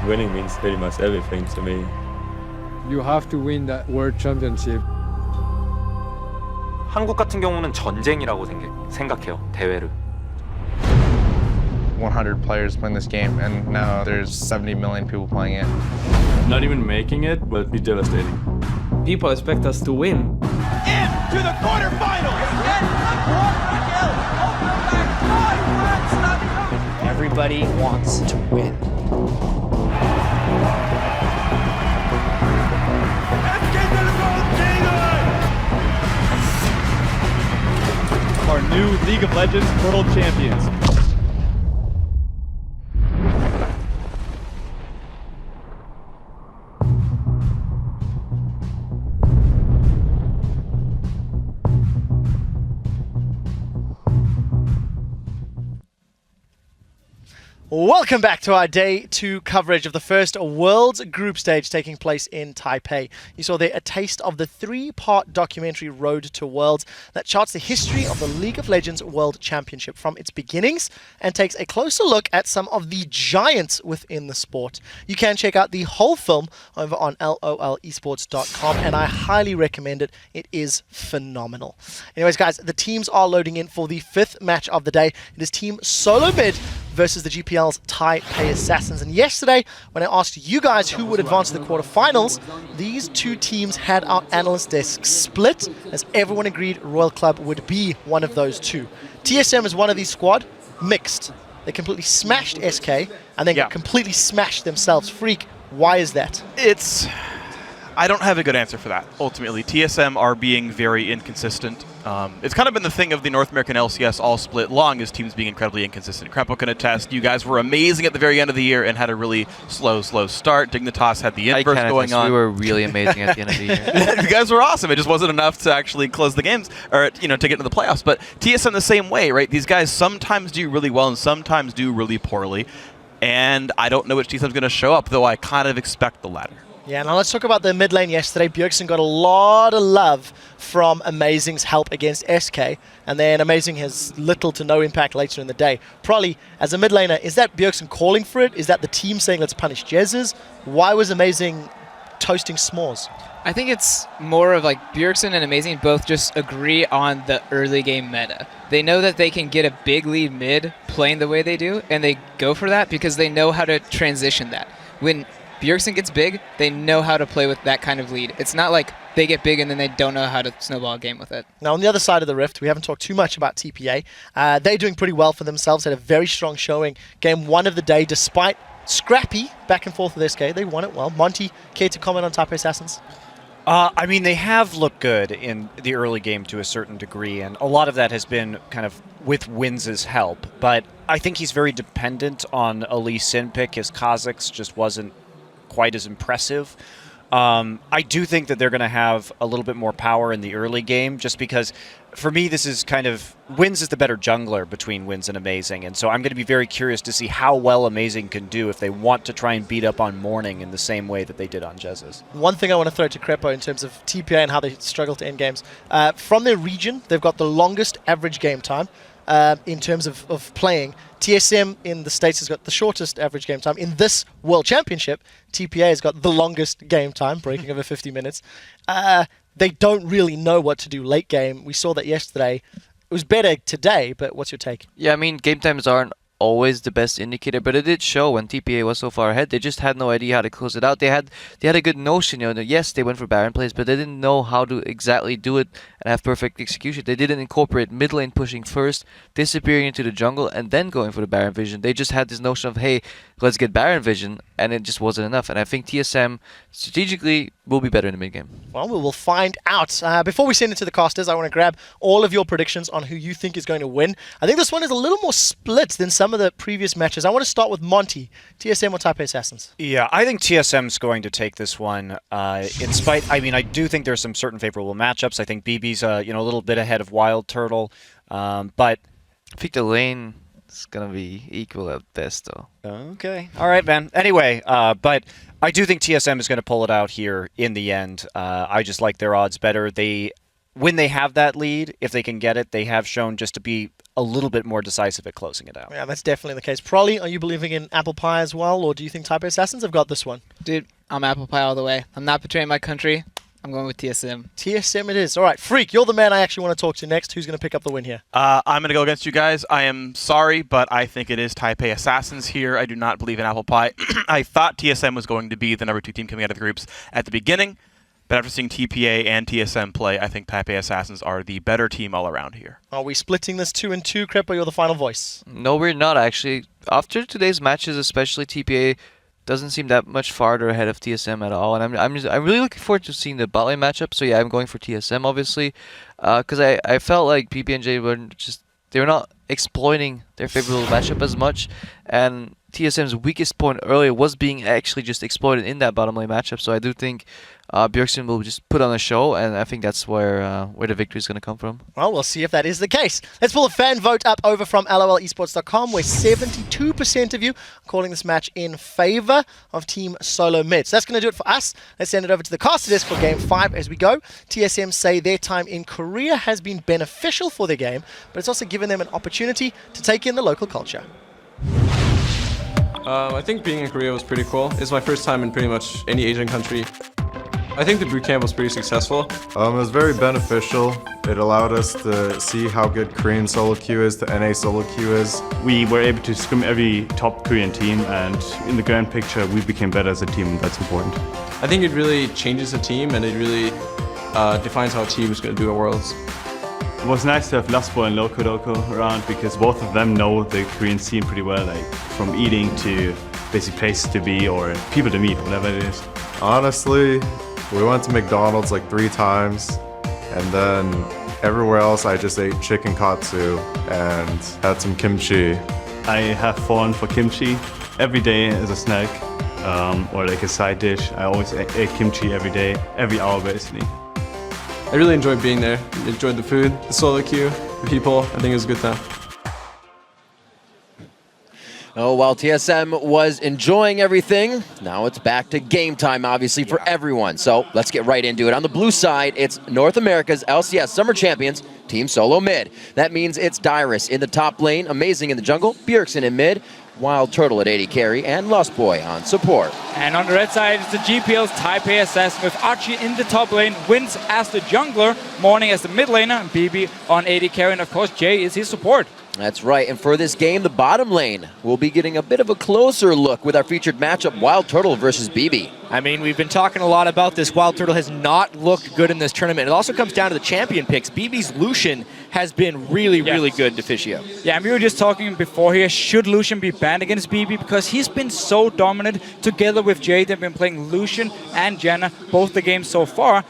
winning means pretty much everything to me. You have to win the world championship. 한국 같은 경우는 전쟁이라고 생각해요, 대회를. 100 players playing this game, and now there's 70 million people playing it. Not even making it would be devastating. People expect us to win. Into the quarterfinals! Everybody wants to win. Our new League of Legends World Champions. Welcome back to our Day 2 coverage of the first World's Group Stage taking place in Taipei. You saw there a taste of the 3-part documentary Road to Worlds that charts the history of the League of Legends World Championship from its beginnings and takes a closer look at some of the giants within the sport. You can check out the whole film over on lolesports.com, and I highly recommend it. It is phenomenal. Anyways, guys, the teams are loading in for the 5th match of the day. It is Team SoloMid versus the GPL's Taipei Assassins. And yesterday, when I asked you guys who would advance to the quarterfinals, these two teams had our analyst desk split, as everyone agreed Royal Club would be one of those two. TSM is one of these squad, mixed. They completely smashed SK, and then completely smashed themselves. Freak, why is that? I don't have a good answer for that, ultimately. TSM are being very inconsistent. It's kind of been the thing of the North American LCS all split long as teams being incredibly inconsistent. Krepo can attest, you guys were amazing at the very end of the year and had a really slow start. Dignitas had the inverse going on. We were really amazing at the end of the year. You guys were awesome. It just wasn't enough to actually close the games, or to get into the playoffs. But TSM the same way, right? These guys sometimes do really well and sometimes do really poorly. And I don't know which TSM's going to show up, though I kind of expect the latter. Yeah, now let's talk about the mid lane yesterday. Bjergsen got a lot of love from Amazing's help against SK, and then Amazing has little to no impact later in the day. Probably, as a mid laner, is that Bjergsen calling for it? Is that the team saying let's punish Jezzes? Why was Amazing toasting s'mores? I think it's more of like Bjergsen and Amazing both just agree on the early game meta. They know that they can get a big lead mid playing the way they do, and they go for that because they know how to transition that. When Bjergsen gets big, they know how to play with that kind of lead. It's not like they get big and then they don't know how to snowball a game with it. Now, on the other side of the rift, we haven't talked too much about TPA. They're doing pretty well for themselves, had a very strong showing. Game 1 of the day, despite scrappy back and forth with SK, they won it well. Monty, care to comment on Taipei Assassins? I mean, they have looked good in the early game to a certain degree, and a lot of that has been kind of with Wins' help. But I think he's very dependent on a Lee Sin pick. His Kazakhs just wasn't quite as impressive. I do think that they're going to have a little bit more power in the early game, just because for me this is kind of Wins is the better jungler between Wins and Amazing, and so I'm going to be very curious to see how well Amazing can do if they want to try and beat up on Morning in the same way that they did on Jezzes. One thing I want to throw to Krepo in terms of TPA and how they struggle to end games. From their region, they've got the longest average game time. In terms of playing. TSM in the States has got the shortest average game time. In this World Championship, TPA has got the longest game time, breaking over 50 minutes. They don't really know what to do late game. We saw that yesterday. It was better today, but what's your take? Yeah, I mean, game times aren't always the best indicator, but it did show when TPA was so far ahead. They just had no idea how to close it out. They had a good notion, yes, they went for Baron plays, but they didn't know how to exactly do it and have perfect execution. They didn't incorporate mid lane pushing first, disappearing into the jungle, and then going for the Baron vision. They just had this notion of, hey, let's get Baron vision, and it just wasn't enough. And I think TSM strategically will be better in the mid game. Well, we will find out. Before we send it to the casters, I want to grab all of your predictions on who you think is going to win. I think this one is a little more split than some of the previous matches. I want to start with Monty. TSM or Taipei Assassins? Yeah, I think TSM's going to take this one. In spite, I mean, I do think there's some certain favorable matchups. I think BB's a little bit ahead of Wild Turtle, but I think the lane is gonna be equal at best, though. Okay, all right, man. Anyway, but I do think TSM is going to pull it out here in the end. I just like their odds better. When they have that lead, if they can get it, they have shown just to be a little bit more decisive at closing it out. Yeah, that's definitely the case. Prolly, are you believing in Apple Pie as well, or do you think Taipei Assassins have got this one? Dude, I'm Apple Pie all the way. I'm not betraying my country. I'm going with TSM. TSM it is. All right, Freak, you're the man I actually want to talk to next. Who's going to pick up the win here? I'm going to go against you guys. I am sorry, but I think it is Taipei Assassins here. I do not believe in Apple Pie. I thought TSM was going to be the number 2 team coming out of the groups at the beginning, but after seeing TPA and TSM play, I think Taipei Assassins are the better team all around here. Are we splitting this 2-2, Cripper? You're the final voice. No, we're not actually. After today's matches, especially TPA doesn't seem that much farther ahead of TSM at all, and I'm really looking forward to seeing the bot lane matchup. So yeah, I'm going for TSM obviously, because I felt like PB&J were not exploiting their favorable matchup as much, and TSM's weakest point earlier was being actually just exploited in that bottom lane matchup. So I do think Bjergsen will just put on a show, and I think that's where the victory is going to come from. Well, we'll see if that is the case. Let's pull a fan vote up over from lolesports.com, where 72% of you are calling this match in favor of Team SoloMid. So that's going to do it for us. Let's send it over to the caster desk for Game 5 as we go. TSM say their time in Korea has been beneficial for their game, but it's also given them an opportunity to take in the local culture. I think being in Korea was pretty cool. It's my first time in pretty much any Asian country. I think the bootcamp was pretty successful. It was very beneficial. It allowed us to see how good Korean solo queue is, the NA solo queue is. We were able to scrim every top Korean team, and in the grand picture, we became better as a team, and that's important. I think it really changes the team, and it really defines how a team is going to do at Worlds. It was nice to have Laspo and Loco around, because both of them know the Korean scene pretty well, like from eating to basic places to be or people to meet, whatever it is. Honestly, we went to McDonald's like 3 times, and then everywhere else I just ate chicken katsu and had some kimchi. I have fallen for kimchi every day as a snack, or like a side dish. I always ate kimchi every day, every hour basically. I really enjoyed being there. Enjoyed the food, the solo queue, the people. I think it was a good time. Oh, while TSM was enjoying everything, now it's back to game time, obviously, for everyone. So let's get right into it. On the blue side, it's North America's LCS Summer Champions, Team SoloMid. That means it's Dyrus in the top lane, Amazing in the jungle, Bjergsen in mid, Wild Turtle at AD carry, and Lost Boy on support. And on the red side, it's the GPL's Taipei Assassins with Archie in the top lane, Wins as the jungler, Morning as the mid laner, and BB on AD carry, and of course Jay is his support. That's right, and for this game, the bottom lane will be getting a bit of a closer look with our featured matchup, Wild Turtle versus BB. I mean, we've been talking a lot about this. Wild Turtle has not looked good in this tournament. It also comes down to the champion picks. BB's Lucian has been really good Deficio. Yeah, and we were just talking before here, should Lucian be banned against BB? Because he's been so dominant together with Jay. They've been playing Lucian and Janna both the games so far.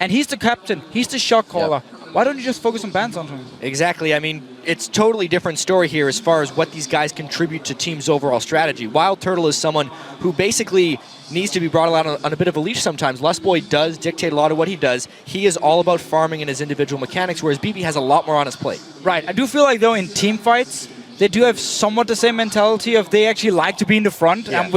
And he's the captain, he's the shot caller. Yep. Why don't you just focus on bans on him? Exactly. I mean, it's totally different story here as far as what these guys contribute to team's overall strategy. Wild Turtle is someone who basically needs to be brought out on a bit of a leash sometimes. Lust Boy does dictate a lot of what he does. He is all about farming in his individual mechanics, whereas BB has a lot more on his plate. Right. I do feel like, though, in team fights, they do have somewhat the same mentality of they actually like to be in the front, and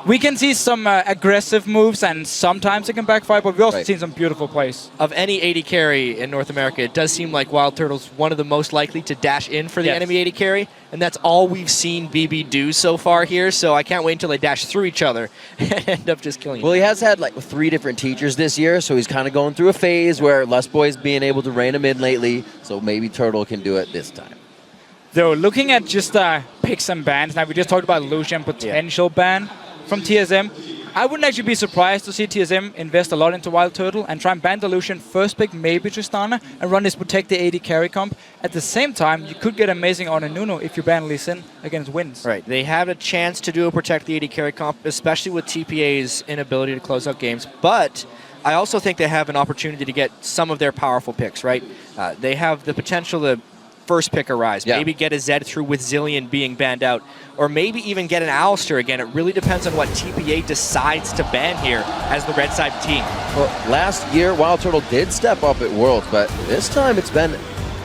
we can see some aggressive moves, and sometimes it can backfire, but we've also seen some beautiful plays. Of any AD carry in North America, it does seem like Wild Turtle's one of the most likely to dash in for the enemy AD carry, and that's all we've seen BB do so far here, so I can't wait until they dash through each other and end up just killing you. Well, he has had like 3 different teachers this year, so he's kind of going through a phase where Lust Boy's being able to rein him in lately, so maybe Turtle can do it this time. Though, looking at just picks and bans, now we just talked about Lucian potential ban from TSM. I wouldn't actually be surprised to see TSM invest a lot into Wild Turtle and try and ban the Lucian, first pick maybe Tristana, and run this Protect the AD carry comp. At the same time, you could get Amazing on a Nuno if you ban Lee Sin against Wins. Right, they have a chance to do a Protect the AD carry comp, especially with TPA's inability to close out games, but I also think they have an opportunity to get some of their powerful picks, right? They have the potential to first pick a Rise, maybe get a Zed through with Zillion being banned out, or maybe even get an Alistair again. It really depends on what TPA decides to ban here as the red side team. Well, last year, Wild Turtle did step up at Worlds, but this time it's been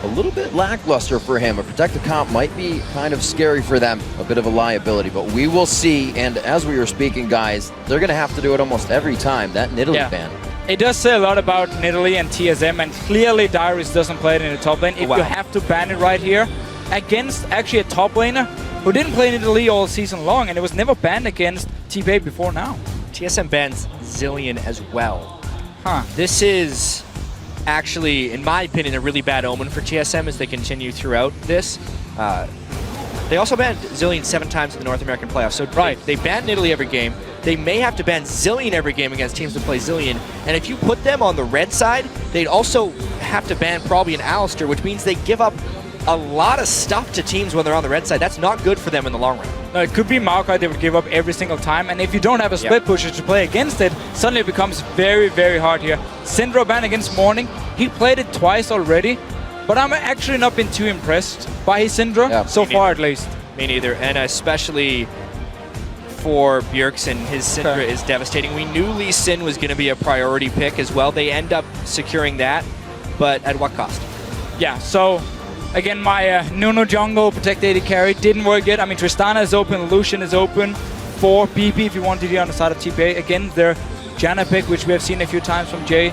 a little bit lackluster for him. A protected comp might be kind of scary for them, a bit of a liability, but we will see. And as we were speaking, guys, they're going to have to do it almost every time, that Nidalee ban. It does say a lot about Nidalee and TSM, and clearly Dyrus doesn't play it in the top lane. If you have to ban it right here against actually a top laner who didn't play Nidalee all season long, and it was never banned against TPA before now. TSM bans Zillion as well. Huh. This is actually, in my opinion, a really bad omen for TSM as they continue throughout this. They also banned Zillion 7 times in the North American playoffs. So they banned Nidalee every game. They may have to ban Zillion every game against teams that play Zillion. And if you put them on the red side, they'd also have to ban probably an Alistar, which means they give up a lot of stuff to teams when they're on the red side. That's not good for them in the long run. No, it could be Maokai they would give up every single time, and if you don't have a split pusher to play against it, suddenly it becomes very, very hard here. Syndra ban against Morning, he played it twice already, but I'm actually not been too impressed by his Syndra, so far at least. Me neither, and especially for Bjergsen, his Syndra is devastating. We knew Lee Sin was going to be a priority pick as well. They end up securing that, but at what cost? Yeah, so again, my Nuno jungle protect AD carry didn't work yet. I mean, Tristana is open, Lucian is open for BP if you want to do on the side of TPA. Again, their Janna pick, which we have seen a few times from Jay.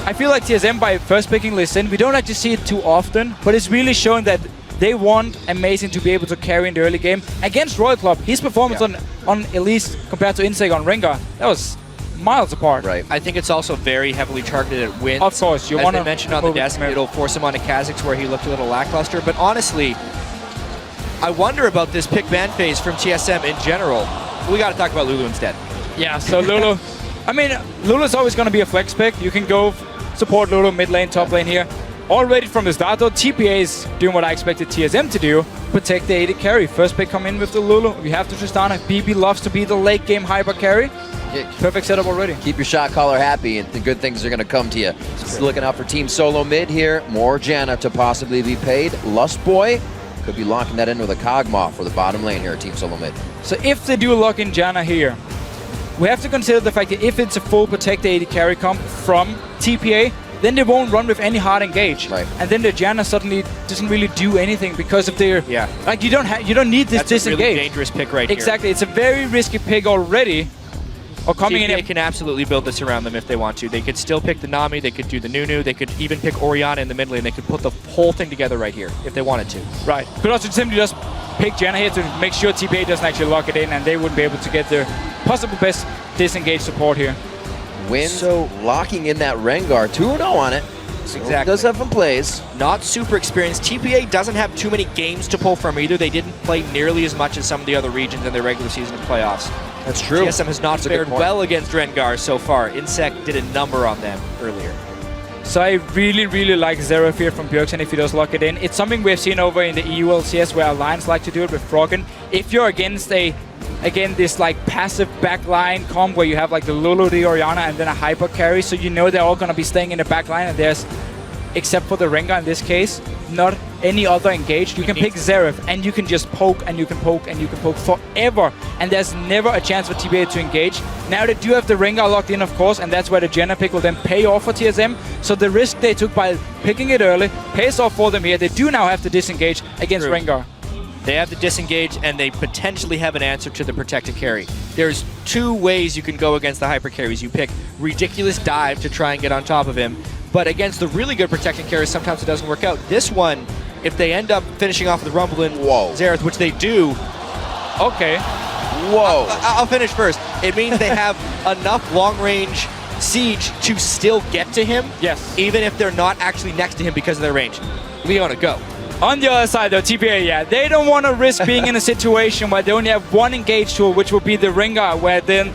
I feel like TSM, by first picking Lee Sin, we don't actually see it too often, but it's really showing that they want Amazing to be able to carry in the early game. Against Royal Club, his performance on Elise compared to Inseg on Rengar, that was miles apart. Right. I think it's also very heavily targeted at wins. Of course, you want to mention on the desk, it'll force him onto Kha'Zix where he looked a little lackluster. But honestly, I wonder about this pick ban phase from TSM in general. We got to talk about Lulu instead. Yeah, so Lulu, I mean, Lulu's always going to be a flex pick. You can go support Lulu mid lane, top lane here. Already from the start though, TPA is doing what I expected TSM to do, protect the AD carry. First pick come in with the Lulu. We have to Tristana. BB loves to be the late game hyper carry. Perfect setup already. Keep your shot caller happy, and the good things are going to come to you. Just looking out for Team SoloMid here. More Janna to possibly be paid. Lust Boy could be locking that in with a Kog'Maw for the bottom lane here at Team SoloMid. So if they do lock in Janna here, we have to consider the fact that if it's a full protect the AD carry comp from TPA, then they won't run with any hard engage. Right. And then the Janna suddenly doesn't really do anything because of their like you don't need this That's disengage. a really dangerous pick right here. Exactly. It's a very risky pick already. Or coming TPA in, can absolutely build this around them if they want to. They could still pick the Nami, they could do the Nunu, they could even pick Orianna in the mid lane. They could put the whole thing together right here if they wanted to. Right. Could also simply just pick Janna here to make sure TPA doesn't actually lock it in, and they wouldn't be able to get their possible best disengage support here. Wins locking in that Rengar. 2-0 on it. Exactly. Does have some plays. Not super experienced. TPA doesn't have too many games to pull from either. They didn't play nearly as much as some of the other regions in their regular season and playoffs. That's true. TSM has not fared well against Rengar so far. Insect did a number on them earlier. So I really, really like Xerath here from Bjergsen if he does lock it in. It's something we've seen over in the EU LCS where Alliance like to do it with Froggen. If you're against this like passive backline comp where you have like the Lulu, the Orianna, and then a hyper carry, so you know they're all going to be staying in the backline, and there's, except for the Rengar in this case, not any other engaged. You can pick Xerath and you can just poke and you can poke and you can poke forever, and there's never a chance for TPA to engage. Now they do have the Rengar locked in, of course, and that's where the Janna pick will then pay off for TSM. So the risk they took by picking it early pays off for them here. They do now have to disengage against Rengar. They have to disengage, and they potentially have an answer to the protected carry. There's two ways you can go against the hyper carries. You pick ridiculous dive to try and get on top of him, but against the really good protected carries, sometimes it doesn't work out. This one, if they end up finishing off with the Rumble in Xerath, which they do. Okay. Whoa. I'll finish first. It means they have enough long-range siege to still get to him. Yes. Even if they're not actually next to him because of their range. Leona, go. On the other side though, TPA, they don't want to risk being in a situation where they only have one engage tool, which will be the Rengar, where then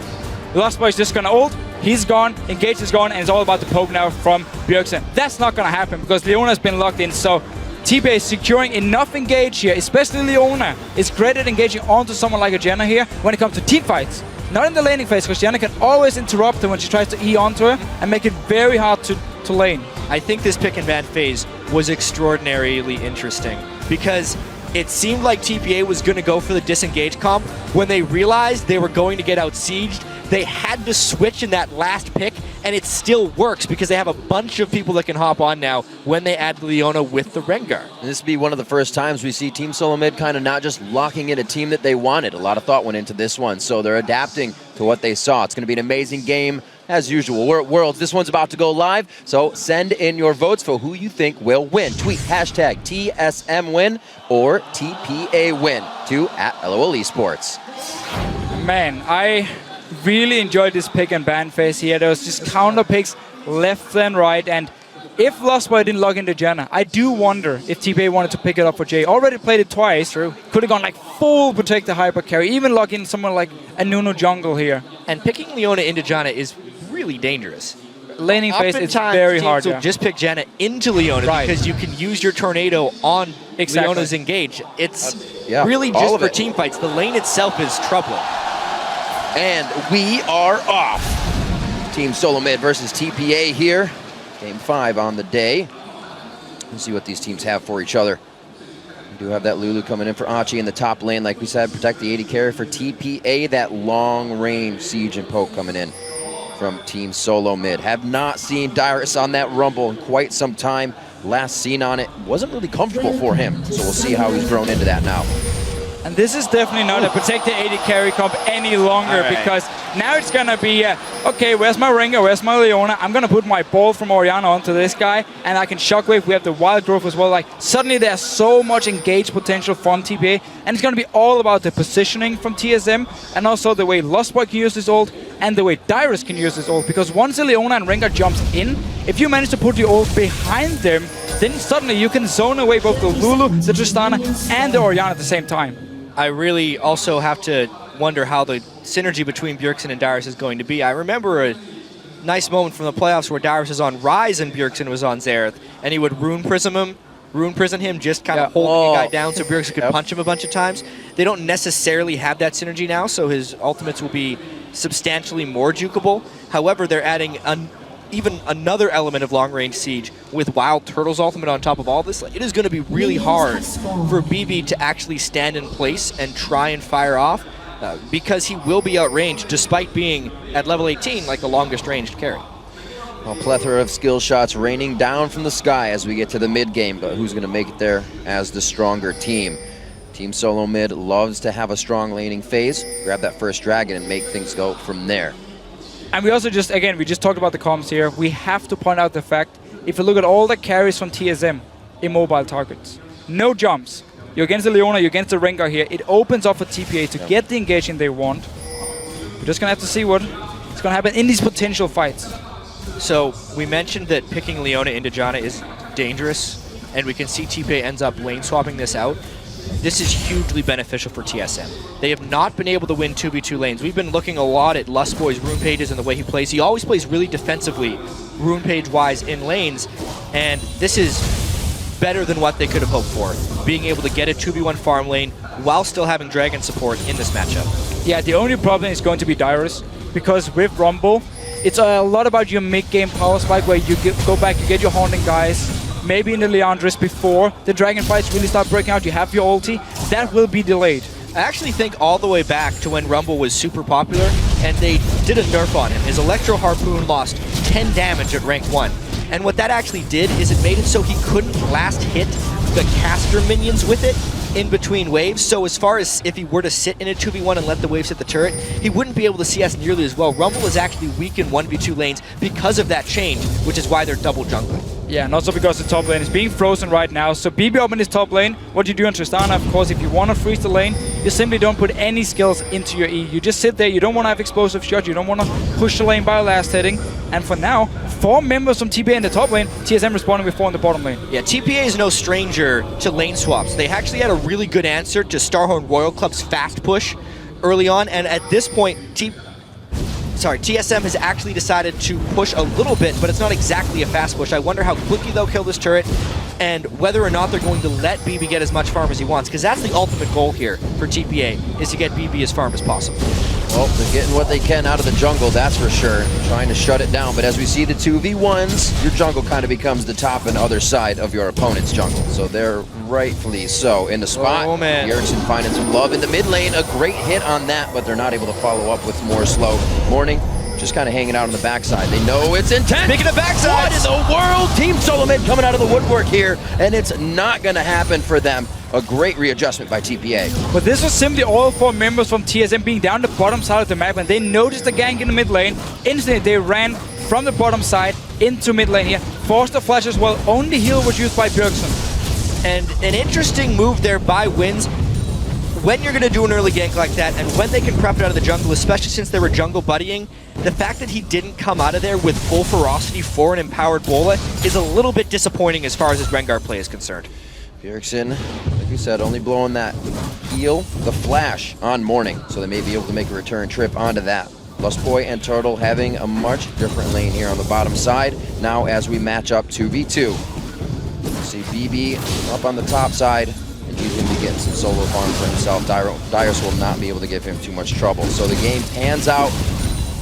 Lost Boy is just going to ult, he's gone, engage is gone, and it's all about the poke now from Bjergsen. That's not going to happen because Leona's been locked in, so TPA is securing enough engage here, especially Leona is great at engaging onto someone like a Janna here when it comes to team fights. Not in the laning phase, because Janna can always interrupt her when she tries to E onto her and make it very hard to lane. I think this pick and ban phase was extraordinarily interesting because it seemed like TPA was going to go for the disengage comp. When they realized they were going to get out-sieged, they had to switch in that last pick, and it still works because they have a bunch of people that can hop on now when they add Leona with the Rengar. And this would be one of the first times we see Team SoloMid kind of not just locking in a team that they wanted. A lot of thought went into this one, so they're adapting to what they saw. It's going to be an amazing game. As usual, we're at Worlds. This one's about to go live, so send in your votes for who you think will win. Tweet hashtag TSMWin or TPAWin to @LOL Esports. Man, I really enjoyed this pick and ban phase here. There was just counter picks left and right, and if Lost Boy didn't log into Janna, I do wonder if TPA wanted to pick it up for Jay. Already played it twice. True. Could have gone like full protect the hyper carry, even log in someone like a Nuno jungle here. And picking Leona into Janna is really dangerous. Laning phase is very hard. So just pick Janna into Leona because you can use your tornado on Leona's engage. It's really just for team fights. The lane itself is troubling. And we are off. Team SoloMid versus TPA here. Game 5 on the day. Let's see what these teams have for each other. We do have that Lulu coming in for Achi in the top lane. Like we said, protect the AD carry for TPA. That long range siege and poke coming in from Team SoloMid. Have not seen Dyrus on that Rumble in quite some time. Last seen on it wasn't really comfortable for him. So we'll see how he's grown into that now. And this is definitely not a protect the AD carry comp any longer because now it's going to be, okay, where's my Ringer, where's my Leona? I'm going to put my ball from Orianna onto this guy and I can shockwave. We have the wild growth as well. Like suddenly there's so much engaged potential from TPA and it's going to be all about the positioning from TSM and also the way Lost Boy can use his ult and the way Dyrus can use his ult, because once the Leona and Ringer jumps in, if you manage to put the ult behind them, then suddenly you can zone away both the Lulu, the Tristana and the Orianna at the same time. I really also have to wonder how the synergy between Bjergsen and Dyrus is going to be. I remember a nice moment from the playoffs where Dyrus was on Ryze and Bjergsen was on Xerath, and he would rune prison him, just kind of holding the guy down so Bjergsen could punch him a bunch of times. They don't necessarily have that synergy now, so his ultimates will be substantially more jukeable. However, they're adding even another element of long-range siege with Wild Turtle's ultimate on top of all this. It is going to be really hard for BB to actually stand in place and try and fire off because he will be outranged despite being at level 18 like the longest ranged carry. A plethora of skill shots raining down from the sky as we get to the mid game, but who's going to make it there as the stronger team? Team SoloMid loves to have a strong laning phase, grab that first dragon and make things go from there. And we also just, again, we just talked about the comms here. We have to point out the fact, if you look at all the carries from TSM, immobile targets. No jumps. You're against the Leona, you're against the Rengar here. It opens up for TPA to get the engagement they want. We're just going to have to see what is going to happen in these potential fights. So we mentioned that picking Leona into Janna is dangerous, and we can see TPA ends up lane swapping this out. This is hugely beneficial for TSM. They have not been able to win 2v2 lanes. We've been looking a lot at Lustboy's rune pages and the way he plays. He always plays really defensively, rune page-wise, in lanes, and this is better than what they could have hoped for, being able to get a 2v1 farm lane while still having Dragon support in this matchup. Yeah, the only problem is going to be Dyrus, because with Rumble, it's a lot about your mid-game power spike where you go back, you get your haunting guys, maybe in the Leandris before the Dragon fights really start breaking out, you have your ulti, that will be delayed. I actually think all the way back to when Rumble was super popular and they did a nerf on him. His Electro Harpoon lost 10 damage at rank 1. And what that actually did is it made it so he couldn't last hit the caster minions with it in between waves. So as far as if he were to sit in a 2v1 and let the waves hit the turret, he wouldn't be able to CS nearly as well. Rumble is actually weak in 1v2 lanes because of that change, which is why they're double jungling. Yeah, and also because the top lane is being frozen right now. So BB up in his top lane, what you do in Tristana, of course, if you want to freeze the lane, you simply don't put any skills into your E. You just sit there, you don't want to have explosive shots, you don't want to push the lane by last hitting. And for now, 4 members from TPA in the top lane, TSM responding with 4 in the bottom lane. Yeah, TPA is no stranger to lane swaps. They actually had a really good answer to Starhorn Royal Club's fast push early on, and at this point, TSM has actually decided to push a little bit, but it's not exactly a fast push. I wonder how quickly they'll kill this turret and whether or not they're going to let BB get as much farm as he wants, because that's the ultimate goal here for TPA, is to get BB as farm as possible. Well, they're getting what they can out of the jungle, that's for sure. Trying to shut it down, but as we see the 2v1s, your jungle kind of becomes the top and other side of your opponent's jungle. So they're rightfully so in the spot. Oh, man. Bjergsen finding some love in the mid lane. A great hit on that, but they're not able to follow up with more slow. Morning, just kind of hanging out on the backside. They know it's intense. Speaking of backsides, what in the world? Team SoloMid coming out of the woodwork here, and it's not going to happen for them. A great readjustment by TPA. But this was simply all 4 members from TSM being down the bottom side of the map, and they noticed the gank in the mid lane. Instantly, they ran from the bottom side into mid lane here. Forced the flash as well. Only heal was used by Bjergsen. And an interesting move there by Wins. When you're going to do an early gank like that, and when they can prep it out of the jungle, especially since they were jungle buddying, the fact that he didn't come out of there with full ferocity for an empowered Bola is a little bit disappointing as far as his Rengar play is concerned. Bjergsen, like you said, only blowing that heal, the flash on Morning, so they may be able to make a return trip onto that. Lustboy and Turtle having a much different lane here on the bottom side. Now as we match up 2v2. See BB up on the top side, and he's going to be getting some solo farm for himself. Dyrus will not be able to give him too much trouble. So the game pans out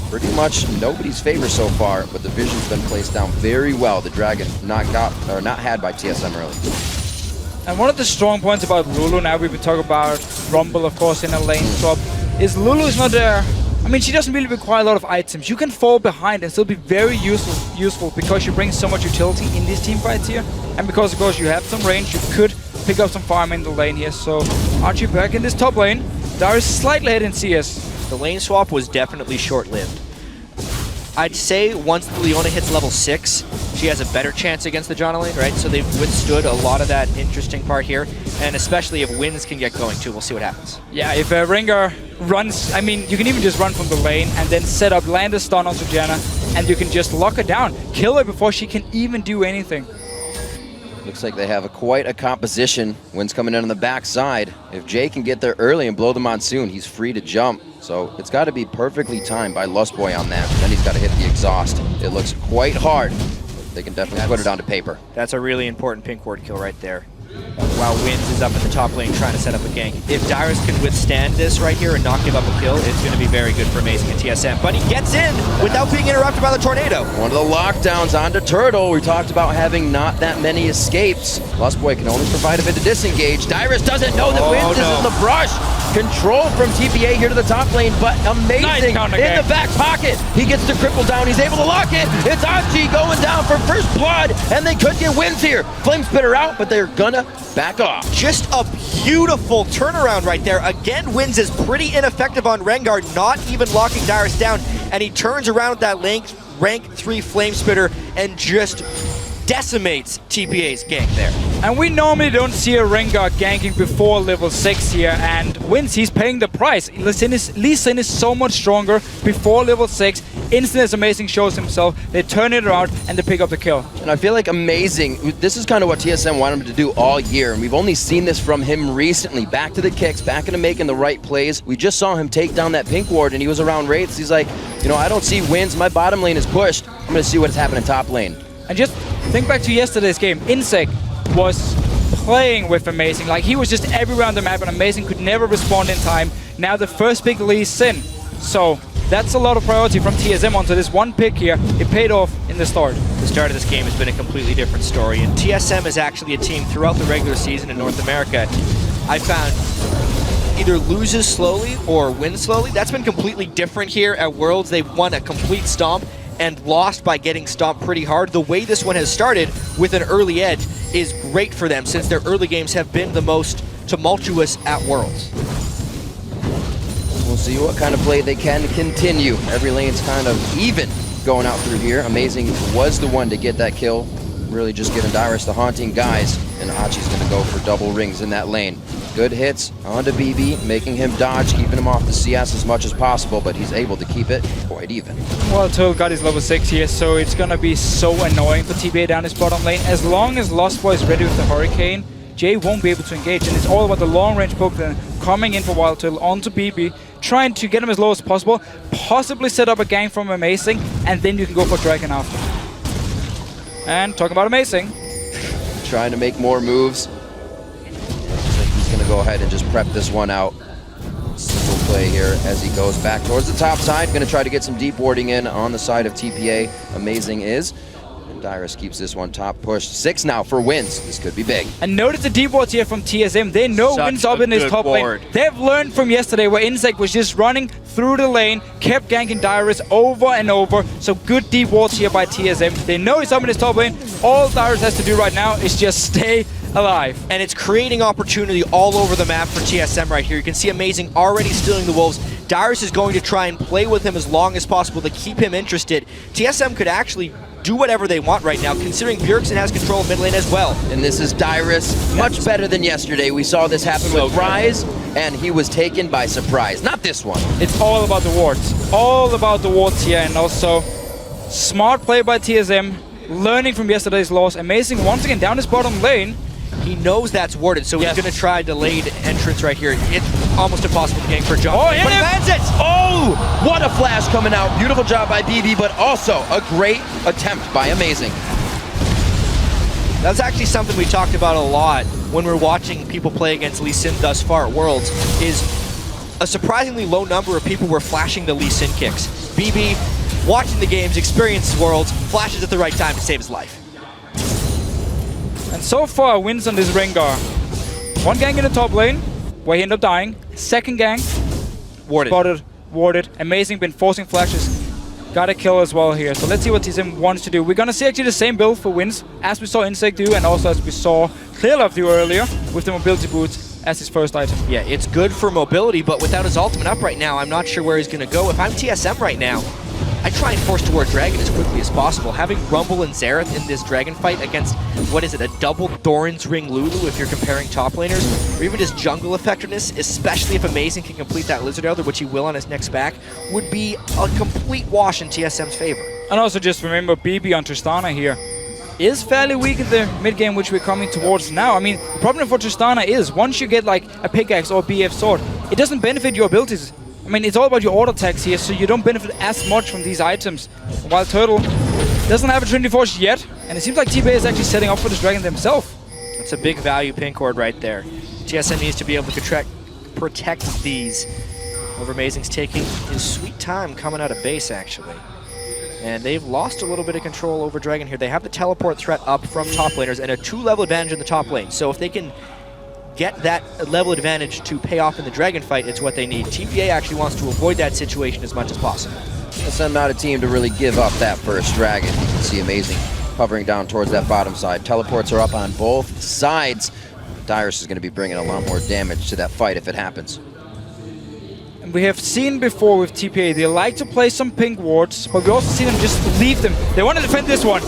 pretty much nobody's favor so far, but the vision's been placed down very well. The Dragon not had by TSM early. And one of the strong points about Lulu, now we've been talking about Rumble, of course, in a lane swap, is Lulu is not there. I mean, she doesn't really require a lot of items. You can fall behind and still be very useful because you bring so much utility in these team fights here. And because, of course, you have some range, you could pick up some farm in the lane here. So, Archie back in this top lane. Darius slightly ahead in CS. The lane swap was definitely short-lived. I'd say once Leona hits level 6, she has a better chance against the Janna lane, right? So they've withstood a lot of that interesting part here, and especially if Wins can get going too, we'll see what happens. Yeah, if Rengar runs, I mean, you can even just run from the lane and then set up, land a stun onto Janna, and you can just lock her down, kill her before she can even do anything. Looks like they have quite a composition. Wins coming in on the back side. If Jay can get there early and blow the Monsoon, he's free to jump. So it's got to be perfectly timed by Lustboy on that. Then he's got to hit the exhaust. It looks quite hard. They can definitely put it onto paper. That's a really important pink ward kill right there. While Wins is up in the top lane trying to set up a gank. If Dyrus can withstand this right here and not give up a kill, it's going to be very good for Amazing and TSM. But he gets in without being interrupted by the tornado. One of the lockdowns onto Turtle. We talked about having not that many escapes. Lustboy can only provide a bit of disengage. Dyrus doesn't know that Wins is in the brush. Control from TPA here to the top lane, but Amazing in the back pocket. He gets the cripple down. He's able to lock it. It's Archie going down for first blood, and they could get Wins here. Flame Spitter out, but they're gonna back off. Just a beautiful turnaround right there. Again, Wins is pretty ineffective on Rengar, not even locking Dyrus down, and he turns around with that rank 3 Flame Spitter and just decimates TPA's gank there. And we normally don't see a Rengar ganking before level 6 here, and Wins, he's paying the price. Lee Sin is so much stronger before level 6. Instant as Amazing shows himself, they turn it around and they pick up the kill. And I feel like Amazing, this is kind of what TSM wanted him to do all year, and we've only seen this from him recently. Back to the kicks, back into making the right plays. We just saw him take down that pink ward, and he was around Wraiths. He's like, you know, I don't see Wins. My bottom lane is pushed. I'm going to see what's happening top lane. And just think back to yesterday's game. Insec was playing with Amazing. Like, he was just everywhere on the map, and Amazing could never respond in time. Now the first pick Lee Sin. So that's a lot of priority from TSM onto this one pick here. It paid off in the start. The start of this game has been a completely different story, and TSM is actually a team throughout the regular season in North America I found either loses slowly or wins slowly. That's been completely different here at Worlds. They've won a complete stomp and lost by getting stomped pretty hard. The way this one has started with an early edge is great for them, since their early games have been the most tumultuous at Worlds. We'll see what kind of play they can continue. Every lane's kind of even going out through here. Amazing was the one to get that kill. Really just giving Dyrus the haunting guys, and Hachi's going to go for double rings in that lane. Good hits onto BB, making him dodge, keeping him off the CS as much as possible, but he's able to keep it quite even. Well, Turtle got his level 6 here, so it's gonna be so annoying for TPA down his bottom lane. As long as Lostboy is ready with the Hurricane, Jay won't be able to engage, and it's all about the long-range poke then coming in for Wild Turtle onto BB, trying to get him as low as possible, possibly set up a gank from Amazing, and then you can go for Dragon after. And talking about Amazing. Trying to make more moves. Gonna go ahead and just prep this one out. Simple play here as he goes back towards the top side. Gonna try to get some deep warding in on the side of TPA. Amazing is. And Dyrus keeps this one top push. 6 now for Wins. This could be big. And notice the deep wards here from TSM. They know Wins up in his top lane. They've learned from yesterday where Insect was just running through the lane, kept ganking Dyrus over and over. So good deep wards here by TSM. They know he's up in his top lane. All Dyrus has to do right now is just stay alive. And it's creating opportunity all over the map for TSM right here. You can see Amazing already stealing the Wolves. Dyrus is going to try and play with him as long as possible to keep him interested. TSM could actually do whatever they want right now, considering Bjergsen has control of mid lane as well. And this is Dyrus, much better than yesterday. We saw this happen with Rise, and he was taken by surprise. Not this one. It's all about the wards. All about the wards here, and also smart play by TSM, learning from yesterday's loss. Amazing once again down his bottom lane. He knows that's warded, so he's going to try delayed entrance right here. It's almost impossible to gank for John. Oh, but he lands it! Oh, what a flash coming out. Beautiful job by BB, but also a great attempt by Amazing. That's actually something we talked about a lot when we're watching people play against Lee Sin thus far at Worlds, is a surprisingly low number of people were flashing the Lee Sin kicks. BB, watching the games, experiences Worlds, flashes at the right time to save his life. And so far, wins on this Rengar. One gank in the top lane, where he ended up dying. Second gank, warded. Spotted, warded. Amazing, been forcing flashes. Got a kill as well here. So let's see what TSM wants to do. We're gonna see actually the same build for wins, as we saw Insect do, and also as we saw Clearlove do earlier, with the mobility boots as his first item. Yeah, it's good for mobility, but without his ultimate up right now, I'm not sure where he's gonna go. If I'm TSM right now, I try and force toward Dragon as quickly as possible. Having Rumble and Xerath in this Dragon fight against, what is it, a double Doran's Ring Lulu if you're comparing top laners, or even just jungle effectiveness, especially if Amazing can complete that Lizard Elder, which he will on his next back, would be a complete wash in TSM's favor. And also just remember, BB on Tristana here is fairly weak in the mid game, which we're coming towards now. I mean, the problem for Tristana is, once you get like a pickaxe or BF sword, it doesn't benefit your abilities. I mean, it's all about your auto attacks here, so you don't benefit as much from these items. While Turtle doesn't have a Trinity Force yet, and it seems like Taipei is actually setting up for this Dragon themselves. That's a big value pink ward right there. TSM needs to be able to protect these. Over Amazing's taking his sweet time coming out of base, actually. And they've lost a little bit of control over Dragon here. They have the teleport threat up from top laners and a 2-level advantage in the top lane. So if they can get that level advantage to pay off in the Dragon fight, it's what they need. TPA actually wants to avoid that situation as much as possible. TSM not a team to really give up that first Dragon. You can see Amazing hovering down towards that bottom side. Teleports are up on both sides. Dyrus is going to be bringing a lot more damage to that fight if it happens. And we have seen before with TPA, they like to play some pink wards, but we also see them just leave them. They want to defend this one.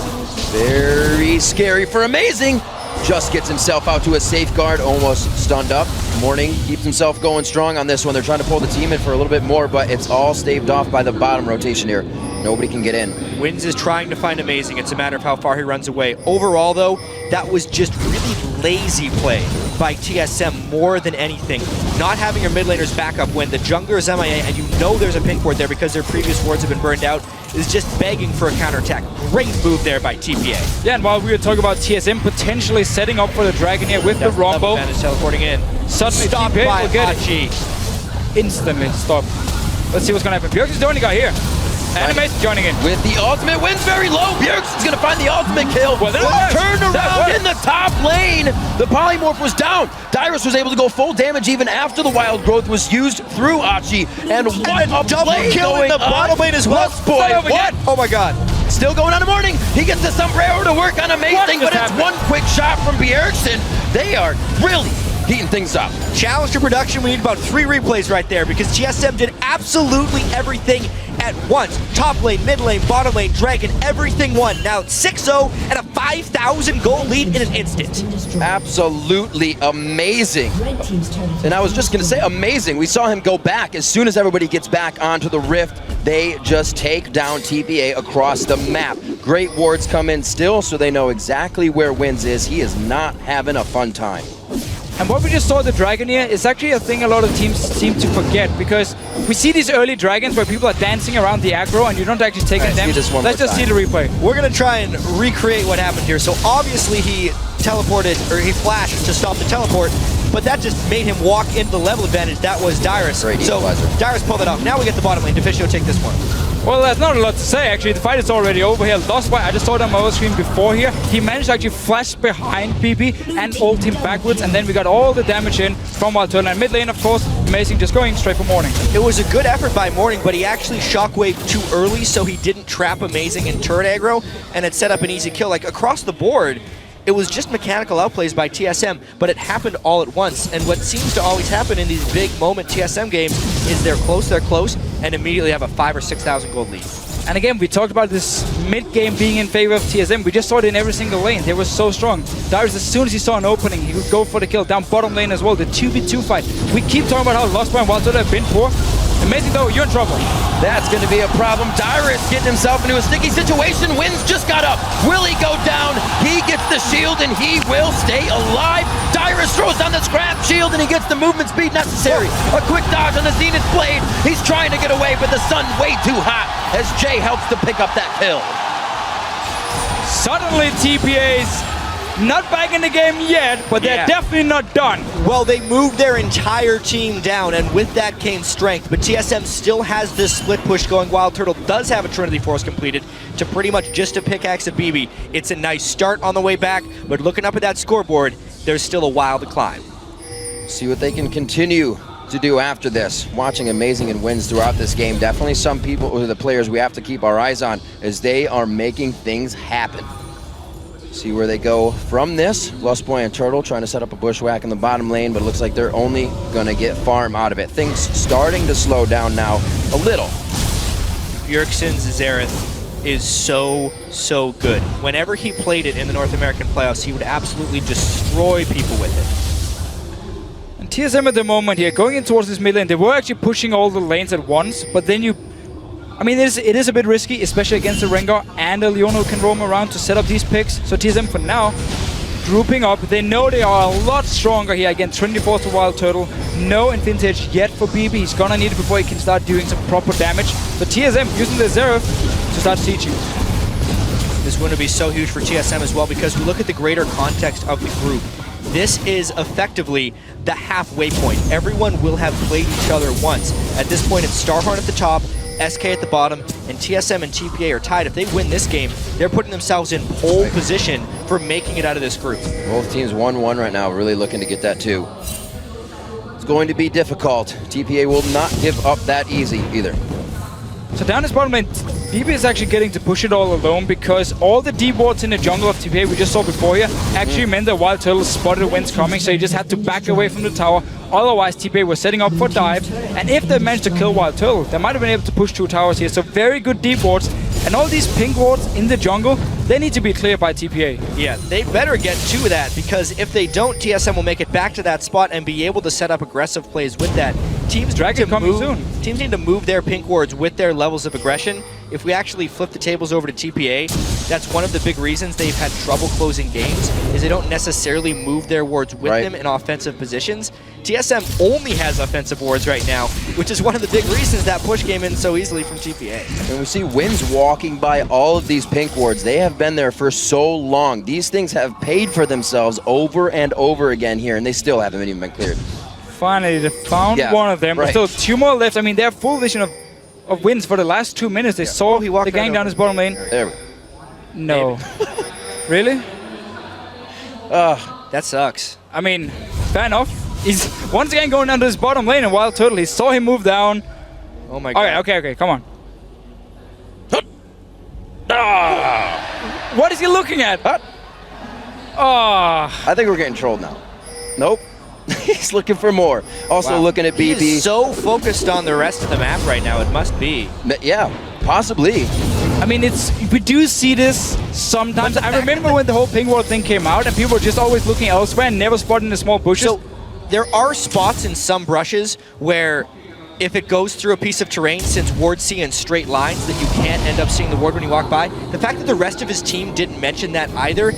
Very scary for Amazing. Just gets himself out to a safeguard, almost stunned up. Morning keeps himself going strong on this one. They're trying to pull the team in for a little bit more, but it's all staved off by the bottom rotation here. Nobody can get in. Wins is trying to find Amazing. It's a matter of how far he runs away. Overall, though, that was just really lazy play by TSM more than anything. Not having your mid laners back up when the jungler is MIA and you know there's a pink ward there because their previous wards have been burned out is just begging for a counterattack. Great move there by TPA. Yeah, and while we were talking about TSM potentially setting up for the Dragon here with the Rumble, teleporting in. Suddenly Stopped TPA by will get Hachi. it. Instantly stop. Let's see what's going to happen. Bjergsen's the only guy here. Animate's joining in. With the ultimate, wins very low. Bjergsen's going to find the ultimate kill. Well, turned around in the top lane. The polymorph was down. Dyrus was able to go full damage even after the wild growth was used through Achi. And what a double play kill in the bottom lane as well. Boy, what? Oh my god. Still going on the Morning. He gets the sombrero to work on Amazing, but it's one quick shot from Bjergsen. They are really heating things up. Challenge to production, we need about 3 replays right there because TSM did absolutely everything at once. Top lane, mid lane, bottom lane, Dragon, everything won. Now it's 6-0 and a 5,000 goal lead in an instant. Absolutely amazing. And I was just gonna say amazing. We saw him go back as soon as everybody gets back onto the Rift. They just take down TPA across the map. Great wards come in still, so they know exactly where Wins is. He is not having a fun time. And what we just saw the Dragon here is actually a thing a lot of teams seem to forget, because we see these early Dragons where people are dancing around the aggro and you don't actually take any damage. Let's just see the replay. We're going to try and recreate what happened here. So obviously he teleported, or he flashed to stop the teleport, but that just made him walk into the level advantage. That was Dyrus. So Dyrus pulled it off. Now we get the bottom lane. Deficio take this one. Well, there's not a lot to say, actually. The fight is already over here. Lost by, I just saw it on my other screen before here. He managed to actually flash behind BB and ult him backwards, and then we got all the damage in from Wild Turtle. And mid lane, of course, Amazing just going straight for Morning. It was a good effort by Morning, but he actually shockwaved too early, so he didn't trap Amazing in turret aggro, and it set up an easy kill. Like, across the board, It was just mechanical outplays by TSM, but it happened all at once. And what seems to always happen in these big moment TSM games is they're close, and immediately have a 5,000 or 6,000 gold lead. And again, we talked about this mid-game being in favor of TSM. We just saw it in every single lane. They were so strong. Darius, as soon as he saw an opening, he would go for the kill. Down bottom lane as well, the 2v2 fight. We keep talking about how Lostboy and Wildturtle have been poor. Amazing though, you're in trouble. That's going to be a problem. Darius getting himself into a sticky situation. Wins just got up. Will he go down? He gets the shield and he will stay alive. Darius throws down the scrap shield and he gets the movement speed necessary. A quick dodge on the Zenith Blade. He's trying to get away, but the sun's way too hot as Jay helps to pick up that kill. Suddenly TPA's not back in the game yet, but they're definitely not done. Well, they moved their entire team down, and with that came strength. But TSM still has this split push going. Wildturtle does have a Trinity Force completed to pretty much just a pickaxe of BB. It's a nice start on the way back, but looking up at that scoreboard, there's still a while to climb. See what they can continue to do after this. Watching Amazing and wins throughout this game. Definitely some people, or the players we have to keep our eyes on as they are making things happen. See where they go from this. Lostboy and Turtle trying to set up a bushwhack in the bottom lane, but it looks like they're only going to get farm out of it. Things starting to slow down now a little. Bjergsen's Xerath is so good. Whenever he played it in the North American playoffs, he would absolutely destroy people with it. And TSM at the moment here, going in towards this mid lane, they were actually pushing all the lanes at once, but then I mean, it is a bit risky, especially against the Rengar and a Leon who can roam around to set up these picks. So TSM for now, grouping up. They know they are a lot stronger here against 24 to Wildturtle. No Infinity Edge yet for BB. He's gonna need it before he can start doing some proper damage. So TSM using the Xerath to start sieging. This win would be so huge for TSM as well, because we look at the greater context of the group. This is effectively the halfway point. Everyone will have played each other once. At this point, it's Starhorn at the top, SK at the bottom, and TSM and TPA are tied. If they win this game, they're putting themselves in pole position for making it out of this group. Both teams 1-1 right now, really looking to get that too. It's going to be difficult. TPA will not give up that easy either. So down this bottom lane, BB is actually getting to push it all alone because all the deep wards in the jungle of TPA we just saw before here actually meant that Wildturtle spotted Winds coming, so he just had to back away from the tower. Otherwise, TPA was setting up for dive, and if they managed to kill Wildturtle, they might have been able to push 2 towers here. So very good deep wards, and all these pink wards in the jungle, they need to be cleared by TPA. Yeah, they better get to that, because if they don't, TSM will make it back to that spot and be able to set up aggressive plays with that. Teams need to move their pink wards with their levels of aggression. If we actually flip the tables over to TPA, that's one of the big reasons they've had trouble closing games, is they don't necessarily move their wards with them in offensive positions. TSM only has offensive wards right now, which is one of the big reasons that push came in so easily from TPA. And we see Winds walking by all of these pink wards. They have been there for so long. These things have paid for themselves over and over again here, and they still haven't even been cleared. Finally, they found one of them. There's still 2 more left. I mean, they have full vision of Winds for the last 2 minutes. They saw the gang down his bottom lane. There we go. No. Really? That sucks. I mean, fair enough. He's once again going down to his bottom lane, and Wildturtle, he saw him move down. Oh my god. Okay, come on. What is he looking at? I think we're getting trolled now. Nope. He's looking for more. Also looking at BB. He's so focused on the rest of the map right now, it must be. Yeah, possibly. I mean, we do see this sometimes. I remember when the whole ping ward thing came out and people were just always looking elsewhere and never spotting the small bushes. So there are spots in some brushes where if it goes through a piece of terrain, since wards see in straight lines, that you can't end up seeing the ward when you walk by. The fact that the rest of his team didn't mention that either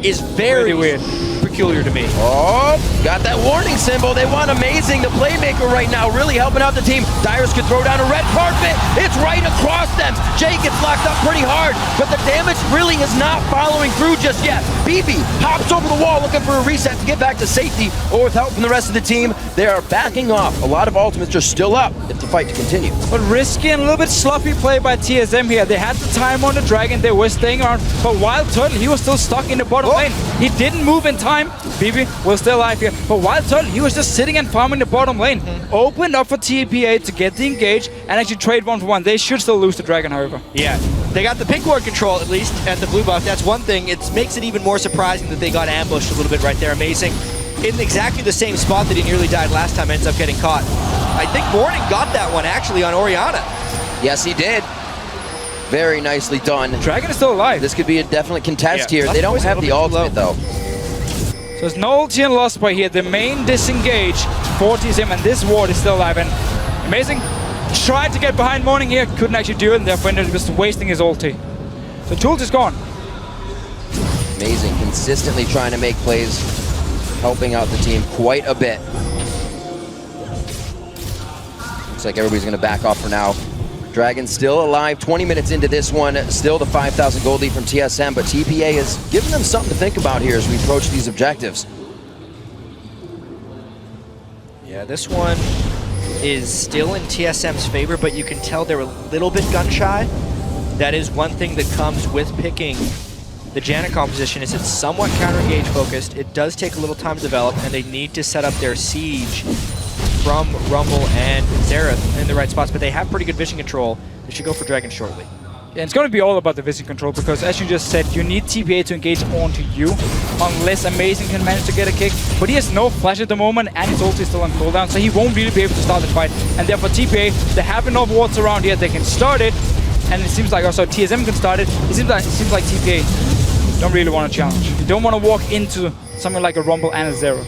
is very weird. Peculiar to me. Oh, got that warning symbol. They want Amazing, the playmaker right now, really helping out the team. Darius could throw down a red carpet. It's right across them. Jay gets locked up pretty hard, but the damage really is not following through just yet. BB hops over the wall looking for a reset to get back to safety, or with help from the rest of the team, they are backing off. A lot of ultimates are still up if the fight to continue. But risky and a little bit sloppy play by TSM here. They had the time on the dragon, they were staying around, but Wildturtle, he was still stuck in the bottom lane. He didn't move in time. BB was still alive here, but Wildturtle, he was just sitting and farming the bottom lane. Opened up for TPA to get the engage and actually trade 1-for-1. They should still lose the dragon, however. Yeah, They got the pink ward control, at least, at the blue buff. That's one thing. It makes it even more surprising that they got ambushed a little bit right there. Amazing. In exactly the same spot that he nearly died last time, ends up getting caught. I think Morning got that one, actually, on Oriana. Yes, he did. Very nicely done. Dragon is still alive. This could be a definite contest here. They don't have the ultimate, though. So there's no ulti and lost by here. The main disengage for TSM, and this ward is still alive. And Amazing tried to get behind Morning here, couldn't actually do it, and therefore ended up just wasting his ulti. So Tools is gone. Amazing, consistently trying to make plays, helping out the team quite a bit. Looks like everybody's going to back off for now. Dragon still alive, 20 minutes into this one, still the 5,000 gold lead from TSM, but TPA is giving them something to think about here as we approach these objectives. Yeah, this one is still in TSM's favor, but you can tell they're a little bit gun-shy. That is one thing that comes with picking the Janet composition, is it's somewhat counter-engage focused. It does take a little time to develop, and they need to set up their siege from Rumble and Xerath in the right spots, but they have pretty good vision control. They should go for Dragon shortly. Yeah, it's going to be all about the vision control, because as you just said, you need TPA to engage onto you, unless Amazing can manage to get a kick. But he has no flash at the moment, and his ult is still on cooldown, so he won't really be able to start the fight. And therefore TPA, they have enough wards around here, they can start it, and it seems like also TSM can start it. It seems like TPA don't really want to challenge. You don't want to walk into something like a Rumble and a Xerath.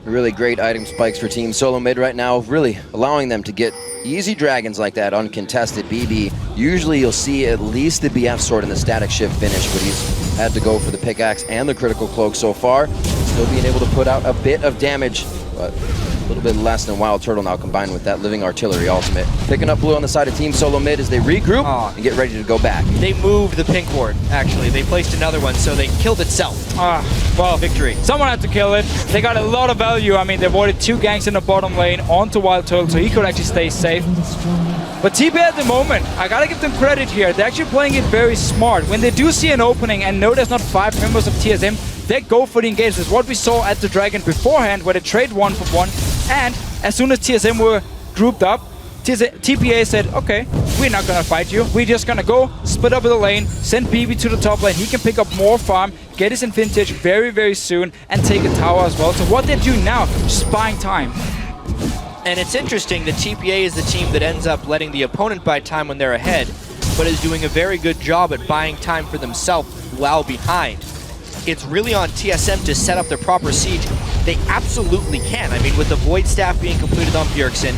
Really great item spikes for Team SoloMid right now, really allowing them to get easy dragons like that, uncontested. BB, usually you'll see at least the BF sword in the static shift finish, but he's had to go for the pickaxe and the critical cloak so far. Still being able to put out a bit of damage, but a little bit less than Wild Turtle now combined with that Living Artillery ultimate. Picking up blue on the side of Team SoloMid as they regroup and get ready to go back. They moved the pink ward, actually. They placed another one, so they killed itself. Well, victory. Someone had to kill it. They got a lot of value. I mean, they avoided 2 ganks in the bottom lane onto Wild Turtle, so he could actually stay safe. But TP at the moment, I gotta give them credit here. They're actually playing it very smart. When they do see an opening and know there's not 5 members of TSM, they go for the engage. That's what we saw at the Dragon beforehand, where they trade 1 for 1. And as soon as TSM were grouped up, TPA said, okay, we're not gonna fight you. We're just gonna go, split up the lane, send BB to the top lane. He can pick up more farm, get his Infintage very, very soon, and take a tower as well. So what they do now, just buying time. And it's interesting that TPA is the team that ends up letting the opponent buy time when they're ahead, but is doing a very good job at buying time for themselves while behind. It's really on TSM to set up the proper siege. They absolutely can. I mean, with the Void Staff being completed on Bjergsen,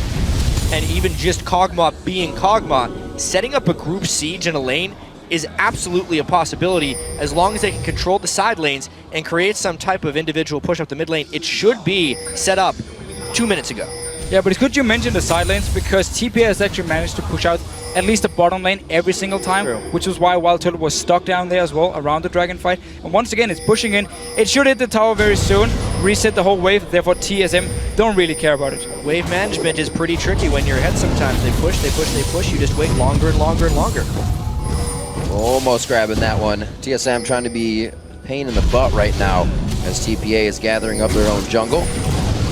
and even just Kog'Maw being Kog'Maw, setting up a group siege in a lane is absolutely a possibility as long as they can control the side lanes and create some type of individual push up the mid lane. It should be set up 2 minutes ago. Yeah, but it's good you mentioned the side lanes, because TPA has actually managed to push out at least the bottom lane every single time, which is why Wild Turtle was stuck down there as well around the Dragon fight. And once again, it's pushing in. It should hit the tower very soon, reset the whole wave, therefore TSM don't really care about it. Wave management is pretty tricky when you're ahead sometimes. They push, they push, they push, you just wait longer and longer and longer. Almost grabbing that one. TSM trying to be a pain in the butt right now as TPA is gathering up their own jungle.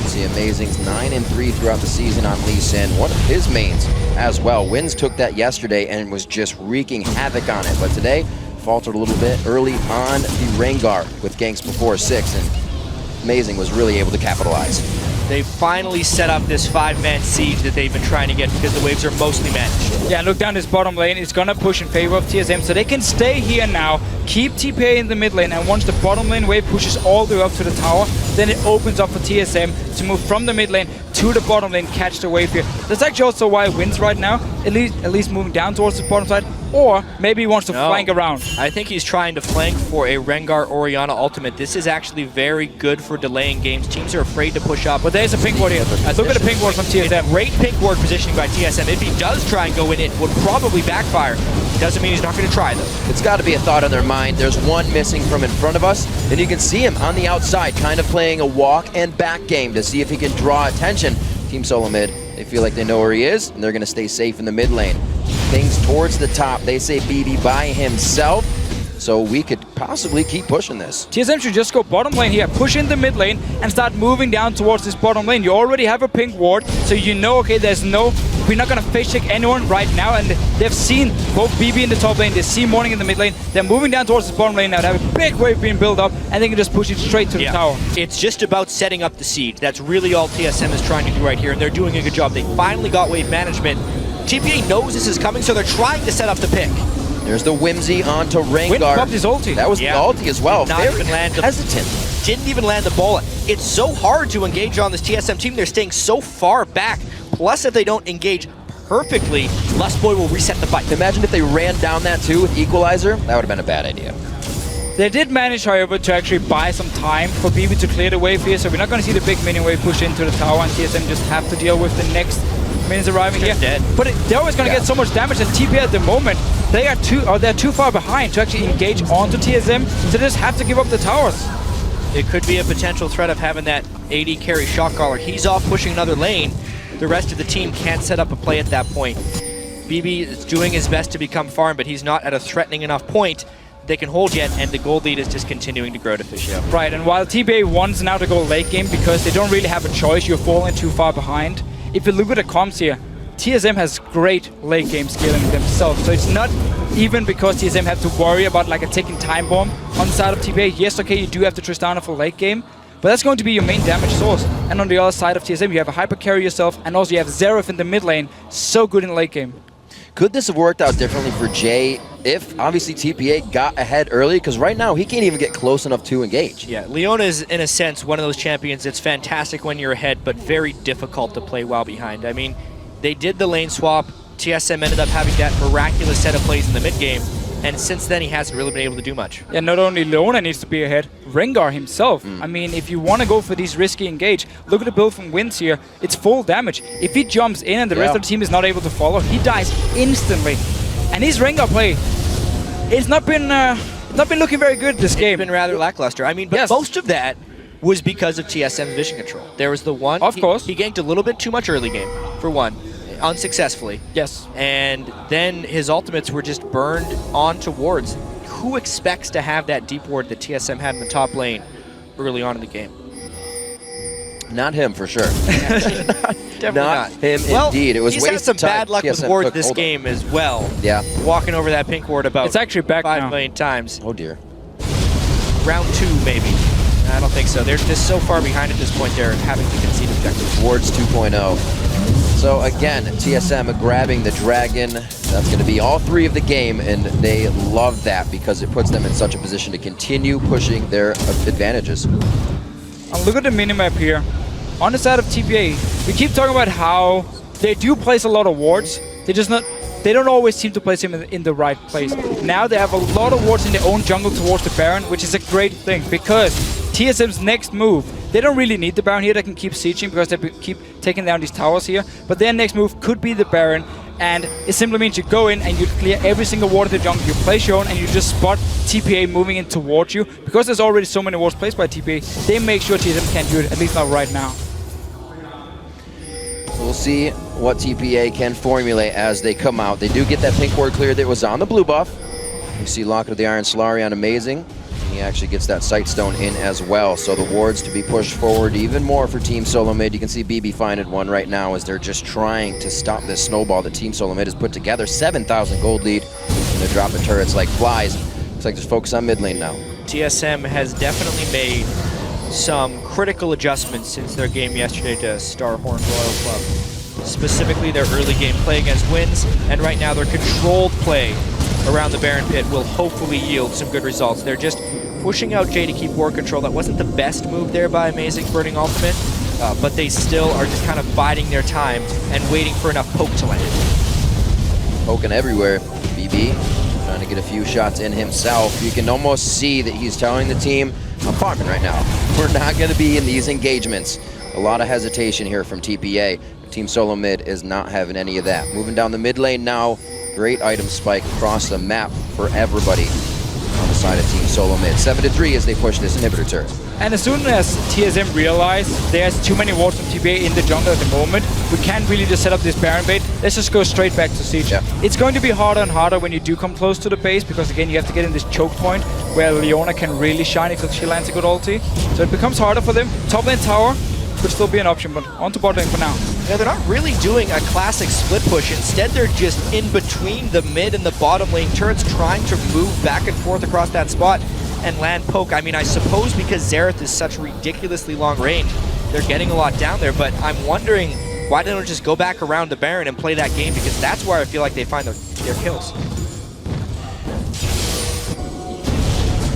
See Amazing's 9-3 throughout the season on Lee Sin, one of his mains as well. Wins took that yesterday and was just wreaking havoc on it, but today faltered a little bit early on the Rengar with ganks before 6, and Amazing was really able to capitalize. They finally set up this 5-man siege that they've been trying to get because the waves are mostly managed. Yeah, look down this bottom lane. It's gonna push in favor of TSM, so they can stay here now, keep TPA in the mid lane, and once the bottom lane wave pushes all the way up to the tower, then it opens up for TSM to move from the mid lane to the bottom lane, catch the wave here. That's actually also why it wins right now, at least moving down towards the bottom side, or maybe he wants to flank around. I think he's trying to flank for a Rengar Oriana ultimate. This is actually very good for delaying games. Teams are afraid to push up. But there's a pink ward here. Look at the pink ward from TSM. Great pink ward positioning by TSM. If he does try and go in, it would probably backfire. Doesn't mean he's not going to try, though. It's got to be a thought on their mind. There's one missing from in front of us, and you can see him on the outside, kind of playing a walk and back game to see if he can draw attention. Team SoloMid, they feel like they know where he is, and they're going to stay safe in the mid lane. Things towards the top. They say BB by himself. so we could possibly keep pushing this. TSM should just go bottom lane here, push in the mid lane, and start moving down towards this bottom lane. You already have a pink ward, so you know, okay, we're not going to face check anyone right now, and they've seen both BB in the top lane, they see Morning in the mid lane, they're moving down towards the bottom lane now, they have a big wave being built up, and they can just push it straight to the tower. It's just about setting up the siege. That's really all TSM is trying to do right here, and they're doing a good job. They finally got wave management. TPA knows this is coming, so they're trying to set up the pick. There's the Whimsy onto Rengar. Wind popped his ulti. That was the ulti as well. Did not even land hesitant. Didn't even land the bullet. It's so hard to engage on this TSM team. They're staying so far back. Plus, if they don't engage perfectly, Lustboy will reset the fight. Imagine if they ran down that too with Equalizer. That would have been a bad idea. They did manage, however, to actually buy some time for BB to clear the wave here, so we're not going to see the big minion wave push into the tower, and TSM just have to deal with the next minions arriving here. Dead. But they're always going to get so much damage, and TP at the moment, they're too far behind to actually engage onto TSM, so they just have to give up the towers. It could be a potential threat of having that AD carry shot caller. He's off pushing another lane. The rest of the team can't set up a play at that point. BB is doing his best to become farm, but he's not at a threatening enough point they can hold yet, and the gold lead is just continuing to grow to Fischio. Right, and while TPA wants now to go late game because they don't really have a choice, you're falling too far behind. If you look at the comps here, TSM has great late game scaling themselves, so it's not even because TSM have to worry about like a ticking time bomb on the side of TPA. Yes, okay, you do have the Tristana for late game, but that's going to be your main damage source. And on the other side of TSM, you have a hyper carry yourself, and also you have Xerath in the mid lane, so good in late game. Could this have worked out differently for Jay if, obviously, TPA got ahead early? Because right now, he can't even get close enough to engage. Yeah, Leona is, in a sense, one of those champions that's fantastic when you're ahead, but very difficult to play while behind. I mean, they did the lane swap. TSM ended up having that miraculous set of plays in the mid-game, and since then, he hasn't really been able to do much. Yeah, not only Leona needs to be ahead, Rengar himself. I mean, if you want to go for these risky engage, look at the build from Wins here. It's full damage. If he jumps in and the rest of the team is not able to follow, he dies instantly. And his Rengar play, it's not been looking very good this game. It's been rather lackluster. I mean, but most of that was because of TSM's vision control. There was the one, of course, he ganked a little bit too much early game, for one. Unsuccessfully. Yes. And then his ultimates were just burned onto wards. Who expects to have that deep ward that TSM had in the top lane early on in the game? Not him, for sure. Definitely not. Him, well, indeed. It was he's had some bad luck with wards this game as well. Yeah. Walking over that pink ward about it's actually back 5 now. million times. Oh, dear. Round 2, maybe. I don't think so. They're just so far behind at this point, they're having to concede objectives. Wards 2.0. So again, TSM grabbing the dragon. That's going to be all 3 of the game, and they love that because it puts them in such a position to continue pushing their advantages. And look at the minimap here. On the side of TPA, we keep talking about how they do place a lot of wards. They don't always seem to place him in the right place. Now they have a lot of wards in their own jungle towards the Baron, which is a great thing because TSM's next move, they don't really need the Baron here. They can keep sieging because they keep taking down these towers here. But their next move could be the Baron, and it simply means you go in and you clear every single ward in the jungle. You place your own and you just spot TPA moving in towards you. Because there's already so many wards placed by TPA, they make sure TSM can't do it, at least not right now. We'll see what TPA can formulate as they come out. They do get that pink ward cleared that was on the blue buff. You see Locket of the Iron Solarion, amazing. He actually gets that Sight Stone in as well. So the wards to be pushed forward even more for Team SoloMid. You can see BB finding one right now as they're just trying to stop this snowball that Team SoloMid has put together. 7,000 gold lead, and they're dropping turrets like flies. Looks like just focus on mid lane now. TSM has definitely made some critical adjustments since their game yesterday to Starhorn Royal Club. Specifically their early game play against Wins, and right now their controlled play around the Baron Pit will hopefully yield some good results. They're just pushing out Jay to keep ward control. That wasn't the best move there by Amazing Burning Ultimate, but they still are just kind of biding their time and waiting for enough poke to land. Poking everywhere. BB trying to get a few shots in himself. You can almost see that he's telling the team, I'm farming right now. We're not going to be in these engagements. A lot of hesitation here from TPA. Team SoloMid is not having any of that. Moving down the mid lane now. Great item spike across the map for everybody on the side of Team SoloMid. 7-3 as they push this inhibitor turret. And as soon as TSM realize there's too many wards from TPA in the jungle at the moment, we can't really just set up this Baron bait. Let's just go straight back to Siege. Yeah. It's going to be harder and harder when you do come close to the base, because again, you have to get in this choke point where Leona can really shine if she lands a good ulti. So it becomes harder for them. Top lane tower could still be an option, but on to bot lane for now. Yeah, they're not really doing a classic split push. Instead, they're just in between the mid and the bottom lane turrets, trying to move back and forth across that spot and land poke. I mean, I suppose because Xerath is such ridiculously long range, they're getting a lot down there, but I'm wondering why they don't just go back around the Baron and play that game, because that's where I feel like they find their kills.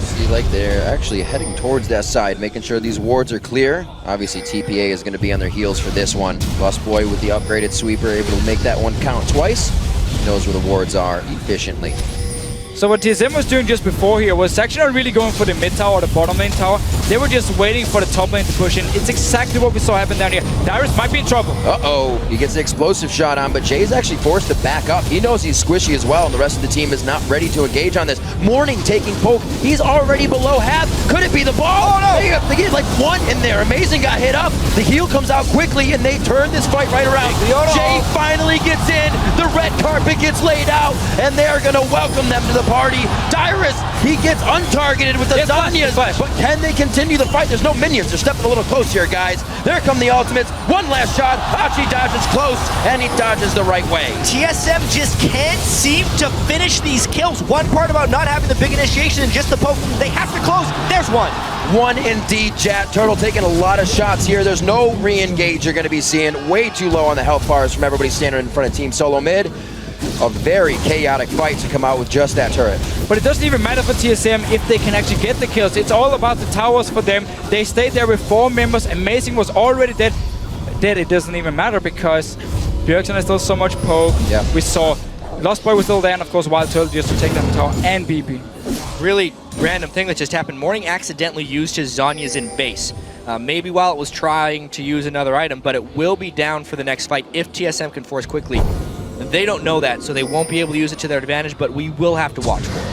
See, like they're actually heading towards that side, making sure these wards are clear. Obviously, TPA is going to be on their heels for this one. Lustboy with the upgraded sweeper, able to make that one count twice. He knows where the wards are efficiently. So what TSM was doing just before here was actually not really going for the mid tower or the bottom lane tower. They were just waiting for the top lane to push in. It's exactly what we saw happen down here. Dyrus might be in trouble. Uh-oh, he gets the explosive shot on, but Jay's actually forced to back up. He knows he's squishy as well, and the rest of the team is not ready to engage on this. Morning taking poke. He's already below half. Could it be the ball? Oh, no! They get like one in there. Amazing got hit up. The heal comes out quickly, and they turn this fight right around. Jay finally gets in. The red carpet gets laid out, and they're going to welcome them to the party. Dyrus, he gets untargeted with the Zanyas, but can they continue the fight? There's no minions. They're stepping a little close here, guys. There come the ultimates. One last shot. Hachi dodges close, and he dodges the right way. TSM just can't seem to finish these kills. One part about not having the big initiation and just the poke, they have to close. There's one. One indeed, Jat. Turtle taking a lot of shots here. There's no re-engage you're going to be seeing. Way too low on the health bars from everybody standing in front of Team SoloMid. A very chaotic fight to come out with just that turret. But it doesn't even matter for TSM if they can actually get the kills. It's all about the towers for them. They stayed there with 4 members. Amazing was already dead. It doesn't even matter because Bjergsen has still so much poke. Yeah. We saw Lostboy was still there, and of course Wild Turtle just to take down the tower and BB. Really random thing that just happened. Morning accidentally used his Zanyas in base. Maybe while it was trying to use another item, but it will be down for the next fight if TSM can force quickly. They don't know that, so they won't be able to use it to their advantage, but we will have to watch for it.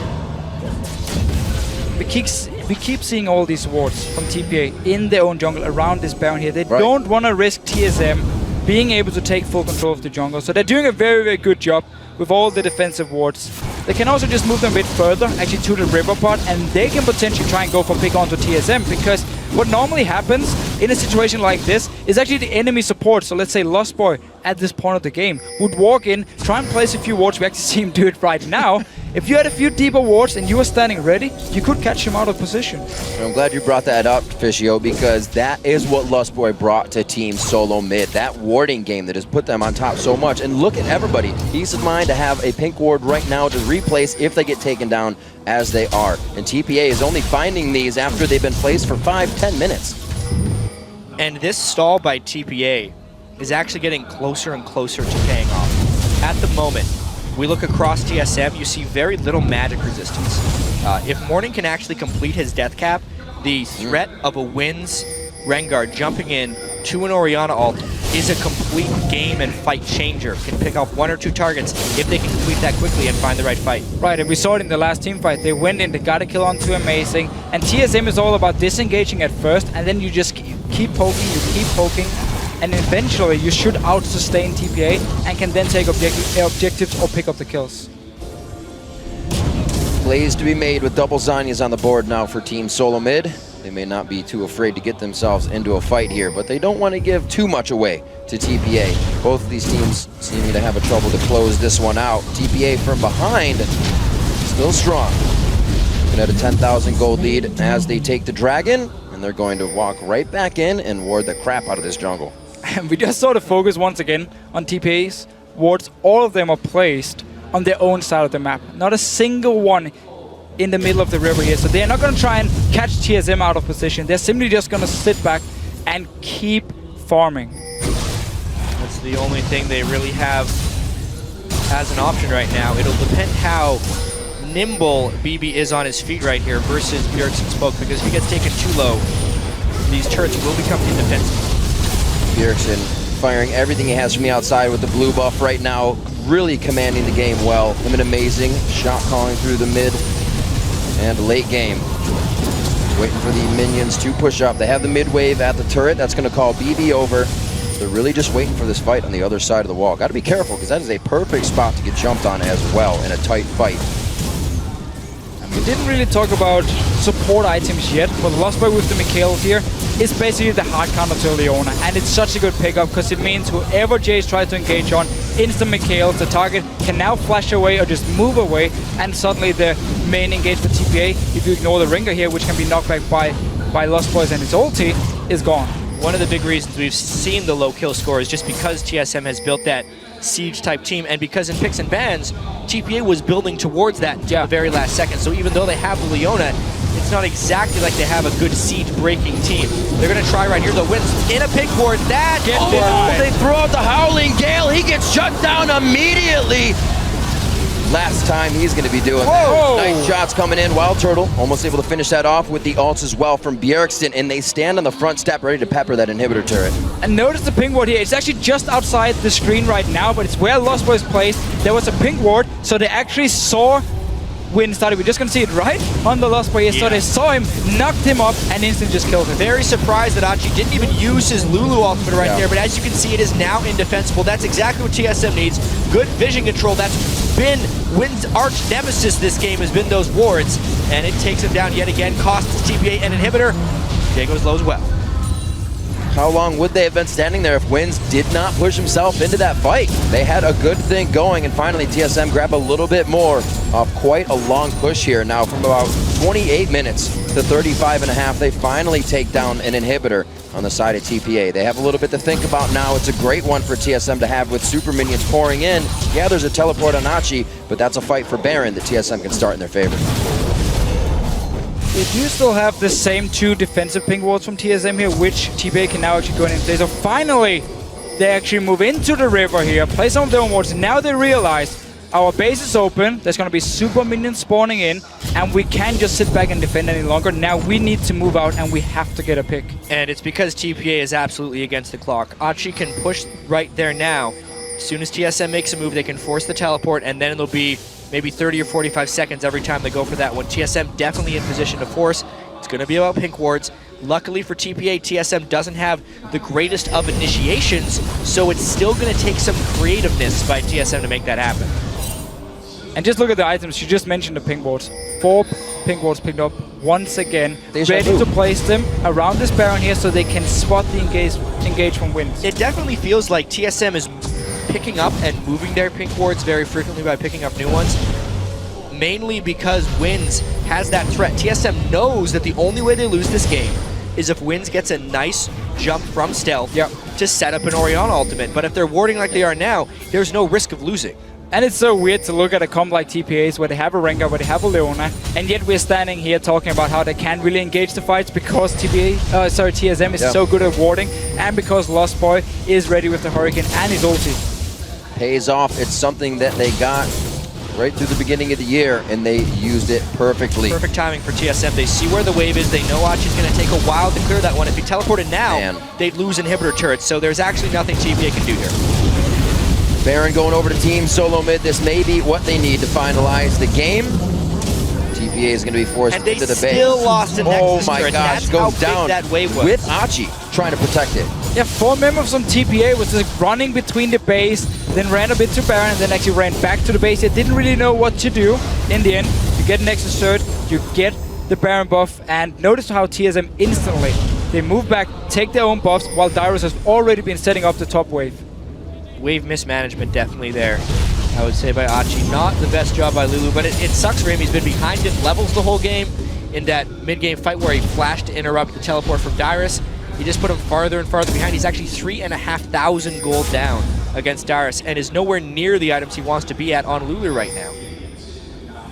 We keep seeing all these wards from TPA in their own jungle around this Baron here. They don't want to risk TSM being able to take full control of the jungle, so they're doing a very, very good job with all the defensive wards. They can also just move them a bit further, actually to the river part, and they can potentially try and go for pick onto TSM, because what normally happens in a situation like this is actually the enemy support. So let's say Lostboy at this point of the game would walk in, try and place a few wards. We actually see him do it right now. If you had a few deeper wards and you were standing ready, you could catch him out of position. I'm glad you brought that up, Fishio, because that is what Lustboy brought to Team SoloMid. That warding game that has put them on top so much. And look at everybody. Peace of mind to have a pink ward right now to replace if they get taken down as they are. And TPA is only finding these after they've been placed for 5-10 minutes. And this stall by TPA is actually getting closer and closer to paying off. At the moment, we look across TSM, you see very little magic resistance. If Morning can actually complete his death cap, the threat of a Winds Rengar jumping in to an Orianna ult is a complete game and fight changer. Can pick off 1 or 2 targets if they can complete that quickly and find the right fight. Right, and we saw it in the last team fight. They went in, they got a kill onto Amazing, and TSM is all about disengaging at first, and then you just keep poking, and eventually you should out-sustain TPA and can then take objectives or pick up the kills. Plays to be made with double Zanyas on the board now for Team SoloMid. They may not be too afraid to get themselves into a fight here, but they don't want to give too much away to TPA. Both of these teams seeming to have a trouble to close this one out. TPA from behind, still strong. Looking at a 10,000 gold lead as they take the Dragon, and they're going to walk right back in and ward the crap out of this jungle. And we just saw the focus once again on TPA's wards. All of them are placed on their own side of the map. Not a single one in the middle of the river here. So they're not going to try and catch TSM out of position. They're simply just going to sit back and keep farming. That's the only thing they really have as an option right now. It'll depend how nimble BB is on his feet right here versus Bjergsen's poke, because if he gets taken too low, these turrets will become indefensible. Bjergsen firing everything he has from the outside with the blue buff right now, really commanding the game well. Him an Amazing shot calling through the mid and late game. waiting for the minions to push up. They have the mid wave at the turret. That's going to call BB over. They're really just waiting for this fight on the other side of the wall. Got to be careful because that is a perfect spot to get jumped on as well in a tight fight. We didn't really talk about support items yet, but the Lost Boy with the Mikhails here is basically the hard counter to Leona, and it's such a good pickup because it means whoever Jace tries to engage on, instant Mikhails, the target can now flash away or just move away, and suddenly the main engage for TPA, if you ignore the Ringer here, which can be knocked back by Lost Boys and its ulti, is gone. One of the big reasons we've seen the low kill score is just because TSM has built that siege type team, and because in picks and bans, TPA was building towards that to the very last second. So even though they have the Leona, it's not exactly like they have a good siege breaking team. They're going to try right here though. Wins in a pink ward. That they throw out the Howling Gale. He gets shut down immediately. Last time he's going to be doing that. Nice shots coming in. Wild Turtle almost able to finish that off with the ults as well from Bjergsen, and they stand on the front step ready to pepper that inhibitor turret. And notice the ping ward here. It's actually just outside the screen right now, but it's where Lost Boys placed. There was a ping ward, so they actually saw Win started. We're just going to see it right on the Lost Boy here. So they saw him, knocked him up, and instantly just killed him. Very surprised that Achi didn't even use his Lulu ultimate right there, but as you can see, it is now indefensible. That's exactly what TSM needs. Good vision control. That's been Win's arch nemesis this game, has been those wards, and it takes him down yet again. Costs TPA an inhibitor. Jay goes low as well. How long would they have been standing there if Wins did not push himself into that fight? They had a good thing going, and finally TSM grab a little bit more off quite a long push here. Now from about 28 minutes to 35.5, they finally take down an inhibitor on the side of TPA. They have a little bit to think about now. It's a great one for TSM to have with super minions pouring in. Yeah, there's a teleport on Achi, but that's a fight for Baron that TSM can start in their favor. They do still have the same two defensive ping wards from TSM here, which TPA can now actually go in and play. So finally, they actually move into the river here, play some of their own wards. Now they realize our base is open, there's going to be super minions spawning in, and we can't just sit back and defend any longer. Now we need to move out, and we have to get a pick. And it's because TPA is absolutely against the clock. Achi can push right there now. As soon as TSM makes a move, they can force the teleport, and then it'll be maybe 30 or 45 seconds every time they go for that one. TSM definitely in position to force. It's going to be about pink wards. Luckily for TPA, TSM doesn't have the greatest of initiations, so it's still going to take some creativeness by TSM to make that happen. And just look at the items. You just mentioned the ping wards. 4 ping wards picked up once again. Ready to place them around this Baron here so they can spot the engage from Wins. It definitely feels like TSM is picking up and moving their pink wards very frequently by picking up new ones, mainly because Wins has that threat. TSM knows that the only way they lose this game is if Wins gets a nice jump from stealth to set up an Orianna ultimate. But if they're warding like they are now, there's no risk of losing. And it's so weird to look at a comp like TPA's where they have a Rengar, where they have a Leona, and yet we're standing here talking about how they can't really engage the fights because TSM is so good at warding, and because Lost Boy is ready with the Hurricane and his ulti. Pays off. It's something that they got right through the beginning of the year, and they used it perfectly. Perfect timing for TSM. They see where the wave is. They know Achi's going to take a while to clear that one. If he teleported now, they'd lose inhibitor turrets, so there's actually nothing TPA can do here. Baron going over to Team SoloMid. This may be what they need to finalize the game. TPA is going to be forced into the base. And they still lost a Nexus my turret. gosh, That's goes how down big that wave was. with Achi trying to protect it. Yeah, 4 members from TPA was just running between the base, then ran a bit to Baron, and then actually ran back to the base. They didn't really know what to do. In the end, you get Nexus turret, you get the Baron buff, and notice how TSM instantly, they move back, take their own buffs, while Dyrus has already been setting up the top wave. Wave mismanagement definitely there, I would say, by Achi. Not the best job by Lulu, but it sucks for him. He's been behind in levels the whole game. In that mid-game fight where he flashed to interrupt the teleport from Dyrus, he just put him farther and farther behind. He's actually 3,500 gold down against Dyrus and is nowhere near the items he wants to be at on Lulu right now.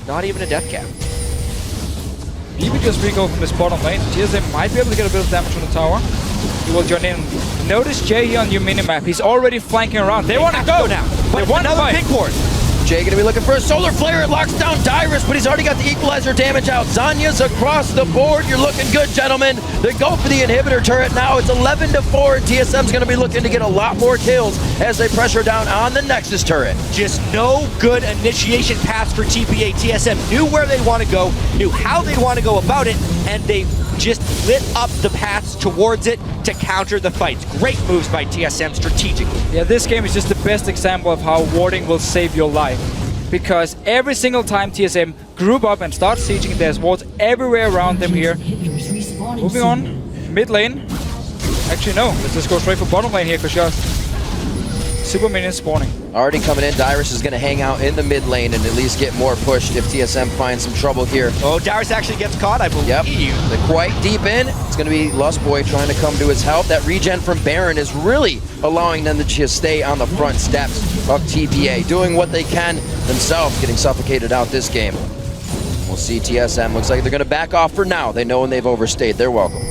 Not even a death cap. BB just recalled from his bottom lane. TSM might be able to get a bit of damage on the tower. He will join in. Notice Jay here on your minimap. He's already flanking around. They want to go now. They want another pink ward. Jay gonna be looking for a solar flare. It locks down Dyrus, but he's already got the equalizer damage out. Zanya's across the board. You're looking good, gentlemen. They go for the inhibitor turret now. It's 11-4, and TSM's gonna be looking to get a lot more kills as they pressure down on the Nexus turret. Just no good initiation paths for TPA. TSM knew where they want to go, knew how they want to go about it, and they just lit up the paths towards it to counter the fights. Great moves by TSM strategically. Yeah, this game is just the best example of how warding will save your life. Because every single time TSM group up and start sieging, there's wards everywhere around them here. Moving on, mid lane. Actually, no, let's just go straight for bottom lane here, because you're super minions spawning. Already coming in, Dyrus is going to hang out in the mid lane and at least get more pushed if TSM finds some trouble here. Oh, Dyrus actually gets caught, I believe. Yep, they're quite deep in. It's going to be Lustboy trying to come to his help. That regen from Baron is really allowing them to just stay on the front steps of TPA, doing what they can themselves, getting suffocated out this game. We'll see TSM. Looks like they're going to back off for now. They know when they've overstayed. They're welcome.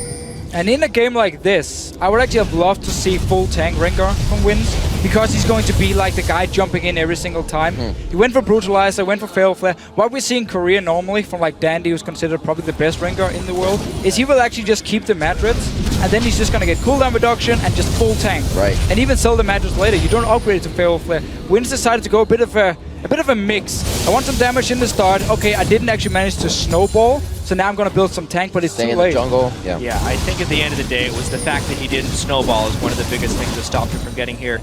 And in a game like this, I would actually have loved to see full tank Rengar from Wins, because he's going to be like the guy jumping in every single time. He went for Brutalizer, went for Fatal Flare. What we see in Korea normally from like Dandy, who's considered probably the best Rengar in the world, is he will actually just keep the Madreds, and then he's just going to get cooldown reduction and just full tank. Right. And even sell the Madreds later. You don't upgrade it to Fatal Flare. Wins decided to go a bit of a mix. I want some damage in the start. Okay, I didn't actually manage to snowball, so now I'm going to build some tank, but it's too late. Stay in the jungle. Yeah, I think at the end of the day, it was the fact that he didn't snowball is one of the biggest things that stopped him from getting here.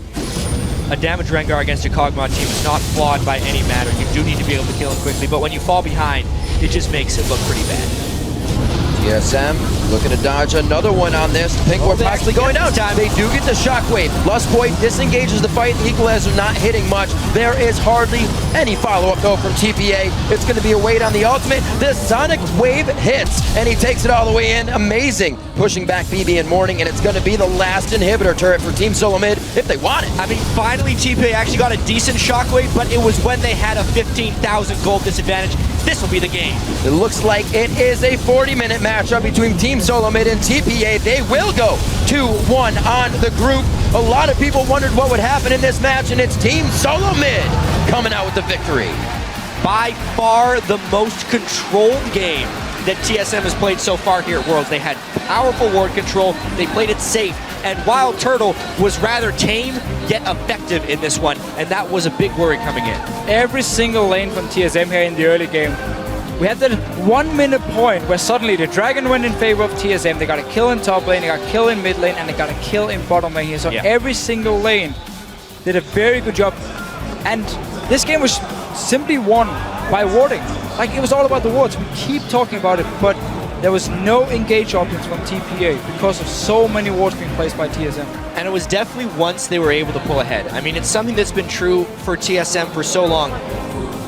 A damaged Rengar against a Kog'Maw team is not flawed by any matter. You do need to be able to kill him quickly, but when you fall behind, it just makes it look pretty bad. TSM looking to dodge another one on this. Pink Ward possibly going down. They do get the shockwave. Lustboy disengages the fight. The Equalizer not hitting much. There is hardly any follow-up though from TPA. It's going to be a wait on the ultimate. The Sonic Wave hits, and he takes it all the way in. Amazing. Pushing back BB and Morning, and it's going to be the last inhibitor turret for Team SoloMid if they want it. I mean, finally TPA actually got a decent shockwave, but it was when they had a 15,000 gold disadvantage. This will be the game. It looks like it is a 40-minute matchup between Team SoloMid and TPA. They will go 2-1 on the group. A lot of people wondered what would happen in this match, and it's Team SoloMid coming out with the victory. By far the most controlled game that TSM has played so far here at Worlds. They had powerful ward control, they played it safe, and Wild Turtle was rather tame yet effective in this one, and that was a big worry coming in. Every single lane from TSM here in the early game, we had that 1 minute point where suddenly the Dragon went in favor of TSM. They got a kill in top lane, they got a kill in mid lane, and they got a kill in bottom lane here. So every single lane did a very good job, and this game was simply won by warding. Like, it was all about the wards. We keep talking about it, but there was no engage options from TPA because of so many wards being placed by TSM. And it was definitely once they were able to pull ahead. I mean, it's something that's been true for TSM for so long.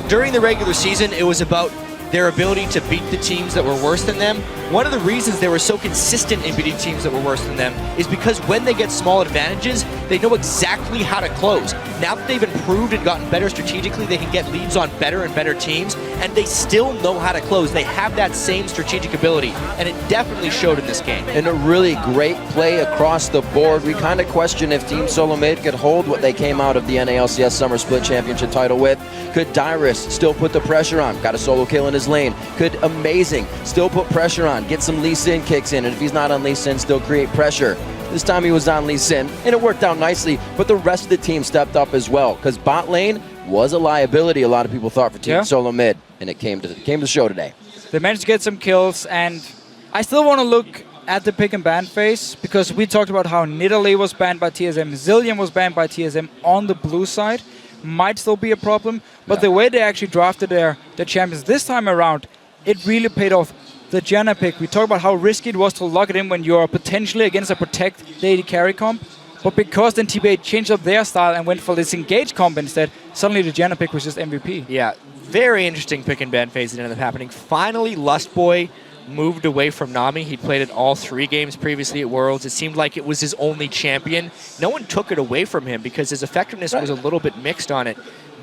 During the regular season, it was about their ability to beat the teams that were worse than them. One of the reasons they were so consistent in beating teams that were worse than them is because when they get small advantages, they know exactly how to close. Now that they've improved and gotten better strategically, they can get leads on better and better teams, and they still know how to close. They have that same strategic ability, and it definitely showed in this game. And a really great play across the board. We kind of question if Team SoloMid could hold what they came out of the NALCS Summer Split Championship title with. Could Dyrus still put the pressure on? Got a solo kill in his lane. Could Amazing still put pressure on? Get some Lee Sin kicks in, and if he's not on Lee Sin, still create pressure. This time he was on Lee Sin, and it worked out nicely, but the rest of the team stepped up as well, because bot lane was a liability, a lot of people thought, for Team SoloMid, and it came to the show today. They managed to get some kills, and I still want to look at the pick and ban phase, because we talked about how Nidalee was banned by TSM, Zilean was banned by TSM on the blue side. Might still be a problem, but the way they actually drafted their champions this time around, it really paid off. The Janna pick, we talked about how risky it was to lock it in when you're potentially against a protect AD carry comp, but because then TPA changed up their style and went for this engage comp instead, suddenly the Janna pick was just MVP. Yeah, very interesting pick and ban phase that ended up happening. Finally, Lustboy moved away from Nami. He'd played it all 3 games previously at Worlds. It seemed like it was his only champion. No one took it away from him because his effectiveness was a little bit mixed on it.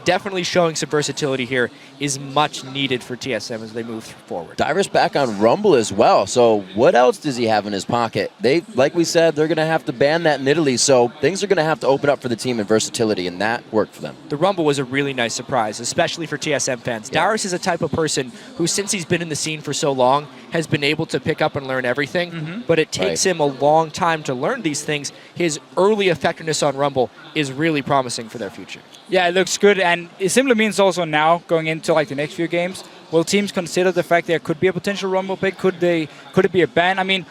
Definitely showing some versatility here is much needed for TSM as they move forward. Dyrus back on Rumble as well, so what else does he have in his pocket? They, like we said, they're going to have to ban that Nidalee, so things are going to have to open up for the team in versatility, and that worked for them. The Rumble was a really nice surprise, especially for TSM fans. Dyrus is a type of person who, since he's been in the scene for so long, has been able to pick up and learn everything, but it takes him a long time to learn these things. His early effectiveness on Rumble is really promising for their future. Yeah, it looks good, and it simply means also now, going into like the next few games, Will teams consider the fact there could be a potential Rumble pick? Could it be a ban? I mean,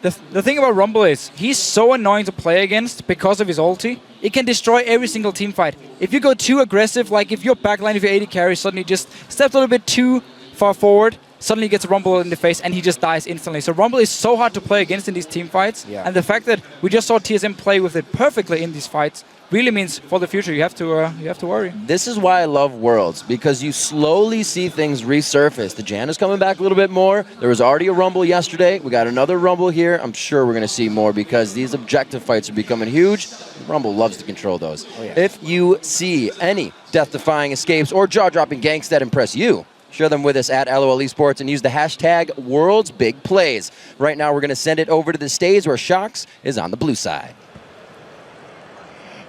the thing about Rumble is he's so annoying to play against because of his ulti. It can destroy every single team fight. If you go too aggressive, like if your backline, if your AD carry suddenly just steps a little bit too far forward, suddenly gets Rumble in the face and he just dies instantly. So Rumble is so hard to play against in these team fights. Yeah. And the fact that we just saw TSM play with it perfectly in these fights really means for the future you have to worry. This is why I love Worlds, because you slowly see things resurface. The Jan is coming back a little bit more. There was already a Rumble yesterday. We got another Rumble here. I'm sure we're going to see more because these objective fights are becoming huge. Rumble loves to control those. Oh, yeah. If you see any death-defying escapes or jaw-dropping ganks that impress you, share them with us at LOL Esports and use the hashtag WorldsBigPlays. Right now, we're going to send it over to the stage where Shox is on the blue side.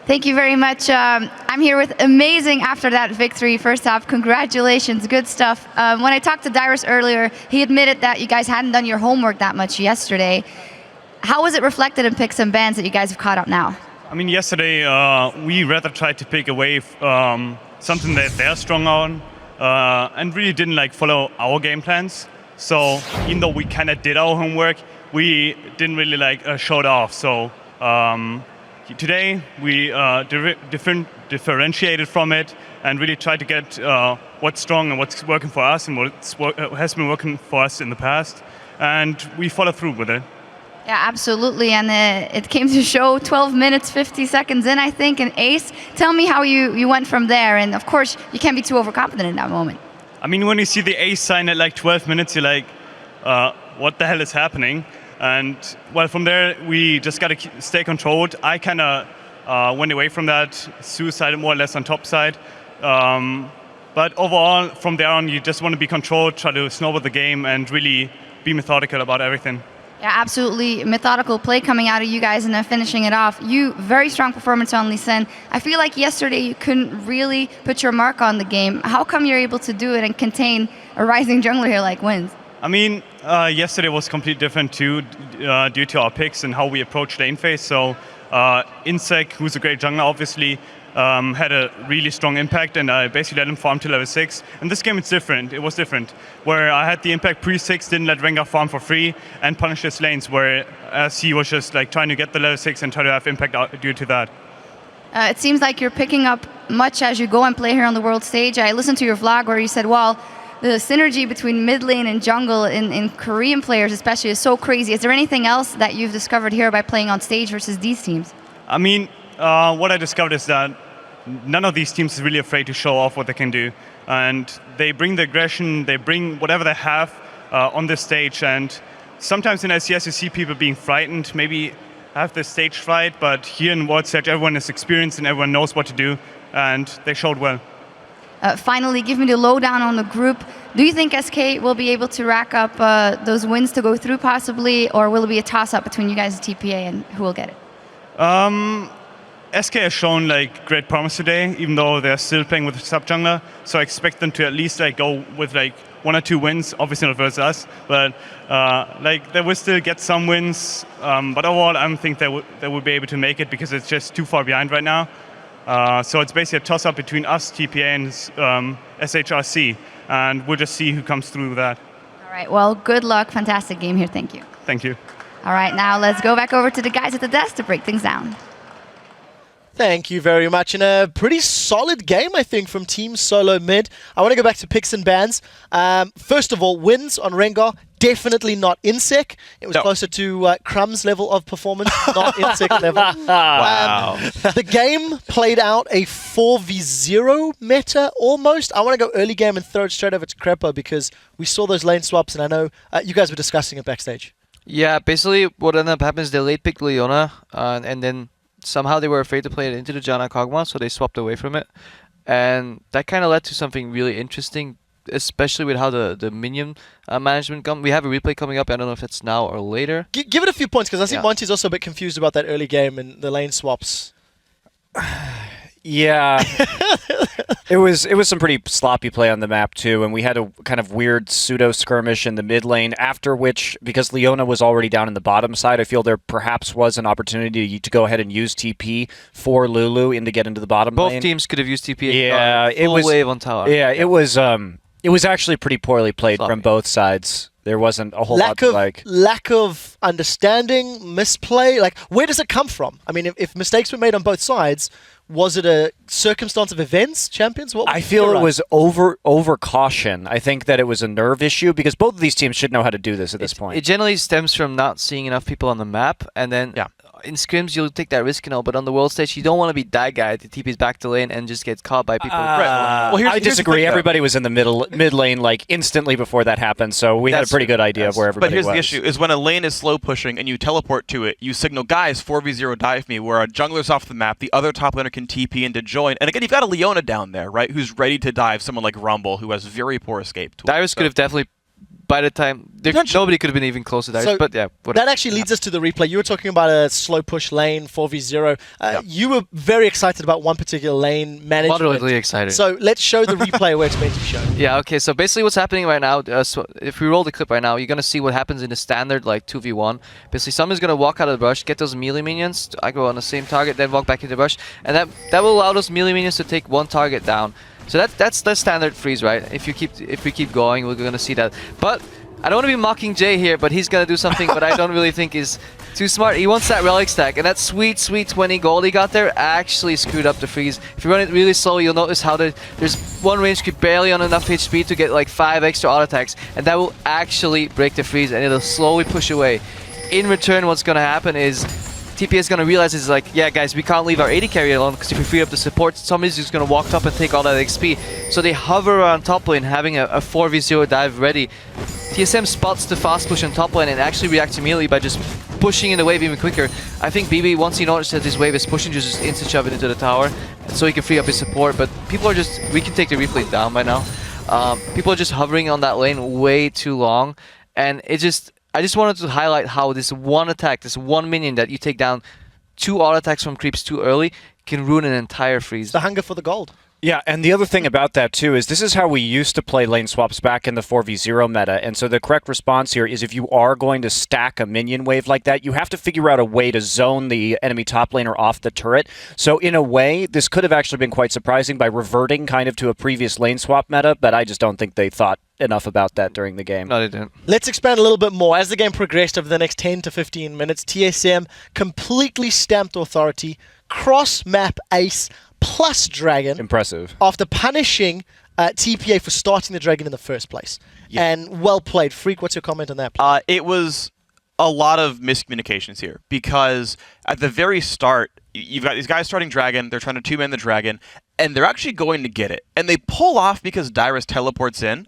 Thank you very much. I'm here with amazing after that victory. First off, congratulations, good stuff. When I talked to Dyrus earlier, he admitted that you guys hadn't done your homework that much yesterday. How was it reflected in picks and bans that you guys have caught up now? I mean, yesterday we rather tried to pick away something that they're strong on and really didn't like follow our game plans. So even though we kind of did our homework, we didn't really like show it off. So today we differentiated from it and really tried to get what's strong and what's working for us and what has been working for us in the past, and we follow through with it. Yeah, absolutely, and it came to show 12 minutes, 50 seconds in, I think, an ace. Tell me how you went from there, and of course, you can't be too overconfident in that moment. I mean, when you see the ace sign at like 12 minutes, you're like, what the hell is happening? And well, from there, we just got to stay controlled. I kind of went away from that, suicided more or less on top side. But overall, from there on, you just want to be controlled, try to snowball the game, and really be methodical about everything. Yeah, absolutely methodical play coming out of you guys and then finishing it off. You, very strong performance on Lee Sin. I feel like yesterday you couldn't really put your mark on the game. How come you're able to do it and contain a rising jungler here like Wins? I mean, yesterday was completely different too, due to our picks and how we approach lane phase. So Insec, who's a great jungler, obviously had a really strong impact, and I basically let him farm to level 6. And this game it's different. It was different, where I had the impact pre-6, didn't let Rengar farm for free, and punish his lanes, whereas he was just like trying to get the level 6 and try to have impact due to that. It seems like you're picking up much as you go and play here on the world stage. I listened to your vlog where you said, well, the synergy between mid lane and jungle in Korean players especially is so crazy. Is there anything else that you've discovered here by playing on stage versus these teams? I mean, what I discovered is that none of these teams is really afraid to show off what they can do. And they bring the aggression, they bring whatever they have on this stage. And sometimes in SCS you see people being frightened, maybe have the stage fright, but here in World Stage everyone is experienced and everyone knows what to do, and they showed well. Finally, give me the lowdown on the group. Do you think SK will be able to rack up those wins to go through possibly, or will it be a toss-up between you guys and TPA and who will get it? SK has shown like great promise today, even though they're still playing with sub jungler. So I expect them to at least like go with like 1 or 2 wins. Obviously not versus us, but like they will still get some wins. But overall, I don't think they will be able to make it because it's just too far behind right now. So it's basically a toss-up between us, TPA, and SHRC, and we'll just see who comes through that. All right. Well, good luck. Fantastic game here. Thank you. Thank you. All right. Now let's go back over to the guys at the desk to break things down. Thank you very much. And a pretty solid game, I think, from Team SoloMid. I want to go back to picks and bans. First of all, wins on Rengar. Definitely not Insec. It was closer to Crumb's level of performance, not Insec level. Wow. The game played out a 4v0 meta almost. I want to go early game and throw it straight over to Crepo because we saw those lane swaps, and I know you guys were discussing it backstage. Yeah, basically what ended up happening is they late picked Leona, and then somehow they were afraid to play it into the Janna Kog'Maw, so they swapped away from it. And that kind of led to something really interesting, especially with how the minion management come. We have a replay coming up. I don't know if it's now or later. Give it a few points, because I think Monty's also a bit confused about that early game and the lane swaps. Yeah, it was some pretty sloppy play on the map too, and we had a kind of weird pseudo skirmish in the mid lane. After which, because Leona was already down in the bottom side, I feel there perhaps was an opportunity to go ahead and use TP for Lulu to get into the bottom lane. Both teams could have used TP. Yeah, it was wave on tower. Yeah, it It was actually pretty poorly played from both sides. There wasn't a whole lot lack of understanding, misplay. Like, where does it come from? I mean, if mistakes were made on both sides, was it a circumstance of events, champions? I feel it was over caution. I think that it was a nerve issue because both of these teams should know how to do this at this point. It generally stems from not seeing enough people on the map, and then in scrims you'll take that risk and all, but on the world stage you don't want to be that guy that TP's back to lane and just gets caught by people. Well, I disagree. Everybody was in the mid lane like instantly before that happened, so we had a pretty good idea of where everybody was. But here's the issue, is when a lane is slow pushing and you teleport to it, you signal, guys, 4v0 dive me, where a jungler's off the map, the other top laner can TP into join, and again, you've got a Leona down there, right, who's ready to dive someone like Rumble, who has very poor escape tools. Darius could have definitely, by the time, nobody could have been even close to Darius, but yeah. Whatever. That actually leads us to the replay. You were talking about a slow push lane, 4v0. You were very excited about one particular lane management. Moderately excited. So let's show the replay where it's meant to be shown. Yeah, okay, so basically what's happening right now, so if we roll the clip right now, you're going to see what happens in the standard, like, 2v1. Basically, someone's going to walk out of the brush, get those melee minions, I go on the same target, then walk back into the brush, and that will allow those melee minions to take one target down. So that's the standard freeze, right? If we keep going, we're going to see that. But I don't want to be mocking Jay here, but he's going to do something but I don't really think is too smart. He wants that relic stack, and that sweet 20 gold he got there actually screwed up the freeze. If you run it really slow, you'll notice how there's one range creep barely on enough HP to get like 5 extra auto attacks, and that will actually break the freeze, and it'll slowly push away. In return, what's going to happen is TP is going to realize it's like, yeah guys, we can't leave our AD carry alone, because if we free up the support, somebody's just going to walk up and take all that XP. So they hover around top lane, having a 4v0 dive ready. TSM spots the fast push on top lane and actually reacts immediately by just pushing in the wave even quicker. I think BB, once he noticed that this wave is pushing, just instant shove it into the tower so he can free up his support. But people are just, we can take the replay down by now. People are just hovering on that lane way too long, and it just, I just wanted to highlight how this one attack, this one minion that you take down 2 auto attacks from creeps too early can ruin an entire freeze. The hunger for the gold. Yeah, and the other thing about that too is this is how we used to play lane swaps back in the 4v0 meta, and so the correct response here is if you are going to stack a minion wave like that, you have to figure out a way to zone the enemy top laner off the turret. So in a way, this could have actually been quite surprising by reverting kind of to a previous lane swap meta, but I just don't think they thought enough about that during the game. No, they didn't. Let's expand a little bit more. As the game progressed over the next 10 to 15 minutes, TSM completely stamped authority, cross-map ace, plus dragon. Impressive. After punishing TPA for starting the dragon in the first place. Yeah. And well played. Freak, what's your comment on that? It was a lot of miscommunications here, because at the very start, you've got these guys starting dragon, they're trying to 2-man the dragon, and they're actually going to get it. And they pull off because Dyrus teleports in.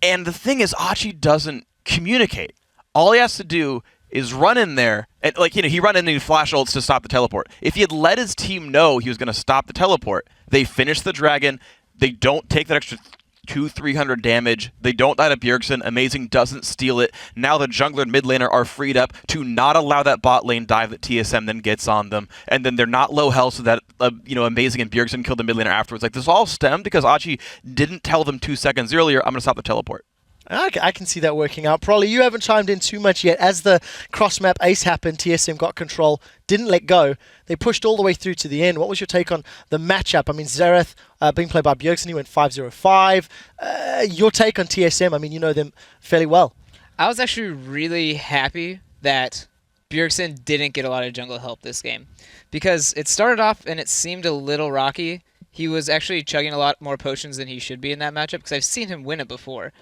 And the thing is, Achi doesn't communicate. All he has to do is run in there, and he run in and he flash ults to stop the teleport. If he had let his team know he was going to stop the teleport, they finish the dragon, they don't take that extra 200-300 damage, they don't die to Bjergsen, Amazing doesn't steal it. Now the jungler and mid laner are freed up to not allow that bot lane dive that TSM then gets on them, and then they're not low health so that Amazing and Bjergsen kill the mid laner afterwards. Like, this all stemmed because Achi didn't tell them 2 seconds earlier, I'm going to stop the teleport. I can see that working out. Probably you haven't chimed in too much yet. As the cross-map ace happened, TSM got control, didn't let go. They pushed all the way through to the end. What was your take on the matchup? I mean, Xerath being played by Bjergsen, he went 5-0-5. Your take on TSM? I mean, you know them fairly well. I was actually really happy that Bjergsen didn't get a lot of jungle help this game, because it started off and it seemed a little rocky. He was actually chugging a lot more potions than he should be in that matchup, because I've seen him win it before.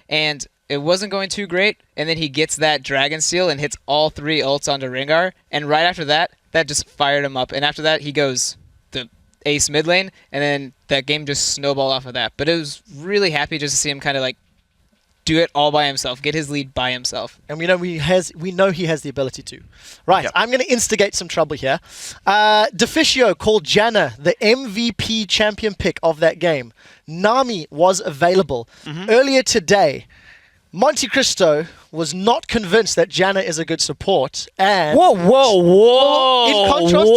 And it wasn't going too great, and then he gets that Dragon Steel and hits all 3 ults onto Rengar, and right after that, that just fired him up. And after that, he goes the ace mid lane, and then that game just snowballed off of that. But it was really happy just to see him kind of like do it all by himself, get his lead by himself. And we know he has the ability to. Right, yep. I'm going to instigate some trouble here. Deficio called Janna the MVP champion pick of that game. Nami was available. Earlier today, Monte Cristo was not convinced that Janna is a good support, and whoa. in contrast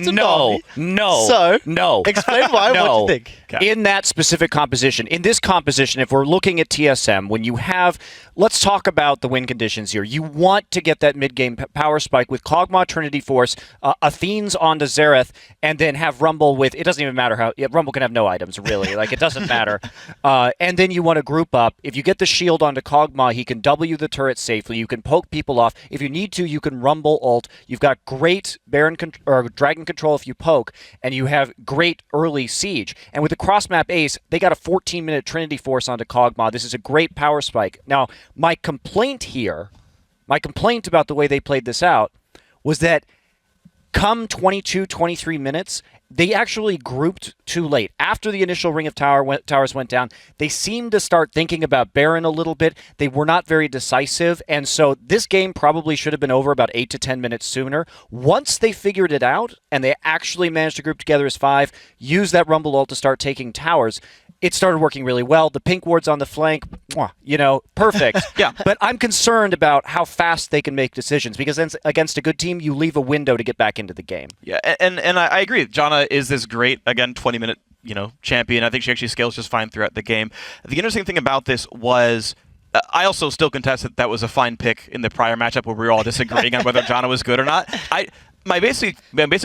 to Na'Vi, no. Explain why. No. What do you think? In that specific composition, in this composition, if we're looking at TSM, when you have, let's talk about the win conditions here. You want to get that mid-game power spike with Kog'Maw, Trinity Force, Athene's onto Xerath, and then have Rumble with, it doesn't even matter how, Rumble can have no items, really. Like, it doesn't matter. And then you want to group up. If you get the shield onto Kog'Maw, he can W the turret safely. You can poke people off. If you need to, you can Rumble ult. You've got great Dragon control if you poke, and you have great early siege. And with the cross-map ace, they got a 14-minute Trinity Force onto Kog'Maw. This is a great power spike. Now, my complaint about the way they played this out was that come 22, 23 minutes, they actually grouped too late. After the initial ring of towers went down, they seemed to start thinking about Baron a little bit. They were not very decisive, and so this game probably should have been over about 8 to 10 minutes sooner. Once they figured it out, and they actually managed to group together as 5, use that Rumble ult to start taking towers, it started working really well. The pink wards on the flank, perfect. Yeah. But I'm concerned about how fast they can make decisions, because against a good team, you leave a window to get back into the game. Yeah, and I agree. Janna is this great, again, 20-minute champion. I think she actually scales just fine throughout the game. The interesting thing about this was, I also still contest that was a fine pick in the prior matchup where we were all disagreeing on whether Janna was good or not. My basic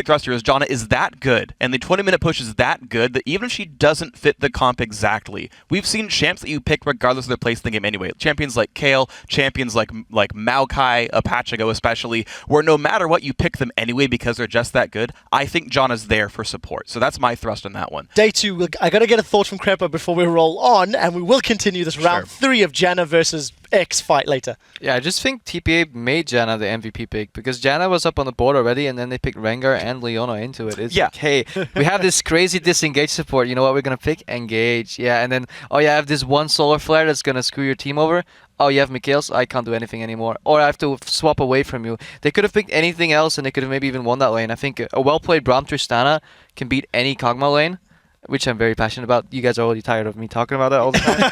thrust here is Janna is that good, and the 20-minute push is that good that even if she doesn't fit the comp exactly, we've seen champs that you pick regardless of their place in the game anyway. Champions like Kayle, champions like Maokai, Apachigo especially, where no matter what you pick them anyway because they're just that good. I think Janna's there for support, so that's my thrust on that one. Day 2, I got to get a thought from Krepa before we roll on, and we will continue this round 3 of Janna versus X fight later. Yeah, I just think TPA made Janna the MVP pick because Janna was up on the board already, and then they picked Rengar and Leona into it. It's like, hey, we have this crazy disengage support. You know what we're going to pick? Engage. Yeah, and then, I have this one solar flare that's going to screw your team over. Oh, you have Mikhail's? I can't do anything anymore. Or I have to swap away from you. They could have picked anything else, and they could have maybe even won that lane. I think a well-played Braum Tristana can beat any Kog'Maw lane, which I'm very passionate about. You guys are already tired of me talking about that all the time.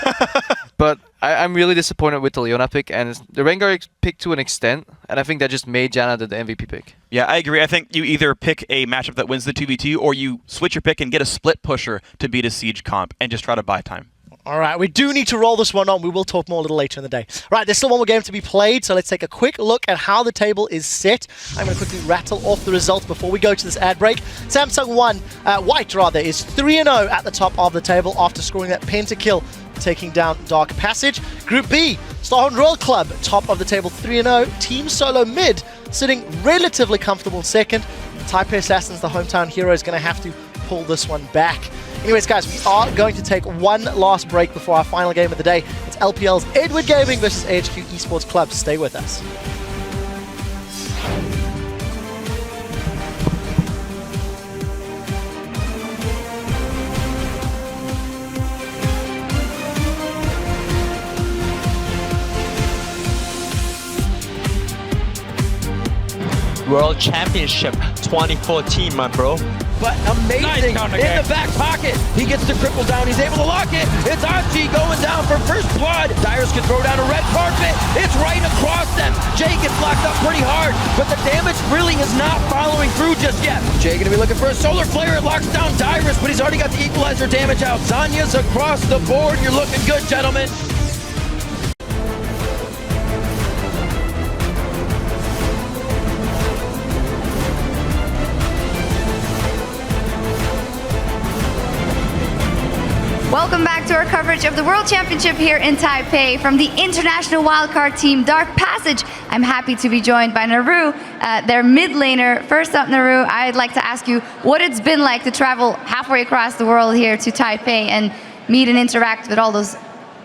But I'm really disappointed with the Leona pick, and the Rengar pick to an extent, and I think that just made Janna the MVP pick. Yeah, I agree. I think you either pick a matchup that wins the 2v2, or you switch your pick and get a split pusher to beat a siege comp and just try to buy time. All right, we do need to roll this one on. We will talk more a little later in the day. Right, there's still one more game to be played, so let's take a quick look at how the table is set. I'm going to quickly rattle off the results before we go to this ad break. Samsung White is 3-0 at the top of the table after scoring that pentakill, taking down Dark Passage. Group B, Starhorn Royal Club, top of the table, 3-0. Team SoloMid sitting relatively comfortable in second. Taipei Assassins, the hometown hero, is going to have to pull this one back. Anyways, guys, we are going to take one last break before our final game of the day. It's LPL's Edward Gaming versus AHQ Esports Club. Stay with us. World Championship 2014, my bro. But amazing in the back pocket. He gets the cripple down. He's able to lock it. It's Archie going down for first blood. Dyrus can throw down a red carpet. It's right across them. Jay gets locked up pretty hard, but the damage really is not following through just yet. Jay going to be looking for a solar flare. It locks down Dyrus, but he's already got the equalizer damage out. Zanya's across the board. You're looking good, gentlemen. Welcome back to our coverage of the World Championship here in Taipei from the international wildcard team Dark Passage. I'm happy to be joined by Naru, their mid laner. First up, Naru, I'd like to ask you what it's been like to travel halfway across the world here to Taipei and meet and interact with all those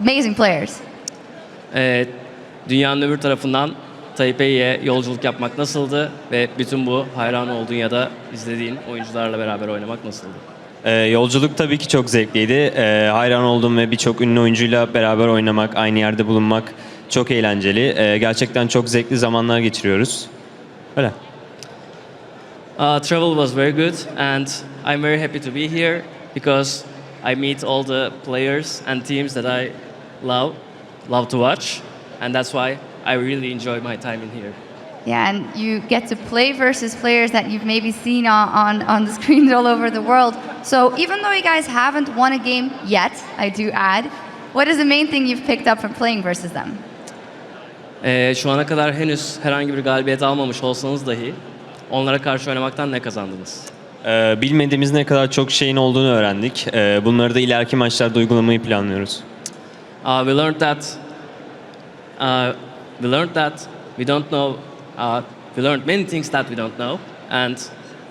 amazing players. Dünyanın öbür tarafından Taipei'ye yolculuk yapmak nasıldı ve bütün bu hayran olduğun ya da izlediğin oyuncularla beraber oynamak nasıldı? Yolculuk tabii ki çok zevkliydi. Hayran olduğum ve birçok ünlü oyuncuyla beraber oynamak, aynı yerde bulunmak çok eğlenceli. Gerçekten çok zevkli zamanlar geçiriyoruz. Öyle. Travel was very good and I'm very happy to be here because I meet all the players and teams that I love. love to watch, and that's why I really enjoy my time in here. Yeah, and you get to play versus players that you've maybe seen on the screens all over the world. So even though you guys haven't won a game yet, I do add, what is the main thing you've picked up from playing versus them? Şu ana kadar henüz herhangi bir galibiyet almamış olsanız dahi onlara karşı oynamaktan ne kazandınız? Bilmediğimiz ne kadar çok şeyin olduğunu öğrendik. Bunları da ileriki maçlarda uygulamayı planlıyoruz. We learned that we don't know. We learned many things that we don't know, and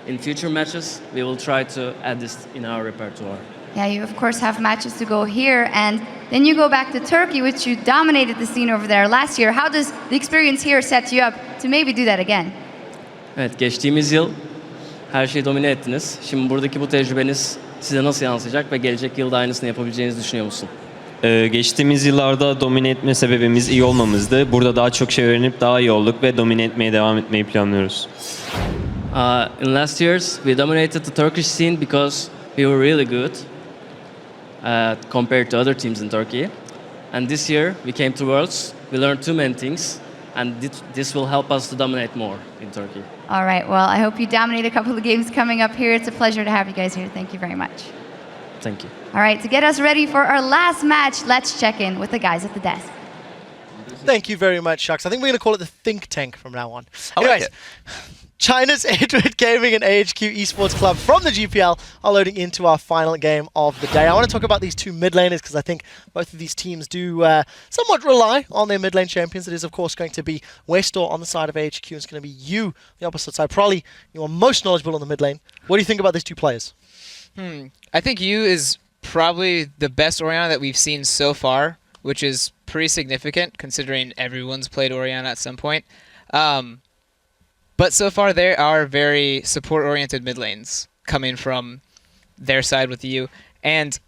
in future matches we will try to add this in our repertoire. Yeah, you of course have matches to go here, and then you go back to Turkey, which you dominated the scene over there last year. How does the experience here set you up to maybe do that again? Evet, geçtiğimiz yıl her şeyi domine ettiniz. Şimdi buradaki bu tecrübeniz size nasıl yansıyacak ve gelecek yılda aynısını yapabileceğinizi düşünüyor musun? Geçtiğimiz yıllarda domine etme sebebimiz iyi olmamızdı. Burada daha çok şey öğrenip daha iyi olduk ve domine etmeye devam etmeyi planlıyoruz. In last years, we dominated the Turkish scene because we were really good compared to other teams in Turkey. And this year, we came to Worlds. We learned too many things, and this will help us to dominate more in Turkey. All right, well, I hope you dominate a couple of games coming up here. It's a pleasure to have you guys here. Thank you very much. Thank you. All right, to get us ready for our last match, let's check in with the guys at the desk. Thank you very much, Shucks. I think we're going to call it the think tank from now on. I like it. China's Edward Gaming and AHQ Esports Club from the GPL are loading into our final game of the day. I want to talk about these two mid laners because I think both of these teams do somewhat rely on their mid lane champions. It is, of course, going to be Westor on the side of AHQ, and it's going to be you, the opposite side. Probably you are most knowledgeable on the mid lane. What do you think about these two players? I think you is probably the best Orianna that we've seen so far, which is pretty significant considering everyone's played Orianna at some point. But so far there are very support-oriented mid lanes coming from their side with you. And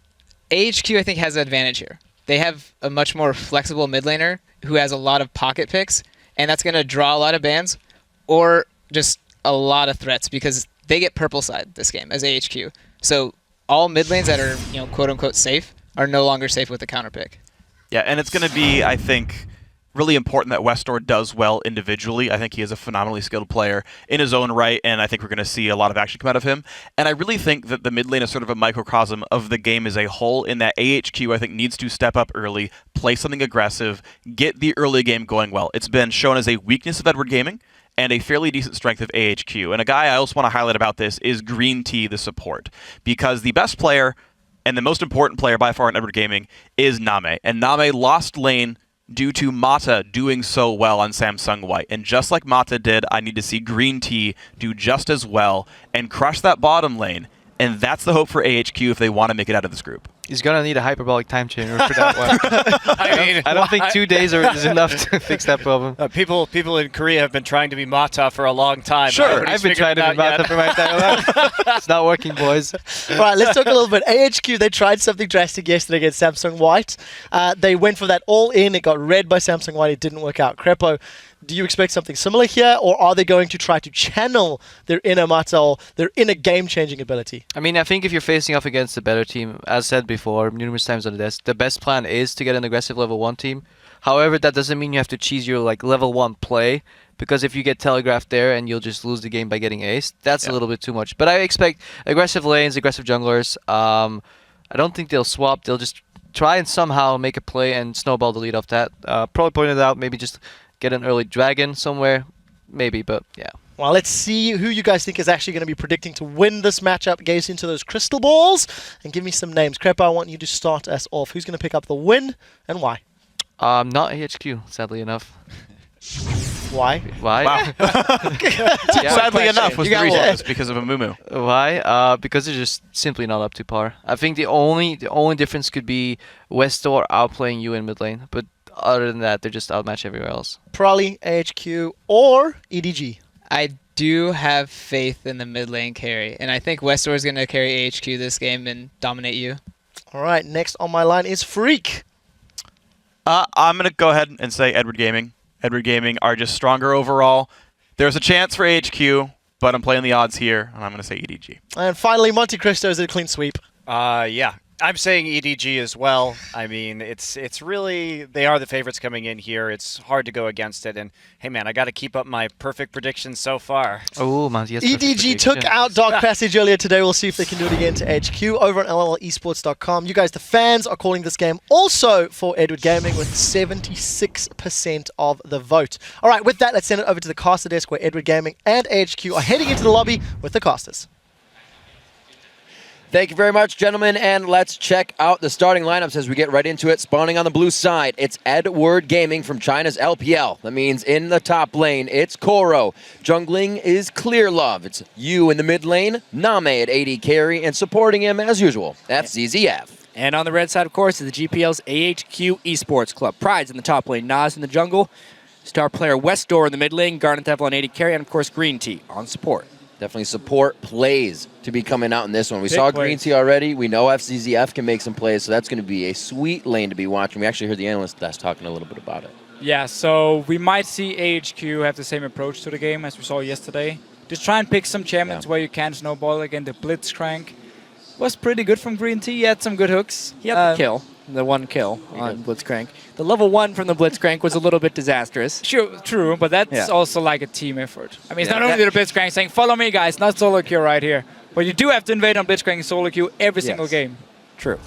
AHQ, I think, has an advantage here. They have a much more flexible mid laner who has a lot of pocket picks, and that's going to draw a lot of bans or just a lot of threats because they get purple side this game as AHQ. So all mid lanes that are, quote-unquote safe are no longer safe with the counter pick. Yeah, and it's going to be, I think, really important that Westor does well individually. I think he is a phenomenally skilled player in his own right, and I think we're going to see a lot of action come out of him. And I really think that the mid lane is sort of a microcosm of the game as a whole, in that AHQ, I think, needs to step up early, play something aggressive, get the early game going well. It's been shown as a weakness of Edward Gaming, and a fairly decent strength of AHQ. And a guy I also want to highlight about this is Green Tea, the support. Because the best player, and the most important player by far in Edward Gaming, is Name. And Name lost lane due to Mata doing so well on Samsung White. And just like Mata did, I need to see Green Tea do just as well and crush that bottom lane. And that's the hope for AHQ if they want to make it out of this group. He's going to need a hyperbolic time changer for that one. I don't think 2 days is enough to fix that problem. People in Korea have been trying to be Mata for a long time. Sure, I've been trying to be Mata for my entire life. It's not working, boys. All right, let's talk a little bit. AHQ, they tried something drastic yesterday against Samsung White. They went for that all-in. It got read by Samsung White. It didn't work out. Crepo, do you expect something similar here, or are they going to try to channel their inner Mata or their inner game-changing ability? I mean, I think if you're facing off against a better team, as said before numerous times on the desk, the best plan is to get an aggressive level 1 team. However, that doesn't mean you have to cheese your level 1 play, because if you get telegraphed there and you'll just lose the game by getting aced, that's a little bit too much. But I expect aggressive lanes, aggressive junglers. I don't think they'll swap. They'll just try and somehow make a play and snowball the lead off that. Probably pointed out, maybe just get an early dragon somewhere, maybe, but yeah. Well, let's see who you guys think is actually going to be predicting to win this matchup. Gaze into those crystal balls and give me some names. Crepo, I want you to start us off. Who's going to pick up the win and why? Not AHQ, sadly enough. Why? Wow. Sadly enough was the reason. It's because of a Mumu. Why? Because they're just simply not up to par. I think the only difference could be Westor outplaying you in mid lane, but other than that, they're just outmatched everywhere else. Probably AHQ or EDG. I do have faith in the mid lane carry, and I think Westor is going to carry AHQ this game and dominate you. All right, next on my line is Freak. I'm going to go ahead and say Edward Gaming. Edward Gaming are just stronger overall. There's a chance for AHQ, but I'm playing the odds here, and I'm going to say EDG. And finally, Monte Cristo is a clean sweep. Yeah. I'm saying EDG as well. I mean, it's really, they are the favorites coming in here. It's hard to go against it. And hey, man, I got to keep up my perfect predictions so far. Oh, Matthias. EDG took out Dark Passage earlier today. We'll see if they can do it again to HQ over on LLEsports.com. You guys, the fans, are calling this game also for Edward Gaming with 76% of the vote. All right, with that, let's send it over to the caster desk where Edward Gaming and HQ are heading into the lobby with the casters. Thank you very much, gentlemen, and let's check out the starting lineups as we get right into it. Spawning on the blue side, it's Edward Gaming from China's LPL. That means in the top lane, it's Koro. Jungling is Clear Love. It's you in the mid lane, Name at AD carry, and supporting him as usual, FZZF. And on the red side, of course, is the GPL's AHQ Esports Club. Pride's in the top lane, Nas in the jungle, star player Westdoor in the mid lane, Garnet Devil on AD carry, and of course Green Tea on support. Definitely support plays to be coming out in this one. We saw Green Tea already. We know FZZF can make some plays, so that's going to be a sweet lane to be watching. We actually heard the analyst that's talking a little bit about it. Yeah, so we might see AHQ have the same approach to the game as we saw yesterday. Just try and pick some champions where you can snowball. Again, the Blitzcrank was pretty good from Green Tea. He had some good hooks. He had the kill, the one kill on Blitzcrank. The level 1 from the Blitzcrank was a little bit disastrous. Sure, true, but that's also like a team effort. I mean, it's not only the Blitzcrank saying, follow me, guys, not solo queue right here. But you do have to invade on Blitzcrank and solo queue every single game. True.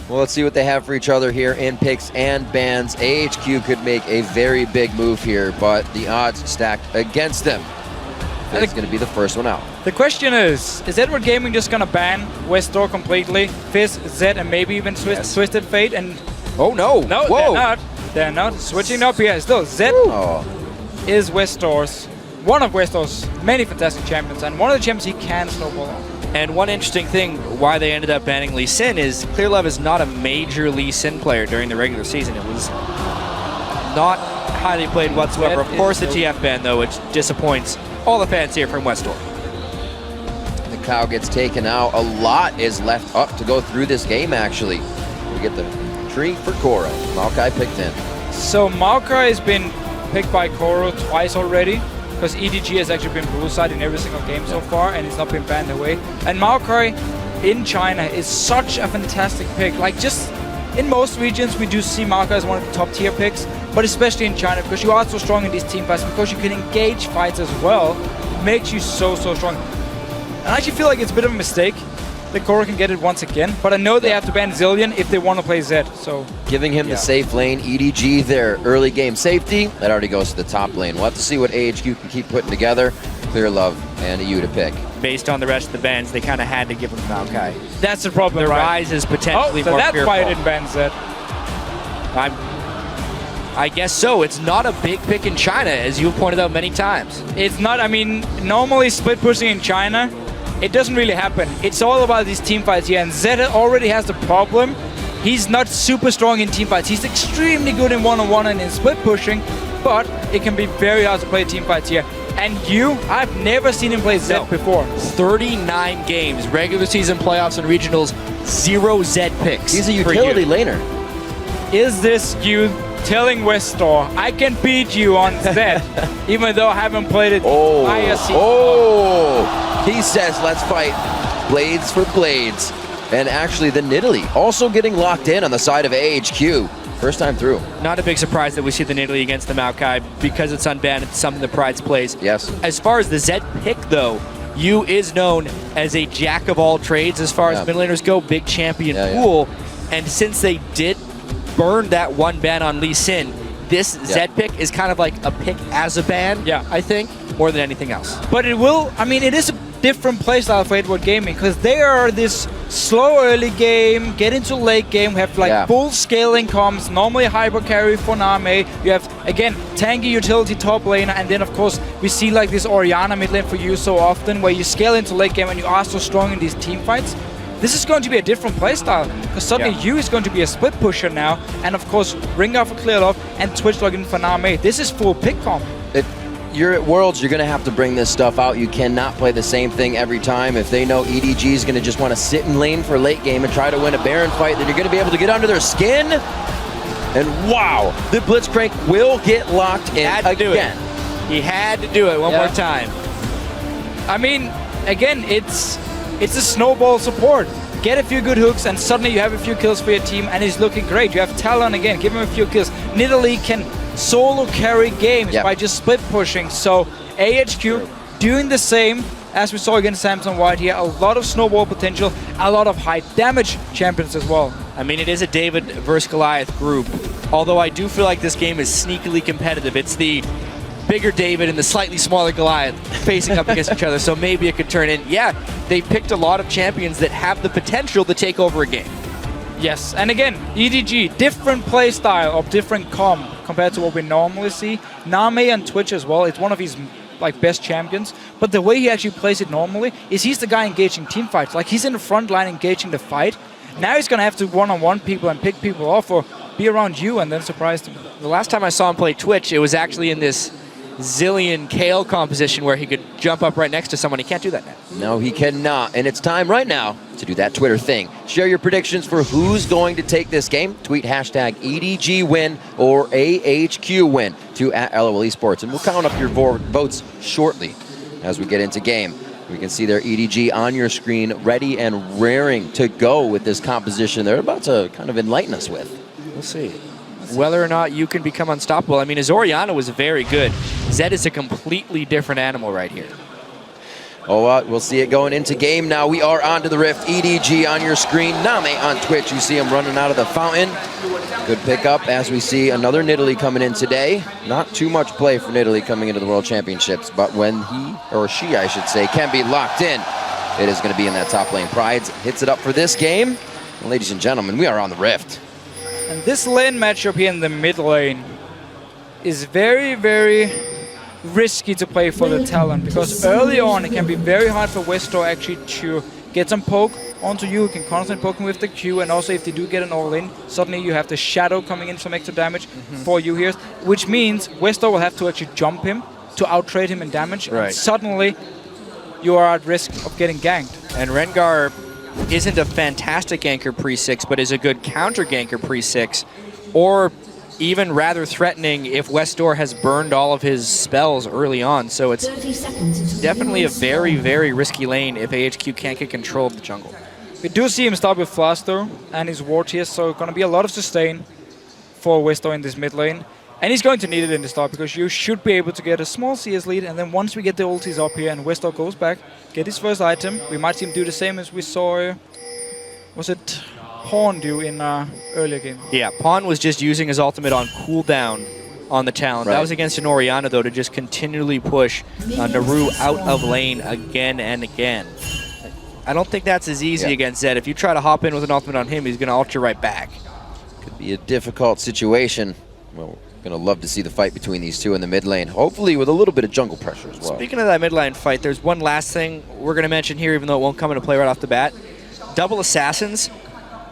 Well, let's see what they have for each other here in picks and bans. AHQ could make a very big move here, but the odds stacked against them. It's going to be the first one out. The question is Edward Gaming just going to ban Westdoor completely, Fizz, Zed, and maybe even Twisted Fate? And oh, no. No, Whoa. they're not. They're not. Switching up here. Still, Zed is Westdoor's, one of Westdoor's many fantastic champions, and one of the champions he can snowball on. And one interesting thing why they ended up banning Lee Sin is Clear Love is not a major Lee Sin player during the regular season. It was not highly played whatsoever. Of course, the TF ban, though, which disappoints all the fans here from Westdoor. The cow gets taken out. A lot is left up to go through this game, actually. We get the tree for Koro. Maokai picked in. So Maokai has been picked by Koro twice already, because EDG has actually been blue side in every single game so far, and it's not been banned away. And Maokai in China is such a fantastic pick. Like, just in most regions, we do see Maokai as one of the top tier picks, but especially in China, because you are so strong in these team fights, because you can engage fights as well, makes you so strong. And I actually feel like it's a bit of a mistake that Koro can get it once again, but I know they have to ban Zillion if they want to play Zed, so... Giving him the safe lane, EDG, their early game safety. That already goes to the top lane. We'll have to see what AHQ can keep putting together. Clear Love and EU to pick. Based on the rest of the bans, they kind of had to give him Maokai. That's the problem, The right? rise is potentially so more that's fearful. why I didn't ban Zed. I guess so. It's not a big pick in China, as you've pointed out many times. It's not, I mean, normally split pushing in China, it doesn't really happen. It's all about these team fights here, and Zed already has the problem. He's not super strong in team fights. He's extremely good in one-on-one and in split pushing, but it can be very hard to play team fights here. And I've never seen him play Zed before. 39 games, regular season playoffs and regionals, 0 Zed picks. He's a utility laner. Is this you telling Westdoor, I can beat you on Zed, even though I haven't played it entire season? He says, let's fight blades for blades. And actually, the Nidalee also getting locked in on the side of AHQ. First time through. Not a big surprise that we see the Nidalee against the Maokai because it's unbanned. It's something the Prides plays. Yes. As far as the Zed pick, though, Yu is known as a jack of all trades as far as mid laners go. Big champion pool. And since they did burn that one ban on Lee Sin, this Zed pick is kind of like a pick as a ban, I think, more than anything else. But it will, I mean, it is a different playstyle for Edward Gaming, because they are this slow early game, get into late game, we have like full scaling comms, normally hyper carry for Name, you have, again, tanky utility top laner, and then of course we see like this Orianna mid lane for you so often, where you scale into late game and you are so strong in these team fights. This is going to be a different playstyle, because suddenly Yu is going to be a split pusher now, and of course Ringar for Clear Love and Twitch login for Name. This is full pick comp. You're at Worlds, you're going to have to bring this stuff out. You cannot play the same thing every time. If they know EDG is going to just want to sit in lane for late game and try to win a Baron fight, then you're going to be able to get under their skin. And wow, the Blitzcrank will get locked in again. He had to do it one more time. I mean, again, it's a snowball support. get a few good hooks, and suddenly you have a few kills for your team, and it's looking great. You have Talon again, give him a few kills. Nidalee can solo carry games by just split pushing. So AHQ doing the same as we saw against Samson White here. A lot of snowball potential, a lot of high damage champions as well. I mean, it is a David versus Goliath group, although I do feel like this game is sneakily competitive. It's the bigger David and the slightly smaller Goliath facing up against each other, so maybe it could turn in. Yeah, they picked a lot of champions that have the potential to take over a game. Yes, and again, EDG, different play style of different comp compared to what we normally see. Name on Twitch as well, it's one of his best champions, but the way he actually plays it normally is he's the guy engaging team fights. Like, he's in the front line engaging the fight. Now he's gonna have to one-on-one people and pick people off or be around you and then surprise them. The last time I saw him play Twitch, it was actually in this Zillion Kale composition where he could jump up right next to someone. He can't do that now. No, he cannot. And it's time right now to do that Twitter thing. Share your predictions for who's going to take this game. Tweet hashtag EDG win or AHQ win to @LOL Esports. And we'll count up your votes shortly as we get into game. We can see their EDG on your screen, ready and raring to go with this composition they're about to kind of enlighten us with. We'll see whether or not you can become unstoppable. I mean, his Orianna was very good. Zed is a completely different animal right here. Oh, we'll see it going into game now. We are onto the Rift. EDG on your screen. Name on Twitch. You see him running out of the fountain. Good pickup as we see another Nidalee coming in today. Not too much play for Nidalee coming into the World Championships, but when he, or she I should say, can be locked in, it is going to be in that top lane. Prides hits it up for this game. And ladies and gentlemen, we are on the Rift. And this lane matchup here in the mid lane is very, very risky to play for the Talon, because early on it can be very hard for Westor actually to get some poke onto you. You can constantly poke him with the Q, and also if they do get an all-in, suddenly you have the Shadow coming in some extra damage for you here, which means Westor will have to actually jump him to out-trade him in damage, and suddenly you are at risk of getting ganked. And Rengar isn't a fantastic ganker pre-6, but is a good counter ganker pre-6, or even rather threatening if Westor has burned all of his spells early on. So it's definitely a very, very risky lane if AHQ can't get control of the jungle. We do see him start with Flash though, and his ward here, so going to be a lot of sustain for Westor in this mid lane. And he's going to need it in the start, because you should be able to get a small CS lead, and then once we get the ultis up here and Westor goes back, get his first item, we might see him do the same as we saw, was it Pawn do in earlier game? Yeah, Pawn was just using his ultimate on cooldown on the Talon. That was against an Orianna though, to just continually push Naru out of lane again and again. I don't think that's as easy against Zed. If you try to hop in with an ultimate on him, he's going to ult you right back. Could be a difficult situation. Well, going to love to see the fight between these two in the mid lane, hopefully with a little bit of jungle pressure as well. Speaking of that mid lane fight, there's one last thing we're going to mention here, even though it won't come into play right off the bat. Double Assassins,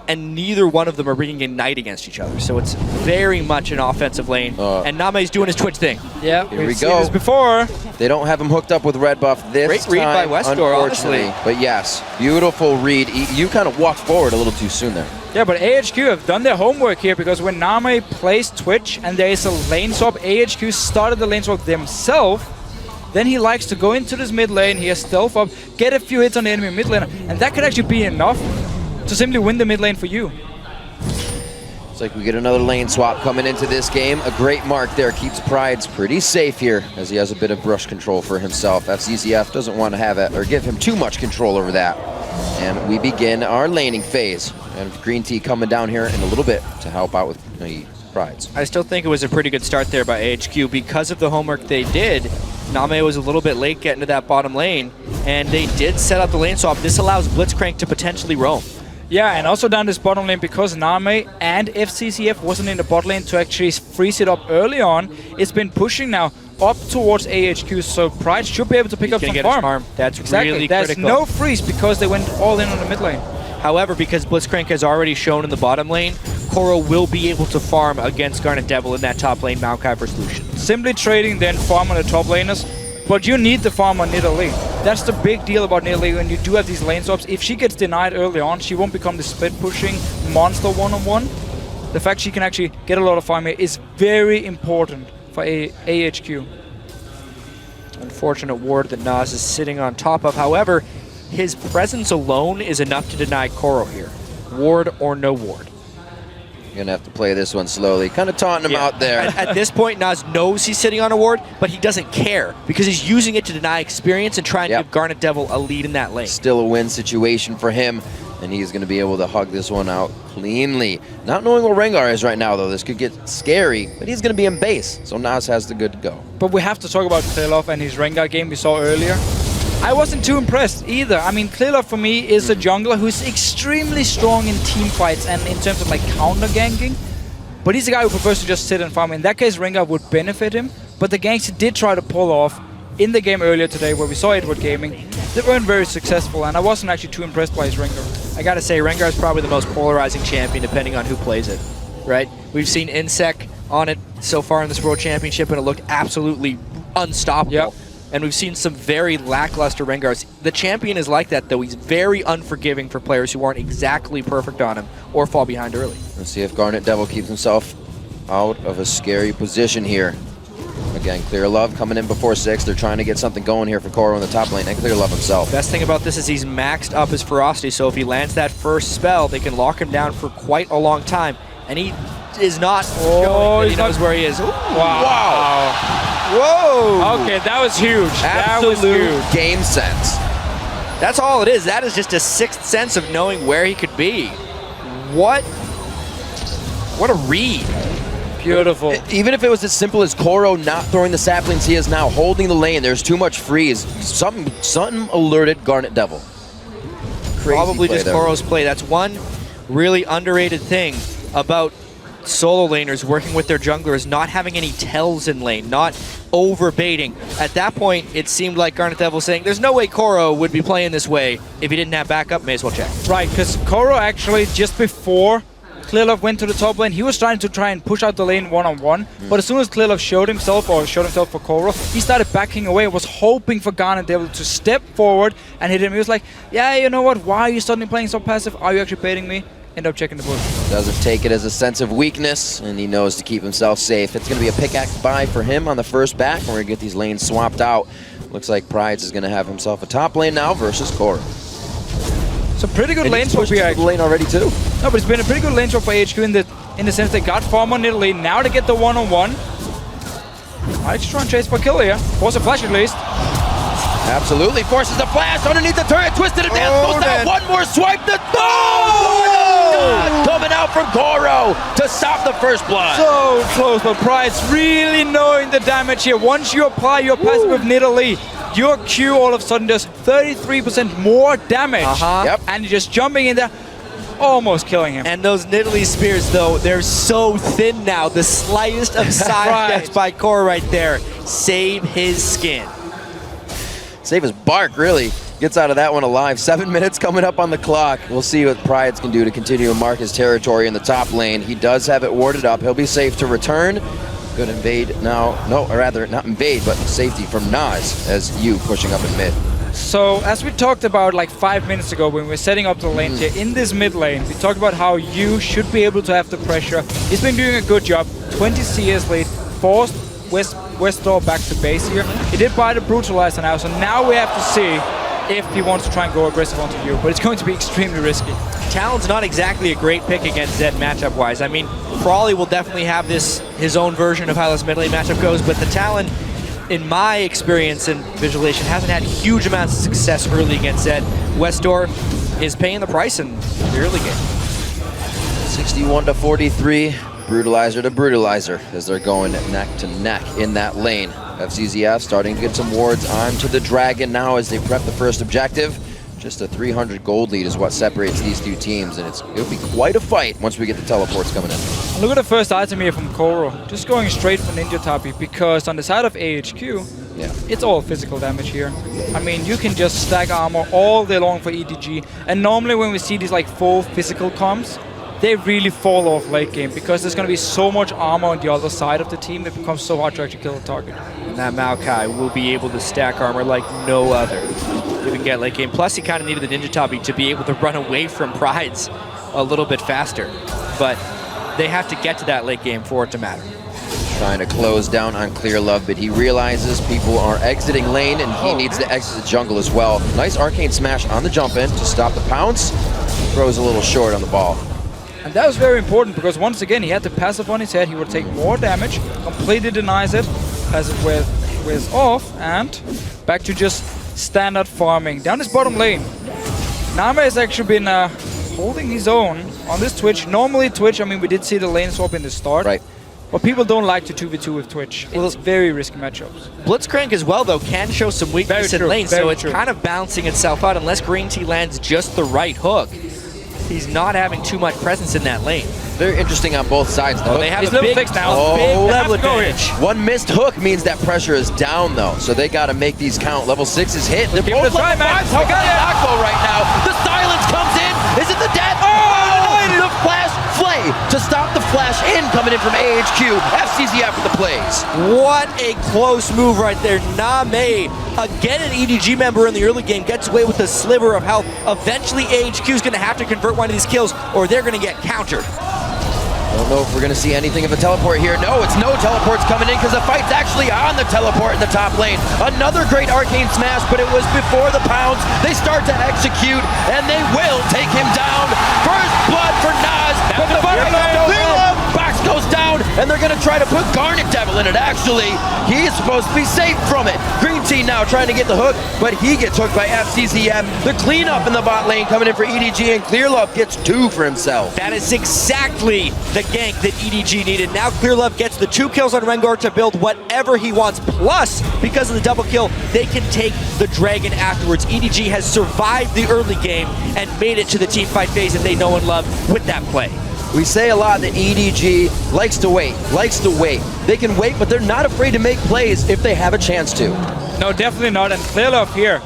and neither one of them are bringing in Knight against each other, so it's very much an offensive lane. And Name's doing his Twitch thing. Yeah, here we we've go. seen this before. They don't have him hooked up with red buff this Great time, read by Westor, honestly. But yes, beautiful read. You kind of walked forward a little too soon there. Yeah, but AHQ have done their homework here, because when Name plays Twitch and there is a lane swap, AHQ started the lane swap themselves. Then he likes to go into this mid lane here, stealth up, get a few hits on the enemy mid lane, and that could actually be enough to simply win the mid lane for you. It's like we get another lane swap coming into this game. A great mark there keeps Prides pretty safe here, as he has a bit of brush control for himself. FZZF doesn't want to have it or give him too much control over that. And we begin our laning phase. And Green Tea coming down here in a little bit to help out with the Prides. I still think it was a pretty good start there by AHQ. Because of the homework they did, Name was a little bit late getting to that bottom lane, and they did set up the lane swap. This allows Blitzcrank to potentially roam. Yeah, and also down this bottom lane, because Name and FCCF wasn't in the bot lane to actually freeze it up early on, it's been pushing now up towards AHQ, so Pride should be able to pick up some farm. That's exactly. really There's critical. no freeze because they went all in on the mid lane. However, because Blitzcrank has already shown in the bottom lane, Koro will be able to farm against Garnet Devil in that top lane Maokai versus Lucian. Simply trading then farm on the top laners, but you need the farm on Nidalee. That's the big deal about Nidalee when you do have these lane swaps. If she gets denied early on, she won't become the split pushing monster one-on-one. The fact she can actually get a lot of farm here is very important for AHQ. Unfortunate ward that Nas is sitting on top of. However, his presence alone is enough to deny Koro here. Ward or no ward. You're gonna have to play this one slowly. Kind of taunting him out there. At this point, Nas knows he's sitting on a ward, but he doesn't care because he's using it to deny experience and trying to give Garnet Devil a lead in that lane. Still a win situation for him, and he's going to be able to hug this one out cleanly. Not knowing where Rengar is right now, though, this could get scary, but he's going to be in base, so Nas has the good to go. But we have to talk about Clearlove and his Rengar game we saw earlier. I wasn't too impressed either. I mean, Clearlove for me is a jungler who's extremely strong in team fights and in terms of like counter ganking. But he's a guy who prefers to just sit and farm. In that case, Rengar would benefit him. But the ganks he did try to pull off in the game earlier today where we saw Edward Gaming, they weren't very successful, and I wasn't actually too impressed by his Rengar. I gotta say, Rengar is probably the most polarizing champion depending on who plays it, right? We've seen Insec on it so far in this World Championship, and it looked absolutely unstoppable. Yep. And we've seen some very lackluster Rengars. The champion is like that, though. He's very unforgiving for players who aren't exactly perfect on him or fall behind early. Let's see if Garnet Devil keeps himself out of a scary position here. Again, Clearlove coming in before 6. They're trying to get something going here for Koro in the top lane, and Clearlove himself. Best thing about this is he's maxed up his ferocity, so if he lands that first spell, they can lock him down for quite a long time. And he is not showing that he knows where he is. Ooh, wow. Whoa! Okay, that was huge. Absolute that was huge. Game sense. That's all it is. That is just a sixth sense of knowing where he could be. What a read. Beautiful. Even if it was as simple as Koro not throwing the saplings, he is now holding the lane. There's too much freeze. Something alerted Garnet Devil. Crazy Probably play just there. Koro's play. That's one really underrated thing about solo laners working with their junglers, not having any tells in lane, not over-baiting. At that point, it seemed like Garnet Devil saying, there's no way Koro would be playing this way if he didn't have backup, may as well check. Right, because Koro actually, just before Clearlove went to the top lane, he was trying to push out the lane one-on-one, but as soon as Clearlove showed himself for Koro, he started backing away, was hoping for Garnet Devil to step forward and hit him. He was like, yeah, you know what, why are you suddenly playing so passive? Are you actually baiting me? End up checking the bush. Doesn't take it as a sense of weakness, and he knows to keep himself safe. It's going to be a pickaxe buy for him on the first back, and we're going to get these lanes swapped out. Looks like Prides is going to have himself a top lane now versus Koro. So pretty good lane swap here. Lane already too. No, but it's been a pretty good lane swap for HQ in the sense they got farm on Italy. Now they get the one-on-one. I just try and chase for a kill here. Force a flash at least. Absolutely forces the flash underneath the turret. Twisted it down. Goes down. One more swipe. Coming out from Koro to stop the first blood. So close, but Pride's really knowing the damage here. Once you apply your passive with Nidalee, your Q all of a sudden does 33% more damage. Yep. And you're just jumping in there, almost killing him. And those Nidalee spears, though, they're so thin now. The slightest of side steps by Koro right there. Save his skin. Save his bark, really. Gets out of that one alive. 7 minutes coming up on the clock. We'll see what Prides can do to continue to mark his territory in the top lane. He does have it warded up. He'll be safe to return. Good invade now. No, or rather, not invade, but safety from Nas as you pushing up in mid. So, as we talked about like 5 minutes ago when we were setting up the lanes here, in this mid lane, we talked about how you should be able to have the pressure. He's been doing a good job. 20 CS lead, forced Westdoor back to base here. He did buy the Brutalizer now, so now we have to see if he wants to try and go aggressive onto you, but it's going to be extremely risky. Talon's not exactly a great pick against Zed matchup-wise. I mean, Frawley will definitely have his own version of how this mid lane matchup goes, but the Talon, in my experience and visualization, hasn't had huge amounts of success early against Zed. Westdoor is paying the price in the early game. 61-43, Brutalizer to Brutalizer as they're going neck to neck in that lane. FCZF starting to get some wards onto the Dragon now as they prep the first objective. Just a 300 gold lead is what separates these two teams, and it'll be quite a fight once we get the teleports coming in. Look at the first item here from Koro. Just going straight for Ninja Tabi, because on the side of AHQ, it's all physical damage here. I mean, you can just stack armor all day long for EDG, and normally when we see these like full physical comps, they really fall off late game because there's going to be so much armor on the other side of the team, it becomes so hard to actually kill the target. And that Maokai will be able to stack armor like no other. You can get late game. Plus, he kind of needed the Ninja Tabi to be able to run away from Prides a little bit faster. But they have to get to that late game for it to matter. Trying to close down on Clear Love, but he realizes people are exiting lane and he needs to exit the jungle as well. Nice arcane smash on the jump in to stop the pounce. Throws a little short on the ball. And that was very important because once again he had the passive on his head, he would take more damage, completely denies it, passive with off, and back to just standard farming. Down his bottom lane. Nama has actually been holding his own on this Twitch. Normally Twitch, I mean, we did see the lane swap in the start. Right. But people don't like to 2v2 with Twitch. It's very risky matchups. Blitzcrank as well, though, can show some weakness in lane, so it's kind of balancing itself out. Unless Green Tea lands just the right hook, he's not having too much presence in that lane. Very interesting on both sides. The They have He's a level big, 6 now. big level advantage. One missed hook means that pressure is down, though. So they got to make these count. Level 6 is hit. They're both level 5s. How got Akbo right now? The silence comes in. Is it the death? Oh! The flash flay to stop the flash in coming in from AHQ. FCZF with the plays. What a close move right there. Name, again an EDG member in the early game, gets away with a sliver of health. Eventually AHQ is going to have to convert one of these kills or they're going to get countered. Don't know if we're going to see anything of a teleport here. No, it's no teleports coming in because the fight's actually on the teleport in the top lane. Another great arcane smash, but it was before the pounds. They start to execute, and they will take him down. First blood for Nas, but the box goes down, and they're going to try to put Garnet Devil in it. Actually, he is supposed to be safe from it. Green Tea now trying to get the hook, but he gets hooked by FCZM. The cleanup in the bot lane coming in for EDG, and Clear Love gets 2 for himself. That is exactly the gank that EDG needed. Now Clear Love gets the 2 kills on Rengar to build whatever he wants. Plus, because of the double kill, they can take the dragon afterwards. EDG has survived the early game and made it to the team fight phase that they know and love with that play. We say a lot that EDG likes to wait. They can wait, but they're not afraid to make plays if they have a chance to. No, definitely not. And Clear Love here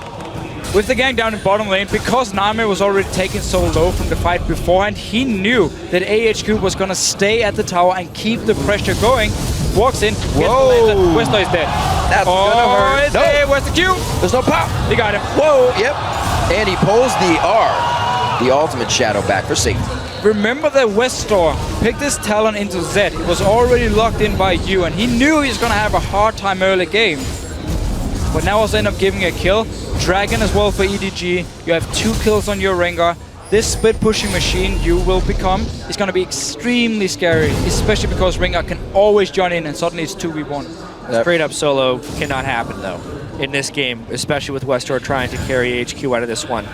with the gang down in bottom lane, because Name was already taken so low from the fight beforehand, he knew that AHQ was going to stay at the tower and keep the pressure going. Walks in, gets the laser. Westo is dead. That's gonna hurt. No. Where's the Q? There's no pop. He got him. Whoa, yep. And he pulls the R, the ultimate shadow back for safety. Remember that Westor picked his Talon into Zed. He was already locked in by you, and he knew he was going to have a hard time early game. But now also end up giving a kill. Dragon as well for EDG. You have 2 kills on your Rengar. This split pushing machine you will become is going to be extremely scary, especially because Rengar can always join in and suddenly it's 2v1. Straight up solo cannot happen though in this game, especially with Westor trying to carry HQ out of this one.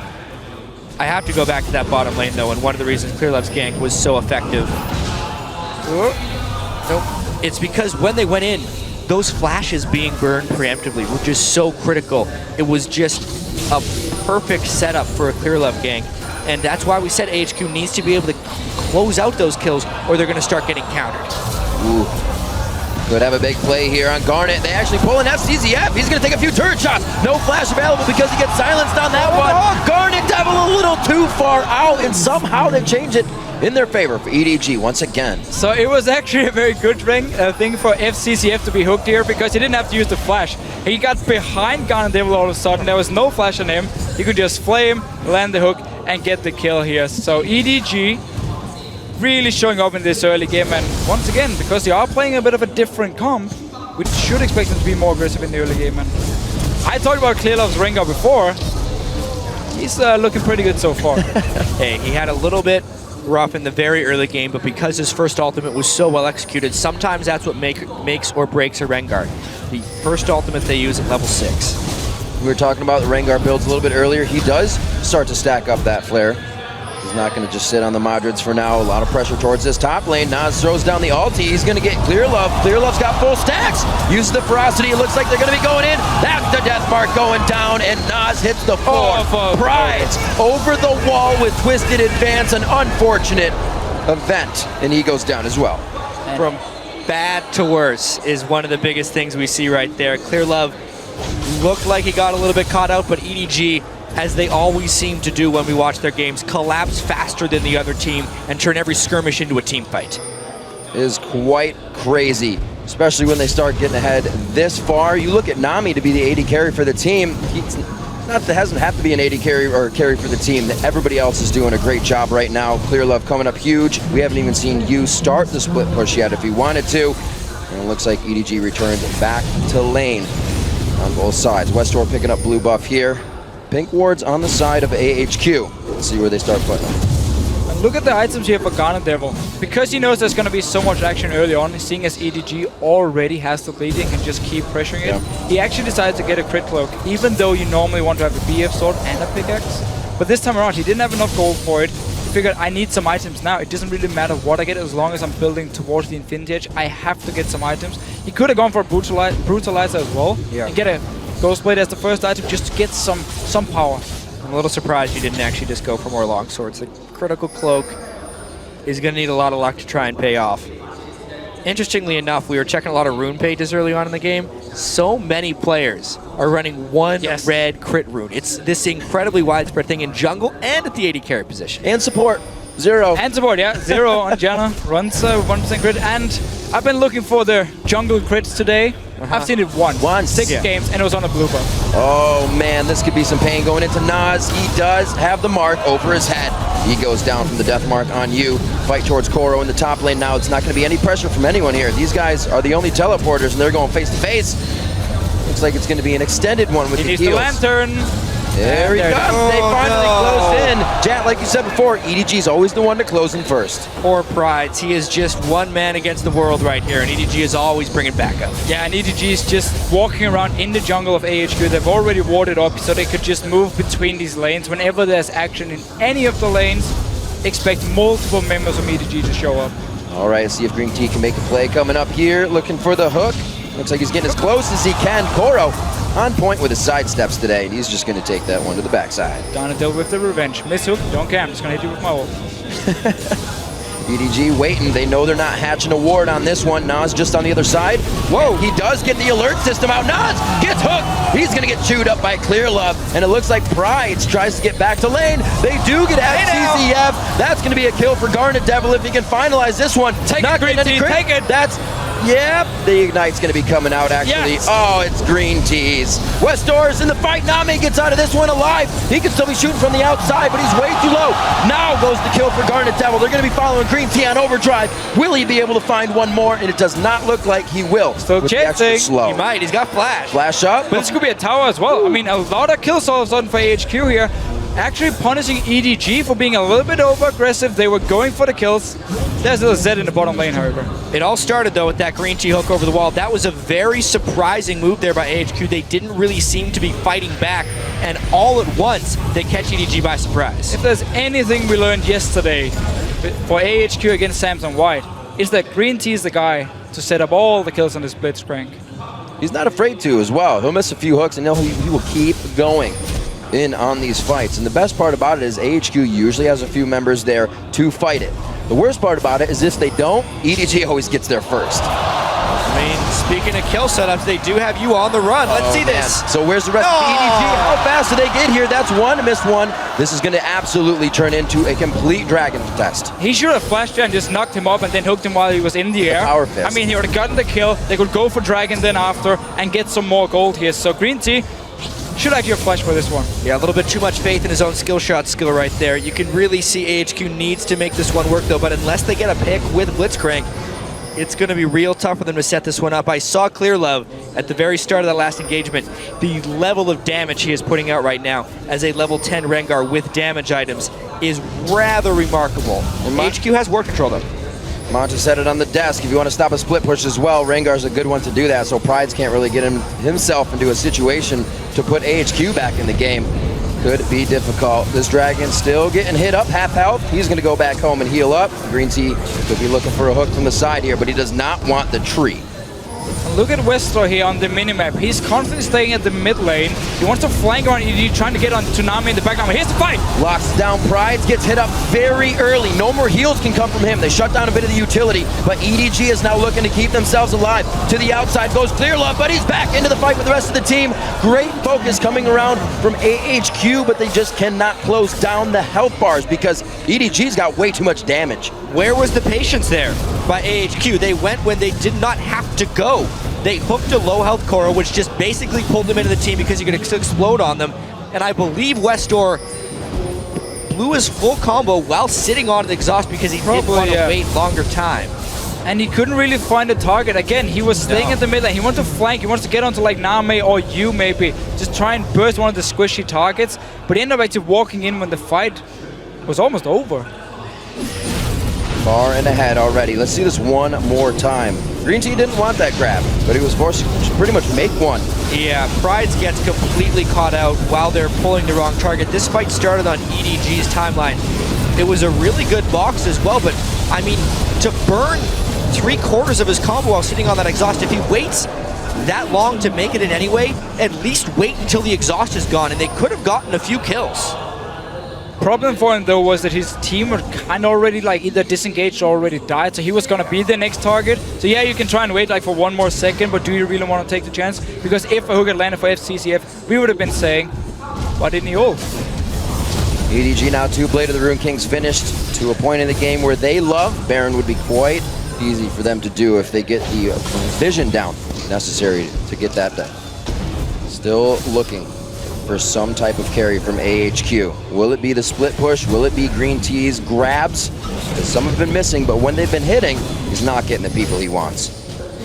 I have to go back to that bottom lane though, and one of the reasons Clear Love's gank was so effective. Nope. It's because when they went in, those flashes being burned preemptively were just so critical. It was just a perfect setup for a Clear Love gank. And that's why we said AHQ needs to be able to close out those kills or they're going to start getting countered. Ooh. Could have a big play here on Garnet. They actually pull an FCZF. He's going to take a few turret shots. No flash available because he gets silenced on that one. Garnet Devil a little too far out, and somehow they change it in their favor for EDG once again. So it was actually a very good thing for FCCF to be hooked here because he didn't have to use the flash. He got behind Garnet Devil all of a sudden. There was no flash on him. He could just flame, land the hook, and get the kill here. So EDG really showing up in this early game, and once again, because they are playing a bit of a different comp, we should expect them to be more aggressive in the early game. And I talked about Clear Love's Rengar before. He's looking pretty good so far. Hey, he had a little bit rough in the very early game, but because his first ultimate was so well executed, sometimes that's what makes or breaks a Rengar. The first ultimate they use at level 6. We were talking about the Rengar builds a little bit earlier. He does start to stack up that flare. He's not going to just sit on the Madrids for now. A lot of pressure towards this top lane. Nas throws down the ulti. He's going to get Clear Love. Clear Love's got full stacks. Uses the ferocity. It looks like they're going to be going in. That's the death mark going down, and Nas hits the floor. Prides over the wall with twisted advance. An unfortunate event, and he goes down as well. From bad to worse is one of the biggest things we see right there. Clear Love looked like he got a little bit caught out, but EDG, as they always seem to do when we watch their games, collapse faster than the other team and turn every skirmish into a team fight. It is quite crazy, especially when they start getting ahead this far. You look at Nami to be the AD carry for the team. Doesn't have to be an AD carry or a carry for the team. Everybody else is doing a great job right now. Clear Love coming up huge. We haven't even seen you start the split push yet if he wanted to. And it looks like EDG returned back to lane on both sides. Westor picking up blue buff here. Pink wards on the side of AHQ. Let's see where they start putting them. And look at the items here for Garnet Devil. Because he knows there's going to be so much action early on, seeing as EDG already has the bleeding and can just keep pressuring it, he actually decided to get a crit cloak, even though you normally want to have a BF sword and a pickaxe. But this time around, he didn't have enough gold for it. He figured, I need some items now. It doesn't really matter what I get as long as I'm building towards the Infinity Edge. I have to get some items. He could have gone for a Brutalizer as well and get a Ghostblade as the first item just to get some power. I'm a little surprised you didn't actually just go for more longswords. The critical cloak is going to need a lot of luck to try and pay off. Interestingly enough, we were checking a lot of rune pages early on in the game. So many players are running one red crit rune. It's this incredibly widespread thing in jungle and at the AD carry position. And support. 0. And support, yeah. 0 on Janna. Runs 1% crit. And I've been looking for the jungle crits today. I've seen it once. 6 games, and it was on a blue buff. Oh man, this could be some pain going into Nas. He does have the mark over his head. He goes down from the death mark on you. Fight towards Koro in the top lane now. It's not going to be any pressure from anyone here. These guys are the only teleporters, and they're going face to face. Looks like it's going to be an extended one with the heals. He needs the lantern. There he goes. They finally closed in. Jat, like you said before, EDG is always the one to close in first. Poor Prides. He is just one man against the world right here, and EDG is always bringing back up. Yeah, and EDG is just walking around in the jungle of AHQ. They've already warded up, so they could just move between these lanes. Whenever there's action in any of the lanes, expect multiple members of EDG to show up. All right, see if Green Tea can make a play coming up here. Looking for the hook. Looks like he's getting as close as he can. Koro on point with his side steps today, and he's just going to take that one to the backside. Gonna deal with the revenge. Miss hook, don't care, I'm just going to hit you with my ult. EDG waiting. They know they're not hatching a ward on this one. Nas just on the other side. Whoa, he does get the alert system out. Nas gets hooked. He's going to get chewed up by Clear Love, and it looks like Prides tries to get back to lane. They do get at CCF. That's going to be a kill for Garnet Devil if he can finalize this one. Take it, Green Tea, take it. That's... Yep, the Ignite's going to be coming out, actually. Yes. Oh, it's Green Tees. Westor's in the fight. Nami gets out of this one alive. He can still be shooting from the outside, but he's way too low. Now goes the kill for Garnet Devil. They're going to be following Green Tea on overdrive. Will he be able to find one more? And it does not look like he will. Still chasing. Slow. He might. He's got flash. Flash up. But this could be a tower as well. I mean, a lot of kills all of a sudden for AHQ here. Actually punishing EDG for being a little bit over-aggressive. They were going for the kills. There's a little Z in the bottom lane, however. It all started, though, with that Green Tea hook over the wall. That was a very surprising move there by AHQ. They didn't really seem to be fighting back, and all at once, they catch EDG by surprise. If there's anything we learned yesterday for AHQ against Samson White, it's that Green Tea is the guy to set up all the kills on this Blitzcrank. He's not afraid to as well. He'll miss a few hooks, and he will keep going in on these fights. And the best part about it is AHQ usually has a few members there to fight it. The worst part about it is if they don't, EDG always gets there first. I mean, speaking of kill setups, they do have you on the run. Let's see this. So where's the rest of EDG? How fast do they get here? That's one, missed one. This is going to absolutely turn into a complete dragon test. He should have flashed and just knocked him up and then hooked him while he was in the air. Power fist. I mean, he would have gotten the kill. They could go for dragon then after and get some more gold here. So Green Tea should actually have flashed for this one. Yeah, a little bit too much faith in his own skill shot skill right there. You can really see AHQ needs to make this one work, though, but unless they get a pick with Blitzcrank, it's going to be real tough for them to set this one up. I saw Clear Love at the very start of that last engagement. The level of damage he is putting out right now as a level 10 Rengar with damage items is rather remarkable. And HQ has ward control, though. Monta said it on the desk. If you want to stop a split push as well, Rengar's a good one to do that, so Prides can't really get himself into a situation to put AHQ back in the game. Could be difficult. This Dragon still getting hit up, half health. He's going to go back home and heal up. Green Tea could be looking for a hook from the side here, but he does not want the tree. Look at Westor here on the minimap. He's constantly staying at the mid lane. He wants to flank around EDG, trying to get on Tsunami in the background. Here's the fight! Locks down Prides, gets hit up very early. No more heals can come from him. They shut down a bit of the utility, but EDG is now looking to keep themselves alive. To the outside goes Clear Love, but he's back into the fight with the rest of the team. Great focus coming around from AHQ, but they just cannot close down the health bars because EDG's got way too much damage. Where was the patience there by AHQ? They went when they did not have to go. They hooked a low health Koro, which just basically pulled them into the team because you could explode on them. And I believe Westor blew his full combo while sitting on the exhaust because he didn't want to wait longer time. And he couldn't really find a target. Again, he was staying at the mid lane. He wanted to flank. He wanted to get onto like Name or you maybe. Just try and burst one of the squishy targets. But he ended up actually walking in when the fight was almost over. Far and ahead already. Let's see this one more time. Green Tea didn't want that grab, but he was forced to pretty much make one. Yeah, Prides gets completely caught out while they're pulling the wrong target. This fight started on EDG's timeline. It was a really good box as well, but I mean, to burn 3/4 of his combo while sitting on that exhaust, if he waits that long to make it in anyway, at least wait until the exhaust is gone, and they could have gotten a few kills. Problem for him though was that his team were kind of already like either disengaged or already died, so he was gonna be the next target. So yeah, you can try and wait like for one more second, but do you really want to take the chance? Because if a hook had landed for FCCF, we would have been saying, why didn't he ult? EDG now 2 Blade of the Rune Kings finished to a point in the game where they love. Baron would be quite easy for them to do if they get the vision down necessary to get that done. Still looking for some type of carry from AHQ. Will it be the split push? Will it be Green Tea's grabs? Because some have been missing, but when they've been hitting, he's not getting the people he wants.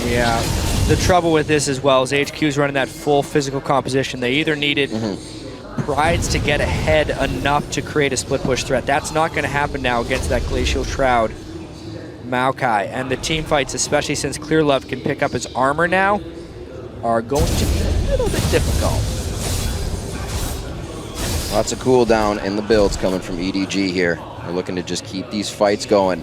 Yeah, the trouble with this as well is AHQ's running that full physical composition. They either needed Prides to get ahead enough to create a split push threat. That's not going to happen now against that Glacial Shroud Maokai. And the team fights, especially since Clearlove can pick up his armor now, are going to be a little bit difficult. Lots of cooldown in the builds coming from EDG here. They're looking to just keep these fights going.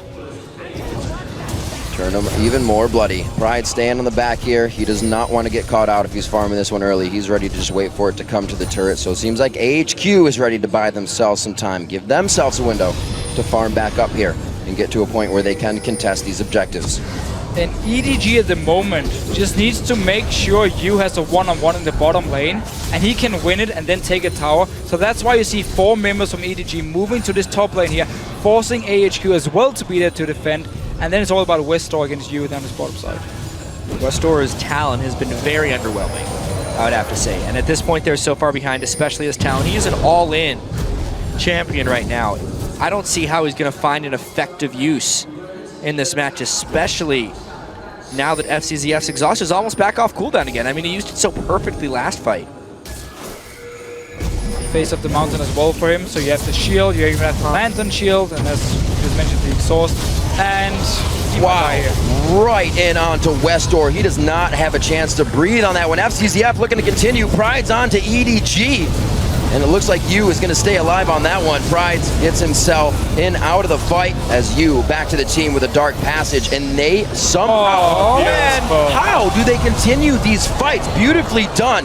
Turn them even more bloody. Pride staying on the back here. He does not want to get caught out if he's farming this one early. He's ready to just wait for it to come to the turret. So it seems like AHQ is ready to buy themselves some time. Give themselves a window to farm back up here and get to a point where they can contest these objectives. And EDG at the moment just needs to make sure Yu has a one-on-one in the bottom lane, and he can win it and then take a tower. So that's why you see 4 members from EDG moving to this top lane here, forcing AHQ as well to be there to defend. And then it's all about Westor against Yu down his bottom side. Westor's talent has been very underwhelming, I would have to say. And at this point, they're so far behind, especially his talent. He is an all-in champion right now. I don't see how he's going to find an effective use in this match, especially now that FCZF's exhaust is almost back off cooldown again. I mean, he used it so perfectly last fight. Face of the mountain as well for him, so you have the shield, you even have the lantern shield, and as just mentioned, the exhaust, and wow, right in onto Westor. He does not have a chance to breathe on that one. FCZF looking to continue. Pride's on to EDG. And it looks like Yu is going to stay alive on that one. Prides gets himself in out of the fight as Yu back to the team with a dark passage. And they somehow, man, how do they continue these fights? Beautifully done.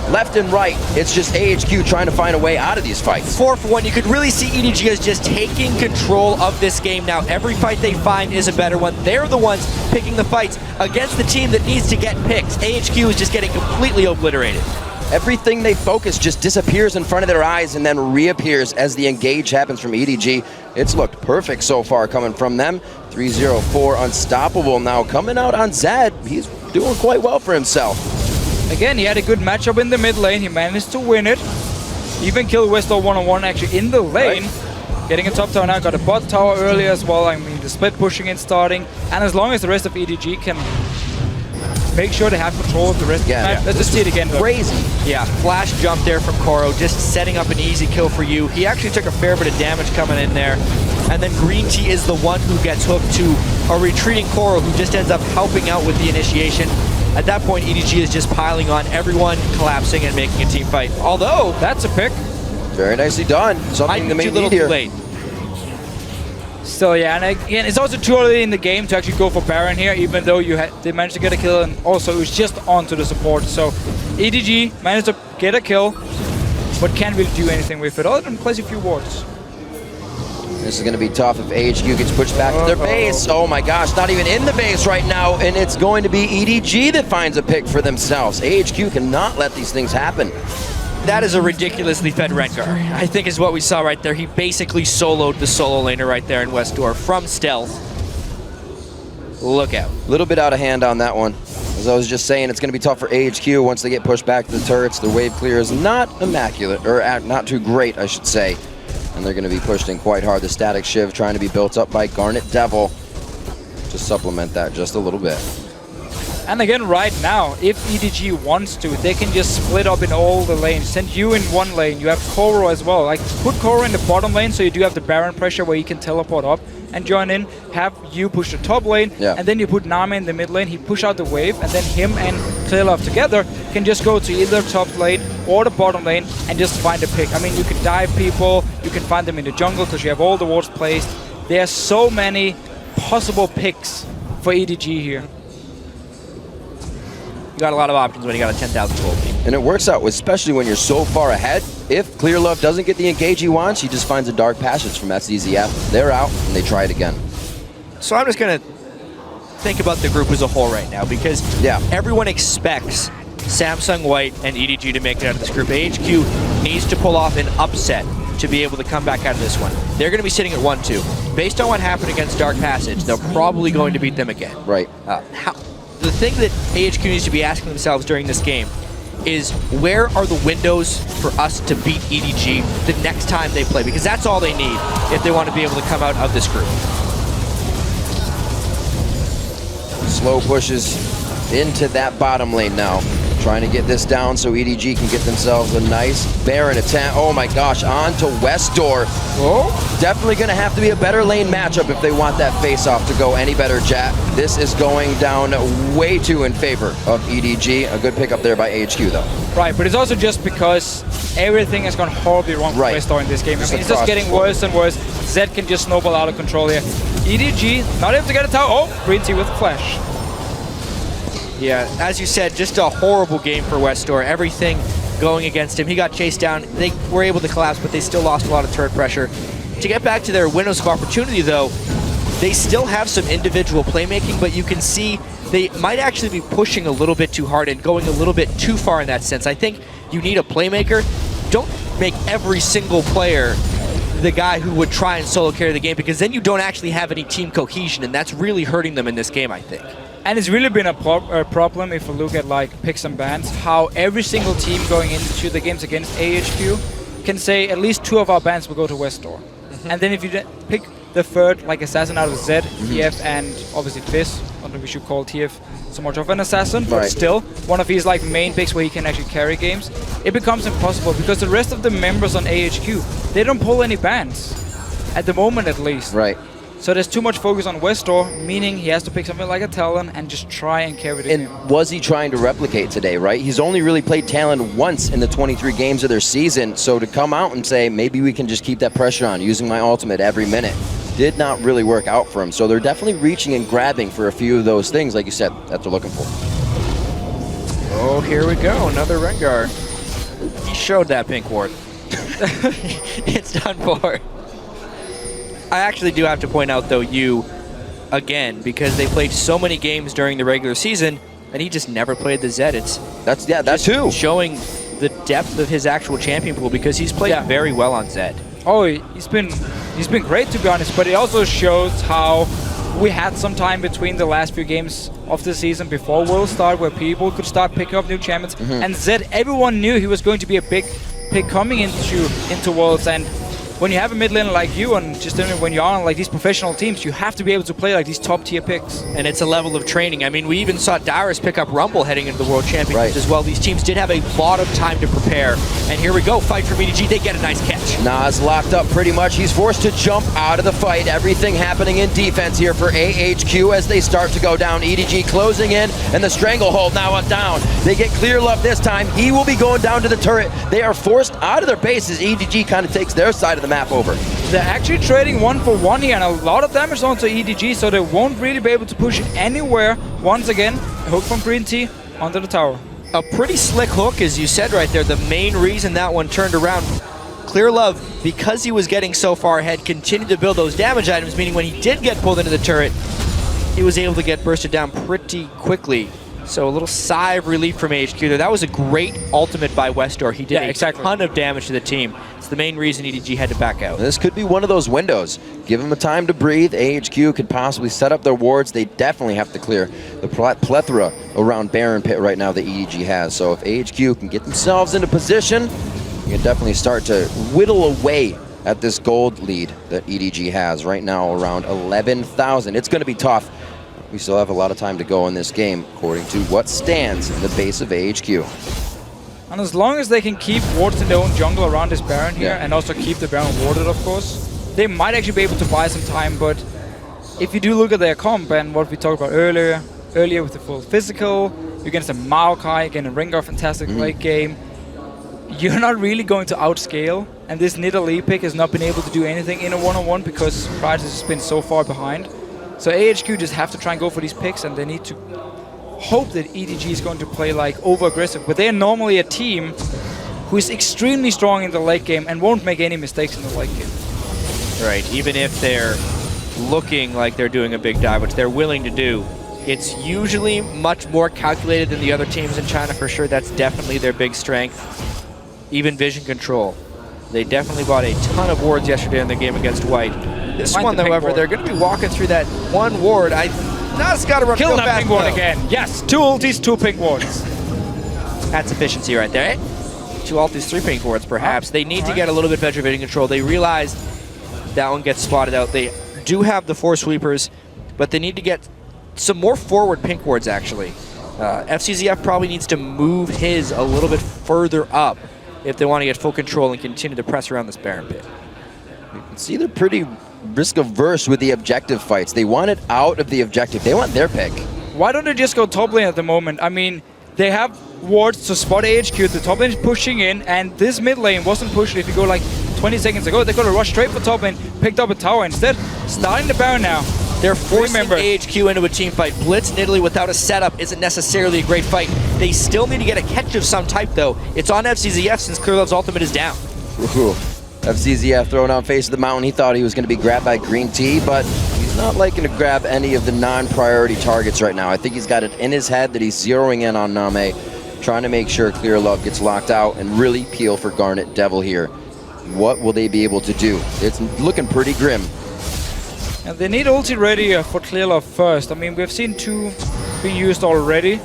Left and right, it's just AHQ trying to find a way out of these fights. 4 for 1. You could really see EDG as just taking control of this game now. Every fight they find is a better one. They're the ones picking the fights against the team that needs to get picks. AHQ is just getting completely obliterated. Everything they focus just disappears in front of their eyes and then reappears as the engage happens from EDG. It's looked perfect so far coming from them. 3-0-4 unstoppable now coming out on Zed. He's doing quite well for himself. Again, he had a good matchup in the mid lane. He managed to win it. Even killed Westor one-on-one actually in the lane. Getting a top tower now, got a bot tower earlier as well. I mean, the split pushing and starting. And as long as the rest of EDG can make sure they have control of the rest of the map. Let's just see it again. Crazy. Yeah, flash jump there from Koro, just setting up an easy kill for you. He actually took a fair bit of damage coming in there. And then Green Tea is the one who gets hooked to a retreating Koro who just ends up helping out with the initiation. At that point, EDG is just piling on, everyone collapsing and making a team fight. Although, that's a pick. Very nicely done. Something to make it here. Late. Still, yeah, and again, it's also too early in the game to actually go for Baron here, even though they managed to get a kill, and also it was just onto the support. So EDG managed to get a kill, but can't really do anything with it other than place a few wards. This is going to be tough if AHQ gets pushed back to their base. Oh my gosh, not even in the base right now, and it's going to be EDG that finds a pick for themselves. AHQ cannot let these things happen. That is a ridiculously fed Rengar, I think is what we saw right there. He basically soloed the solo laner right there in Westor from stealth. Look out. A little bit out of hand on that one. As I was just saying, it's going to be tough for AHQ once they get pushed back to the turrets. Their wave clear is not immaculate, or not too great, I should say. And they're going to be pushed in quite hard. The static shiv trying to be built up by Garnet Devil. to supplement that just a little bit. And again, right now, if EDG wants to, they can just split up in all the lanes. Send you in one lane. You have Koro as well. Like, put Koro in the bottom lane so you do have the Baron pressure where you can teleport up and join in. Have you push the top lane, and then you put Nami in the mid lane. He push out the wave, and then him and Clearlove together can just go to either top lane or the bottom lane and just find a pick. I mean, you can dive people, you can find them in the jungle because you have all the wards placed. There are so many possible picks for EDG here. You got a lot of options when you got a 10,000 gold team. And it works out, especially when you're so far ahead. If Clearlove doesn't get the engage he wants, he just finds a dark passage from SZZF. They're out, and they try it again. So I'm just going to think about the group as a whole right now, because everyone expects Samsung, White, and EDG to make it out of this group. AHQ needs to pull off an upset to be able to come back out of this one. They're going to be sitting at 1-2. Based on what happened against Dark Passage, they're probably going to beat them again. Right. The thing that AHQ needs to be asking themselves during this game is, where are the windows for us to beat EDG the next time they play? Because that's all they need if they want to be able to come out of this group. Slow pushes into that bottom lane now. Trying to get this down so EDG can get themselves a nice Baron attack. Oh my gosh, on to Westdoor. Definitely going to have to be a better lane matchup if they want that face-off to go any better, Jat. This is going down way too in favor of EDG. A good pickup there by AHQ, though. Right, but it's also just because everything has gone horribly wrong for Westdoor in this game. I mean, it's just getting worse and worse. Zed can just snowball out of control here. EDG not able to get a tower. Oh, Green Tea with Flash. Yeah, as you said, just a horrible game for Westdoor. Everything going against him. He got chased down. They were able to collapse, but they still lost a lot of turret pressure. To get back to their windows of opportunity, though, they still have some individual playmaking, but you can see they might actually be pushing a little bit too hard and going a little bit too far in that sense. I think you need a playmaker. Don't make every single player the guy who would try and solo carry the game, because then you don't actually have any team cohesion, and that's really hurting them in this game, I think. And it's really been a problem if you look at like picks and bans, how every single team going into the games against AHQ can say at least 2 of our bans will go to Westdoor. And then if you pick the third, like assassin out of Zed, TF, and obviously Fizz, I don't know if we should call TF so much of an assassin, but still one of his like main picks where he can actually carry games, it becomes impossible because the rest of the members on AHQ, they don't pull any bans, at the moment at least. Right. So there's too much focus on Westdoor, meaning he has to pick something like a Talon and just try and carry the game. And was he trying to replicate today, right? He's only really played Talon once in the 23 games of their season, so to come out and say, maybe we can just keep that pressure on using my ultimate every minute, did not really work out for him. So they're definitely reaching and grabbing for a few of those things, like you said, that they're looking for. Oh, here we go, another Rengar. He showed that pink ward. It's done for. I actually do have to point out, though, again, because they played so many games during the regular season, and he just never played the Zed. That's who. Showing the depth of his actual champion pool, because he's played very well on Zed. Oh, he's been great, to be honest, but it also shows how we had some time between the last few games of the season before World start where people could start picking up new champions, and Zed, everyone knew he was going to be a big pick coming into Worlds, and when you have a mid laner like you, and just when you're on like these professional teams, you have to be able to play like these top tier picks. And it's a level of training. I mean, we even saw Dyrus pick up Rumble heading into the World Championship as well. These teams did have a lot of time to prepare. And here we go, fight from EDG. They get a nice catch. Nas locked up pretty much. He's forced to jump out of the fight. Everything happening in defense here for AHQ as they start to go down. EDG closing in, and the stranglehold now down. They get Clearlove this time. He will be going down to the turret. They are forced out of their bases. EDG kind of takes their side of the map over. They're actually trading 1-for-1 here, and a lot of damage onto EDG, so they won't really be able to push anywhere. Once again, a hook from Green Tea onto the tower. A pretty slick hook, as you said right there. The main reason that one turned around. Clearlove, because he was getting so far ahead, continued to build those damage items, meaning when he did get pulled into the turret, he was able to get bursted down pretty quickly. So a little sigh of relief from AHQ there. That was a great ultimate by Westdoor. He did a ton of damage to the team. It's the main reason EDG had to back out. This could be one of those windows. Give them a time to breathe. AHQ could possibly set up their wards. They definitely have to clear the plethora around Baron Pit right now that EDG has. So if AHQ can get themselves into position, you can definitely start to whittle away at this gold lead that EDG has right now around 11,000. It's going to be tough we still have a lot of time to go in this game, according to what stands in the base of AHQ. And as long as they can keep wards in their own jungle around this Baron here, and also keep the Baron warded, of course, they might actually be able to buy some time. But if you do look at their comp and what we talked about earlier with the full physical, against a Maokai, again a Rengar, fantastic late game, you're not really going to outscale. And this Nidalee pick has not been able to do anything in a one-on-one because Pride has been so far behind. So AHQ just have to try and go for these picks, and they need to hope that EDG is going to play like over-aggressive. But they're normally a team who is extremely strong in the late game and won't make any mistakes in the late game. Right, even if they're looking like they're doing a big dive, which they're willing to do, it's usually much more calculated than the other teams in China for sure. That's definitely their big strength. Even vision control. They definitely bought a ton of wards yesterday in the game against White. This one, however, they're going to be walking through that one ward. Nas got to run Kill real that fast, pink ward though. again. Yes, 2 ultis, 2 pink wards. That's efficiency right there. 2 ultis, 3 pink wards, perhaps. They need to get a little bit better vision control. They realize that one gets spotted out. They do have the 4 sweepers, but they need to get some more forward pink wards, actually. FCZF probably needs to move his a little bit further up if they want to get full control and continue to press around this Baron pit. You can see they're pretty risk-averse with the objective fights. They want it out of the objective. They want their pick. Why don't they just go top lane at the moment? I mean, they have wards to spot AHQ. The top lane is pushing in, and this mid lane wasn't pushed. If you go like 20 seconds ago, they got to rush straight for top lane, picked up a tower instead. Starting the Baron now. They're forcing AHQ into a team fight. Blitz Nidalee without a setup isn't necessarily a great fight. They still need to get a catch of some type, though. It's on FCZF since Clearlove's ultimate is down. Ooh. FCZF throwing on face of the mountain. He thought he was going to be grabbed by Green Tea, but he's not liking to grab any of the non-priority targets right now. I think he's got it in his head that he's zeroing in on Name, trying to make sure Clearlove gets locked out and really peel for Garnet Devil here. What will they be able to do? It's looking pretty grim. And they need ulti ready for Clearlove first. I mean, we've seen 2 being used already.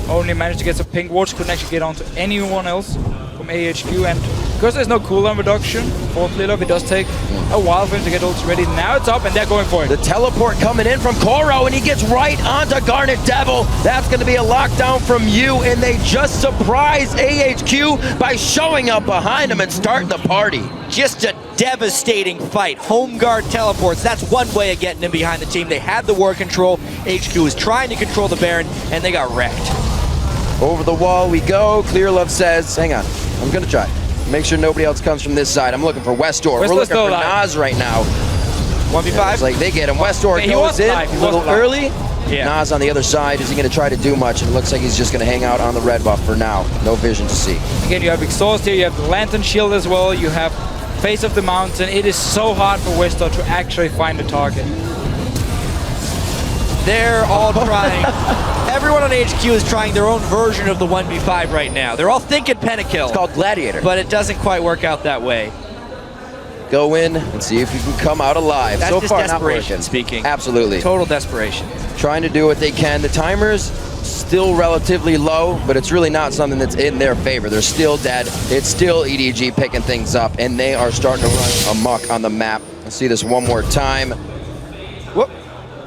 Only managed to get some pink wards, couldn't actually get onto anyone else from AHQ. And because there's no cooldown reduction for Clearlove, it does take a while for him to get ulti ready. Now it's up and they're going for it. The teleport coming in from Koro, and he gets right onto Garnet Devil. That's going to be a lockdown from you, and they just surprise AHQ by showing up behind him and starting the party. Just a devastating fight. Home guard teleports. That's one way of getting in behind the team. They had the ward control. HQ was trying to control the Baron, and they got wrecked. Over the wall we go. Clearlove says, hang on, I'm going to try. Make sure nobody else comes from this side. I'm looking for Westdoor. We're looking for Nas right now. 1v5? It's like they get him. Westdoor goes in a little early. Yeah. Nas on the other side. Is he going to try to do much? And it looks like he's just going to hang out on the red buff for now. No vision to see. Again, you have Exhaust here. You have the Lantern Shield as well. You have Face of the Mountain. It is so hard for Westdoor to actually find a target. They're all trying. Everyone on HQ is trying their own version of the 1v5 right now. They're all thinking pentakill. It's called Gladiator. But it doesn't quite work out that way. Go in and see if you can come out alive. That's so just far, desperation not working. speaking. Absolutely. Total desperation. Trying to do what they can. The timer's still relatively low, but it's really not something that's in their favor. They're still dead. It's still EDG picking things up, and they are starting to run amok on the map. Let's see this one more time. Whoop.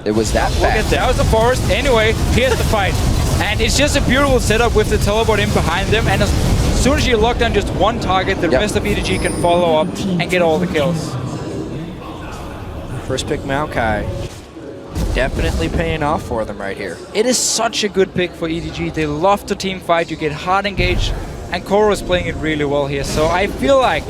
It was that fast. That was the forest. Anyway, here's the fight. And it's just a beautiful setup with the teleport in behind them. And as soon as you lock down just one target, the rest of EDG can follow up and get all the kills. First pick Maokai. Definitely paying off for them right here. It is such a good pick for EDG. They love to team fight. You get hard engaged. And Koro is playing it really well here. So I feel like,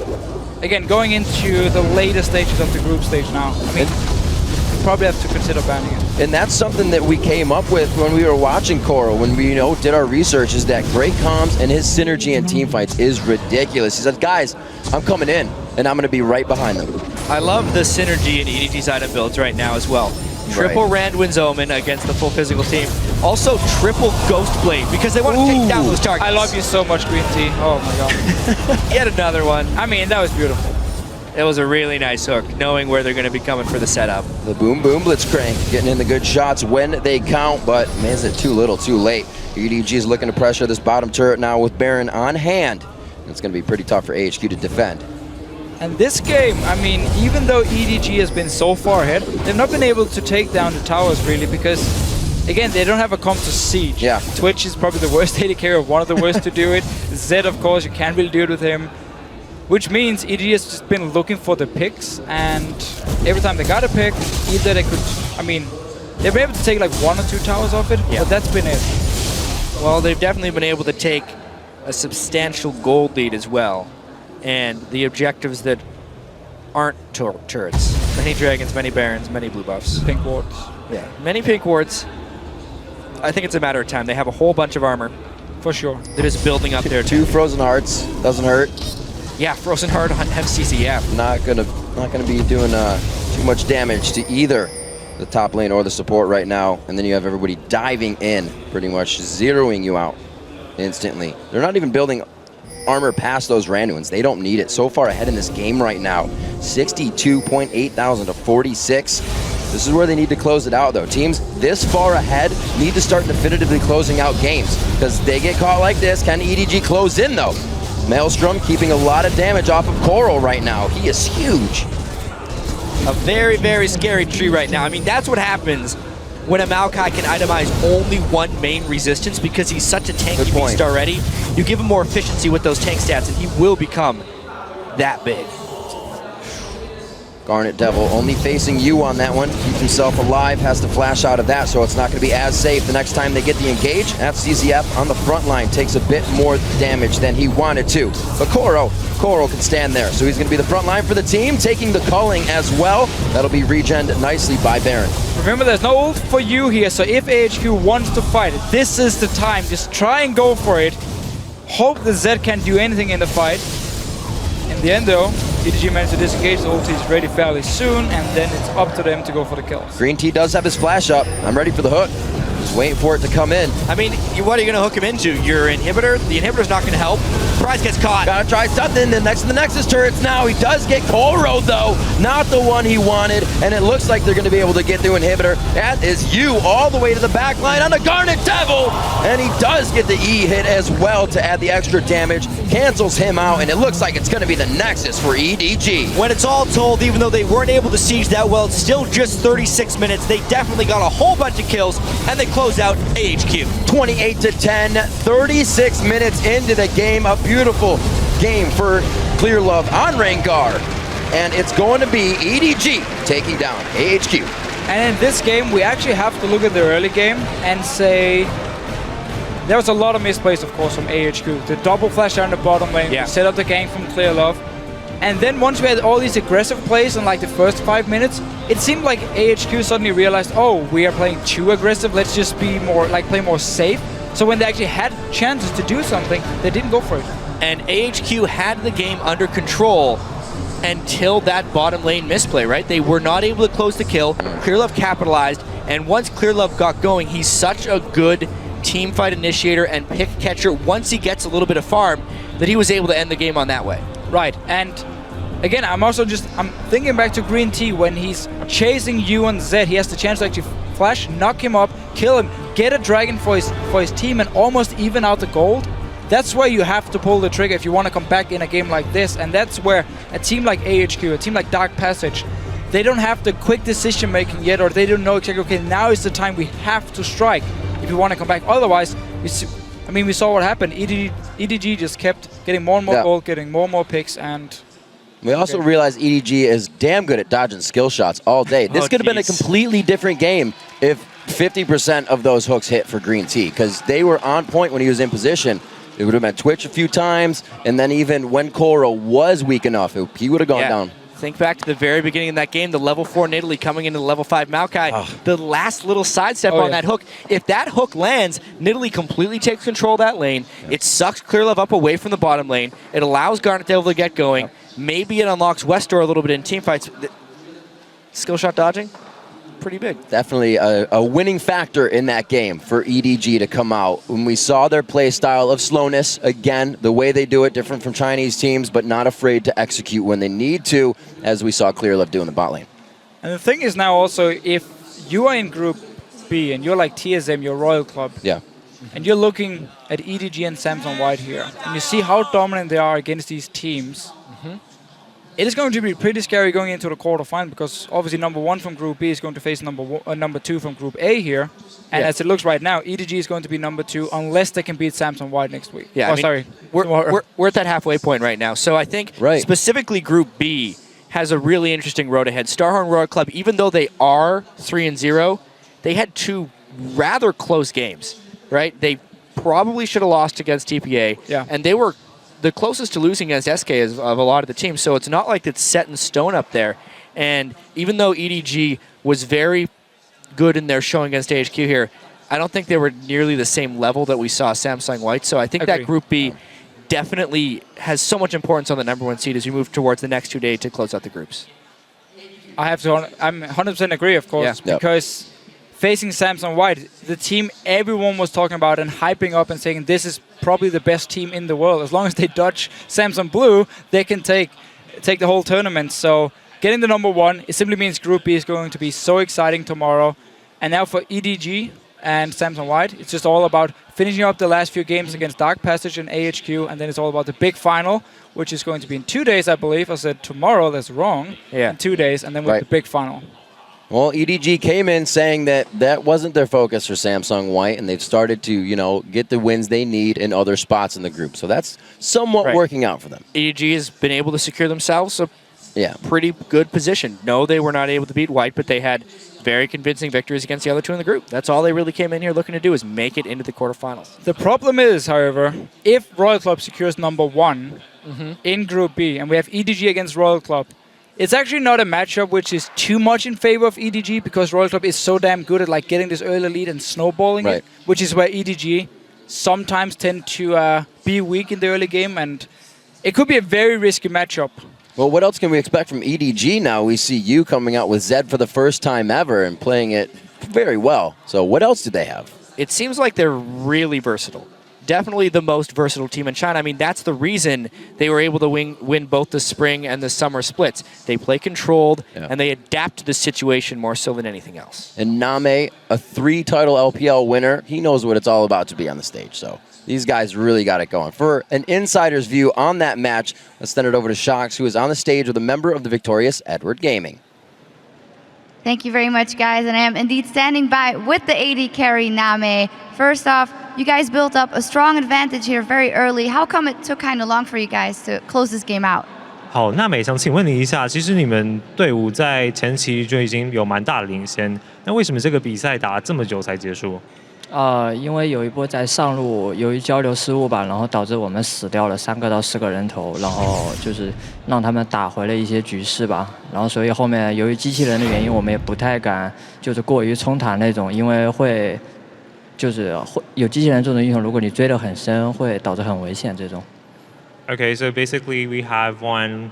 again, going into the later stages of the group stage now, I mean, you probably have to consider banning it. And that's something that we came up with when we were watching Koro, when we did our research, is that great comms and his synergy in team fights is ridiculous. He said, guys, I'm coming in, and I'm going to be right behind them. I love the synergy in EDG's item builds right now as well. Triple Randwin's Omen against the full physical team. Also triple Ghost Blade because they want to take down those targets. I love you so much, Green Tea. Oh my god. Yet another one. I mean, that was beautiful. It was a really nice hook, knowing where they're going to be coming for the setup. The Boom Boom Blitzcrank getting in the good shots when they count, but man, is it too little, too late. EDG is looking to pressure this bottom turret now with Baron on hand. It's going to be pretty tough for AHQ to defend. And this game, I mean, even though EDG has been so far ahead, they've not been able to take down the towers really because, again, they don't have a comp to siege. Yeah. Twitch is probably the worst AD carry, or one of the worst to do it. Zed, of course, you can't really do it with him. Which means EDG has just been looking for the picks, and every time they got a pick, either they could, I mean, they've been able to take like 1 or 2 towers off it, but that's been it. Well, they've definitely been able to take a substantial gold lead as well. And the objectives that aren't turrets. Many dragons, many barons, many blue buffs. Pink wards. Yeah, many pink wards. I think it's a matter of time. They have a whole bunch of armor. For sure. They're just building up there. 2 frozen hearts. Doesn't hurt. Yeah, frozen heart on FCCF. Not gonna be doing too much damage to either the top lane or the support right now. And then you have everybody diving in, pretty much zeroing you out instantly. They're not even building armor past those Randuins. They don't need it. So far ahead in this game right now, 62.8 thousand to 46. This is where they need to close it out, though. Teams this far ahead need to start definitively closing out games because they get caught like this. Can EDG close in, though? Maelstrom keeping a lot of damage off of Coral right now. He is huge. A very, very scary tree right now. I mean, that's what happens when a Maokai can itemize only one main resistance because he's such a tanky beast already. You give him more efficiency with those tank stats and he will become that big. Garnet Devil only facing you on that one. Keeps himself alive, has to flash out of that, so it's not going to be as safe the next time they get the engage. FCZF on the front line takes a bit more damage than he wanted to. But Coral can stand there, so he's going to be the front line for the team, taking the culling as well. That'll be regened nicely by Baron. Remember, there's no ult for you here, so if AHQ wants to fight it, this is the time. Just try and go for it. Hope the Zed can do anything in the fight. In the end, though, EDG managed to disengage. The ulti is ready fairly soon, and then it's up to them to go for the kills. Green Tea does have his flash up. I'm ready for the hook. Just waiting for it to come in. I mean, what are you going to hook him into? Your inhibitor? The inhibitor's not going to help. Prize gets caught. Gotta try something. The next to the Nexus turrets now. He does get Koro, though. Not the one he wanted, and it looks like they're going to be able to get through inhibitor. That is you all the way to the back line on the Garnet Devil, and he does get the E hit as well to add the extra damage. Cancels him out, and it looks like it's going to be the Nexus for EDG. When it's all told, even though they weren't able to siege that well, it's still just 36 minutes. They definitely got a whole bunch of kills, and they close out AHQ. 28-10, 36 minutes into the game. A beautiful game for Clear Love on Rengar. And it's going to be EDG taking down AHQ. And in this game, we actually have to look at the early game and say there was a lot of misplays, of course, from AHQ. The double flash down the bottom lane, set up the gank from Clear Love. And then once we had all these aggressive plays in like the first 5 minutes, it seemed like AHQ suddenly realized, oh, we are playing too aggressive, let's just be more, like play more safe. So when they actually had chances to do something, they didn't go for it. And AHQ had the game under control until that bottom lane misplay, right? They were not able to close the kill. Clearlove capitalized, and once Clearlove got going, he's such a good team fight initiator and pick catcher once he gets a little bit of farm that he was able to end the game on that way. Right, and again, I'm thinking back to Green Tea when he's chasing you and Zed. He has the chance to actually flash, knock him up, kill him, get a dragon for his team, and almost even out the gold. That's where you have to pull the trigger if you want to come back in a game like this, and that's where a team like AHQ, a team like Dark Passage, they don't have the quick decision making yet, or they don't know exactly, okay, now is the time we have to strike if you want to come back. Otherwise, we saw what happened. EDG just kept getting more and more gold, getting more and more picks, and we also realized EDG is damn good at dodging skill shots all day. This could have been a completely different game if 50% of those hooks hit for Green Tea, because they were on point when he was in position. It would have been Twitch a few times, and then even when Coral was weak enough, he would have gone down. Think back to the very beginning of that game, the level 4 Nidalee coming into the level 5 Maokai. The last little sidestep on that hook. If that hook lands, Nidalee completely takes control of that lane. It sucks Clearlove up away from the bottom lane. It allows Garnet Devil to get going. Maybe it unlocks Westor a little bit in teamfights. Skill shot dodging, pretty big. Definitely a winning factor in that game for EDG to come out. When we saw their play style of slowness, again, the way they do it, different from Chinese teams, but not afraid to execute when they need to, as we saw Clearlove do in the bot lane. And the thing is now also, if you are in Group B and you're like TSM, your Royal Club, and you're looking at EDG and Samsung White here, and you see how dominant they are against these teams, it is going to be pretty scary going into the quarterfinal because obviously number 1 from Group B is going to face number 2 from Group A here. And as it looks right now, EDG is going to be number 2 unless they can beat Samsung White next week. Yeah, we're at that halfway point right now. So I think specifically Group B has a really interesting road ahead. Starhorn Royal Club, even though they are 3-0, they had 2 rather close games, right? They probably should have lost against TPA. Yeah. And they were the closest to losing against SK of a lot of the teams, so it's not like it's set in stone up there. And even though EDG was very good in their showing against AHQ here, I don't think they were nearly the same level that we saw Samsung White. So I think that Group B definitely has so much importance on the number 1 seed as we move towards the next 2 days to close out the groups. I'm 100% agree, of course, because facing Samsung White, the team everyone was talking about and hyping up and saying this is probably the best team in the world. As long as they dodge Samsung Blue, they can take the whole tournament. So getting the number 1, it simply means Group B is going to be so exciting tomorrow. And now for EDG and Samsung White, it's just all about finishing up the last few games against Dark Passage and AHQ, and then it's all about the big final, which is going to be in 2 days, I believe. I said tomorrow, that's wrong. Yeah. In 2 days, and then with the big final. Well, EDG came in saying that wasn't their focus for Samsung White, and they've started to, get the wins they need in other spots in the group. So that's somewhat working out for them. EDG has been able to secure themselves a pretty good position. No, they were not able to beat White, but they had very convincing victories against the other 2 in the group. That's all they really came in here looking to do is make it into the quarterfinals. The problem is, however, if Royal Club secures number 1 in Group B, and we have EDG against Royal Club, it's actually not a matchup which is too much in favor of EDG because Royal Club is so damn good at getting this early lead and snowballing it, which is where EDG sometimes tend to be weak in the early game, and it could be a very risky matchup. Well, what else can we expect from EDG now? We see you coming out with Zed for the first time ever and playing it very well. So what else do they have? It seems like they're really versatile. Definitely the most versatile team in China. I mean, that's the reason they were able to win both the spring and the summer splits. They play controlled, and they adapt to the situation more so than anything else. And Name, a 3-title LPL winner, he knows what it's all about to be on the stage. So these guys really got it going. For an insider's view on that match, let's send it over to Shox, who is on the stage with a member of the victorious Edward Gaming. Thank you very much, guys. And I am indeed standing by with the AD carry, Name. First off, you guys built up a strong advantage here very early. How come it took kind of long for you guys to close this game out? 好，那美想请问你一下，其实你们队伍在前期就已经有蛮大的领先，那为什么这个比赛打了这么久才结束？因为有一波在上路由于交流失误吧，然后导致我们死掉了3个到4个人头，然后就是让他们打回了一些局势吧。然后所以后面由于机器人的原因，我们也不太敢就是过于冲塔那种，因为会有机器人这种英雄，如果你追得很深，会导致很危险这种。Okay, so basically we have one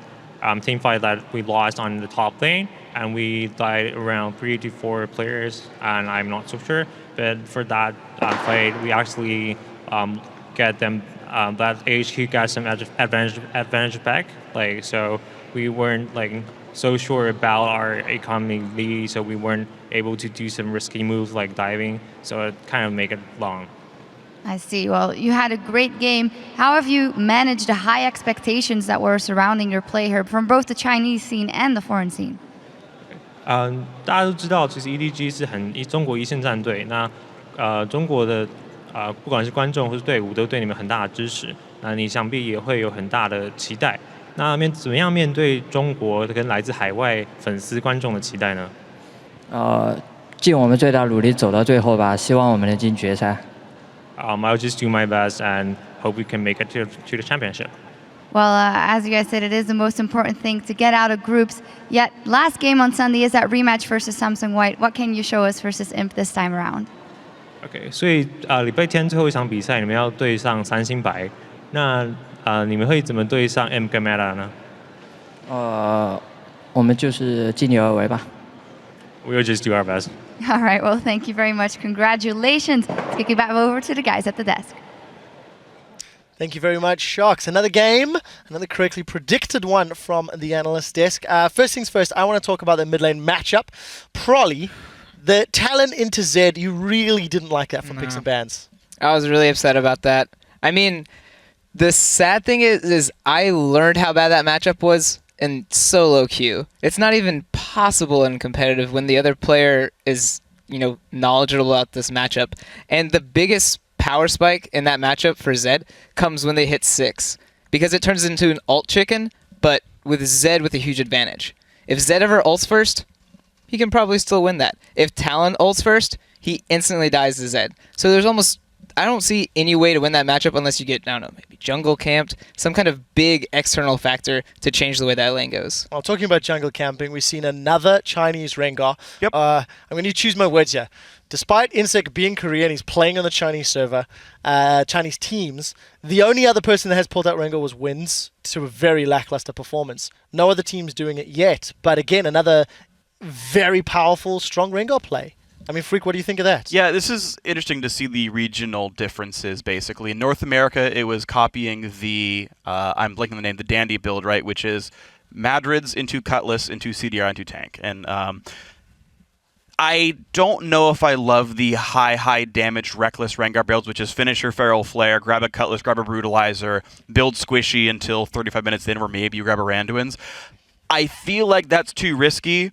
team fight that we lost on the top lane, and we died around 3 to 4 players, and I'm not so sure. But for that fight, we actually get them that HQ got some advantage back. So we weren't so sure about our economy lead, so we weren't able to do some risky moves like diving. So it kind of make it long. I see. Well, you had a great game. How have you managed the high expectations that were surrounding your play here from both the Chinese scene and the foreign scene? 大家都知道，其实 EDG 是中国一线战队。那中国的不管是观众或是队伍，都对你们很大的支持。那你想必也会有很大的期待。那怎么样面对中国跟来自海外粉丝观众的期待呢？尽我们最大努力走到最后吧，希望我们能进决赛。I'll just do my best and hope we can make it to the championship. Well, as you guys said, it is the most important thing to get out of groups. Yet, last game on Sunday is that rematch versus Samsung White. What can you show us versus Imp this time around? Okay, 所以礼拜天最后一场比赛，你们要对上三星白。那你们会怎么对上 Imp 跟 Meta 呢？我们就是尽力而为吧。We'll just do our best. All right. Well, thank you very much. Congratulations. Let's kick it back over to the guys at the desk. Thank you very much, Shox. Another game, another correctly predicted one from the analyst desk. First things first, I want to talk about the mid lane matchup. Prolly, the Talon into Zed, you really didn't like that from Picks and Bans. I was really upset about that. I mean, the sad thing is I learned how bad that matchup was in solo queue. It's not even possible in competitive when the other player is, knowledgeable about this matchup. And the biggest power spike in that matchup for Zed comes when they hit 6. Because it turns into an ult chicken, but with Zed with a huge advantage. If Zed ever ults first, he can probably still win that. If Talon ults first, he instantly dies to Zed. So I don't see any way to win that matchup unless you get, I don't know, maybe jungle camped, some kind of big external factor to change the way that lane goes. Well, talking about jungle camping, we've seen another Chinese Rengar. Yep. I'm going to choose my words here. Despite Insect being Korean, he's playing on the Chinese server, Chinese teams. The only other person that has pulled out Rengar was Wins to a very lackluster performance. No other team's doing it yet. But again, another very powerful, strong Rengar play. I mean, Freak, what do you think of that? Yeah, this is interesting to see the regional differences, basically. In North America, it was copying the, I'm blanking the name, the Dandy build, right, which is Madrids into Cutlass into CDR into Tank. And I don't know if I love the high damage Reckless Rengar builds, which is Finisher, Feral Flare, grab a Cutlass, grab a Brutalizer, build Squishy until 35 minutes in, where maybe you grab a Randuin's. I feel like that's too risky.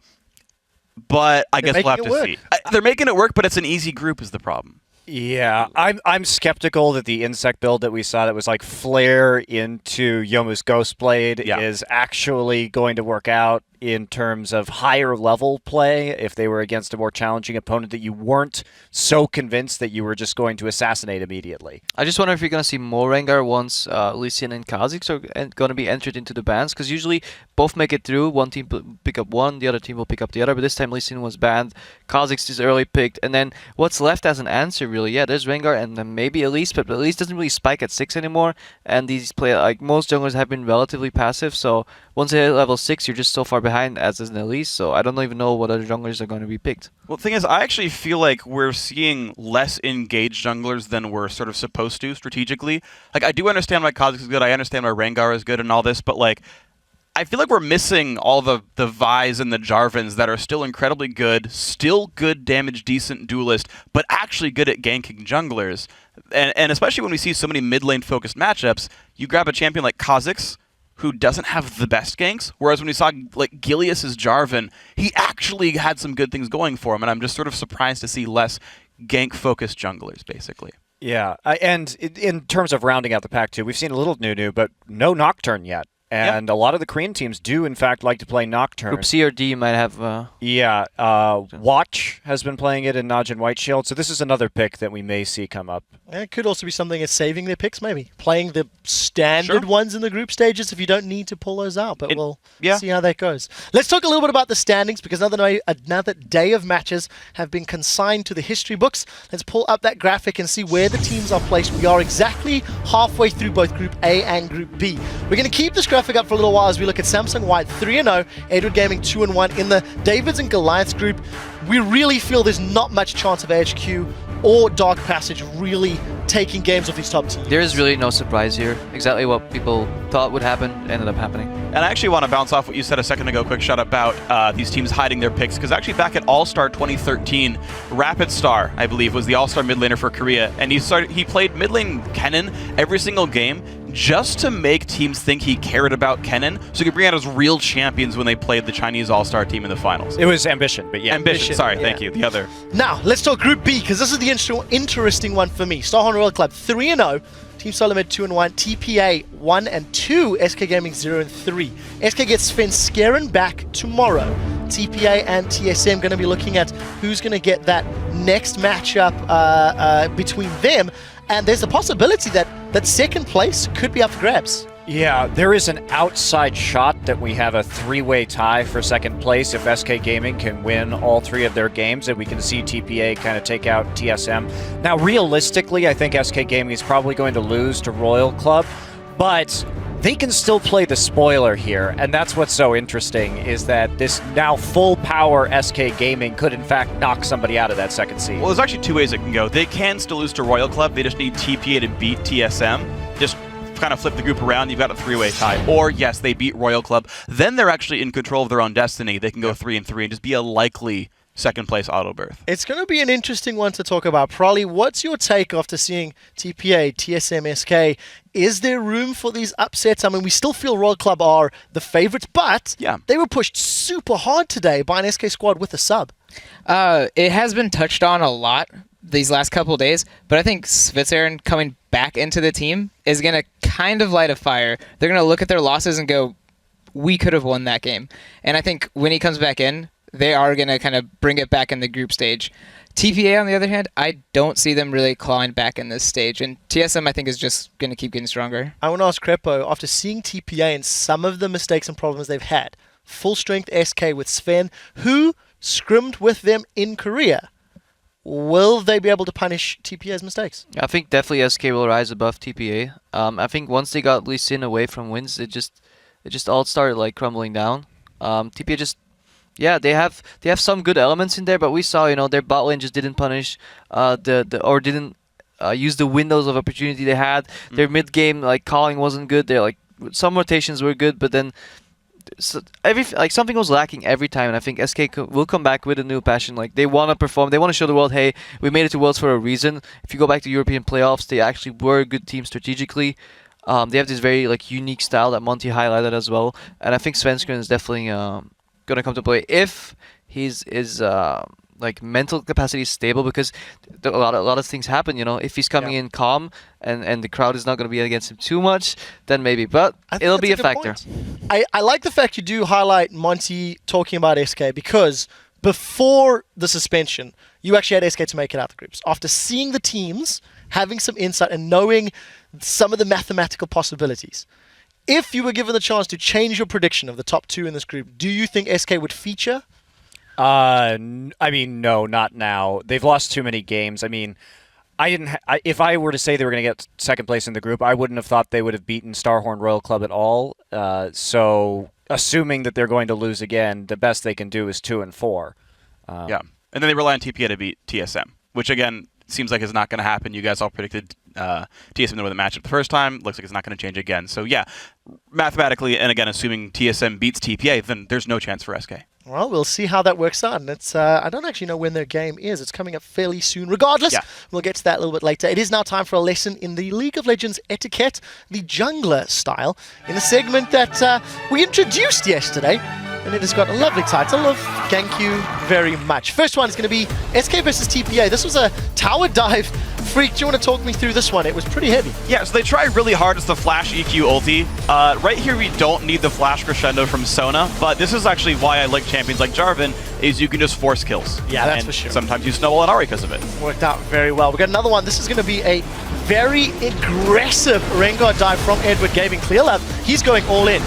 But I guess we'll have to see. They're making it work, but it's an easy group is the problem. Yeah, I'm skeptical that the Insect build that we saw that was like Flare into Yomu's Ghostblade is actually going to work out in terms of higher level play if they were against a more challenging opponent that you weren't so convinced that you were just going to assassinate immediately. I just wonder if you're going to see more Rengar once Lee Sin and Kha'Zix are going to be entered into the bans, because usually both make it through. One team pick up one, the other team will pick up the other, but this time Lee Sin was banned, Kha'Zix is early picked, and then what's left as an answer really? Yeah, there's Rengar and then maybe Elise, but Elise doesn't really spike at 6 anymore, and these play like most junglers have been relatively passive, so once they hit level 6, you're just so far behind as an Elise, so I don't even know what other junglers are going to be picked. Well, the thing is, I actually feel like we're seeing less engaged junglers than we're sort of supposed to strategically. Like, I do understand why Kha'Zix is good, I understand why Rengar is good and all this, but like, I feel like we're missing all the Vys and the Jarvans that are still incredibly good, still good damage, decent duelist, but actually good at ganking junglers. And especially when we see so many mid lane focused matchups, you grab a champion like Kha'Zix, who doesn't have the best ganks, whereas when we saw like Gilius's Jarvan, he actually had some good things going for him, and I'm just sort of surprised to see less gank-focused junglers, basically. Yeah, and in terms of rounding out the pack too, we've seen a little Nunu, but no Nocturne yet. And a lot of the Korean teams do, in fact, like to play Nocturne. Group C or D might have... Watch has been playing it in Najin White Shield, so this is another pick that we may see come up. It could also be something as saving their picks, maybe. Playing the standard ones in the group stages if you don't need to pull those out, but we'll see how that goes. Let's talk a little bit about the standings, because another day of matches have been consigned to the history books. Let's pull up that graphic and see where the teams are placed. We are exactly halfway through both Group A and Group B. We're going to keep this graphic up for a little while as we look at Samsung White 3-0, Edward Gaming 2-1 in the Davids and Goliaths group. We really feel there's not much chance of HQ or Dark Passage really taking games off these top teams. There is really no surprise here. Exactly what people thought would happen ended up happening. And I actually want to bounce off what you said a second ago, quick shout about these teams hiding their picks, because actually back at All-Star 2013, Rapid Star, I believe, was the All-Star mid laner for Korea, and he played mid lane Kennen every single game just to make teams think he cared about Kennen, so he could bring out his real champions when they played the Chinese All-Star team in the finals. It was Ambition, but yeah. Ambition, sorry, thank you, the other. Now, let's talk Group B, because this is the interesting one for me. Starhorn Royal Club 3-0, Team SoloMid 2-1, TPA 1-2, SK Gaming 0-3. SK gets Svenskeren back tomorrow. TPA and TSM going to be looking at who's going to get that next matchup between them. And there's a possibility that second place could be up for grabs. Yeah, there is an outside shot that we have a three-way tie for second place if SK Gaming can win all three of their games, and we can see TPA kind of take out TSM. Now, realistically, I think SK Gaming is probably going to lose to Royal Club, but they can still play the spoiler here, and that's what's so interesting, is that this now full-power SK Gaming could, in fact, knock somebody out of that second seed. Well, there's actually two ways it can go. They can still lose to Royal Club. They just need TPA to beat TSM. Just kind of flip the group around, you've got a three-way tie. Or, yes, they beat Royal Club. Then they're actually in control of their own destiny. They can go 3-3 and just be a likely second place auto berth. It's going to be an interesting one to talk about. Prolly, what's your take after seeing TPA, TSM, SK? Is there room for these upsets? I mean, we still feel Royal Club are the favorites, but they were pushed super hard today by an SK squad with a sub. It has been touched on a lot these last couple of days, but I think Switzerland coming back into the team is going to kind of light a fire. They're going to look at their losses and go, we could have won that game. And I think when he comes back in, they are going to kind of bring it back in the group stage. TPA, on the other hand, I don't see them really clawing back in this stage. And TSM, I think, is just going to keep getting stronger. I want to ask Crepo, after seeing TPA and some of the mistakes and problems they've had, full strength SK with Sven, who scrimmed with them in Korea, will they be able to punish TPA's mistakes? I think definitely SK will rise above TPA. I think once they got Lee Sin away from wins, it just all started like crumbling down. TPA just, yeah, they have some good elements in there, but we saw, you know, their bot lane just didn't punish didn't use the windows of opportunity they had. Their mid game like calling wasn't good. Their like some rotations were good, but then something was lacking every time. And I think SK will come back with a new passion. Like they want to perform, they want to show the world, hey, we made it to Worlds for a reason. If you go back to European playoffs, they actually were a good team strategically. They have this very like unique style that Monty highlighted as well, and I think Svenskeren is definitely gonna come to play if his like mental capacity is stable, because a lot of things happen. You know, if he's coming in calm and the crowd is not gonna be against him too much, then maybe, but it'll be a factor. I like the fact you do highlight Monty talking about SK, because before the suspension, you actually had SK to make it out the groups. After seeing the teams, having some insight and knowing some of the mathematical possibilities, if you were given the chance to change your prediction of the top two in this group, do you think SK would feature? I mean, no, not now. They've lost too many games. I mean, if I were to say they were going to get second place in the group, I wouldn't have thought they would have beaten Starhorn Royal Club at all. So assuming that they're going to lose again, the best they can do is 2 and 4. Yeah, and then they rely on TPA to beat TSM, which again seems like it's not going to happen. You guys all predicted TSM to win the matchup the first time. Looks like it's not going to change again. So yeah, mathematically, and again, assuming TSM beats TPA, then there's no chance for SK. Well, we'll see how that works out. And it's I don't actually know when their game is. It's coming up fairly soon. Regardless, we'll get to that a little bit later. It is now time for a lesson in the League of Legends etiquette, the jungler style, in a segment that we introduced yesterday. And it has got a lovely title of Thank You Very Much. First one is going to be SK versus TPA. This was a tower dive. Freak, do you want to talk me through this one? It was pretty heavy. Yeah, so they try really hard as the flash EQ ulti. Right here, we don't need the flash crescendo from Sona, but this is actually why I like champions like Jarvan, is you can just force kills. Yeah, that's and for sure. Sometimes you snowball an Ahri because of it. Worked out very well. We got another one. This is going to be a very aggressive Rengar dive from Edward Gaming. Clearlove, he's going all in.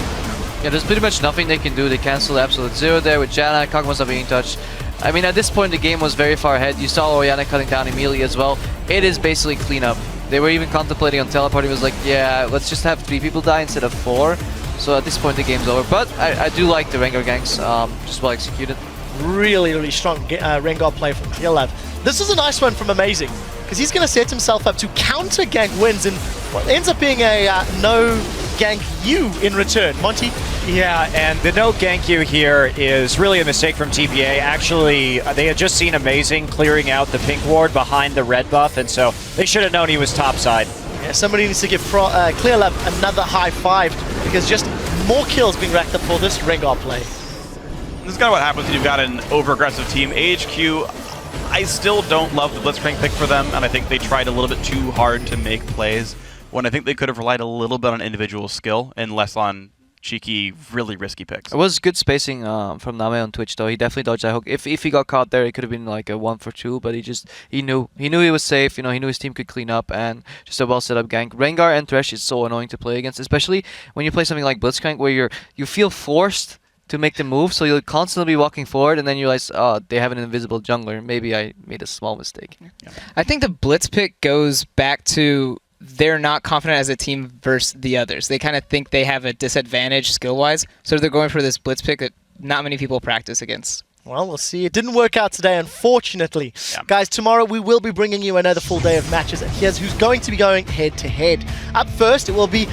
Yeah, there's pretty much nothing they can do. They cancel Absolute Zero there with Janna. Kog'Maw's not being touched. I mean, at this point, the game was very far ahead. You saw Orianna cutting down immediately as well. It is basically cleanup. They were even contemplating on teleporting. It was like, yeah, let's just have 3 people die instead of 4. So at this point, the game's over. But I do like the Rengar ganks, just well executed. Really, really strong Rengar play from Clearlove. This is a nice one from Amazing, because he's going to set himself up to counter gank wins in what ends up being a no gank you in return. Monty? Yeah, and the no gank you here is really a mistake from TPA. Actually, they had just seen Amazing clearing out the pink ward behind the red buff, and so they should have known he was topside. Yeah, somebody needs to give Clearlove another high five, because just more kills being racked up for this Rengar play. This is kind of what happens when you've got an over-aggressive team. AHQ, I still don't love the Blitzcrank pick for them, and I think they tried a little bit too hard to make plays, when I think they could have relied a little bit on individual skill and less on cheeky, really risky picks. It was good spacing from Name on Twitch, though. He definitely dodged that hook. If he got caught there, it could have been like a 1 for 2, but he knew he was safe. You know, he knew his team could clean up, and just a well set up gank. Rengar and Thresh is so annoying to play against, especially when you play something like Blitzcrank, where you feel forced to make the move, so you'll constantly be walking forward, and then you realize, oh, they have an invisible jungler. Maybe I made a small mistake. Yeah. I think the Blitz pick goes back to they're not confident as a team versus the others. They kind of think they have a disadvantage skill-wise, so they're going for this Blitz pick that not many people practice against. Well, we'll see. It didn't work out today, unfortunately. Yeah. Guys, tomorrow we will be bringing you another full day of matches, and here's who's going to be going head-to-head. Up first, it will be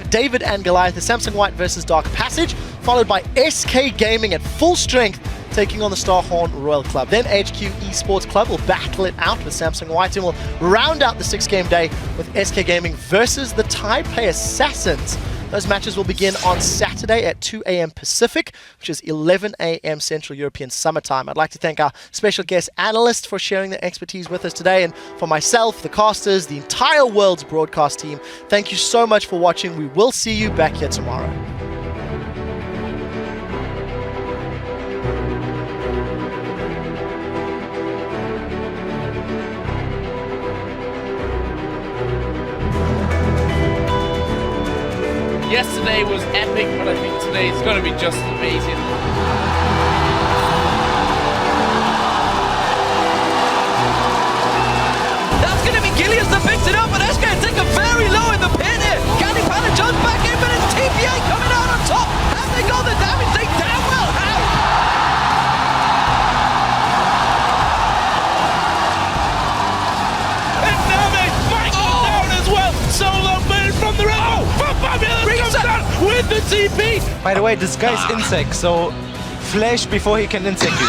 David and Goliath, the Samsung White versus Dark Passage, followed by SK Gaming at full strength taking on the Starhorn Royal Club. Then HQ Esports Club will battle it out with Samsung White and will round out the 6-game day with SK Gaming versus the Taipei Assassins. Those matches will begin on Saturday at 2 a.m. Pacific, which is 11 a.m. Central European Summer Time. I'd like to thank our special guest analyst for sharing their expertise with us today, and for myself, the casters, the entire World's broadcast team, thank you so much for watching. We will see you back here tomorrow. Yesterday was epic, but I think today is going to be just amazing. That's going to be Gillians that picks it up, but SK take a very low in the pin here. Candy Panda jumps back in, but it's TPA coming out on top. Have they got the damage? They damn well have. And now they fight down as well. SoloMid from the red. Fabulous comes down with the TP. By the way, this guy's insect, so flash before he can insect you.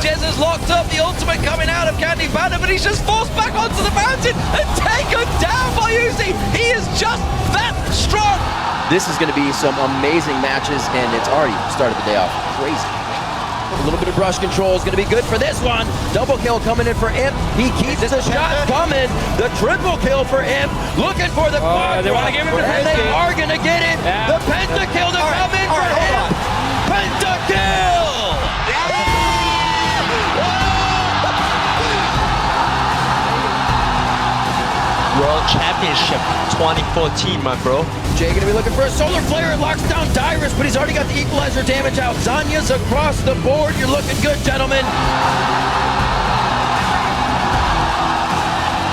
Jez has locked up the ultimate coming out of Candy Panda, but he's just forced back onto the mountain and taken down by Uzi. He is just that strong. This is going to be some amazing matches, and it's already started the day off crazy. A little bit of brush control is going to be good for this one. Double kill coming in for Imp. He keeps the shot coming. The triple kill for Imp. Looking for the quad. They want to give him the and they are going to get it. Yeah. The pentakill to come in for Imp. Pentakill! World Championship 2014, my bro. Jay gonna be looking for a solar flare. It locks down Dyrus, but he's already got the equalizer damage out. Zanya's across the board. You're looking good, gentlemen.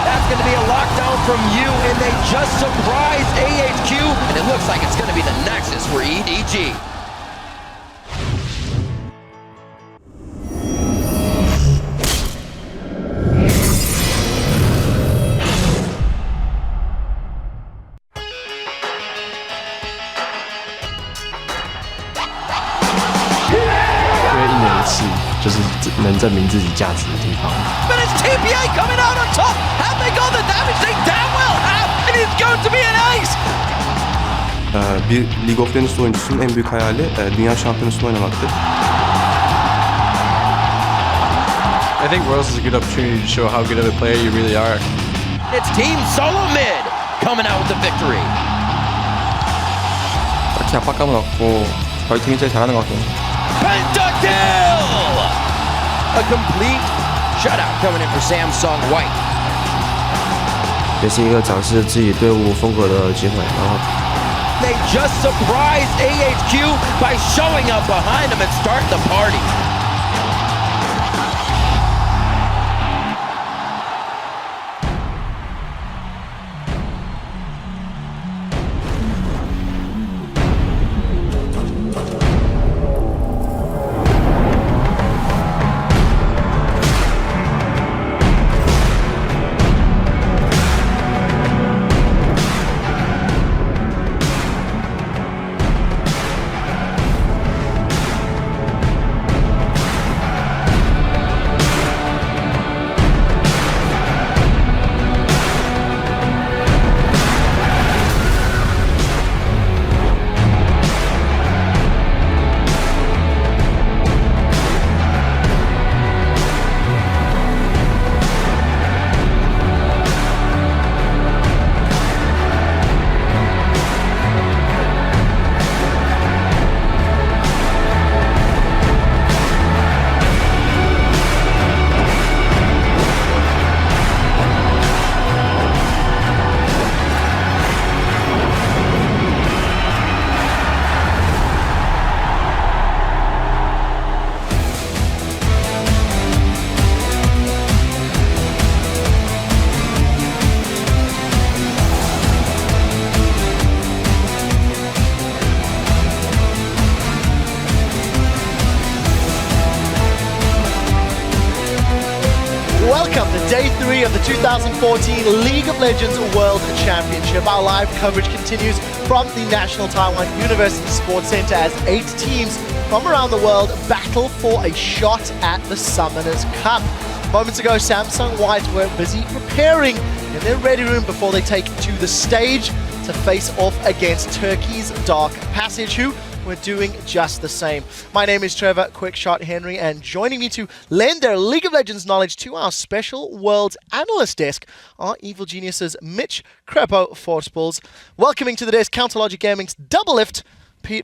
That's gonna be a lockdown from you, and they just surprised AHQ, and it looks like it's gonna be the Nexus for EDG. But it's TPA coming out on top. Have they got the damage? They damn well have, and it's going to be an ace. Bir League of Legends oyuncusunun en büyük hayali dünya şampiyonasını oynamaktır. I think Worlds is a good opportunity to show how good of a player you really are. It's Team SoloMid coming out with the victory. 딱히 압박감은 없고 저희 팀이 제일 잘하는 것 같아요. Pentakill! A complete shutout coming in for Samsung White. 也是一个展示自己队伍风格的机会，然后 They just surprised AHQ by showing up behind them and starting the party. Welcome to Day 3 of the 2014 League of Legends World Championship. Our live coverage continues from the National Taiwan University Sports Center as 8 teams from around the world battle for a shot at the Summoners Cup. Moments ago, Samsung White were busy preparing in their ready room before they take to the stage to face off against Turkey's Dark Passage, who were doing just the same. My name is Trevor Quickshot Henry, and joining me to lend their League of Legends knowledge to our special Worlds Analyst desk are Evil Genius's Mitch Crepo Forspulls. Welcoming to the desk Counterlogic Gaming's Double Lift,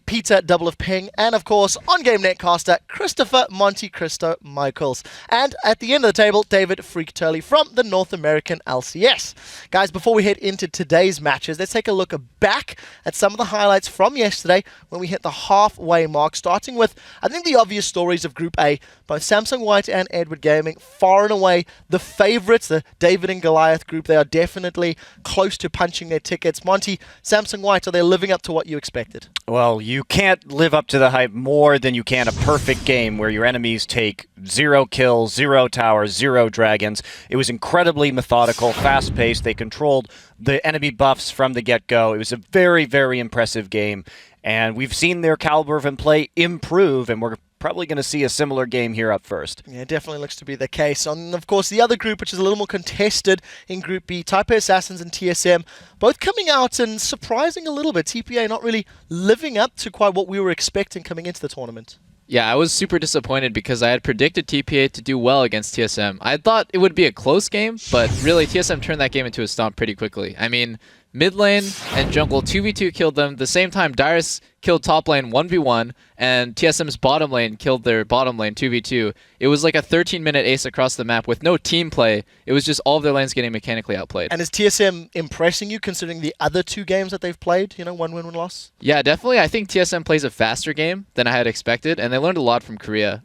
Peter Double of Ping, and of course, on-game netcaster Christopher Monte Cristo Michaels. And at the end of the table, David Freak Turley from the North American LCS. Guys, before we head into today's matches, let's take a look back at some of the highlights from yesterday when we hit the halfway mark, starting with, I think, the obvious stories of Group A. Both Samsung White and Edward Gaming, far and away the favorites, the David and Goliath group. They are definitely close to punching their tickets. Monty, Samsung White, are they living up to what you expected? Well, you can't live up to the hype more than you can a perfect game where your enemies take 0 kills, 0 towers, 0 dragons. It was incredibly methodical, fast-paced. They controlled the enemy buffs from the get-go. It was a very, very impressive game. And we've seen their caliber of play improve, and we're probably going to see a similar game here up first. Yeah, it definitely looks to be the case. And of course, the other group, which is a little more contested in Group B, Taipei Assassins and TSM, both coming out and surprising a little bit. TPA not really living up to quite what we were expecting coming into the tournament. Yeah, I was super disappointed because I had predicted TPA to do well against TSM. I thought it would be a close game, but really TSM turned that game into a stomp pretty quickly. I mean, mid lane and jungle 2v2 killed them. At the same time, Dyrus killed top lane 1v1, and TSM's bottom lane killed their bottom lane 2v2. It was like a 13-minute ace across the map with no team play. It was just all of their lanes getting mechanically outplayed. And is TSM impressing you considering the other 2 games that they've played? You know, 1 win, 1 loss? Yeah, definitely. I think TSM plays a faster game than I had expected, and they learned a lot from Korea.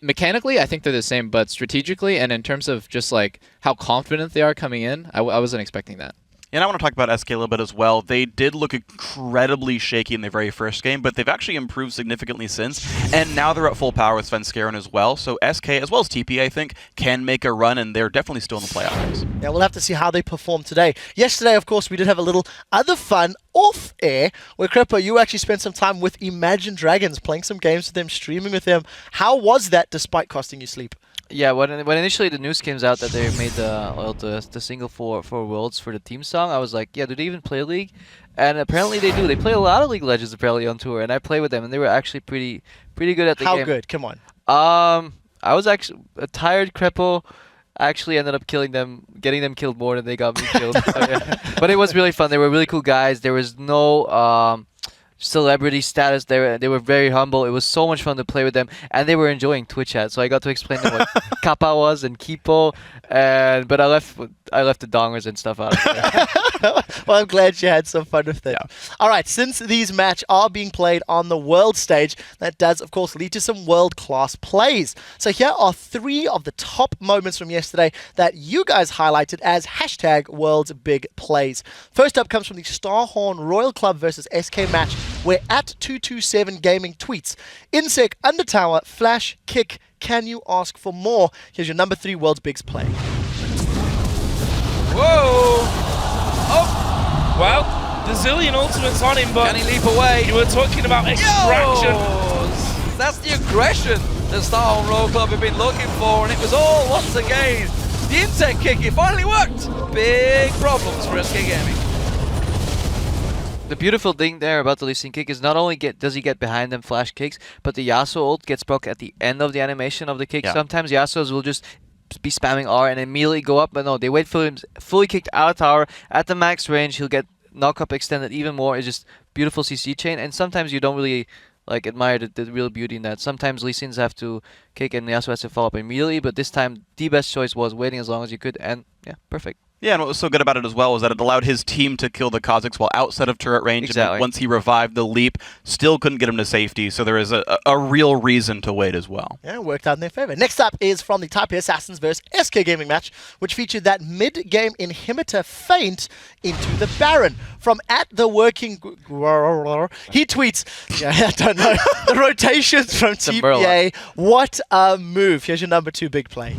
Mechanically, I think they're the same, but strategically and in terms of just like how confident they are coming in, I wasn't expecting that. And I want to talk about SK a little bit as well. They did look incredibly shaky in their very first game, but they've actually improved significantly since. And now they're at full power with Svenskeren as well. So SK, as well as TP, I think, can make a run, and they're definitely still in the playoff race. Yeah, we'll have to see how they perform today. Yesterday, of course, we did have a little other fun off-air, where Crepo, you actually spent some time with Imagine Dragons, playing some games with them, streaming with them. How was that, despite costing you sleep? Yeah, when initially the news came out that they made the single for Worlds for the team song, I was like, yeah, do they even play League? And apparently they do. They play a lot of League of Legends apparently on tour, and I played with them, and they were actually pretty good at the game. How good? Come on. I was actually a tired Crepo. I actually ended up killing them, getting them killed more than they got me killed. So, yeah. But it was really fun. They were really cool guys. There was no celebrity status. They were very humble. It was so much fun to play with them, and they were enjoying Twitch chat. So I got to explain to them what Kappa was and Kipo, but I left the dongers and stuff out of there. Well, I'm glad you had some fun with it. Yeah. All right, since these matches are being played on the world stage, that does, of course, lead to some world-class plays. So here are 3 of the top moments from yesterday that you guys highlighted as hashtag World's Big Plays. First up comes from the Starhorn Royal Club versus SK match, where @227 Gaming tweets, Insec, Undertower, Flash, Kick, can you ask for more? Here's your number 3 World's Bigs play. Whoa! Oh! Well, the Zillion ultimate's on him, but... Can he leap away? You were talking about extraction. Yo! That's the aggression that Starhorn Royal Club have been looking for, and it was all, once again, the Insect kick. It finally worked. Big problems for SK Gaming. The beautiful thing there about the Lee Sin kick is not only does he get behind them flash kicks, but the Yasuo ult gets broke at the end of the animation of the kick. Yeah. Sometimes Yasuo's will just be spamming R and immediately go up, but no, they wait for him fully kicked out of tower at the max range. He'll get knock-up extended even more. It's just beautiful CC chain, and sometimes you don't really like admire the real beauty in that. Sometimes Lee Sins have to kick and Yasuo has to follow up immediately, but this time the best choice was waiting as long as you could, and yeah, perfect. Yeah, and what was so good about it as well was that it allowed his team to kill the Kazakhs while outside of turret range. Exactly. And once he revived the leap, still couldn't get him to safety, so there is a real reason to wait as well. Yeah, it worked out in their favor. Next up is from the Taipei Assassins versus SK Gaming match, which featured that mid-game inhibitor feint into the Baron. From @TheWorking... He tweets, yeah, I don't know, the rotations from TPA. What a move. Here's your number 2 big play.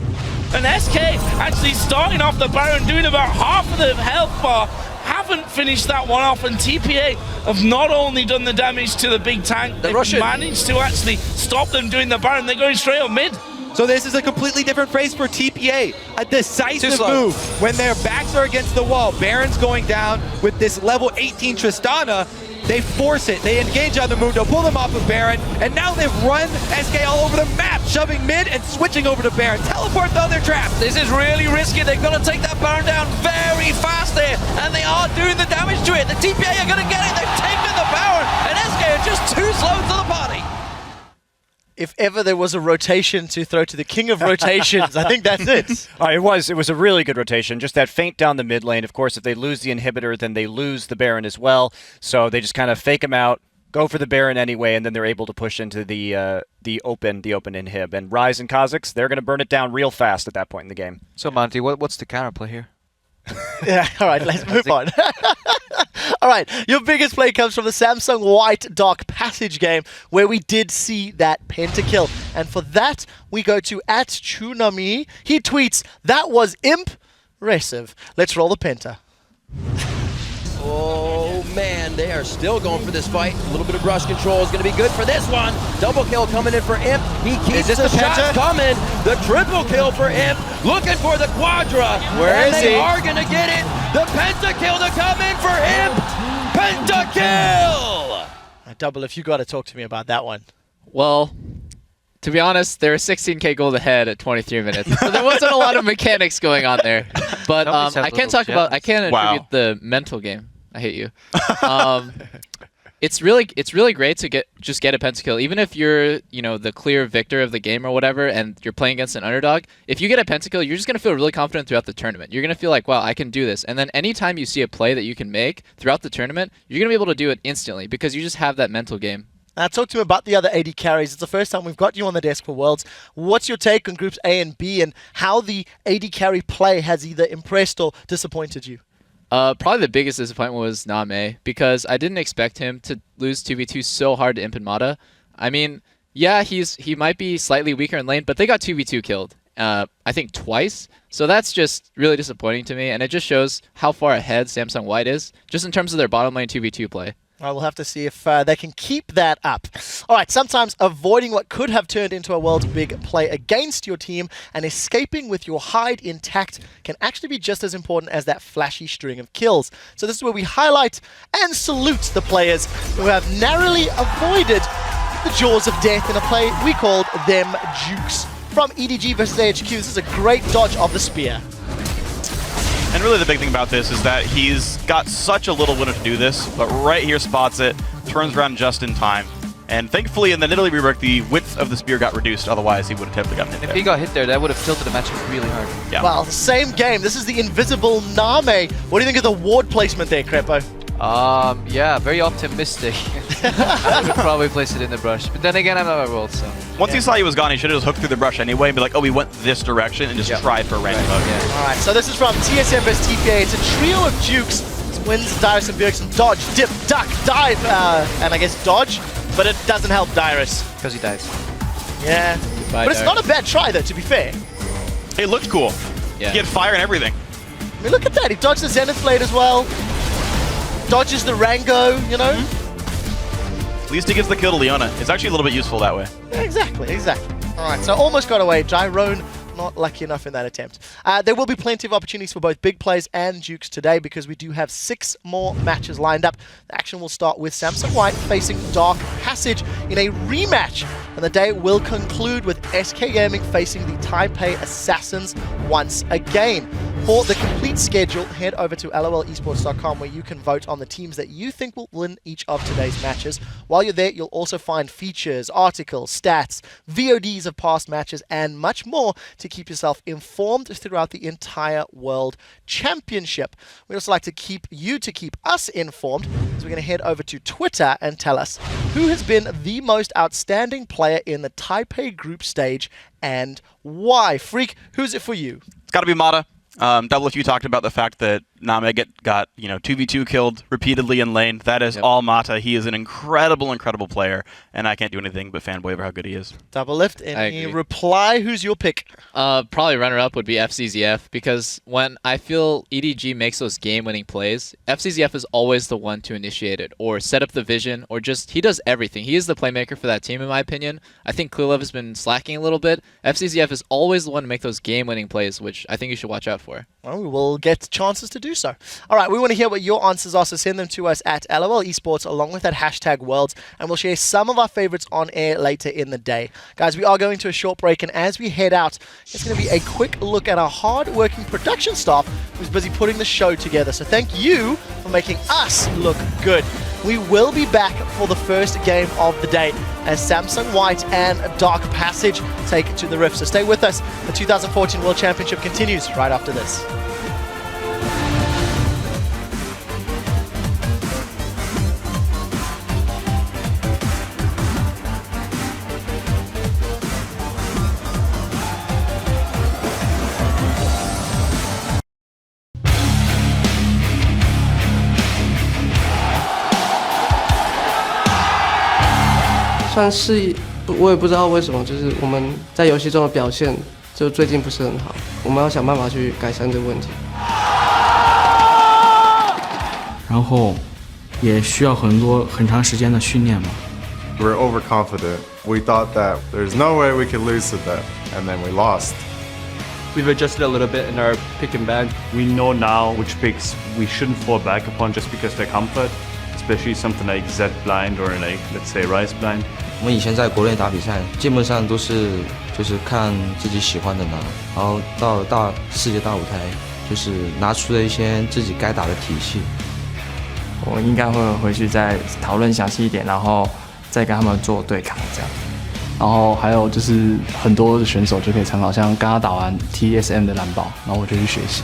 And SK actually starting off the Baron, doing about half of the health bar, half haven't finished that one off, and TPA have not only done the damage to the big tank, they've managed to actually stop them doing the Baron. They're going straight on mid. So this is a completely different phase for TPA. A decisive move when their backs are against the wall. Baron's going down with this level 18 Tristana. They force it. They engage on the move. They'll pull them off of Baron. And now they've run SK all over the map, shoving mid and switching over to Baron. Teleport the other trap. This is really risky. They've got to take that Baron down very fast there. And they are doing the damage to it. The TPA are going to get it. They've taken the Baron. And SK are just too slow to the party. If ever there was a rotation to throw to the king of rotations, I think that's it. It was a really good rotation. Just that feint down the mid lane. Of course, if they lose the inhibitor, then they lose the Baron as well. So they just kind of fake him out, go for the Baron anyway, and then they're able to push into the open inhib. And Rise and Kha'Zix, they're going to burn it down real fast at that point in the game. So Monty, what's the counterplay here? Yeah, all right, let's move on. All right, your biggest play comes from the Samsung White Dark Passage game, where we did see that pentakill. And for that, we go to @Chunami. He tweets, "That was impressive." Let's roll the penta. Oh man, they are still going for this fight. A little bit of brush control is going to be good for this one. Double kill coming in for Imp. He keeps the shots coming. The triple kill for Imp. Looking for the quadra. Where is he? They are going to get it. The pentakill to come in for Imp. Pentakill! Double, if you got to talk to me about that one. Well, to be honest, they were 16k gold ahead at 23 minutes, so there wasn't a lot of mechanics going on there. But I can't attribute the mental game. I hate you. It's really great to get a pentakill, even if you're the clear victor of the game or whatever, and you're playing against an underdog. If you get a pentakill, you're just gonna feel really confident throughout the tournament. You're gonna feel like, wow, I can do this. And then anytime you see a play that you can make throughout the tournament, you're gonna be able to do it instantly because you just have that mental game. Talk to me about the other AD carries. It's the first time we've got you on the desk for Worlds. What's your take on groups A and B, and how the AD carry play has either impressed or disappointed you? Probably the biggest disappointment was Name, because I didn't expect him to lose 2v2 so hard to Imp and Mata. I mean, yeah, he might be slightly weaker in lane, but they got 2v2 killed, I think twice. So that's just really disappointing to me, and it just shows how far ahead Samsung White is, just in terms of their bottom lane 2v2 play. Well, we'll have to see if they can keep that up. All right, sometimes avoiding what could have turned into a world's big play against your team and escaping with your hide intact can actually be just as important as that flashy string of kills. So this is where we highlight and salute the players who have narrowly avoided the jaws of death in a play we called them Jukes. From EDG versus AHQ, this is a great dodge of the spear. And really the big thing about this is that he's got such a little window to do this, but right here spots it, turns around just in time. And thankfully in the Nidalee rework, the width of the spear got reduced, otherwise he would have definitely gotten hit there. If he got hit there, that would have tilted the matchup really hard. Yeah. Well, same game. This is the invisible Name. What do you think of the ward placement there, Crepo? Yeah, very optimistic. I would probably place it in the brush. But then again, I'm not a world, so... Once he saw he was gone, he should have just hooked through the brush anyway and be like, oh, we went this direction, and just tried for a random hook. All right, so this is from TSM vs TPA. It's a trio of Jukes. It's wins Dyrus and Bjergsen. Dodge, dip, duck, dive, and I guess dodge, but it doesn't help Dyrus. Because he dies. Yeah. Goodbye, but it's not a bad try, though, to be fair. It looked cool. Yeah. He had fire and everything. I mean, look at that. He dodged the Zenith Blade as well. Dodges the Rango, you know? At least he gets the kill to Leona. It's actually a little bit useful that way. Exactly. All right, so almost got away. Gyrone not lucky enough in that attempt. There will be plenty of opportunities for both big plays and Jukes today because we do have 6 more matches lined up. The action will start with Samsung White facing Dark Passage in a rematch, and the day will conclude with SK Gaming facing the Taipei Assassins once again. For the complete schedule, head over to lolesports.com where you can vote on the teams that you think will win each of today's matches. While you're there, you'll also find features, articles, stats, VODs of past matches, and much more to keep yourself informed throughout the entire World Championship. We'd also like to keep us informed, so we're going to head over to Twitter and tell us who has been the most outstanding player in the Taipei group stage and why. Freak, who's it for you? It's got to be Mata. Double, if you talked about the fact that Name got 2v2 killed repeatedly in lane. That is all Mata. He is an incredible, incredible player, and I can't do anything but fanboy over how good he is. Doublelift, any reply? Who's your pick? Probably runner-up would be FCZF, because when I feel EDG makes those game-winning plays, FCZF is always the one to initiate it, or set up the vision, or just, he does everything. He is the playmaker for that team, in my opinion. I think Clearlove has been slacking a little bit. FCZF is always the one to make those game-winning plays, which I think you should watch out for. Well, we will get chances to do so. All right, we want to hear what your answers are, so send them to us at LOL Esports along with that hashtag Worlds, and we'll share some of our favorites on air later in the day. Guys, we are going to a short break, and as we head out, it's going to be a quick look at our hard-working production staff who's busy putting the show together. So thank you for making us look good. We will be back for the first game of the day as Samsung White and Dark Passage take to the Rift. So stay with us. The 2014 World Championship continues right after this.算是我也不知道为什么，就是我们在游戏中的表现就最近不是很好，我们要想办法去改善这个问题。然后也需要很长时间的训练嘛。We're overconfident. We thought that there's no way we could lose to them, and then we lost. We've adjusted a little bit in our pick and ban. We know now which picks we shouldn't fall back upon just because they're comfort, especially something like Z blind or like let's say Rise blind. 我们以前在国内打比赛，基本上都是就是看自己喜欢的拿，然后到世界大舞台，就是拿出了一些自己该打的体系。我应该会回去再讨论详细一点，然后再跟他们做对抗这样。然后还有就是很多的选手就可以参考，像刚刚打完 TSM 的蓝宝，然后我就去学习。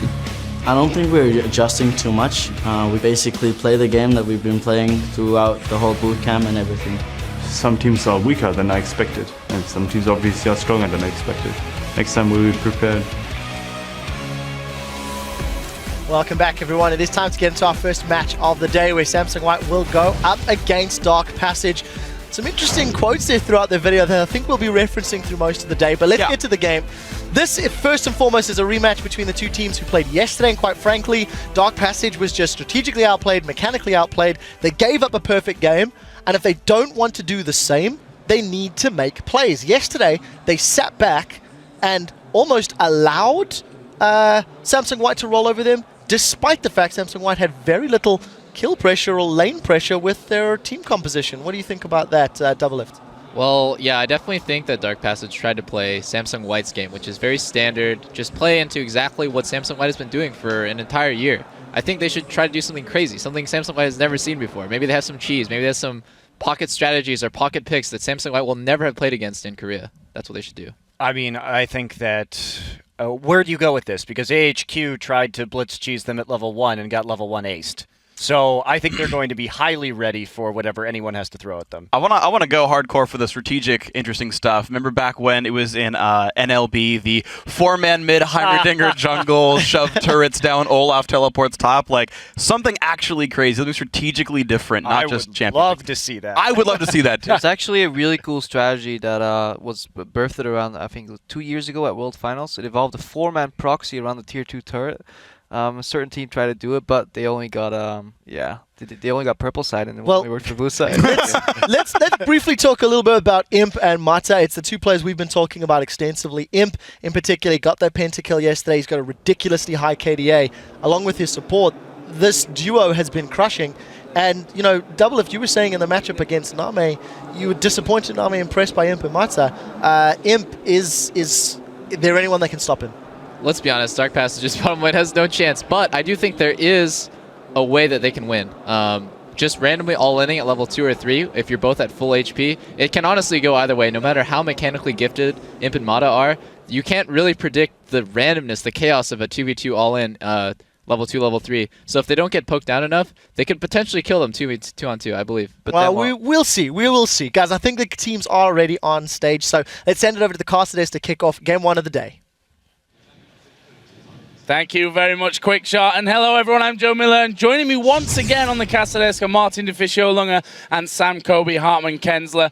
I don't think we're adjusting too much. We basically play the game that we've been playing throughout the whole boot camp and everything. Some teams are weaker than I expected, and some teams obviously are stronger than I expected. Next time we'll be prepared. Welcome back, everyone. It is time to get into our first match of the day, where Samsung White will go up against Dark Passage. Some interesting quotes there throughout the video that I think we'll be referencing through most of the day, but let's get to the game. This, first and foremost, is a rematch between the two teams who played yesterday, and quite frankly, Dark Passage was just strategically outplayed, mechanically outplayed. They gave up a perfect game, and if they don't want to do the same, they need to make plays. Yesterday, they sat back and almost allowed Samsung White to roll over them, despite the fact Samsung White had very little kill pressure or lane pressure with their team composition. What do you think about that, Doublelift? Well, yeah, I definitely think that Dark Passage tried to play Samsung White's game, which is very standard. Just play into exactly what Samsung White has been doing for an entire year. I think they should try to do something crazy, something Samsung White has never seen before. Maybe they have some cheese, maybe they have some pocket strategies or pocket picks that Samsung White will never have played against in Korea. That's what they should do. I mean, I think that... where do you go with this? Because AHQ tried to blitz cheese them at level 1 and got level 1 aced. So I think they're going to be highly ready for whatever anyone has to throw at them. I wanna go hardcore for the strategic, interesting stuff. Remember back when it was in NLB, the 4-man mid Heimerdinger jungle, shove turrets down, Olaf teleports top, like something actually crazy, something strategically different, not just champion. I would love to see that. I would love to see that too. It's actually a really cool strategy that was birthed around, I think, 2 years ago at World Finals. It involved a 4-man proxy around the tier 2 turret. A certain team tried to do it, but they only got they only got purple side and it only worked for blue side. let's briefly talk a little bit about Imp and Mata. It's the two players we've been talking about extensively. Imp, in particular, got that pentakill yesterday. He's got a ridiculously high KDA. Along with his support, this duo has been crushing. And, you know, Doublelift, you were saying in the matchup against Name, you were disappointed Name, impressed by Imp and Mata. Imp, is there anyone that can stop him? Let's be honest, Dark Passage's bottom lane has no chance, but I do think there is a way that they can win. Just randomly all-inning at level 2 or 3, if you're both at full HP, it can honestly go either way. No matter how mechanically gifted Imp and Mata are, you can't really predict the randomness, the chaos of a 2v2 all-in level 2, level 3. So if they don't get poked down enough, they could potentially kill them 2-on-2, I believe. But well, we'll see. We will see. Guys, I think the teams are already on stage, so let's send it over to the casters to kick off game 1 of the day. Thank you very much, Quick Shot. And hello, everyone. I'm Joe Miller. And joining me once again on the Casa Desk are Martin DeFiscio-Lunga and Sam Kobe Hartman-Kensler.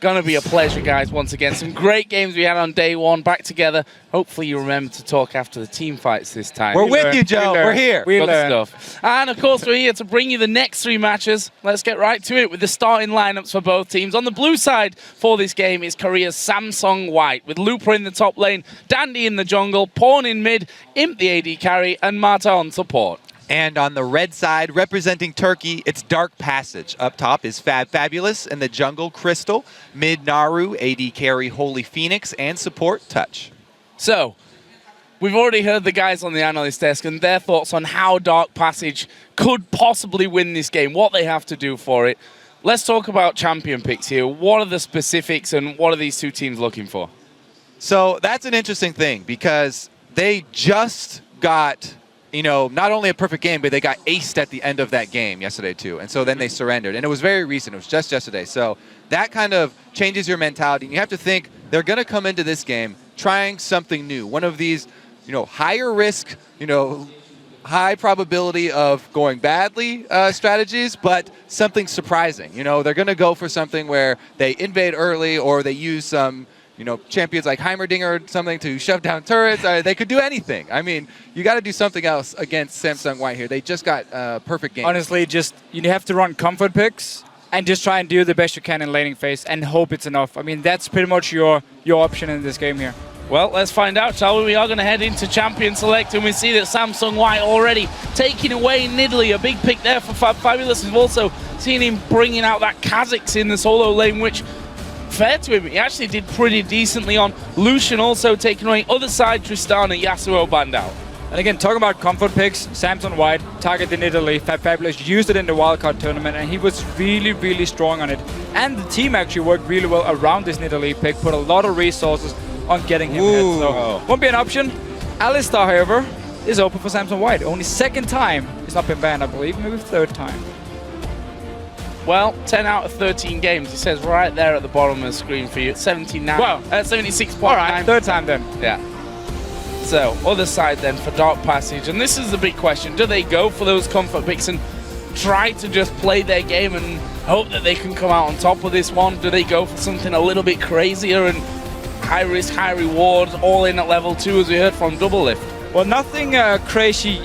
Gonna be a pleasure, guys, once again. Some great games we had on day one, back together. Hopefully you remember to talk after the team fights this time. We're with you, Joe. We're here. Good stuff. And, of course, we're here to bring you the next 3 matches. Let's get right to it with the starting lineups for both teams. On the blue side for this game is Korea's Samsung White, with Looper in the top lane, Dandy in the jungle, Pawn in mid, Imp the AD carry, and Mata on support. And on the red side, representing Turkey, it's Dark Passage. Up top is Fabulous, in the jungle, Crystal, mid Naru, AD carry, Holy Phoenix, and support, Touch. So, we've already heard the guys on the analyst desk and their thoughts on how Dark Passage could possibly win this game, what they have to do for it. Let's talk about champion picks here. What are the specifics and what are these two teams looking for? So that's an interesting thing because they just got, you know, not only a perfect game, but they got aced at the end of that game yesterday too. And so then they surrendered. And it was very recent. It was just yesterday. So that kind of changes your mentality. And you have to think they're going to come into this game trying something new. One of these, you know, higher risk, you know, high probability of going badly strategies, but something surprising. You know, they're going to go for something where they invade early or they use some, you know, champions like Heimerdinger or something to shove down turrets. They could do anything. I mean, you got to do something else against Samsung White here. They just got a perfect game. Honestly, just you have to run comfort picks and just try and do the best you can in laning phase and hope it's enough. I mean, that's pretty much your option in this game here. Well, let's find out, shall we? We are going to head into Champion Select, and we see that Samsung White already taking away Nidalee. A big pick there for Fabulous. We've also seen him bringing out that Kha'Zix in the solo lane, which, fair to him, he actually did pretty decently on. Lucian also taking away other side Tristana, Yasuo banned out. And again, talking about comfort picks, Samsung White targeted Nidalee. Fabulous used it in the wildcard tournament, and he was really, really strong on it. And the team actually worked really well around this Nidalee pick, put a lot of resources on getting him hit, so won't be an option. Alistar, however, is open for Samsung White. Only second time he's not been banned, I believe, maybe third time. Well, 10 out of 13 games. It says right there at the bottom of the screen for you. 79. Well, 76.9. All right, third time then. Yeah. So, other side then for Dark Passage. And this is the big question. Do they go for those comfort picks and try to just play their game and hope that they can come out on top of this one? Do they go for something a little bit crazier and high risk, high reward, all in at level 2 as we heard from Double Lift? Well, nothing crazy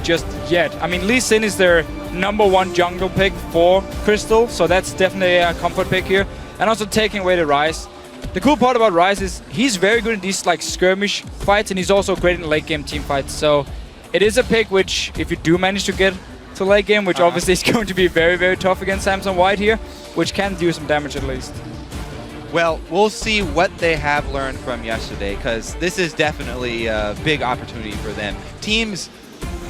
just yet. I mean, Lee Sin is their #1 jungle pick for Crystal, so that's definitely a comfort pick here. And also taking away the Ryze. The cool part about Ryze is he's very good in these like skirmish fights, and he's also great in late game team fights. So it is a pick which, if you do manage to get to late game, which obviously is going to be very, very tough against Samsung White here, which can do some damage at least. Well, we'll see what they have learned from yesterday, because this is definitely a big opportunity for them. Teams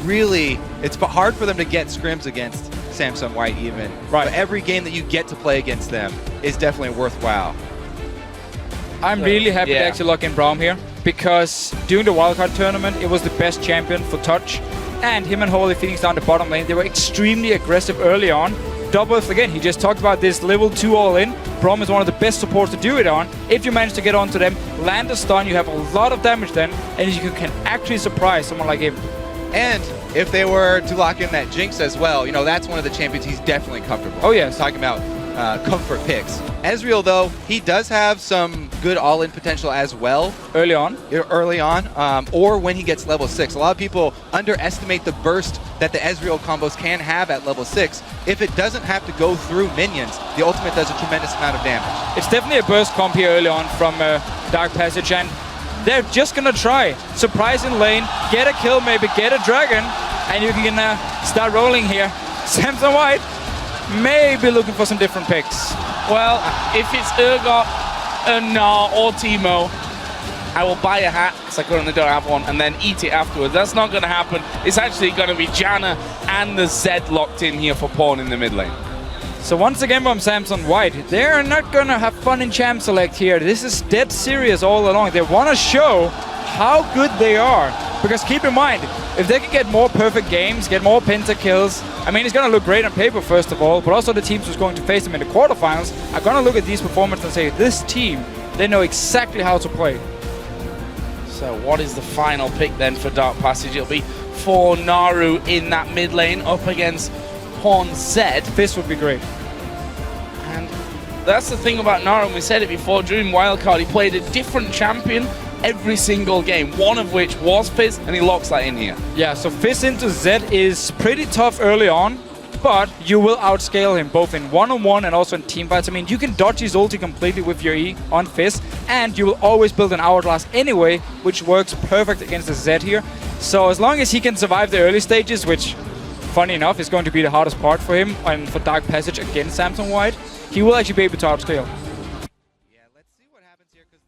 really, it's hard for them to get scrims against Samsung White even. Right. But every game that you get to play against them is definitely worthwhile. I'm really happy to actually lock in Braum here, because during the wildcard tournament, it was the best champion for touch. And him and Holy Phoenix down the bottom lane, they were extremely aggressive early on. Double Lift again, he just talked about this level 2 all-in. Braum is one of the best supports to do it on. If you manage to get onto them, land a stun, you have a lot of damage then, and you can actually surprise someone like him. And if they were to lock in that Jinx as well, you know, that's one of the champions he's definitely comfortable. Oh, yeah. Talking about comfort picks. Ezreal, though, he does have some good all-in potential as well. Early on, or when he gets level 6. A lot of people underestimate the burst that the Ezreal combos can have at level 6. If it doesn't have to go through minions, the ultimate does a tremendous amount of damage. It's definitely a burst comp here early on from Dark Passage, and they're just gonna try. Surprise in lane, get a kill, maybe get a dragon, and you can start rolling here. Samsung White may be looking for some different picks. Well, if it's Urgot, Gnar, or Teemo, I will buy a hat, because I currently don't have one, and then eat it afterwards. That's not going to happen. It's actually going to be Janna and the Zed locked in here for Pawn in the mid lane. So once again from Samsung White, they're not going to have fun in Champ Select here. This is dead serious all along. They want to show how good they are. Because keep in mind, if they can get more perfect games, get more pentakills, I mean, it's going to look great on paper, first of all, but also the teams who's going to face them in the quarterfinals are going to look at these performances and say, this team, they know exactly how to play. So what is the final pick then for Dark Passage? It'll be for Naru in that mid lane up against Pawn Zed. This would be great. And that's the thing about Naru, and we said it before, during Wildcard he played a different champion every single game, one of which was Fizz, and he locks that in here. Yeah, so Fizz into Zed is pretty tough early on, but you will outscale him both in one-on-one and also in team fights. I mean, you can dodge his ulti completely with your E on Fizz, and you will always build an hourglass anyway, which works perfect against the Zed here. So as long as he can survive the early stages, which, funny enough, is going to be the hardest part for him and for Dark Passage against Samsung White, he will actually be able to outscale. Yeah, let's see what happens here, because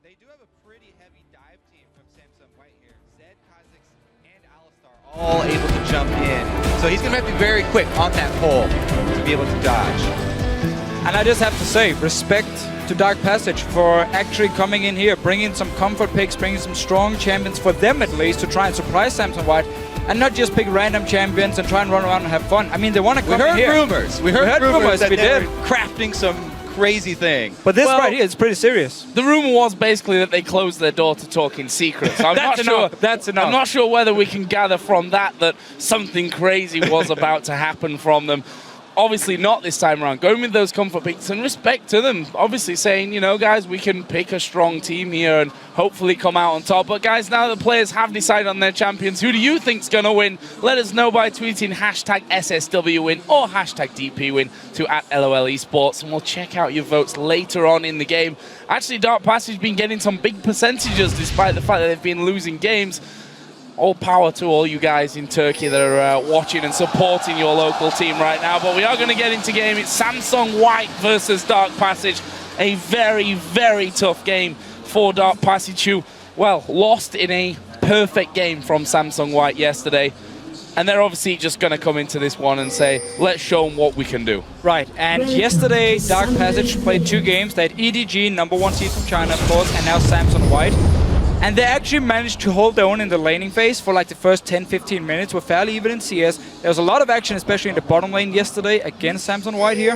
they do have a pretty heavy dive team from Samsung White here. Zed, Kha'Zix, and Alistar all able to jump in. So he's going to have to be very quick on that pole to be able to dodge. And I just have to say, respect to Dark Passage for actually coming in here, bringing some comfort picks, bringing some strong champions for them at least to try and surprise Samsung White, and not just pick random champions and try and run around and have fun. I mean, they want to come in here. We heard rumors that we they did. were crafting some crazy thing. But this right here is pretty serious. The rumor was basically that they closed their door to talk in secret. So I'm That's not sure. enough. That's enough. I'm not sure whether we can gather from that something crazy was about to happen from them. Obviously not this time around. Going with those comfort picks and respect to them. Obviously saying, you know, guys, we can pick a strong team here and hopefully come out on top. But guys, now the players have decided on their champions, who do you think's going to win? Let us know by tweeting hashtag SSWWin or hashtag DPWin to @LOL Esports, and we'll check out your votes later on in the game. Actually, Dark Passage has been getting some big percentages despite the fact that they've been losing games. All power to all you guys in Turkey that are watching and supporting your local team right now. But we are going to get into game. It's Samsung White versus Dark Passage. A very, very tough game for Dark Passage, who, well, lost in a perfect game from Samsung White yesterday. And they're obviously just going to come into this one and say, let's show them what we can do. Right, and yesterday Dark Passage played 2 games. They had EDG, #1 seed from China, of course, and now Samsung White. And they actually managed to hold their own in the laning phase for like the first 10-15 minutes. Were fairly even in CS. There was a lot of action, especially in the bottom lane yesterday against Samsung White here.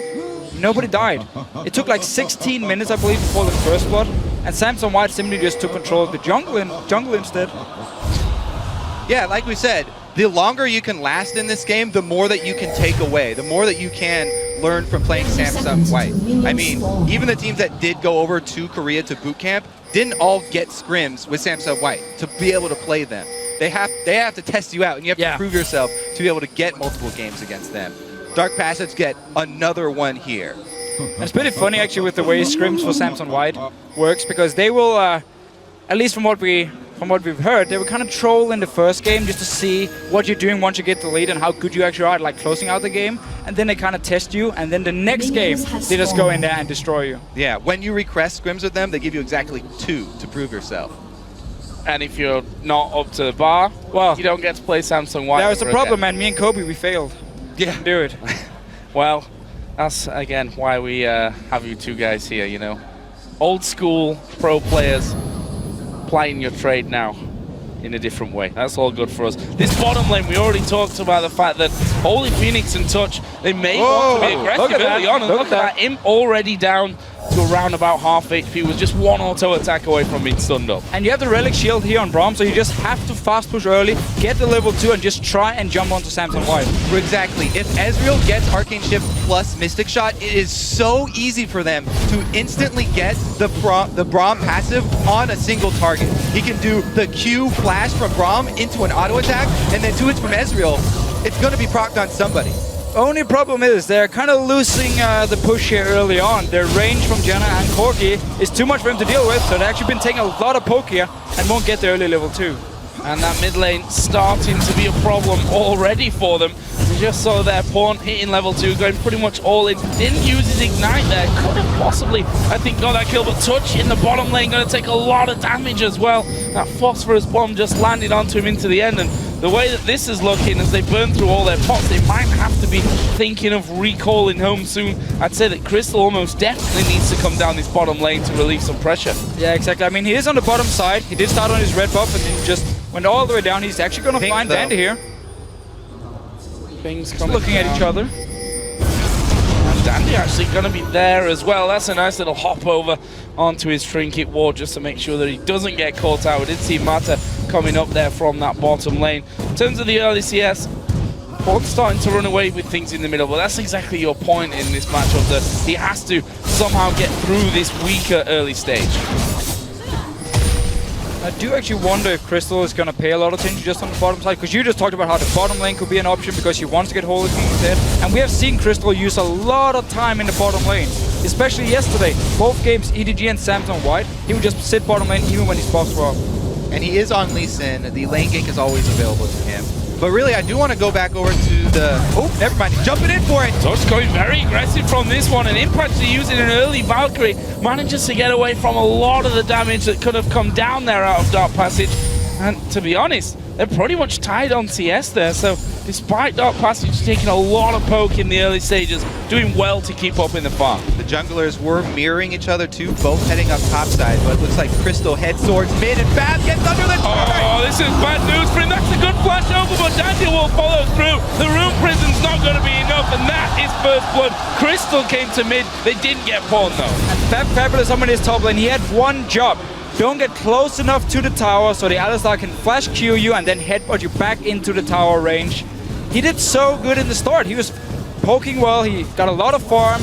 Nobody died. It took like 16 minutes, I believe, before the first blood. And Samsung White simply just took control of the jungle instead. Yeah, like we said, the longer you can last in this game, the more that you can take away, the more that you can learn from playing Samsung White. I mean, even the teams that did go over to Korea to boot camp didn't all get scrims with Samsung White to be able to play them. They have to test you out, and you have to prove yourself to be able to get multiple games against them. Dark Passage get another one here. And it's pretty funny actually with the way scrims for Samsung White works, because they will, at least from what we've heard, they will kind of troll in the first game just to see what you're doing once you get the lead and how good you actually are at like closing out the game. And then they kind of test you, and then the next game they just go in there and destroy you. Yeah, when you request scrims with them, they give you exactly 2 to prove yourself. And if you're not up to the bar, well, you don't get to play Samsung White. That was the problem, man. Me and Kobe, we failed. Yeah, do it. Well, that's again why we have you two guys here. You know, old school pro players playing your trade now in a different way. That's all good for us. This bottom lane, we already talked about the fact that Holy Phoenix and Touch, they may want to be aggressive early on. And look at that, Imp already down to around about half HP, was just 1 auto attack away from being stunned up. And you have the Relic Shield here on Braum, so you just have to fast push early, get the level 2, and just try and jump onto Samsung White. Exactly. If Ezreal gets Arcane Shift plus Mystic Shot, it is so easy for them to instantly get the Braum passive on a single target. He can do the Q flash from Braum into an auto attack, and then 2 hits from Ezreal. It's going to be procced on somebody. Only problem is they're kind of losing the push here early on. Their range from Janna and Corgi is too much for him to deal with, so they've actually been taking a lot of poke here and won't get the early level 2. And that mid lane starting to be a problem already for them. We just saw their pawn hitting level 2, going pretty much all in. Didn't use his ignite there. Could have possibly, I think, got that kill, but Touch in the bottom lane going to take a lot of damage as well. That phosphorus bomb just landed onto him into the end, and the way that this is looking, as they burn through all their pots, they might have to be thinking of recalling home soon. I'd say that Crystal almost definitely needs to come down this bottom lane to relieve some pressure. Yeah, exactly. I mean, he is on the bottom side. He did start on his red buff and then just went all the way down. He's actually going to find Vander here. Things looking at each other. And Dandy actually going to be there as well. That's a nice little hop over onto his trinket ward just to make sure that he doesn't get caught out. We did see Mata coming up there from that bottom lane. In terms of the early CS, Bond's starting to run away with things in the middle, but that's exactly your point in this matchup, that he has to somehow get through this weaker early stage. I do actually wonder if Crystal is going to pay a lot of attention just on the bottom side, because you just talked about how the bottom lane could be an option because he wants to get Holy King instead. And we have seen Crystal use a lot of time in the bottom lane, especially yesterday. Both games, EDG and Samsung White, he would just sit bottom lane even when his buffs were up. And he is on Lee Sin. The lane gank is always available to him. But really, I do want to go back over to the... Oh, never mind. He's jumping in for it. Touch going very aggressive from this one. And Impact using an early Valkyrie manages to get away from a lot of the damage that could have come down there out of Dark Passage. And to be honest, they're pretty much tied on CS there. So despite Dark Passage taking a lot of poke in the early stages, doing well to keep up in the farm. The junglers were mirroring each other too, both heading up topside, but it looks like Crystal heads towards mid and Fab gets under the turret! Oh, this is bad news for him. That's a good flash over, but Dandy will follow through. The Rune Prison's not going to be enough, and that is first blood. Crystal came to mid. They didn't get pawned though. And Fabulous on his top lane, he had one job. Don't get close enough to the tower so the Alistar can flash Q you and then headbutt you back into the tower range. He did so good in the start. He was poking well, he got a lot of farm,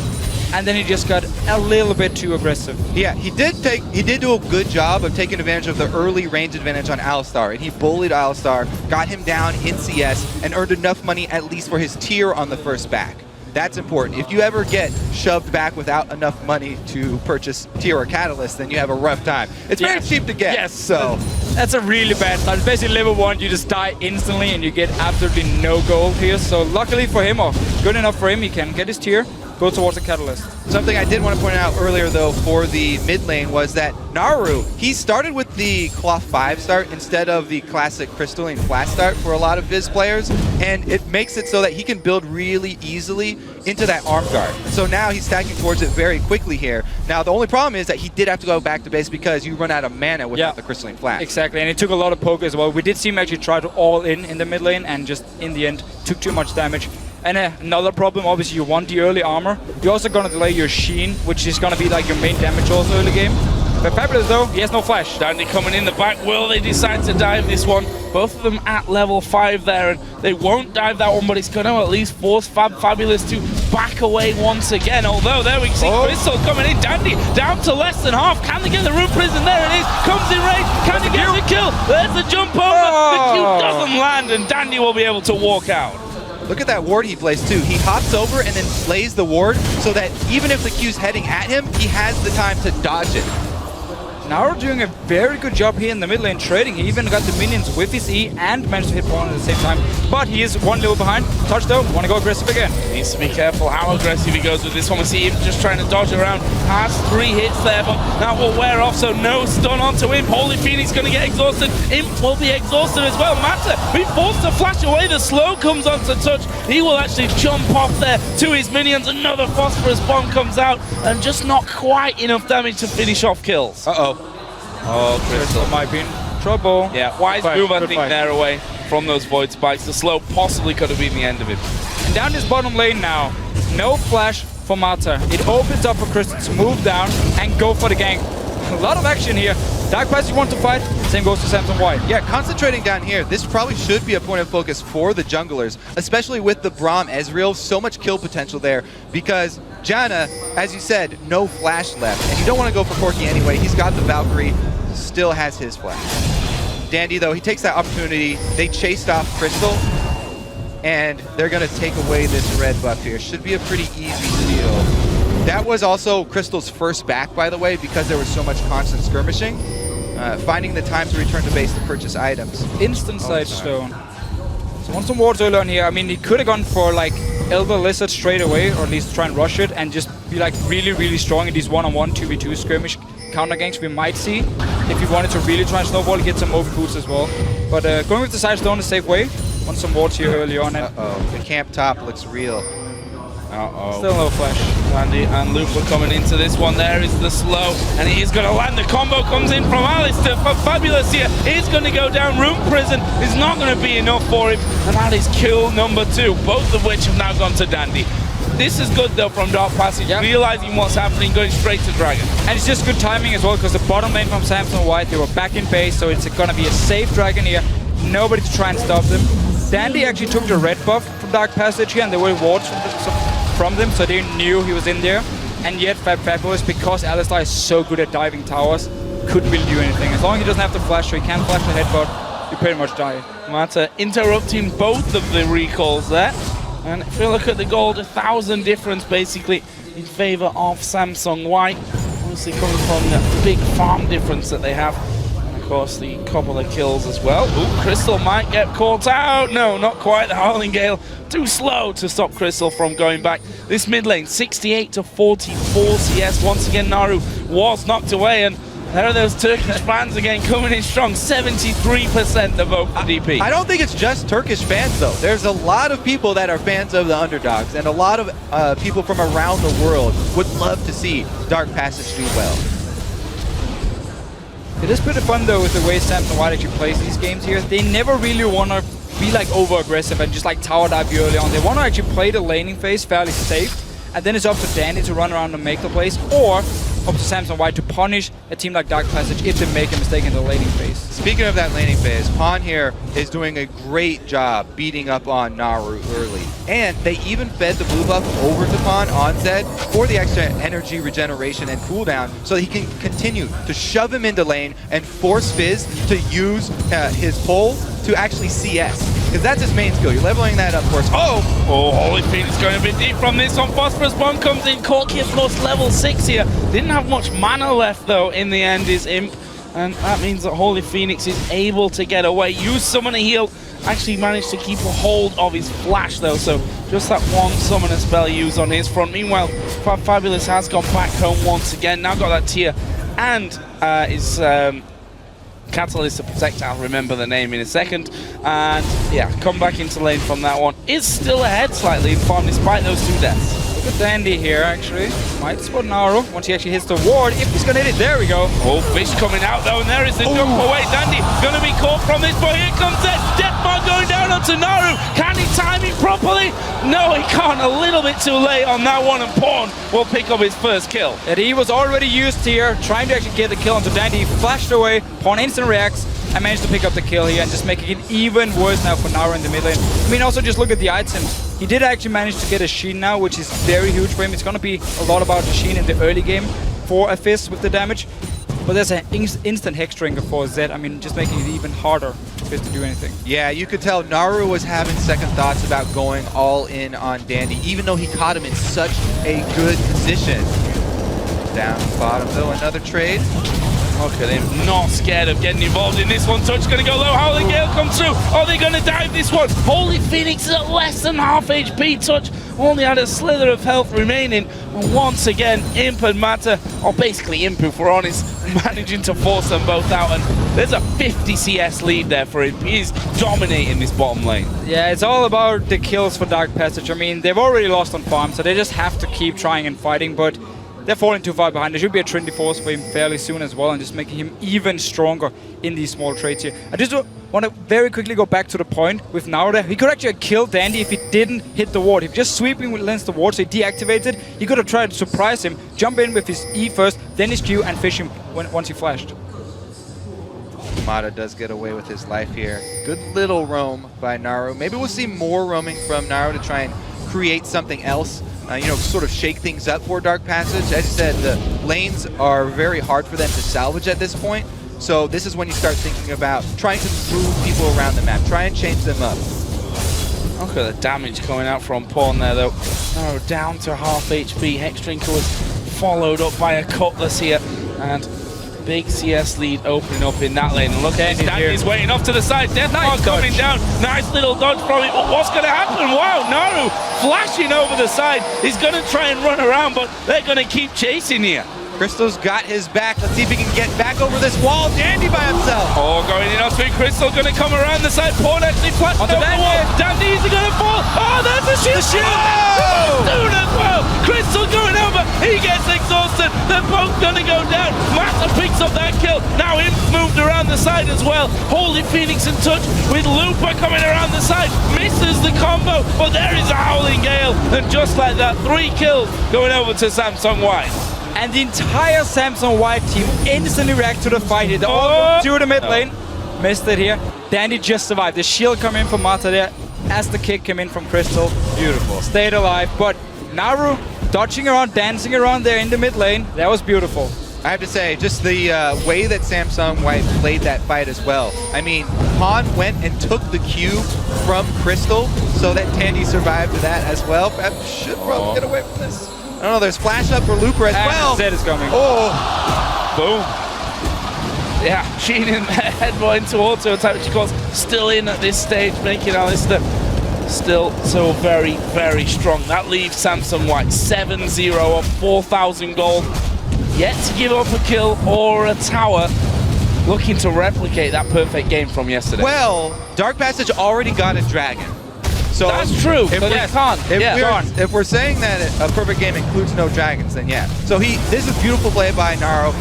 and then he just got a little bit too aggressive. Yeah, he did do a good job of taking advantage of the early range advantage on Alistar, and he bullied Alistar, got him down in CS, and earned enough money at least for his tier on the first back. That's important. If you ever get shoved back without enough money to purchase tier or catalyst, then you have a rough time. It's very cheap to get. Yes, so that's a really bad start. Basically level 1, you just die instantly and you get absolutely no gold here. So luckily for him, or good enough for him, he can get his tier, go towards the catalyst. Something I did want to point out earlier, though, for the mid lane was that Naru, he started with the Cloth 5 start instead of the classic Crystalline flat start for a lot of his players, and it makes it so that he can build really easily into that arm guard. So now he's stacking towards it very quickly here. Now, the only problem is that he did have to go back to base because you run out of mana without the Crystalline flash. Exactly, and it took a lot of poke as well. We did see him actually try to all in the mid lane and just, in the end, took too much damage. And another problem, obviously, you want the early armor. You're also going to delay your Sheen, which is going to be like your main damage also early game. But Fabulous, though, he has no flash. Dandy coming in the back. Will they decide to dive this one? Both of them at level 5 there, and they won't dive that one, but it's going to at least force Fabulous to back away once again. Although, there we see Crystal coming in. Dandy down to less than half. Can they get the Rune Prison? There it is. Comes in range. Can they get the kill? There's the jump over. The Q doesn't land, and Dandy will be able to walk out. Look at that ward he plays too. He hops over and then plays the ward so that even if the Q's heading at him, he has the time to dodge it. Now we're doing a very good job here in the mid lane trading. He even got the minions with his E and managed to hit one at the same time. But he is one level behind. Touch though, want to go aggressive again. Needs to be careful how aggressive he goes with this one. We see him just trying to dodge around. Has 3 hits there, but that will wear off, so no stun onto him. Holy Phoenix going to get exhausted. Imp will be exhausted as well. Mata be forced to flash away. The slow comes onto Touch. He will actually jump off there to his minions. Another phosphorus bomb comes out, and just not quite enough damage to finish off kills. Oh, Crystal might be in trouble. Yeah, wise move, I think, there away from those Void Spikes. The slow possibly could have been the end of it. And down this bottom lane now, no flash for Mata. It opens up for Crystal to move down and go for the gank. A lot of action here. Dark Passage want to fight, same goes to Samsung White. Yeah, concentrating down here, this probably should be a point of focus for the junglers, especially with the Braum Ezreal, so much kill potential there, because Janna, as you said, no flash left, and you don't want to go for Corki anyway. He's got the Valkyrie, still has his flash. Dandy, though, he takes that opportunity. They chased off Crystal, and they're going to take away this red buff here. Should be a pretty easy deal. That was also Crystal's first back, by the way, because there was so much constant skirmishing. Finding the time to return to base to purchase items. Instant side stone. So want some wards early on here. I mean, he could have gone for like Elder Lizard straight away, or at least try and rush it and just be like really, really strong in these 1-on-1, 2v2 skirmish counter ganks we might see. If he wanted to really try and snowball, he gets some over boots as well. But going with the side stone is a safe way. Want some wards here early on. The camp top looks real. Still no flash. Dandy and Lupa coming into this one. There is the slow, and he is going to land. The combo comes in from Alistair. Fabulous here. He's going to go down. Rune Prison is not going to be enough for him, and that is kill number 2, both of which have now gone to Dandy. This is good though from Dark Passage, realizing what's happening, going straight to Dragon. And it's just good timing as well, because the bottom lane from Samsung White, they were back in base, so it's gonna be a safe Dragon here. Nobody to try and stop them. Dandy actually took the red buff from Dark Passage here, and there were wards from them, so they knew he was in there. And yet Fabulous, because Alistar is so good at diving towers, couldn't really do anything. As long as he doesn't have to flash, so he can flash the headbutt, you pretty much die. Mata interrupting both of the recalls there. And if you look at the gold, 1,000 difference basically in favor of Samsung White. Obviously coming from the big farm difference that they have. And of course the couple of kills as well. Ooh, Crystal might get caught out. No, not quite. The Howling Gale too slow to stop Crystal from going back. This mid lane, 68 to 44 CS. Once again, Naru was knocked away, and there are those Turkish fans again coming in strong. 73% the vote for DP. I don't think it's just Turkish fans though. There's a lot of people that are fans of the underdogs, and a lot of people from around the world would love to see Dark Passage do well. It is pretty fun though with the way Samsung White actually plays these games here. They never really want to be like over aggressive and just like tower dive you early on. They want to actually play the laning phase fairly safe, and then it's up to Dandy to run around and make the plays, or up to Samsung White to punish a team like Dark Passage if they make a mistake in the laning phase. Speaking of that laning phase, Pawn here is doing a great job beating up on Naru early. And they even fed the blue buff over to Pawn on Zed for the extra energy regeneration and cooldown, so that he can continue to shove him into lane and force Fizz to use his pull to actually CS. Because that's his main skill. You're leveling that up for us. Oh, Holy Phoenix going a bit deep from this one. Phosphorus Bomb comes in. Corki, of course, level 6 here. Didn't have much mana left, though, in the end, is Imp. And that means that Holy Phoenix is able to get away. Use Summoner Heal. Actually managed to keep a hold of his flash, though. So just that one Summoner spell used on his front. Meanwhile, Fabulous has gone back home once again. Now got that tier. And is... Catalyst to protect, I'll remember the name in a second. And yeah, come back into lane from that one. Is still ahead slightly in farm despite those 2 deaths. Look at Dandy here, actually. Might spot Naru once he actually hits the ward. If he's gonna hit it, there we go. Oh, Fish coming out though, and there is the jump away. Dandy gonna be caught from this, but here comes that Deathmark going down onto Naru. Can he time it properly? No, he can't. A little bit too late on that one, and Pawn will pick up his first kill. And he was already used here, trying to actually get the kill onto Dandy. He flashed away, Pawn instant reacts, and managed to pick up the kill here, and just making it even worse now for Naru in the mid lane. I mean, also just look at the items. He did actually manage to get a Sheen now, which is very huge for him. It's going to be a lot about the Sheen in the early game for a Fizz with the damage. But there's an instant Hex Drinker for Zed. I mean, just making it even harder for Fizz to do anything. Yeah, you could tell Naru was having second thoughts about going all in on Dandy, even though he caught him in such a good position. Down bottom though, another trade. Look at him, not scared of getting involved in this one. Touch gonna go low, Howling Gale comes through. Are they gonna dive this one? Holy Phoenix is at less than half HP. Touch only had a slither of health remaining. And once again, Imp and Mata, or basically Imp if we're honest, managing to force them both out. And there's a 50 CS lead there for him. He's dominating this bottom lane. Yeah, it's all about the kills for Dark Passage. I mean, they've already lost on farm, so they just have to keep trying and fighting, but they're falling too far behind. There should be a Trinity Force for him fairly soon as well, and just making him even stronger in these small trades here. I just want to very quickly go back to the point with Naru. He could actually have killed Dandy if he didn't hit the ward. If just sweeping against the ward, so he deactivated, he could have tried to surprise him, jump in with his E first, then his Q, and fish him once he flashed. Mata does get away with his life here. Good little roam by Naru. Maybe we'll see more roaming from Naru to try and create something else. You know, sort of shake things up for Dark Passage. As you said, the lanes are very hard for them to salvage at this point. So this is when you start thinking about trying to move people around the map. Try and change them up. Look at the damage coming out from Pawn there, though. Oh, down to half HP. Hex Drinker was followed up by a Cutlass here. And big CS lead opening up in that lane. Look at Dandy's waiting off to the side. Deathmark coming down. Nice little dodge from it. But what's going to happen? Wow, Naru flashing over the side. He's going to try and run around, but they're going to keep chasing here. Crystal's got his back. Let's see if he can get back over this wall. Dandy by himself. Oh, going in on three. Crystal going to come around the side. Pawn actually flashed over the wall. Dandy's going to fall. Oh, there's the shield. Soon as well. Crystal going over. He gets exhausted. They're both going to go down. Mata picks up that kill. Now Imp moved around the side as well. Holy Phoenix in touch with Looper coming around the the side, misses the combo, but there is a Howling Gale, and just like that, 3 kills going over to Samsung White. And the entire Samsung White team instantly react to the fight here. They all go through the mid lane. Missed it here. Dandy just survived. The shield come in from Mata there as the kick came in from Crystal. Beautiful. Stayed alive, but Naru dodging around, dancing around there in the mid lane. That was beautiful. I have to say, just the way that Samsung White played that fight as well. I mean, Han went and took the Q from Crystal so that Tandy survived to that as well. Perhaps should probably get away from this. I don't know, there's flash up for Looper as well. Zed is coming. Oh! Boom. Yeah, Sheen in headbutt into auto attack, which of course still in at this stage, making Alistair still so very, very strong. That leaves Samsung White 7-0 on 4,000 gold. Yet to give up a kill or a tower, looking to replicate that perfect game from yesterday. Well, Dark Passage already got a dragon. So that's true, but they can't. If we're saying that a perfect game includes no dragons, then yeah. So this is beautiful play by Naro.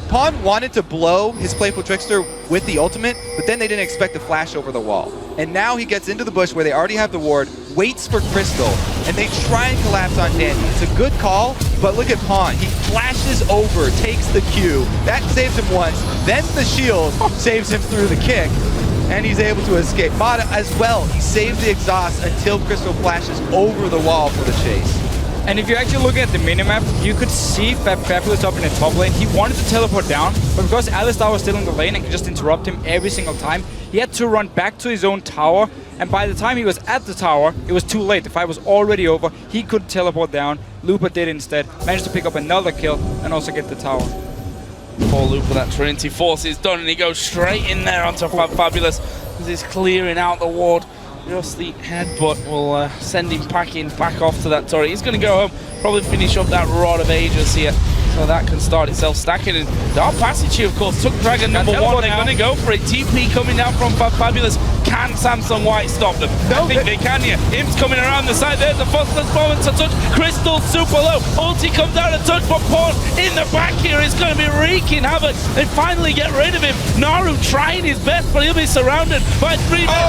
Pawn wanted to blow his Playful Trickster with the ultimate, but then they didn't expect to flash over the wall. And now he gets into the bush where they already have the ward, waits for Crystal, and they try and collapse on Dandy. It's a good call, but look at Pawn. He flashes over, takes the Q. That saves him once. Then the shield saves him through the kick, and he's able to escape. Mata as well. He saves the exhaust until Crystal flashes over the wall for the chase. And if you're actually looking at the minimap, you could see Fabulous up in the top lane. He wanted to teleport down, but because Alistar was still in the lane and could just interrupt him every single time, he had to run back to his own tower. And by the time he was at the tower, it was too late. The fight was already over. He couldn't teleport down. Looper did instead. Managed to pick up another kill and also get the tower. Poor Looper, that Trinity Force is done, and he goes straight in there onto Fabulous as he's clearing out the ward. Just the headbutt will send him packing back off to that turret. He's going to go home, probably finish up that Rod of Ages here. So that can start itself stacking. And Dark Passage here, of course, took Dragon number 1. They're going to go for it. TP coming down from Fabulous. Can Samsung White stop them? No, I think they can here. Imps coming around the side. There's a Frostless moment to touch. Crystal super low. Ulti comes out and touch, but Pawn in the back here is going to be wreaking havoc. They finally get rid of him. Naru trying his best, but he'll be surrounded by 3 men.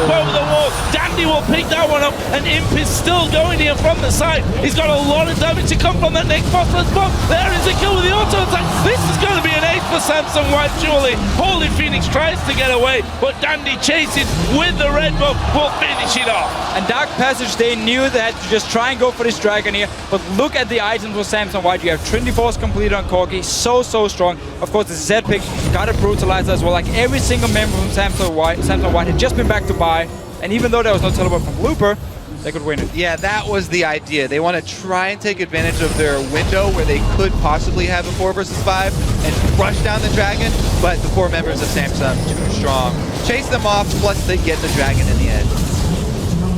Over the wall. Dandy will pick that one up, and Imp is still going here from the side. He's got a lot of damage to come from that next Frostless bomb. There is a kill with the auto attack. This is going to be an ace for Samsung White, surely. Holy Phoenix tries to get away, but Dandy chases with the red buff, will finish it off. And Dark Passage, they knew they had to just try and go for this dragon here, but look at the items for Samsung White. You have Trinity Force completed on Corgi, so strong. Of course, the Z pick got a brutalizer as well. Like every single member from Samsung White had just been back to buy, and even though there was no teleport from Looper, they could win it. Yeah, that was the idea. They want to try and take advantage of their window where they could possibly have a 4 versus 5 and rush down the dragon, but the 4 members of Samsung too strong. Chase them off, plus they get the dragon in the end.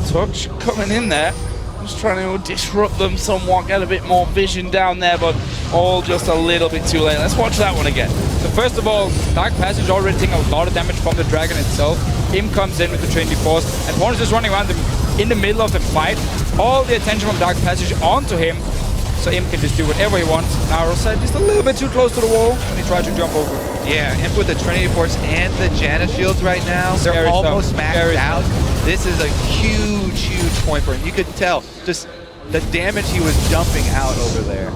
Touch coming in there. Just trying to disrupt them somewhat, get a bit more vision down there, but all just a little bit too late. Let's watch that one again. So first of all, Dark Passage already taking a lot of damage from the dragon itself. Im comes in with the Trinity Force, and Pawn is just running around in the middle of the fight. All the attention from Dark Passage onto him, so Imp can just do whatever he wants. Now Rosette just a little bit too close to the wall when he tried to jump over. Yeah, Imp with the Trinity Force and the Janna shields right now, they're almost maxed out. This is a huge point for him. You could tell just the damage he was dumping out over there.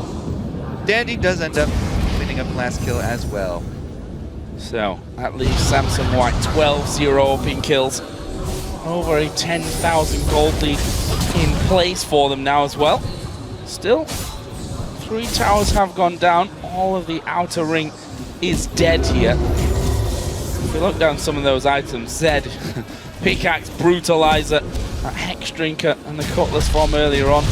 Dandy does end up cleaning up the last kill as well. So that leaves Samsung White 12-0 up in kills. Over a 10,000 gold lead in place for them now as well. Still, 3 towers have gone down. All of the outer ring is dead here. If we look down some of those items, Zed, Pickaxe, Brutalizer, that Hex Drinker, and the Cutlass from earlier on.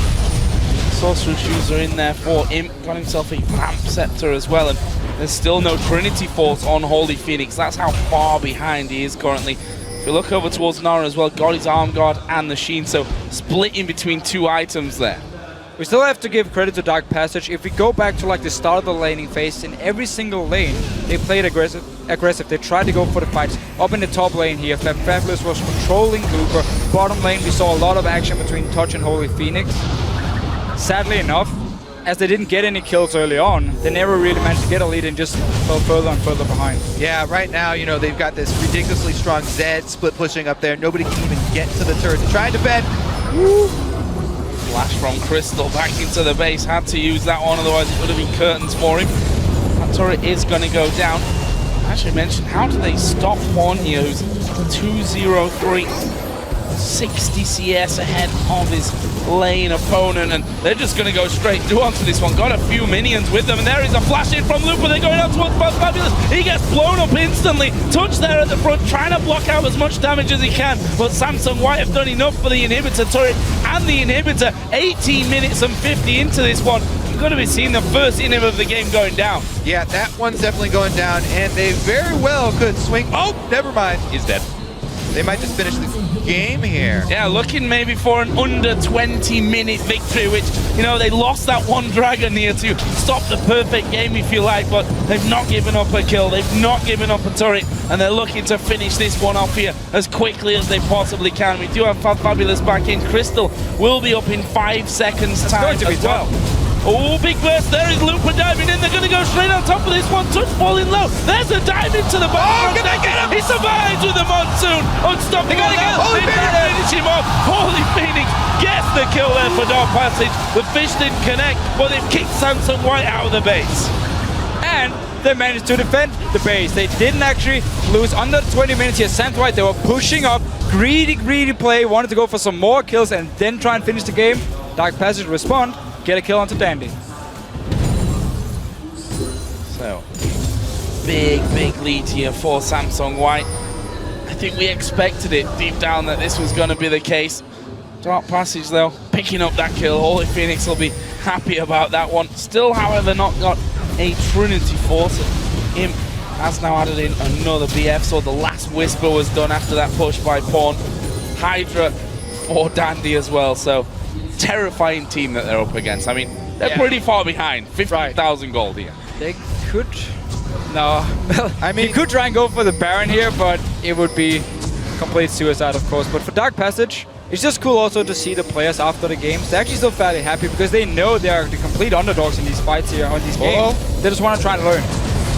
Sorcerer's Shoes are in there for Imp. Got himself a Vamp Scepter as well, and there's still no Trinity Force on Holy Phoenix. That's how far behind he is currently. If you look over towards Nara as well, got his Arm Guard and the Sheen, so splitting between 2 items there. We still have to give credit to Dark Passage. If we go back to like the start of the laning phase, in every single lane, they played aggressive. They tried to go for the fights. Up in the top lane here, Fabulous was controlling Looper. Bottom lane, we saw a lot of action between Touch and Holy Phoenix. Sadly enough, as they didn't get any kills early on, they never really managed to get a lead and just fell further and further behind. Yeah, right now, you know, they've got this ridiculously strong Zed split pushing up there. Nobody can even get to the turret to try and defend. Woo! Flash from Crystal back into the base. Had to use that one, otherwise it would have been curtains for him. That turret is going to go down. I actually mentioned, how do they stop Juan here, who's 2-0-3, 60 CS ahead of his lane opponent, and they're just going to go straight through onto this one. Got a few minions with them, and there is a flash in from Looper. They're going out towards Fabulous. He gets blown up instantly. Touch there at the front, trying to block out as much damage as he can, but Samsung White have done enough for the inhibitor turret and the inhibitor. 18 minutes and 50 into this one. You're going to be seeing the first inhib of the game going down. Yeah, that one's definitely going down, and they very well could swing. Oh, never mind. He's dead. They might just finish the game here. Yeah, looking maybe for an under 20-minute victory, which, you know, they lost that one Dragon here to stop the perfect game, if you like, but they've not given up a kill, they've not given up a turret, and they're looking to finish this one off here as quickly as they possibly can. We do have Fabulous back in. Crystal will be up in 5 seconds time as well. Oh, big burst. There is Looper diving in. They're going to go straight on top of this one. Touch falling low. There's a dive into the bottom. Oh, can they get him? He survives with the monsoon. Unstoppable. They gotta get Holy Phoenix. Finish him off. Holy Phoenix gets the kill there for Dark Passage. The fish didn't connect, but they've kicked Samsung White out of the base. And they managed to defend the base. They didn't actually lose under 20 minutes here. Samsung White, they were pushing up. Greedy play. Wanted to go for some more kills and then try and finish the game. Dark Passage respond. Get a kill onto Dandy. So, big lead here for Samsung White. I think we expected it deep down that this was going to be the case. Dark Passage, though, picking up that kill. Holy Phoenix will be happy about that one. Still, however, not got a Trinity Force. Imp has now added in another BF, so the last Whisper was done after that push by Pawn. Hydra for Dandy as well, so terrifying team that they're up against. I mean, they're pretty far behind. 50,000 gold here. They could... No. I mean, you could try and go for the Baron here, but it would be complete suicide, of course. But for Dark Passage, it's just cool also to see the players after the games. They're actually still fairly happy because they know they are the complete underdogs in these fights here, on these games. They just want to try and learn.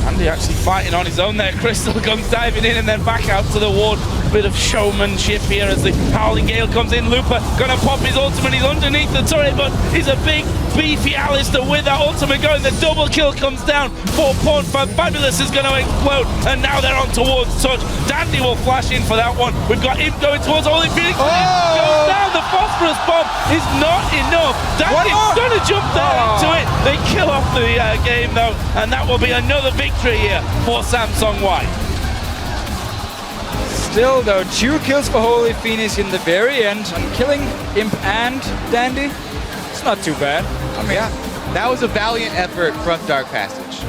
Andy actually fighting on his own there. Crystal comes diving in and then back out to the ward. Bit of showmanship here as the Howling Gale comes in. Looper gonna pop his ultimate. He's underneath the turret, but he's a big, beefy Alistair with that ultimate going. The double kill comes down for Pawn. Fabulous is gonna explode, and now they're on towards Touch. Dandy will flash in for that one. We've got him going towards Holy Phoenix. Goes down. The phosphorus bomb is not enough. Dandy's gonna jump there into it. They kill off the game though, and that will be another victory here for Samsung White. Still though, 2 kills for Holy Phoenix in the very end, and killing Imp and Dandy, it's not too bad. I mean, yeah, that was a valiant effort from Dark Passage.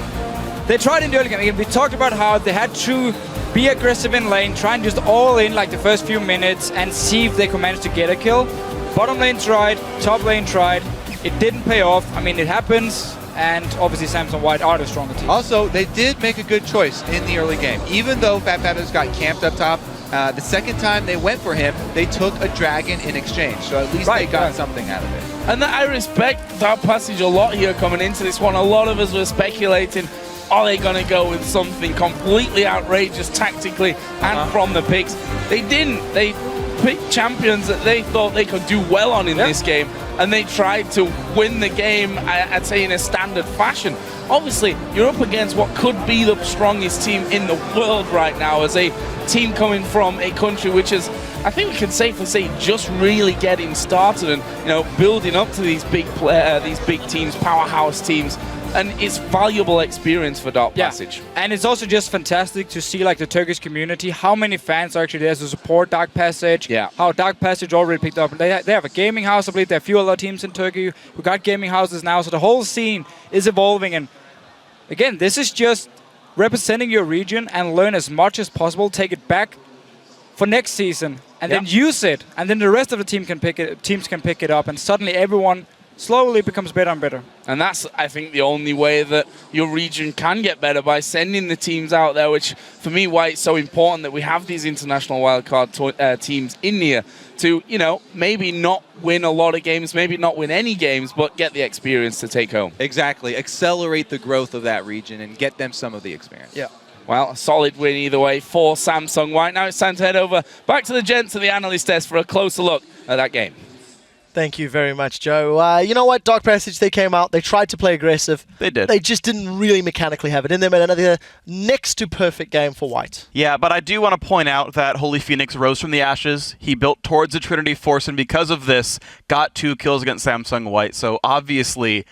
They tried in the early game. We talked about how they had to be aggressive in lane, try and just all in like the first few minutes and see if they could manage to get a kill. Bottom lane tried, top lane tried. It didn't pay off. I mean, it happens. And obviously Samsung White are the stronger team. Also, they did make a good choice in the early game. Even though Fabulous got camped up top, the second time they went for him, they took a dragon in exchange. So at least they got something out of it. And that I respect Dark Passage a lot here coming into this one. A lot of us were speculating, are they going to go with something completely outrageous tactically and from the picks? They didn't. They picked champions that they thought they could do well on in this game, and they tried to win the game, I'd say, in a standard fashion. Obviously, you're up against what could be the strongest team in the world right now, as a team coming from a country which is, I think we can safely say, just really getting started and, you know, building up to these big teams, powerhouse teams. And it's valuable experience for Dark Passage. And it's also just fantastic to see like the Turkish community, how many fans are actually there to support Dark Passage. Yeah. How Dark Passage already picked up. They have a gaming house, I believe. There are a few other teams in Turkey who got gaming houses now. So the whole scene is evolving. And again, this is just representing your region and learn as much as possible. Take it back for next season and then use it. And then the rest of the teams can pick it up. And suddenly everyone slowly becomes better and better. And that's, I think, the only way that your region can get better, by sending the teams out there, which, for me, why it's so important that we have these international wildcard teams in here to, you know, maybe not win a lot of games, maybe not win any games, but get the experience to take home. Exactly. Accelerate the growth of that region and get them some of the experience. Yeah. Well, a solid win either way for Samsung White. Now it's time to head over back to the gents of the analyst desk for a closer look at that game. Thank you very much, Joe. You know what? Dark Passage, they came out. They tried to play aggressive. They did. They just didn't really mechanically have it in them. And another next to perfect game for White. Yeah, but I do want to point out that Holy Phoenix rose from the ashes. He built towards the Trinity Force, and because of this, got 2 kills against Samsung White. So obviously,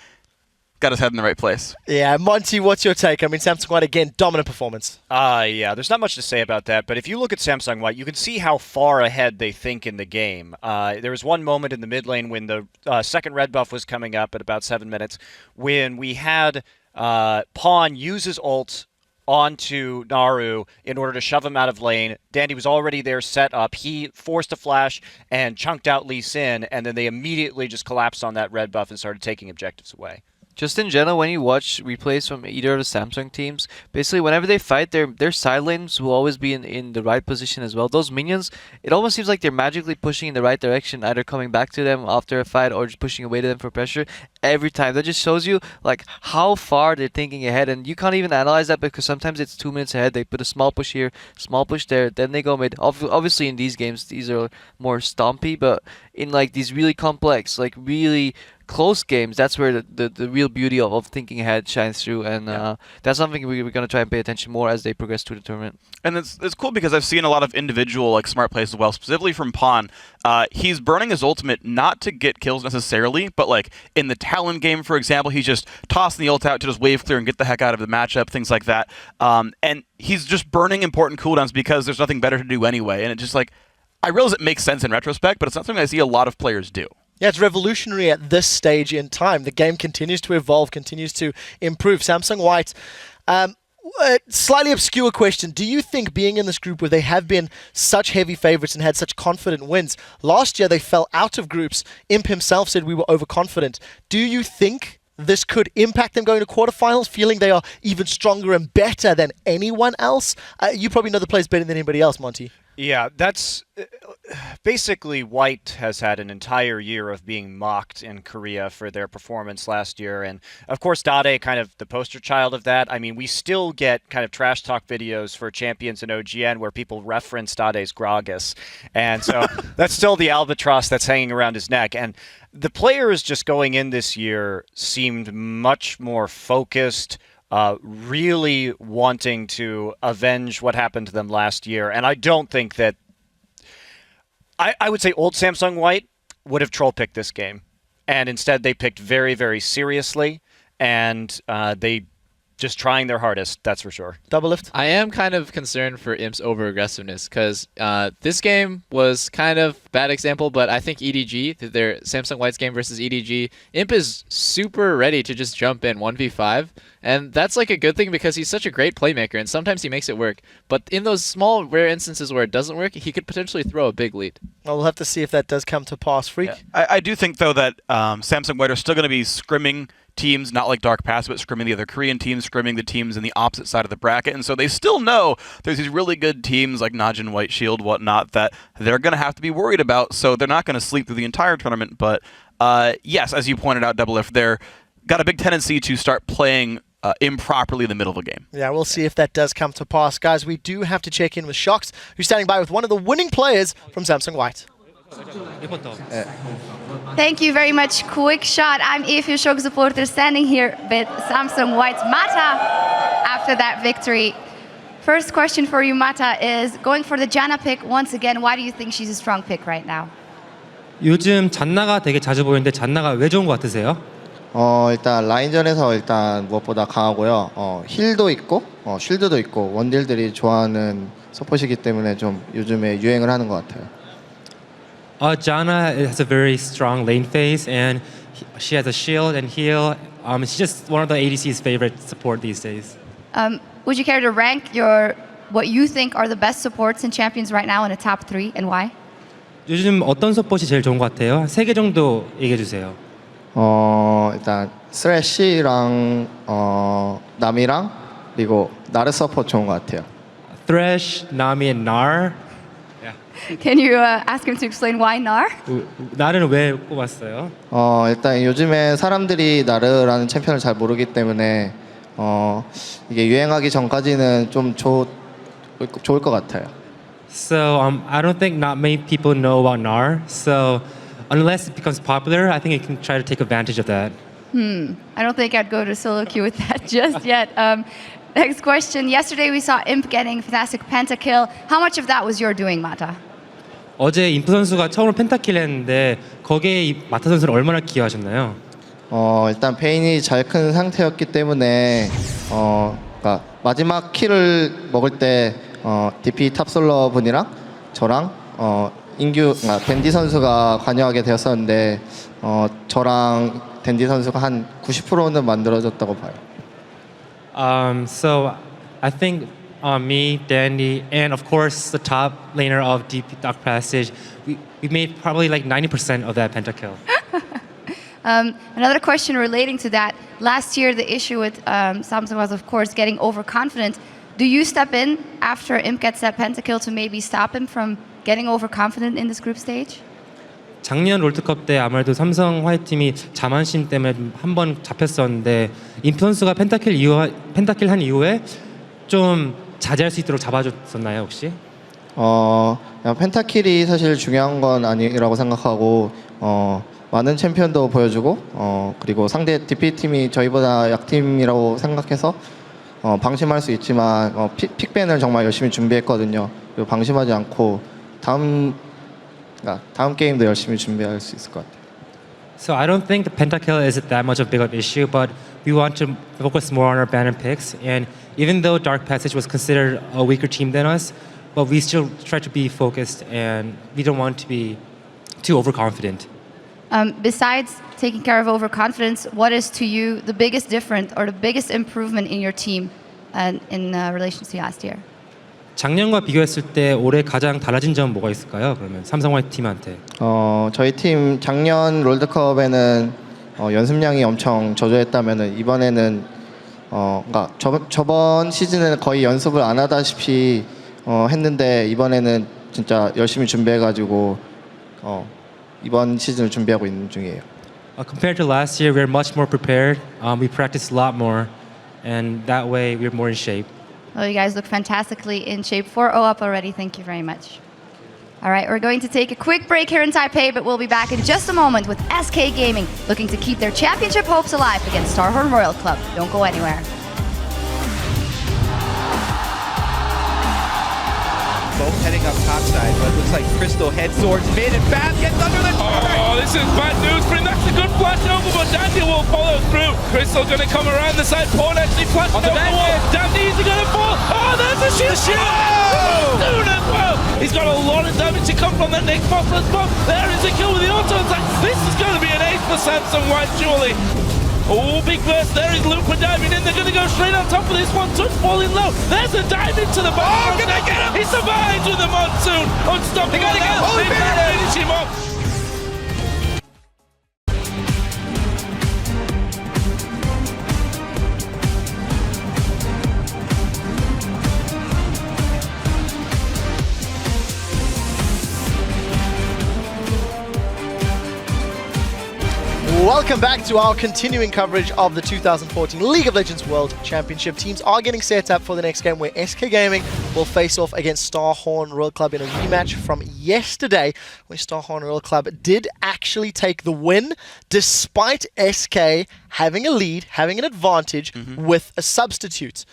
got his head in the right place. Yeah, Monty, what's your take? I mean, Samsung White, again, dominant performance. Yeah, there's not much to say about that, but if you look at Samsung White, you can see how far ahead they think in the game. There was one moment in the mid lane when the second red buff was coming up at about 7 minutes, when we had Pawn use his ult onto Naru in order to shove him out of lane. Dandy was already there set up. He forced a flash and chunked out Lee Sin, and then they immediately just collapsed on that red buff and started taking objectives away. Just in general, when you watch replays from either of the Samsung teams, basically whenever they fight, their side lanes will always be in the right position as well. Those minions, it almost seems like they're magically pushing in the right direction, either coming back to them after a fight or just pushing away to them for pressure every time. That just shows you like how far they're thinking ahead, and you can't even analyze that because sometimes it's 2 minutes ahead. They put a small push here, small push there, then they go mid. Obviously in these games, these are more stompy, but in like these really complex, like really close games, that's where the real beauty of thinking ahead shines through, and that's something we're going to try and pay attention more as they progress through the tournament. And it's cool because I've seen a lot of individual like smart plays as well, specifically from Pawn. He's burning his ultimate not to get kills necessarily, but like in the Talon game, for example, he's just tossing the ult out to just wave clear and get the heck out of the matchup, things like that. And he's just burning important cooldowns because there's nothing better to do anyway. And it just like, I realize it makes sense in retrospect, but it's not something I see a lot of players do. Yeah, it's revolutionary at this stage in time. The game continues to evolve, continues to improve. Samsung White, slightly obscure question. Do you think being in this group where they have been such heavy favorites and had such confident wins, last year they fell out of groups, Imp himself said we were overconfident. Do you think this could impact them going to quarterfinals, feeling they are even stronger and better than anyone else? You probably know the players better than anybody else, Monty. Yeah, that's basically White has had an entire year of being mocked in Korea for their performance last year. And of course, Dade kind of the poster child of that. I mean, we still get kind of trash talk videos for Champions and OGN where people reference Dade's Gragas. And so that's still the albatross that's hanging around his neck. And the players just going in this year seemed much more focused, really wanting to avenge what happened to them last year. And I don't think that... I would say old Samsung White would have troll picked this game. And instead they picked very, very seriously. And they just trying their hardest, that's for sure. Double lift? I am kind of concerned for Imp's over-aggressiveness because this game was kind of bad example, but I think EDG, their Samsung White's game versus EDG, Imp is super ready to just jump in 1v5, and that's like a good thing because he's such a great playmaker, and sometimes he makes it work. But in those small, rare instances where it doesn't work, he could potentially throw a big lead. Well, we'll have to see if that does come to pass, Freak. Yeah. I do think, though, that Samsung White are still going to be scrimming teams, not like Dark Pass, but scrimming the other Korean teams, scrimming the teams in the opposite side of the bracket. And so they still know there's these really good teams like Najin, White Shield, whatnot, that they're going to have to be worried about. So they're not going to sleep through the entire tournament. But yes, as you pointed out, Double If, they're got a big tendency to start playing improperly in the middle of a game. Yeah, we'll see if that does come to pass. Guys, we do have to check in with Shox, who's standing by with one of the winning players from Samsung White. Thank you very much. Quick shot. I'm EFU Shock supporter standing here with Samsung White's Mata after that victory. First question for you, Mata, is going for the Janna pick once again. Why do you think she's a strong pick right now? 요즘 잔나가 되게 자주 보이는데 잔나가 왜 좋은 것 같으세요? 일단 라인전에서 일단 무엇보다 강하고요. 힐도 있고 쉴드도 있고 원딜들이 좋아하는 서폿이기 때문에 좀 요즘에 유행을 하는 것 같아요. Janna has a very strong lane phase, and she has a shield and heal. She's just one of the ADC's favorite support these days. Would you care to rank what you think are the best supports and champions right now in the top 3 and why? 요즘 어떤 서폿이 제일 좋은 것 같아요? 한 3개 정도 얘기해 주세요. 일단 스레시랑 남이랑 그리고 나르 서포트 좋은 것 같아요. Thresh, Nami, and Nar. Can you ask him to explain why Nar? 나를 왜 꼽았어요? 일단 요즘에 사람들이 나르라는 챔피언을 잘 모르기 때문에 이게 유행하기 전까지는 좀 좋을 것 같아요. So I don't think not many people know about Nar. So unless it becomes popular, I think you can try to take advantage of that. I don't think I'd go to solo queue with that just yet. Next question. Yesterday we saw Imp getting fantastic pentakill. How much of that was your doing, Mata? 어제 인프 선수가 처음으로 펜타킬 했는데 거기에 이 마타 선수를 얼마나 기여하셨나요? 일단 베인이 잘 큰 상태였기 때문에 그러니까 마지막 킬을 먹을 때 DP 탑솔러 분이랑 저랑 그러니까 댄디 선수가 관여하게 되었었는데 저랑 댄디 선수가 한 90%는 만들어졌다고 봐요. So I think me, Dandy, and of course the top laner of Deep Dark Passage, we made probably like 90% of that pentakill. Another question relating to that. Last year, the issue with Samsung was, of course, getting overconfident. Do you step in after Imp gets that pentakill to maybe stop him from getting overconfident in this group stage? 작년 롤드컵 때 아무래도 삼성 화이트팀이 자만심 때문에 한 번 잡혔었는데 인프 선수가 펜타킬 한 이후에 좀 자제할 수 있도록 잡아줬었나요 혹시? 그냥 펜타킬이 사실 중요한 건 아니라고 생각하고 많은 챔피언도 보여주고 그리고 상대 DP팀이 저희보다 약팀이라고 생각해서 방심할 수 있지만 픽밴을 정말 열심히 준비했거든요. 그리고 방심하지 않고 다음 게임도 열심히 준비할 수 있을 것 같아요. So I don't think the pentakill is that much of a big of an issue, but we want to focus more on our banner picks. And even though Dark Passage was considered a weaker team than us, but we still try to be focused and we don't want to be too overconfident. Besides taking care of overconfidence, what is to you the biggest difference or the biggest improvement in your team in relation to last year? 작년과 비교했을 때 올해 가장 달라진 점은 뭐가 있을까요? 그러면 삼성 화이트 팀한테. 저희 팀 작년 롤드컵에는 연습량이 엄청 저조했다면은 이번에는 그러니까 저번 시즌에는 거의 연습을 안 하다시피 했는데 이번에는 진짜 열심히 준비해가지고 이번 시즌을 준비하고 있는 중이에요. Compared to last year, we're much more prepared. We practiced a lot more, and that way we're more in shape. Well, you guys look fantastically in shape. 4-0 up already. Thank you very much. All right, we're going to take a quick break here in Taipei, but we'll be back in just a moment with SK Gaming, looking to keep their championship hopes alive against Starhorn Royal Club. Don't go anywhere. Both heading up topside, but it looks like Crystal heads towards mid and Fab gets under the turret. Oh, this is bad news for him. That's a good flash over, but Dandy will follow through. Crystal going to come around the side. Paul actually flashed over the wall. Dandy's going to fall. Oh, there's a shield. Soon as well. He's got a lot of damage to come from that next boss as well. There is a kill with the auto attack. This is going to be an ace for Samsung White, surely. Oh, big burst. There is Looper diving in. They're going to go straight on top of this one. Touch falling low. There's a dive into the bottom. Oh, can they get him? He survives with the monsoon. Unstoppable. They got to get Holy finish him off. Welcome back to our continuing coverage of the 2014 League of Legends World Championship. Teams are getting set up for the next game where SK Gaming will face off against Starhorn Royal Club in a rematch from yesterday, where Starhorn Royal Club did actually take the win despite SK having a lead, having an advantage with a substitute.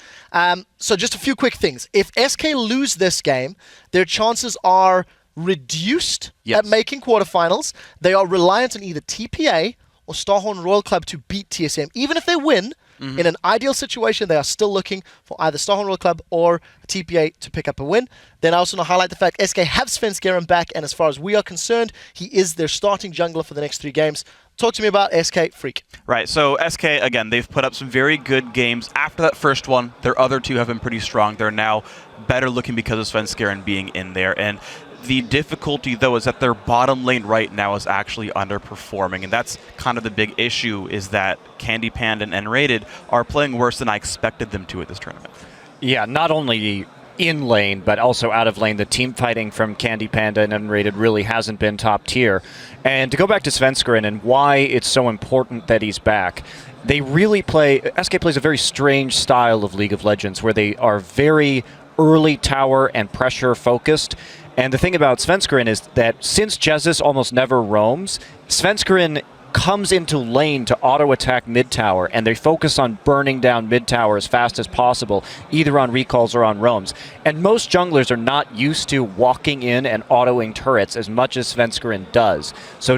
So just a few quick things. If SK lose this game, their chances are reduced at making quarterfinals. They are reliant on either TPA or Starhorn Royal Club to beat TSM. Even if they win, in an ideal situation, they are still looking for either Starhorn Royal Club or TPA to pick up a win. Then I also want to highlight the fact SK have Svenskeren back, and as far as we are concerned, he is their starting jungler for the next 3 games. Talk to me about SK, Freak. Right, so SK, again, they've put up some very good games. After that first one, their other 2 have been pretty strong. They're now better looking because of Svenskeren being in there. And The difficulty, though, is that their bottom lane right now is actually underperforming, and that's kind of the big issue, is that Candy Panda and N-Rated are playing worse than I expected them to at this tournament. Yeah, not only in lane, but also out of lane. The team fighting from Candy Panda and Unrated really hasn't been top tier. And to go back to Svenskeren and why it's so important that he's back, they really play, SK plays a very strange style of League of Legends where they are very early tower and pressure focused. And the thing about Svenskeren is that since Jesus almost never roams, Svenskeren comes into lane to auto-attack mid-tower, and they focus on burning down mid-tower as fast as possible, either on recalls or on roams. And most junglers are not used to walking in and autoing turrets as much as Svenskeren does. So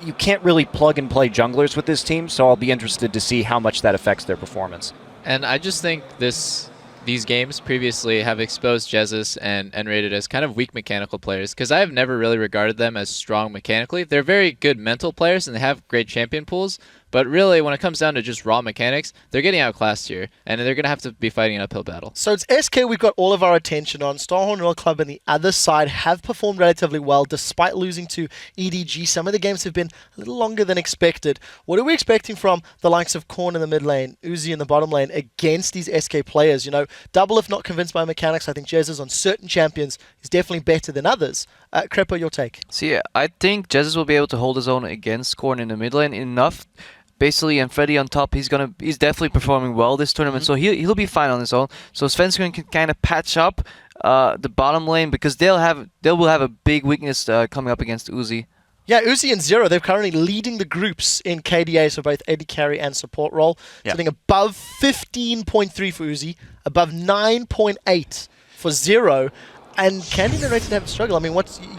you can't really plug and play junglers with this team, so I'll be interested to see how much that affects their performance. And I just think these games previously have exposed Jesus and N-Rated as kind of weak mechanical players, because I have never really regarded them as strong mechanically. They're very good mental players and they have great champion pools, but really when it comes down to just raw mechanics, they're getting outclassed here, and they're going to have to be fighting an uphill battle. So it's SK we've got all of our attention on. Starhorn Royal Club on the other side have performed relatively well despite losing to EDG. Some of the games have been a little longer than expected. What are we expecting from the likes of Korn in the mid lane, Uzi in the bottom lane against these SK players? You know, Double, if not convinced by mechanics, I think Jesus on certain champions is definitely better than others. Crepo, your take? So yeah, I think Jesus will be able to hold his own against Korn in the mid lane enough. Basically, and Freddy on top, he's definitely performing well this tournament, so he'll be fine on his own. So Svenskeren can kind of patch up the bottom lane, because they will have a big weakness coming up against Uzi. Yeah, Uzi and Zero, they're currently leading the groups in KDA, so both AD carry and support role. Yeah. Sitting above 15.3 for Uzi, above 9.8 for Zero. And Candy and Rated have a struggle. I mean,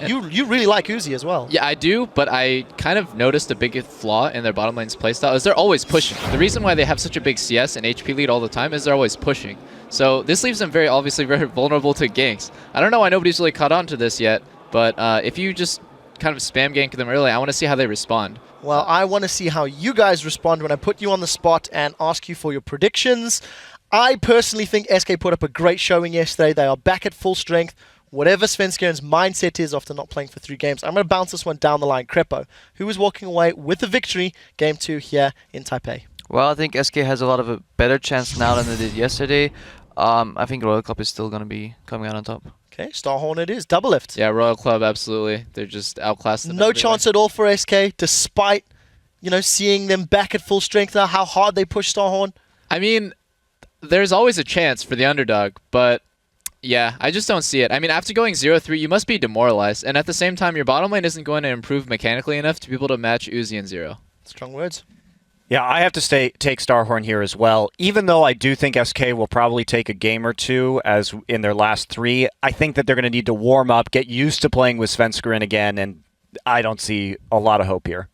you really like Uzi as well. Yeah, I do, but I kind of noticed a big flaw in their bottom lane's playstyle is they're always pushing. The reason why they have such a big CS and HP lead all the time is they're always pushing. So this leaves them obviously very vulnerable to ganks. I don't know why nobody's really caught on to this yet, but if you just kind of spam gank them early, I want to see how they respond. Well, I want to see how you guys respond when I put you on the spot and ask you for your predictions. I personally think SK put up a great showing yesterday. They are back at full strength. Whatever Svenskeren's mindset is after not playing for 3 games, I'm going to bounce this one down the line. Crepo, who is walking away with the victory, Game 2 here in Taipei? Well, I think SK has a lot of a better chance now than they did yesterday. I think Royal Club is still going to be coming out on top. Okay, Starhorn it is. Double lift. Yeah, Royal Club, absolutely. They're just outclassed. No chance at all for SK, despite, seeing them back at full strength now, how hard they push Starhorn. I mean, there's always a chance for the underdog, but yeah, I just don't see it. I mean, after going 0-3, you must be demoralized, and at the same time, your bottom lane isn't going to improve mechanically enough to be able to match Uzi and Zero. Strong words. Yeah, I have to take Starhorn here as well. Even though I do think SK will probably take a game or two as in their last 3, I think that they're going to need to warm up, get used to playing with Svenskeren again, and I don't see a lot of hope here.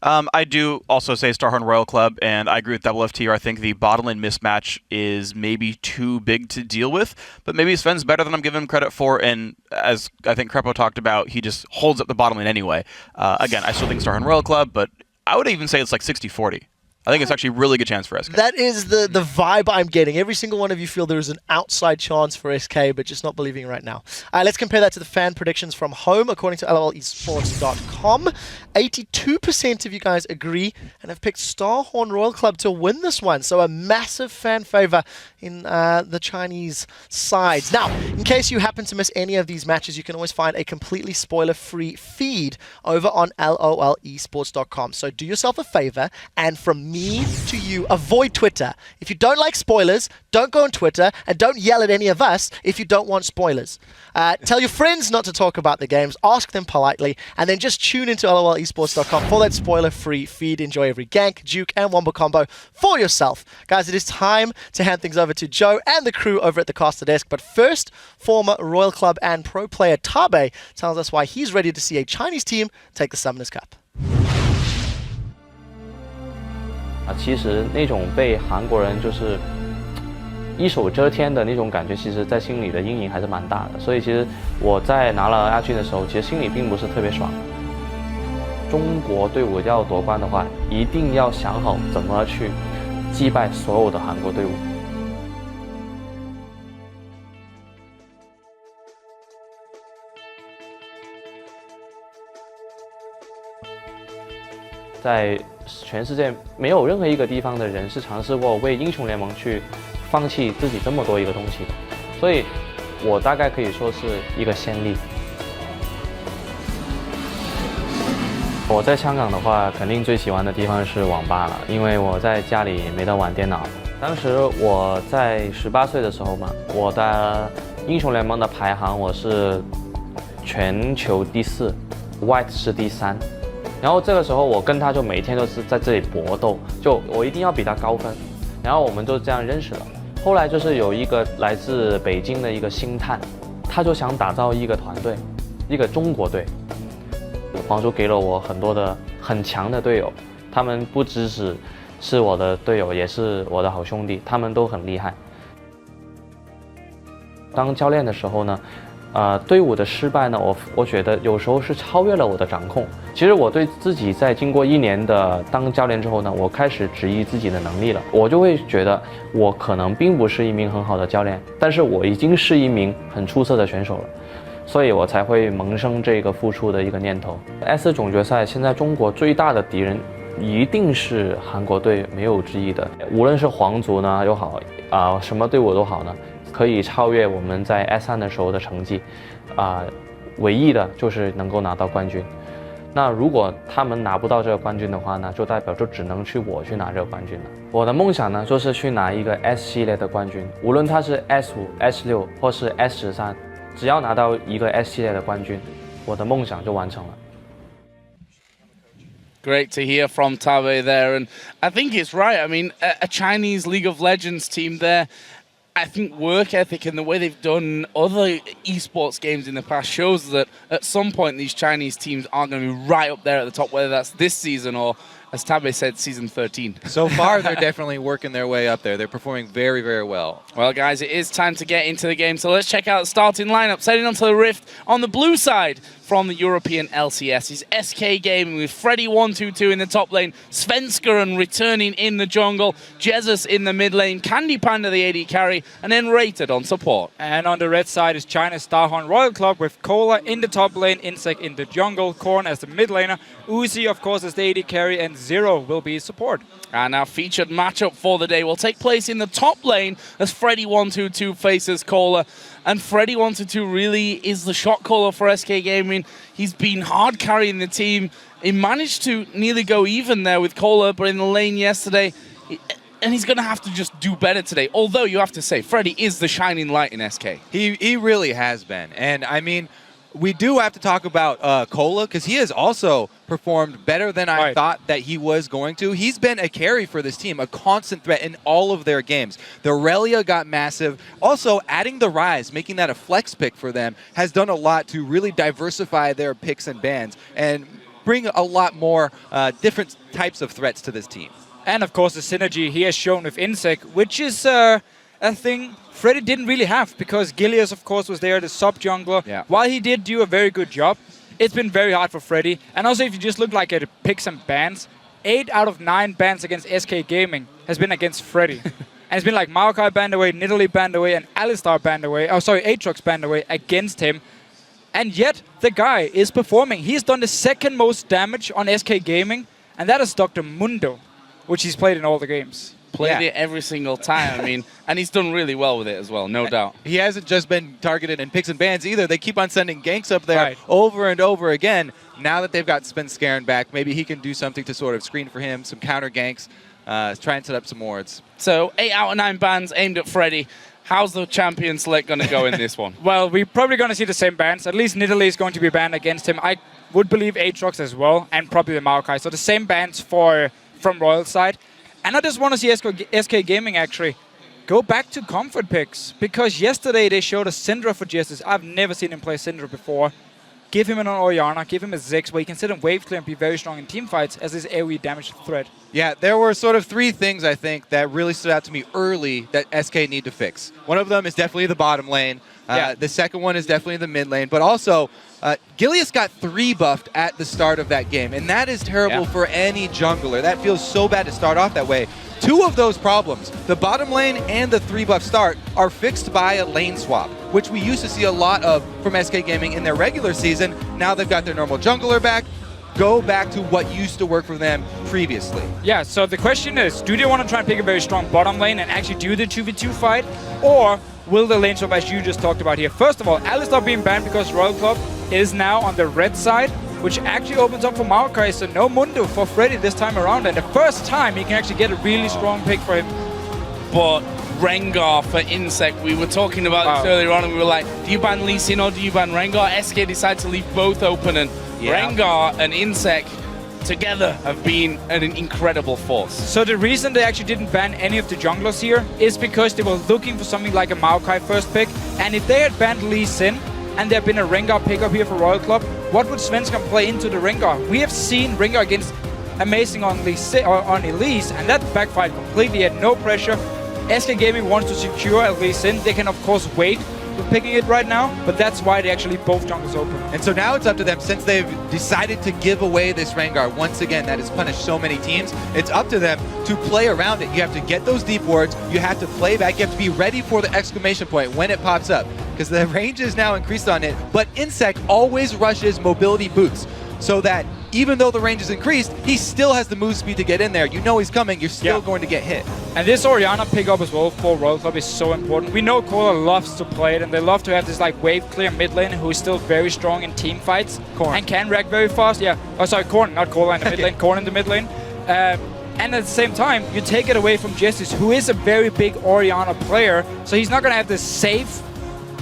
I do also say Starhorn Royal Club, and I agree with Double FT. I think the bottom lane mismatch is maybe too big to deal with, but maybe Sven's better than I'm giving him credit for, and as I think Crepo talked about, he just holds up the bottom lane anyway. Again, I still think Starhorn Royal Club, but I would even say it's like 60-40. I think it's actually a really good chance for SK. That is the vibe I'm getting. Every single one of you feel there is an outside chance for SK, but just not believing right now. Let's compare that to the fan predictions from home. According to lolEsports.com, 82% of you guys agree and have picked Starhorn Royal Club to win this one. So a massive fan favor in the Chinese sides. Now, in case you happen to miss any of these matches, you can always find a completely spoiler-free feed over on lolEsports.com. So do yourself a favor, and from me to you, avoid Twitter. If you don't like spoilers, don't go on Twitter, and don't yell at any of us if you don't want spoilers. Tell your friends not to talk about the games, ask them politely, and then just tune into lolEsports.com for that spoiler-free feed. Enjoy every gank, juke, and wombo combo for yourself. Guys, it is time to hand things over to Joe and the crew over at the caster desk, but first, former Royal Club and pro player Taipei tells us why he's ready to see a Chinese team take the Summoners Cup. 其实那种被韩国人就是一手遮天的那种感觉，其实在心里的阴影还是蛮大的。所以其实我在拿了亚军的时候，其实心里并不是特别爽。中国队伍要夺冠的话，一定要想好怎么去击败所有的韩国队伍。在全世界没有任何一个地方的人是尝试过为英雄联盟去放弃自己这么多一个东西的，所以我大概可以说是一个先例。我在香港的话，肯定最喜欢的地方是网吧了，因为我在家里没得玩电脑。当时我在18岁的时候嘛，我的英雄联盟的排行我是全球第4，White 是第3。然后这个时候我跟他就每天都是在这里搏斗，就我一定要比他高分，然后我们就这样认识了。后来就是有一个来自北京的一个星探，他就想打造一个团队，一个中国队。黄叔给了我很多的很强的队友，他们不只是我的队友，也是我的好兄弟，他们都很厉害。当教练的时候呢，队伍的失败呢，我觉得有时候是超越了我的掌控。其实我对自己在经过1年的当教练之后呢，我开始质疑自己的能力了。我就会觉得我可能并不是一名很好的教练，但是我已经是一名很出色的选手了，所以我才会萌生这个复出的一个念头。S 总决赛现在中国最大的敌人一定是韩国队，没有之一的。无论是皇族呢又好什么队伍都好呢，可以超越我们在 S3 的时候的成绩，唯一的就是能够拿到冠军。那如果他们拿不到这个冠军的话呢，就代表就只能我去拿这个冠军了。我的梦想呢，就是去拿一个 S 系列的冠军，无论它是 S5、S6 或是 S13，只要拿到一个 S 系列的冠军，我的梦想就完成了。Great to hear from Taipei there, and I think it's right. I mean, a Chinese League of Legends team there, I think work ethic and the way they've done other esports games in the past shows that at some point these Chinese teams are going to be right up there at the top, whether that's this season or, as Taipei said, season 13. So far, they're definitely working their way up there. They're performing very, very well. Well, guys, it is time to get into the game, so let's check out the starting lineup. Setting onto the Rift on the blue side from the European LCS is SK Gaming with Freddy122 in the top lane, Svenskeren returning in the jungle, Jesus in the mid lane, Candy Panda the AD carry, and then Rated on support. And on the red side is China's Starhorn Royal Club with Cola in the top lane, Insect in the jungle, Korn as the mid laner, Uzi of course as the AD carry, and Zero will be support. And our featured matchup for the day will take place in the top lane as Freddy122 faces Cola. And Freddy122 really is the shot caller for SK Gaming. He's been hard carrying the team. He managed to nearly go even there with Cola, but in the lane yesterday, and he's going to have to just do better today. Although you have to say, Freddy is the shining light in SK. He really has been. And I mean, we do have to talk about Cola, because he has also performed better than I thought that he was going to. He's been a carry for this team, a constant threat in all of their games. The Aurelia got massive. Also, adding the Rise, making that a flex pick for them, has done a lot to really diversify their picks and bans and bring a lot more different types of threats to this team. And of course the synergy he has shown with Insect, which is a thing Freddy didn't really have, because Gilius of course was there, the sub jungler. Yeah. While he did do a very good job, it's been very hard for Freddy. And also if you just look like at picks and bans, 8 out of 9 bans against SK Gaming has been against Freddy. And it's been like Maokai banned away, Nidalee banned away, and Alistar banned away, Aatrox banned away against him. And yet the guy is performing. He's done the second most damage on SK Gaming, and that is Dr. Mundo, which he's played in all the games. Played it every single time. I mean, and he's done really well with it as well, no doubt. He hasn't just been targeted in picks and bans either. They keep on sending ganks up there over and over again. Now that they've got Svenskeren back, maybe he can do something to sort of screen for him, some counter ganks, try and set up some wards. So 8 out of 9 bans aimed at Freddy. How's the champion select going to go in this one? Well, we're probably going to see the same bans. At least Nidalee is going to be banned against him. I would believe Aatrox as well, and probably the Maokai. So the same bans from Royal side. And I just want to see SK Gaming actually go back to comfort picks, because yesterday they showed a Syndra for Jesus. I've never seen him play Syndra before. Give him an Orianna, give him a Ziggs, where he can sit and wave clear and be very strong in team fights as his AoE damage threat. Yeah, there were sort of 3 things, I think, that really stood out to me early that SK need to fix. One of them is definitely the bottom lane. The second one is definitely the mid lane. But also, Gilius got 3 buffed at the start of that game, and that is terrible for any jungler. That feels so bad to start off that way. 2 of those problems, the bottom lane and the 3 buff start, are fixed by a lane swap, which we used to see a lot of from SK Gaming in their regular season. Now they've got their normal jungler back. go back to what used to work for them previously. Yeah, so the question is, do they want to try and pick a very strong bottom lane and actually do the 2v2 fight? Or will the lane swap, as you just talked about here? First of all, Alistar being banned because Royal Club is now on the red side, which actually opens up for Maokai, so no Mundo for Freddy this time around. And the first time he can actually get a really strong pick for him. But Rengar for Insect, we were talking about this earlier on, and we were like, do you ban Lee Sin or do you ban Rengar? SK decided to leave both open, and Rengar and Insect together have been an incredible force. So the reason they actually didn't ban any of the junglers here is because they were looking for something like a Maokai first pick, and if they had banned Lee Sin and there had been a Rengar pickup here for Royal Club, what would Svensson play into the Rengar? We have seen Rengar against Amazing on Elise, and that backfired completely. He had no pressure. SK Gaming wants to secure at Lee Sin. They can of course wait with picking it right now, but that's why they actually both jungles open. And so now it's up to them, since they've decided to give away this Rengar once again that has punished so many teams, it's up to them to play around it. You have to get those deep wards, you have to play back, you have to be ready for the exclamation point when it pops up, because the range is now increased on it, but Insect always rushes mobility boots, so that even though the range is increased, he still has the move speed to get in there. You know he's coming, you're still going to get hit. And this Orianna pickup as well for Royal Club is so important. We know Cola loves to play it, and they love to have this like wave clear mid lane who is still very strong in team fights and can react very fast. Yeah, oh sorry, Korn, not Cola in the mid lane, Korn in the mid lane. And at the same time, you take it away from Justice, who is a very big Orianna player, so he's not going to have the safe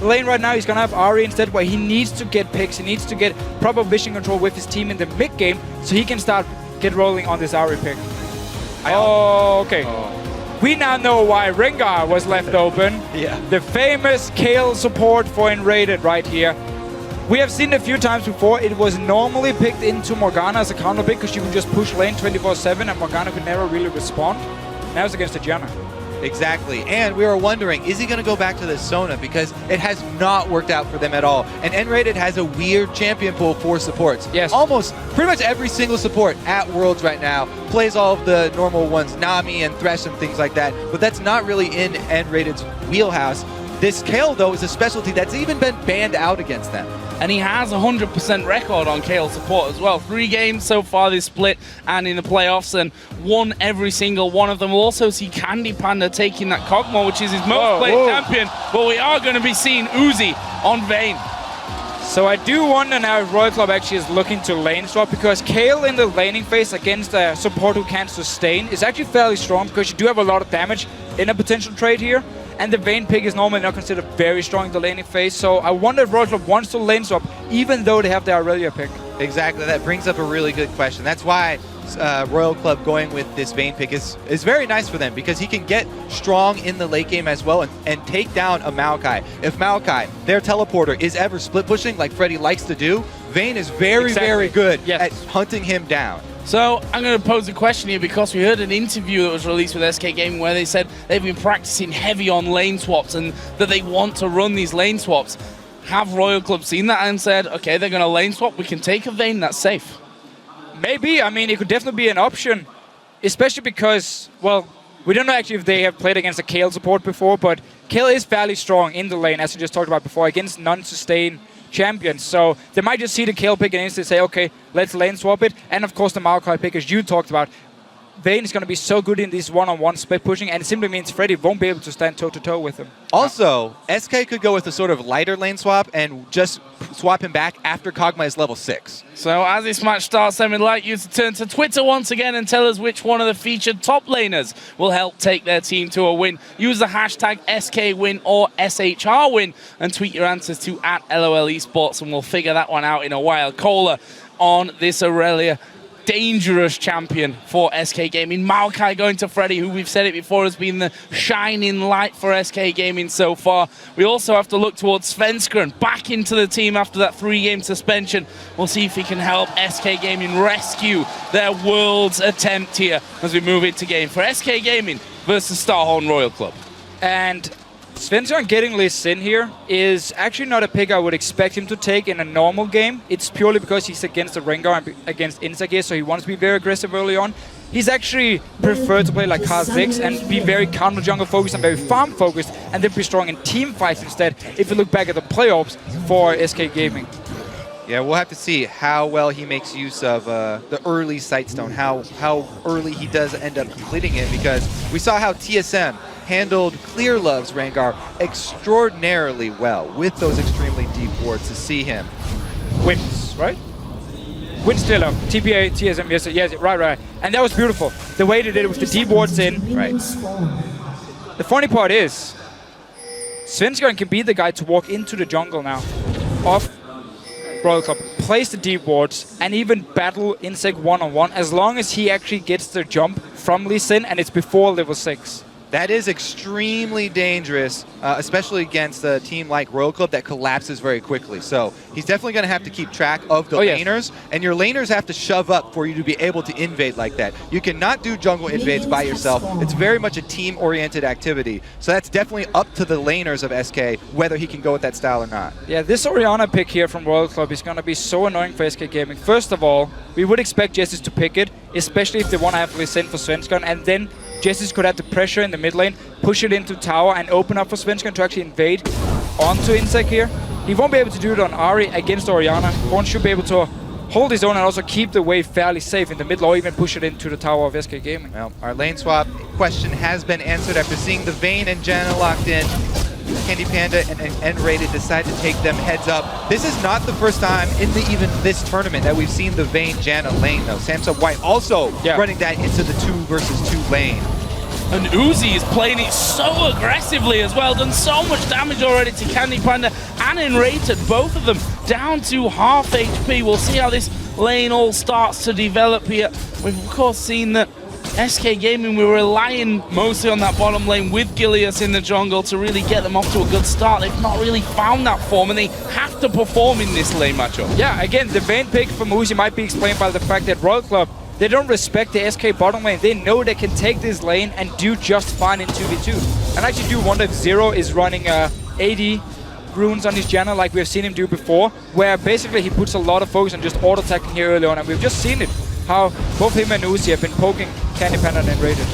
lane right now. He's going to have Ahri instead, where he needs to get picks, he needs to get proper vision control with his team in the mid game, so he can get rolling on this Ahri pick. Okay. We now know why Rengar was left open. Yeah. The famous Kale support for Enrated right here. We have seen it a few times before. It was normally picked into Morgana as a counter pick because you could just push lane 24/7 and Morgana could never really respond. Now it's against the Janna. Exactly, and we were wondering, is he going to go back to the Sona, because it has not worked out for them at all. And N-Rated has a weird champion pool for supports. Yes. Almost, pretty much every single support at Worlds right now plays all of the normal ones, Nami and Thresh and things like that, but that's not really in N-Rated's wheelhouse. This Kale, though, is a specialty that's even been banned out against them. And he has a 100% record on Kale support as well. 3 games so far this split and in the playoffs, and won every single one of them. We'll also see Candy Panda taking that Kog'Maw, which is his most played champion, but we are going to be seeing Uzi on Vayne. So I do wonder now if Royal Club actually is looking to lane swap, because Kale in the laning phase against a support who can't sustain is actually fairly strong, because you do have a lot of damage in a potential trade here. And the Vayne pick is normally not considered very strong in the laning phase, so I wonder if Royal Club wants to lane swap, even though they have the Aurelia pick. Exactly, that brings up a really good question. That's why Royal Club going with this Vayne pick is very nice for them, because he can get strong in the late game as well and take down a Maokai. If Maokai, their teleporter, is ever split pushing like Freddy likes to do, Vayne is very good at hunting him down. So I'm going to pose a question here, because we heard an interview that was released with SK Gaming where they said they've been practicing heavy on lane swaps and that they want to run these lane swaps. Have Royal Club seen that and said, okay, they're going to lane swap, we can take a Vayne, that's safe? Maybe. I mean, it could definitely be an option, especially because, well, we don't know actually if they have played against a Kale support before, but Kale is fairly strong in the lane, as we just talked about before, against non-sustain champions. So they might just see the Kale pick and instantly say, okay, let's lane swap it. And of course the Maokai pick, as you talked about, Vayne is going to be so good in this one-on-one split pushing, and it simply means Freddy won't be able to stand toe-to-toe with him. Also, SK could go with a sort of lighter lane swap and just swap him back after Kog'Maw is level 6. So as this match starts, then we'd like you to turn to Twitter once again and tell us which one of the featured top laners will help take their team to a win. Use the hashtag SKWin or SHRWin and tweet your answers to @LOLesports, and we'll figure that one out in a while. Cola on this Aurelia. Dangerous champion for SK Gaming. Maokai going to Freddy, who we've said it before has been the shining light for SK Gaming so far. We also have to look towards Svensson, back into the team after that 3-game suspension. We'll see if he can help SK Gaming rescue their world's attempt here as we move into game for SK Gaming versus Starhorn Royal Club. And Svensson getting Lee Sin here is actually not a pick I would expect him to take in a normal game. It's purely because he's against the Rengar and against Insect here, so he wants to be very aggressive early on. He's actually preferred to play like Kha'Zix and be very counter jungle focused and very farm focused, and then be strong in team fights instead, if you look back at the playoffs for SK Gaming. Yeah, we'll have to see how well he makes use of the early Sightstone, how early he does end up completing it, because we saw how TSM handled Clear Love's Rengar extraordinarily well with those extremely deep wards. To see him wins, right? Wins still up. TPA, TSM, yes, right. And that was beautiful. The way they did it with the deep wards in. Right. The funny part is, Svenskeren can be the guy to walk into the jungle now of Royal Club, place the deep wards, and even battle Insect one-on-one as long as he actually gets the jump from Lee Sin and it's before level 6. That is extremely dangerous, especially against a team like Royal Club that collapses very quickly. So he's definitely going to have to keep track of the laners, and your laners have to shove up for you to be able to invade like that. You cannot do jungle invades by yourself. It's very much a team-oriented activity. So that's definitely up to the laners of SK, whether he can go with that style or not. Yeah, this Orianna pick here from Royal Club is going to be so annoying for SK Gaming. First of all, we would expect Jessis to pick it, especially if they want to have Lee Sin for Svenskeren, and then Jessis could have the pressure in the mid lane, push it into tower, and open up for Svenskeren to actually invade onto Insect here. He won't be able to do it on Ahri against Orianna. Born should be able to hold his own and also keep the wave fairly safe in the mid lane, or even push it into the tower of SK Gaming. Well, our lane swap question has been answered after seeing the Vayne and Janna locked in. Candy Panda and N-Rated decide to take them heads up. This is not the first time in even this tournament that we've seen the Vayne Janna lane though. Samsung White also running that into the 2 versus 2 lane. And Uzi is playing it so aggressively as well, done so much damage already to Candy Panda and N-Rated, both of them down to half HP. We'll see how this lane all starts to develop here. We've of course seen that SK Gaming were relying mostly on that bottom lane with Gilius in the jungle to really get them off to a good start. They've not really found that form, and they have to perform in this lane matchup. Yeah, again, the Vayne pick from Uzi might be explained by the fact that Royal Club, they don't respect the SK bottom lane. They know they can take this lane and do just fine in 2v2. And I actually do wonder if Zero is running 80 runes on his Janna like we've seen him do before, where basically he puts a lot of focus on just auto-attacking here early on, and we've just seen it. How both him and Uzi have been poking Candy Panda and N-Rated.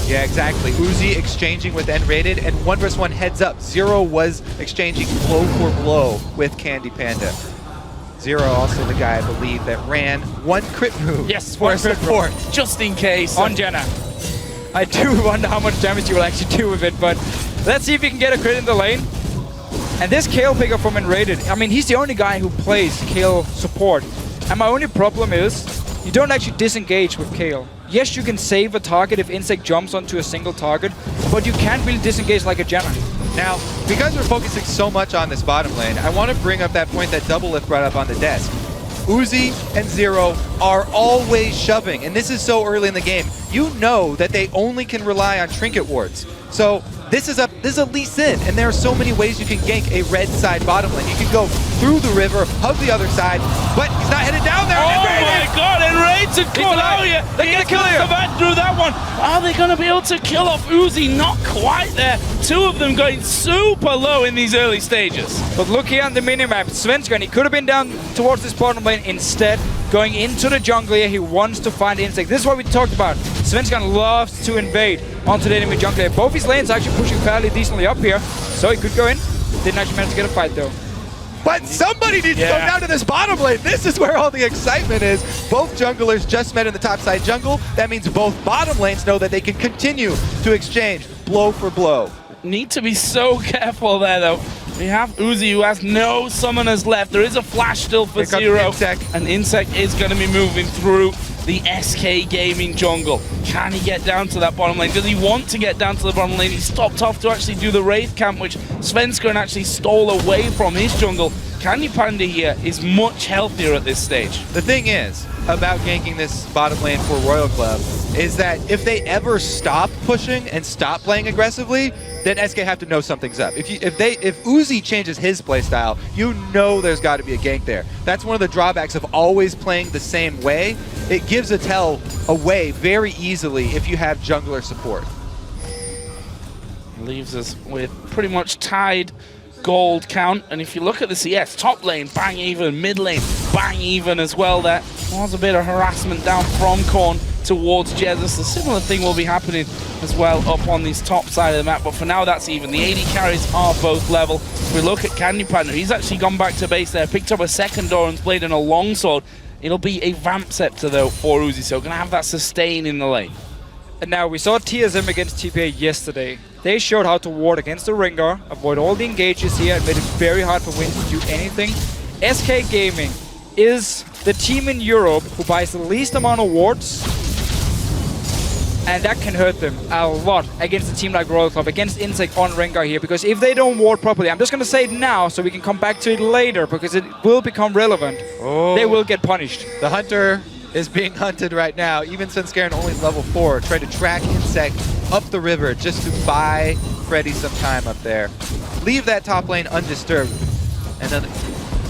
Yeah, exactly. Uzi exchanging with N-Rated, and 1 vs 1 heads up. Zero was exchanging blow for blow with Candy Panda. Zero also the guy, I believe, that ran 1 crit move. Yes, for support. Just in case. On Janna. I do wonder how much damage you will actually do with it, but let's see if he can get a crit in the lane. And this Kayle picker from N-Rated, I mean, he's the only guy who plays Kayle support. And my only problem is, you don't actually disengage with Kayle. Yes, you can save a target if Insect jumps onto a single target, but you can't really disengage like a Janna. Now, because we're focusing so much on this bottom lane, I want to bring up that point that Doublelift brought up on the desk. Uzi and Zero are always shoving, and this is so early in the game. You know that they only can rely on trinket wards. So this is a Lee Sin, and there are so many ways you can gank a red side bottom lane. You can go through the river, hug the other side, but he's not headed down there. Oh my god, N-Rated caught out here. They're going to kill him. Through that one. Are they going to be able to kill off Uzi? Not quite there. 2 of them going super low in these early stages. But look here on the minimap. Svenskeren, he could have been down towards this bottom lane. Instead, going into the jungle here, he wants to find Insect. This is what we talked about. Svenskeren loves to invade onto the enemy jungle here. Both his lanes are actually pushing fairly decently up here, so he could go in. Didn't actually manage to get a fight though. But somebody needs to go down to this bottom lane. This is where all the excitement is. Both junglers just met in the top side jungle. That means both bottom lanes know that they can continue to exchange blow for blow. Need to be so careful there though. We have Uzi who has no summoners left. There is a flash still for Zero. And Insect is going to be moving through the SK Gaming jungle. Can he get down to that bottom lane? Does he want to get down to the bottom lane? He stopped off to actually do the Wraith camp, which Svenskeren actually stole away from his jungle. Candy Panda here is much healthier at this stage. The thing is about ganking this bottom lane for Royal Club is that if they ever stop pushing and stop playing aggressively, then SK have to know something's up. If Uzi changes his playstyle, you know there's got to be a gank there. That's one of the drawbacks of always playing the same way. It gives a tell away very easily if you have jungler support. Leaves us with pretty much tied gold count, and if you look at the CS, top lane bang even, mid lane bang even as well. There was a bit of harassment down from Korn towards Jesus. A similar thing will be happening as well up on this top side of the map, but for now that's even. The AD carries are both level. If we look at Candy Partner, he's actually gone back to base there, picked up a second Doran's Blade and a longsword. It'll be a Vamp Scepter though for Uzi, so gonna have that sustain in the lane. And now we saw TSM against TPA yesterday. They showed how to ward against the Rengar, avoid all the engages here, and made it very hard for Win to do anything. SK Gaming is the team in Europe who buys the least amount of wards, and that can hurt them a lot against a team like Royal Club, against Insect on Rengar here, because if they don't ward properly, I'm just going to say it now so we can come back to it later, because it will become relevant. Oh. They will get punished. The Hunter is being hunted right now. Even Svenskeren only level 4, trying to track Insect up the river just to buy Freddy some time up there. Leave that top lane undisturbed, and then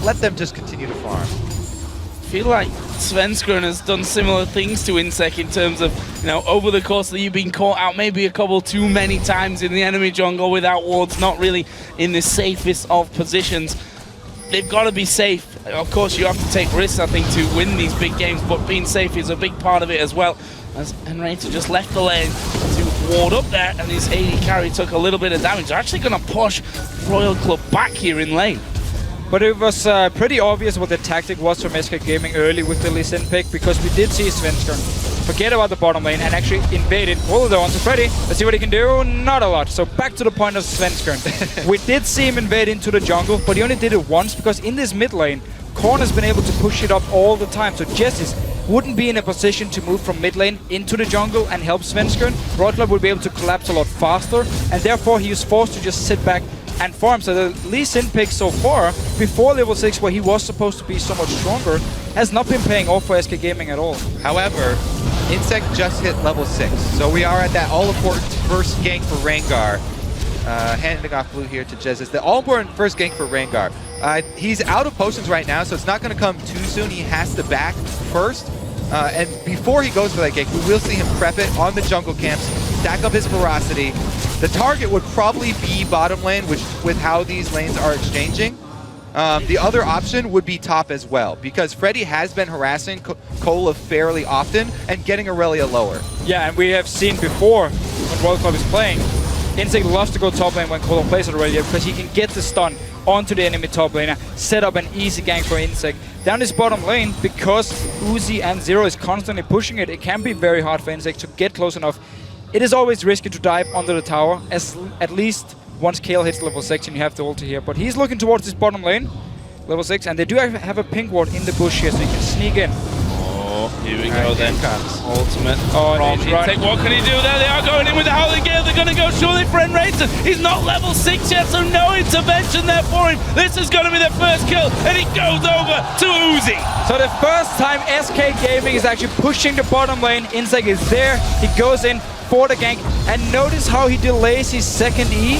let them just continue to farm. I feel like Svenskeren has done similar things to Insect in terms of, you know, over the course of the year being caught out maybe a couple too many times in the enemy jungle without wards, not really in the safest of positions. They've got to be safe. Of course, you have to take risks, I think, to win these big games, but being safe is a big part of it as well. As Henrietta just left the lane to ward up there, and his AD carry took a little bit of damage. They're actually going to push Royal Club back here in lane. But it was pretty obvious what the tactic was from SK Gaming early with the Lee Sin pick, because we did see Svenskeren forget about the bottom lane and actually invaded. Hold it on to Freddy. Let's see what he can do. Not a lot. So back to the point of Svenskeren. We did see him invade into the jungle, but he only did it once, because in this mid lane, Korn has been able to push it up all the time. So Jessis wouldn't be in a position to move from mid lane into the jungle and help Svenskeren. Royal Club would be able to collapse a lot faster, and therefore he was forced to just sit back and farm. So the Lee Sin pick so far, before level 6, where he was supposed to be so much stronger, has not been paying off for SK Gaming at all. However, Insect just hit level 6, so we are at that all-important first gank for Rengar. Handing off blue here to Jesus. The all-important first gank for Rengar. He's out of potions right now, so it's not going to come too soon. He has to back first. And before he goes for that gank, we will see him prep it on the jungle camps, stack up his ferocity. The target would probably be bottom lane, which with how these lanes are exchanging. The other option would be top as well, because Freddy has been harassing Cola fairly often and getting Aurelia lower. Yeah, and we have seen before when Royal Club is playing, Insect loves to go top lane when Cola plays Aurelia, because he can get the stun onto the enemy top laner, set up an easy gank for Insect. Down this bottom lane, because Uzi and Zero is constantly pushing it, it can be very hard for Insect to get close enough. It is always risky to dive under the tower, at least once Kale hits level 6 and you have the ulti here. But he's looking towards this bottom lane, level 6, and they do have a pink ward in the bush here, so you can sneak in. Oh, here we go then. Ultimate from Insect. What can he do there? They are going in with the Howling Gale. They're going to go surely for Enraged. He's not level 6 yet, so no intervention there for him. This is going to be their first kill, and he goes over to Uzi. So the first time SK Gaming is actually pushing the bottom lane, Insect is there. He goes in for the gank, and notice how he delays his second E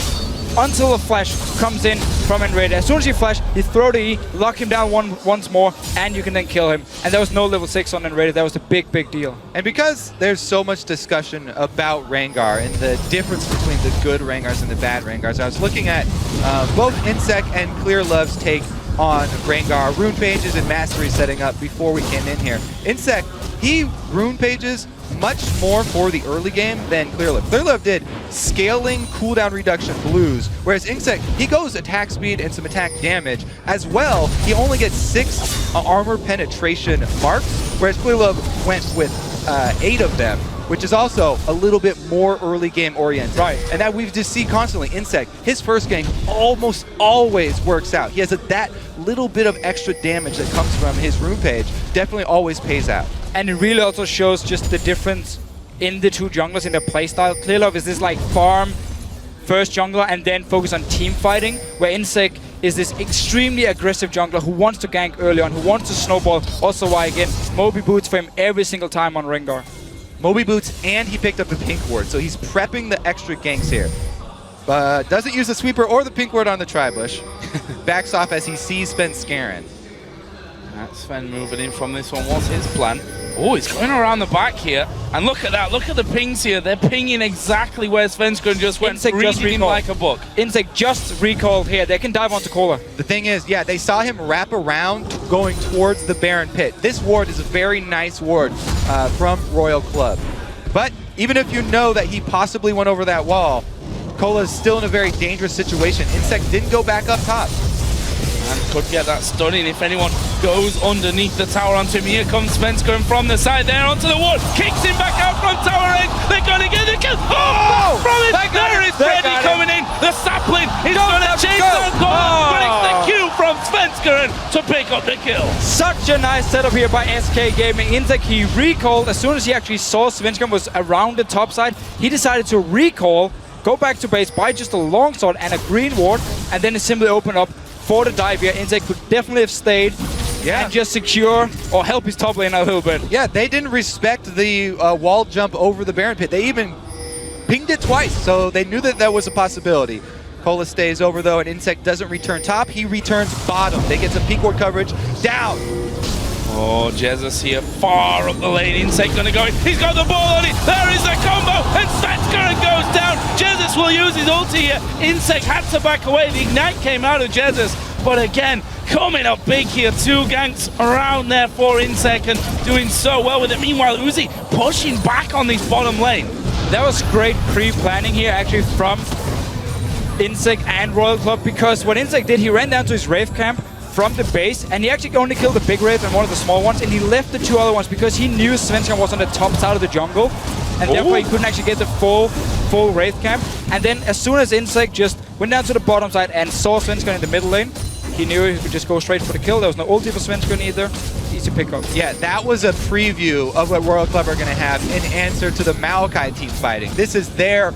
until the flash comes in from Enraged. As soon as you flash, you throw the E, lock him down once more, and you can then kill him. And there was no level 6 on Enraged. That was a big, big deal. And because there's so much discussion about Rengar and the difference between the good Rengars and the bad Rengars, I was looking at both Insect and Clear Love's take on Rengar, rune pages and mastery setting up before we came in here. Insect, he rune pages much more for the early game than Clearlove. Clearlove did scaling cooldown reduction blues, whereas Insect, he goes attack speed and some attack damage. As well, he only gets 6 armor penetration marks, whereas Clearlove went with 8 of them, which is also a little bit more early game oriented. Right. And that we just see constantly. Insect, his first gank almost always works out. He has that little bit of extra damage that comes from his rune page, definitely always pays out. And it really also shows just the difference in the two junglers in their playstyle. Clearlove is this like farm first jungler and then focus on team fighting, where Insect is this extremely aggressive jungler who wants to gank early on, who wants to snowball. Also why, again, Moby boots for him every single time on Rengar. Moby boots, and he picked up the pink ward, so he's prepping the extra ganks here. But doesn't use the sweeper or the pink ward on the tri-bush. Backs off as he sees Svenskeren. That's Sven moving in from this one. What's his plan? Oh, he's going around the back here. And look at that. Look at the pings here. They're pinging exactly where Svenskeren just went, reading him like a book. Insect just recalled here. They can dive onto Cola. The thing is, yeah, they saw him wrap around going towards the Baron pit. This ward is a very nice ward from Royal Club. But even if you know that he possibly went over that wall, Cola is still in a very dangerous situation. Insect didn't go back up top. And could get that stunning if anyone goes underneath the tower onto him. Here comes Svenskeren from the side there onto the wall. Kicks him back out from tower edge. They're going to get the kill. Oh! From it. There is Freddy coming in. The sapling is going to chase down Cola. But it's the Q from Svenskeren to pick up the kill. Such a nice setup here by SK Gaming. Insect, he recalled as soon as he actually saw Svenskeren was around the top side. He decided to recall, go back to base, buy just a long sword and a green ward, and then simply open up for the dive here. Insect could definitely have stayed and just secure or help his top lane a little bit. Yeah, they didn't respect the wall jump over the Baron pit. They even pinged it twice, so they knew that that was a possibility. Cola stays over though, and Insect doesn't return top. He returns bottom. They get some peak ward coverage. Down. Oh, Jesus here, far up the lane. Insect gonna go in. He's got the ball on it. There is the combo, and Svenskeren goes down. Jesus will use his ulti here. Insect had to back away. The ignite came out of Jesus, but again, coming up big here. 2 ganks around there for Insect and doing so well with it. Meanwhile, Uzi pushing back on this bottom lane. That was great pre-planning here actually from Insect and Royal Club, because what Insect did, he ran down to his Wraith camp from the base, and he actually only killed the big Wraith and one of the small ones, and he left the 2 other ones because he knew Svenskeren was on the top side of the jungle, and therefore he couldn't actually get the full Wraith camp. And then as soon as Insect just went down to the bottom side and saw Svenskeren in the middle lane, he knew he could just go straight for the kill. There was no ulti for Svenskeren either. Easy pick up. Yeah, that was a preview of what Royal Club are going to have in answer to the Maokai team fighting. This is their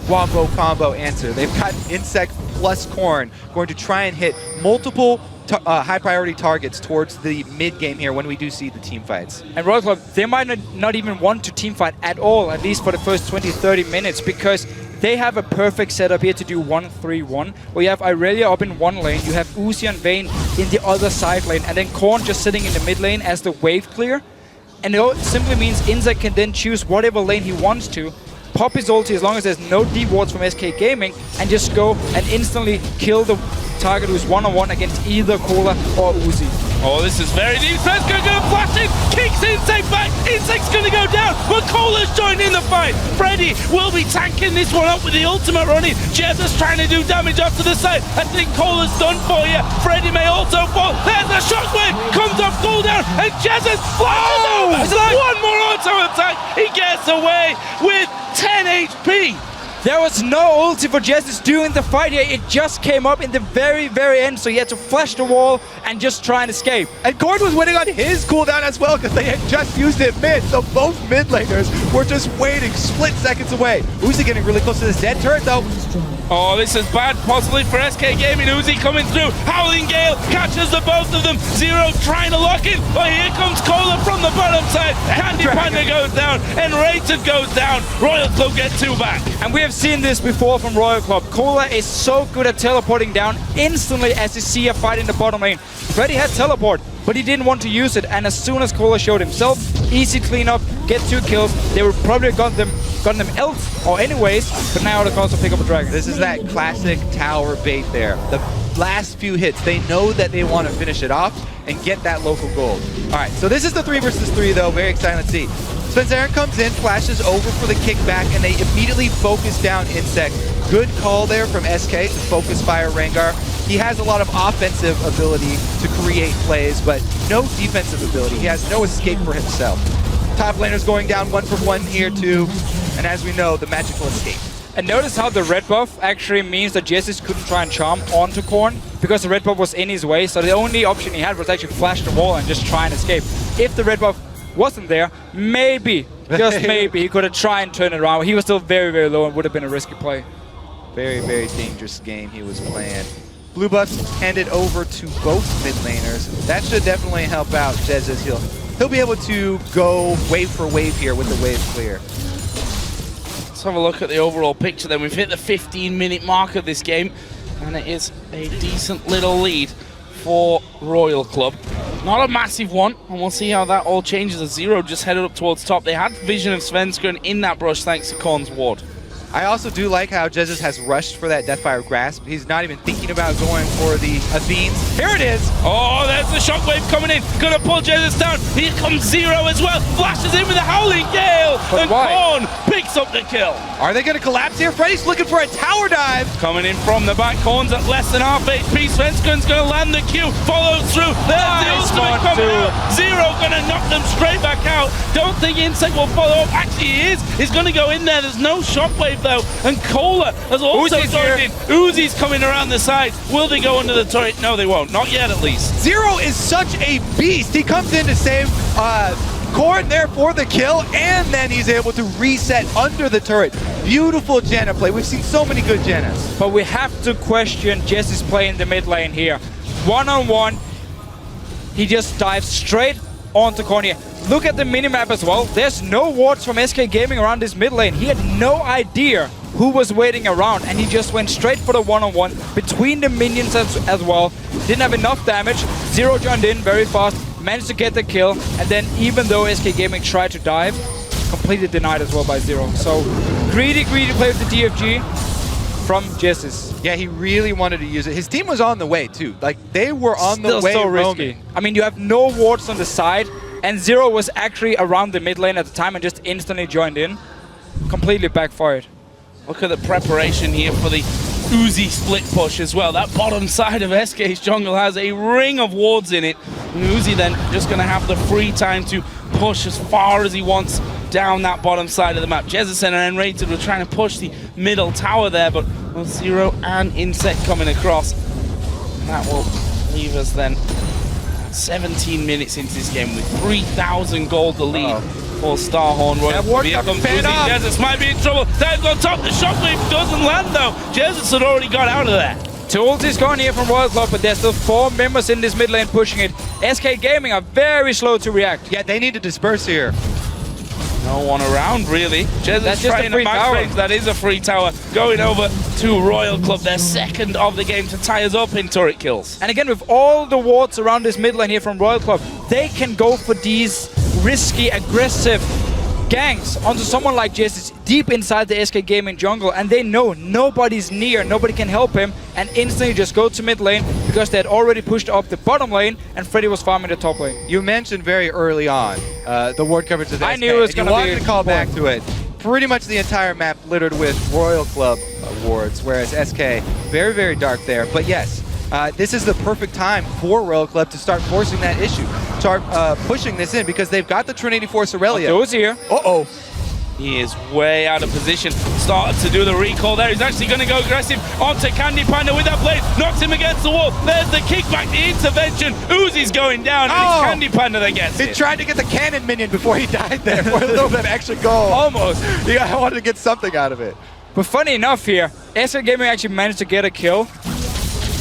wombo combo answer. They've got Insect plus Corn going to try and hit multiple high priority targets towards the mid game here when we do see the team fights. And Royal Club, they might not even want to team fight at all, at least for the first 20-30 minutes, because they have a perfect setup here to do 1-3-1, where you have Irelia up in one lane, you have Uzi and Vayne in the other side lane, and then Korn just sitting in the mid lane as the wave clear. And it simply means Insect can then choose whatever lane he wants to, pop his ulti as long as there's no deep wards from SK Gaming, and just go and instantly kill the target who's one-on-one against either Cola or Uzi. Oh, this is very deep. Svenskeren gonna flash in, kicks Insect back. Insect's gonna go down, but Cola's joined in the fight. Freddy will be tanking this one up with the ultimate running. Jesus trying to do damage off to the side. I think Cola's done for you. Freddy may also fall. There's the shockwave, comes off cooldown, and Jesus flashes over. It's like one more auto attack. He gets away with 10 HP. There was no ulti for Jesus during the fight here. It just came up in the very, very end, so he had to flash the wall and just try and escape. And Gord was waiting on his cooldown as well because they had just used it mid, so both mid laners were just waiting split seconds away. Uzi getting really close to this dead turret though. Oh, this is bad, possibly for SK Gaming. Uzi coming through. Howling Gale catches the both of them. Zero trying to lock in, but here comes Cola from the bottom side. Candy Panda goes down, and Rated goes down. Royal Club get 2 back. And we have seen this before from Royal Club. Cola is so good at teleporting down instantly as you see a fight in the bottom lane. Freddy had teleport, but he didn't want to use it, and as soon as Cola showed himself, easy cleanup, get 2 kills. They would probably gotten them else or anyways, but now they can also pick up a dragon. This is that classic tower bait there. The last few hits, they know that they want to finish it off and get that local gold. All right, so this is the 3 versus 3 though. Very exciting to see. Svenskeren comes in, flashes over for the kickback, and they immediately focus down Insect. Good call there from SK to focus fire Rengar. He has a lot of offensive ability to create plays, but no defensive ability. He has no escape for himself. Top laner's going down 1 for 1 here too, and as we know, the magical escape. And notice how the red buff actually means that Jesus couldn't try and charm onto Korn because the red buff was in his way, so the only option he had was actually flash the wall and just try and escape. If the red buff wasn't there, maybe, just maybe, he could have tried and turned it around. He was still very, very low and would have been a risky play. Very, very dangerous game he was playing. Blue buffs handed over to both mid laners. That should definitely help out Jesus. He'll be able to go wave for wave here with the wave clear. Let's have a look at the overall picture then. We've hit the 15-minute mark of this game, and it is a decent little lead for Royal Club. Not a massive one, and we'll see how that all changes as Zero just headed up towards top. They had vision of Svenskeren in that brush thanks to Korn's ward. I also do like how Jesus has rushed for that Deathfire Grasp. He's not even thinking about going for the Athenes. Here it is! Oh, there's the shockwave coming in. Gonna pull Jesus down. Here comes Zero as well. Flashes in with a Howling Gale. And Korn picks up the kill. Are they gonna collapse here? Freddy's looking for a tower dive. Coming in from the back. Korn's at less than half HP. Svenskeren's gonna land the Q. Follows through. There's the ultimate coming out. Zero gonna knock them straight back out. Don't think Insect will follow up. Actually, he is. He's gonna go in there. There's no shockwave though, and Cola has also joined in. Uzi's coming around the side. Will they go under the turret? No, they won't. Not yet, at least. Zero is such a beast. He comes in to save Korn there for the kill, and then he's able to reset under the turret. Beautiful Janna play. We've seen so many good Jannas. But we have to question Jesse's play in the mid lane here. One-on-one, he just dives straight onto Korn here. Look at the minimap as well. There's no wards from SK Gaming around this mid lane. He had no idea who was waiting around, and he just went straight for the one-on-one between the minions as well. Didn't have enough damage. Zero joined in very fast, managed to get the kill, and then even though SK Gaming tried to dive, completely denied as well by Zero. So greedy play with the DFG from Jesus. Yeah, he really wanted to use it. His team was on the way too. Like, they were on the way so roaming. risky. I mean, you have no wards on the side, and Zero was actually around the mid lane at the time and just instantly joined in. Completely backfired. Look at the preparation here for the Uzi split push as well. That bottom side of SK's jungle has a ring of wards in it. And Uzi then just going to have the free time to push as far as he wants down that bottom side of the map. Jezison and Enrated were trying to push the middle tower there, but with Zero and Insect coming across, and that will leave us then 17 minutes into this game with 3,000 gold the lead. For Starhorn Royal. Here comes Uzi. Jesus might be in trouble. Dives on top. The shockwave doesn't land though. Jesus had already got out of there. Two ultis gone here from Royal Club, but there's still 4 members in this mid lane pushing it. SK Gaming are very slow to react. Yeah, they need to disperse here. No one around, really. That's just a free tower. That is a free tower. Going over to Royal Club, their second of the game to tie us up in turret kills. And again, with all the wards around this mid lane here from Royal Club, they can go for these risky, aggressive ganks onto someone like Jesus deep inside the SK Gaming jungle, and they know nobody's near, nobody can help him, and instantly just go to mid lane because they had already pushed up the bottom lane and Freddy was farming the top lane. You mentioned very early on the ward coverage of the I SK, knew it was going to be wanted to call back to it. Pretty much the entire map littered with Royal Club wards, whereas SK, very, very dark there. But yes, this is the perfect time for Royal Club to start forcing that issue. Start pushing this in because they've got the Trinity Force Aurelia. Those here. Uh-oh. He is way out of position. Started to do the recall there. He's actually going to go aggressive onto Candy Panda with that blade. Knocks him against the wall. There's the kickback, the intervention. Uzi's going down, and it's Candy Panda that gets it. He tried to get the cannon minion before he died there for a little bit extra gold. Almost. I wanted to get something out of it. But funny enough here, SK Gaming actually managed to get a kill.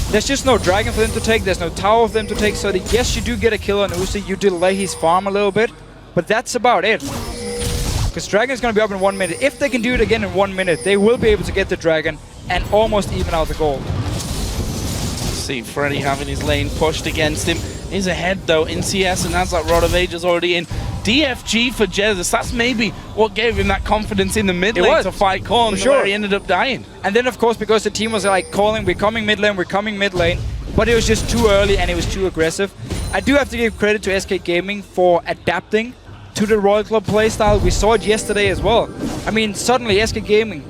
There's just no dragon for them to take, there's no tower for them to take, so that yes, you do get a kill on Uzi, you delay his farm a little bit, but that's about it. Because dragon is going to be up in 1 minute. If they can do it again in 1 minute, they will be able to get the dragon and almost even out the gold. See Freddy having his lane pushed against him. He's ahead though in CS, and that's like Rod of Ages already in. DFG for Jesus, that's maybe what gave him that confidence in the mid lane to fight Korn, where he ended up dying. And then of course, because the team was like calling, we're coming mid lane, but it was just too early and it was too aggressive. I do have to give credit to SK Gaming for adapting to the Royal Club playstyle. We saw it yesterday as well. I mean, suddenly SK Gaming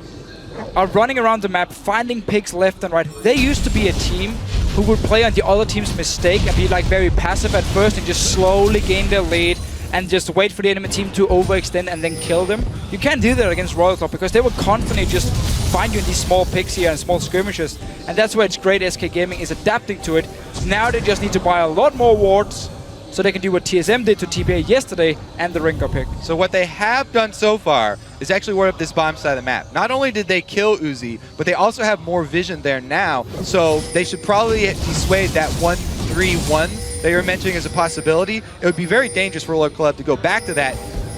are running around the map, finding picks left and right. They used to be a team who would play on the other team's mistake and be like very passive at first and just slowly gain their lead and just wait for the enemy team to overextend and then kill them. You can't do that against Royal Club because they will constantly just find you in these small picks here and small skirmishes. And that's why it's great SK Gaming is adapting to it. Now they just need to buy a lot more wards so they can do what TSM did to TPA yesterday and the Ringo pick. So what they have done so far is actually ward up this bomb side of the map. Not only did they kill Uzi, but they also have more vision there now. So they should probably dissuade that 1-3-1 that you're mentioning as a possibility. It would be very dangerous for Royal Club to go back to that.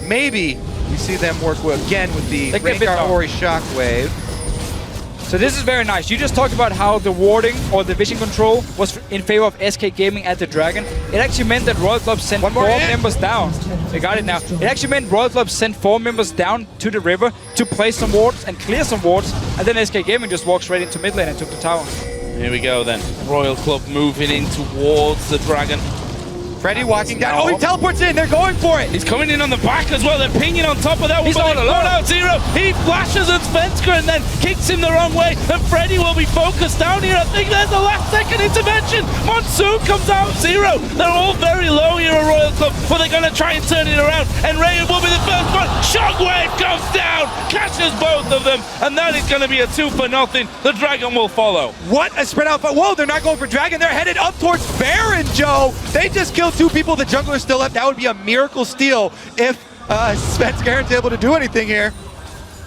Maybe we see them work again with the Rengar Ori Shockwave. So this is very nice. You just talked about how the warding or the vision control was in favor of SK Gaming at the Dragon. It actually meant that Royal Club sent 4 members down. They got it now. It actually meant Royal Club sent 4 members down to the river to place some wards and clear some wards, and then SK Gaming just walked straight into mid lane and took the tower. Here we go then. Royal Club moving in towards the Dragon. Freddy walking down. Oh, he teleports in. They're going for it. He's coming in on the back as well. They're pinging on top of that. He's all alone. Out Zero. He flashes at Svenska and then kicks him the wrong way. And Freddy will be focused down here. I think there's the last second intervention. Monsoon comes out. Zero. They're all very low here at Royal Club, but they're going to try and turn it around. And Ray will be the first one. Shockwave comes down, catches both of them, and that is going to be a 2-0. The Dragon will follow. What a spread out fight. Whoa, they're not going for Dragon. They're headed up towards Baron, Joe. They just killed 2 people. The jungler is still up. That would be a miracle steal if Svenska is able to do anything here.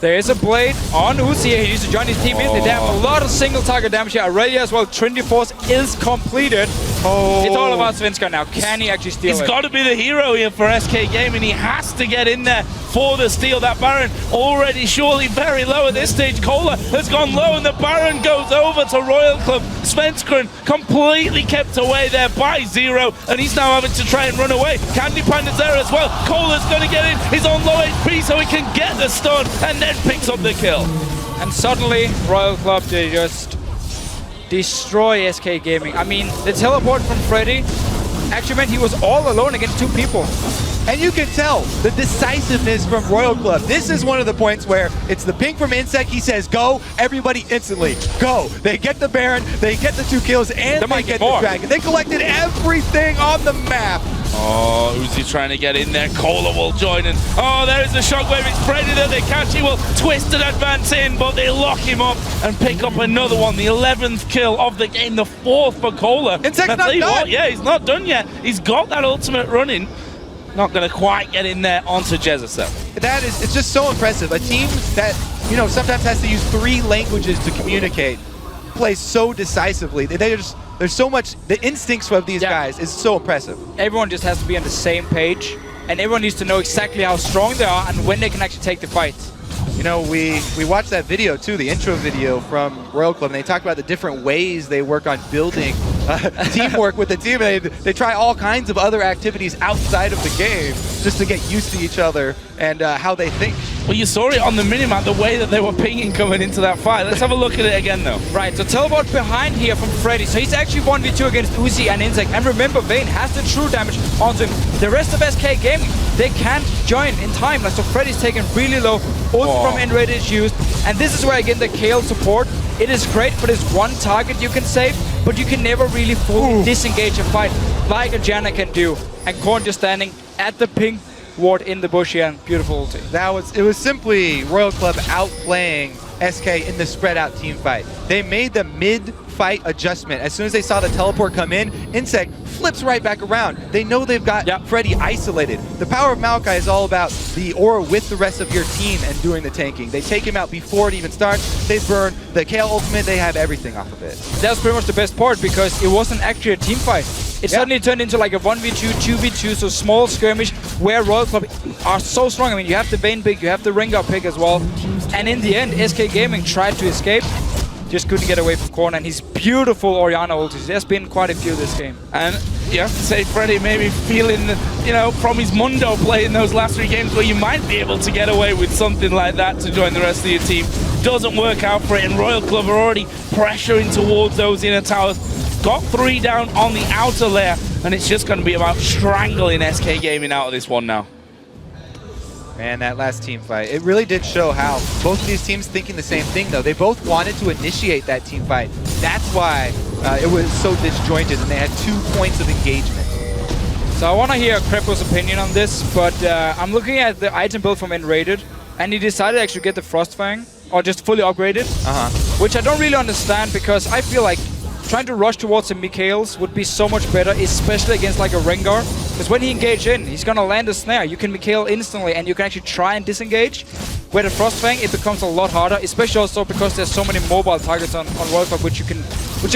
There is a blade on Uzi. He needs to join his team in. They have a lot of single target damage here already as well. Trinity Force is completed. It's all about Svenska now. Can he actually steal it? He's got to be the hero here for SK Gaming. He has to get in there for the steal. That Baron already surely very low at this stage. Cola has gone low and the Baron goes over to Royal Club. Svenska completely kept away there by Zero, and he's now having to try and run away. Candy Panda's there as well. Cola's going to get in. He's on low HP so he can get the stun and then picks up the kill. And suddenly Royal Club, they just destroy SK Gaming. I mean, the teleport from Freddy actually meant he was all alone against 2 people. And you can tell the decisiveness from Royal Club. This is one of the points where it's the ping from Insect. He says, go, everybody instantly, go. They get the Baron, they get the 2 kills, and they get the Dragon. They collected everything on the map. Oh, Uzi trying to get in there. Cola will join in. Oh, there's the shockwave. It's Freddy that they catch. He will twist and advance in, but they lock him up and pick up another one. The 11th kill of the game, the 4th for Cola. Insect's not done. Yeah, he's not done yet. He's got that ultimate running. Not going to quite get in there onto Jezza. It's just so impressive. A team that, you know, sometimes has to use 3 languages to communicate plays so decisively. There's so much, the instincts of these guys is so impressive. Everyone just has to be on the same page, and everyone needs to know exactly how strong they are and when they can actually take the fight. You know, we watched that video too, the intro video from Royal Club, and they talk about the different ways they work on building teamwork with the team. They try all kinds of other activities outside of the game just to get used to each other and how they think. Well, you saw it on the minimap, the way that they were pinging coming into that fight. Let's have a look at it again, though. Right, so teleport behind here from Freddy. So he's actually 1v2 against Uzi and Insect. And remember, Vayne has the true damage onto him. The rest of SK Gaming, they can't join in time. Like, so Freddy's taken really low. Ult from Enrated is used. And this is where, again, the Kale support. It is great, but it's one target you can save, but you can never really fully disengage a fight like a Janna can do. And Korn just standing at the pink ward in the bush here, and beautiful ulti. It was simply Royal Club outplaying SK in the spread out team fight. They made the mid-fight adjustment. As soon as they saw the teleport come in, Insect flips right back around. They know they've got Freddy isolated. The power of Maokai is all about the aura with the rest of your team and doing the tanking. They take him out before it even starts. They burn the Kale ultimate. They have everything off of it. That's pretty much the best part, because it wasn't actually a team fight. It suddenly turned into like a 1v2, 2v2, so small skirmish where Royal Club are so strong. I mean, you have the Vayne pick, you have the Rengar pick as well. And in the end, SK Gaming tried to escape, just couldn't get away from Korn, and his beautiful Orianna ultis. There's been quite a few this game. And you have to say, Freddy maybe feeling, you know, from his Mundo play in those last 3 games where you might be able to get away with something like that to join the rest of your team. Doesn't work out for it, and Royal Club are already pressuring towards those inner towers. Got 3 down on the outer layer, and it's just going to be about strangling SK Gaming out of this one now. Man, that last team fight, it really did show how both of these teams thinking the same thing, though. They both wanted to initiate that team fight. That's why it was so disjointed, and they had 2 points of engagement. So I want to hear Krepo's opinion on this, but I'm looking at the item build from Enrated, and he decided to actually get the Frostfang, or just fully upgrade it, which I don't really understand, because I feel like trying to rush towards a Mikhail's would be so much better, especially against like a Rengar. Because when he engages in, he's going to land a snare. You can Mikhail instantly, and you can actually try and disengage. Where the Frostfang, it becomes a lot harder, especially also because there's so many mobile targets on World Cup, which are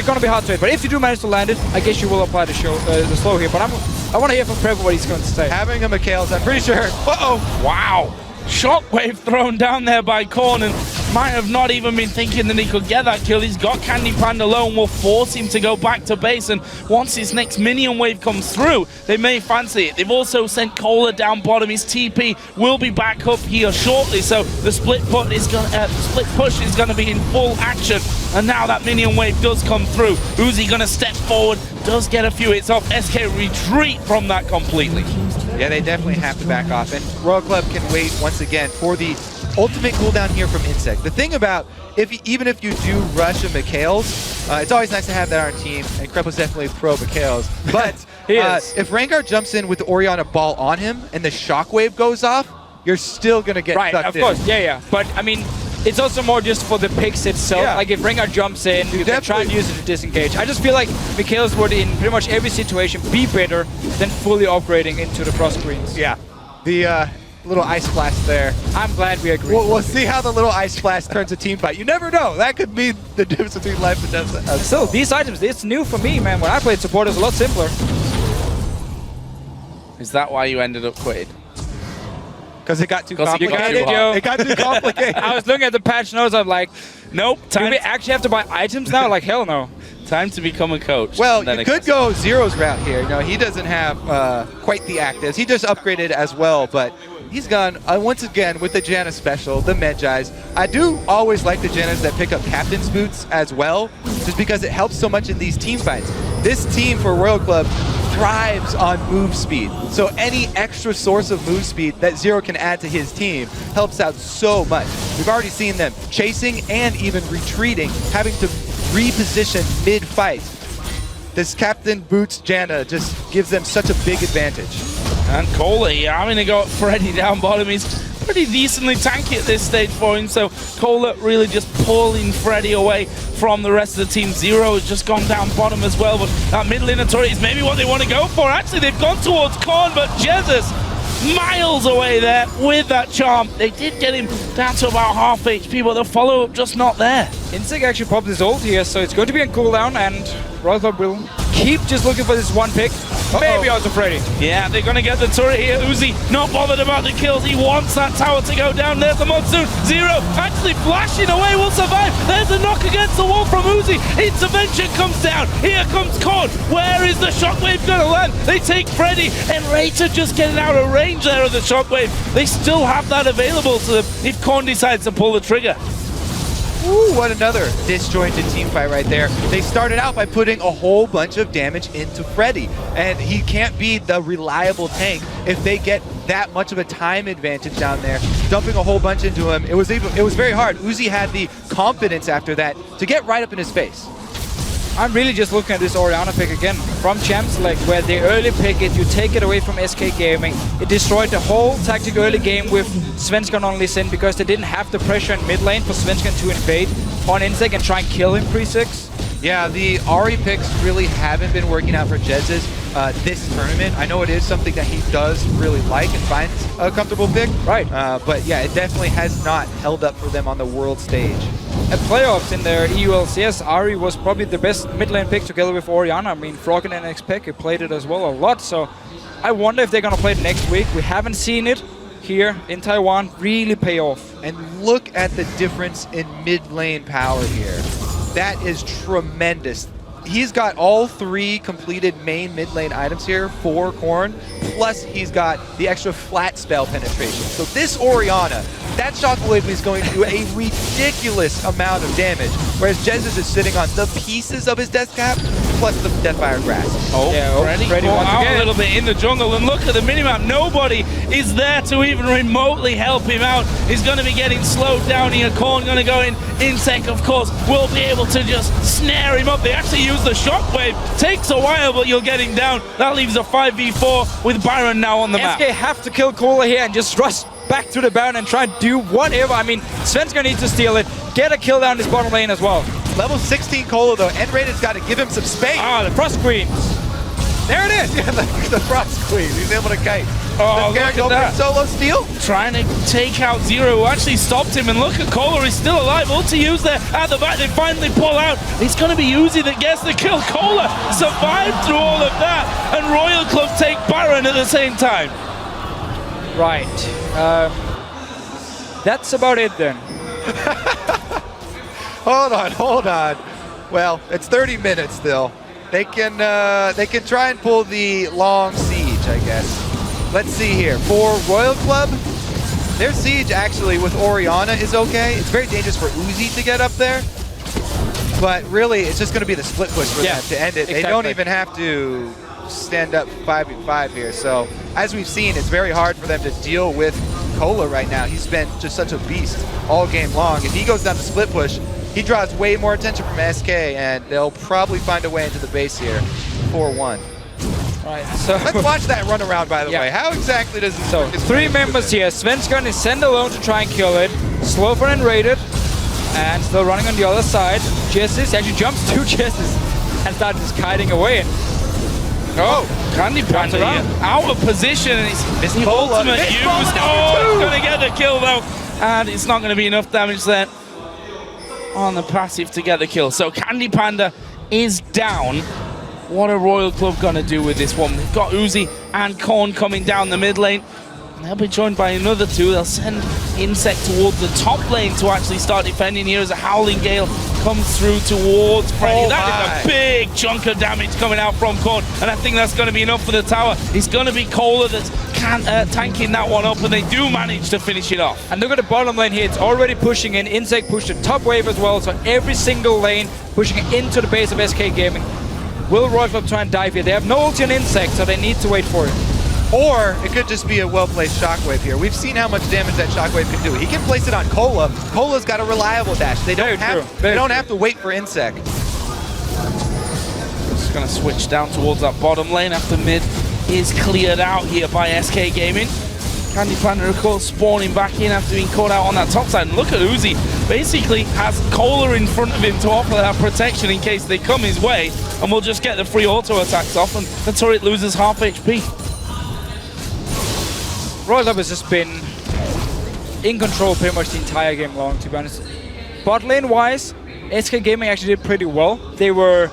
going to be hard to hit. But if you do manage to land it, I guess you will apply the slow here. But I want to hear from Krepo what he's going to say. Having a Mikhail's, I'm pretty sure. Wow. Shockwave thrown down there by Korn, and might have not even been thinking that he could get that kill. He's got Candy Panda low and will force him to go back to base. And once his next minion wave comes through, they may fancy it. They've also sent Cola down bottom. His TP will be back up here shortly. So the split push is going to be in full action. And now that minion wave does come through. Uzi going to step forward, does get a few hits off. SK retreat from that completely. Yeah, they definitely have to back off. And Royal Club can wait once again for the ultimate cooldown here from Insect. The thing about, even if you do rush a Mikhail's, it's always nice to have that on our team, and Krepo's definitely pro Mikhail's. But if Rengar jumps in with the Orianna ball on him and the shockwave goes off, you're still going to get right, sucked of course, yeah. But I mean, it's also more just for the picks itself. Yeah. Like if Rengar jumps in, you can try and use it to disengage. I just feel like Mikhail's would, in pretty much every situation, be better than fully upgrading into the cross screens. Yeah, the little ice splash there. I'm glad we agree. We'll see how the little ice splash turns a team fight. You never know. That could be the difference between life and death. So these items, it's new for me, man. When I played support, it was a lot simpler. Is that why you ended up quitting? Because it got too complicated. It got too complicated. I was looking at the patch notes. I'm like, nope. Do we actually have to buy items now? Like, hell no. Time to become a coach. Well, you could go Zero's route here. You know, he doesn't have quite the actives. He just upgraded as well, but he's gone once again with the Janna special, the Medjais. I do always like the Jannas that pick up Captain's Boots as well, just because it helps so much in these team fights. This team for Royal Club thrives on move speed. So any extra source of move speed that Zero can add to his team helps out so much. We've already seen them chasing and even retreating, having to reposition mid-fight. This Captain Boots Janna just gives them such a big advantage. And Cola here, having to go Freddy down bottom. He's pretty decently tanky at this stage for him, so Cola really just pulling Freddy away from the rest of the team. Zero has just gone down bottom as well, but that middle inner turret is maybe what they want to go for. Actually, they've gone towards Korn, but Jesus miles away there with that charm. They did get him down to about half HP, but the follow-up just not there. Insig actually popped his ult here, so it's going to be a cooldown, and Royal Club will keep just looking for this one pick. Maybe also Freddy. Yeah, they're going to get the turret here. Uzi not bothered about the kills. He wants that tower to go down. There's the monsoon. Zero actually flashing away. Will survive. There's a knock against the wall from Uzi. Intervention comes down. Here comes Korn. Where is the shockwave going to land? They take Freddy, and Raider just getting out of range there of the shockwave. They still have that available to them if Korn decides to pull the trigger. Ooh, what another disjointed team fight right there. They started out by putting a whole bunch of damage into Freddy, and he can't be the reliable tank if they get that much of a time advantage down there. Dumping a whole bunch into him, it was very hard. Uzi had the confidence after that to get right up in his face. I'm really just looking at this Orianna pick again from Champ Select, where they early pick it, you take it away from SK Gaming. It destroyed the whole tactic early game with Svenskan on Lee Sin because they didn't have the pressure in mid lane for Svenskan to invade on Insect and try and kill him pre-6. Yeah, the Ahri picks really haven't been working out for Jez's this tournament. I know it is something that he does really like and finds a comfortable pick. Right. But yeah, it definitely has not held up for them on the world stage. At playoffs in their EULCS, Ahri was probably the best mid lane pick together with Orianna. I mean, Froggen and XPEC played it as well a lot, so I wonder if they're going to play it next week. We haven't seen it here in Taiwan really pay off. And look at the difference in mid lane power here. That is tremendous. He's got all 3 completed main mid lane items here for Korn, plus he's got the extra flat spell penetration. So this Orianna, that shockwave is going to do a ridiculous amount of damage, whereas Jesus is sitting on the pieces of his death cap plus the Deathfire Grass. Oh, yeah, Freddy once again. A little bit in the jungle, and look at the minimap. Nobody is there to even remotely help him out. He's going to be getting slowed down here. Korn going to go in. Insect, of course, will be able to just snare him up. They actually use the shockwave. Takes a while, but you're getting down. That leaves a 5v4 with Byron now on the map. SK have to kill Cola here and just rush back to the Baron and try and do whatever. I mean, Svenska needs to steal it. Get a kill down this bottom lane as well. Level 16 Cola, though. N-Rated got to give him some space. Ah, the Frost Queen. There it is. Yeah, the Frost Queen. He's able to kite. Oh, look at that. Solo steal. Trying to take out Zero, who actually stopped him. And look at Cola, he's still alive. Ulti used there at the back. They finally pull out. It's going to be Uzi that gets the kill. Cola survived through all of that. And Royal Club take Baron at the same time. Right. That's about it then. Hold on. Well, it's 30 minutes still. They can try and pull the long siege, I guess. Let's see here. For Royal Club, their siege actually with Orianna is okay. It's very dangerous for Uzi to get up there. But really, it's just going to be the split push for them to end it. They don't even have to stand up 5v5 here. So, as we've seen, it's very hard for them to deal with Cola right now. He's been just such a beast all game long. If he goes down to split push, he draws way more attention from SK, and they'll probably find a way into the base here. 4-1. Right, so let's watch that run around, by the way. How exactly does this work? 3 members here. Svensson is sent alone to try and kill it. Slofer and raided. And still running on the other side. Jessis actually jumps to Jessis and starts just kiting away. Candy Panda out of position, and it's the ultimate used. It's going to get the kill though. And it's not going to be enough damage there on the passive to get the kill. So Candy Panda is down. What are Royal Club going to do with this one? They've got Uzi and Korn coming down the mid lane. They'll be joined by another 2. They'll send Insect towards the top lane to actually start defending here as a Howling Gale comes through towards Freddy. That is a big chunk of damage coming out from Korn, and I think that's going to be enough for the tower. It's going to be Cola that's tanking that one up, and they do manage to finish it off. And look at the bottom lane here. It's already pushing in. Insect pushed the top wave as well, so every single lane pushing into the base of SK Gaming. Will Royal Club try and dive here? They have no ulti on Insect, so they need to wait for it. Or it could just be a well-placed Shockwave here. We've seen how much damage that Shockwave can do. He can place it on Cola. Cola's got a reliable dash. They don't have to wait for Insect. Just going to switch down towards that bottom lane after mid is cleared out here by SK Gaming. Candy Panda, of course, spawning back in after being caught out on that top side. And look at Uzi, basically has Cola in front of him to offer that protection in case they come his way, and we'll just get the free auto attacks off, and the turret loses half HP. Royal Club has just been in control pretty much the entire game long, to be honest. Bot lane wise, SK Gaming actually did pretty well. They were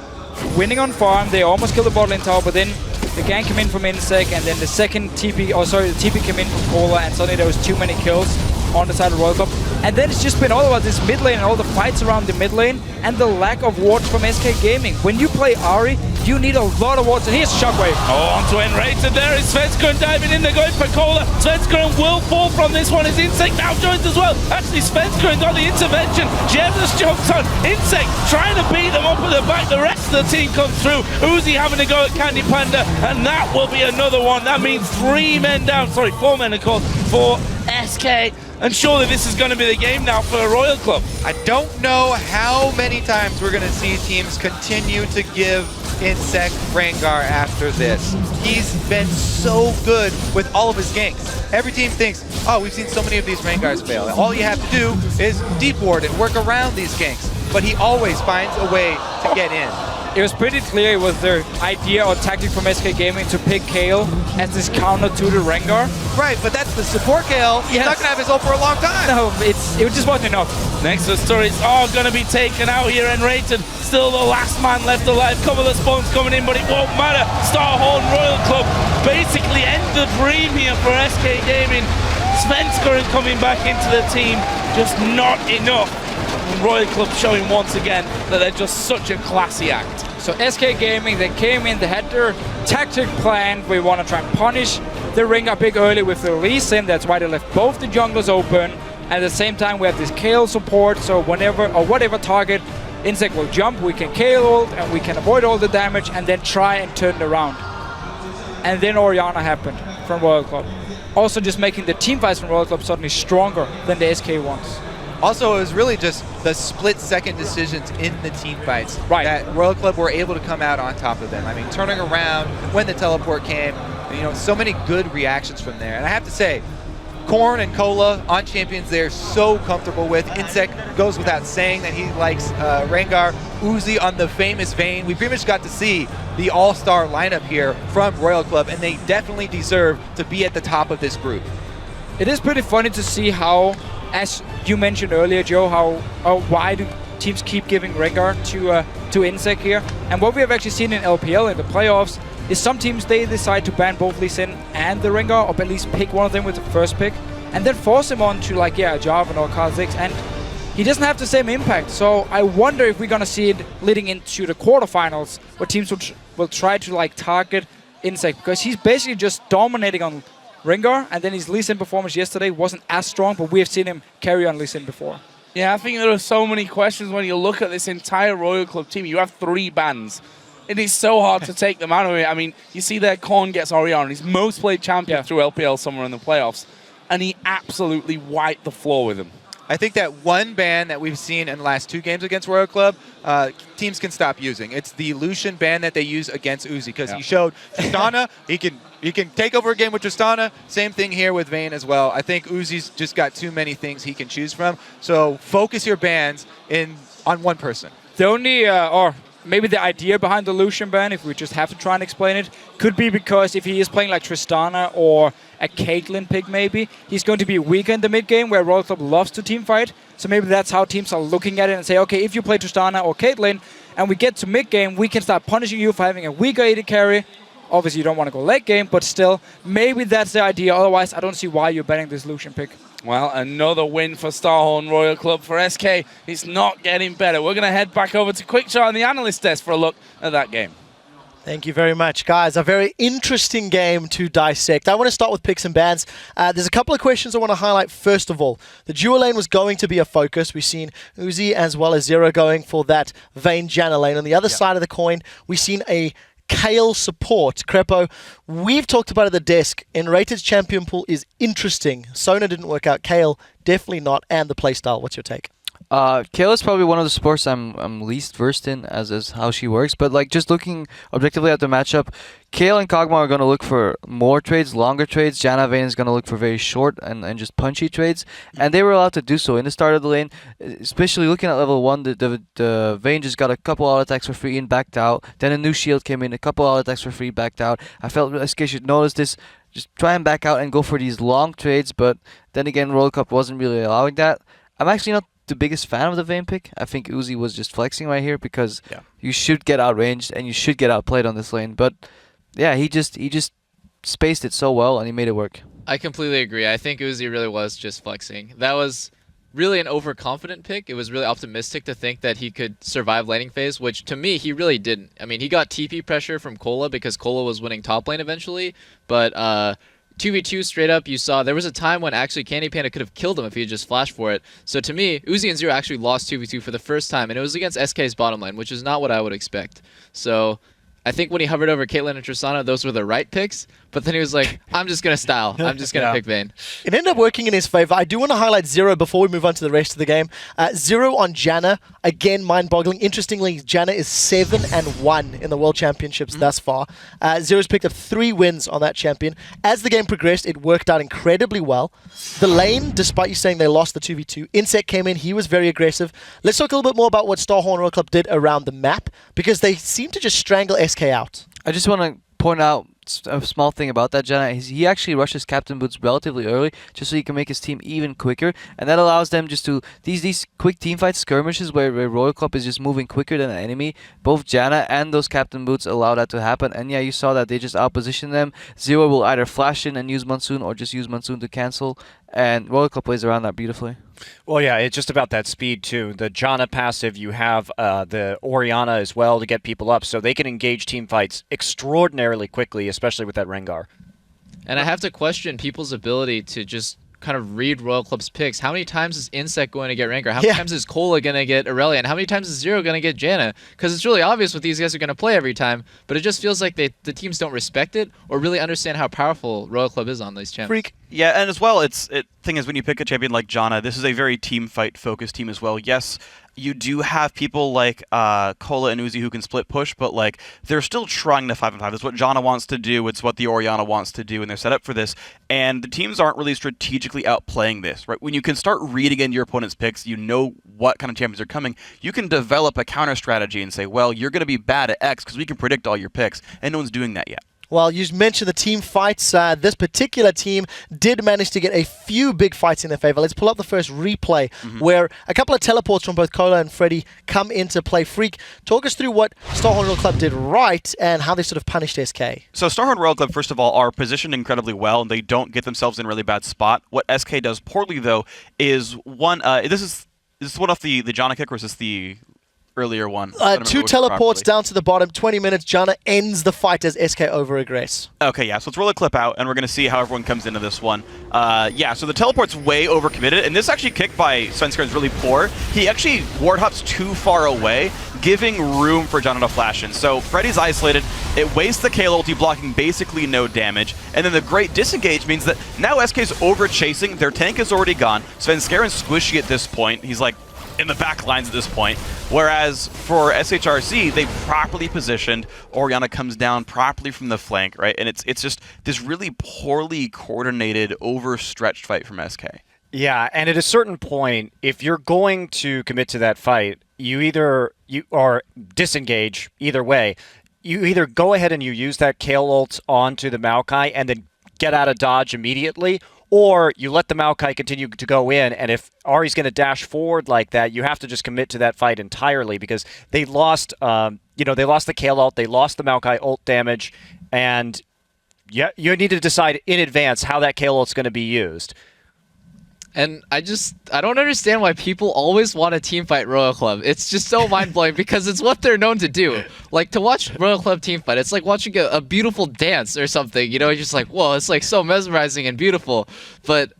winning on farm, they almost killed the bot lane tower, but then the gank came in from Insect, and then the second TP, the TP came in from Cola, and suddenly there was too many kills on the side of Royal Club. And then it's just been all about this mid lane and all the fights around the mid lane and the lack of wards from SK Gaming. When you play Ahri, you need a lot of wards, and here's Shockwave. Onto Enrated there is Svensson diving in, they're going for Cola. Svensson will fall from this one as Insect now joins as well. Actually, Svensson got the intervention. Jebus jumps on Insect, trying to beat them up at the back. The rest of the team comes through. Uzi having to go at Candy Panda, and that will be another one. That means 4 men of course, for SK. And surely this is going to be the game now for a Royal Club. I don't know how many times we're going to see teams continue to give Insect Rengar after this. He's been so good with all of his ganks. Every team thinks, oh, we've seen so many of these Rengars fail. All you have to do is deep ward and work around these ganks. But he always finds a way to get in. It was pretty clear it was their idea or tactic from SK Gaming to pick Kayle as this counter to the Rengar. Right, but that's the support Kayle. He's not going to have his ult for a long time. No, it just wasn't enough. Nexus turrets are going to be taken out here, and Rated still the last man left alive. Couple of spawns coming in, but it won't matter. Starhorn Royal Club basically end the dream here for SK Gaming. Svensson coming back into the team, just not enough. Royal Club showing once again that they're just such a classy act. So SK Gaming, they came in, they had their tactic planned. We want to try and punish the Rengar pick early with the Lee Sin. That's why they left both the junglers open. At the same time, we have this Kayle support, so whenever or whatever target Insect will jump, we can Kayle ult and we can avoid all the damage and then try and turn it around. And then Orianna happened from Royal Club. Also just making the team fights from Royal Club suddenly stronger than the SK ones. Also, it was really just the split-second decisions in the team fights that Royal Club were able to come out on top of them. I mean, turning around when the teleport came, so many good reactions from there. And I have to say, Korn and Cola on champions they're so comfortable with. Insect goes without saying that he likes Rengar. Uzi on the famous Vayne. We pretty much got to see the all-star lineup here from Royal Club, and they definitely deserve to be at the top of this group. It is pretty funny to see how, as you mentioned earlier, Joe, why do teams keep giving Rengar to Insect here? And what we have actually seen in LPL in the playoffs is some teams, they decide to ban both Lee Sin and the Rengar, or at least pick one of them with the first pick, and then force him on to, like, Jarvan or Kha'Zix. And he doesn't have the same impact. So I wonder if we're going to see it leading into the quarterfinals, where teams will try to like target Insect, because he's basically just dominating on Rengar, and then his Lee Sin performance yesterday wasn't as strong, but we have seen him carry on Lee Sin before. Yeah, I think there are so many questions when you look at this entire Royal Club team. You have 3 bans. It is so hard to take them out of it. I mean, you see that Korn gets Orion, his most played champion through LPL somewhere in the playoffs, and he absolutely wiped the floor with him. I think that one ban that we've seen in the last 2 games against Royal Club, teams can stop using. It's the Lucian ban that they use against Uzi, because he showed Tristana, he can take over a game with Tristana. Same thing here with Vayne as well. I think Uzi's just got too many things he can choose from. So focus your bans on one person. The only, or maybe the idea behind the Lucian ban, if we just have to try and explain it, could be because if he is playing like Tristana or a Caitlyn pick maybe, he's going to be weaker in the mid game where Royal Club loves to team fight. So maybe that's how teams are looking at it and say, okay, if you play Tristana or Caitlyn and we get to mid game, we can start punishing you for having a weaker AD carry. Obviously you don't want to go late game, but still, maybe that's the idea. Otherwise, I don't see why you're banning this Lucian pick. Well, another win for Starhorn Royal Club for SK. It's not getting better. We're going to head back over to Quickshot on the analyst desk for a look at that game. Thank you very much, guys. A very interesting game to dissect. I want to start with picks and bans. There's a couple of questions I want to highlight. First of all, the dual lane was going to be a focus. We've seen Uzi as well as Zero going for that Vayne Janna lane. On the other side of the coin, we've seen a Kayle support. Crepo, we've talked about it at the desk. Enrated's champion pool is interesting. Sona didn't work out. Kayle, definitely not. And the playstyle. What's your take? Kayle is probably one of the sports I'm least versed in as how she works, but like just looking objectively at the matchup, Kayle and Kog'Maw are going to look for more trades, longer trades. Janna Vayne is going to look for very short and just punchy trades, and they were allowed to do so in the start of the lane, especially looking at level 1. The Vayne just got a couple auto attacks for free and backed out. Then a new shield came in, a couple auto attacks for free, backed out. I felt SK should notice this, just try and back out and go for these long trades, but then again, Royal Cup wasn't really allowing that. I'm actually not the biggest fan of the Vayne pick. I think Uzi was just flexing right here because you should get outranged and you should get outplayed on this lane. But yeah, he just spaced it so well and he made it work. I completely agree. I think Uzi really was just flexing. That was really an overconfident pick. It was really optimistic to think that he could survive laning phase, which to me, he really didn't. I mean, he got TP pressure from Kola because Kola was winning top lane eventually, but 2v2 straight up, you saw there was a time when actually Candy Panda could have killed him if he had just flashed for it. So to me, Uzi and Zero actually lost 2v2 for the first time, and it was against SK's bottom lane, which is not what I would expect. So I think when he hovered over Caitlyn and Tristana, those were the right picks, but then he was like, I'm just going to style. I'm just going to pick Vayne. It ended up working in his favor. I do want to highlight Zero before we move on to the rest of the game. Zero on Janna, again, mind-boggling. Interestingly, Janna is 7-1 in the World Championships thus far. Zero's picked up 3 wins on that champion. As the game progressed, it worked out incredibly well. The lane, despite you saying they lost the 2v2, Insect came in, he was very aggressive. Let's talk a little bit more about what Starhorn Royal Club did around the map, because they seem to just strangle SK out. I just want to point out a small thing about that Janna. He actually rushes Captain Boots relatively early just so he can make his team even quicker, and that allows them just to these quick team fight skirmishes where Royal Club is just moving quicker than an enemy. Both Janna and those Captain Boots allow that to happen, and yeah, you saw that they just outposition them. Zero will either flash in and use Monsoon or just use Monsoon to cancel, and Royal Club plays around that beautifully. Well, yeah, it's just about that speed, too. The Janna passive, you have the Orianna as well to get people up, so they can engage team fights extraordinarily quickly, especially with that Rengar. And I have to question people's ability to just kind of read Royal Club's picks. How many times is Insect going to get Rengar? How many times is Kola going to get Aurelia? And how many times is Zero going to get Janna? Because it's really obvious what these guys are going to play every time, but it just feels like the teams don't respect it or really understand how powerful Royal Club is on these champions. Freak. Yeah, and as well, thing is when you pick a champion like Janna, this is a very team fight focused team as well. Yes, you do have people like Kola and Uzi who can split push, but like they're still trying to 5-5. That's what Janna wants to do. It's what the Orianna wants to do, and they're set up for this. And the teams aren't really strategically outplaying this, right? When you can start reading into your opponent's picks, you know what kind of champions are coming. You can develop a counter strategy and say, well, you're going to be bad at X because we can predict all your picks, and no one's doing that yet. Well, you mentioned the team fights. This particular team did manage to get a few big fights in their favor. Let's pull up the first replay where a couple of teleports from both Kola and Freddy come into play. Freak, talk us through what Starhorn Royal Club did right and how they sort of punished SK. So Starhorn Royal Club, first of all, are positioned incredibly well, and they don't get themselves in a really bad spot. What SK does poorly, though, is one, this is Is this one off the Jana kick, or is this the earlier one? 2 teleports down to the bottom, 20 minutes. Jana ends the fight as SK over-aggress. Okay, yeah, so let's roll a clip out, and we're going to see how everyone comes into this one. Yeah, so the teleport's way overcommitted, and this actually kick by Svenskar is really poor. He actually ward hops too far away, giving room for Jana to flash in. So Freddy's isolated, it wastes the Kayle ulti, blocking basically no damage, and then the great disengage means that now SK's over-chasing, their tank is already gone, Svenskar is squishy at this point, he's like in the back lines at this point, whereas for SHRC, they've properly positioned, Orianna comes down properly from the flank, right? And it's just this really poorly coordinated, overstretched fight from SK. Yeah, and at a certain point, if you're going to commit to that fight, you or disengage, either way, you either go ahead and you use that Kayle ult onto the Maokai and then get out of dodge immediately, or you let the Maokai continue to go in, and if Ahri's going to dash forward like that, you have to just commit to that fight entirely because they lost, they lost the Kayle ult, they lost the Maokai ult damage, and you need to decide in advance how that Kayle ult's going to be used. And I don't understand why people always want to teamfight Royal Club. It's just so mind-blowing because it's what they're known to do. Like, to watch Royal Club teamfight, it's like watching a beautiful dance or something. You know, you're just like, whoa, it's like so mesmerizing and beautiful. But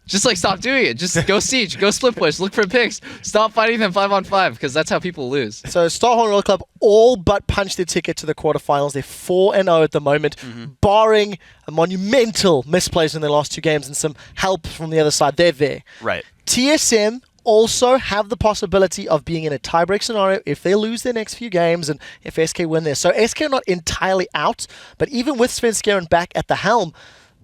just like stop doing it. Just go siege, go split push, look for picks. Stop fighting them 5-on-5 because that's how people lose. So Starhorn Royal Club all but punched their ticket to the quarterfinals. They're 4-0 at the moment, barring a monumental misplays in their last 2 games and some help from the other side. They're there. Right. TSM also have the possibility of being in a tiebreak scenario if they lose their next few games and if SK win there. So SK are not entirely out, but even with Svenskar back at the helm,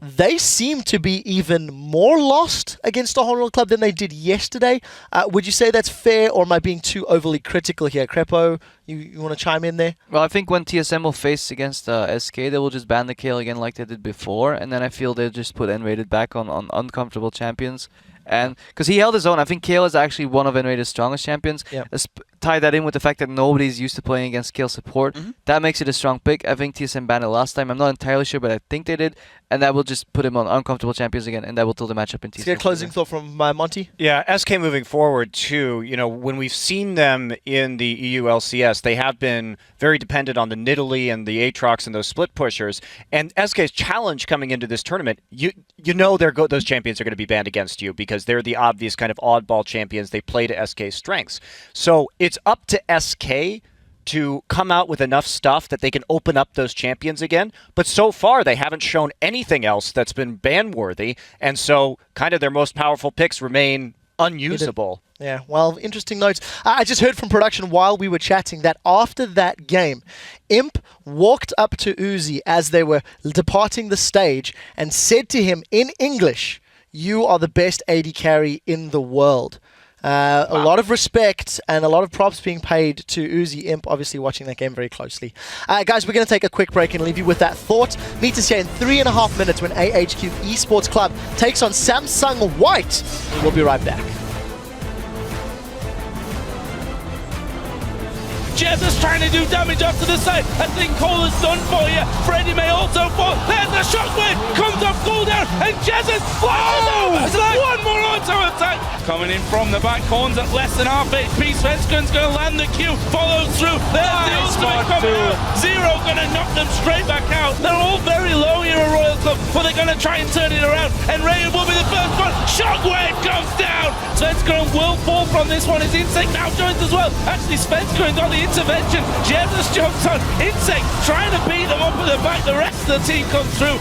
they seem to be even more lost against the Royal Club than they did yesterday. Would you say that's fair, or am I being too overly critical here? Crepo, you want to chime in there? Well, I think when TSM will face against SK, they will just ban the Kayle again like they did before, and then I feel they'll just put N-rated back on uncomfortable champions. And because he held his own, I think Kayle is actually one of N-rated's strongest champions. Yeah. Tie that in with the fact that nobody's used to playing against Kayle support. That makes it a strong pick. I think TSM banned it last time. I'm not entirely sure, but I think they did. And that will just put him on uncomfortable champions again, and that will tilt the matchup in TSM. Let's get a closing thought from Monty. Yeah, SK moving forward too, when we've seen them in the EU LCS, they have been very dependent on the Nidalee and the Aatrox and those split pushers. And SK's challenge coming into this tournament, those champions are going to be banned against you because they're the obvious kind of oddball champions. They play to SK's strengths. So it's up to SK to come out with enough stuff that they can open up those champions again. But so far, they haven't shown anything else that's been ban-worthy. And so kind of their most powerful picks remain unusable. Yeah, well, interesting notes. I just heard from production while we were chatting that after that game, Imp walked up to Uzi as they were departing the stage and said to him in English, "You are the best AD carry in the world." A lot of respect and a lot of props being paid to Uzi. Imp obviously watching that game very closely. Guys, we're going to take a quick break and leave you with that thought. Meet us here in 3.5 minutes when AHQ Esports Club takes on Samsung White. We'll be right back. Jez is trying to do damage off to the side. I think Cole is done for you. Freddy may also fall. There's the shockwave. Comes off cooldown. And Jez is flies over. One more auto attack. Coming in from the back corners at less than half HP. Svenskar's going to land the Q. Follows through. There's the ultimate coming out. Zero going to knock them straight back out. They're all very low here at Royal Club, but they're going to try and turn it around. And Ray will be the first one. Shockwave comes down. Svenskar will fall from this one. His Insect now joins as well. Actually, Svenskar got the intervention. Jesus jumps on. Insect trying to beat them up at the back. The rest of the team comes through.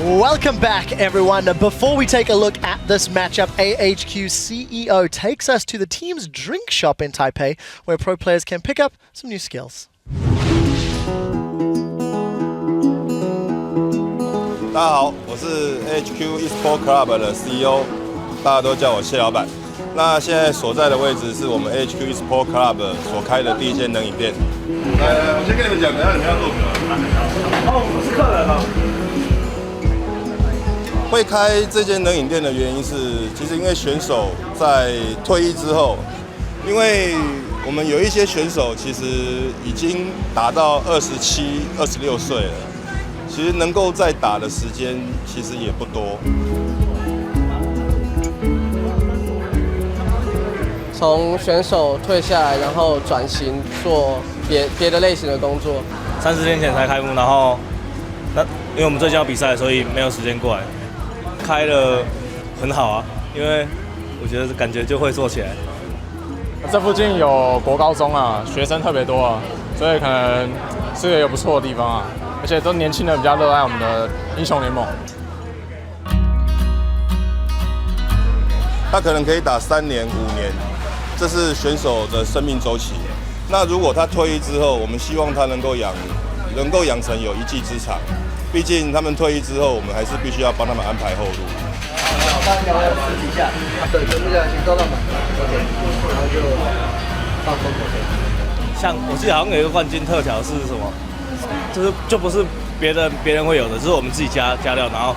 Welcome back, everyone. Before we take a look at this matchup, AHQ CEO takes us to the team's drink shop in Taipei, where pro players can pick up some new skills. 大家好，我是 AHQ Esports Club 的 CEO， 大家都叫我谢老板。那现在所在的位置是我们 HQ Sport Club 所开的第一间冷饮店。我先跟你们讲，等下你们要做什么？哦，我是客人哦。会开这间冷饮店的原因是，其实因为选手在退役之后，因为我们有一些选手其实已经达到27、26岁了，其实能够再打的时间其实也不多。从选手退下来，然后转型做别的类型的工作。30天前才开幕，然后因为我们最近要比赛，所以没有时间过来。开了很好啊，因为我觉得感觉就会做起来。这附近有国高中啊，学生特别多啊，所以可能是一个不错的地方啊，而且都年轻人比较热爱我们的英雄联盟。他可能可以打3年、5年，这是选手的生命周期。那如果他退役之后，我们希望他能够养成有一技之长。毕竟他们退役之后，我们还是必须要帮他们安排后路。大概要10几下，对，全部下去抓到满 ，OK， 然后就放松 OK。像我记得好像有一个冠军特调是什么，就不是别人会有的，就是我们自己加料，然后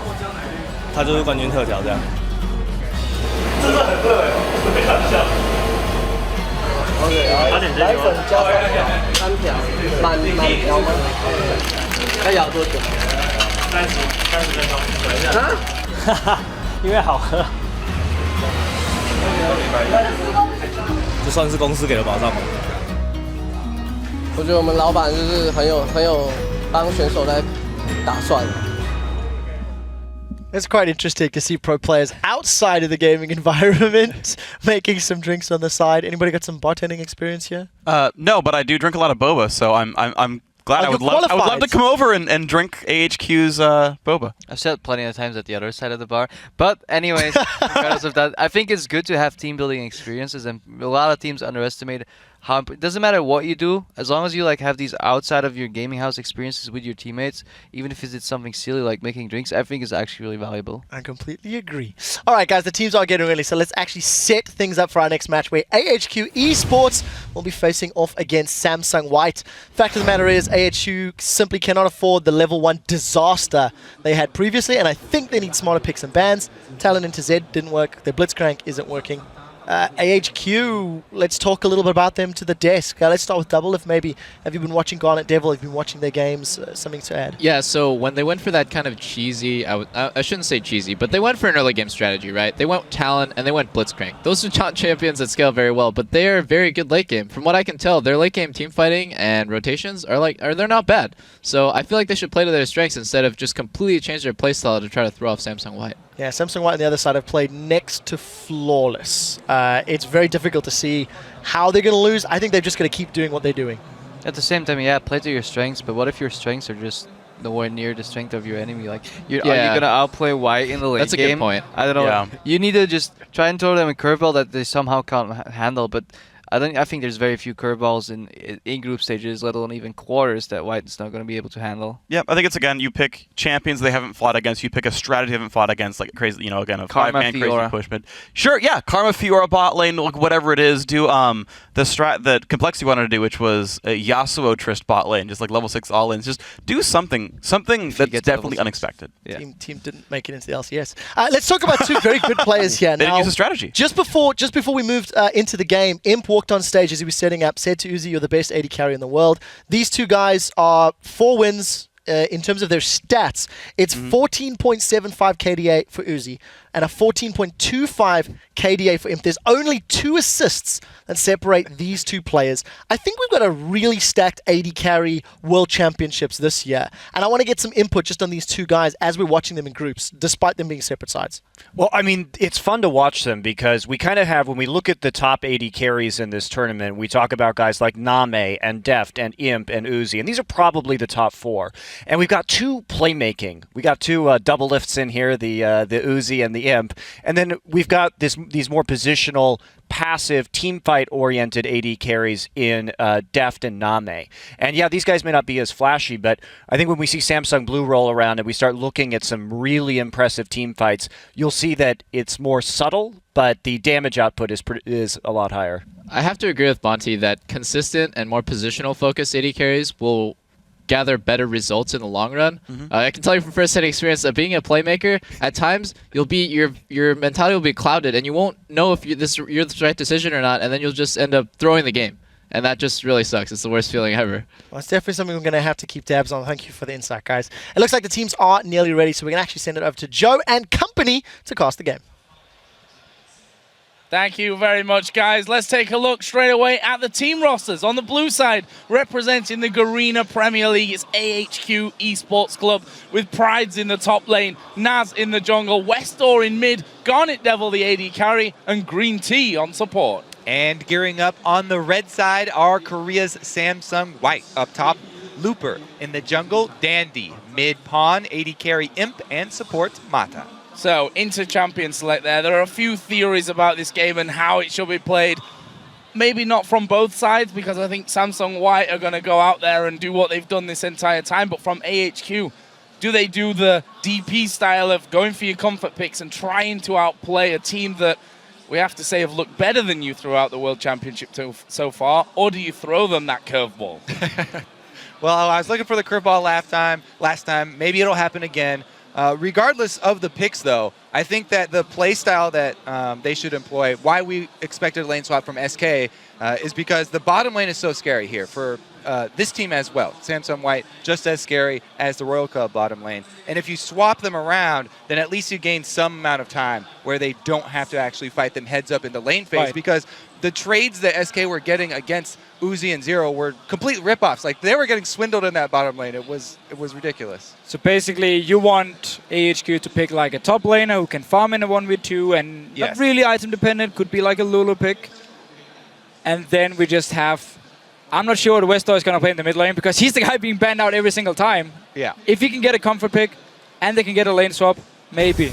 它就是冠军特调这样。真的很热哎，没看一下。OK， 来粉加3条，满条吗？要咬多久？30分钟，等一下。啊？哈哈，因为好喝。这算是公司给的保障吗？我觉得我们老板就是很有帮选手在打算。It's quite interesting to see pro players outside of the gaming environment making some drinks on the side. Anybody got some bartending experience here? No, but I do drink a lot of boba, so I'm glad. I would love to come over and drink AHQ's boba. I've said plenty of times at the other side of the bar. But anyways, regardless of that, I think it's good to have team building experiences, and a lot of teams underestimate how it doesn't matter what you do, as long as you have these outside of your gaming house experiences with your teammates, even if it's something silly like making drinks, I think is actually really valuable. I completely agree. All right, guys, the teams are getting ready, so let's actually set things up for our next match, where AHQ Esports will be facing off against Samsung White. Fact of the matter is, AHQ simply cannot afford the level 1 disaster they had previously, and I think they need smarter picks and bans. Talon into Z didn't work. Their Blitzcrank isn't working. AHQ, let's talk a little bit about them to the desk. Let's start with Double. Have you been watching Garnet Devil? Have you been watching their games? Something to add? Yeah, so when they went for that kind of cheesy, I shouldn't say cheesy, but they went for an early game strategy, right? They went Talon and they went Blitzcrank. Those are not champions that scale very well, but they are very good late game. From what I can tell, their late game team fighting and rotations they're not bad. So I feel like they should play to their strengths instead of just completely change their playstyle to try to throw off Samsung White. Yeah, Samsung White on the other side have played next to flawless. It's very difficult to see how they're going to lose. I think they're just going to keep doing what they're doing. At the same time, yeah, play to your strengths, but what if your strengths are just nowhere near the strength of your enemy? Like, are you going to outplay White in the late game? That's a good point. I don't know. Yeah. You need to just try and throw them a curveball that they somehow can't handle, but I think there's very few curveballs in group stages, let alone even quarters, that White's not going to be able to handle. Yeah, I think it's, again, you pick champions they haven't fought against, you pick a strategy they haven't fought against, like crazy, again, a Karma 5-man crazy Fiora. push. But sure, yeah, Karma Fiora bot lane, whatever it is, do the strat that Complexity wanted to do, which was a Yasuo Trist bot lane, just like level 6 all lanes. Just do something that's definitely unexpected. Yeah. Team didn't make it into the LCS. Let's talk about two very good players here. They didn't use a strategy. Just before we moved into the game, Imp walked on stage as he was setting up, said to Uzi, "You're the best AD carry in the world." These two guys are 4 wins in terms of their stats. It's 14.75 KDA for Uzi and a 14.25 KDA for Imp. There's only 2 assists that separate these two players. I think we've got a really stacked AD carry world championships this year. And I want to get some input just on these two guys as we're watching them in groups, despite them being separate sides. Well, I mean, it's fun to watch them because we kind of have, when we look at the top 80 carries in this tournament, we talk about guys like Name and Deft and Imp and Uzi, and these are probably the top 4. And we've got 2 playmaking. We got 2 double lifts in here, the Uzi and the Imp. And then we've got these more positional, passive team fight team-fight-oriented AD carries in Deft and Name. And yeah, these guys may not be as flashy, but I think when we see Samsung Blue roll around and we start looking at some really impressive team fights, you'll see that it's more subtle, but the damage output is a lot higher. I have to agree with Bonti that consistent and more positional focused AD carries will gather better results in the long run. I can tell you from first-hand experience that being a playmaker, at times you'll be your mentality will be clouded, and you won't know if you're the right decision or not, and then you'll just end up throwing the game, and that just really sucks. It's the worst feeling ever. Well, it's definitely something we're going to have to keep tabs on. Thank you for the insight, guys. It looks like the teams are nearly ready, so we can actually send it over to Joe and company to cast the game. Thank you very much, guys. Let's take a look straight away at the team rosters. On the blue side, representing the Garena Premier League, it's AHQ Esports Club with Prides in the top lane, Naz in the jungle, Westor in mid, Garnet Devil the AD carry, and Green Tea on support. And gearing up on the red side are Korea's Samsung White. Up top, Looper. In the jungle, Dandy. Mid pawn, AD carry Imp, and support Mata. So, into Champion Select there. There are a few theories about this game and how it should be played. Maybe not from both sides, because I think Samsung White are going to go out there and do what they've done this entire time. But from AHQ, do they do the DP style of going for your comfort picks and trying to outplay a team that we have to say have looked better than you throughout the World Championship so far? Or do you throw them that curveball? Well, I was looking for the curveball last time. Maybe it'll happen again. Regardless of the picks, though, I think that the play style that they should employ, why we expected a lane swap from SK, is because the bottom lane is so scary here for this team as well. Samsung White, just as scary as the Royal Club bottom lane. And if you swap them around, then at least you gain some amount of time where they don't have to actually fight them heads up in the lane phase, because the trades that SK were getting against Uzi and Zero were complete ripoffs. Like, they were getting swindled in that bottom lane. It was ridiculous. So basically, you want AHQ to pick like a top laner who can farm in a 1v2 and not really item dependent, could be like a Lulu pick. And then we just have, I'm not sure what Westor is going to play in the mid lane, because he's the guy being banned out every single time. Yeah. If he can get a comfort pick and they can get a lane swap, maybe.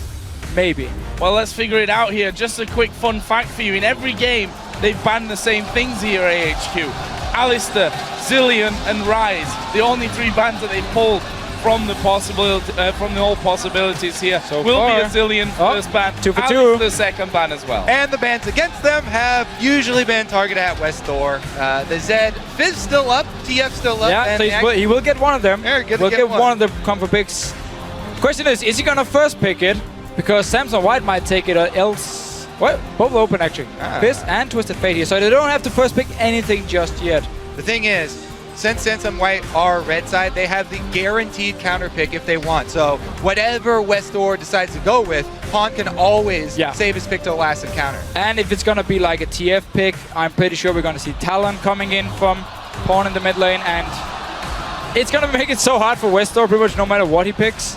Maybe. Well, let's figure it out here. Just a quick fun fact for you. In every game, they've banned the same things here at AHQ. Alistair, Zillion, and Rise. The only 3 bans that they've pulled from the all possibilities here so will far be a Zillion first ban, 2 for 2. Alistair second ban as well. And the bans against them have usually been targeted at Westor. The Zed, Fizz still up, TF still up. Yeah, and so he will get one of them. We'll get one of the comfort picks. Question is he going to first pick it? Because Samsung White might take it, or else... What? Both open, actually. Fizz and Twisted Fate here, so they don't have to first pick anything just yet. The thing is, since Samsung White are red side, they have the guaranteed counter pick if they want. So whatever Westor decides to go with, Pawn can always save his pick to the last and counter. And if it's going to be like a TF pick, I'm pretty sure we're going to see Talon coming in from Pawn in the mid lane, and it's going to make it so hard for Westor pretty much no matter what he picks.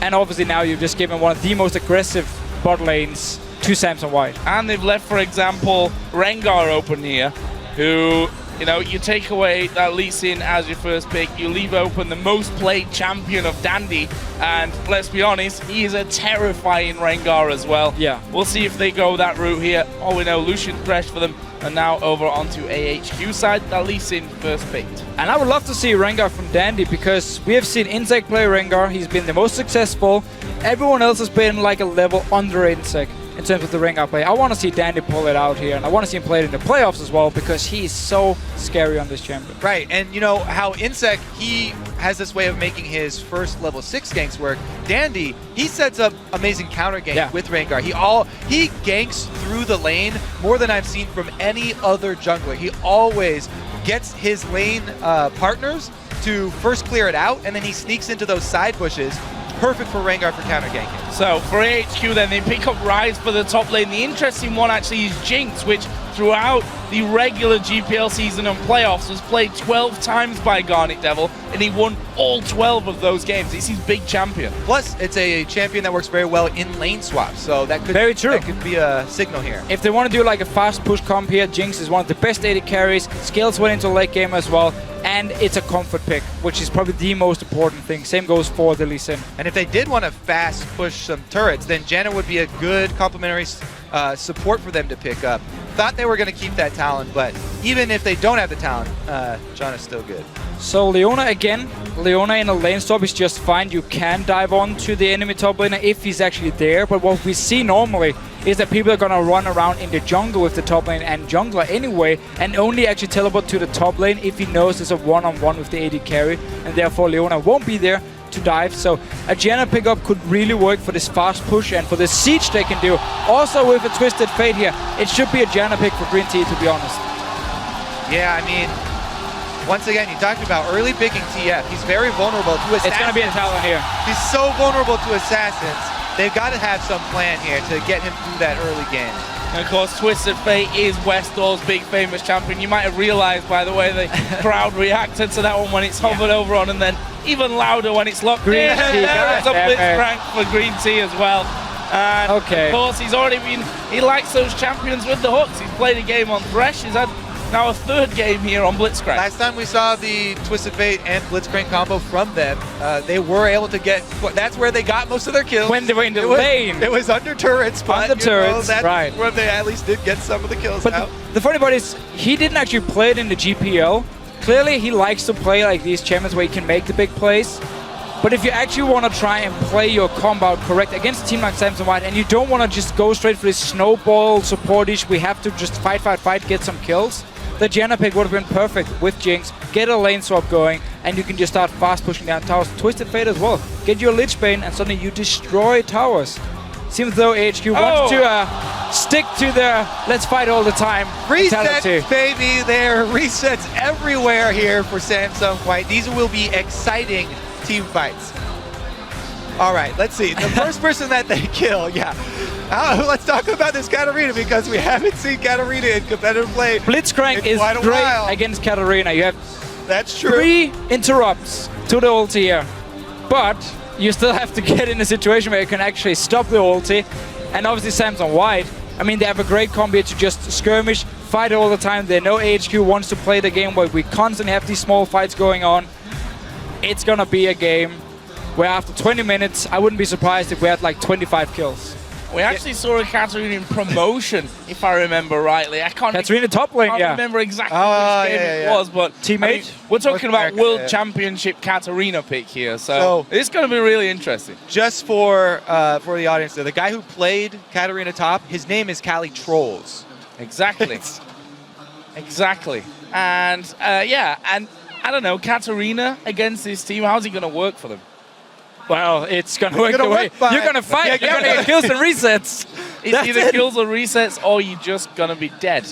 And obviously now you've just given one of the most aggressive bot lanes to Samsung White. And they've left, for example, Rengar open here, who, you know, you take away that Lee Sin as your first pick, you leave open the most played champion of Dandy, and let's be honest, he is a terrifying Rengar as well. Yeah. We'll see if they go that route here. All we know, Lucian Thresh for them, and now over onto AHQ side, that Lee Sin first picked. And I would love to see Rengar from Dandy, because we have seen Insec play Rengar, he's been the most successful. Everyone else has been like a level under Insec in terms of the Rengar play. I want to see Dandy pull it out here, and I want to see him play it in the playoffs as well, because he's so scary on this champion. Right, and you know how Insec, he has this way of making his first level 6 ganks work. Dandy, he sets up amazing counter ganks with Rengar. He ganks through the lane more than I've seen from any other jungler. He always gets his lane partners to first clear it out, and then he sneaks into those side pushes. Perfect for Rengar for counter ganking. So for AHQ then, they pick up Rise for the top lane. The interesting one actually is Jinx, which throughout the regular GPL season and playoffs was played 12 times by Garnet Devil, and he won all 12 of those games. He's his big champion. Plus, it's a champion that works very well in lane swaps, so that could, that could be a signal here. If they want to do like a fast push comp here, Jinx is one of the best AD carries, scales well into late game as well, and it's a comfort pick, which is probably the most important thing. Same goes for the Lee Sin. And if they did want to fast push some turrets, then Janna would be a good complementary support for them to pick up. thought they were going to keep that talent, but even if they don't have the talent, John is still good. So Leona again. Leona in a lane stop is just fine. You can dive on to the enemy top laner if he's actually there. But what we see normally is that people are going to run around in the jungle with the top lane and jungler anyway, and only actually teleport to the top lane if he knows there's a one-on-one with the AD carry, and therefore Leona won't be there to dive. So a Janna pickup could really work for this fast push and for the siege they can do. Also with a Twisted Fate here, it should be a Janna pick for Green Tea, to be honest. Yeah, I mean, once again, you talked about early picking TF. He's very vulnerable to assassins. It's going to be a Talon here. He's so vulnerable to assassins. They've got to have some plan here to get him through that early game. And of course, Twisted Fate is Westall's big famous champion. You might have realized by the way the crowd reacted to that one when it's hovered over on, and then even louder when it's locked Green in. Tea, There's a Blitzcrank for Green Tea as well. And of course, he's already been, he likes those champions with the hooks. He's played a game on Thresh. He's had now a third game here on Blitzcrank. Last time we saw the Twisted Fate and Blitzcrank combo from them, they were able to get, that's where they got most of their kills. When they were in the lane. It was under turrets, but on the turrets, that's right. where they at least did get some of the kills But out. the funny part is, he didn't actually play it in the GPL. Clearly, he likes to play like these champions where he can make the big plays. But if you actually want to try and play your combo correct against a team like Samson White, and you don't want to just go straight for this snowball support-ish, we have to just fight, get some kills, the Janna pick would have been perfect with Jinx. Get a lane swap going, and you can just start fast pushing down towers. Twisted Fate as well. Get your Lich Bane, and suddenly you destroy towers. Seems though HQ wants to stick to the let's fight all the time mentality. Reset, baby. There are resets everywhere here for Samsung White. These will be exciting team fights. All right, let's see. The first person that they kill, let's talk about this Katarina, because we haven't seen Katarina in competitive play. Blitzcrank is great against Katarina. You have That's true. 3 interrupts to the ulti here, but you still have to get in a situation where you can actually stop the ulti. And obviously Samson White, I mean, they have a great combo to just skirmish, fight all the time. They know AHQ wants to play the game where we constantly have these small fights going on. It's gonna be a game where after 20 minutes, I wouldn't be surprised if we had like 25 kills. We actually saw a Katarina in promotion, if I remember rightly. I can't Katarina top lane, remember exactly which game it was, but teammate. I mean, we're talking about America, World Championship Katarina pick here, so it's going to be really interesting. Just for the audience, the guy who played Katarina top, his name is Cali Trolls. Exactly. Exactly. And and I don't know, Katarina against this team, how's it going to work for them? Well, it's going to work the way you're going to fight. You're going to get kills and resets. It's either kills or resets, or you're just going to be dead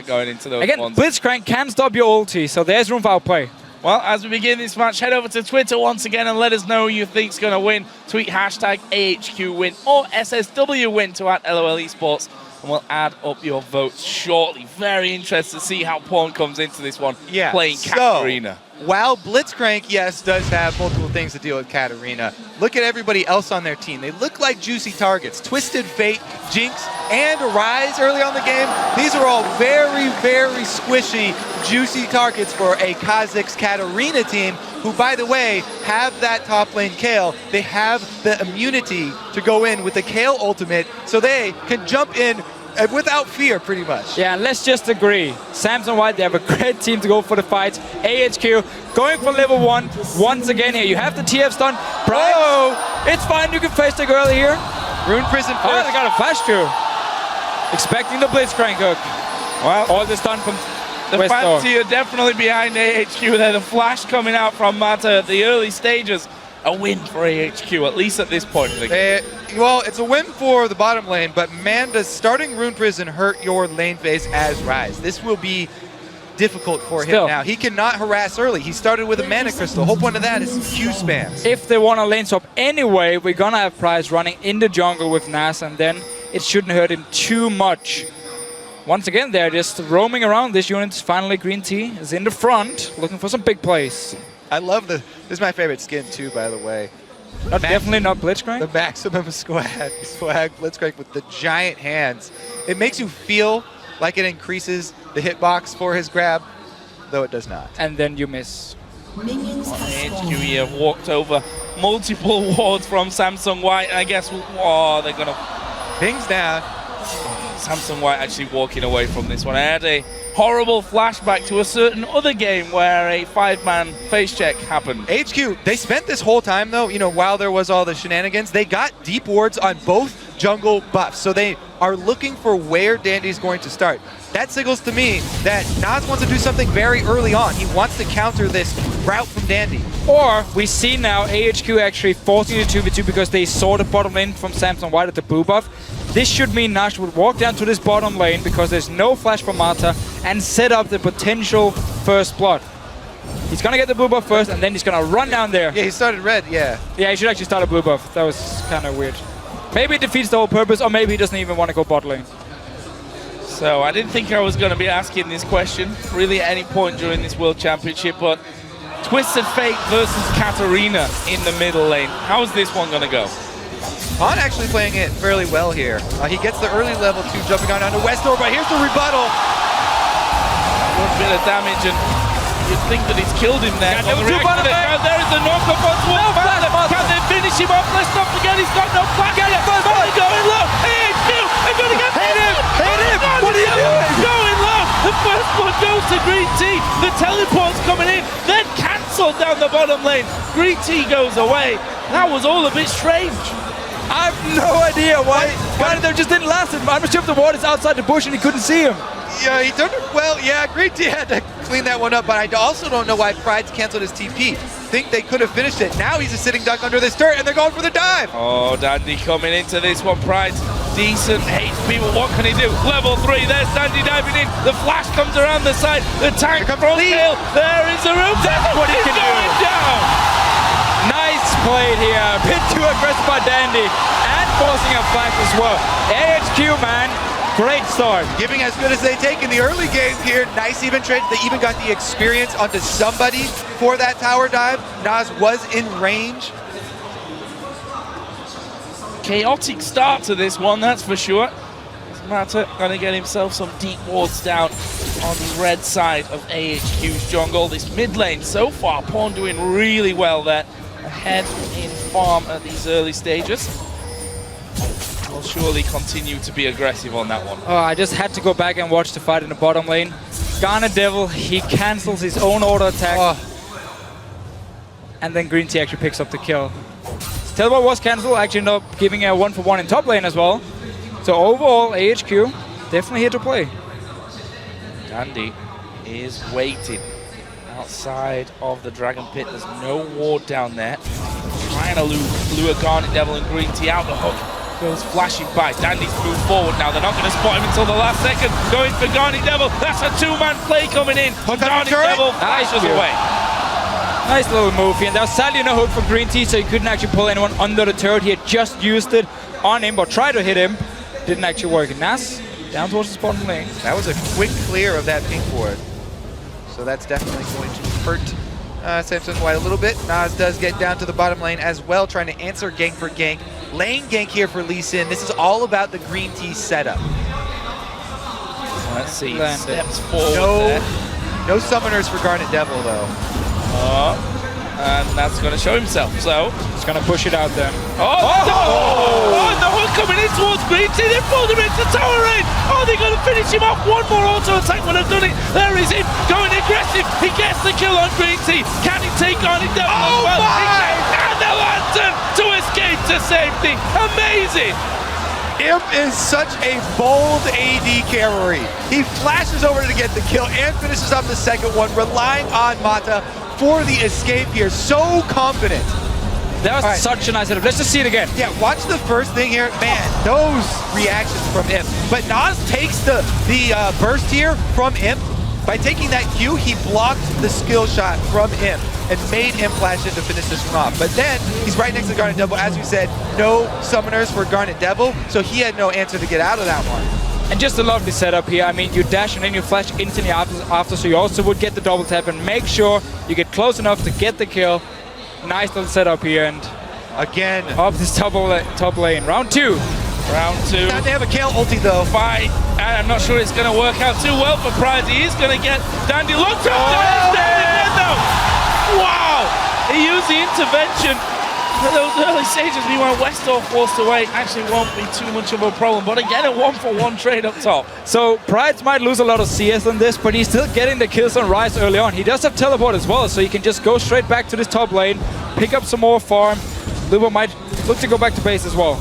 going into those Again, ones. Blitzcrank can stop your ulti, so there's room for outplay. Well, as we begin this match, head over to Twitter once again and let us know who you think's going to win. Tweet hashtag AHQWin or SSWWin to @LOL Esports, and we'll add up your votes shortly. Very interested to see how Pawn comes into this one playing Katarina. While Blitzcrank, yes, does have multiple things to deal with Katarina, look at everybody else on their team. They look like juicy targets. Twisted Fate, Jinx, and Rise early on the game. These are all very, very squishy, juicy targets for a Kha'Zix Katarina team, who, by the way, have that top lane Kayle. They have the immunity to go in with the Kayle ultimate, so they can jump in without fear, pretty much. Yeah, and let's just agree. Samson White, they have a great team to go for the fights. AHQ going for level 1 once again here. You have the TF stun. It's fine, you can face the girl here. Rune Prison first. Oh, they got a flash too. Expecting the Blitzcrank hook. Well, all this done from the fancy are definitely behind AHQ there. The flash coming out from Mata at the early stages. A win for AHQ, at least at this point. Well, it's a win for the bottom lane, but man, does starting Rune Prison hurt your lane phase as Rise. This will be difficult for him now. He cannot harass early. He started with a Mana Crystal. The whole point of that is Q spams. If they want a lane swap anyway, we're going to have Price running in the jungle with Nas, and then it shouldn't hurt him too much. Once again, they're just roaming around. This unit, finally Green Tea is in the front, looking for some big plays. I love this is my favorite skin too, by the way. Definitely not Blitzcrank. The maximum swag Blitzcrank with the giant hands. It makes you feel like it increases the hitbox for his grab, though it does not. And then you miss. AHQ have walked over multiple wards from Samsung White, and I guess they're gonna pings down. Samsung White actually walking away from this one. I had a horrible flashback to a certain other game where a 5-man face check happened. HQ, they spent this whole time though, you know, while there was all the shenanigans, they got deep wards on both jungle buffs. So they are looking for where Dandy's going to start. That signals to me that Nas wants to do something very early on. He wants to counter this route from Dandy. Or we see now AHQ actually forcing the 2v2 because they saw the bottom lane from Samsung White at the blue buff. This should mean Nash would walk down to this bottom lane because there's no flash for Mata and set up the potential first blood. He's gonna get the blue buff first and then he's gonna run down there. Yeah, he started red, yeah. Yeah, he should actually start a blue buff. That was kind of weird. Maybe it defeats the whole purpose, or maybe he doesn't even want to go bot lane. So I didn't think I was going to be asking this question really at any point during this World Championship, but Twisted Fate versus Katarina in the middle lane. How's this one going to go? Pawn actually playing it fairly well here. He gets the early level 2 jumping on onto Westor, but here's the rebuttal. A bit of damage, and you'd think that he's killed him there. There is the knock-up on Wolf. Can they finish him off? Let's not forget he's got no flash. Going low. AHQ, they're going to get hit him. What are you doing? Going low. The first one goes to Green Tea. The teleport's coming in, then cancelled down the bottom lane. Green Tea goes away. That was all a bit strange. I have no idea why. There just didn't last him. I'm sure if the ward is outside the bush and he couldn't see him. Yeah, he turned well. Yeah, Green Tea had to clean that one up, but I also don't know why Pride's canceled his TP. Think they could have finished it. Now he's a sitting duck under this turret, and they're going for the dive. Oh, Dandy coming into this one. Pride's decent HP, but what can he do? Level 3, there's Dandy diving in. The flash comes around the side. The tank from tail. There is the room. That's what he can do. Down. Nice played here. A bit too aggressive by Dandy, and forcing a flash as well. AHQ, man. Great start. Giving as good as they take in the early game here. Nice even trade. They even got the experience onto somebody for that tower dive. Nas was in range. Chaotic start to this one, that's for sure. Mata gonna get himself some deep wards down on the red side of AHQ's jungle. This mid lane so far, Pawn doing really well there. Ahead in farm at these early stages. Will surely continue to be aggressive on that one. Oh, I just had to go back and watch the fight in the bottom lane. Garnet Devil, he cancels his own auto attack. And then Green Tea actually picks up the kill. Teleport was cancelled, actually ended up giving a 1-for-1 in top lane as well. So overall, AHQ definitely here to play. Dandy is waiting outside of the Dragon Pit. There's no ward down there. Trying to lure a Garnet Devil and Green Tea out the hook. Goes flashing by. Dandy's moved forward now. They're not going to spot him until the last second. Going for Garnet Devil. That's a 2-man play coming in. Garnet Devil flashes away. Nice little move here. And there was sadly no hook from Green Tea, so he couldn't actually pull anyone under the turret. He had just used it on him, or tried to hit him. Didn't actually work. Nas down towards the bottom lane. That was a quick clear of that pink ward. So that's definitely going to hurt Samsung White a little bit. Nas does get down to the bottom lane as well, trying to answer gank for gank. Lane gank here for Lee Sin. This is all about the Green Tea setup. Let's see. Steps forward. No summoners for Garnet Devil though. And that's going to show himself. So he's going to push it out there. The hook coming in towards Green Tea. They pulled him into tower range. Oh, they're going to finish him off. One more auto attack would have done it. There is him going aggressive. He gets the kill on Green Tea. Can he take on it as well? And the lantern to escape to safety. Amazing. Imp is such a bold AD carry. He flashes over to get the kill and finishes off the second one, relying on Mata for the escape here. So confident. That was such a nice setup. Let's just see it again. Yeah, watch the first thing here. Man, those reactions from Imp. But Nas takes the burst here from Imp. By taking that Q, he blocked the skill shot from Imp and made him flash in to finish this one off. But then, he's right next to Garnet Devil. As we said, no summoners for Garnet Devil, so he had no answer to get out of that one. And just a lovely setup here. I mean, you dash and then you flash instantly after, so you also would get the double tap and make sure you get close enough to get the kill. Nice little setup here, and again, up this top lane. Round 2. Round 2. Now they have a Kale ulti though. Fight. I'm not sure it's going to work out too well for Pride. He is going to get Dandy locked up. Wow! He used the intervention At those early stages, meanwhile, Westor forced away actually won't be too much of a problem. But again, a 1-for-1 trade up top. So Pride might lose a lot of CS on this, but he's still getting the kills on Rise early on. He does have teleport as well, so he can just go straight back to this top lane, pick up some more farm. Luba might look to go back to base as well.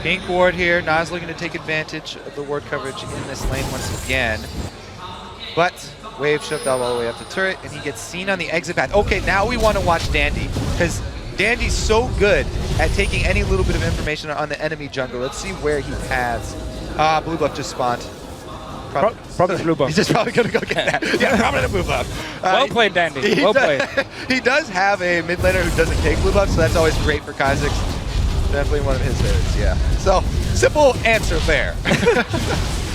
Pink ward here. Nas looking to take advantage of the ward coverage in this lane once again. But wave shoved all the way up the turret, and he gets seen on the exit path. Okay, now we want to watch Dandy, because Dandy's so good at taking any little bit of information on the enemy jungle. Let's see where he paths. Blue buff just spawned. Probably blue buff. He's just probably going to go get that. Yeah, probably the blue buff. Well played, Dandy. Well played. He does have a mid laner who doesn't take blue buff, so that's always great for Kha'Zix. Definitely one of his favorites, yeah. So, simple answer there.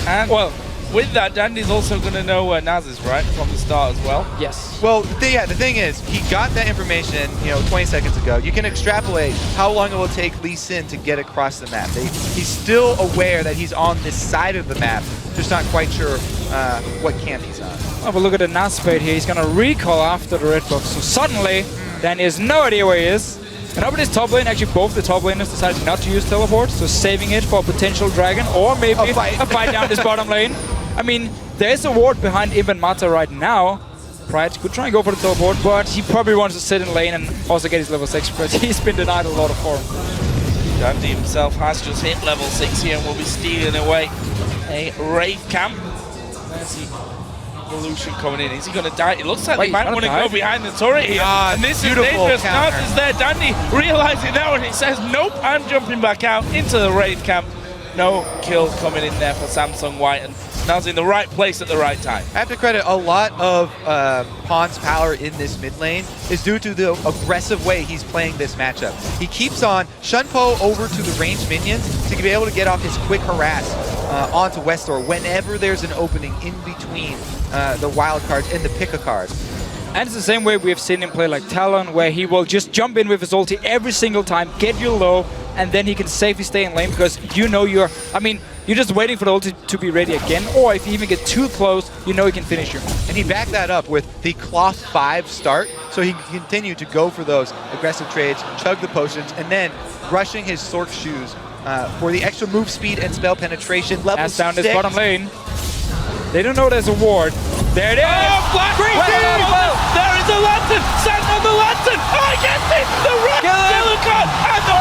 And well, with that, Dandy's also going to know where Naz is, right, from the start as well? Yes. Well, the thing is, he got that information, 20 seconds ago. You can extrapolate how long it will take Lee Sin to get across the map. He's still aware that he's on this side of the map, just not quite sure what camp he's on. Oh, but look at the Naz spade here. He's going to recall after the red box. So suddenly, Dandy has no idea where he is. And over this top lane, actually both the top laners decided not to use teleport, so saving it for a potential dragon or maybe a fight down this bottom lane. I mean, there's a ward behind Imp and Mata right now. Pride could try and go for the teleport, but he probably wants to sit in lane and also get his level 6 because he's been denied a lot of farm. Dandy himself has just hit level 6 here and will be stealing away a Wraith camp. There's the evolution coming in. Is he going to die? It looks like they might want to go behind the turret here. And this is dangerous. Naz is there. Dandy realizing that and he says, nope, I'm jumping back out into the Wraith camp. No kill coming in there for Samsung White. And Naz in the right place at the right time. I have to credit a lot of Pawn's power in this mid lane is due to the aggressive way he's playing this matchup. He keeps on Shunpo over to the ranged minions to be able to get off his quick harass onto Westor whenever there's an opening in between the wild cards and the pick a card. And it's the same way we have seen him play like Talon, where he will just jump in with his ulti every single time, get you low, and then he can safely stay in lane because you're just waiting for the ulti to be ready again, or if you even get too close, you know he can finish you. And he backed that up with the cloth 5 start, so he can continue to go for those aggressive trades, chug the potions, and then rushing his Sork shoes for the extra move speed and spell penetration. Level 6. Down this bottom lane. They don't know there's a ward. There it is! Oh, Black there is a lantern! Stand on the lantern! Oh, he gets it! The red silicon! And the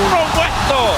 from Westor!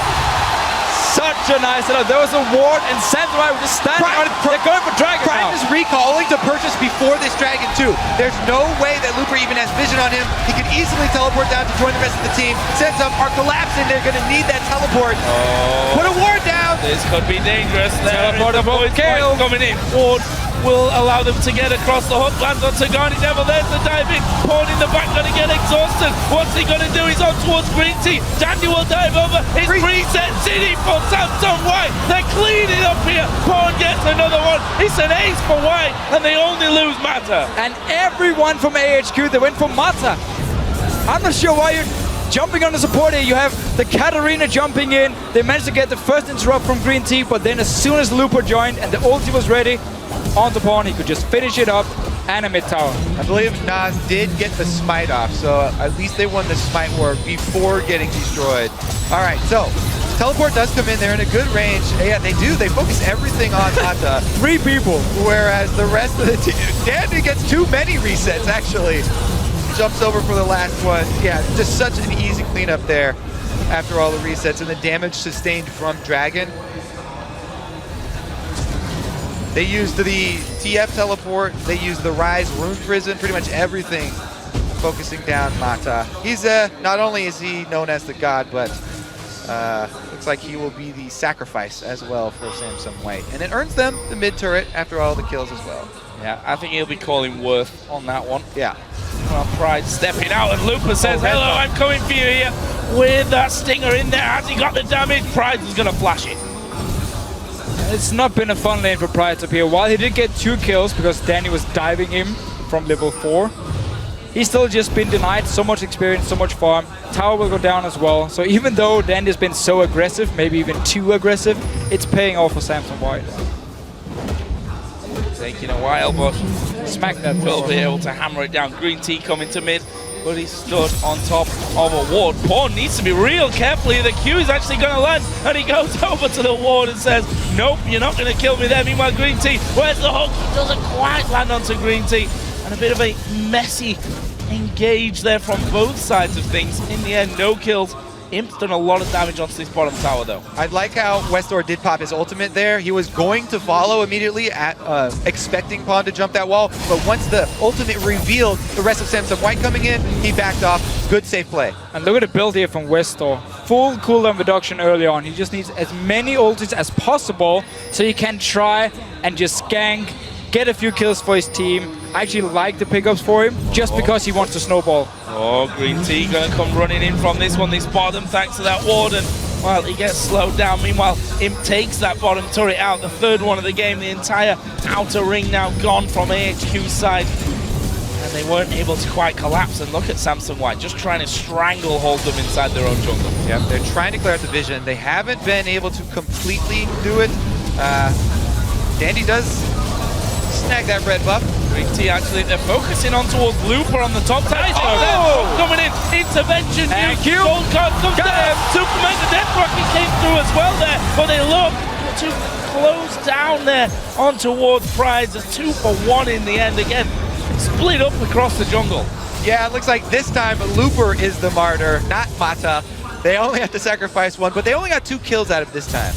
Such a nice setup. There was a ward and Samurai was just standing on it. They're going for Dragon Prime now. is recalling to purchase before this Dragon too. There's no way that Looper even has vision on him. He can easily teleport down to join the rest of the team. Sends up, are collapsing. They're going to need that teleport. Oh. Put a ward down. This could be dangerous. Teleport of Kale coming in. Ward will allow them to get across the hook. Lands on Tagani Devil. There's the diving. Pawn in the back, going to get exhausted. What's he going to do? He's on towards Green Tea. Dandy will dive over. It's reset city for Samsung White. They're cleaning up here. Pawn gets another one. It's an ace for White, and they only lose Mata. And everyone from AHQ, they went for Mata. I'm not sure why you're jumping on the support here. You have the Katarina jumping in. They managed to get the first interrupt from Green Tea, but then as soon as Looper joined and the ulti was ready, on the Pawn, he could just finish it up and a mid tower. I believe Nas did get the smite off, so at least they won the smite war before getting destroyed. All right, so teleport does come in. They're in a good range. Yeah, they do. They focus everything on Mata. 3 people. Whereas the rest of the team, Dandy gets too many resets, actually. Jumps over for the last one. Yeah, just such an easy cleanup there after all the resets and the damage sustained from Dragon. They used the TF teleport, they used the Rise Rune Prison, pretty much everything focusing down Mata. He's not only is he known as the god, but looks like he will be the sacrifice as well for Samsung White. And it earns them the mid turret after all the kills as well. Yeah, I think he'll be calling Worth on that one. Yeah. Well, Pride stepping out and Looper says, hello, I'm coming for you here. With that stinger in there, has he got the damage? Pride is going to flash it. It's not been a fun lane for Pride up here. While he did get 2 kills because Danny was diving him from level 4, he's still just been denied so much experience, so much farm. Tower will go down as well. So even though Dandy's been so aggressive, maybe even too aggressive, it's paying off for Samsung White. Taking a while, but smack that. Will be able to hammer it down. Green Tea coming to mid. but he stood on top of a ward. Pawn needs to be real carefully. The Q is actually going to land, and he goes over to the ward and says, nope, you're not going to kill me there. Meanwhile, Green Tea, where's the hook? He doesn't quite land onto Green Tea. And a bit of a messy engage there from both sides of things. In the end, no kills. Imp's done a lot of damage onto this bottom tower, though. I like how Westor did pop his ultimate there. He was going to follow immediately, at expecting Pawn to jump that wall, but once the ultimate revealed the rest of Samsung White coming in, he backed off. Good safe play. And look at the build here from Westor. Full cooldown reduction early on. He just needs as many ultis as possible so he can try and just gank, get a few kills for his team. I actually like the pickups for him just because he wants to snowball. Oh, Green Tea gonna come running in from this one, this bottom, thanks to that Warden. Well, he gets slowed down. Meanwhile, Imp takes that bottom turret out, the third one of the game. The entire outer ring now gone from AHQ's side. And they weren't able to quite collapse. And look at Samsung White, just trying to stranglehold them inside their own jungle. Yeah, they're trying to clear out the vision. They haven't been able to completely do it. Dandy does snag that red buff. Green Tea actually, they're focusing on towards Looper on the top side. Coming in, intervention, Q. Gold card comes down. Superman, the Death Rocket came through as well there, but they look to close down there on towards Prize. It's 2 for 1 in the end. Again, split up across the jungle. Yeah, it looks like this time Looper is the martyr, not Mata. They only have to sacrifice one, but they only got 2 kills out of this time.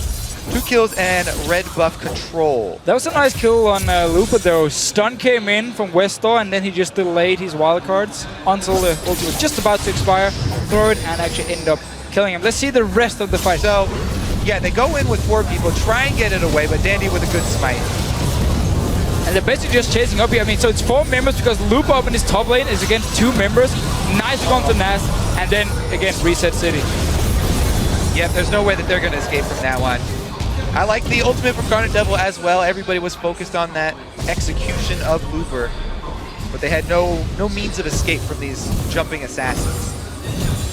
2 kills and red buff control. That was a nice kill on Looper though. Stun came in from Westor and then he just delayed his wildcards until the ulti was just about to expire, throw it and actually end up killing him. Let's see the rest of the fight. So, yeah, they go in with 4 people, try and get it away, but Dandy with a good smite. And they're basically just chasing up here. I mean, so it's 4 members because Looper up in his top lane is against 2 members. Nice gun to Nas, and then again, reset City. Yep, there's no way that they're going to escape from that one. I like the ultimate from Garnet Devil as well. Everybody was focused on that execution of Looper, but they had no means of escape from these jumping assassins.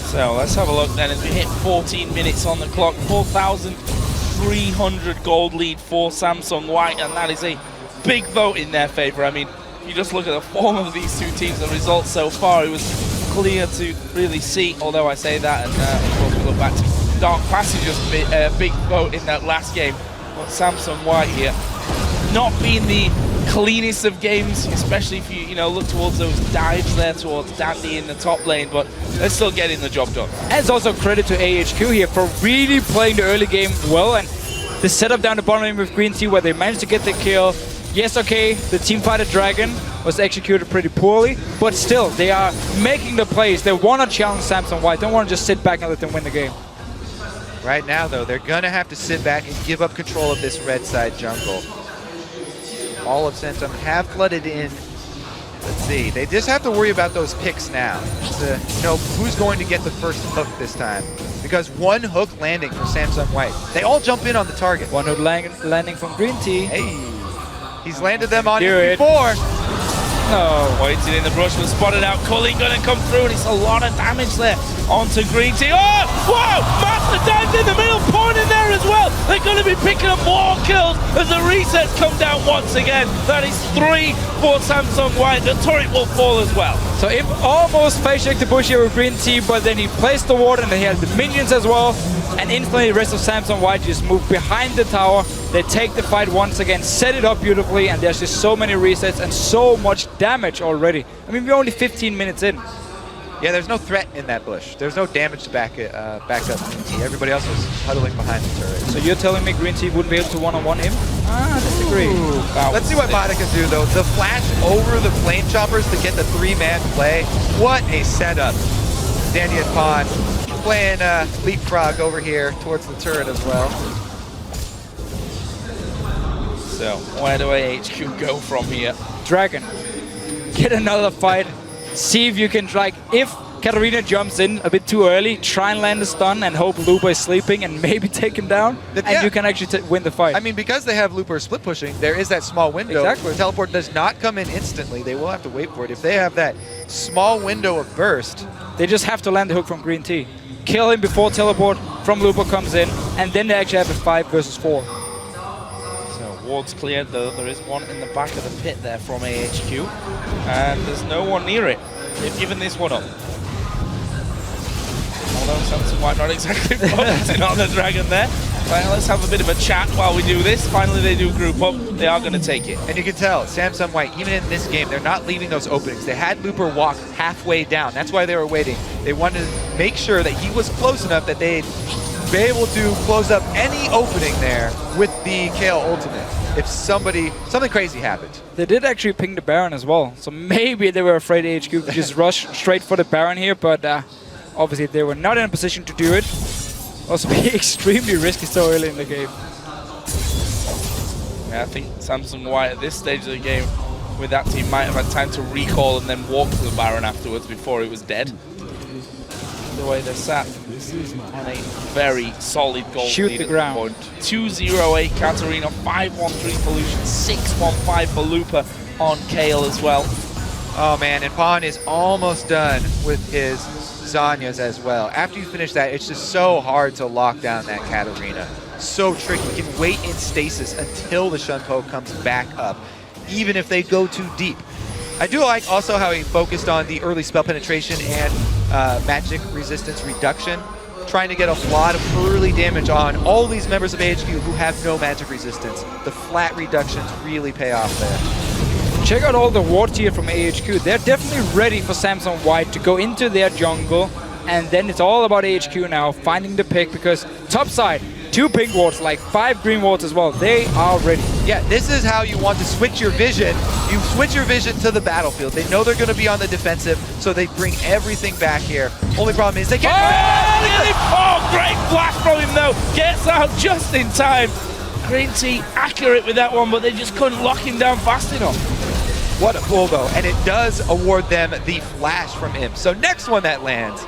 So let's have a look then as we hit 14 minutes on the clock. 4,300 gold lead for Samsung White, and that is a big vote in their favor. I mean, if you just look at the form of these 2 teams, the results so far, it was clear to really see, although I say that, and of course we look back to Dark Passage's big vote in that last game. But Samsung White here, not being the cleanest of games, especially if you look towards those dives there towards Dandy in the top lane, but they're still getting the job done. And it's also credit to AHQ here for really playing the early game well, and the setup down the bottom lane with Green Tea where they managed to get the kill. Yes, okay, the Teamfighter Dragon was executed pretty poorly, but still, they are making the plays. They want to challenge Samsung White, don't want to just sit back and let them win the game. Right now, though, they're going to have to sit back and give up control of this red side jungle. All of Samsung have flooded in. Let's see, they just have to worry about those picks now. To know who's going to get the first hook this time. Because 1 hook landing for Samsung White. They all jump in on the target. 1 hook landing from Green Tea. Hey, he's landed them on him before. Oh, waiting in the brush, was spotted out. Culling gonna come through, and it's a lot of damage there onto Green Tea. Oh, wow! Master dives in the middle, point in there as well. They're gonna be picking up more kills as the resets come down once again. That is 3 for Samsung White. The turret will fall as well. So Imp almost face checked the bush here with Green Tea, but then he placed the ward and then he had the minions as well. And instantly the rest of Samsung White just moved behind the tower. They take the fight once again, set it up beautifully, and there's just so many resets and so much damage already. I mean, we're only 15 minutes in. Yeah, there's no threat in that bush. There's no damage to back up Green Tea. Everybody else was huddling behind the turret. So you're telling me Green Tea wouldn't be able to one-on-one him? I disagree. Let's see what Mata can do, though. The flash over the flame choppers to get the 3-man play. What a setup. Dandy and Pawn playing leapfrog over here towards the turret as well. So, where do AHQ go from here? Dragon. Get another fight. See if you can, if Katarina jumps in a bit too early, try and land a stun and hope Looper is sleeping and maybe take him down, and you can actually win the fight. I mean, because they have Looper split pushing, there is that small window. Exactly. The teleport does not come in instantly. They will have to wait for it. If they have that small window of burst, they just have to land the hook from Green Tea. Kill him before teleport from Looper comes in, and then they actually have a 5 versus 4. So ward's cleared, though. There is one in the back of the pit there from AHQ, and there's no one near it. They've given this one up. Although Samsung White not exactly focusing on the dragon there. Right, let's have a bit of a chat while we do this. Finally, they do group up. They are going to take it. And you can tell, Samsung White, even in this game, they're not leaving those openings. They had Looper walk halfway down. That's why they were waiting. They wanted to make sure that he was close enough that they'd be able to close up any opening there with the KO ultimate if something crazy happened. They did actually ping the Baron as well, so maybe they were afraid HQ could just rush straight for the Baron here, but obviously they were not in a position to do it. Also be extremely risky so early in the game. Yeah, I think Samsung White at this stage of the game with that team might have had time to recall and then walk to the Baron afterwards before it was dead. The way they're sat on a very solid goal Shoot lead the at ground. point. 2-0-8 Katarina, 5-1-3 for Lucian, 6-1-5 for Looper on Kale as well. Oh man, and Pawn is almost done with his Zanyas as well. After you finish that, it's just so hard to lock down that Katarina. So tricky. You can wait in stasis until the Shunpo comes back up, even if they go too deep. I do like also how he focused on the early spell penetration and magic resistance reduction, trying to get a lot of early damage on all these members of AHQ who have no magic resistance. The flat reductions really pay off there. Check out all the wards here from AHQ. They're definitely ready for Samsung White to go into their jungle, and then it's all about AHQ now, finding the pick, because top side, 2 pink wards, like 5 green wards as well. They are ready. Yeah, this is how you want to switch your vision. You switch your vision to the battlefield. They know they're going to be on the defensive, so they bring everything back here. Only problem is they can't. Oh, great flash from him though. Gets out just in time. Green Tea accurate with that one, but they just couldn't lock him down fast enough. What a pull though, and it does award them the flash from him. So next one that lands.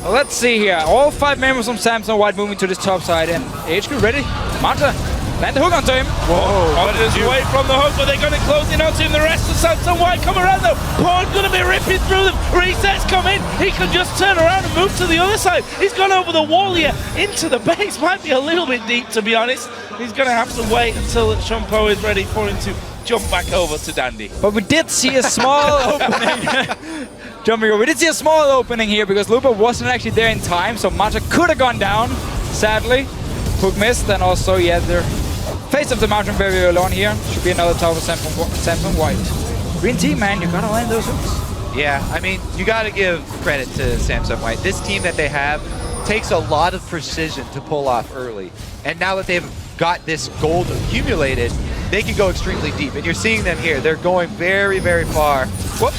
Well, let's see here. All 5 members from Samsung White moving to this top side, and HQ ready. Manta, land the hook onto him. Whoa, Hunter's away from the hook, but they're going to close in onto him. The rest of Samsung White come around though. Pawn's going to be ripping through them. Resets come in. He can just turn around and move to the other side. He's gone over the wall here into the base. Might be a little bit deep, to be honest. He's going to have to wait until Shunpo is ready for him to jump back over to Dandy. But we did see a small opening. Jumping over. We did see a small opening here because Looper wasn't actually there in time, so Mata could have gone down, sadly. Hook missed, and also, yeah, the face of the mountain very early on here. Should be another tower for Samsung White. Green team, man, you gotta land those hooks. Yeah, I mean, you gotta give credit to Samsung White. This team that they have takes a lot of precision to pull off early. And now that they've got this gold accumulated, they can go extremely deep. And you're seeing them here. They're going very, very far. Whoop.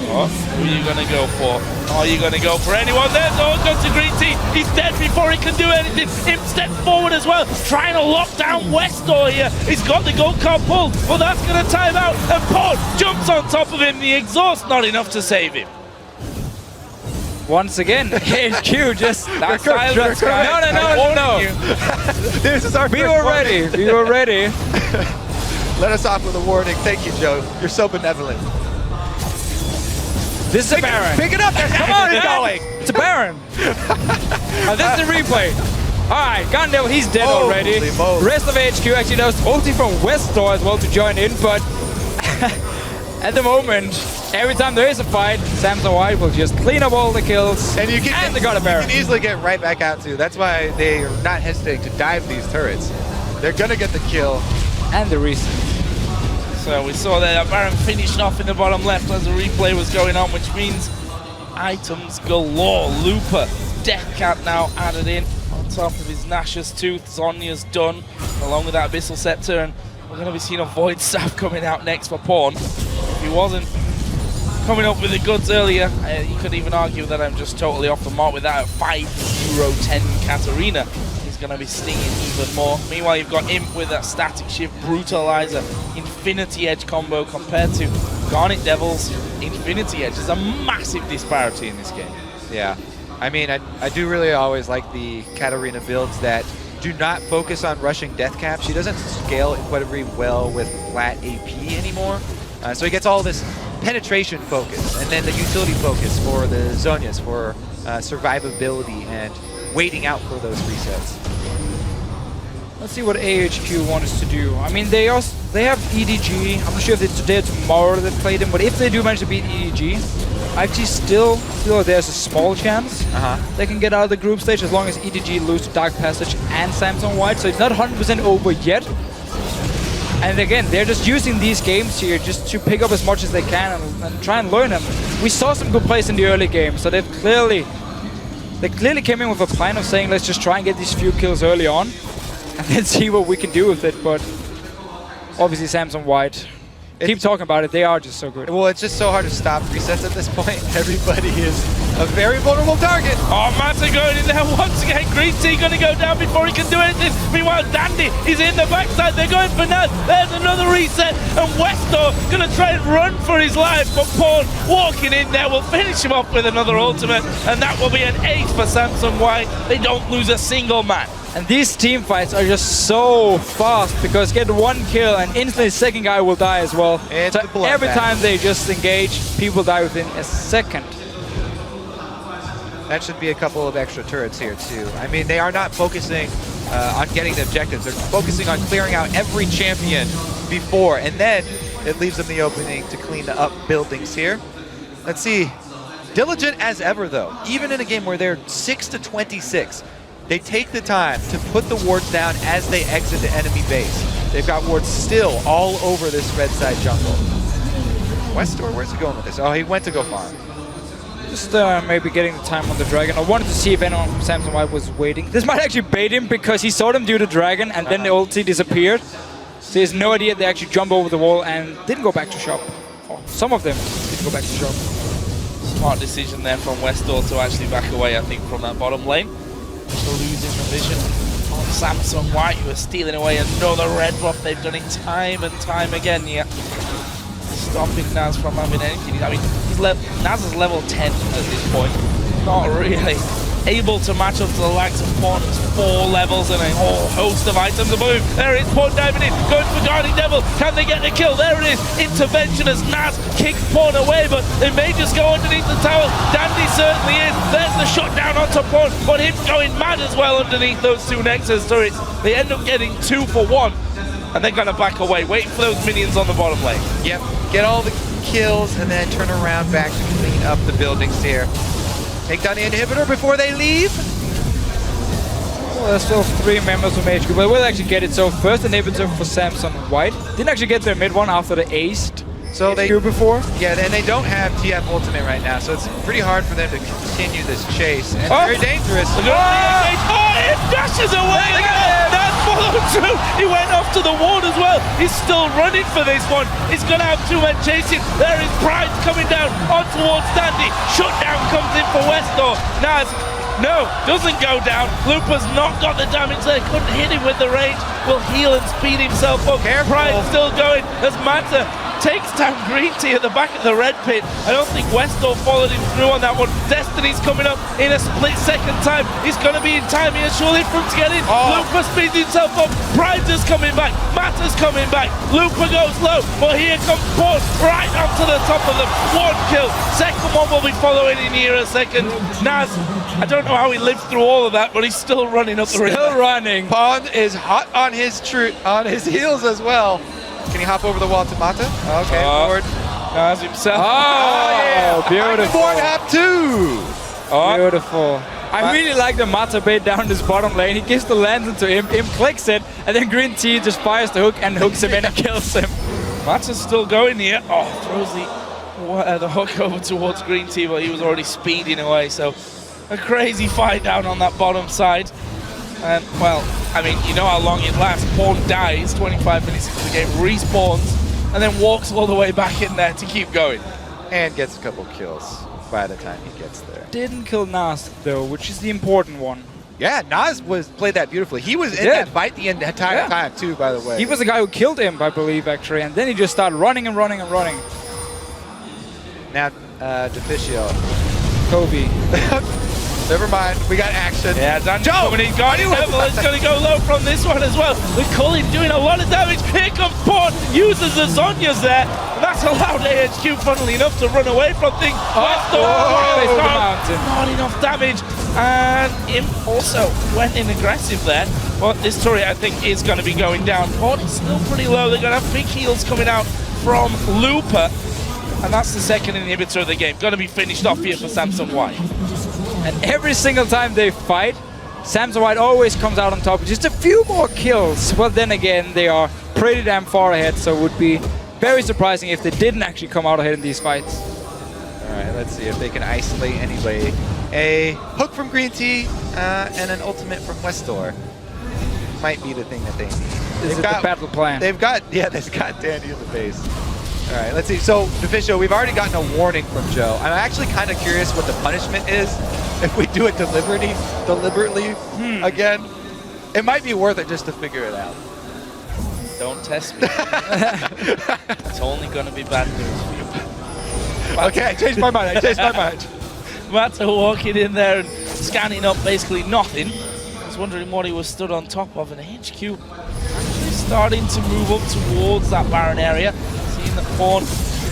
Oh, who are you going to go for? Are you going to go for anyone? There's no gun to Green Tea. He's dead before he can do anything. Him step forward as well, trying to lock down Westor here. He's got the gold card pulled, but that's going to time out. And Paul jumps on top of him. The exhaust not enough to save him. Once again, HQ just... That's silence, guys. No. This is our We were ready. We were ready. Let us off with a warning. Thank you, Joe. You're so benevolent. This is a Baron. Pick it up. Come on, it's going. It's a Baron. This is the replay. All right, Gandalf, he's dead already. Rest of HQ actually knows ulti from Westor as well to join in, but at the moment, every time there is a fight, Samsung White will just clean up all the kills, and they got a Baron. You can easily get right back out too. That's why they are not hesitating to dive these turrets. They're gonna get the kill. And the reason. So we saw that Baron finishing off in the bottom left as the replay was going on, which means items galore. Looper, Death Cat now added in on top of his Nash's Tooth. Zonya's done, along with that Abyssal Scepter, and we're going to be seeing a Void Staff coming out next for Pawn. If he wasn't coming up with the goods earlier, you could even argue that I'm just totally off the mark with that 5-0-10 Katarina. Going to be stinging even more. Meanwhile, you've got Imp with that Static Shift, Brutalizer, Infinity Edge combo compared to Garnet Devil's Infinity Edge. There's a massive disparity in this game. Yeah, I mean, I do really always like the Katarina builds that do not focus on rushing Death Cap. She doesn't scale incredibly well with flat AP anymore. So he gets all this penetration focus and then the utility focus for the Zonyas for survivability and waiting out for those resets. Let's see what AHQ wants to do. I mean, they have EDG. I'm not sure if it's today or tomorrow that played them, but if they do manage to beat EDG, Actually, still there's a small chance they can get out of the group stage as long as EDG lose to Dark Passage and Samsung White. So it's not 100% over yet. And again, they're just using these games here just to pick up as much as they can and try and learn them. We saw some good plays in the early game, so they clearly came in with a plan of saying, let's just try and get these few kills early on and then see what we can do with it. But obviously Samsung White, keep talking about it, they are just so good. Well, it's just so hard to stop resets at this point. Everybody is a very vulnerable target. Oh, Mata going in there once again. Green Tea going to go down before he can do anything. Meanwhile, Dandy is in the backside. They're going for Naz. There's another reset. And Westor going to try and run for his life. But Pawn walking in there will finish him off with another ultimate. And that will be an ace for Samsung White. They don't lose a single man. And these team fights are just so fast because get one kill and instantly the second guy will die as well. So every time they just engage, people die within a second. That should be a couple of extra turrets here too. I mean, they are not focusing on getting the objectives. They're focusing on clearing out every champion before, and then it leaves them the opening to clean up buildings here. Let's see. Diligent as ever though, even in a game where they're 6-26. They take the time to put the wards down as they exit the enemy base. They've got wards still all over this red side jungle. Westor, where's he going with this? Oh, he went to go farm. Just maybe getting the time on the dragon. I wanted to see if anyone from Samsung White was waiting. This might actually bait him because he saw them do the dragon and then the ulti disappeared. So he has no idea they actually jump over the wall and didn't go back to shop. Oh, some of them didn't go back to shop. Smart decision there from Westor to actually back away, I think, from that bottom lane. Losing the vision on Samsung White, who are stealing away another red buff. They've done it time and time again. Yeah, stopping Naz from having anything. I mean, Naz is level 10 at this point. Not really able to match up to the likes of Pawn. It's 4 levels and a whole host of items above him. There it is, Pawn diving in, going for Guardian Devil. Can they get the kill? There it is. Intervention as Naz kicks Pawn away, but they may just go underneath the tower. Dandy certainly is. There's the shutdown onto Pawn, but him going mad as well underneath those 2 Nexus turrets. They end up getting 2 for 1, and they're going to back away, waiting for those minions on the bottom lane. Yep, get all the kills and then turn around back to clean up the buildings here. Take down the inhibitor before they leave. Well, there's still 3 members from HQ, but we'll actually get it. So first inhibitor for Samsung White. Didn't actually get their mid one after the aced. So they do before. Yeah, and they don't have TF ultimate right now, so it's pretty hard for them to continue this chase. And very dangerous. Oh, it dashes away! That's followed through. He went off to the ward as well. He's still running for this one. He's going to have 2 men chasing. There is Pride coming down on towards Dandy. Shutdown comes in for Westor. Naz, no, doesn't go down. Lupa's not got the damage there. Couldn't hit him with the range. Will heal and speed himself up. Pride still going as Mata takes down Green Tea at the back of the red pit. I don't think Westor followed him through on that one. Destiny's coming up in a split second time. He's going to be in time here, surely, for him to get in. Lupa speeds himself up. Pride's coming back. Mata's coming back. Lupa goes low, but here comes Pawn right onto the top of them. 1 kill. Second one will be following in here a second. Naz, I don't know how he lived through all of that, but he's still running up the ring. Still running. Pawn is hot on his heels as well. Can he hop over the wall to Mata? Okay, forward. Naz himself. Oh, yeah. beautiful. Board have 2. Beautiful. I really like the Mata bait down this bottom lane. He gives the lantern to him clicks it, and then Green Tea just fires the hook and hooks him in and kills him. Mata's still going here. Oh, throws the hook over towards Green Tea, but he was already speeding away. So a crazy fight down on that bottom side. And, well, I mean, you know how long it lasts. Pawn dies 25 minutes into the game, respawns, and then walks all the way back in there to keep going. And gets a couple kills by the time he gets there. Didn't kill Naz, though, which is the important one. Yeah, Naz played that beautifully. He was in that fight the entire time, too, by the way. He was the guy who killed him, I believe, actually, and then he just started running and running and running. Now, Deficio. Kobe. Never mind, we got action. Yeah, Dandy coming in. Guardian Devil is going to go low from this one as well. The Culling doing a lot of damage. Here comes Pawn, uses the Zonias there. And that's allowed AHQ, funnily enough, to run away from things. Not enough damage. And him also went in aggressive there. But this turret, I think, is going to be going down. Pawn is still pretty low. They're going to have big heals coming out from Lupa. And that's the second inhibitor of the game. Got to be finished off here for Samsung White. And every single time they fight, Samsung White always comes out on top with just a few more kills. Well, then again, they are pretty damn far ahead, so it would be very surprising if they didn't actually come out ahead in these fights. All right, let's see if they can isolate anyway. A hook from Green Tea and an ultimate from Westor might be the thing that they need. This is the battle plan. They've got Dandy in the base. All right, let's see. So, Deficio, we've already gotten a warning from Joe. I'm actually kind of curious what the punishment is if we do it deliberately again. It might be worth it just to figure it out. Don't test me. It's only going to be bad news for you. Okay, I changed my mind. Mata walking in there and scanning up basically nothing. I was wondering what he was stood on top of, and HQ actually starting to move up towards that Baron area. Seeing the pawn.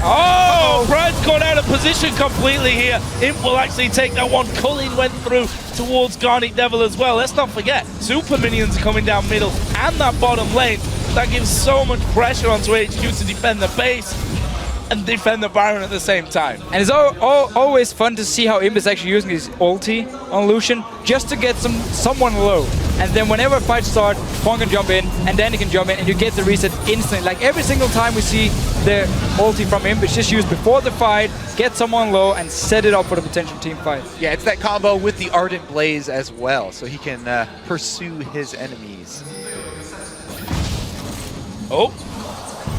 Oh, Brian's gone out of position completely here. Imp will actually take that one. Cullen went through towards Garnet Devil as well. Let's not forget, super minions coming down middle and that bottom lane. That gives so much pressure onto HQ to defend the base and defend the Baron at the same time. And it's always fun to see how Imp is actually using his ulti on Lucian just to get someone low. And then whenever fights start, Pong can jump in, and then he can jump in, and you get the reset instantly. Like every single time we see the ulti from Imp, it's just used before the fight, get someone low, and set it up for the potential team fight. Yeah, it's that combo with the Ardent Blaze as well, so he can pursue his enemies. Oh,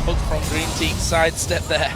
hook from Green Tea, sidestep there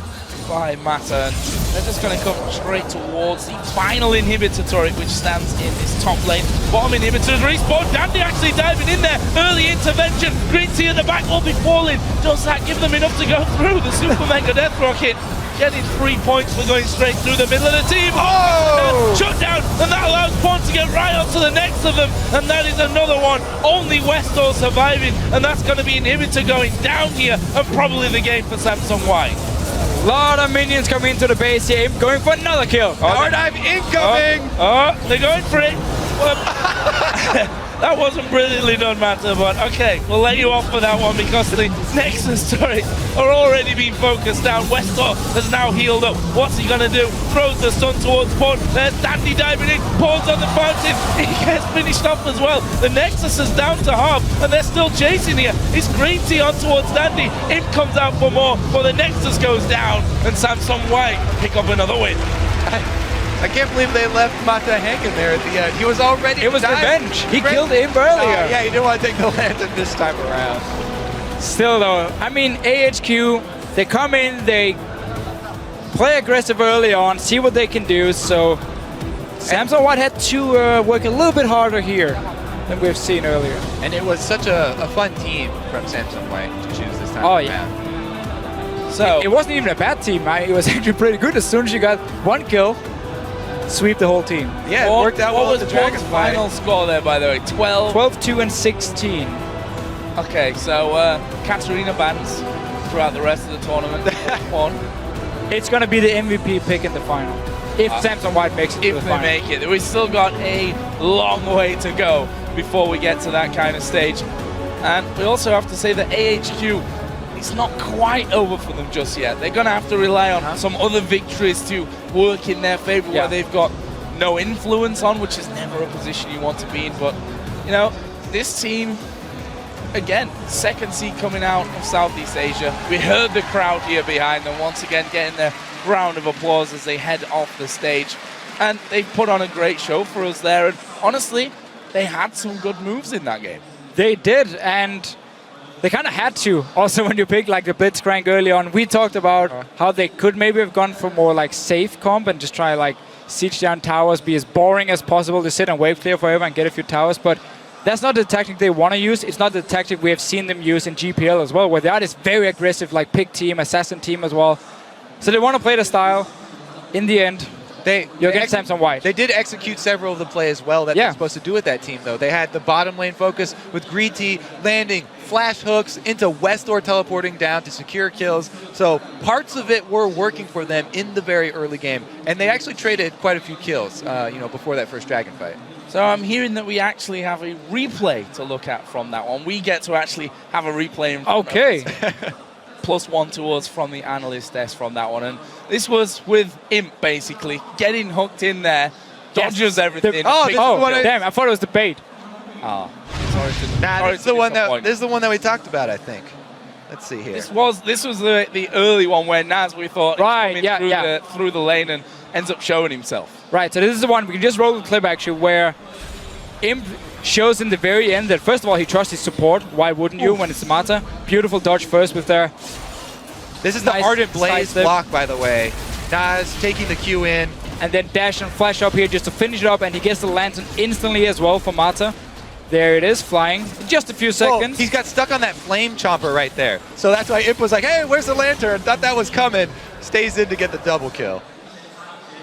by Mata. And they're just going to come straight towards the final inhibitor turret, which stands in this top lane. Bottom inhibitors respawn. Dandy actually diving in there. Early intervention. Green Tea at the back will be falling. Does that give them enough to go through? The Super Mega Death Rocket getting 3 points for going straight through the middle of the team. Oh! Shut down, and that allows Pond to get right onto the next of them, and that is another one. Only Westor surviving, and that's going to be Inhibitor going down here, and probably the game for Samsung White. A lot of minions coming into the base here, going for another kill. Power dive incoming! They're going for it. That wasn't brilliantly done, Mata, but okay, we'll let you off for that one because the Nexus turrets are already being focused down. Westor has now healed up. What's he gonna do? Throws the stun towards Pawn. There's Dandy diving in. Pawn's on the fountain. He gets finished off as well. The Nexus is down to half, and they're still chasing here. It's Green Tea on towards Dandy. Imp comes out for more, but the Nexus goes down, and Samsung White pick up another win. I can't believe they left Mata hanging there at the end. He was already It was revenge. He killed him earlier. Yeah, he didn't want to take the lantern this time around. Still though, I mean, AHQ, they come in, they play aggressive early on, see what they can do, so Samsung White had to work a little bit harder here than we've seen earlier. And it was such a fun team from Samsung White to choose this time around. So it wasn't even a bad team. It was actually pretty good. As soon as you got one kill, sweep the whole team. Yeah, it worked out well with the Dragon fight. Final score there, by the way? 12-2 and 16. Okay, so Katarina bans throughout the rest of the tournament. It's going to be the MVP pick in the final. If Samsung White makes it to the final. If they make it. We still got a long way to go before we get to that kind of stage. And we also have to say that AHQ, it's not quite over for them just yet. They're going to have to rely on some other victories to work in their favor where they've got no influence on, which is never a position you want to be in. But, you know, this team, again, second seed coming out of Southeast Asia. We heard the crowd here behind them once again getting their round of applause as they head off the stage. And they put on a great show for us there. And honestly, they had some good moves in that game. They did, and they kind of had to. Also, when you pick like the Blitzcrank early on, we talked about how they could maybe have gone for more like safe comp and just try like siege down towers, be as boring as possible to sit and wave clear forever and get a few towers. But that's not the tactic they want to use. It's not the tactic we have seen them use in GPL as well, where they are this very aggressive like pick team, assassin team as well. So they want to play the style. In the end, you're against Samsung White. They did execute several of the plays well that they're supposed to do with that team, though. They had the bottom lane focus with Green Tea landing flash hooks into Westor teleporting down to secure kills. So parts of it were working for them in the very early game, and they actually traded quite a few kills, before that first Dragon fight. So I'm hearing that we actually have a replay to look at from that one. We get to actually have a replay in front of us. +1 to us from the analyst desk from that one. And this was with Imp, basically, getting hooked in there, dodges everything. Damn, I thought it was the bait. Oh, sorry to, Nah, sorry this is the to one disappoint. this is the one that we talked about, I think. Let's see here. This was the early one where Naz, we thought, Right, coming yeah, through the lane and ends up showing himself. Right, so this is the one, we can just roll the clip actually, where Imp shows in the very end that first of all he trusts his support. Why wouldn't you when it's Mata? Beautiful dodge first with their... This is the nice Ardent Blaze sidestep. block, by the way. Naz taking the Q in. And then dash and flash up here just to finish it up, and he gets the lantern instantly as well for Mata. There it is, flying in just a few seconds. He's got stuck on that flame chomper right there. So that's why Imp was like, hey, where's the lantern? Thought that was coming. Stays in to get the double kill.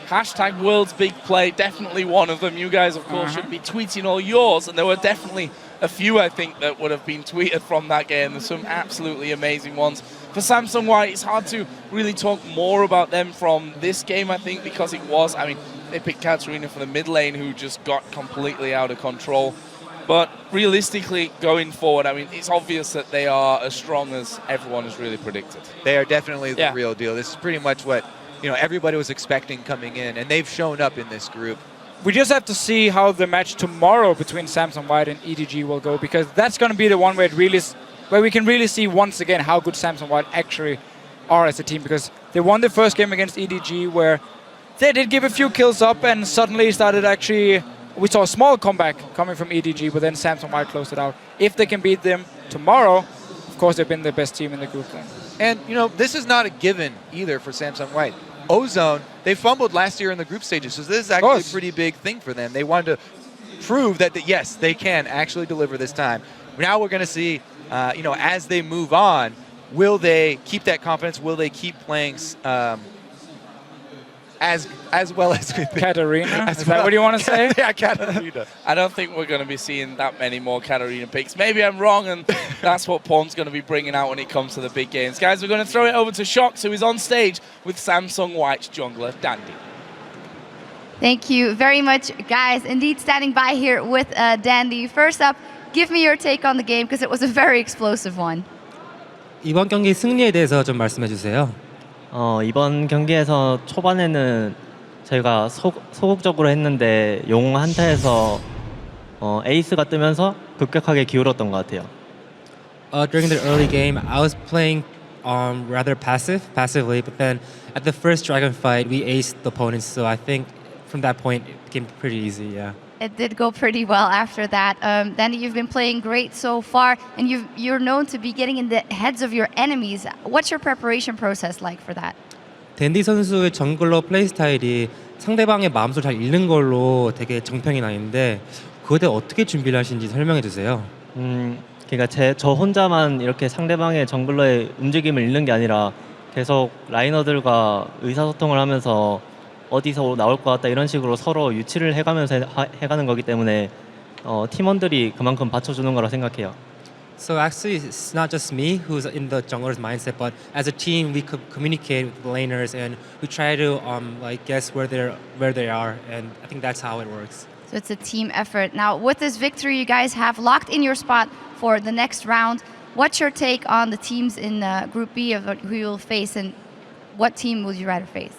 Hashtag World's Big Play, definitely one of them. You guys, of course, should be tweeting all yours, and there were definitely a few, I think, that would have been tweeted from that game. There's some absolutely amazing ones. For Samsung White, it's hard to really talk more about them from this game, I think, because it was, I mean, they picked Katarina for the mid lane, who just got completely out of control. But realistically, going forward, I mean, it's obvious that they are as strong as everyone has really predicted. They are definitely the real deal. This is pretty much what everybody was expecting coming in, and they've shown up in this group. We just have to see how the match tomorrow between Samsung White and EDG will go, because that's going to be the one where we can really see once again how good Samsung White actually are as a team, because they won the first game against EDG where they did give a few kills up and suddenly started actually... We saw a small comeback coming from EDG, but then Samsung White closed it out. If they can beat them tomorrow, of course they've been the best team in the group then. And, this is not a given either for Samsung White. Ozone, they fumbled last year in the group stages, so this is actually a pretty big thing for them. They wanted to prove that, yes, they can actually deliver this time. Now we're going to see, as they move on, will they keep that confidence? Will they keep playing as well as Katarina? Is that what you want to say? Yeah, Katarina. I don't think we're going to be seeing that many more Katarina picks. Maybe I'm wrong, and that's what Pawn's going to be bringing out when it comes to the big games. Guys, we're going to throw it over to Shox, who is on stage with Samsung White's jungler, Dandy. Thank you very much, guys. Indeed, standing by here with Dandy. First up, give me your take on the game, because it was a very explosive one. 이번 경기 승리에 대해서 좀 말씀해 주세요. 이번 경기에서 초반에는 저희가 소극적으로 했는데 용 한타에서 에이스가 뜨면서 급격하게 기울었던 것 같아요. During the early game, I was playing rather passively, but then at the first dragon fight, we aced the opponents, so I think from that point, it became pretty easy, yeah. It did go pretty well after that. Dandy, you've been playing great so far, and you're known to be getting in the heads of your enemies. What's your preparation process like for that? 댄디 선수의 정글러 플레이 스타일이 상대방의 마음속을 잘 읽는 걸로 되게 정평이 나 있는데 그거에 대해 어떻게 준비를 하시는지 설명해 주세요. 그러니까 저 혼자만 이렇게 상대방의 정글러의 움직임을 읽는 게 아니라 계속 라이너들과 의사소통을 하면서 어디서 나올 것 같다 이런 식으로 서로 유치를 해가면서 해가는 거기 때문에 팀원들이 그만큼 받쳐주는 거라 생각해요. So actually, it's not just me who's in the jungler's mindset, but as a team, we communicate with the laners and we try to guess where they are, and I think that's how it works. So it's a team effort. Now, with this victory, you guys have locked in your spot for the next round. What's your take on the teams in Group B of who you'll face, and what team would you rather face?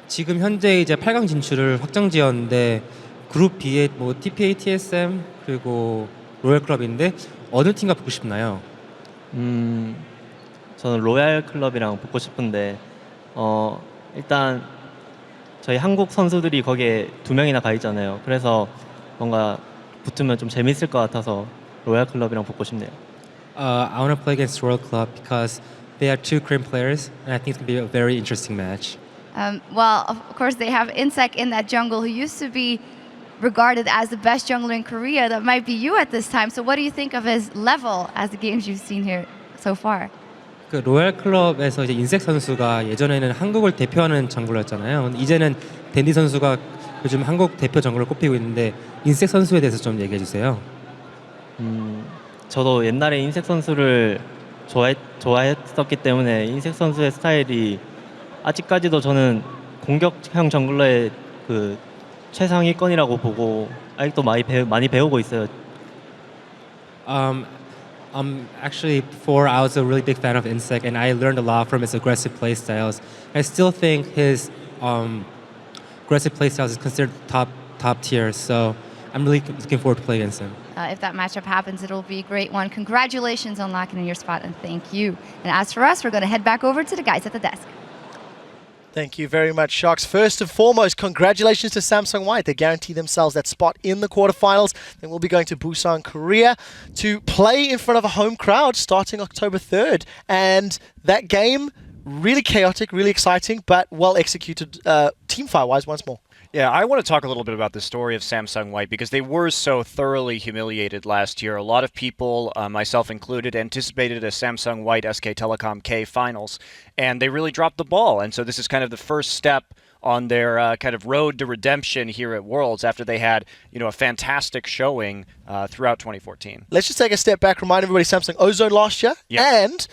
지금 현재 이제 8강 진출을 확정지었는데 그룹 B에 뭐 TPA, TSM 그리고 로얄 클럽인데 어느 팀과 붙고 싶나요? 저는 로얄 클럽이랑 붙고 싶은데 일단 저희 한국 선수들이 거기에 2명이나 가 있잖아요. 그래서 뭔가 붙으면 좀 재밌을 것 같아서 로얄 클럽이랑 붙고 싶네요. I want to play against Royal Club because they have 2 Korean players and I think it's going to be a very interesting match. Well, of course, they have Insec in that jungle, who used to be regarded as the best jungler in Korea. That might be you at this time. So what do you think of his level as the games you've seen here so far? 그 로얄 클럽에서 이제 인색 선수가 예전에는 한국을 대표하는 정글러였잖아요. 이제는 댄디 선수가 요즘 한국 대표 정글로 꼽히고 있는데 인색 선수에 대해서 좀 얘기해 주세요. 저도 옛날에 인색 선수를 좋아했었기 때문에 인색 선수의 스타일이 아직까지도 저는 공격형 정글러의 그 최상위권이라고 보고 아직도 많이 배우고 있어요. Actually, before I was a really big fan of Insect, and I learned a lot from his aggressive play styles. I still think his aggressive play styles is considered top tier. So I'm really looking forward to playing against him. If that matchup happens, it'll be a great one. Congratulations on locking in your spot, and thank you. And as for us, we're going to head back over to the guys at the desk. Thank you very much, Sharks. First and foremost, congratulations to Samsung White. They guarantee themselves that spot in the quarterfinals. They will be going to Busan, Korea to play in front of a home crowd starting October 3rd. And that game, really chaotic, really exciting, but well executed team fight-wise once more. Yeah, I want to talk a little bit about the story of Samsung White because they were so thoroughly humiliated last year. A lot of people, myself included, anticipated a Samsung White SK Telecom K finals, and they really dropped the ball. And so this is kind of the first step on their kind of road to redemption here at Worlds after they had, a fantastic showing throughout 2014. Let's just take a step back, remind everybody Samsung Ozone last year. Yeah. And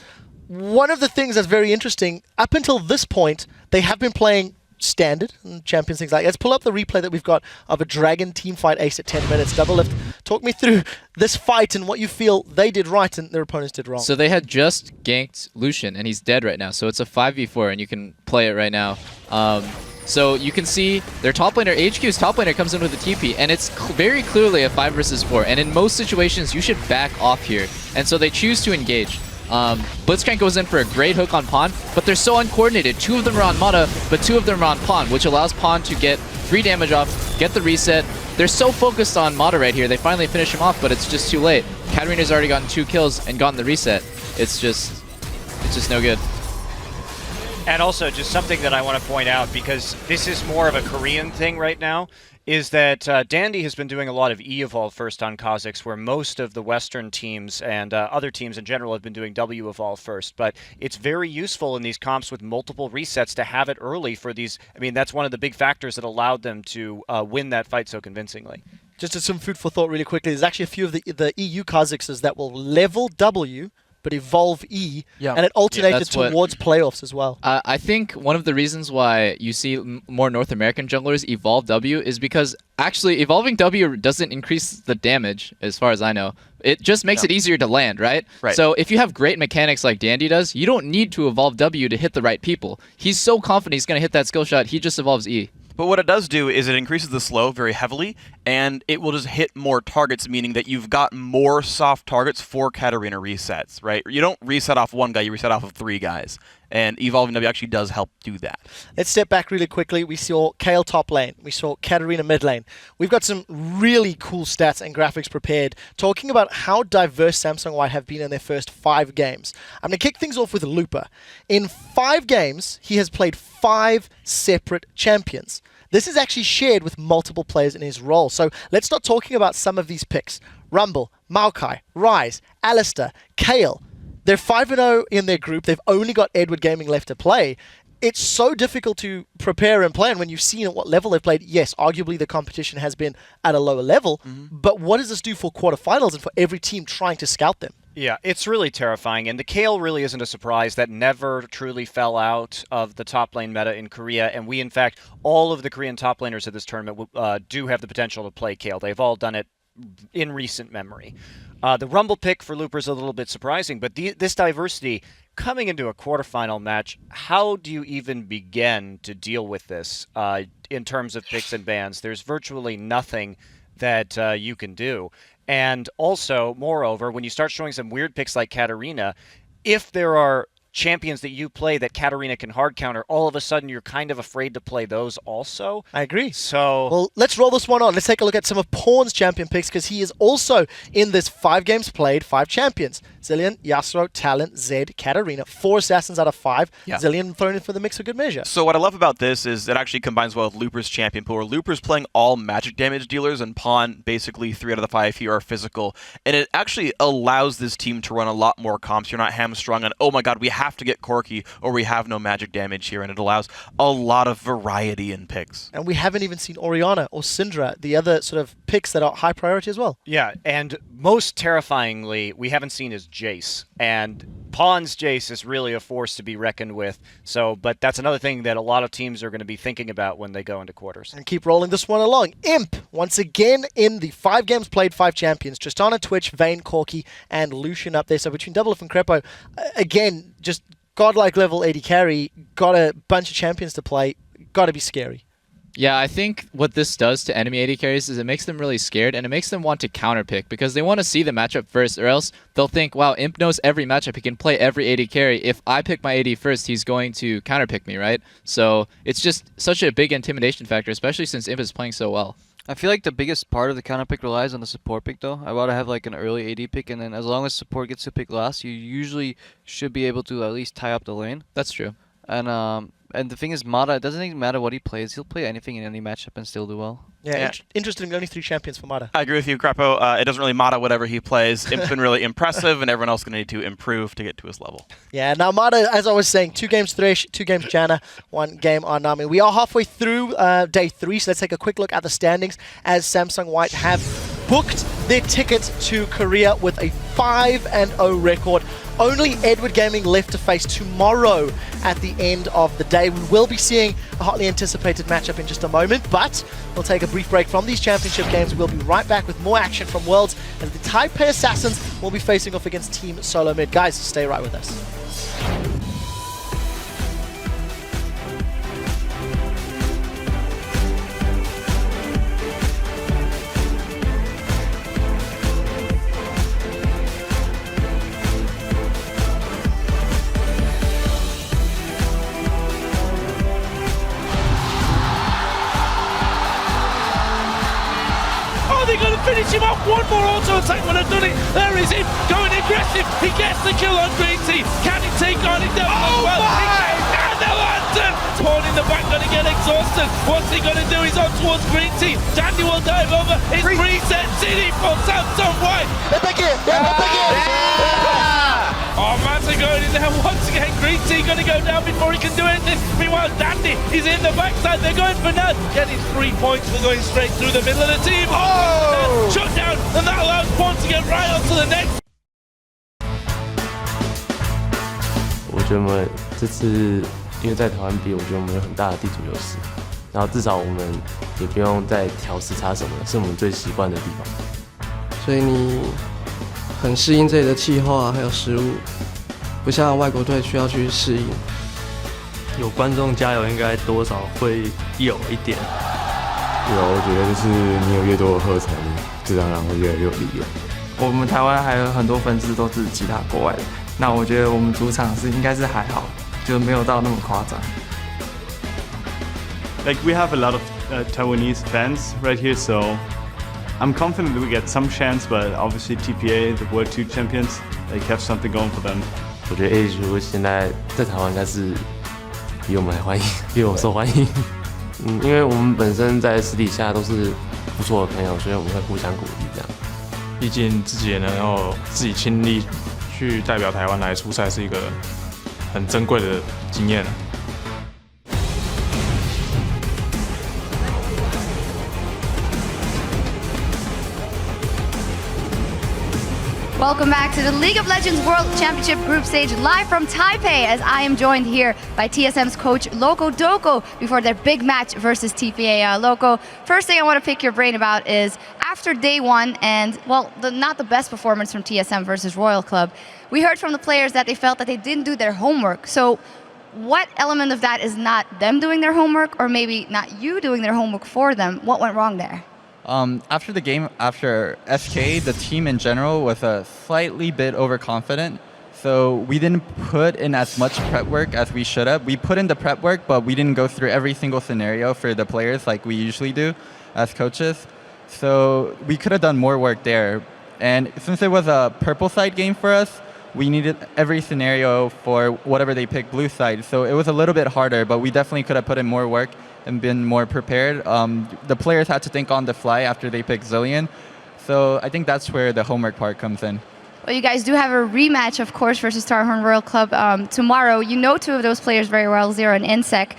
one of the things that's very interesting, up until this point, they have been playing standard and champions, things like that. Let's pull up the replay that we've got of a Dragon team fight ace at 10 minutes. Double lift. Talk me through this fight and what you feel they did right and their opponents did wrong. So they had just ganked Lucian, and he's dead right now. So it's a 5v4, and you can play it right now. So you can see their top laner, HQ's top laner, comes in with a TP, and it's very clearly a 5 versus 4. And in most situations, you should back off here. And so they choose to engage. Blitzcrank goes in for a great hook on Pawn, but they're so uncoordinated. 2 of them are on Mata, but 2 of them are on Pawn, which allows Pawn to get 3 damage off, get the reset. They're so focused on Mata right here, they finally finish him off, but it's just too late. Katarina's already gotten 2 kills and gotten the reset. It's just no good. And also, just something that I want to point out, because this is more of a Korean thing right now, is that Dandy has been doing a lot of E-Evolve first on Kha'Zix, where most of the Western teams and other teams in general have been doing W-Evolve first. But it's very useful in these comps with multiple resets to have it early for these. I mean, that's one of the big factors that allowed them to win that fight so convincingly. Just as some food for thought really quickly, there's actually a few of the EU Kha'Zixes that will level W, but evolve E, and it alternated towards playoffs as well. I think one of the reasons why you see more North American junglers evolve W is because actually evolving W doesn't increase the damage, as far as I know. It just makes it easier to land, right? So if you have great mechanics like Dandy does, you don't need to evolve W to hit the right people. He's so confident he's going to hit that skill shot, he just evolves E. But what it does do is it increases the slow very heavily, and it will just hit more targets, meaning that you've got more soft targets for Katarina resets, right? You don't reset off 1 guy, you reset off of 3 guys. And evolving W actually does help do that. Let's step back really quickly. We saw Kayle top lane. We saw Katarina mid lane. We've got some really cool stats and graphics prepared talking about how diverse Samsung White have been in their first 5 games. I'm going to kick things off with Looper. In 5 games, he has played 5 separate champions. This is actually shared with multiple players in his role. So let's start talking about some of these picks. Rumble, Maokai, Ryze, Alistair, Kayle. They're 5-0 in their group. They've only got Edward Gaming left to play. It's so difficult to prepare and plan when you've seen at what level they've played. Yes, arguably the competition has been at a lower level, but what does this do for quarterfinals and for every team trying to scout them? Yeah, it's really terrifying, and the Kayle really isn't a surprise. That never truly fell out of the top lane meta in Korea, and we, in fact, all of the Korean top laners at this tournament do have the potential to play Kayle. They've all done it in recent memory. The Rumble pick for Looper is a little bit surprising, but this diversity coming into a quarterfinal match, how do you even begin to deal with this in terms of picks and bans? There's virtually nothing that you can do. And also, moreover, when you start showing some weird picks like Katarina, if there are champions that you play that Katarina can hard counter, all of a sudden you're kind of afraid to play those also. I agree. So, well, let's roll this one on. Let's take a look at some of Pawn's champion picks, because he is also in this 5 games played, 5 champions. Zilean, Yasuo, Talon, Zed, Katarina. 4 assassins out of 5. Yeah. Zilean thrown in for the mix for good measure. So what I love about this is it actually combines well with Looper's champion pool, where Looper's playing all magic damage dealers, and Pawn, basically 3 out of the 5 here are physical. And it actually allows this team to run a lot more comps. You're not hamstrung on, oh my god, we have to get Corki, or we have no magic damage here, and it allows a lot of variety in picks. And we haven't even seen Orianna or Syndra, the other sort of picks that are high priority as well. Yeah, and most terrifyingly, we haven't seen his Jace. And Pawn's Jace is really a force to be reckoned with. But that's another thing that a lot of teams are going to be thinking about when they go into quarters. And keep rolling this one along. Imp, once again in the 5 games played, 5 champions. Tristana, Twitch, Vayne, Corki, and Lucian up there. So between Doublelift and Crepo, again, just godlike level AD carry, got a bunch of champions to play, got to be scary. Yeah, I think what this does to enemy AD carries is it makes them really scared, and it makes them want to counterpick because they want to see the matchup first, or else they'll think, wow, Imp knows every matchup. He can play every AD carry. If I pick my AD first, he's going to counterpick me, right? So it's just such a big intimidation factor, especially since Imp is playing so well. I feel like the biggest part of the counter pick relies on the support pick, though. I want to have like an early AD pick, and then as long as support gets to pick last, you usually should be able to at least tie up the lane. That's true. And the thing is, Mata, it doesn't even matter what he plays. He'll play anything in any matchup and still do well. Yeah. Interesting, only 3 champions for Mata. I agree with you, Crepo. It doesn't really matter whatever he plays. Imp's been really impressive, and everyone else is going to need to improve to get to his level. Yeah, now Mata, as I was saying, 2 games Thresh, 2 games Janna, 1 game Arnami. We are halfway through day 3, so let's take a quick look at the standings as Samsung White have booked their ticket to Korea with a 5-0 record. Only Edward Gaming left to face tomorrow at the end of the day. We will be seeing a hotly anticipated matchup in just a moment, but we'll take a brief break from these championship games. We'll be right back with more action from Worlds as the Taipei Assassins will be facing off against Team SoloMid. Guys, stay right with us. Finish him off, one more auto attack when I've done it. There is him, going aggressive. He gets the kill on Green Tea. Can he take on him down as well? And the lantern! Pawn in the back, gonna get exhausted. What's he gonna do? He's on towards Green Tea. Dandy will dive over. It's reset city for Samsung White. Oh, Mata going in there once again. Green Tea gonna go down before he can do anything. Meanwhile, Dandy is in the backside. They're going for Nad. Getting 3 points for going straight through the middle of the team. Oh! Shut down, and that allows Pawn to get right onto the next. 我觉得我们这次因为在台湾比，我觉得我们有很大的地主优势，然后至少我们也不用再调时差什么的，是我们最习惯的地方。所以你很适应这里的气候啊，还有食物，不像外国队需要去适应。有观众加油，应该多少会有一点。我觉得就是你有越多的喝彩，你自然而然会越来越有力量。我们台湾还有很多粉丝都是其他国外的，那我觉得我们主场应该是还好，就没有到那么夸张。Like we have a lot of Taiwanese fans right here, so I'm confident that we get some chance, but obviously TPA, the World 2 champions, they have something going for them. 我觉得 AHU 现在在台湾应该是比我们还欢迎，比我们受欢迎。因为我们本身在私底下都是不错的朋友，所以我们会互相鼓励这样。毕竟自己也能够自己亲力去代表台湾来出赛，是一个很珍贵的经验。Welcome back to the League of Legends World Championship Group Stage, live from Taipei, as I am joined here by TSM's coach Loco Doko before their big match versus TPA. Loco, first thing I want to pick your brain about is after day 1 and, well, not the best performance from TSM versus Royal Club, we heard from the players that they felt that they didn't do their homework. So what element of that is not them doing their homework, or maybe not you doing their homework for them? What went wrong there? After the game, after SK, the team in general was slightly bit overconfident. So we didn't put in as much prep work as we should have. We put in the prep work, but we didn't go through every single scenario for the players like we usually do as coaches. So we could have done more work there. And since it was a purple side game for us, we needed every scenario for whatever they picked blue side. So it was a little bit harder, but we definitely could have put in more work and been more prepared. The players had to think on the fly after they picked Zillion. So I think that's where the homework part comes in. Well, you guys do have a rematch, of course, versus Starhorn Royal Club tomorrow. You know 2 of those players very well, Zero and Insec.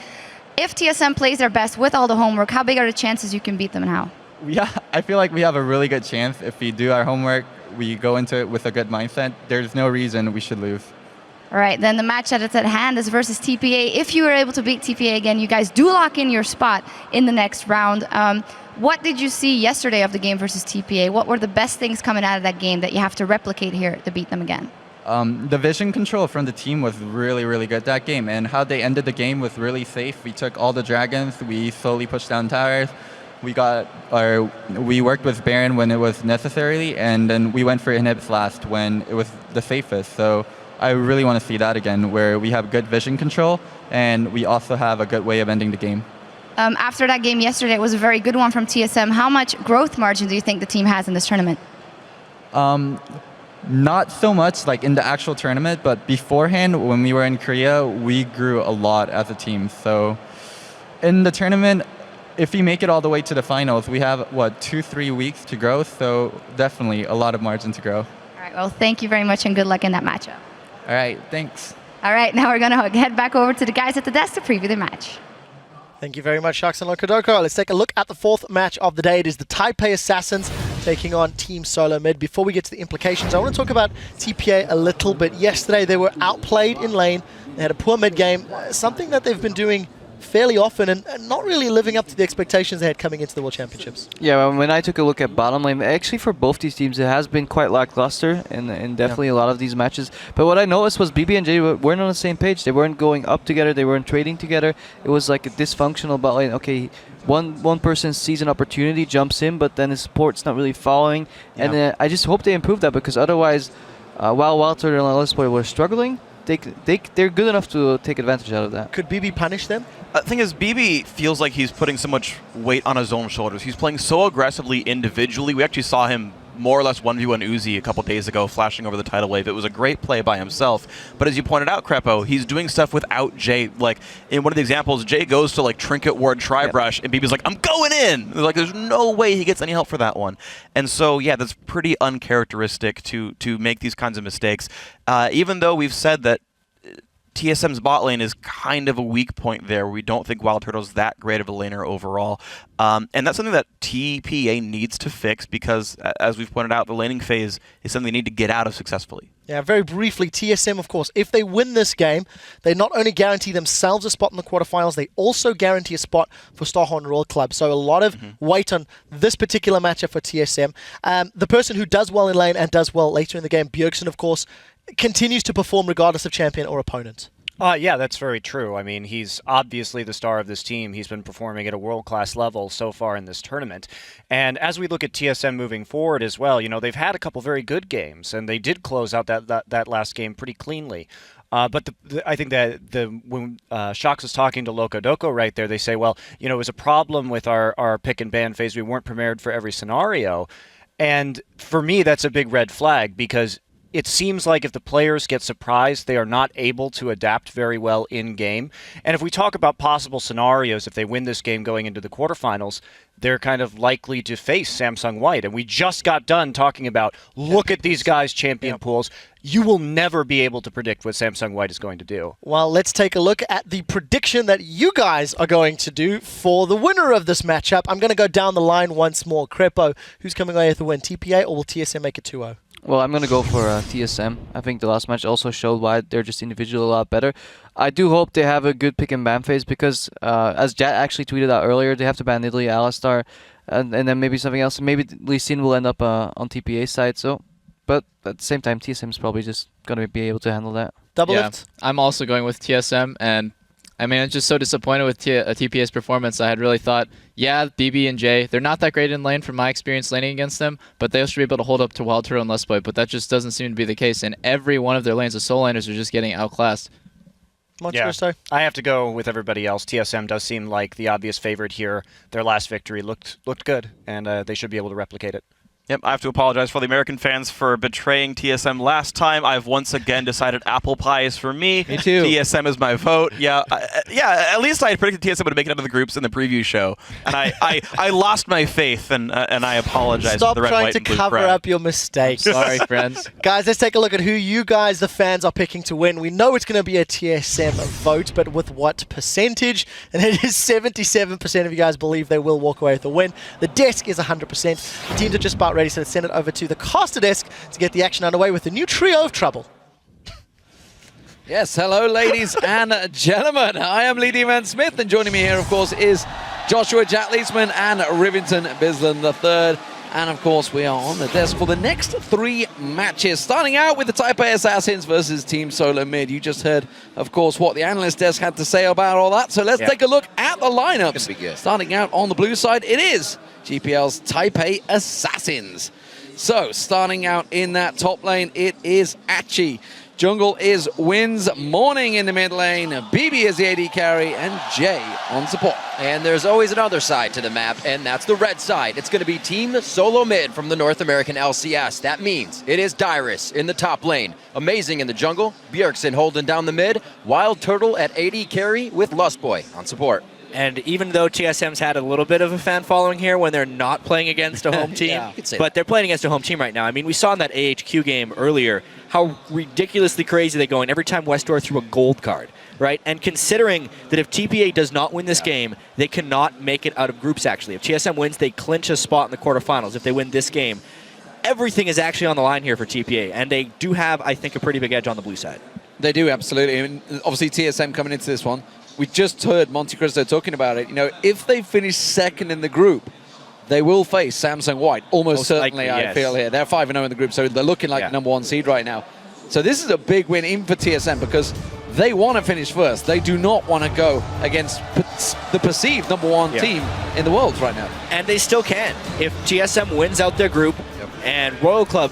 If TSM plays their best with all the homework, how big are the chances you can beat them and how? I feel like we have a really good chance if we do our homework. We go into it with a good mindset. There's no reason we should lose. All right, then the match that's at hand is versus TPA. If you were able to beat TPA again, you guys do lock in your spot in the next round. What did you see yesterday of the game versus TPA? What were the best things coming out of that game that you have to replicate here to beat them again? The vision control from the team was really, really good that game, and how they ended the game was really safe. We took all the dragons, we slowly pushed down towers. We worked with Baron when it was necessary, and then we went for inhibs last when it was the safest. So I really want to see that again, where we have good vision control, and we also have a good way of ending the game. After that game yesterday, it was a very good one from TSM. How much growth margin do you think the team has in this tournament? Not so much like in the actual tournament, but beforehand, when we were in Korea, we grew a lot as a team. So in the tournament, if we make it all the way to the finals, we have, 2-3 weeks to grow. So definitely a lot of margin to grow. All right, well, thank you very much and good luck in that matchup. All right, thanks. All right, now we're going to head back over to the guys at the desk to preview the match. Thank you very much, Sharks and Lokodoko. Let's take a look at the fourth match of the day. It is the Taipei Assassins taking on Team SoloMid. Before we get to the implications, I want to talk about TPA a little bit. Yesterday, they were outplayed in lane. They had a poor mid game, something that they've been doing fairly often and not really living up to the expectations they had coming into the World Championships. Yeah, when I took a look at bottom lane, actually for both these teams, it has been quite lackluster in definitely a lot of these matches. But what I noticed was BB and J weren't on the same page. They weren't going up together. They weren't trading together. It was like a dysfunctional bot lane. Okay, one person sees an opportunity, jumps in, but then his support's not really following. Yeah. And I just hope they improve that, because otherwise, while Walter and Lesboy were struggling, they're good enough to take advantage out of that. Could BB punish them? The thing is, BB feels like he's putting so much weight on his own shoulders. He's playing so aggressively individually. We actually saw him more or less 1v1 Uzi a couple days ago, flashing over the tidal wave. It was a great play by himself. But as you pointed out, Crepo, he's doing stuff without Jay. Like, in one of the examples, Jay goes to, like, Trinket Ward Tri-Brush, and BB's like, I'm going in! Like, there's no way he gets any help for that one. And so, yeah, that's pretty uncharacteristic to make these kinds of mistakes. Even though we've said that TSM's bot lane is kind of a weak point there. We don't think Wild Turtle's that great of a laner overall. And that's something that TPA needs to fix, because, as we've pointed out, the laning phase is something they need to get out of successfully. Yeah, very briefly, TSM, of course, if they win this game, they not only guarantee themselves a spot in the quarterfinals, they also guarantee a spot for Starhorn Royal Club. So a lot of weight on this particular matchup for TSM. The person who does well in lane and does well later in the game, Bjergsen, of course, continues to perform regardless of champion or opponent. Yeah, that's very true. I mean, he's obviously the star of this team. He's been performing at a world-class level so far in this tournament. And as we look at TSM moving forward as well, you know, they've had a couple very good games, and they did close out that last game pretty cleanly. But I think that when Shox was talking to Lokodoko right there, they say, well, you know, it was a problem with our pick and ban phase. We weren't prepared for every scenario. And for me, that's a big red flag, because it seems like if the players get surprised, they are not able to adapt very well in-game. And if we talk about possible scenarios, if they win this game going into the quarterfinals, they're kind of likely to face Samsung White. And we just got done talking about, look at these guys' champion pools. You will never be able to predict what Samsung White is going to do. Well, let's take a look at the prediction that you guys are going to do for the winner of this matchup. I'm going to go down the line once more. Crepo, who's coming away with the win, TPA, or will TSM make it 2-0? Well, I'm going to go for TSM. I think the last match also showed why they're just individually a lot better. I do hope they have a good pick and ban phase, because as Jat actually tweeted out earlier, they have to ban Nidalee, Alistar, and then maybe something else. Maybe Lee Sin will end up on TPA's side. So, but at the same time, TSM is probably just going to be able to handle that. Double lift? I'm also going with TSM, and I mean, I'm just so disappointed with TPA's performance. I had really thought, yeah, BB and J, they're not that great in lane from my experience laning against them, but they should be able to hold up to Wild Turtle and Lesboy, but that just doesn't seem to be the case, and every one of their lanes, the solo laners, are just getting outclassed. Yeah, I have to go with everybody else. TSM does seem like the obvious favorite here. Their last victory looked good, and they should be able to replicate it. Yep, I have to apologize for the American fans for betraying TSM last time. I've once again decided apple pie is for me. Me too. TSM is my vote. Yeah, at least I had predicted TSM would make it out of the groups in the preview show, and I lost my faith, and I apologize. Stop for the red, trying white, to and blue cover crowd. up your mistakes. Sorry, friends. Guys, let's take a look at who you guys, the fans, are picking to win. We know it's going to be a TSM vote, but with what percentage? And it is 77% of you guys believe they will walk away with the win. The desk is 100%. The teams are just about ready, so let's send it over to the caster desk to get the action underway with the new trio of trouble. Yes, hello ladies and gentlemen. I am Lee D-Man Smith, and joining me here, of course, is Joshua Jack Leesman and Rivington Bislin III. And of course, we are on the desk for the next 3 matches, starting out with the Taipei Assassins versus Team SoloMid. You just heard, of course, what the analyst desk had to say about all that. So let's take a look at the lineups. Starting out on the blue side, it is GPL's Taipei Assassins. So, starting out in that top lane, it is Achi. Jungle is Wins, Morning in the mid lane, BB is the AD carry, and Jay on support. And there's always another side to the map, and that's the red side. It's going to be Team SoloMid from the North American LCS. That means it is Dyrus in the top lane. Amazing in the jungle, Bjergsen holding down the mid, Wild Turtle at AD carry with Lustboy on support. And even though TSM's had a little bit of a fan following here when they're not playing against a home team, but they're playing against a home team right now. I mean, we saw in that AHQ game earlier how ridiculously crazy they go in every time Westdoor threw a gold card, right? And considering that if TPA does not win this game, they cannot make it out of groups, actually. If TSM wins, they clinch a spot in the quarterfinals. If they win this game, everything is actually on the line here for TPA, and they do have, I think, a pretty big edge on the blue side. They do, absolutely. I mean, obviously, TSM coming into this one, we just heard Monte Cristo talking about it. You know, if they finish second in the group, they will face Samsung White. Almost certainly, likely, I feel here. They're 5-0 in the group, so they're looking like the #1 seed right now. So this is a big win even for TSM because they want to finish first. They do not want to go against the perceived #1 team in the world right now. And they still can. If TSM wins out their group and Royal Club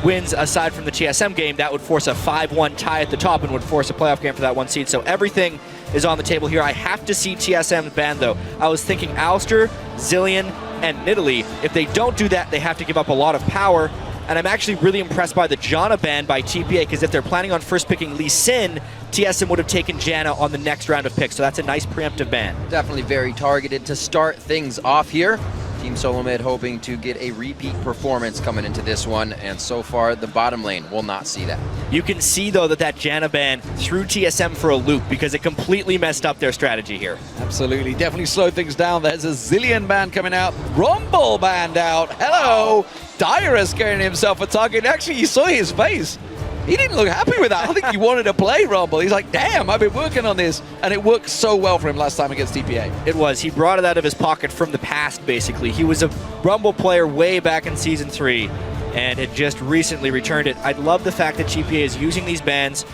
wins aside from the TSM game, that would force a 5-1 tie at the top and would force a playoff game for that 1 seed. So everything is on the table here. I have to see TSM's ban, though. I was thinking Alistair, Zillion, and Nidalee. If they don't do that, they have to give up a lot of power. And I'm actually really impressed by the Janna ban by TPA, because if they're planning on first picking Lee Sin, TSM would have taken Janna on the next round of picks. So that's a nice preemptive ban. Definitely very targeted to start things off here. Team SoloMid hoping to get a repeat performance coming into this one, and so far the bottom lane will not see that. You can see, though, that Janna ban threw TSM for a loop because it completely messed up their strategy here. Absolutely, definitely slowed things down. There's a Zillion ban coming out. Rumble banned out. Hello! Dyrus carrying himself a target. Actually, you saw his face. He didn't look happy with that. I think he wanted to play Rumble. He's like, damn, I've been working on this. And it worked so well for him last time against TPA. It was. He brought it out of his pocket from the past, basically. He was a Rumble player way back in Season 3 and had just recently returned it. I love the fact that TPA is using these bans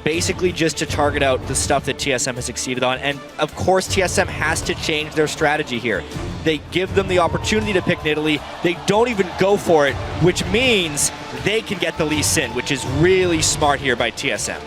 basically just to target out the stuff that TSM has succeeded on. And, of course, TSM has to change their strategy here. They give them the opportunity to pick Nidalee. They don't even go for it, which means they can get the Lee Sin, which is really smart here by TSM.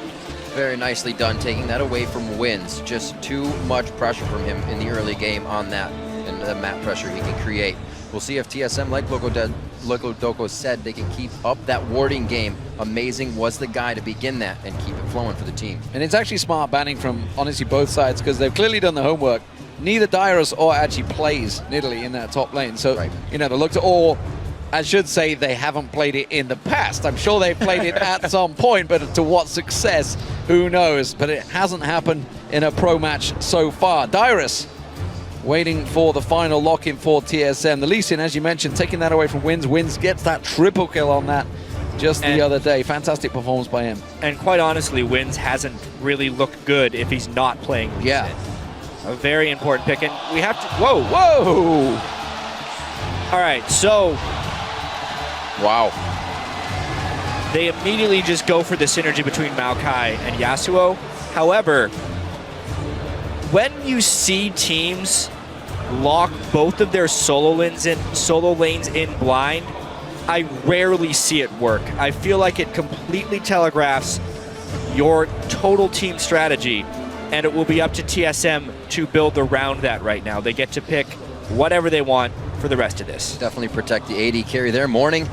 Very nicely done, taking that away from Wins. Just too much pressure from him in the early game on that, and the map pressure he can create. We'll see if TSM, like Loco Doko said, they can keep up that warding game. Amazing was the guy to begin that and keep it flowing for the team. And it's actually smart banning from, honestly, both sides, because they've clearly done the homework. Neither Dyrus or actually plays Nidalee in that top lane. So, you know, they looked at, or I should say they haven't played it in the past. I'm sure they've played it at some point, but to what success, who knows? But it hasn't happened in a pro match so far. Dyrus waiting for the final lock-in for TSM. The Lee Sin, as you mentioned, taking that away from Wins. Wins gets that triple kill on that just the other day. Fantastic performance by him. And quite honestly, Wins hasn't really looked good if he's not playing Lee Sin. A very important pick, and we have to... Whoa! All right, so... Wow. They immediately just go for the synergy between Maokai and Yasuo. However, when you see teams lock both of their solo lanes in blind, I rarely see it work. I feel like it completely telegraphs your total team strategy, and it will be up to TSM to build around that right now. They get to pick whatever they want for the rest of this. Definitely protect the AD carry there. Morning,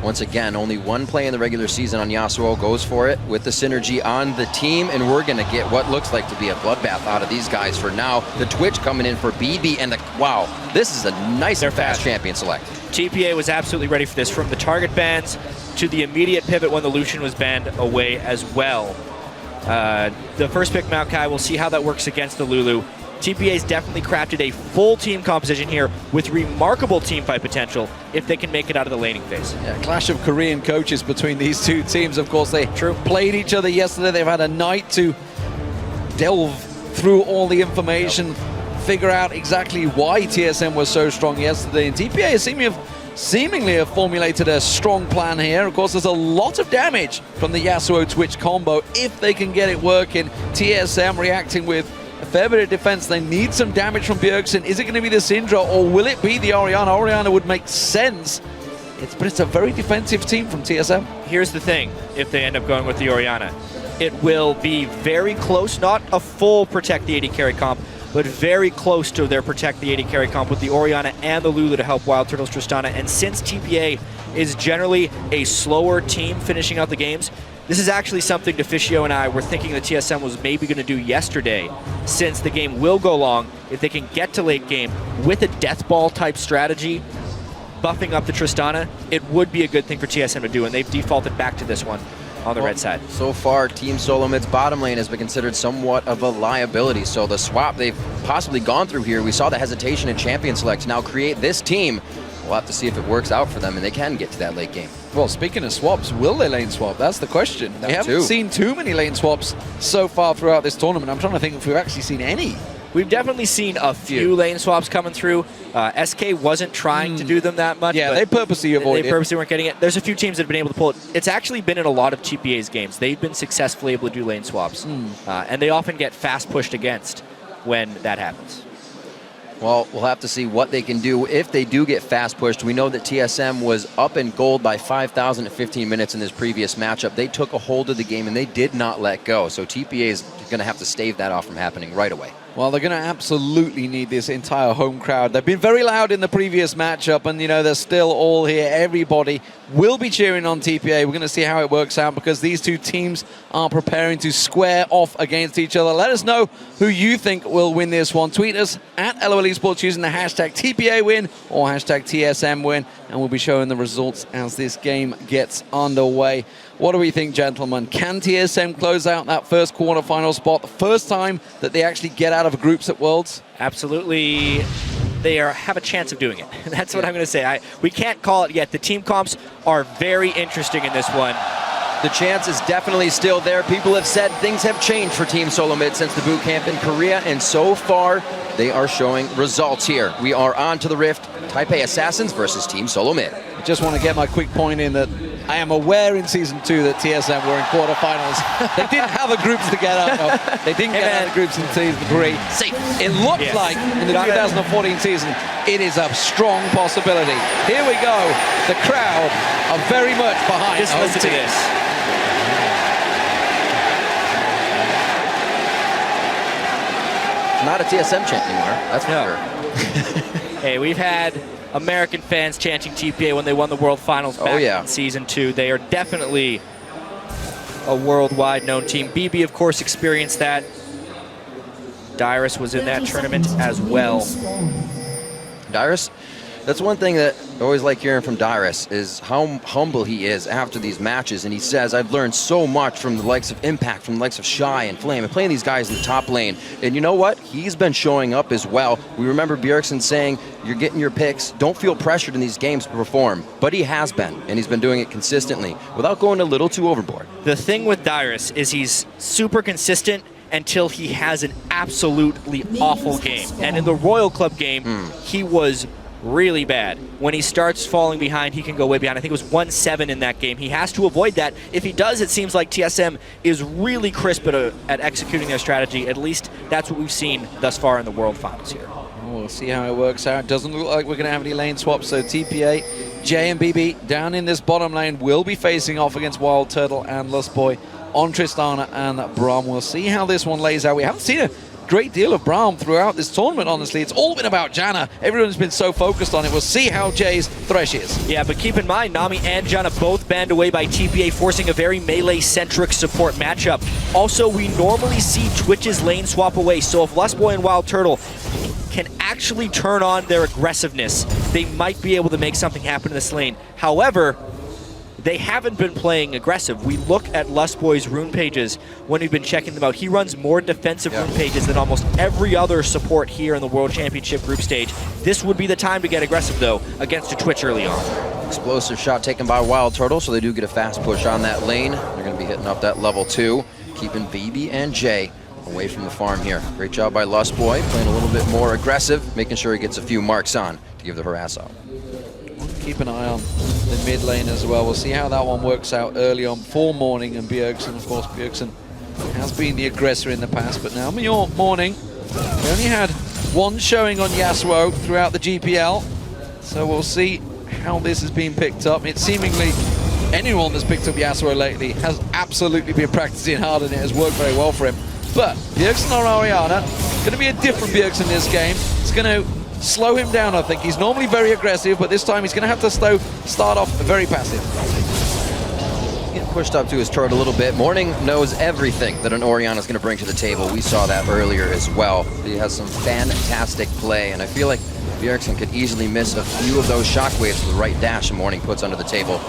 once again, only one play in the regular season on Yasuo, goes for it with the synergy on the team, and we're going to get what looks like to be a bloodbath out of these guys for now. The Twitch coming in for BB, and wow, this is a nice and fast champion select. TPA was absolutely ready for this, from the target bans to the immediate pivot when the Lucian was banned away as well. The first pick, Maokai, we'll see how that works against the Lulu. TPA's definitely crafted a full team composition here with remarkable team fight potential if they can make it out of the laning phase. Yeah, clash of Korean coaches between these two teams. Of course, they played each other yesterday. They've had a night to delve through all the information, figure out exactly why TSM was so strong yesterday. And TPA seemingly have formulated a strong plan here. Of course, there's a lot of damage from the Yasuo Twitch combo if they can get it working. TSM reacting with a fair bit of defense. They need some damage from Bjergsen. Is it going to be the Syndra, or will it be the Orianna? Orianna would make sense. But it's a very defensive team from TSM. Here's the thing, if they end up going with the Orianna, it will be very close, not a full protect the AD carry comp, but very close to their protect the AD carry comp with the Orianna and the Lulu to help Wild Turtles Tristana. And since TPA is generally a slower team finishing out the games, this is actually something Deficio and I were thinking that TSM was maybe going to do yesterday, since the game will go long. If they can get to late game with a death ball type strategy, buffing up the Tristana, it would be a good thing for TSM to do, and they've defaulted back to this one on the red side. So far, Team SoloMid's bottom lane has been considered somewhat of a liability, so the swap they've possibly gone through here, we saw the hesitation in Champion Select to now create this team. We'll have to see if it works out for them and they can get to that late game. Well, speaking of swaps, will they lane swap? That's the question. We haven't seen too many lane swaps so far throughout this tournament. I'm trying to think if we've actually seen any. We've definitely seen a few lane swaps coming through. SK wasn't trying to do them that much. Yeah, they purposely avoided it. They purposely weren't getting it. There's a few teams that have been able to pull it. It's actually been in a lot of TPA's games. They've been successfully able to do lane swaps. And they often get fast pushed against when that happens. Well, we'll have to see what they can do if they do get fast pushed. We know that TSM was up in gold by 5,000 at 15 minutes in this previous matchup. They took a hold of the game and they did not let go. So TPA is going to have to stave that off from happening right away. Well, they're going to absolutely need this entire home crowd. They've been very loud in the previous matchup, and, you know, they're still all here. Everybody will be cheering on TPA. We're going to see how it works out because these two teams are preparing to square off against each other. Let us know who you think will win this one. Tweet us at LOL Esports using the hashtag TPA win or hashtag TSM win, and we'll be showing the results as this game gets underway. What do we think, gentlemen? Can TSM close out that first quarterfinal spot, the first time that they actually get out of groups at Worlds? Absolutely. They have a chance of doing it. That's what I'm going to say. We can't call it yet. The team comps are very interesting in this one. The chance is definitely still there. People have said things have changed for Team SoloMid since the boot camp in Korea, and so far they are showing results here. We are on to the Rift. Taipei Assassins versus Team SoloMid. I just want to get my quick point in that I am aware in Season 2 that TSM were in quarterfinals. They didn't have a groups to get out of. They didn't get out of groups in Season 3. It looks like in the 2014 season, it is a strong possibility. Here we go. The crowd are very much behind. Just listen to this. Not a TSM chant anymore, that's for sure. Hey, we've had American fans chanting TPA when they won the World Finals back in Season 2. They are definitely a worldwide known team. BB, of course, experienced that. Dyrus was in that tournament as well. Dyrus, that's one thing that I always like hearing from Dyrus is how humble he is after these matches. And he says, I've learned so much from the likes of Impact, from the likes of Shy and Flame, and playing these guys in the top lane. And you know what? He's been showing up as well. We remember Bjergsen saying, you're getting your picks. Don't feel pressured in these games to perform. But he has been, and he's been doing it consistently without going a little too overboard. The thing with Dyrus is he's super consistent until he has an absolutely awful game. And in the Royal Club game, he was really bad. When he starts falling behind, he can go way behind. I think it was 1-7 in that game. He has to avoid that. If he does, it seems like TSM is really crisp at executing their strategy. At least that's what we've seen thus far in the World Finals here. We'll see how it works out. Doesn't look like we're going to have any lane swaps, so TPA, J and BB down in this bottom lane will be facing off against Wild Turtle and Lustboy on Tristana and Braum. We'll see how this one lays out. We haven't seen great deal of Braum throughout this tournament, honestly. It's all been about Janna. Everyone's been so focused on it. We'll see how Jay's Thresh is. Yeah, but keep in mind, Nami and Janna both banned away by TPA, forcing a very melee-centric support matchup. Also, we normally see Twitch's lane swap away, so if Lustboy and Wild Turtle can actually turn on their aggressiveness, they might be able to make something happen in this lane. However, they haven't been playing aggressive. We look at Lustboy's rune pages when we've been checking them out. He runs more defensive rune pages than almost every other support here in the World Championship group stage. This would be the time to get aggressive, though, against a Twitch early on. Explosive shot taken by Wild Turtle, so they do get a fast push on that lane. They're going to be hitting up that level 2, keeping BB and Jay away from the farm here. Great job by Lustboy, playing a little bit more aggressive, making sure he gets a few marks on to give the harass out. Keep an eye on the mid lane as well. We'll see how that one works out early on for Morning and Bjergsen. Of course, Bjergsen has been the aggressor in the past, but now Morning, they only had one showing on Yasuo throughout the GPL, so we'll see how this has been picked up. It's seemingly anyone that's picked up Yasuo lately has absolutely been practicing hard, and it has worked very well for him. But Bjergsen on Orianna, going to be a different Bjergsen this game. It's going to slow him down, I think. He's normally very aggressive, but this time he's going to have to start off very passive. Getting pushed up to his turret a little bit. Morning knows everything that an Orianna is going to bring to the table. We saw that earlier as well. He has some fantastic play, and I feel like Bjergsen could easily miss a few of those shockwaves with the right dash Morning puts under the table.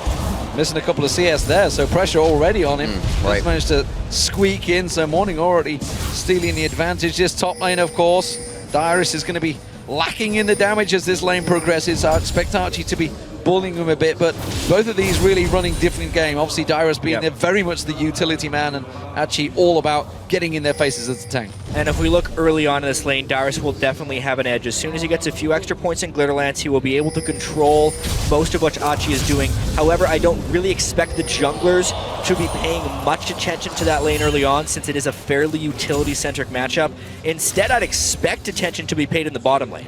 Missing a couple of CS there, so pressure already on him. Right. He's managed to squeak in, so Morning already stealing the advantage. This top lane, of course, Dyrus is going to be lacking in the damage as this lane progresses. I expect Archie to be bullying him a bit, but both of these really running different game. Obviously, Dyrus being there very much the utility man, and Archie all about getting in their faces as a tank. And if we look early on in this lane, Dyrus will definitely have an edge. As soon as he gets a few extra points in Glitterlance, he will be able to control most of what Archie is doing. However, I don't really expect the junglers to be paying much attention to that lane early on, since it is a fairly utility-centric matchup. Instead, I'd expect attention to be paid in the bottom lane.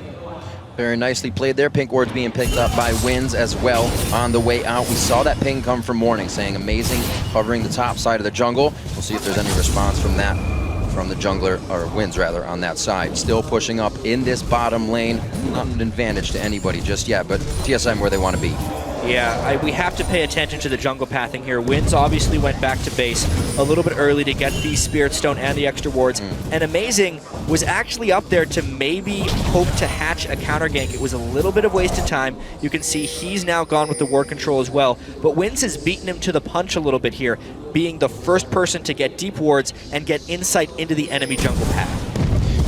Very nicely played there. Pink wards being picked up by Wins as well on the way out. We saw that ping come from Morning, saying amazing, covering the top side of the jungle. We'll see if there's any response from that, from the jungler, or Wins rather, on that side. Still pushing up in this bottom lane. Not an advantage to anybody just yet, but TSM where they want to be. Yeah, we have to pay attention to the jungle pathing here. Wins obviously went back to base a little bit early to get the Spirit Stone and the extra wards. And Amazing was actually up there to maybe hope to hatch a counter gank. It was a little bit of wasted time. You can see he's now gone with the ward control as well. But Wins has beaten him to the punch a little bit here, being the first person to get deep wards and get insight into the enemy jungle path.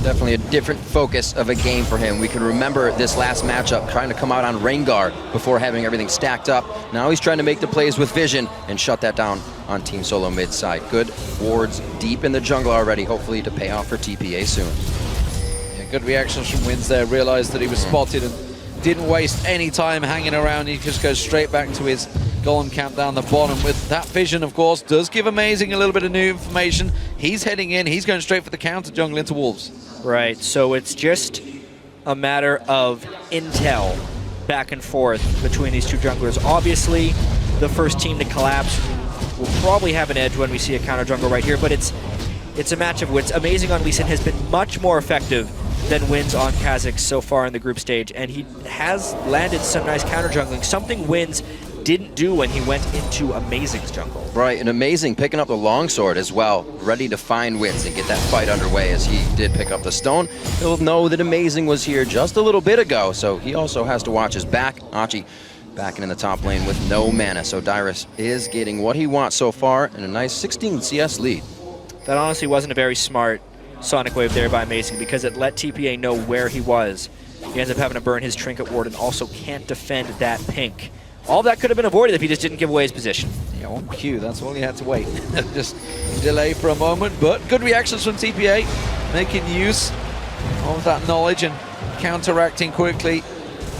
Definitely a different focus of a game for him. We can remember this last matchup trying to come out on Rengar before having everything stacked up. Now he's trying to make the plays with vision and shut that down on Team SoloMid side. Good wards deep in the jungle already, hopefully to pay off for TPA soon. Yeah, good reactions from Wins there. Realized that he was spotted and didn't waste any time hanging around. He just goes straight back to his golem camp down the bottom. With that vision, of course, does give Amazing a little bit of new information. He's heading in. He's going straight for the counter jungle into Wolves. Right, so it's just a matter of intel back and forth between these two junglers. Obviously, the first team to collapse will probably have an edge when we see a counter jungle right here, but it's a match of wits. Amazing on Lee Sin has been much more effective than Wins on Kha'Zix so far in the group stage, and he has landed some nice counter jungling, something Wins didn't do when he went into Amazing's jungle. Right, and Amazing picking up the longsword as well, ready to find Wins and get that fight underway as he did pick up the stone. He'll know that Amazing was here just a little bit ago, so he also has to watch his back. Archie backing in the top lane with no mana, so Dyrus is getting what he wants so far and a nice 16 CS lead. That honestly wasn't a very smart Sonic Wave there by Amazing, because it let TPA know where he was. He ends up having to burn his Trinket Ward and also can't defend that pink. All that could have been avoided if he just didn't give away his position. Yeah, on cue, that's all he had to wait. Just delay for a moment, but good reactions from TPA, making use of that knowledge and counteracting quickly.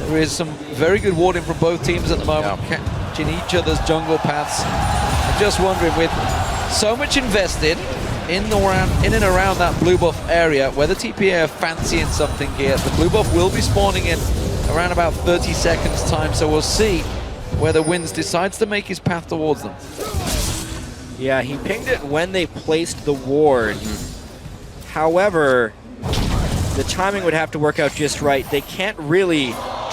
There is some very good warding from both teams at the moment, catching each other's jungle paths. I'm just wondering, with so much invested in and around that blue buff area, whether TPA are fancying something here. The blue buff will be spawning in around about 30 seconds time, so we'll see whether Wins decides to make his path towards them. Yeah, he pinged it when they placed the ward. However, the timing would have to work out just right. They can't really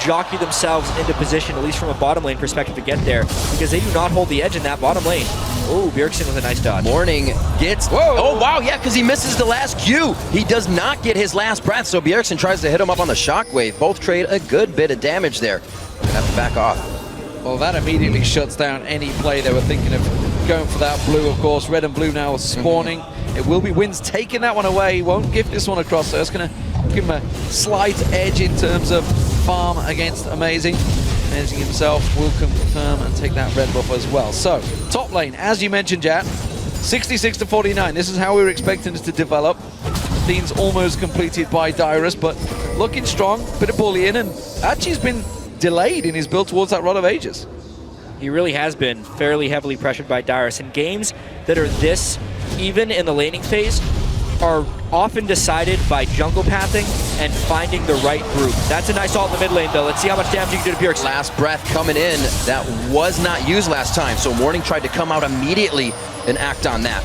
jockey themselves into position, at least from a bottom lane perspective, to get there, because they do not hold the edge in that bottom lane. Oh, Bjergsen with a nice dodge. Morning gets... Whoa. Oh, wow, yeah, because he misses the last Q. He does not get his last breath, so Bjergsen tries to hit him up on the shockwave. Both trade a good bit of damage there. Gonna have to back off. Well, that immediately shuts down any play they were thinking of going for that blue, of course. Red and blue now spawning. It will be Wins taking that one away. He won't gift this one across, so it's going to give him a slight edge in terms of farm against Amazing. Amazing himself will confirm and take that red buff as well. So, top lane, as you mentioned, Jat, 66 to 49. This is how we were expecting it to develop. Lean's almost completed by Dyrus, but looking strong, bit of bullying, and actually has been delayed in his build towards that Rod of Ages. He really has been fairly heavily pressured by Dyrus, and games that are this even in the laning phase are often decided by jungle pathing and finding the right group. That's a nice ult in the mid lane, though. Let's see how much damage you can do to Bjergsen. Last breath coming in. That was not used last time, so Morning tried to come out immediately and act on that.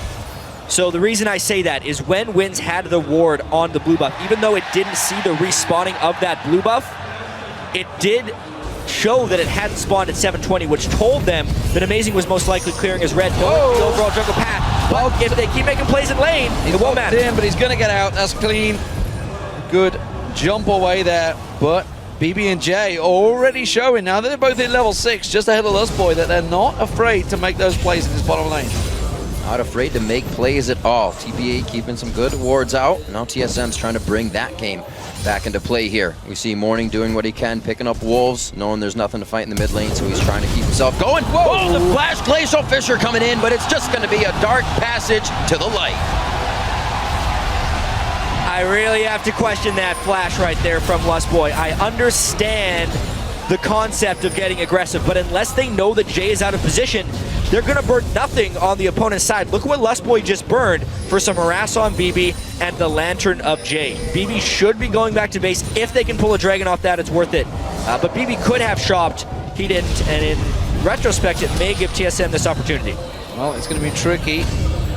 So the reason I say that is when Wins had the ward on the blue buff, even though it didn't see the respawning of that blue buff, it did show that it hadn't spawned at 720, which told them that Amazing was most likely clearing his red, knowing the overall jungle path. But if they keep making plays in lane, it won't matter. In, but he's going to get out. That's clean. Good jump away there. But BB and Jay already showing now that they're both in level 6, just ahead of Lustboy, that they're not afraid to make those plays in this bottom lane. Not afraid to make plays at all. TPA keeping some good wards out. Now TSM's trying to bring that game back into play here. We see Morning doing what he can, picking up wolves, knowing there's nothing to fight in the mid lane, so he's trying to keep himself going. Whoa, the flash Glacial Fissure coming in, but it's just going to be a dark passage to the light. I really have to question that flash right there from Lustboy. I understand the concept of getting aggressive, but unless they know that Jay is out of position, they're going to burn nothing on the opponent's side. Look what Lustboy just burned for some harass on BB and the Lantern of Jay. BB should be going back to base. If they can pull a dragon off that, it's worth it. But BB could have shopped. He didn't, and in retrospect, it may give TSM this opportunity. Well, it's going to be tricky.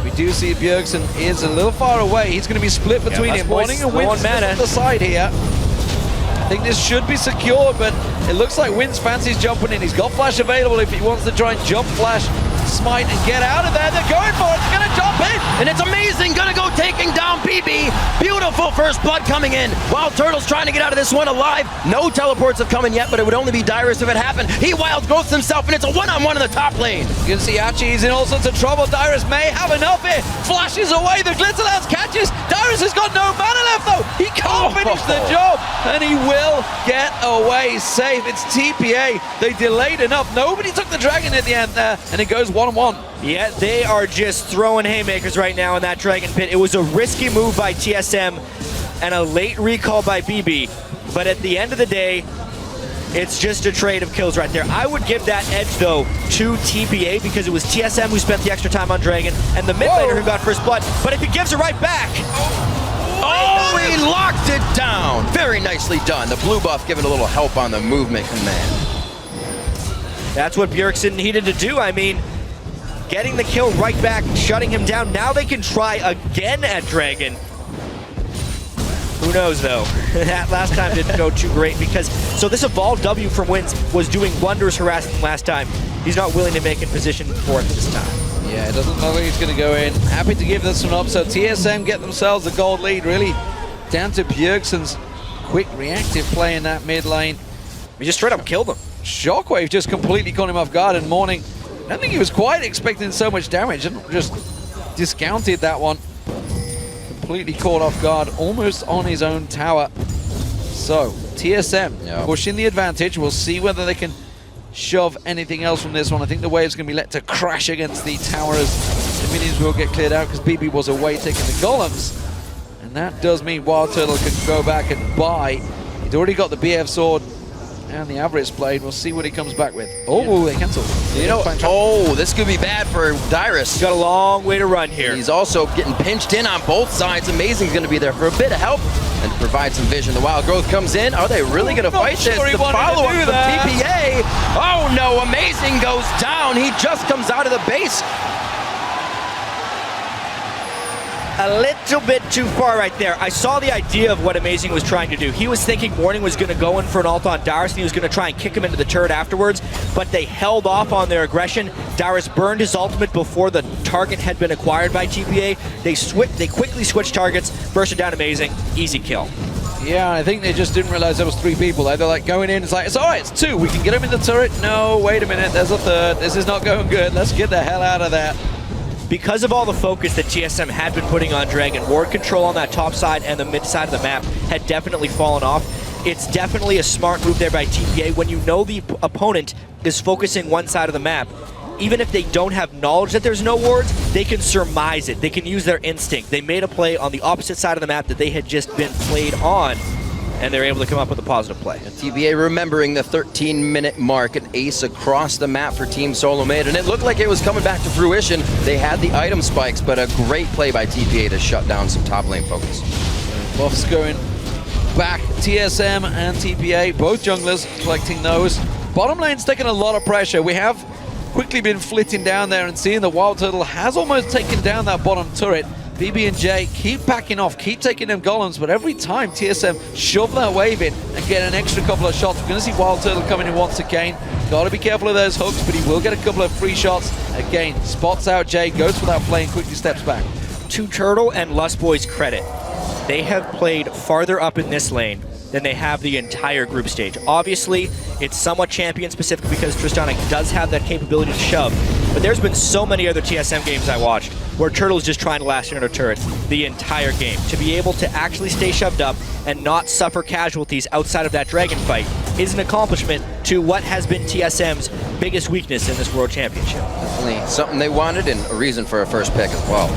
We do see Bjergsen is a little far away. He's going to be split between him. Morning and Wins on the side here. I think this should be secured, but it looks like Wins fancies jumping in. He's got flash available if he wants to try and jump flash, smite, and get out of there. They're going for it. It's going to jump in. And it's Amazing. Going to go taking down BB. Beautiful first blood coming in. Wild Turtle's trying to get out of this one alive. No teleports have come in yet, but it would only be Dyrus if it happened. He wild growths himself, and it's a one-on-one in the top lane. You can see Archie is in all sorts of trouble. Dyrus may have enough here. Flashes away. The Glitterlance catches. Dyrus has got no mana left, though. He can't finish the job, and he will get away safe. It's TPA. They delayed enough. Nobody took the dragon at the end there, and it goes 1-1. Yeah, they are just throwing haymakers right now in that dragon pit. It was a risky move by TSM and a late recall by BB, but at the end of the day, it's just a trade of kills right there. I would give that edge, though, to TPA because it was TSM who spent the extra time on Dragon and the mid laner who got first blood, but if he gives it right back... Oh, he locked it down. Very nicely done. The blue buff giving a little help on the movement command. That's what Bjergsen needed to do. I mean, getting the kill right back, shutting him down. Now they can try again at Dragon. Who knows, though? That last time didn't go too great because... So this evolved W from Wins was doing wonders harassing him last time. He's not willing to make in position for it this time. Yeah, it doesn't look like he's going to go in. Happy to give this one up. So TSM get themselves a gold lead, really down to Bjergsen's quick reactive play in that mid lane. We just straight up killed him. Shockwave just completely caught him off guard, and Morning, I don't think he was quite expecting so much damage, and just discounted that one. Completely caught off guard, almost on his own tower. So, TSM pushing the advantage. We'll see whether they can shove anything else from this one. I think the wave's going to be let to crash against the tower as the minions will get cleared out because BB was away taking the golems. And that does mean Wild Turtle can go back and buy. He'd already got the BF sword and the Avarice blade. We'll see what he comes back with. Oh, they cancelled. You know, oh, this could be bad for Dyrus. He's got a long way to run here. He's also getting pinched in on both sides. Amazing's going to be there for a bit of help and provide some vision. The Wild Growth comes in. Are they really going to fight this? The follow-up from TPA. Oh, no. Amazing goes down. He just comes out of the base. a little bit too far right there. I saw the idea of what Amazing was trying to do. He was thinking Morning was going to go in for an ult on Dyrus, and he was going to try and kick him into the turret afterwards, but they held off on their aggression. Dyrus burned his ultimate before the target had been acquired by TPA. They quickly switched targets, bursted down Amazing, easy kill. Yeah, I think they just didn't realize there was 3 people. They're like going in, it's like, it's all right, it's 2. We can get him in the turret. No, wait a minute, there's a 3rd. This is not going good. Let's get the hell out of there. Because of all the focus that TSM had been putting on Dragon, ward control on that top side and the mid side of the map had definitely fallen off. It's definitely a smart move there by TPA. When you know the opponent is focusing one side of the map, even if they don't have knowledge that there's no wards, they can surmise it. They can use their instinct. They made a play on the opposite side of the map that they had just been played on, and they're able to come up with a positive play. And TPA remembering the 13-minute mark, an ace across the map for Team SoloMid, and it looked like it was coming back to fruition. They had the item spikes, but a great play by TPA to shut down some top lane focus. Buffs going back, TSM and TPA, both junglers collecting those. Bottom lane's taking a lot of pressure. We have quickly been flitting down there and seeing the Wild Turtle has almost taken down that bottom turret. BB and J keep backing off, keep taking them golems, but every time TSM shove that wave in and get an extra couple of shots, we're going to see Wild Turtle coming in once again. Got to be careful of those hooks, but he will get a couple of free shots. Again, spots out J, goes for that flame, quickly steps back. To Turtle and Lust Boys' credit, they have played farther up in this lane than they have the entire group stage. Obviously, it's somewhat champion specific because Tristana does have that capability to shove, but there's been so many other TSM games I watched where Turtle's just trying to last under turrets the entire game. To be able to actually stay shoved up and not suffer casualties outside of that dragon fight is an accomplishment to what has been TSM's biggest weakness in this World Championship. Definitely something they wanted and a reason for a first pick as well.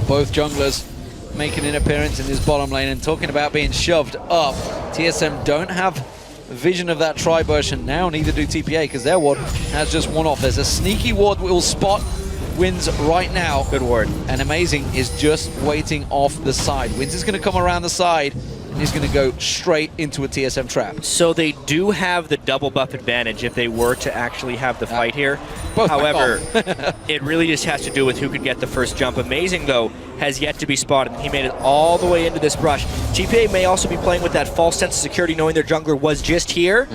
Both junglers making an appearance in this bottom lane and talking about being shoved up. TSM don't have vision of that tri-bush, and now neither do TPA because their ward has just one off. There's a sneaky ward will spot Wins right now. Good ward. And Amazing is just waiting off the side. Wins is going to come around the side and he's going to go straight into a TSM trap. So they do have the double buff advantage if they were to actually have the fight here. Both However, it really just has to do with who could get the first jump. Amazing, though, has yet to be spotted. He made it all the way into this brush. TPA may also be playing with that false sense of security, knowing their jungler was just here,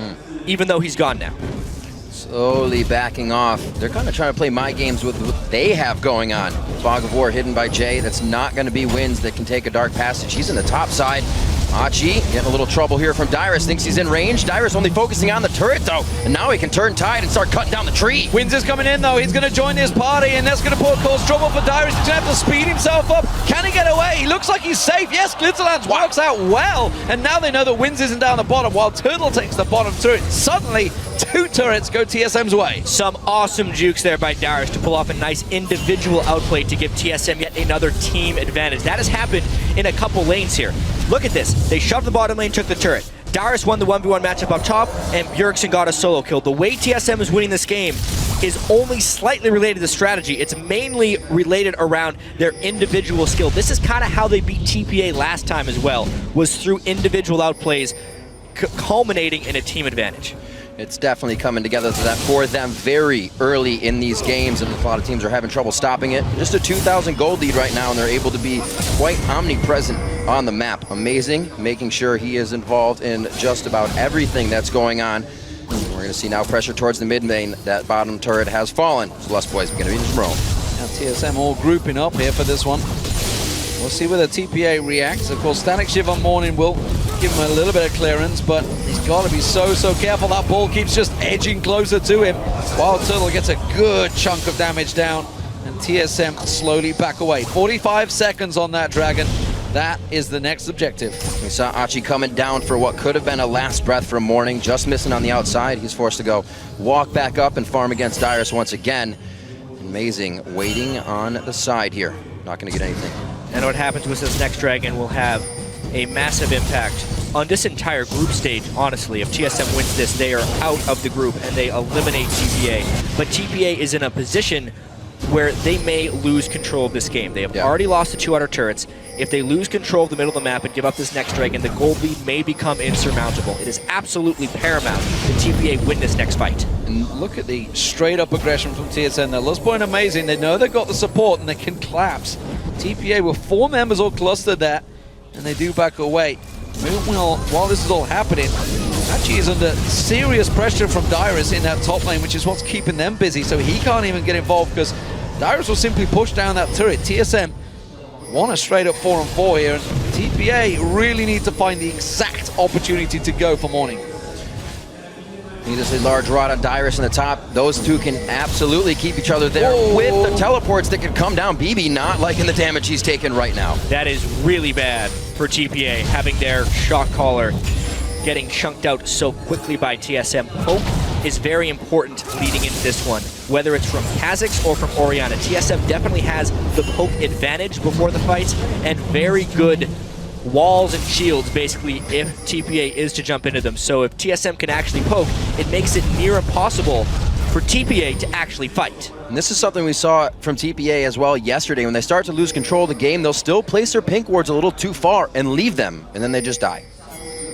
even though he's gone now. Slowly backing off. They're kind of trying to play my games with what they have going on. Fog of War hidden by Jay. That's not going to be Wins that can take a dark passage. He's in the top side. Achi getting a little trouble here from Dyrus. Thinks he's in range. Dyrus only focusing on the turret, though. And now he can turn tide and start cutting down the tree. Wins is coming in, though. He's going to join this party, and that's going to cause trouble for Dyrus. He's going to have to speed himself up. Can he get away? He looks like he's safe. Yes, Glitterlands works out well. And now they know that Wins isn't down the bottom, while Turtle takes the bottom turret. Suddenly, 2 turrets go TSM's way. Some awesome jukes there by Dyrus to pull off a nice individual outplay to give TSM yet another team advantage. That has happened in a couple lanes here. Look at this. They shoved the bottom lane, took the turret. Dyrus won the 1v1 matchup up top, and Bjergsen got a solo kill. The way TSM is winning this game is only slightly related to strategy. It's mainly related around their individual skill. This is kind of how they beat TPA last time as well, was through individual outplays, culminating in a team advantage. It's definitely coming together to that for them very early in these games, and a lot of teams are having trouble stopping it. Just a 2,000 gold lead right now, and they're able to be quite omnipresent on the map. Amazing, making sure he is involved in just about everything that's going on. And we're going to see now pressure towards the mid lane. That bottom turret has fallen. So Lust Boys are going to be in row. Now TSM all grouping up here for this one. We'll see whether TPA reacts. Of course, Static Shiver Morning will give him a little bit of clearance, but he's got to be so careful. That ball keeps just edging closer to him. Wild Turtle gets a good chunk of damage down, and TSM slowly back away. 45 seconds on that dragon. That is the next objective. We saw Achi coming down for what could have been a last breath from Morning, just missing on the outside. He's forced to go walk back up and farm against Dyrus once again. Amazing, waiting on the side here. Not going to get anything. And what happens with this next dragon will have a massive impact on this entire group stage, honestly. If TSM wins this, they are out of the group and they eliminate TPA. But TPA is in a position where they may lose control of this game. They have already lost the 2 outer turrets. If they lose control of the middle of the map and give up this next dragon, the gold lead may become insurmountable. It is absolutely paramount that TPA win this next fight. And look at the straight up aggression from TSM there. Lust Boy and Amazing, they know they've got the support and they can collapse TPA with 4 members all clustered there, and they do back away. Meanwhile, while this is all happening, Hachi is under serious pressure from Dyrus in that top lane, which is what's keeping them busy, so he can't even get involved because Dyrus will simply push down that turret. TSM want a straight up 4-on-4 here, and TPA really need to find the exact opportunity to go for Morning. Need to see large rod on Dyrus in the top. Those two can absolutely keep each other there with the teleports that could come down. BB not liking the damage he's taking right now. That is really bad for TPA, having their shock caller getting chunked out so quickly by TSM. Poke is very important leading into this one, whether it's from Kha'Zix or from Orianna. TSM definitely has the poke advantage before the fight, and very good walls and shields, basically, if TPA is to jump into them. So if TSM can actually poke, it makes it near impossible for TPA to actually fight. And this is something we saw from TPA as well yesterday. When they start to lose control of the game, they'll still place their pink wards a little too far and leave them, and then they just die.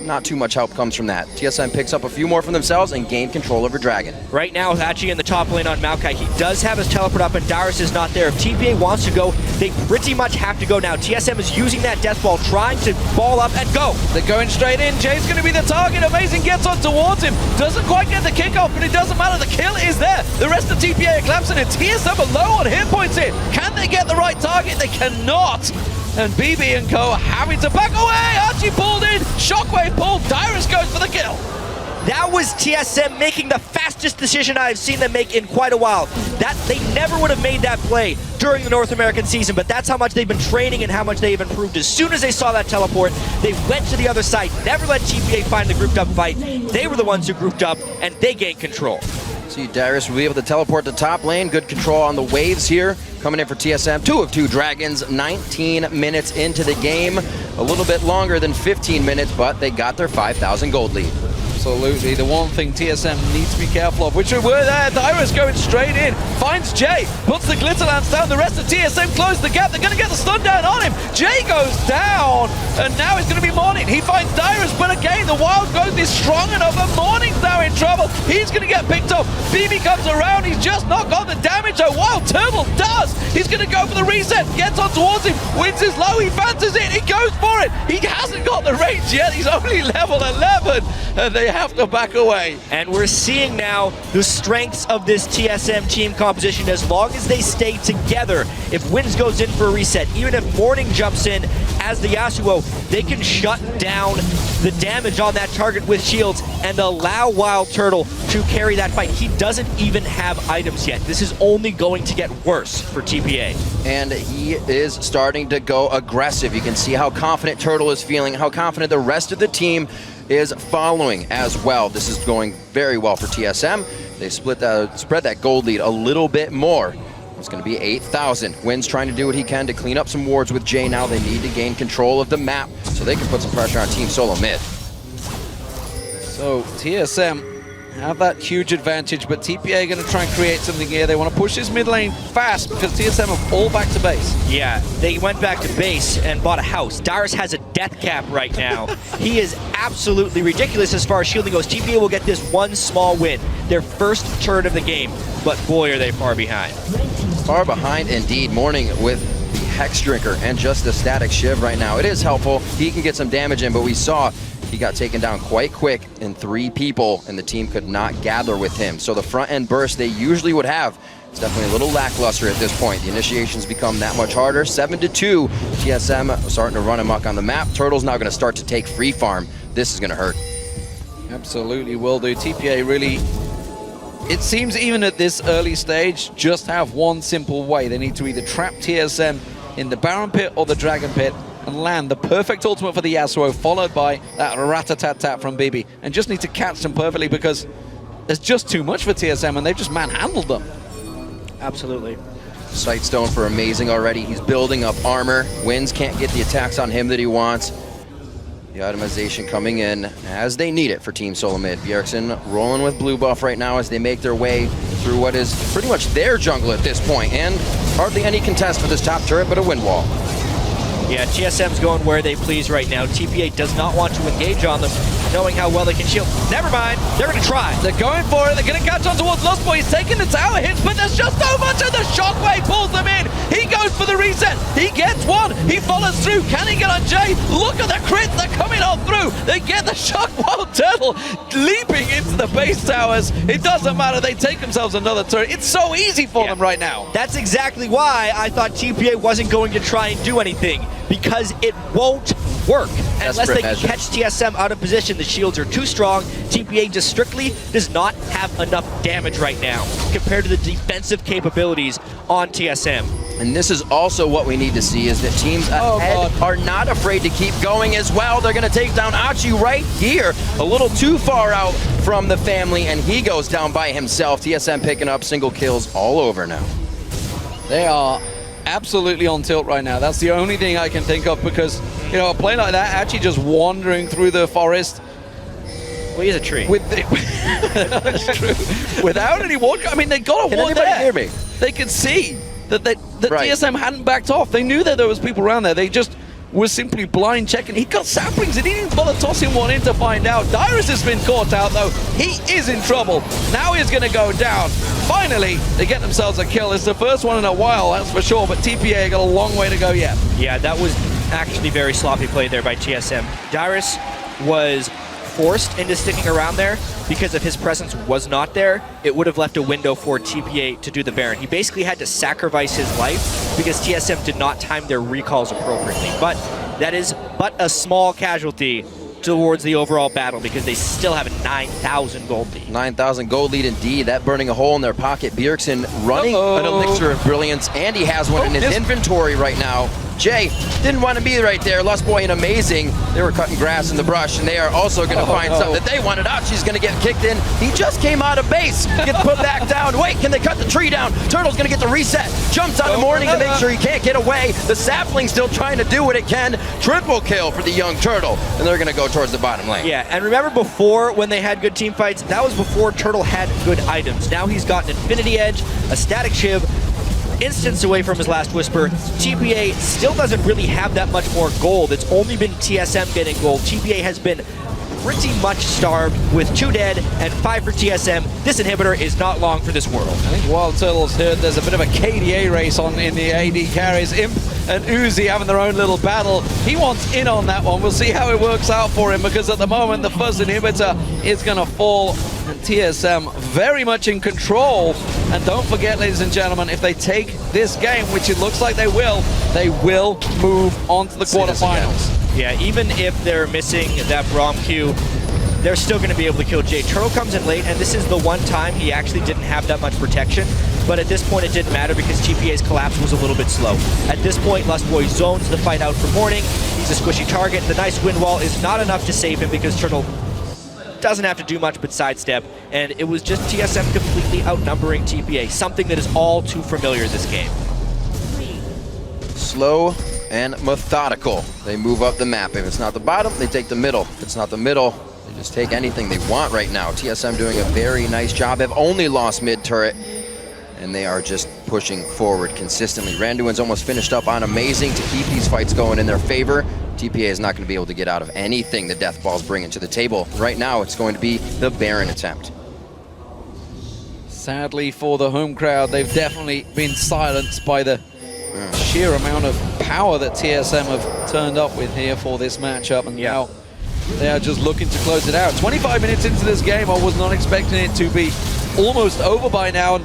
Not too much help comes from that. TSM picks up a few more from themselves and gain control over Dragon. Right now, with Hachi in the top lane on Maokai, he does have his teleport up, and Dyrus is not there. If TPA wants to go, they pretty much have to go now. TSM is using that death ball, trying to ball up and go. They're going straight in. Jay's going to be the target. Amazing gets on towards him. Doesn't quite get the kickoff, but it doesn't matter. The kill is there. The rest of TPA are collapsing, and TSM are low on hit points here. Can they get the right target? They cannot. And BB and co having to back away. Archie pulled in. Shockwave pulled. Dyrus goes for the kill. That was TSM making the fastest decision I've seen them make in quite a while. That they never would have made that play during the North American season, but that's how much they've been training and how much they've improved. As soon as they saw that teleport, they went to the other side, never let TPA find the grouped up fight. They were the ones who grouped up, and they gained control. See, Dyrus will be able to teleport to top lane. Good control on the waves here. Coming in for TSM, 2 of 2 Dragons, 19 minutes into the game. A little bit longer than 15 minutes, but they got their 5,000 gold lead. Absolutely. The one thing TSM needs to be careful of, which we were there. Dyrus going straight in, finds Jay, puts the glitter lance down. The rest of TSM close the gap. They're going to get the stun down on him. Jay goes down, and now it's going to be Morning. He finds Dyrus, but again, the wild growth is strong enough, and Morning's now in trouble. He's going to get picked up. BB comes around. He's just not got the damage a Wild Turtle does. He's going to go for the reset. Gets on towards him. Wins his low. He fancies it. He goes for it. He hasn't got the range yet. He's only level 11, and they have to back away. And we're seeing now the strengths of this TSM team composition. As long as they stay together, if Wins goes in for a reset, even if Morning jumps in as the Yasuo, they can shut down the damage on that target with shields and allow Wild Turtle to carry that fight. He doesn't even have items yet. This is only going to get worse for TPA. And he is starting to go aggressive. You can see how confident Turtle is feeling, how confident the rest of the team is following as well. This is going very well for TSM. They spread that gold lead a little bit more. It's going to be 8,000. Wynn's trying to do what he can to clean up some wards with Jay now. They need to gain control of the map so they can put some pressure on Team SoloMid. So TSM have that huge advantage, but TPA are going to try and create something here. They want to push this mid lane fast because TSM are all back to base. Yeah, they went back to base and bought a house. Dyrus has a death cap right now. He is absolutely ridiculous as far as shielding goes. TPA will get this one small win, their first turn of the game, but boy, are they far behind. Far behind indeed. Morning with the Hex Drinker and just the Static Shiv right now. It is helpful. He can get some damage in, but we saw he got taken down quite quick in 3 people, and the team could not gather with him. So the front-end burst they usually would have, it's definitely a little lackluster at this point. The initiations become that much harder. 7-2, TSM starting to run amok on the map. Turtle's now going to start to take free farm. This is going to hurt. Absolutely will do. TPA really, it seems even at this early stage, just have one simple way. They need to either trap TSM in the Baron Pit or the Dragon Pit and land the perfect ultimate for the Yasuo, followed by that rat-a-tat-tat from BB. And just need to catch them perfectly because there's just too much for TSM and they've just manhandled them. Absolutely. Sightstone for Amazing already. He's building up armor. Wynn's can't get the attacks on him that he wants. The itemization coming in as they need it for Team SoloMid. Bjergsen rolling with blue buff right now as they make their way through what is pretty much their jungle at this point, and hardly any contest for this top turret but a wind wall. Yeah, TSM's going where they please right now. TPA does not want to engage on them, knowing how well they can shield. Never mind, they're going to try. They're going for it. They're going to catch on towards Lost Boy. He's taking the tower hits, but there's just so much, and the Shockwave pulls them in. He goes for the reset. He gets one. He follows through. Can he get on Jay? Look at the crits. They're coming on through. They get the Shock Wild Turtle leaping into the base towers. It doesn't matter. They take themselves another turret. It's so easy for them right now. That's exactly why I thought TPA wasn't going to try and do anything, because it won't work. Unless they can catch TSM out of position, the shields are too strong. TPA just strictly does not have enough damage right now compared to the defensive capabilities on TSM. And this is also what we need to see, is that teams ahead are not afraid to keep going as well. They're going to take down Achi right here, a little too far out from the family, and he goes down by himself. TSM picking up single kills all over now. They are absolutely on tilt right now. That's the only thing I can think of, because, you know, a play like that, actually just wandering through the forest. Well, he's a tree. That's true. Without any water, I mean, they got a wall there. Hear me? They could see that TSM hadn't backed off. They knew that there was people around there. They just was simply blind checking. He got saplings and he didn't bother tossing one in to find out. Dyrus has been caught out though. He is in trouble. Now he's going to go down. Finally, they get themselves a kill. It's the first one in a while, that's for sure, but TPA got a long way to go yet. Yeah, that was actually very sloppy play there by TSM. Dyrus was forced into sticking around there because if his presence was not there, it would have left a window for TPA to do the Baron. He basically had to sacrifice his life because TSM did not time their recalls appropriately. But that is but a small casualty towards the overall battle because they still have a 9,000 gold lead. 9,000 gold lead indeed. That burning a hole in their pocket. Bjergsen running an elixir of brilliance, and he has one in his inventory right now. Jay didn't want to be right there. Lust Boy and Amazing, they were cutting grass in the brush, and they are also going to find something that they wanted out. She's going to get kicked in. He just came out of base, gets put back down. Wait, can they cut the tree down? Turtle's going to get the reset. Jumps on the Morning to make sure he can't get away. The Sapling's still trying to do what it can. Triple kill for the young Turtle, and they're going to go towards the bottom lane. Yeah, and remember before when they had good team fights, that was before Turtle had good items. Now he's got an Infinity Edge, a Static Shiv, instance away from his last Whisper. TPA still doesn't really have that much more gold. It's only been TSM getting gold. TPA has been pretty much starved with 2 dead and 5 for TSM. This inhibitor is not long for this world. I think Wild Turtle's heard there's a bit of a KDA race on in the AD carries. Imp and Uzi having their own little battle. He wants in on that one. We'll see how it works out for him, because at the moment the first inhibitor is going to fall. And TSM very much in control. And don't forget, ladies and gentlemen, if they take this game, which it looks like they will move on to the quarterfinals. Yeah, even if they're missing that Braum Q, they're still going to be able to kill Jay. Turtle comes in late, and this is the one time he actually didn't have that much protection. But at this point, it didn't matter because TPA's collapse was a little bit slow. At this point, Lustboy zones the fight out for Morning. He's a squishy target. The nice wind wall is not enough to save him because Turtle doesn't have to do much but sidestep, and it was just TSM completely outnumbering TPA, something that is all too familiar this game. Slow and methodical. They move up the map. If it's not the bottom, they take the middle. If it's not the middle, they just take anything they want right now. TSM doing a very nice job. Have only lost mid turret, and they are just pushing forward consistently. Randuin's almost finished up on Amazing to keep these fights going in their favor. TPA is not going to be able to get out of anything the Death Ball's bringing to the table. Right now, it's going to be the Baron attempt. Sadly for the home crowd, they've definitely been silenced by the sheer amount of power that TSM have turned up with here for this matchup, and now they are just looking to close it out. 25 minutes into this game, I was not expecting it to be almost over by now, and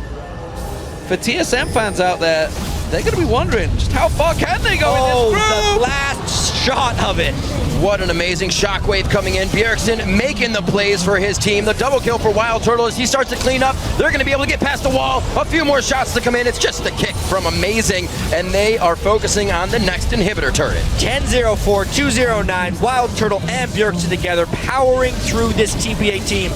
for TSM fans out there, they're going to be wondering just how far can they go in this group? The last shot of it. What an amazing shockwave coming in. Bjergsen making the plays for his team. The double kill for Wild Turtle as he starts to clean up. They're going to be able to get past the wall. A few more shots to come in. It's just the kick from Amazing, and they are focusing on the next inhibitor turret. 10-0-4, 2-0-9. Wild Turtle and Bjergsen together, powering through this TPA team.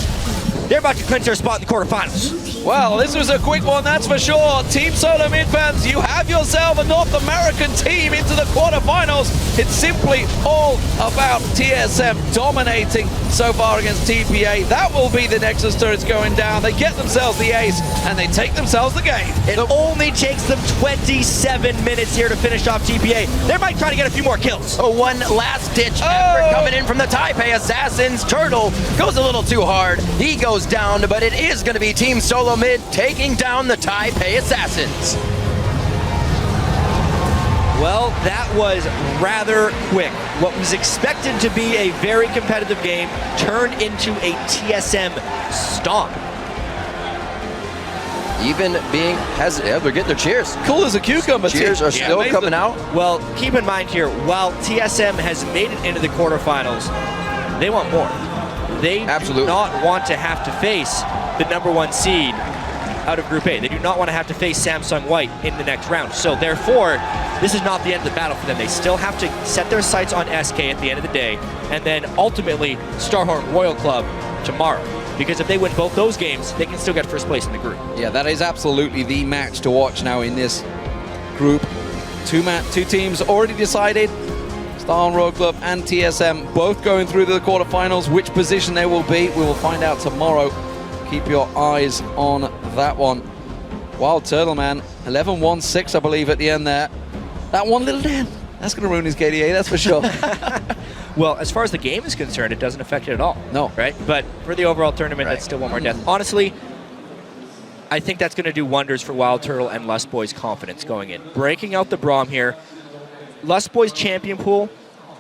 They're about to clinch their spot in the quarterfinals. Well, this was a quick one, that's for sure. Team SoloMid fans, you have yourself a North American team into the quarterfinals. It's simply all about TSM dominating so far against TPA. That will be the Nexus turrets going down. They get themselves the ace, and they take themselves the game. It only takes them 27 minutes here to finish off TPA. They might try to get a few more kills. Oh, one last-ditch effort coming in from the Taipei Assassins. Turtle goes a little too hard. He goes down, but it is going to be Team SoloMid taking down the Taipei Assassins. Well, that was rather quick. What was expected to be a very competitive game turned into a TSM stomp. Even being hesitant, they're getting their cheers. Cool as a cucumber. Cheers are still coming out. Well, keep in mind here, while TSM has made it into the quarterfinals, they want more. They do not want to have to face the #1 seed out of Group A. They do not want to have to face Samsung White in the next round. So therefore, this is not the end of the battle for them. They still have to set their sights on SK at the end of the day, and then ultimately Starhorn Royal Club tomorrow. Because if they win both those games, they can still get first place in the group. Yeah, that is absolutely the match to watch now in this group. Two teams already decided. Starhorn Royal Club and TSM both going through the quarterfinals. Which position they will be, we will find out tomorrow. Keep your eyes on that one. Wild Turtle, man. 11-1-6, I believe, at the end there. That one little Dan, that's going to ruin his KDA, that's for sure. Well, as far as the game is concerned, it doesn't affect it at all. No. Right? But for the overall tournament, that's still one more death. Honestly, I think that's going to do wonders for Wild Turtle and Lust Boy's confidence going in. Breaking out the Braum here. Lust Boy's champion pool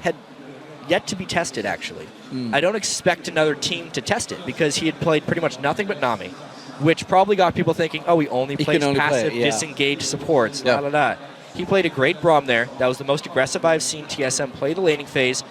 had yet to be tested, actually. I don't expect another team to test it because he had played pretty much nothing but Nami, which probably got people thinking, oh, he only plays passive, disengaged supports, la la la. He played a great Braum there. That was the most aggressive I've seen TSM play the laning phase,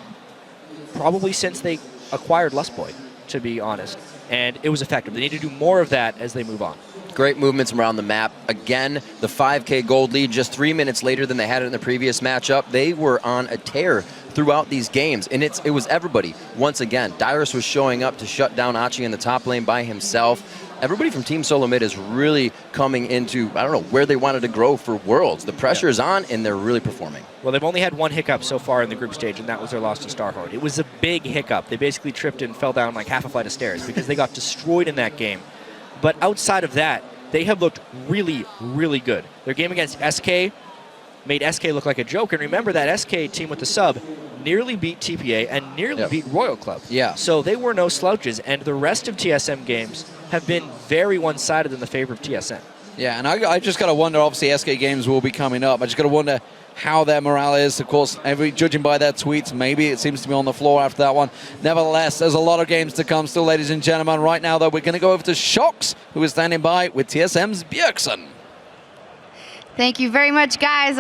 probably since they acquired Lust Boy, to be honest. And it was effective. They need to do more of that as they move on. Great movements around the map. Again, the 5K gold lead just 3 minutes later than they had it in the previous matchup. They were on a tear throughout these games, and it was everybody. Once again, Dyrus was showing up to shut down Achi in the top lane by himself. Everybody from Team SoloMid is really coming into, I don't know, where they wanted to grow for Worlds. The pressure is on, and they're really performing. Well, they've only had one hiccup so far in the group stage, and that was their loss to Starhorn. It was a big hiccup. They basically tripped and fell down like half a flight of stairs because they got destroyed in that game. But outside of that, they have looked really, really good. Their game against SK made SK look like a joke. And remember that SK team with the sub nearly beat TPA and nearly beat Royal Club. Yeah. So they were no slouches. And the rest of TSM games have been very one-sided in the favor of TSM. Yeah, and I just got to wonder, obviously SK games will be coming up. I just got to wonder how their morale is. Of course, judging by their tweets, maybe it seems to be on the floor after that one. Nevertheless, there's a lot of games to come still, ladies and gentlemen. Right now, though, we're going to go over to Shox, who is standing by with TSM's Bjergsen. Thank you very much, guys.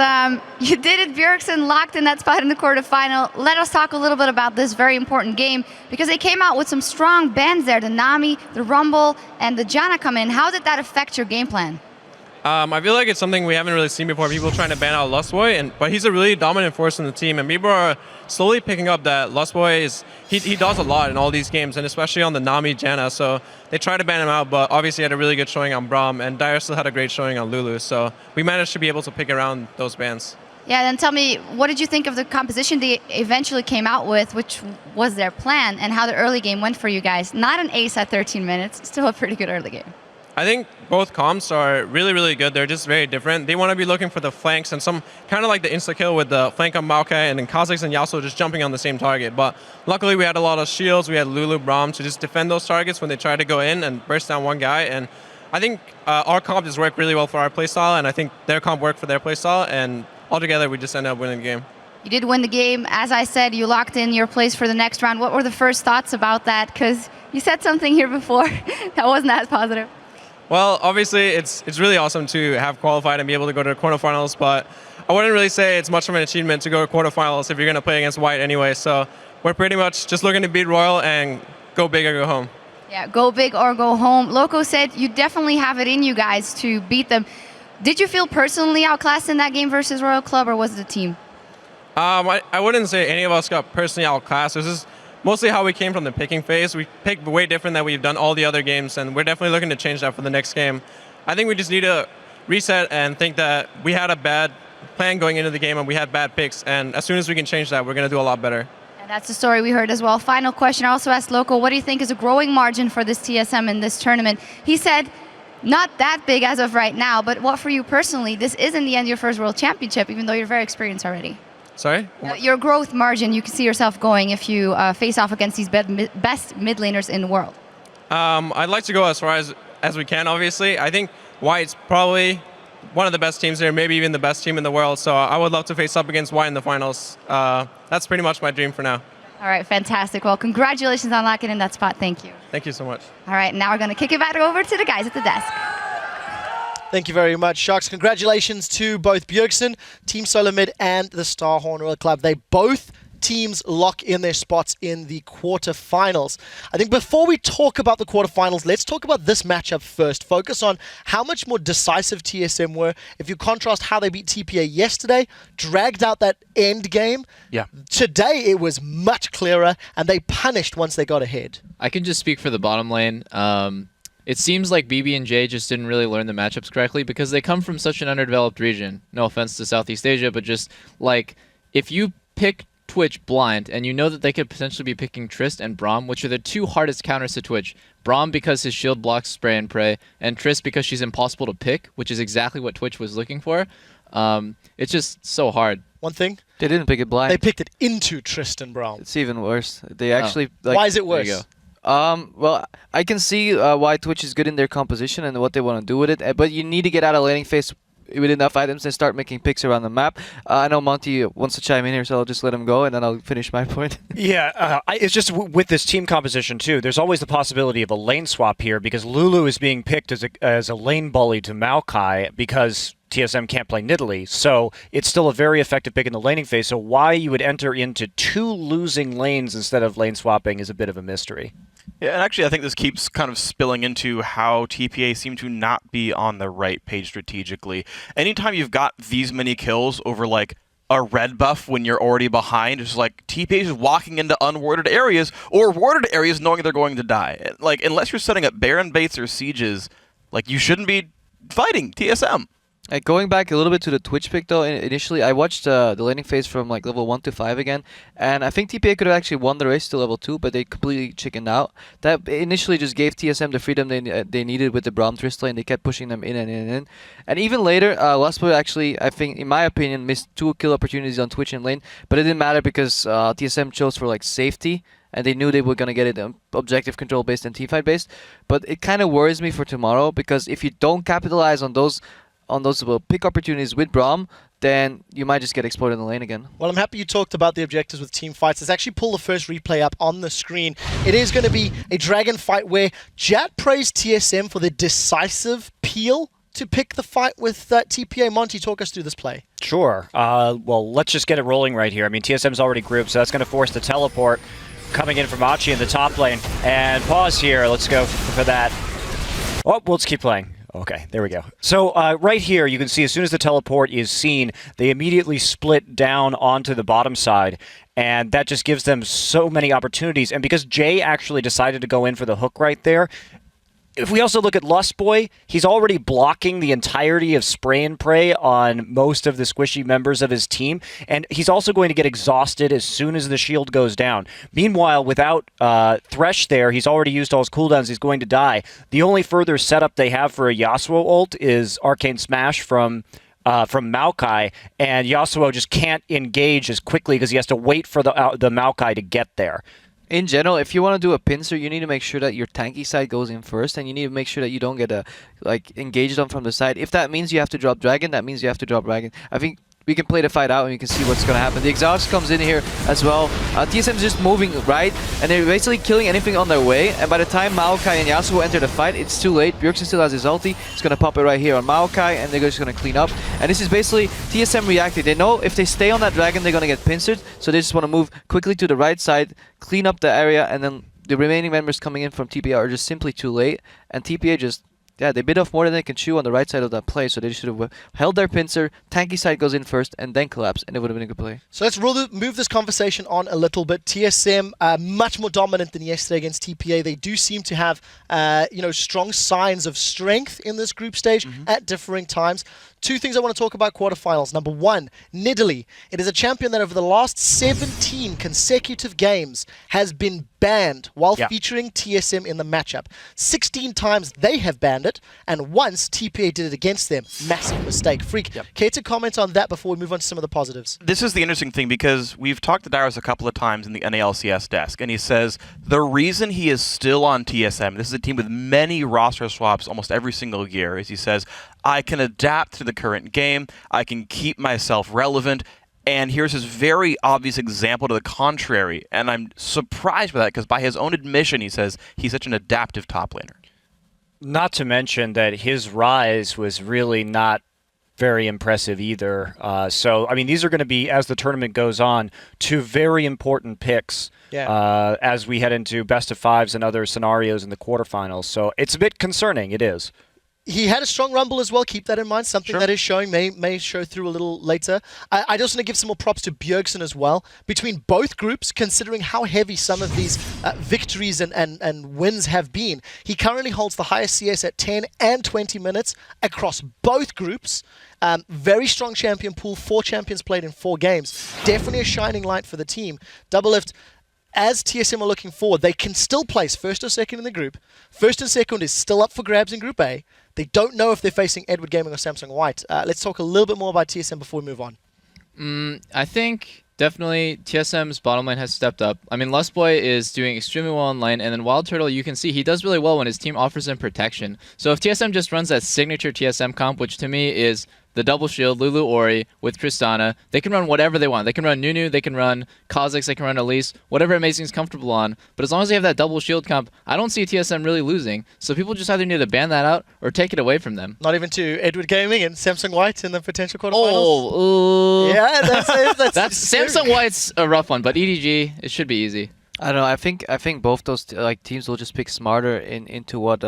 You did it. Bjergsen locked in that spot in the quarterfinal. Let us talk a little bit about this very important game because they came out with some strong bans there. The Nami, the Rumble, and the Janna come in. How did that affect your game plan? I feel like it's something we haven't really seen before. People trying to ban out Lustboy, but he's a really dominant force in the team, and people are slowly picking up that Lustboy is he does a lot in all these games, and especially on the Nami Janna. So they tried to ban him out, but obviously had a really good showing on Braum, and Dyer still had a great showing on Lulu. So we managed to be able to pick around those bans. Yeah, then tell me, what did you think of the composition they eventually came out with, which was their plan, and how the early game went for you guys? Not an ace at 13 minutes, still a pretty good early game. I think both comps are really, really good. They're just very different. They want to be looking for the flanks and some kind of like the insta-kill with the flank on Maokai and then Kha'Zix and Yasuo just jumping on the same target. But luckily we had a lot of shields. We had Lulu, Braum to just defend those targets when they try to go in and burst down one guy. And I think our comp just worked really well for our playstyle, and I think their comp worked for their playstyle. And altogether we just ended up winning the game. You did win the game. As I said, you locked in your place for the next round. What were the first thoughts about that? Because you said something here before that wasn't as positive. Well, obviously, it's really awesome to have qualified and be able to go to the quarterfinals, but I wouldn't really say it's much of an achievement to go to quarterfinals if you're going to play against White anyway. So we're pretty much just looking to beat Royal and go big or go home. Yeah, go big or go home. Loco said you definitely have it in you guys to beat them. Did you feel personally outclassed in that game versus Royal Club, or was it the team? I wouldn't say any of us got personally outclassed. This is mostly how we came from the picking phase. We picked way different than we've done all the other games, and we're definitely looking to change that for the next game. I think we just need to reset and think that we had a bad plan going into the game and we had bad picks, and as soon as we can change that, we're going to do a lot better. And that's the story we heard as well. Final question, I also asked Loco, what do you think is a growing margin for this TSM in this tournament? He said, not that big as of right now, but what for you personally? This is in the end your first World Championship, even though you're very experienced already. Sorry? Your growth margin, you can see yourself going if you face off against these best mid laners in the world. I'd like to go as far as we can, obviously. I think White's probably one of the best teams here, maybe even the best team in the world. So I would love to face up against White in the finals. That's pretty much my dream for now. All right, fantastic. Well, congratulations on locking in that spot. Thank you. Thank you so much. All right, now we're going to kick it back over to the guys at the desk. Thank you very much, Sharks. Congratulations to both Bjergsen, Team SoloMid, and the Starhorn Royal Club. They both teams lock in their spots in the quarterfinals. I think before we talk about the quarterfinals, let's talk about this matchup first. Focus on how much more decisive TSM were. If you contrast how they beat TPA yesterday, dragged out that end game. Yeah. Today it was much clearer, and they punished once they got ahead. I can just speak for the bottom lane. It seems like BB and J just didn't really learn the matchups correctly because they come from such an underdeveloped region. No offense to Southeast Asia, but just like if you pick Twitch blind, and you know that they could potentially be picking Trist and Braum, which are the two hardest counters to Twitch. Braum because his shield blocks spray and pray, and Trist because she's impossible to pick, which is exactly what Twitch was looking for. It's just so hard. One thing? They didn't pick it blind. They picked it into Trist and Braum. It's even worse. They actually... Like, why is it worse? Well, I can see why Twitch is good in their composition and what they want to do with it, but you need to get out of laning phase with enough items and start making picks around the map. I know Monty wants to chime in here, so I'll just let him go, and then I'll finish my point. Yeah, it's just with this team composition, too, there's always the possibility of a lane swap here, because Lulu is being picked as a lane bully to Maokai, because TSM can't play Nidalee, so it's still a very effective pick in the laning phase, so why you would enter into two losing lanes instead of lane swapping is a bit of a mystery. Yeah, and actually I think this keeps kind of spilling into how TPA seem to not be on the right page strategically. Anytime you've got these many kills over like a red buff when you're already behind, it's like TPA is walking into unwarded areas or warded areas knowing they're going to die. Like unless you're setting up Baron baits or sieges, like you shouldn't be fighting TSM. Going back a little bit to the Twitch pick though, initially I watched the laning phase from like level 1 to 5 again, and I think TPA could have actually won the race to level 2, but they completely chickened out. That initially just gave TSM the freedom they needed with the Braum Trist lane. They kept pushing them in and in and in. And even later, Lostboy actually, I think, in my opinion, missed 2 kill opportunities on Twitch and lane, but it didn't matter because TSM chose for like safety, and they knew they were going to get it objective control based and teamfight based. But it kind of worries me for tomorrow, because if you don't capitalize on those pick opportunities with Braum, then you might just get exploded in the lane again. Well, I'm happy you talked about the objectives with team fights. Let's actually pull the first replay up on the screen. It is going to be a dragon fight where Jat praised TSM for the decisive peel to pick the fight with TPA. Monty, talk us through this play. Sure. Well, let's just get it rolling right here. I mean, TSM's already grouped, so that's going to force the teleport coming in from Achi in the top lane. And pause here. Let's go for that. Oh, we'll just keep playing. Okay, there we go. So right here, you can see as soon as the teleport is seen, they immediately split down onto the bottom side, and that just gives them so many opportunities. And because Jay actually decided to go in for the hook right there, if we also look at Lustboy, he's already blocking the entirety of spray and pray on most of the squishy members of his team, and he's also going to get exhausted as soon as the shield goes down. Meanwhile, without Thresh there, he's already used all his cooldowns, he's going to die. The only further setup they have for a Yasuo ult is Arcane Smash from Maokai, and Yasuo just can't engage as quickly because he has to wait for the Maokai to get there. In general, if you want to do a pincer, you need to make sure that your tanky side goes in first, and you need to make sure that you don't get engaged on from the side. If that means you have to drop Dragon, that means you have to drop Dragon. I think we can play the fight out and you can see what's going to happen. The exhaust comes in here as well. TSM's just moving right, and they're basically killing anything on their way. And by the time Maokai and Yasuo enter the fight, it's too late. Bjergsen still has his ulti. It's going to pop it right here on Maokai, and they're just going to clean up. And this is basically TSM reacting. They know if they stay on that Dragon, they're going to get pincered. So they just want to move quickly to the right side, clean up the area, and then the remaining members coming in from TPA are just simply too late. And TPA just... yeah, they bit off more than they can chew on the right side of that play, so they should have held their pincer, tanky side goes in first, and then collapse, and it would have been a good play. So let's move this conversation on a little bit. TSM, much more dominant than yesterday against TPA. They do seem to have strong signs of strength in this group stage at differing times. Two things I want to talk about quarterfinals. Number one, Nidalee. It is a champion that over the last 17 consecutive games has been banned while featuring TSM in the matchup. 16 times they have banned it, and once TPA did it against them. Massive mistake. Freak, care to comment on that before we move on to some of the positives? This is the interesting thing because we've talked to Dyrus a couple of times in the NALCS desk, and he says the reason he is still on TSM, this is a team with many roster swaps almost every single year, is he says, I can adapt to the current game, I can keep myself relevant, and here's his very obvious example to the contrary, and I'm surprised by that because by his own admission, he says he's such an adaptive top laner. Not to mention that his rise was really not very impressive either. So, I mean, these are going to be, as the tournament goes on, two very important picks as we head into best of fives and other scenarios in the quarterfinals. So it's a bit concerning, it is. He had a strong rumble as well. Keep that in mind. Something that is showing may show through a little later. I just want to give some more props to Bjergsen as well. Between both groups, considering how heavy some of these victories and wins have been, he currently holds the highest CS at 10 and 20 minutes across both groups. Very strong champion pool. 4 champions played in 4 games. Definitely a shining light for the team. Doublelift. As TSM are looking forward, they can still place first or second in the group. First and second is still up for grabs in Group A. They don't know if they're facing Edward Gaming or Samsung White. Let's talk a little bit more about TSM before we move on. I think definitely TSM's bottom lane has stepped up. I mean, Lustboy is doing extremely well in lane, and then Wild Turtle, you can see he does really well when his team offers him protection. So if TSM just runs that signature TSM comp, which to me is the double shield, Lulu Ori with Tristana, they can run whatever they want. They can run Nunu, they can run Kha'Zix, they can run Elise, whatever Amazing is comfortable on. But as long as they have that double shield comp, I don't see TSM really losing. So people just either need to ban that out or take it away from them. Not even to Edward Gaming and Samsung White in the potential quarterfinals? Oh, yeah, that's Samsung White's a rough one, but EDG, it should be easy. I don't know. I think both those teams will just pick smarter into what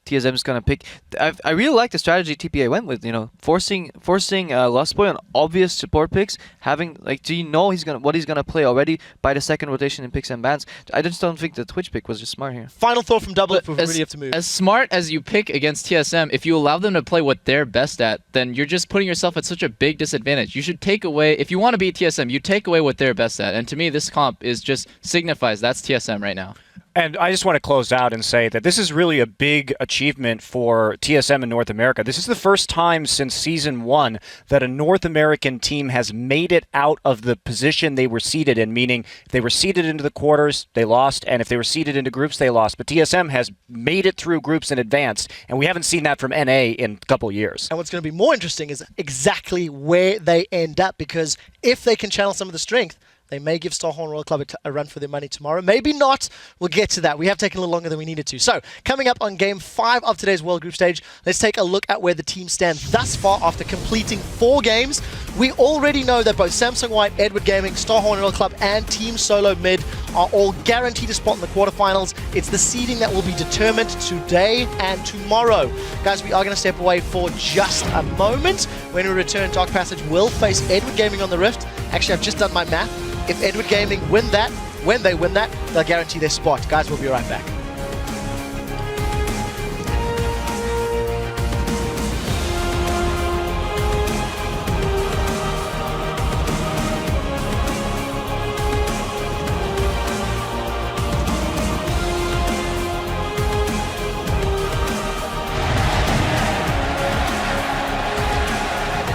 TSM is gonna pick. I really like the strategy TPA went with. You know, forcing Lustboy on obvious support picks. Having do you know what he's gonna play already by the second rotation in picks and bans? I just don't think the Twitch pick was just smart here. Final thought from Double before we really have to move. As smart as you pick against TSM, if you allow them to play what they're best at, then you're just putting yourself at such a big disadvantage. You should take away, if you want to beat TSM, you take away what they're best at. And to me, this comp is just signifies that's TSM right now. And I just want to close out and say that this is really a big achievement for TSM in North America. This is the first time since Season 1 that a North American team has made it out of the position they were seeded in, meaning if they were seeded into the quarters, they lost, and if they were seeded into groups, they lost. But TSM has made it through groups and advanced, and we haven't seen that from NA in a couple years. And what's going to be more interesting is exactly where they end up, because if they can channel some of the strength, they may give Starhorn Royal Club a run for their money tomorrow. Maybe not. We'll get to that. We have taken a little longer than we needed to. So, coming up on Game 5 of today's World Group Stage, let's take a look at where the team stand thus far after completing 4 games. We already know that both Samsung White, Edward Gaming, Starhorn Royal Club, and Team SoloMid are all guaranteed a spot in the quarterfinals. It's the seeding that will be determined today and tomorrow. Guys, we are going to step away for just a moment. When we return, Dark Passage will face Edward Gaming on the Rift. Actually, I've just done my math. If Edward Gaming win that, when they win that, they'll guarantee their spot. Guys, we'll be right back.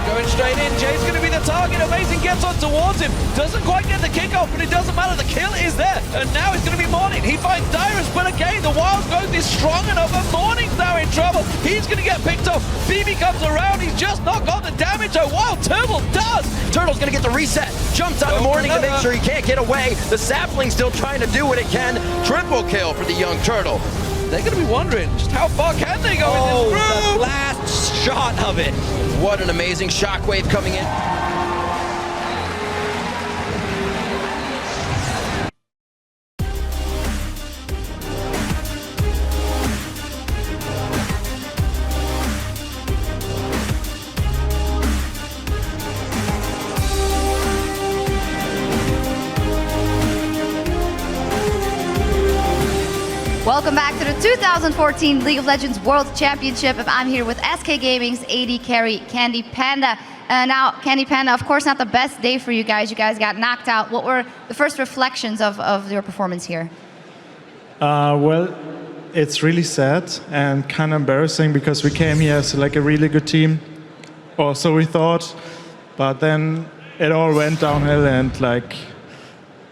Going straight in, Jay's going to be the target. Amazing gets on towards him. Doesn't quite get the kickoff, but it doesn't matter. The kill is there. And now it's going to be Morning. He finds Dyrus, but again, the Wild Growth is strong enough, and Morning's now in trouble. He's going to get picked off. BB comes around. He's just not got the damage. Oh, Wild Turtle does. Turtle's going to get the reset. Jumps out of Morning to make sure he can't get away. The Sapling's still trying to do what it can. Triple kill for the young Turtle. They're going to be wondering just how far can they go in this group? The last shot of it. What an amazing shockwave coming in. Welcome back to the 2014 League of Legends World Championship. I'm here with SK Gaming's AD carry, Candy Panda. Now, Candy Panda, of course, not the best day for you guys. You guys got knocked out. What were the first reflections of your performance here? Well, it's really sad and kind of embarrassing because we came here as like a really good team, or so we thought, but then it all went downhill and like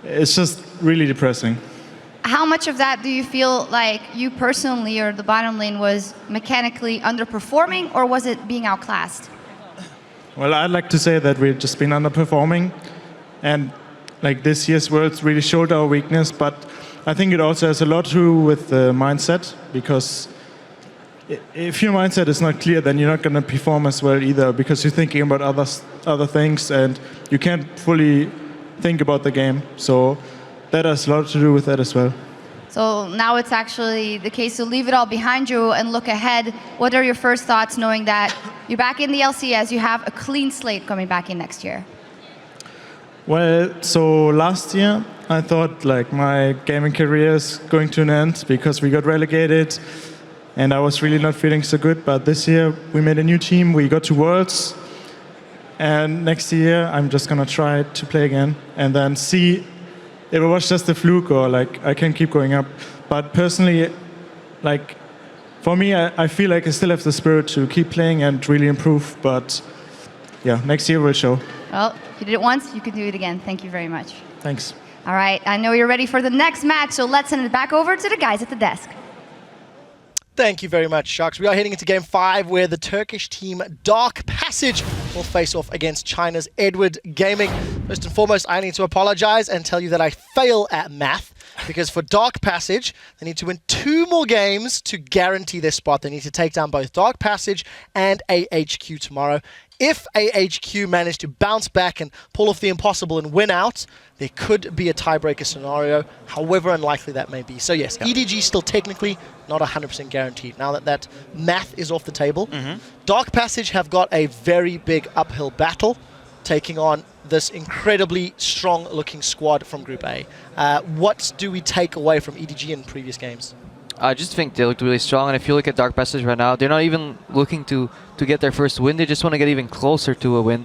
it's just really depressing. How much of that do you feel like you personally or the bottom lane was mechanically underperforming, or was it being outclassed? Well, I'd like to say that we've just been underperforming, and like this year's Worlds really showed our weakness, but I think it also has a lot to do with the mindset, because if your mindset is not clear, then you're not going to perform as well either, because you're thinking about other things and you can't fully think about the game. So that has a lot to do with that as well. So now it's actually the case to leave it all behind you and look ahead. What are your first thoughts knowing that you're back in the LCS, you have a clean slate coming back in next year? Well, so last year I thought like my gaming career is going to an end because we got relegated and I was really not feeling so good. But this year we made a new team, we got to Worlds, and next year I'm just gonna try to play again and then see if it was just a fluke or like I can keep going up. But personally, like for me, I feel like I still have the spirit to keep playing and really improve. But yeah, next year will show. Well, you did it once, you can do it again. Thank you very much. Thanks. All right, I know you're ready for the next match, so let's send it back over to the guys at the desk. Thank you very much, Sharks. We are heading into Game 5, where the Turkish team Dark Passage will face off against China's Edward Gaming. First and foremost, I need to apologize and tell you that I fail at math, because for Dark Passage, they need to win 2 more games to guarantee their spot. They need to take down both Dark Passage and AHQ tomorrow. If AHQ manage to bounce back and pull off the impossible and win out, there could be a tiebreaker scenario, however unlikely that may be. So yes, EDG still technically not 100% guaranteed. Now that that math is off the table, Dark Passage have got a very big uphill battle, taking on this incredibly strong-looking squad from Group A. What do we take away from EDG in previous games? I just think they looked really strong, and if you look at Dark Passage right now, they're not even looking to get their first win. They just want to get even closer to a win.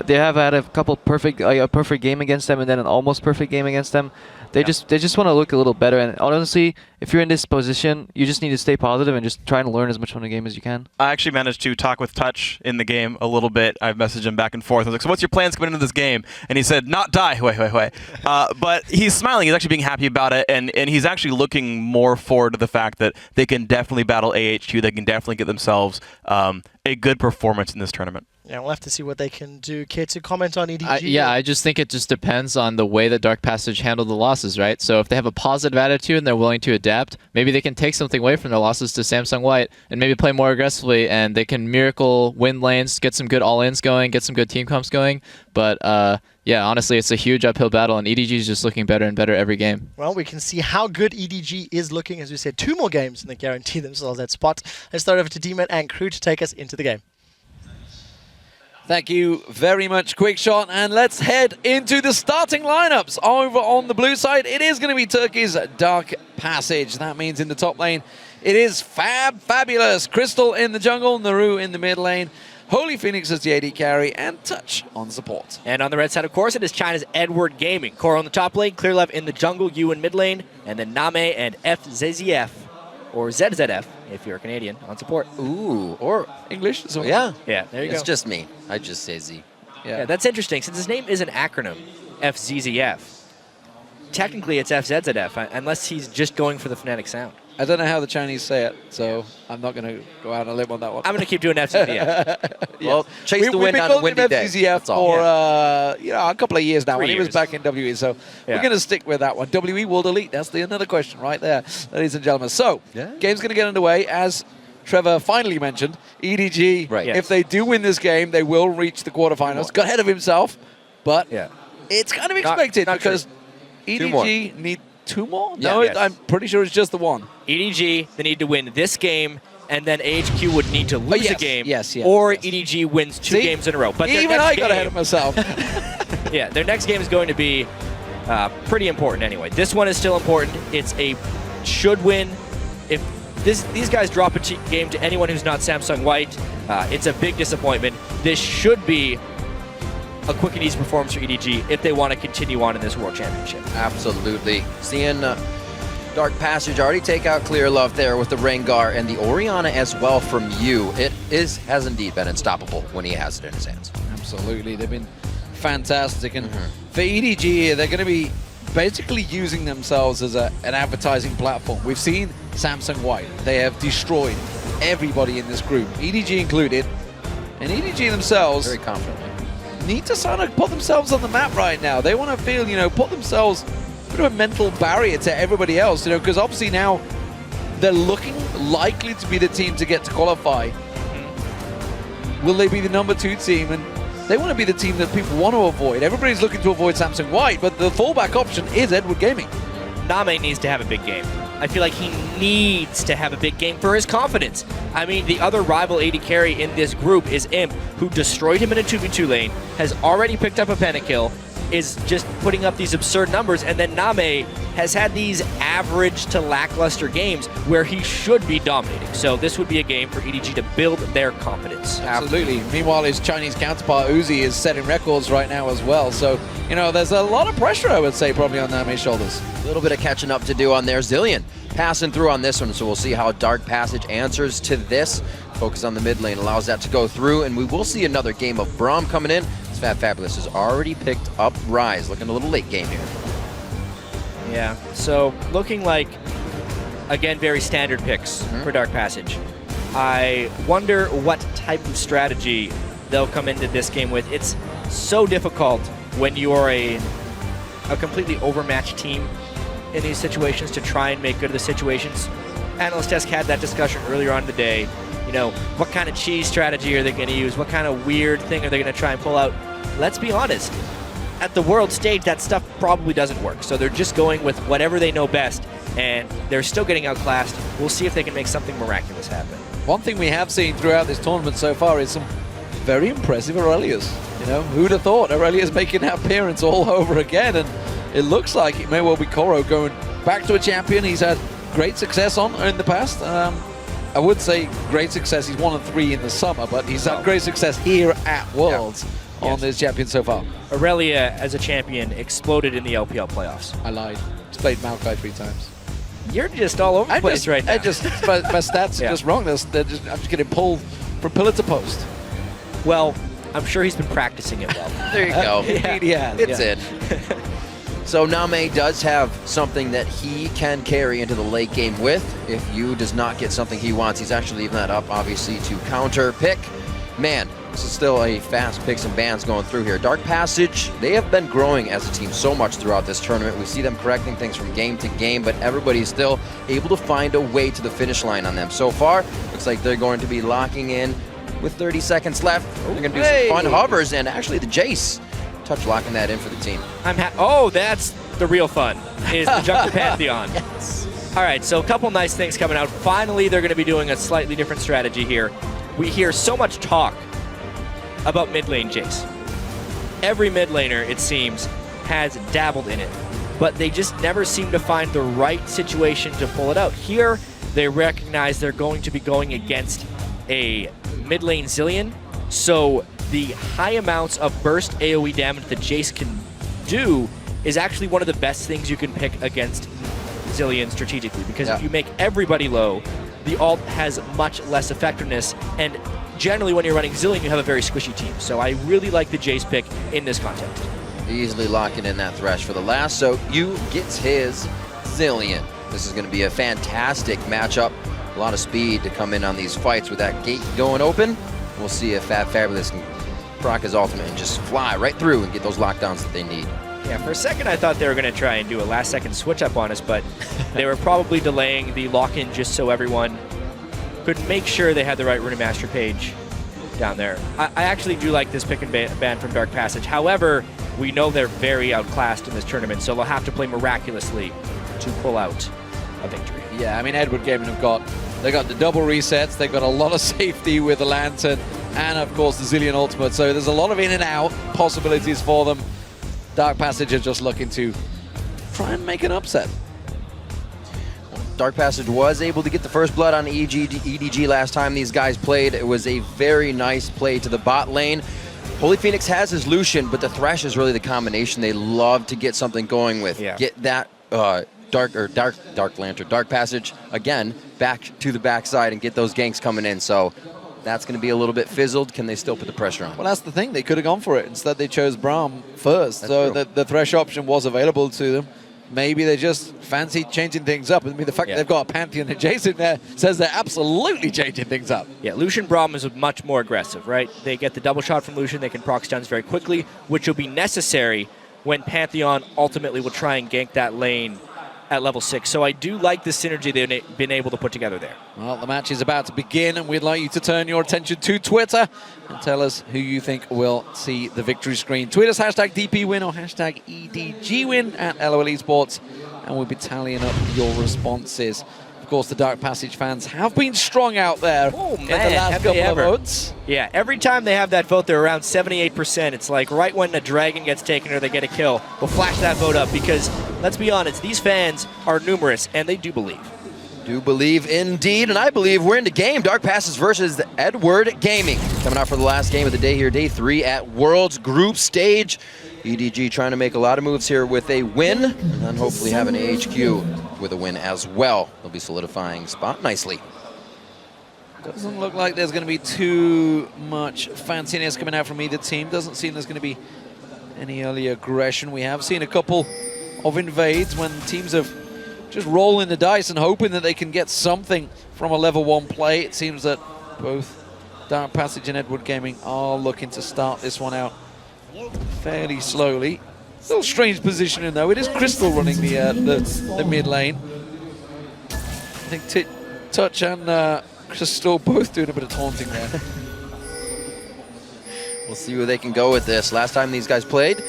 They have had a couple a perfect game against them, and then an almost perfect game against them. They just want to look a little better. And honestly, if you're in this position, you just need to stay positive and just try and learn as much from the game as you can. I actually managed to talk with Touch in the game a little bit. I've messaged him back and forth. I was like, so what's your plans coming into this game? And he said, not die. Wait. But he's smiling. He's actually being happy about it. And he's actually looking more forward to the fact that they can definitely battle AHQ. They can definitely get themselves a good performance in this tournament. Yeah, we'll have to see what they can do. Care to comment on EDG? Yeah, I just think it just depends on the way that Dark Passage handled the losses, right? So if they have a positive attitude and they're willing to adapt, maybe they can take something away from their losses to Samsung White and maybe play more aggressively, and they can miracle win lanes, get some good all-ins going, get some good team comps going. But yeah, honestly, it's a huge uphill battle, and EDG is just looking better and better every game. Well, we can see how good EDG is looking. As we said, 2 more games and they guarantee themselves that spot. Let's start over to D-Man and crew to take us into the game. Thank you very much, Quickshot, and let's head into the starting lineups. Over on the blue side, it is going to be Turkey's Dark Passage. That means in the top lane, it is Fabulous, Crystal in the jungle, Naru in the mid lane, Holy Phoenix as the AD carry, and Touch on support. And on the red side, of course, it is China's Edward Gaming. Core on the top lane, Clearlev in the jungle, Yu in mid lane, and then Name and FZZF, or ZZF, if you're Canadian, on support. Ooh, or English as well. Yeah. Yeah, there you go. It's just me. I just say Z. Yeah, that's interesting. Since his name is an acronym, FZZF, technically it's FZZF, unless he's just going for the phonetic sound. I don't know how the Chinese say it, so I'm not going to go out on a limb on that one. I'm going to keep doing FZZF. Well, chase the wind on a windy day. FZZF for you know, a couple of years now. 3 when years. He was back in WE, so we're going to stick with that one. WE will delete. That's another question right there, ladies and gentlemen. So, game's going to get underway as Trevor finally mentioned. EDG, if they do win this game, they will reach the quarterfinals. Got ahead of himself, but it's kind of expected because EDG need 2 more? No, I'm pretty sure it's just the 1. EDG, they need to win this game, and then AHQ would need to lose a game. Yes. Or EDG wins 2 games in a row. But even I got ahead of myself. Their next game is going to be pretty important anyway. This one is still important. It's a should win. If these guys drop a game to anyone who's not Samsung White, it's a big disappointment. This should be a quick and easy performance for EDG if they want to continue on in this World Championship. Absolutely. Seeing Dark Passage already take out Clear Love there with the Rengar and the Orianna as well from you. It has indeed been unstoppable when he has it in his hands. Absolutely. They've been fantastic. And for EDG, they're going to be basically using themselves as an advertising platform. We've seen Samsung White. They have destroyed everybody in this group, EDG included. And EDG themselves very confidently need to sort of put themselves on the map right now. They want to feel, put themselves a bit of a mental barrier to everybody else, because obviously now they're looking likely to be the team to get to qualify. Will they be the number 2 team? And they want to be the team that people want to avoid. Everybody's looking to avoid Samsung White, but the fallback option is Edward Gaming. Name needs to have a big game. I feel like he needs to have a big game for his confidence. I mean, the other rival AD carry in this group is Imp, who destroyed him in a 2v2 lane, has already picked up a pentakill, is just putting up these absurd numbers, and then Name has had these average to lackluster games where he should be dominating. So this would be a game for EDG to build their confidence. Absolutely. Meanwhile, his Chinese counterpart Uzi is setting records right now as well. So, there's a lot of pressure, I would say, probably on Name's shoulders. A little bit of catching up to do on there. Zillion passing through on this one, so we'll see how Dark Passage answers to this. Focus on the mid lane allows that to go through, and we will see another game of Braum coming in. Fat Fabulous has already picked up Rise, looking a little late game here. Yeah, so looking like, again, very standard picks for Dark Passage. I wonder what type of strategy they'll come into this game with. It's so difficult when you are a completely overmatched team in these situations to try and make good of the situations. Analyst Desk had that discussion earlier on in the day. What kind of cheese strategy are they going to use? What kind of weird thing are they going to try and pull out? Let's be honest. At the world stage, that stuff probably doesn't work. So they're just going with whatever they know best, and they're still getting outclassed. We'll see if they can make something miraculous happen. One thing we have seen throughout this tournament so far is some very impressive Aurelias. Who'd have thought Aurelia's making that appearance all over again, and it looks like it may well be Koro going back to a champion he's had great success on in the past. I would say great success. He's 1 and 3 in the summer, but he's had great success here at Worlds on this champion so far. Aurelia, as a champion, exploded in the LPL playoffs. I lied. He's played Maokai 3 times. You're just all over the place right now. My stats are just wrong. I'm just getting pulled from pillar to post. Well, I'm sure he's been practicing it well. There you go. Yeah. It's in. So Name does have something that he can carry into the late game with. If Yu does not get something he wants, he's actually leaving that up, obviously, to counter pick. Man, this is still a fast picks and bans going through here. Dark Passage, they have been growing as a team so much throughout this tournament. We see them correcting things from game to game, but everybody's still able to find a way to the finish line on them. So far, looks like they're going to be locking in with 30 seconds left. They're going to do some fun hovers, and actually the Jace touch locking that in for the team. That's the real fun, is the Jungle Pantheon. Yes. All right, so a couple nice things coming out. Finally, they're going to be doing a slightly different strategy here. We hear so much talk about mid lane Jace. Every mid laner, it seems, has dabbled in it, but they just never seem to find the right situation to pull it out. Here, they recognize they're going to be going against a mid lane Zillion, so the high amounts of burst AoE damage that Jace can do is actually one of the best things you can pick against Zillion strategically, because if you make everybody low, the ult has much less effectiveness, and generally when you're running Zillion, you have a very squishy team. So I really like the Jace pick in this context. Easily locking in that Thresh for the last, so Yu gets his Zillion. This is going to be a fantastic matchup. A lot of speed to come in on these fights with that gate going open. We'll see if Fat Fabulous can proc his ultimate and just fly right through and get those lockdowns that they need. Yeah, for a second I thought they were going to try and do a last-second switch-up on us, but they were probably delaying the lock-in just so everyone could make sure they had the right Rune Master page down there. I actually do like this pick and ban from Dark Passage. However, we know they're very outclassed in this tournament, so they'll have to play miraculously to pull out a victory. Yeah, I mean, Edward Gaming they got the double resets, they've got a lot of safety with the Lantern, and of course the Zillion ultimate, so there's a lot of in and out possibilities for them. Dark Passage are just looking to try and make an upset. Dark Passage was able to get the first blood on EDG last time these guys played. It was a very nice play to the bot lane. Holy Phoenix has his Lucian, but the Thresh is really the combination they love to get something going with. Yeah. Get that Dark Lantern, Dark Passage, again, back to the backside and get those ganks coming in. So that's going to be a little bit fizzled. Can they still put the pressure on? Well, that's the thing. They could have gone for it. Instead, they chose Braum first. So the Thresh option was available to them. Maybe they just fancied changing things up. I mean, the fact that they've got a Pantheon adjacent there says they're absolutely changing things up. Yeah, Lucian Braum is much more aggressive, right? They get the double shot from Lucian. They can proc stuns very quickly, which will be necessary when Pantheon ultimately will try and gank that lane at level 6. So I do like the synergy they've been able to put together there. Well, the match is about to begin, and we'd like you to turn your attention to Twitter and tell us who you think will see the victory screen. Tweet us #DPWin or #EDGWin at LOL Esports, and we'll be tallying up your responses. Of course, the Dark Passage fans have been strong out there in the last couple of votes. Yeah, every time they have that vote, they're around 78%. It's like right when a dragon gets taken or they get a kill, we'll flash that vote up because, let's be honest, these fans are numerous, and they do believe. Do believe indeed, and I believe we're into game. Dark Passage versus Edward Gaming. Coming out for the last game of the day here, day 3 at Worlds Group Stage. EDG trying to make a lot of moves here with a win, and then hopefully have an AHQ with a win as well. They'll be solidifying spot nicely. Doesn't look like there's going to be too much fanciness coming out from either team. Doesn't seem there's going to be any early aggression. We have seen a couple of invades when teams have just rolling the dice and hoping that they can get something from a level 1 play. It seems that both Dark Passage and Edward Gaming are looking to start this one out fairly slowly. Little strange positioning though. It is Crystal running the mid lane. I think Touch and Crystal both doing a bit of taunting there. We'll see where they can go with this. Last time these guys played,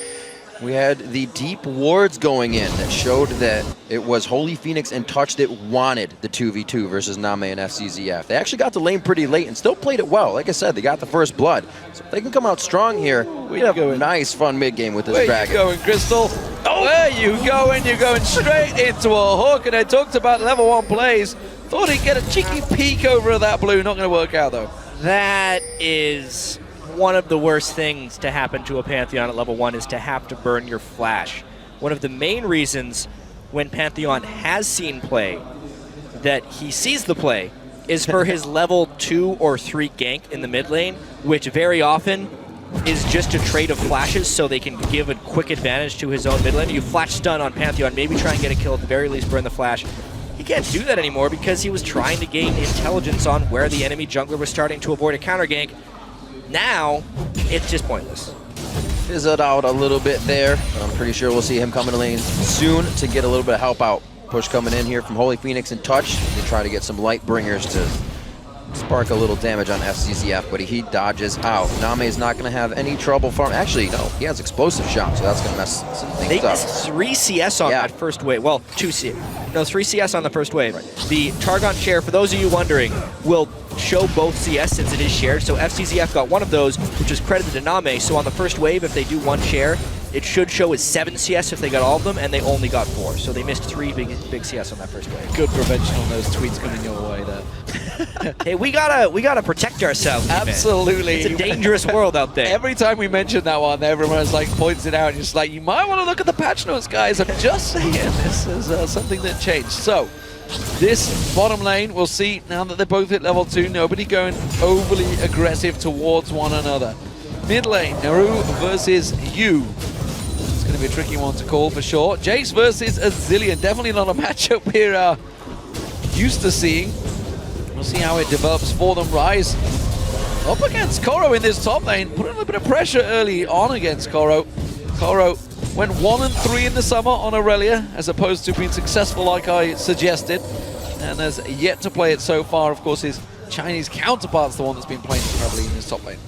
we had the deep wards going in that showed that it was Holy Phoenix and Touch that wanted the 2v2 versus Name and FCZF. They actually got the lane pretty late and still played it well. Like I said, they got the first blood. So if they can come out strong here, we have a nice, fun mid-game with this dragon. Where you going, Crystal? Oh, where you going? You're going straight into a hook, and I talked about level 1 plays. Thought he'd get a cheeky peek over at that blue. Not going to work out, though. That is one of the worst things to happen to a Pantheon at level 1 is to have to burn your flash. One of the main reasons when Pantheon has seen play that he sees the play is for his level 2 or 3 gank in the mid lane, which very often is just a trade of flashes so they can give a quick advantage to his own mid lane. You flash stun on Pantheon, maybe try and get a kill, at the very least burn the flash. He can't do that anymore because he was trying to gain intelligence on where the enemy jungler was starting to avoid a counter gank. Now, it's just pointless. Fizzled out a little bit there, but I'm pretty sure we'll see him coming to lane soon to get a little bit of help out. Push coming in here from Holy Phoenix and Touch. They try to get some light bringers to spark a little damage on FCZF, but he dodges out. Name's not going to have any trouble farm. Actually, no, he has explosive shots, so that's going to mess some things they up. missed 3 CS on that first wave. Well, 2 CS. No, 3 CS on the first wave. Right. The Targon share, for those of you wondering, will show both CS since it is shared. So FCZF got one of those, which is credited to Name. So on the first wave, if they do 1 share, it should show as 7 CS if they got all of them, and they only got 4. So they missed 3 big CS on that first wave. Good prevention on those tweets coming your way there. Hey, we gotta protect ourselves. Absolutely. It's a dangerous world out there. Every time we mention that one, everyone's like points it out and just like, you might want to look at the patch notes, guys. I'm just saying this is something that changed. So this bottom lane, we'll see now that they're both at level 2, nobody going overly aggressive towards one another. Mid lane, Naru versus Yu. It's going to be a tricky one to call for sure. Jace versus Azillion, definitely not a matchup we're used to seeing. We'll see how it develops for them. Rise up against Koro in this top lane, putting a little bit of pressure early on against Koro. Koro went 1 and 3 in the summer on Aurelia, as opposed to being successful like I suggested, and has yet to play it so far. Of course, his Chinese counterpart's the one that's been playing heavily in his top lane.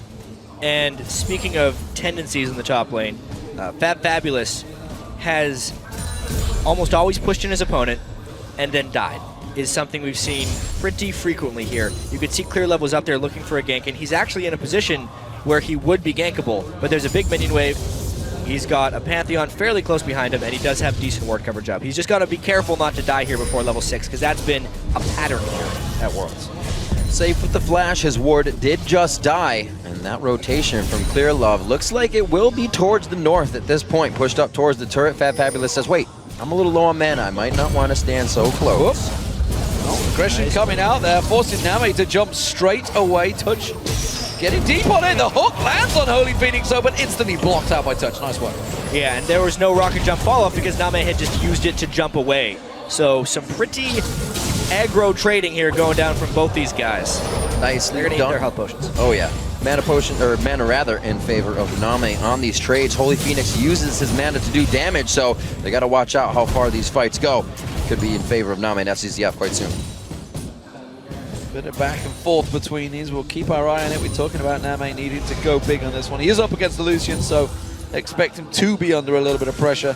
And speaking of tendencies in the top lane, Fabulous has almost always pushed in his opponent and then died. Is something we've seen pretty frequently here. You could see clear levels up there looking for a gank, and he's actually in a position where he would be gankable, but there's a big minion wave. He's got a Pantheon fairly close behind him, and he does have decent ward coverage up. He's just got to be careful not to die here before level 6, because that's been a pattern here at Worlds. Safe with the flash, his ward did just die, and that rotation from Clear Love looks like it will be towards the north at this point, pushed up towards the turret. Fabulous says, wait, I'm a little low on mana, I might not want to stand so close. Aggression coming out there, forcing Name to jump straight away. Touch getting deep on it. The hook lands on Holy Phoenix, though, but instantly blocked out by Touch. Nice work. Yeah, and there was no rocket jump fall-off because Name had just used it to jump away. So some pretty aggro trading here going down from both these guys. Nicely They're gonna eat done. their health potions. Oh yeah. Mana potion, or mana rather, in favor of Name on these trades. Holy Phoenix uses his mana to do damage, so they got to watch out how far these fights go. Could be in favor of Name and FCZF quite soon. Bit of back and forth between these. We'll keep our eye on it. We're talking about Name needing to go big on this one. He is up against the Lucian, so expect him to be under a little bit of pressure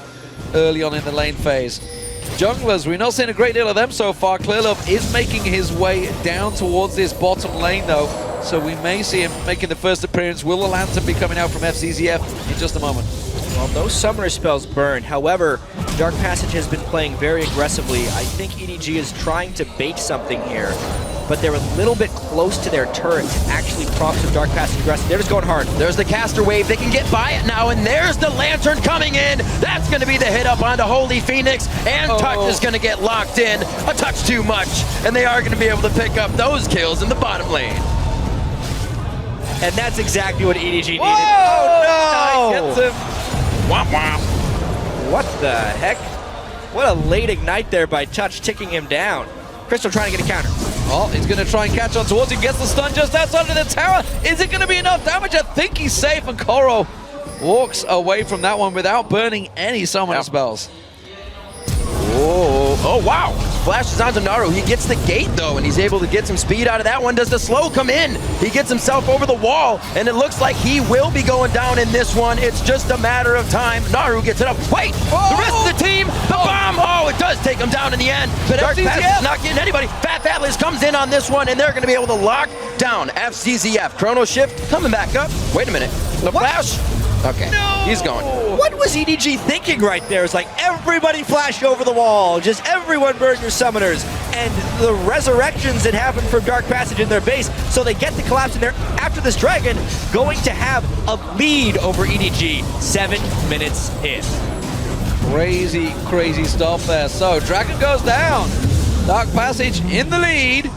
early on in the lane phase. Junglers, we're not seeing a great deal of them so far. Clearlove is making his way down towards this bottom lane, though, so we may see him making the first appearance. Will the Lantern be coming out from FCZF in just a moment? Well, no summoner spells burn. However, Dark Passage has been playing very aggressively. I think EDG is trying to bait something here, but they're a little bit close to their turret to actually prompt some Dark Passage aggressive. They're just going hard. There's the caster wave. They can get by it now, and there's the Lantern coming in. That's going to be the hit up onto Holy Phoenix, and Touch is going to get locked in. A touch too much, and they are going to be able to pick up those kills in the bottom lane. And that's exactly what EDG needed. Oh, no! Gets him. Womp womp. What the heck? What a late ignite there by Touch, ticking him down. Crystal trying to get a counter. Oh, he's going to try and catch on towards him. Gets the stun just outside of the tower. Is it going to be enough damage? I think he's safe, and Koro walks away from that one without burning any summoner spells. Oh, wow. Flashes onto Naru. He gets the gate, though, and he's able to get some speed out of that one. Does the slow come in? He gets himself over the wall, and it looks like he will be going down in this one. It's just a matter of time. Naru gets it up. Wait! The rest of the team, the bomb! Oh, it does take him down in the end, but Dark Passage is not getting anybody. Fabulous comes in on this one, and they're going to be able to lock down FCZF. Chrono Shift coming back up. Wait a minute. The flash. Okay, he's going. What was EDG thinking right there? It's like, everybody flash over the wall. Just everyone burn your summoners. And the resurrections that happen from Dark Passage in their base, so they get the collapse in there after this dragon, going to have a lead over EDG 7 minutes in. Crazy, crazy stuff there. So, dragon goes down. Dark Passage in the lead.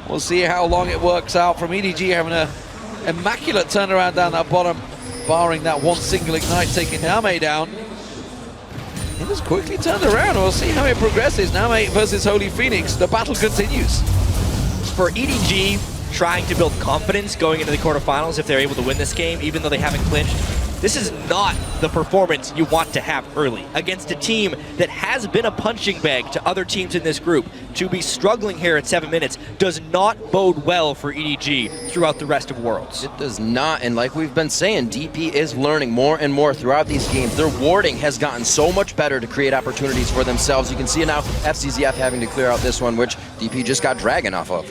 We'll see how long it works out from EDG having an immaculate turnaround down that bottom, barring that one single ignite taking Name down. It has quickly turned around. We'll see how it progresses. Name versus Holy Phoenix. The battle continues. For EDG, trying to build confidence going into the quarterfinals if they're able to win this game, even though they haven't clinched, this is not the performance you want to have early against a team that has been a punching bag to other teams in this group. To be struggling here at 7 minutes does not bode well for EDG throughout the rest of Worlds. It does not, and like we've been saying, DP is learning more and more throughout these games. Their warding has gotten so much better to create opportunities for themselves. You can see now FCZF having to clear out this one, which DP just got Dragon off of.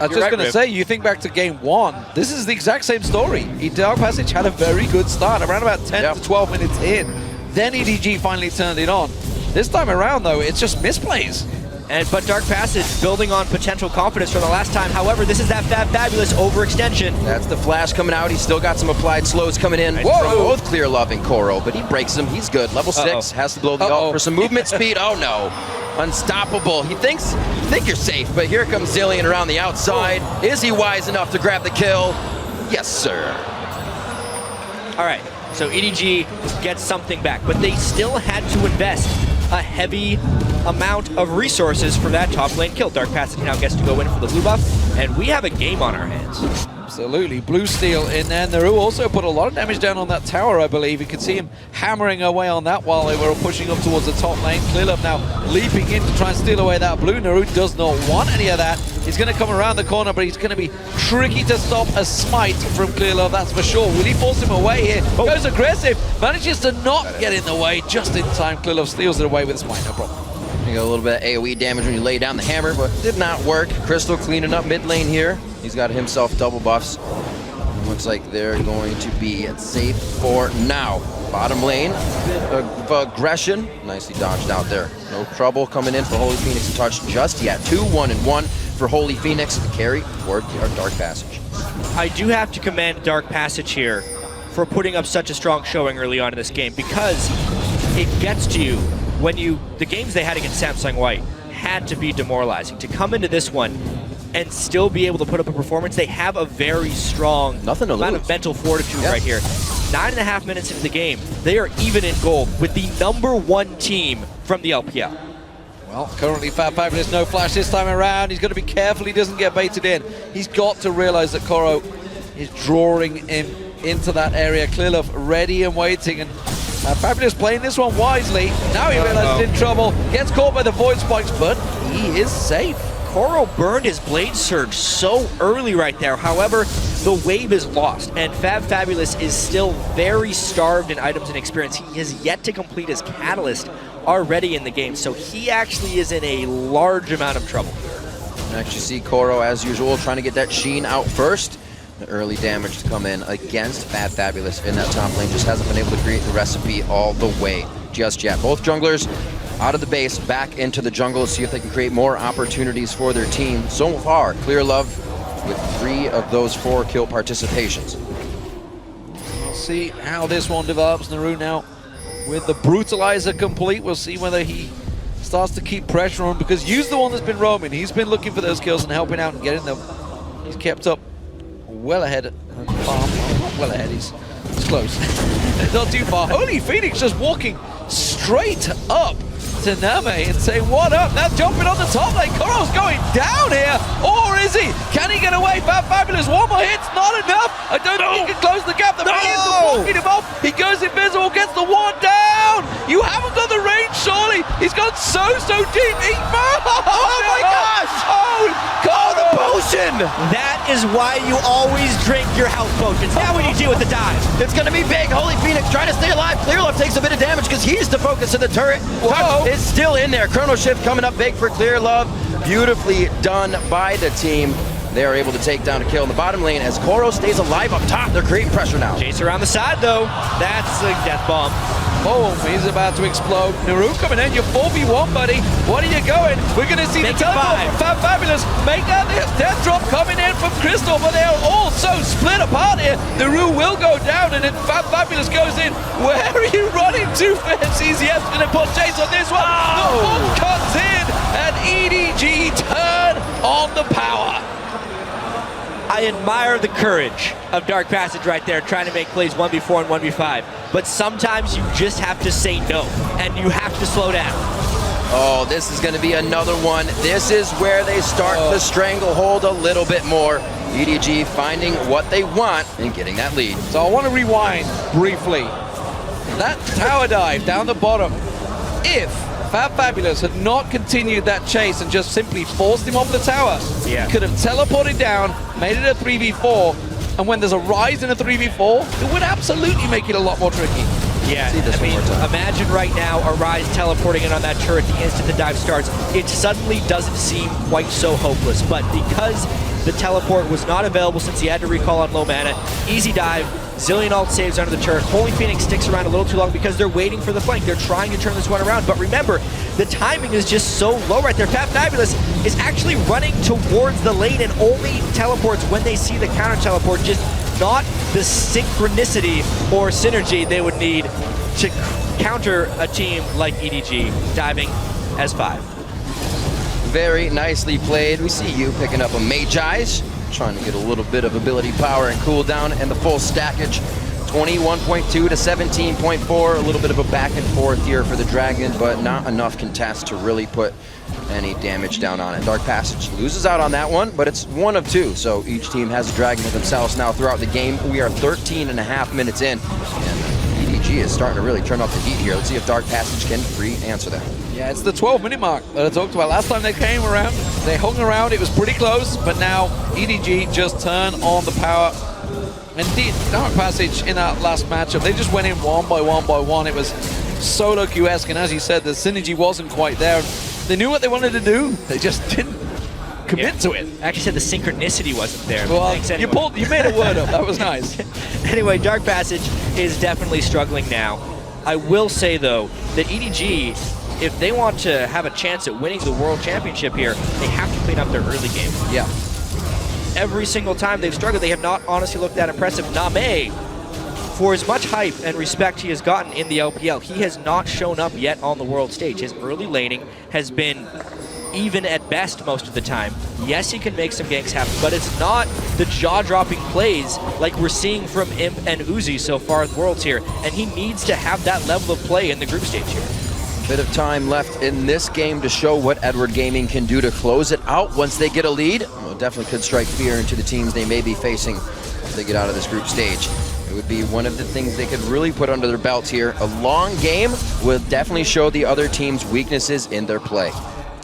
I was just going to say, you think back to game 1, this is the exact same story. Dark Passage had a very good start, around about 10 to 12 minutes in. Then EDG finally turned it on. This time around, though, it's just misplays. But Dark Passage building on potential confidence from the last time. However, this is that fabulous overextension. That's the flash coming out. He's still got some applied slows coming in from both Clear Love and Koro, but he breaks them. He's good. Level 6 has to blow the ult for some movement speed. Oh no. Unstoppable. You think you're safe, but here comes Zillion around the outside. Is he wise enough to grab the kill? Yes, sir. All right, so EDG gets something back, but they still had to invest a heavy amount of resources for that top lane kill. Dark Passage now gets to go in for the blue buff, and we have a game on our hands. Absolutely. Blue Steel in there. Naru also put a lot of damage down on that tower, I believe. You can see him hammering away on that while they were pushing up towards the top lane. Clearlove now leaping in to try and steal away that blue. Naru does not want any of that. He's going to come around the corner, but he's going to be tricky to stop a smite from Clearlove, that's for sure. Will he force him away here? Goes aggressive, manages to not get in the way just in time. Clearlove steals it away with a smite, no problem. You got a little bit of AoE damage when you lay down the hammer, but did not work. Crystal cleaning up mid lane here. He's got himself double buffs. Looks like they're going to be safe for now. Bottom lane, bit of aggression. Nicely dodged out there. No trouble coming in for Holy Phoenix to touch just yet. 2-1-1 for Holy Phoenix. The carry toward Dark Passage. I do have to commend Dark Passage here for putting up such a strong showing early on in this game, because it gets to you when the games they had against Samsung White had to be demoralizing. To come into this one and still be able to put up a performance, they have a very strong amount of mental fortitude right here. 9.5 minutes into the game, they are even in gold with the #1 team from the LPL. Well, currently Fabulous no flash this time around. He's got to be careful he doesn't get baited in. He's got to realize that Koro is drawing him into that area. Clearlove ready and waiting, and Fabulous playing this one wisely. Now he realizes he's in trouble, gets caught by the void spikes, but he is safe. Koro burned his Blade Surge so early right there. However, the wave is lost, and Fabulous is still very starved in items and experience. He has yet to complete his Catalyst already in the game, so he actually is in a large amount of trouble here. Next you see Koro, as usual, trying to get that Sheen out first. The early damage to come in against Fabulous in that top lane. Just hasn't been able to create the recipe all the way just yet. Both junglers out of the base, back into the jungle to see if they can create more opportunities for their team. So far, Clearlove with 3 of those 4 kill participations. We'll see how this one develops. Naru now with the Brutalizer complete. We'll see whether he starts to keep pressure on, because Yu's the one that's been roaming. He's been looking for those kills and helping out and getting them. He's kept up well ahead. Well ahead, he's close. Not too far. Holy Phoenix just walking straight up to Name and saying, what up? Now jumping on the top lane. Koro's going down here, or is he? Can he get away? Fabulous, one more hit's not enough. I don't think he can close the gap. The minions are walking him off. He goes invisible, gets the one down. You haven't got the range, surely. He's gone so deep. Oh my gosh! Oh, the potion! That is why you always drink your health potions. Now what do you do with the dive? It's going to be big. Holy Phoenix trying to stay alive. Clearlove takes a bit of damage because he's the focus of the turret. Whoa! It's still in there. Chrono Shift coming up big for Clearlove. Beautifully done by the team. They are able to take down a kill in the bottom lane as Koro stays alive up top. They're creating pressure now. Chase around the side though. That's a death bomb. Boom, he's about to explode. Naru coming in, you're 4v1, buddy. What are you going? We're going to see the teleport from Fabulous. Make that death drop coming in from Crystal, but they're all so split apart here. Naru will go down, and then Fabulous goes in. Where are you running to, Fancies? Yes, going to put Chase on this one. The one cuts in, and EDG turn on the power. I admire the courage of Dark Passage right there, trying to make plays 1v4 and 1v5. But sometimes you just have to say no, and you have to slow down. Oh, this is going to be another one. This is where they start the stranglehold a little bit more. EDG finding what they want and getting that lead. So I want to rewind briefly. That tower dive down the bottom, if Fabulous had not continued that chase and just simply forced him off the tower, he could have teleported down, made it a 3v4, and when there's a rise in a 3v4, it would absolutely make it a lot more tricky. Yeah, I mean, imagine right now a Rise teleporting in on that turret the instant the dive starts. It suddenly doesn't seem quite so hopeless, but because the teleport was not available since he had to recall on low mana, easy dive, zillion ult saves under the turret. Holy Phoenix sticks around a little too long because they're waiting for the flank. They're trying to turn this one around, but remember, the timing is just so low right there. Fabulous is actually running towards the lane and only teleports when they see the counter teleport, just not the synchronicity or synergy they would need to counter a team like EDG diving as 5. Very nicely played. We see you picking up a Magi's, trying to get a little bit of ability power and cooldown and the full stackage. 21.2 to 17.4, a little bit of a back and forth here for the Dragon, but not enough contest to really put any damage down on it. Dark Passage loses out on that one, but it's 1 of 2, so each team has a Dragon to themselves now throughout the game. We are 13.5 minutes in, and EDG is starting to really turn up the heat here. Let's see if Dark Passage can re-answer that. Yeah, it's the 12-minute mark that I talked about. Last time they came around, they hung around, it was pretty close, but now EDG just turn on the power. Indeed, Dark Passage in that last matchup, they just went in one by one. It was solo queue-esque, and as you said, the synergy wasn't quite there. They knew what they wanted to do, they just didn't commit to it. I actually said the synchronicity wasn't there. Well, Thanks anyway. you made a word up. That was nice. Anyway, Dark Passage is definitely struggling now. I will say, though, that EDG, if they want to have a chance at winning the World Championship here, they have to clean up their early game. Yeah. Every single time they've struggled, they have not honestly looked that impressive. Name, for as much hype and respect he has gotten in the LPL, he has not shown up yet on the world stage. His early laning has been even at best most of the time. Yes, he can make some ganks happen, but it's not the jaw-dropping plays like we're seeing from Imp and Uzi so far at Worlds here, and he needs to have that level of play in the group stage here. Bit of time left in this game to show what Edward Gaming can do to close it out once they get a lead. Well, definitely could strike fear into the teams they may be facing if they get out of this group stage. It would be one of the things they could really put under their belts here. A long game will definitely show the other team's weaknesses in their play.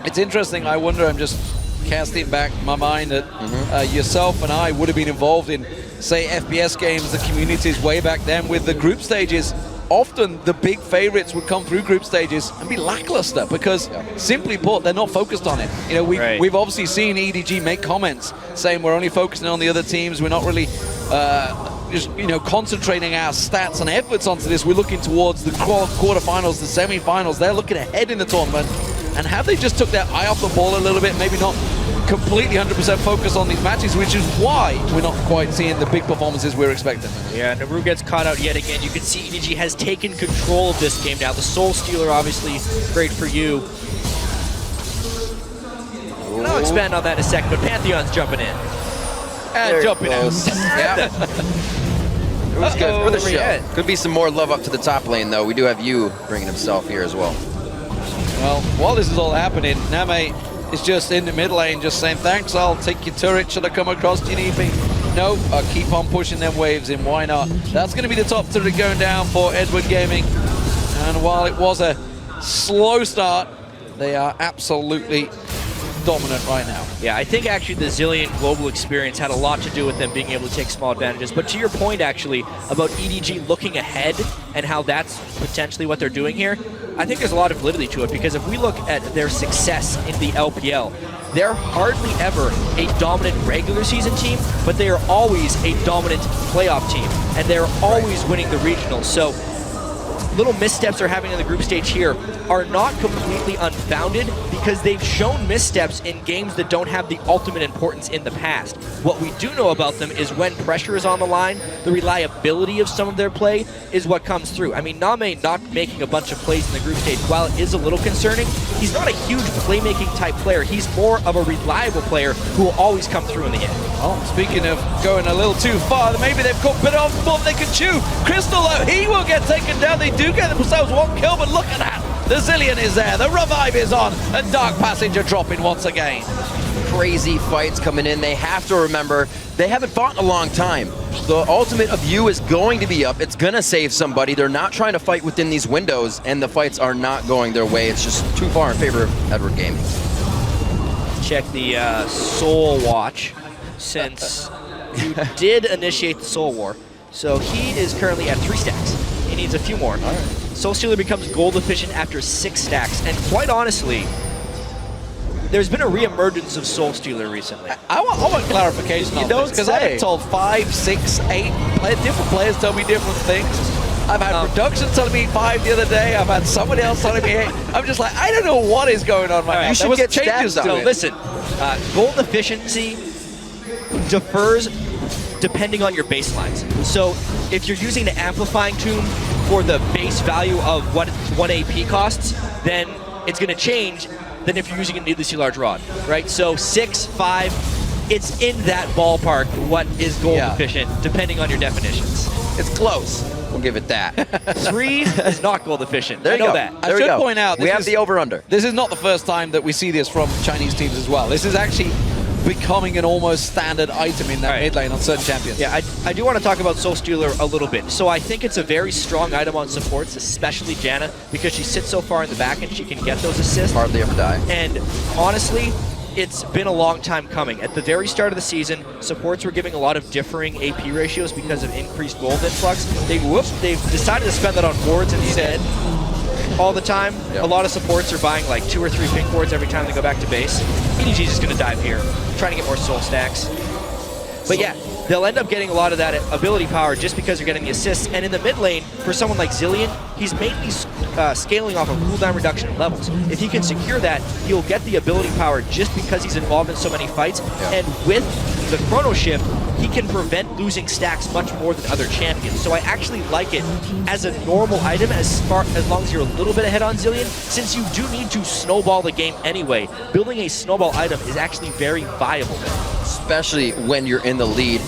It's interesting. I wonder, I'm just casting back my mind that yourself and I would have been involved in, say, FPS games, the communities way back then with the group stages. Often the big favorites would come through group stages and be lackluster because, simply put, they're not focused on it. You know, we've obviously seen EDG make comments saying we're only focusing on the other teams. We're not really just, you know, concentrating our stats and efforts onto this. We're looking towards the quarterfinals, the semifinals. They're looking ahead in the tournament. And have they just took their eye off the ball a little bit, maybe not completely 100% focused on these matches, which is why we're not quite seeing the big performances we're expecting. Yeah, Naru gets caught out yet again. You can see EDG has taken control of this game now. The Soul Stealer, obviously, great for you. And I'll expand on that in a second, but Pantheon's jumping in. And jumping out. Yeah. It was good for the show. Could be some more love up to the top lane, though. We do have you bringing himself here as well. Well, while this is all happening, Name is just in the mid lane, just saying, thanks, I'll take your turret, should I come across, do you need me? No, I'll keep on pushing them waves in, why not? That's going to be the top turret going down for Edward Gaming. And while it was a slow start, they are absolutely dominant right now. Yeah, I think actually the Zillion global experience had a lot to do with them being able to take small advantages. But to your point, actually, about EDG looking ahead and how that's potentially what they're doing here, I think there's a lot of validity to it, because if we look at their success in the LPL, they're hardly ever a dominant regular season team, but they are always a dominant playoff team, and they're always winning the regionals. So little missteps they're having in the group stage here are not completely unfounded, because they've shown missteps in games that don't have the ultimate importance in the past. What we do know about them is when pressure is on the line, the reliability of some of their play is what comes through. I mean, Name not making a bunch of plays in the group stage, while it is a little concerning, he's not a huge playmaking type player. He's more of a reliable player who will always come through in the end. Oh, speaking of going a little too far, maybe they've got a bit off more than they can chew. Crystal, he will get taken down. They do get themselves one kill, but look at that. The Zillion is there, the revive is on, and Dark Passage are dropping once again. Crazy fights coming in. They have to remember, they haven't fought in a long time. The ultimate of you is going to be up. It's going to save somebody. They're not trying to fight within these windows, and the fights are not going their way. It's just too far in favor of Edward Gaming. Check the Soul Watch, since you did initiate the Soul War. So he is currently at 3 stacks. He needs a few more. All right. Soul Stealer becomes gold efficient after 6 stacks, and quite honestly, there's been a re-emergence of Soul Stealer recently. I want clarification on this, because I've been told 5, 6, 8 different players tell me different things. I've had production telling me 5 the other day. I've had somebody else telling me 8. I'm just like, I don't know what is going on right now. You should get changes stats to So it. listen, gold efficiency differs depending on your baselines. So if you're using the amplifying tune for the base value of what 1 AP costs, then it's going to change than if you're using a needlessly large rod, right? So 6, 5, it's in that ballpark what is gold efficient, depending on your definitions. It's close. We'll give it that. 3 is not gold efficient. There you I know go. that. I should point out, we have the over-under. This is not the first time that we see this from Chinese teams as well. This is actually becoming an almost standard item in that mid lane on certain champions. Yeah, I do want to talk about Soul Stealer a little bit. So I think it's a very strong item on supports, especially Janna, because she sits so far in the back and she can get those assists. Hardly ever die. And honestly, it's been a long time coming. At the very start of the season, supports were giving a lot of differing AP ratios because of increased gold influx. They've decided to spend that on wards instead all the time. Yep. A lot of supports are buying like 2 or 3 pink wards every time they go back to base. EDG is just going to dive here, trying to get more soul stacks. But yeah, they'll end up getting a lot of that ability power just because you're getting the assists. And in the mid lane, for someone like Zilean, he's mainly scaling off of cooldown reduction and levels. If he can secure that, he'll get the ability power just because he's involved in so many fights. And with the Chrono Shift, he can prevent losing stacks much more than other champions. So I actually like it as a normal item as long as you're a little bit ahead on Zilean, since you do need to snowball the game anyway. Building a snowball item is actually very viable. Especially when you're in the lead,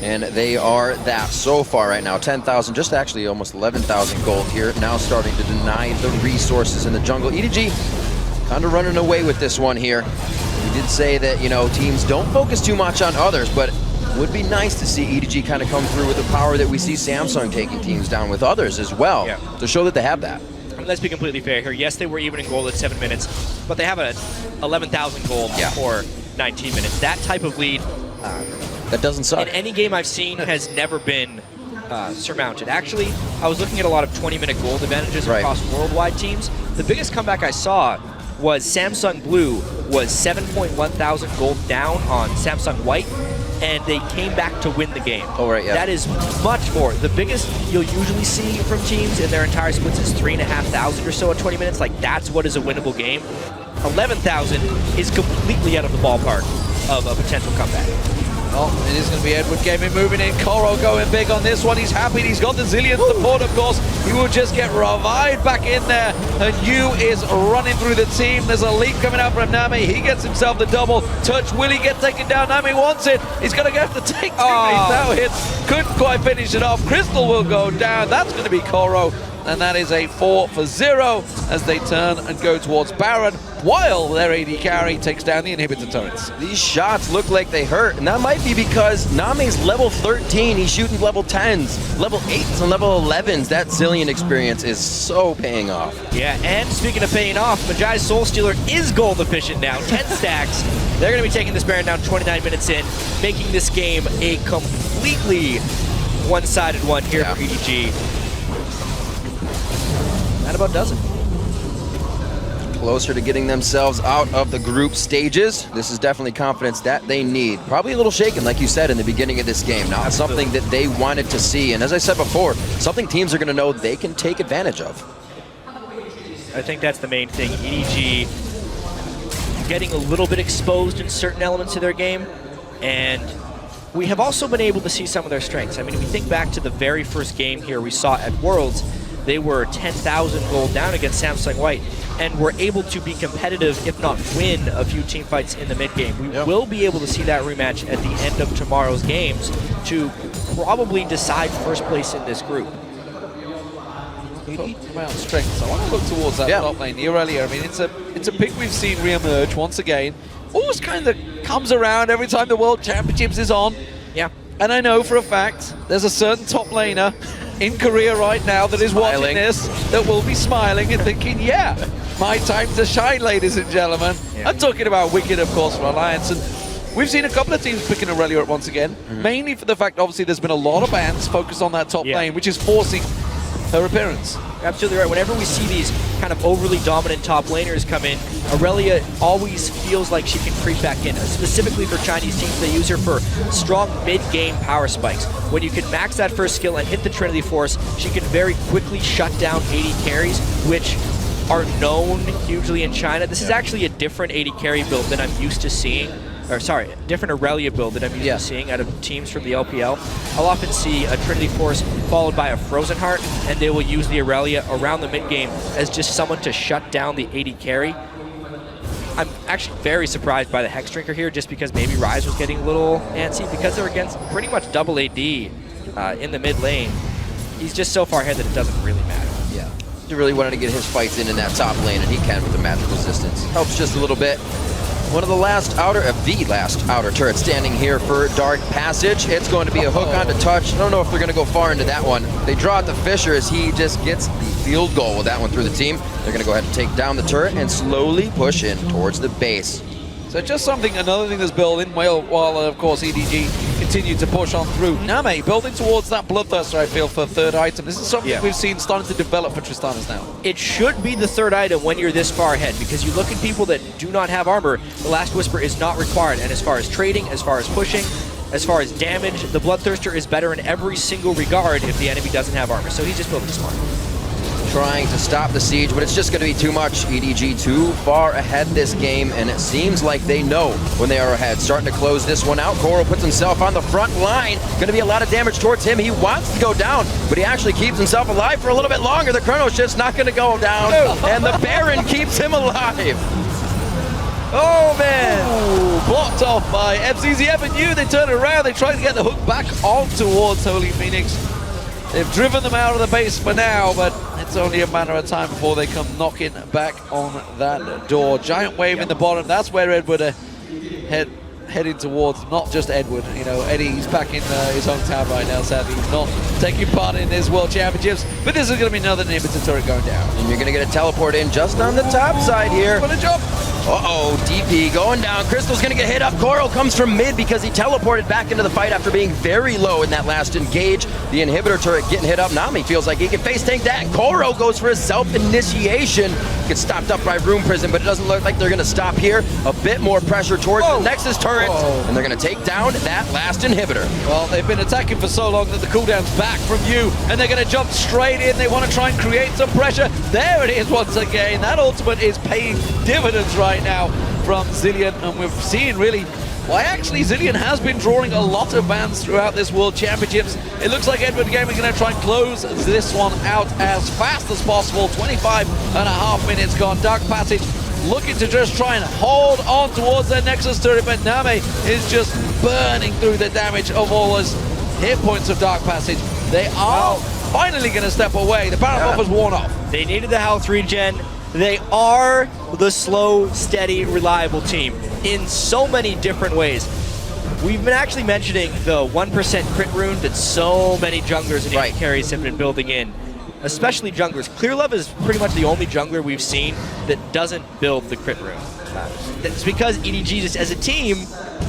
and they are that so far right now. 10,000, just actually almost 11,000 gold here. Now starting to deny the resources in the jungle. EDG kind of running away with this one here. We did say that, you know, teams don't focus too much on others, but it would be nice to see EDG kind of come through with the power that we see Samsung taking teams down with others as well, to show that they have that. Let's be completely fair here. Yes, they were even in gold at 7 minutes, but they have a 11,000 gold for 19 minutes. That type of lead that doesn't suck. In any game I've seen has never been surmounted. Actually, I was looking at a lot of 20-minute gold advantages across worldwide teams. The biggest comeback I saw was Samsung Blue was 7.1 thousand gold down on Samsung White, and they came back to win the game. Oh, right, yeah. That is much more. The biggest you'll usually see from teams in their entire splits is 3,500 or so at 20 minutes. Like, that's what is a winnable game. 11,000 is completely out of the ballpark of a potential comeback. Well, it is going to be Edward Gaming moving in. Koro going big on this one. He's happy. He's got the Zilean support, of course. He will just get revived back in there. And Yu is running through the team. There's a leap coming out from Nami. He gets himself the double. Touch. Will he get taken down? Nami wants it. He's going to have to take teammates now. Hits. Couldn't quite finish it off. Crystal will go down. That's going to be Koro. And that is a 4-for-0 as they turn and go towards Baron, while their AD carry takes down the inhibitor turrets. These shots look like they hurt, and that might be because Name's level 13, he's shooting level 10s, level 8s and level 11s. That Zilean experience is so paying off. Yeah, and speaking of paying off, Majai's Soul Stealer is gold efficient now, 10 stacks. They're going to be taking this Baron down 29 minutes in, making this game a completely one-sided one here for EDG. That about does it. Closer to getting themselves out of the group stages. This is definitely confidence that they need. Probably a little shaken, like you said, in the beginning of this game. Not something that they wanted to see. And as I said before, something teams are going to know they can take advantage of. I think that's the main thing. EDG getting a little bit exposed in certain elements of their game. And we have also been able to see some of their strengths. I mean, if we think back to the very first game here we saw at Worlds, they were 10,000 gold down against Samsung White and were able to be competitive, if not win, a few team fights in the mid game. We will be able to see that rematch at the end of tomorrow's games to probably decide first place in this group. Well, strengths. I want to look towards that top lane here earlier. I mean, it's a pick we've seen re-emerge once again. Always kind of comes around every time the World Championships is on. Yeah. And I know for a fact there's a certain top laner in Korea right now that is watching this, that will be smiling and thinking, yeah, my time to shine, ladies and gentlemen. I'm talking about Wicked, of course, for Alliance. And we've seen a couple of teams picking Aurelia at once again, mainly for the fact, obviously, there's been a lot of bans focused on that top lane, which is forcing her appearance. Absolutely right. Whenever we see these kind of overly dominant top laners come in, Aurelia always feels like she can creep back in. Specifically for Chinese teams, they use her for strong mid-game power spikes. When you can max that first skill and hit the Trinity Force, she can very quickly shut down AD carries, which are known hugely in China. This is actually a different AD carry build than I'm used to seeing. Or sorry, different Aurelia build that I'm used to seeing out of teams from the LPL. I'll often see a Trinity Force followed by a Frozen Heart, and they will use the Aurelia around the mid-game as just someone to shut down the AD carry. I'm actually very surprised by the Hex Drinker here, just because maybe Rise was getting a little antsy, because they're against pretty much double AD in the mid lane. He's just so far ahead that it doesn't really matter. Yeah. He really wanted to get his fights in that top lane, and he can with the magic resistance. Helps just a little bit. One of the last outer turret standing here for Dark Passage. It's going to be a hook onto Touch. I don't know if they're going to go far into that one. They draw out the Fisher as he just gets the field goal with that one through the team. They're going to go ahead and take down the turret and slowly push in towards the base. So just another thing that's building, while of course EDG continue to push on through. Name building towards that Bloodthirster, I feel, for third item. This is something we've seen starting to develop for Tristanas now. It should be the third item when you're this far ahead, because you look at people that do not have armor, the Last Whisper is not required. And as far as trading, as far as pushing, as far as damage, the Bloodthirster is better in every single regard if the enemy doesn't have armor. So he's just building smart. Trying to stop the siege, but it's just going to be too much. EDG too far ahead this game, and it seems like they know when they are ahead. Starting to close this one out. Koro puts himself on the front line. Going to be a lot of damage towards him. He wants to go down, but he actually keeps himself alive for a little bit longer. The Chrono Shift's not going to go down, and the Baron keeps him alive. Oh man! Ooh, blocked off by FZZ Avenue. They turn around, they try to get the hook back on towards Holy Phoenix. They've driven them out of the base for now, but it's only a matter of time before they come knocking back on that door. Giant wave in the bottom. That's where Edward heading towards. Not just Edward, you know, Eddie's back in his hometown right now. Sadly, he's not taking part in his World Championships. But this is going to be another inhibitor turret going down. And you're going to get a teleport in just on the top side here. What a job! Uh-oh, DP going down. Crystal's going to get hit up. Koro comes from mid because he teleported back into the fight after being very low in that last engage. The inhibitor turret getting hit up. Nami feels like he can face tank that. Koro goes for his self-initiation. Gets stopped up by Room Prison, but it doesn't look like they're going to stop here. A bit more pressure towards the Nexus turret, and they're going to take down that last inhibitor. Well, they've been attacking for so long that the cooldown's back from you, and they're going to jump straight in. They want to try and create some pressure. There it is once again. That ultimate is paying dividends right now from Zilean, and we've seen really why actually Zilean has been drawing a lot of bans throughout this World Championships. It looks like Edward Gaming is going to try and close this one out as fast as possible. 25.5 minutes gone. Dark Passage looking to just try and hold on towards their Nexus turret, but Name is just burning through the damage of all those hit points of Dark Passage. They are finally going to step away. The power buffer's worn off. They needed the health regen. They are the slow, steady, reliable team in so many different ways. We've been actually mentioning the 1% crit rune that so many junglers and AD carries have been building in, especially junglers. Clearlove is pretty much the only jungler we've seen that doesn't build the crit rune. That's because EDG just as a team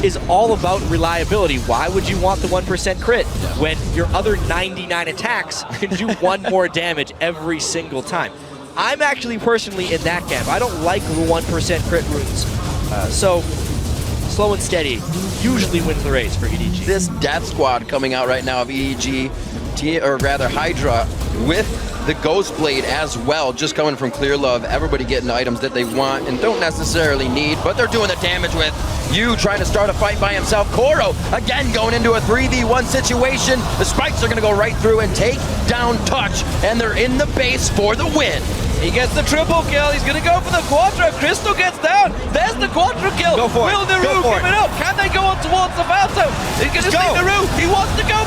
is all about reliability. Why would you want the 1% crit when your other 99 attacks can do 1 more damage every single time? I'm actually personally in that camp. I don't like the 1% crit runes. So slow and steady usually wins the race for EDG. This death squad coming out right now of EDG, or rather Hydra, with the Ghost Blade as well, just coming from Clearlove. Everybody getting items that they want and don't necessarily need, but they're doing the damage with you trying to start a fight by himself. Koro, again, going into a 3v1 situation. The spikes are going to go right through and take down Touch, and they're in the base for the win. He gets the triple kill. He's going to go for the quadra. Crystal gets down. There's the quadra kill. Go for Will it. Naru give it up? Can they go on towards the Valto? He's going to see Naru. He wants to go.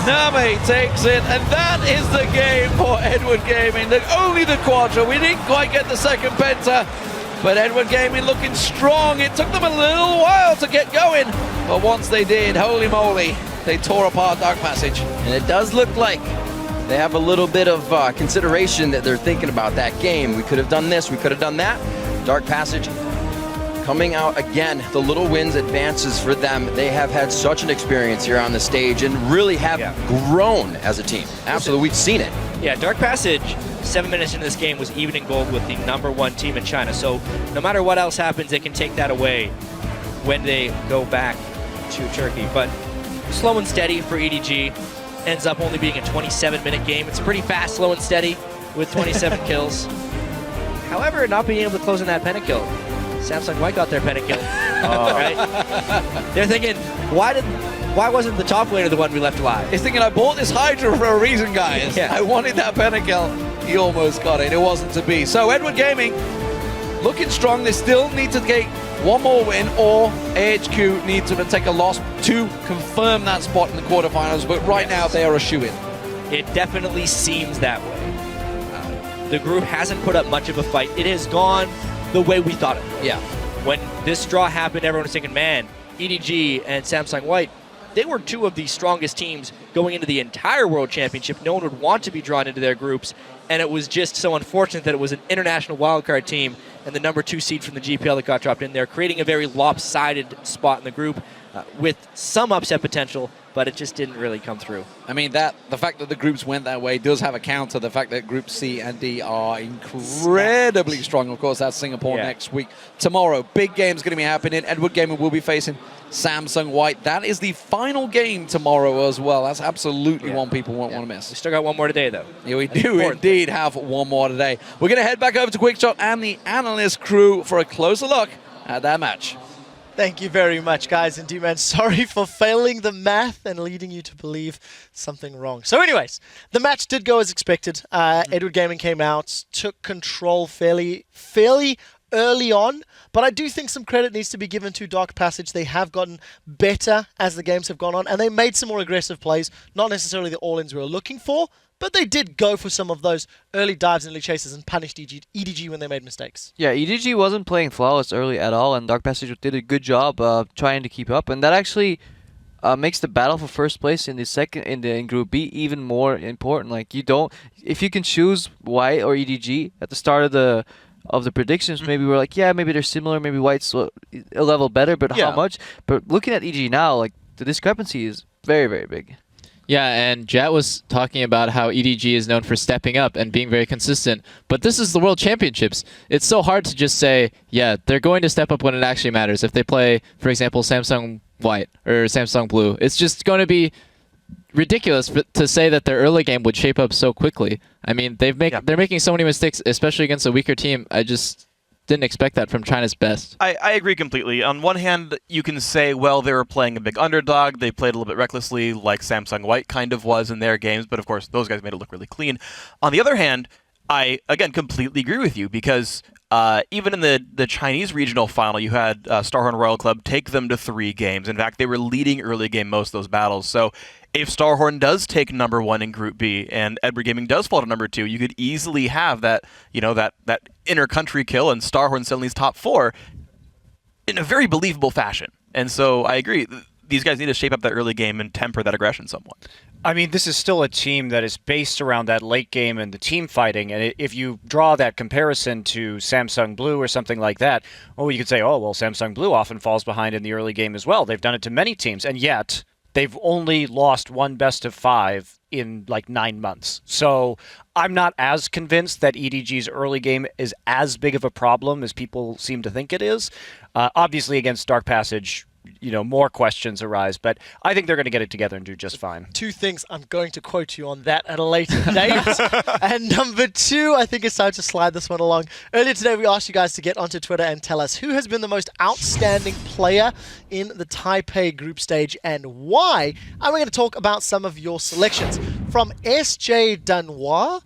Name takes it, and that is the game for Edward Gaming. Only the quadra. We didn't quite get the second penta, but Edward Gaming looking strong. It took them a little while to get going, but once they did, holy moly, they tore apart Dark Passage. And it does look like they have a little bit of consideration that they're thinking about that game. We could have done this, we could have done that. Dark Passage coming out again. The little wins advances for them. They have had such an experience here on the stage and really have grown as a team. Absolutely, we've seen it. Yeah, Dark Passage, 7 minutes into this game, was even in gold with the #1 team in China. So no matter what else happens, they can take that away when they go back to Turkey. But slow and steady for EDG. Ends up only being a 27-minute game. It's pretty fast, slow and steady with 27 kills. However, not being able to close in that pentakill. Samsung White got their pentakill. Right? They're thinking, why wasn't the top laner the one we left alive? He's thinking, I bought this Hydra for a reason, guys. I wanted that pentakill. He almost got it. It wasn't to be. So Edward Gaming looking strong. They still need to get one more win, or AHQ need to take a loss to confirm that spot in the quarterfinals. But right now, they are a shoo-in. It definitely seems that way. The group hasn't put up much of a fight. It has gone the way we thought it would. Yeah. When this draw happened, everyone was thinking, man, EDG and Samsung White, they were two of the strongest teams going into the entire World Championship. No one would want to be drawn into their groups, and it was just so unfortunate that it was an international wildcard team and the number 2 seed from the GPL that got dropped in there, creating a very lopsided spot in the group with some upset potential, but it just didn't really come through. I mean, the fact that the groups went that way does have a counter. The fact that Group C and D are incredibly strong. Of course, that's Singapore next week. Tomorrow, big game's going to be happening. Edward Gamer will be facing Samsung White. That is the final game tomorrow as well. That's absolutely one people won't want to miss. We still got one more today, though. Yeah, we do indeed have one more today. We're going to head back over to Quickshot and the analyst crew for a closer look at that match. Thank you very much, guys. And D-Man, sorry for failing the math and leading you to believe something wrong. So anyways, the match did go as expected. Edward Gaming came out, took control fairly early on, but I do think some credit needs to be given to Dark Passage. They have gotten better as the games have gone on, and they made some more aggressive plays, not necessarily the all-ins we were looking for, but they did go for some of those early dives and early chases and punished EDG when they made mistakes. Yeah, EDG wasn't playing flawless early at all, and Dark Passage did a good job trying to keep up, and that actually makes the battle for first place in Group B even more important. Like, if you can choose White or EDG at the start of the predictions, maybe we're like, yeah, maybe they're similar, maybe White's a level better, but how much? But looking at EDG now, like, the discrepancy is very, very big. Yeah, and Jat was talking about how EDG is known for stepping up and being very consistent, but this is the World Championships. It's so hard to just say, yeah, they're going to step up when it actually matters. If they play, for example, Samsung White or Samsung Blue, it's just going to be ridiculous to say that their early game would shape up so quickly. I mean, they're making so many mistakes, especially against a weaker team. I just didn't expect that from China's best. I agree completely. On one hand, you can say, well, they were playing a big underdog. They played a little bit recklessly, like Samsung White kind of was in their games, but of course, those guys made it look really clean. On the other hand, I, again, completely agree with you, because even in the Chinese regional final, you had Starhorn Royal Club take them to 3 games. In fact, they were leading early game most of those battles. So if Starhorn does take number 1 in Group B and Edward Gaming does fall to number 2, you could easily have that, that inter-country kill and Starhorn suddenly's top 4 in a very believable fashion. And so I agree. These guys need to shape up that early game and temper that aggression somewhat. I mean, this is still a team that is based around that late game and the team fighting. And if you draw that comparison to Samsung Blue or something like that, you could say, oh, well, Samsung Blue often falls behind in the early game as well. They've done it to many teams. And yet, they've only lost 1 best of 5 in like 9 months. So I'm not as convinced that EDG's early game is as big of a problem as people seem to think it is. Obviously, against Dark Passage, more questions arise, but I think they're going to get it together and do just fine. 2 things, I'm going to quote you on that at a later date. And number 2, I think it's time to slide this one along. Earlier today, we asked you guys to get onto Twitter and tell us who has been the most outstanding player in the Taipei group stage and why. And we're going to talk about some of your selections. From SJ Danois,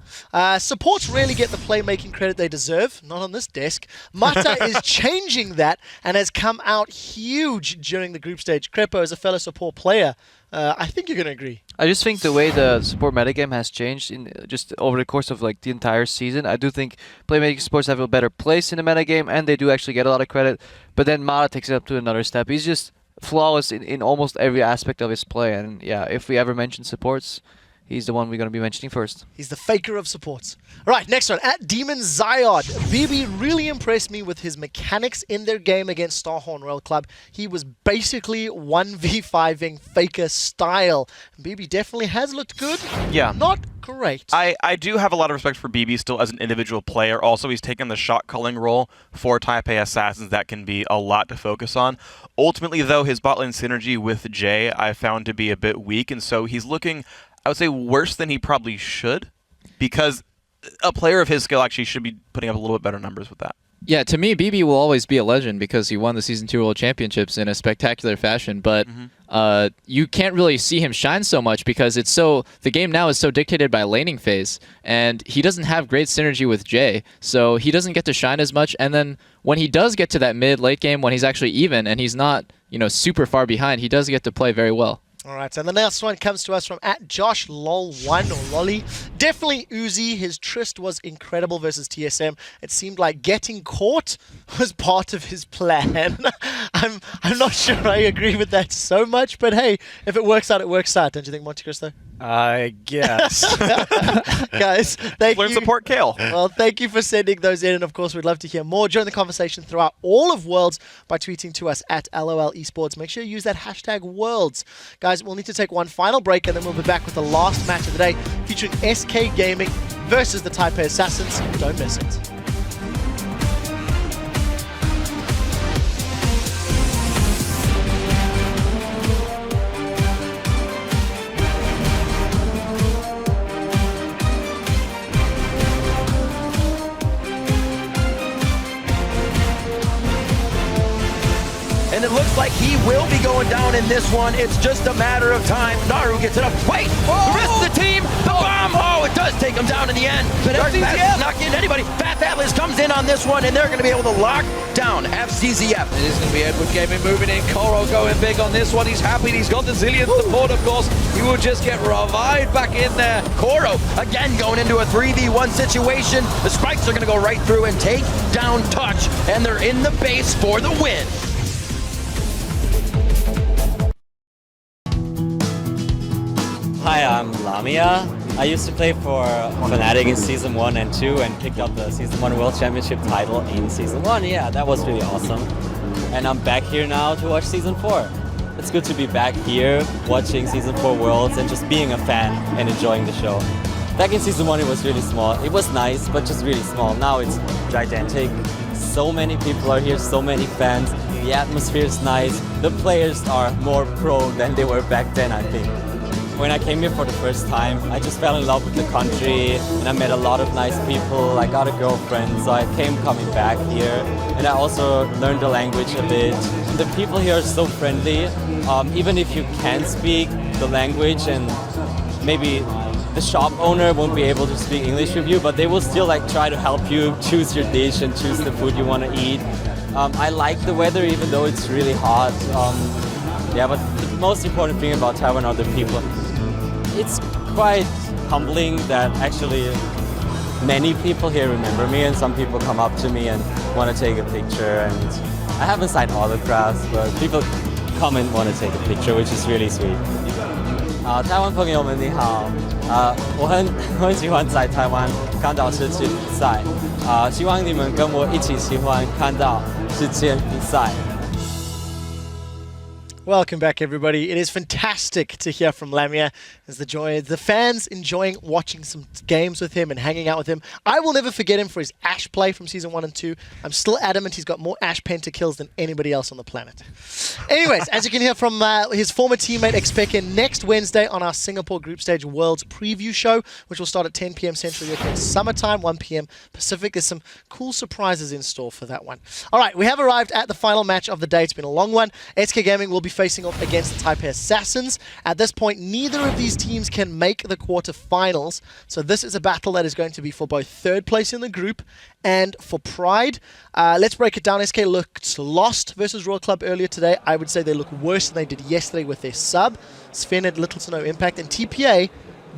supports rarely get the playmaking credit they deserve. Not on this desk. Mata is changing that and has come out huge during the group stage. Crepo, as a fellow support player, I think you're going to agree. I just think the way the support metagame has changed just over the course of like the entire season, I do think playmaking supports have a better place in the metagame, and they do actually get a lot of credit. But then Mata takes it up to another step. He's just flawless in almost every aspect of his play. And yeah, if we ever mention supports, he's the one we're going to be mentioning first. He's the faker of supports. All right, next one. At Demon Zyod, BB really impressed me with his mechanics in their game against Starhorn Royal Club. He was basically 1v5ing faker style. BB definitely has looked good. Yeah. Not great. I do have a lot of respect for BB still as an individual player. Also, he's taken the shot calling role for Taipei Assassins. That can be a lot to focus on. Ultimately, though, his bot lane synergy with Jay I found to be a bit weak, and so he's looking, I would say, worse than he probably should, because a player of his skill actually should be putting up a little bit better numbers with that. Yeah, to me, BB will always be a legend because he won the Season 2 World Championships in a spectacular fashion, but you can't really see him shine so much because the game now is so dictated by laning phase, and he doesn't have great synergy with Jay, so he doesn't get to shine as much, and then when he does get to that mid-late game, when he's actually even, and he's not, super far behind, he does get to play very well. All right, so the next one comes to us from @JoshLol1 or Lolly. Definitely Uzi. His tryst was incredible versus TSM. It seemed like getting caught was part of his plan. I'm not sure I agree with that so much, but hey, if it works out, it works out. Don't you think, Monte Cristo? I guess. Guys, thank you. Support Kale. Well, thank you for sending those in, and of course, we'd love to hear more. Join the conversation throughout all of Worlds by tweeting to us @LOL Esports. Make sure you use that hashtag Worlds. Guys, we'll need to take one final break, and then we'll be back with the last match of the day, featuring SK Gaming versus the Taipei Assassins. Don't miss it. And it looks like he will be going down in this one. It's just a matter of time. Naru gets it up. Wait! The rest of the team! The bomb! Oh, it does take him down in the end. But FCZF not getting anybody. Fat Atlas comes in on this one, and they're going to be able to lock down FCZF. It is going to be Edward Gaming moving in. Koro going big on this one. He's happy. He's got the Zillion support, of course. He will just get revived back in there. Koro, again, going into a 3v1 situation. The Spikes are going to go right through and take down Touch, and they're in the base for the win. Hi, I'm Lamia. I used to play for Fnatic in Season 1 and 2 and picked up the Season 1 World Championship title in Season 1. Yeah, that was really awesome. And I'm back here now to watch Season 4. It's good to be back here watching Season 4 Worlds and just being a fan and enjoying the show. Back in Season 1 it was really small. It was nice, but just really small. Now it's gigantic. So many people are here, so many fans. The atmosphere is nice. The players are more pro than they were back then, I think. When I came here for the first time, I just fell in love with the country and I met a lot of nice people. I got a girlfriend, so I came coming back here. And I also learned the language a bit. The people here are so friendly. Even if you can't speak the language and maybe the shop owner won't be able to speak English with you, but they will still try to help you choose your dish and choose the food you want to eat. I like the weather even though it's really hot. Yeah, but the most important thing about Taiwan are the people. It's quite humbling that actually many people here remember me and some people come up to me and want to take a picture. And I haven't signed autographs, but people come and want to take a picture, which is really sweet. 台湾朋友们你好，我很喜欢在台湾看到世界比赛，希望你们跟我一起喜欢看到世界比赛。 Welcome back, everybody. It is fantastic to hear from Lamia as the fans enjoying watching some games with him and hanging out with him. I will never forget him for his Ashe play from Season 1 and 2. I'm still adamant he's got more Ashe penta kills than anybody else on the planet. Anyways, as you can hear from his former teammate Xpeke, next Wednesday on our Singapore Group Stage Worlds preview show, which will start at 10 p.m. Central European Summertime, 1 p.m. Pacific. There's some cool surprises in store for that one. All right, we have arrived at the final match of the day. It's been a long one. SK Gaming will be facing off against the Taipei Assassins. At this point, neither of these teams can make the quarterfinals, so this is a battle that is going to be for both third place in the group and for Pride. Let's break it down. SK looked lost versus Royal Club earlier today. I would say they look worse than they did yesterday with their sub. Sven had little to no impact, and TPA,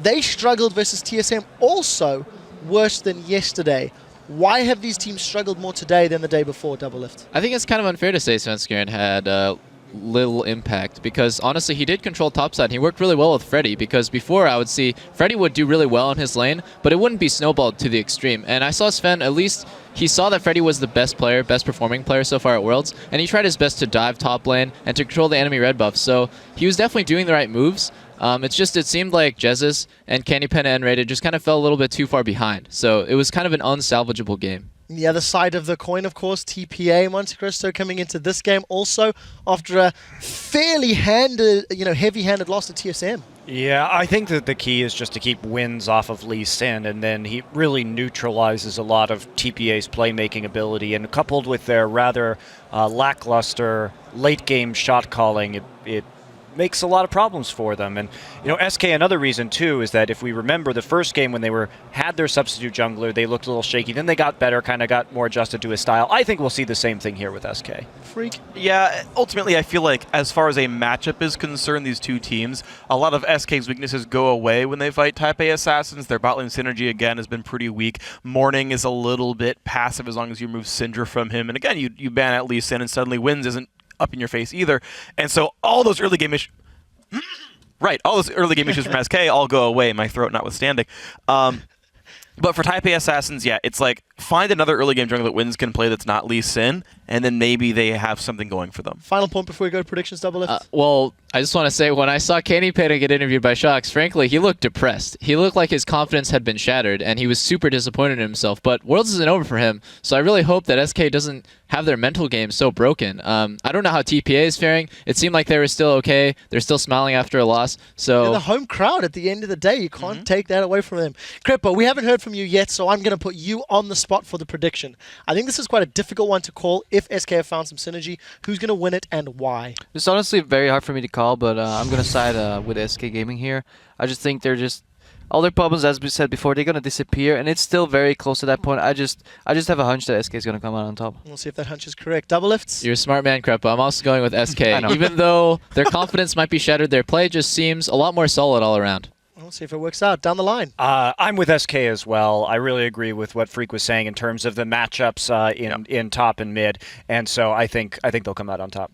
they struggled versus TSM also worse than yesterday. Why have these teams struggled more today than the day before, Double Lift? I think it's kind of unfair to say Svenskeren had little impact because honestly he did control topside. He worked really well with Freddy because before I would see Freddy would do really well in his lane, but it wouldn't be snowballed to the extreme. And I saw Sven, at least he saw that Freddy was the best player, best performing player so far at Worlds, and he tried his best to dive top lane and to control the enemy red buff. So he was definitely doing the right moves. It's just, it seemed like Jesus and Candy Penna and Rated just kind of fell a little bit too far behind. So it was kind of an unsalvageable game. The other side of the coin, of course, TPA Monte Cristo coming into this game also after a fairly heavy-handed loss to TSM. Yeah, I think that the key is just to keep wins off of Lee Sin, and then he really neutralizes a lot of TPA's playmaking ability, and coupled with their rather lackluster late-game shot calling, it makes a lot of problems for them. And SK, another reason too is that if we remember the first game when they had their substitute jungler, they looked a little shaky. Then they got better, kind of got more adjusted to his style. I think we'll see the same thing here with SK. Freak. Yeah, ultimately I feel like as far as a matchup is concerned, these two teams, a lot of SK's weaknesses go away when they fight Taipei Assassins. Their bot lane synergy again has been pretty weak. Morning is a little bit passive as long as you remove Syndra from him. And again, you ban at Lee Sin and suddenly Wins isn't up in your face either. And so all those early game issues all those early game issues from SK all go away, my throat notwithstanding. But for Taipei Assassins, yeah, it's like find another early game jungle that Wins can play that's not Lee Sin, and then maybe they have something going for them. Final point before we go to predictions, Double Lift. Well, I just want to say, when I saw Kenny Payne get interviewed by Shox, frankly, he looked depressed. He looked like his confidence had been shattered, and he was super disappointed in himself. But Worlds isn't over for him, so I really hope that SK doesn't have their mental game so broken. I don't know how TPA is faring. It seemed like they were still okay. They're still smiling after a loss. So they're the home crowd at the end of the day. You can't take that away from them. Crippo, we haven't heard from you yet, so I'm going to put you on the spot for the prediction. I think this is quite a difficult one to call. If SK have found some synergy, who's going to win it and why? It's honestly very hard for me to call, but I'm going to side with SK Gaming here. I just think they're just... all their problems, as we said before, they're going to disappear, and it's still very close to that point. I just have a hunch that SK is going to come out on top. We'll see if that hunch is correct. Double Lifts? You're a smart man, Creppa. I'm also going with SK. Even though their confidence might be shattered, their play just seems a lot more solid all around. We'll see if it works out down the line. I'm with SK as well. I really agree with what Freak was saying in terms of the matchups in top and mid, and so I think they'll come out on top.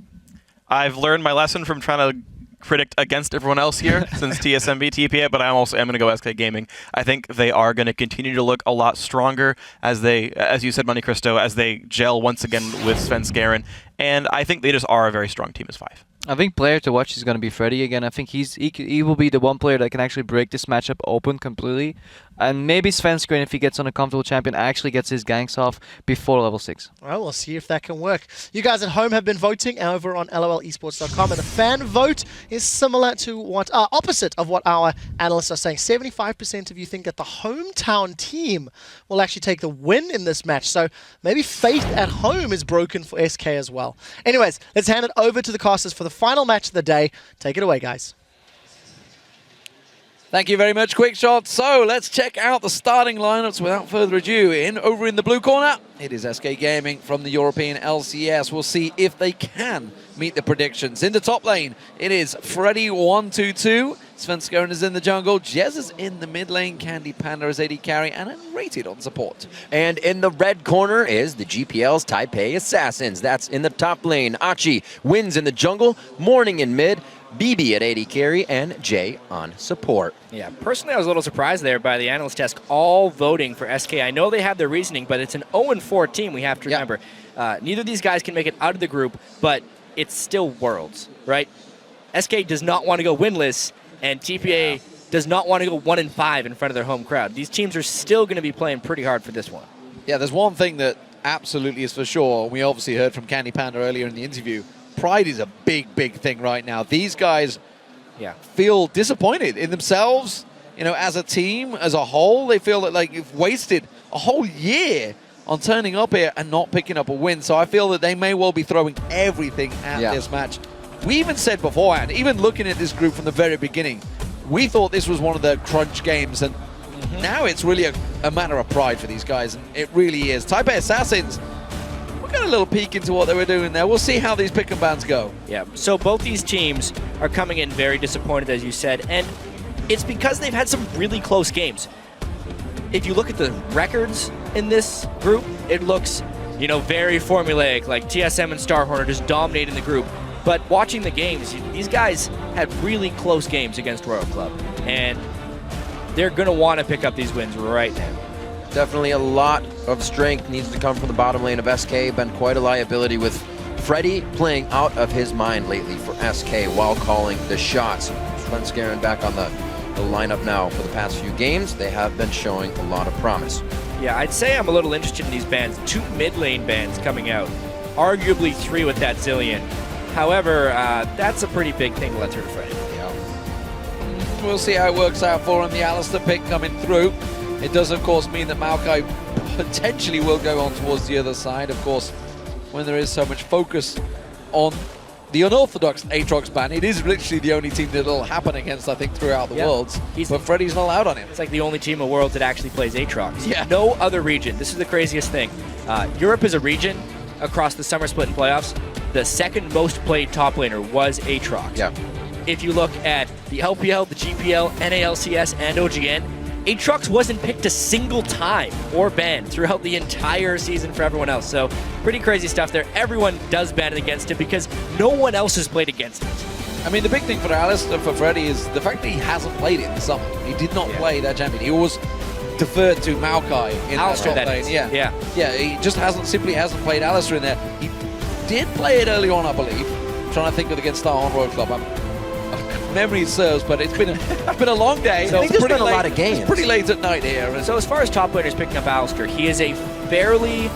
I've learned my lesson from trying to predict against everyone else here since TSM beat TPA, but I'm going to go SK Gaming. I think they are going to continue to look a lot stronger as you said, Money Cristo, as they gel once again with Svenskeren, and I think they just are a very strong team as 5. I think player to watch is going to be Freddy again. I think he will be the one player that can actually break this matchup open completely. And maybe Svenskeren, if he gets on a comfortable champion, actually gets his ganks off before level 6. All right, we'll see if that can work. You guys at home have been voting over on lolesports.com, and the fan vote is similar to opposite of what our analysts are saying. 75% of you think that the hometown team will actually take the win in this match. So maybe faith at home is broken for SK as well. Anyways, let's hand it over to the casters for the final match of the day. Take it away, guys. Thank you very much, Quickshot. So let's check out the starting lineups without further ado. Over in the blue corner, it is SK Gaming from the European LCS. We'll see if they can meet the predictions. In the top lane, it is Freddy122. Svenskeren is in the jungle. Jez is in the mid lane. Candy Panda is AD carry and unrated on support. And in the red corner is the GPL's Taipei Assassins. That's in the top lane. Achi wins in the jungle. Morning in mid. BB at AD carry, and Jay on support. Yeah, personally I was a little surprised there by the analyst desk all voting for SK. I know they have their reasoning, but it's an 0-4 team, we have to remember. Neither of these guys can make it out of the group, but it's still Worlds, right? SK does not want to go winless, and TPA does not want to go 1-5 in front of their home crowd. These teams are still going to be playing pretty hard for this one. Yeah, there's one thing that absolutely is for sure. We obviously heard from Candy Panda earlier in the interview. Pride is a big, big thing right now. These guys feel disappointed in themselves, as a team, as a whole. They feel that you've wasted a whole year on turning up here and not picking up a win. So I feel that they may well be throwing everything at this match. We even said beforehand, even looking at this group from the very beginning, we thought this was one of the crunch games, and now it's really a matter of pride for these guys, and it really is. Taipei Assassins, got a little peek into what they were doing there. We'll see how these pick and bans go. Yeah, so both these teams are coming in very disappointed, as you said, and it's because they've had some really close games. If you look at the records in this group, it looks, very formulaic, like TSM and Starhorn are just dominating the group. But watching the games, these guys had really close games against Royal Club, and they're going to want to pick up these wins right now. Definitely a lot of strength needs to come from the bottom lane of SK. Been quite a liability with Freddy playing out of his mind lately for SK while calling the shots. Svenskeren back on the lineup now for the past few games. They have been showing a lot of promise. Yeah, I'd say I'm a little interested in these bans. 2 mid lane bans coming out. Arguably 3 with that Zillion. However, that's a pretty big thing to let through Freddy. Yeah. We'll see how it works out for him. The Alistair pick coming through. It does, of course, mean that Maokai potentially will go on towards the other side. Of course, when there is so much focus on the unorthodox Aatrox ban. It is literally the only team that it'll happen against, I think, throughout the Worlds. But Freddy's not allowed on him. It's like the only team in Worlds that actually plays Aatrox. Yeah. No other region. This is the craziest thing. Europe is a region across the summer split and playoffs. The second most played top laner was Aatrox. Yeah. If you look at the LPL, the GPL, NALCS, and OGN, Aatrox wasn't picked a single time or banned throughout the entire season for everyone else. So pretty crazy stuff there. Everyone does ban it against him because no one else has played against it. I mean, the big thing for Alistair, for Freddy, is the fact that he hasn't played it in the summer. He did not play that champion. He always deferred to Maokai in Alistair, that top that lane. is. Yeah, he just simply hasn't played Alistair in there. He did play it early on, I believe. I'm trying to think of against Taiwan Royal Club. Memory serves, but it's been a long day. So there's been a lot of games. It's pretty late at night here. So as far as top laners picking up Alistair, he is a fairly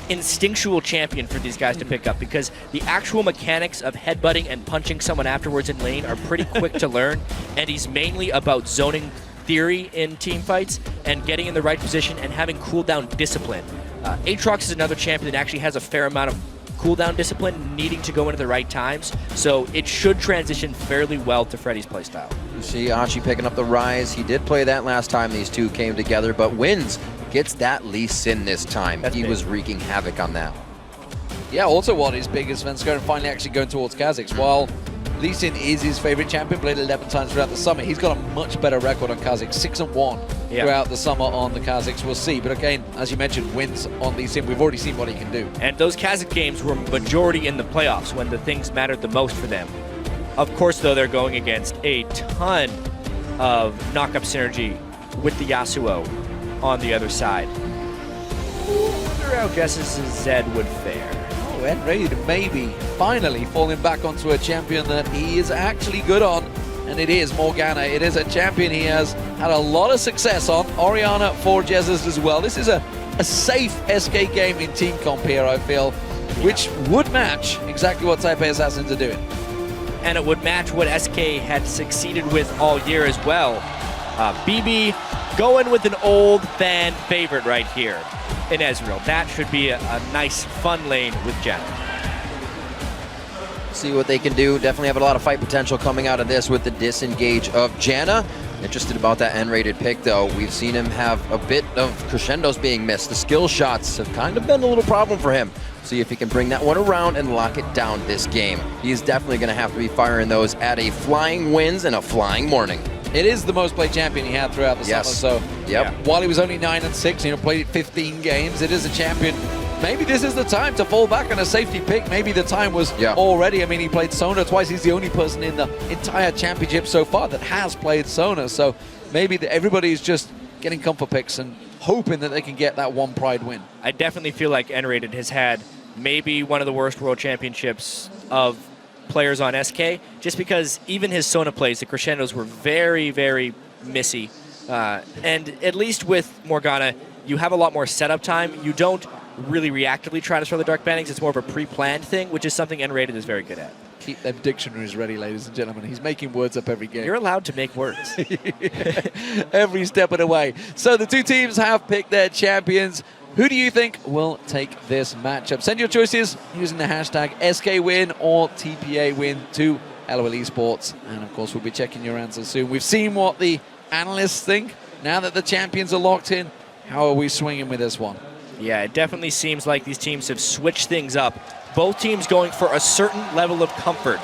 instinctual champion for these guys to pick up because the actual mechanics of headbutting and punching someone afterwards in lane are pretty quick to learn, and he's mainly about zoning theory in team fights and getting in the right position and having cooldown discipline. Aatrox is another champion that actually has a fair amount of cooldown discipline, needing to go into the right times, so it should transition fairly well to Freddy's playstyle. You see Ashi picking up the Rise. He did play that last time these two came together, but wins, gets that Lee Sin this time. He was wreaking havoc on that. Yeah, also what is big is Svenska and finally actually going towards Kha'Zix. While Lee Sin is his favorite champion, played 11 times throughout the summer, he's got a much better record on Kha'Zix, 6-1 throughout the summer on the Kha'Zix. We'll see. But again, as you mentioned, wins on Lee Sin. We've already seen what he can do. And those Kha'Zix games were majority in the playoffs when the things mattered the most for them. Of course, though, they're going against a ton of knock-up synergy with the Yasuo on the other side. I wonder how Jess's Zed would fare. Oh, and Raid maybe finally falling back onto a champion that he is actually good on, and it is Morgana. It is a champion he has had a lot of success on. Orianna for Jezzus as well. This is a safe SK game in team comp here, I feel, which would match exactly what Taipei Assassins are doing. And it would match what SK had succeeded with all year as well. BB going with an old fan favorite right here in Ezreal. That should be a nice, fun lane with Janna. See what they can do. Definitely have a lot of fight potential coming out of this with the disengage of Janna. Interested about that N-rated pick, though. We've seen him have a bit of crescendos being missed. The skill shots have kind of been a little problem for him. See if he can bring that one around and lock it down this game. He's definitely going to have to be firing those at a flying winds and a flying morning. It is the most played champion he had throughout the summer. So while he was only 9-6, played 15 games, it is a champion. Maybe this is the time to fall back on a safety pick. Maybe the time was already. I mean, he played Sona twice. He's the only person in the entire championship so far that has played Sona. So maybe everybody's just getting comfort picks and hoping that they can get that one Pride win. I definitely feel like N-rated has had maybe one of the worst world championships of players on SK, just because even his Sona plays, the crescendos were very, very missy. And at least with Morgana, you have a lot more setup time. You don't really reactively try to throw the dark bannings. It's more of a pre-planned thing, which is something N-rated is very good at. Keep them dictionaries ready, ladies and gentlemen. He's making words up every game. You're allowed to make words. Every step of the way. So the two teams have picked their champions. Who do you think will take this matchup? Send your choices using the hashtag SKWin or TPAWin to LOL Esports. And of course, we'll be checking your answers soon. We've seen what the analysts think. Now that the champions are locked in, how are we swinging with this one? Yeah, it definitely seems like these teams have switched things up. Both teams going for a certain level of comfort.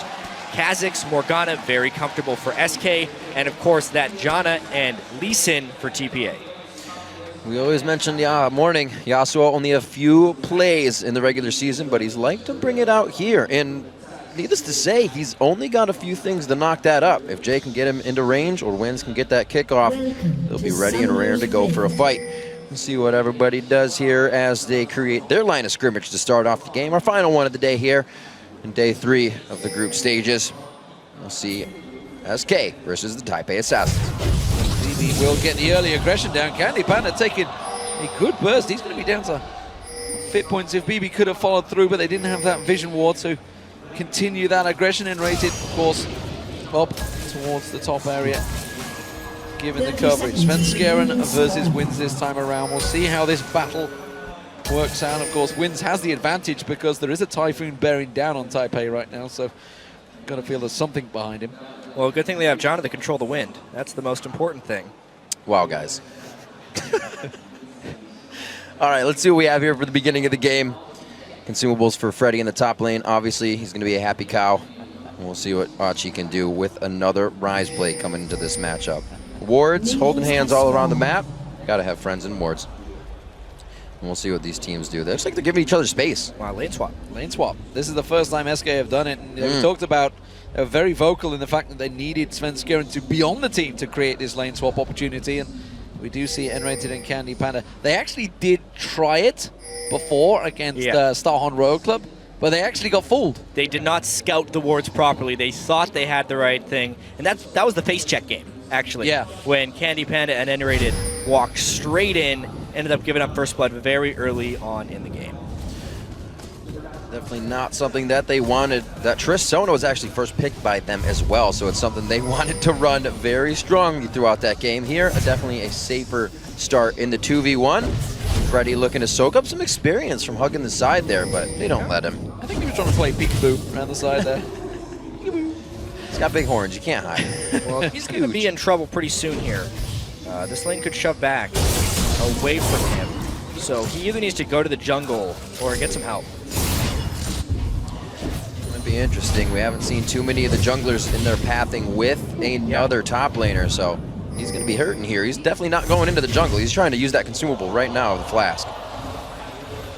Kha'Zix, Morgana, very comfortable for SK, and of course that Janna and Lee Sin for TPA. We always mention morning. Yasuo only a few plays in the regular season, but he's like to bring it out here. And needless to say, he's only got a few things to knock that up. If Jay can get him into range or Wins can get that kickoff, they'll be ready and raring to go for a fight. We'll see what everybody does here as they create their line of scrimmage to start off the game. Our final one of the day here in day 3 of the group stages. We'll see SK versus the Taipei Assassins. BB will get the early aggression down. Candy Panda taking a good burst. He's going to be down to fit points if BB could have followed through, but they didn't have that vision ward to continue that aggression and rated, of course, up towards the top area. Given the coverage. Svenskeren versus Wins this time around. We'll see how this battle works out. Of course, Wins has the advantage because there is a Typhoon bearing down on Taipei right now, so got to feel there's something behind him. Well, good thing they have Jonah to control the wind. That's the most important thing. Wow, guys. All right, let's see what we have here for the beginning of the game. Consumables for Freddy in the top lane. Obviously, he's going to be a happy cow. And we'll see what Achi can do with another Rise Blade coming into this matchup. Wards holding hands all around the map. Got to have friends in wards. And we'll see what these teams do. They looks like they're giving each other space. Wow, lane swap. Lane swap. This is the first time SK have done it. And we talked about, they were very vocal in the fact that they needed Svenskeren to be on the team to create this lane swap opportunity. And we do see N-Rated and Candy Panda. They actually did try it before against Starhorn Royal Club, but they actually got fooled. They did not scout the wards properly. They thought they had the right thing. And that was the face check game, actually. Yeah. When Candy Panda and N-Rated walked straight in, ended up giving up first blood very early on in the game. Definitely not something that they wanted. That Triss Sona was actually first picked by them as well, so it's something they wanted to run very strongly throughout that game here. Definitely a safer start in the 2v1. Freddy looking to soak up some experience from hugging the side there, but they don't let him. I think he was trying to play peekaboo around the side there. He's got big horns, you can't hide. Well, he's going to be in trouble pretty soon here. This lane could shove back away from him. So he either needs to go to the jungle or get some help. Might be interesting. We haven't seen too many of the junglers in their pathing with another top laner, so he's going to be hurting here. He's definitely not going into the jungle. He's trying to use that consumable right now, the flask.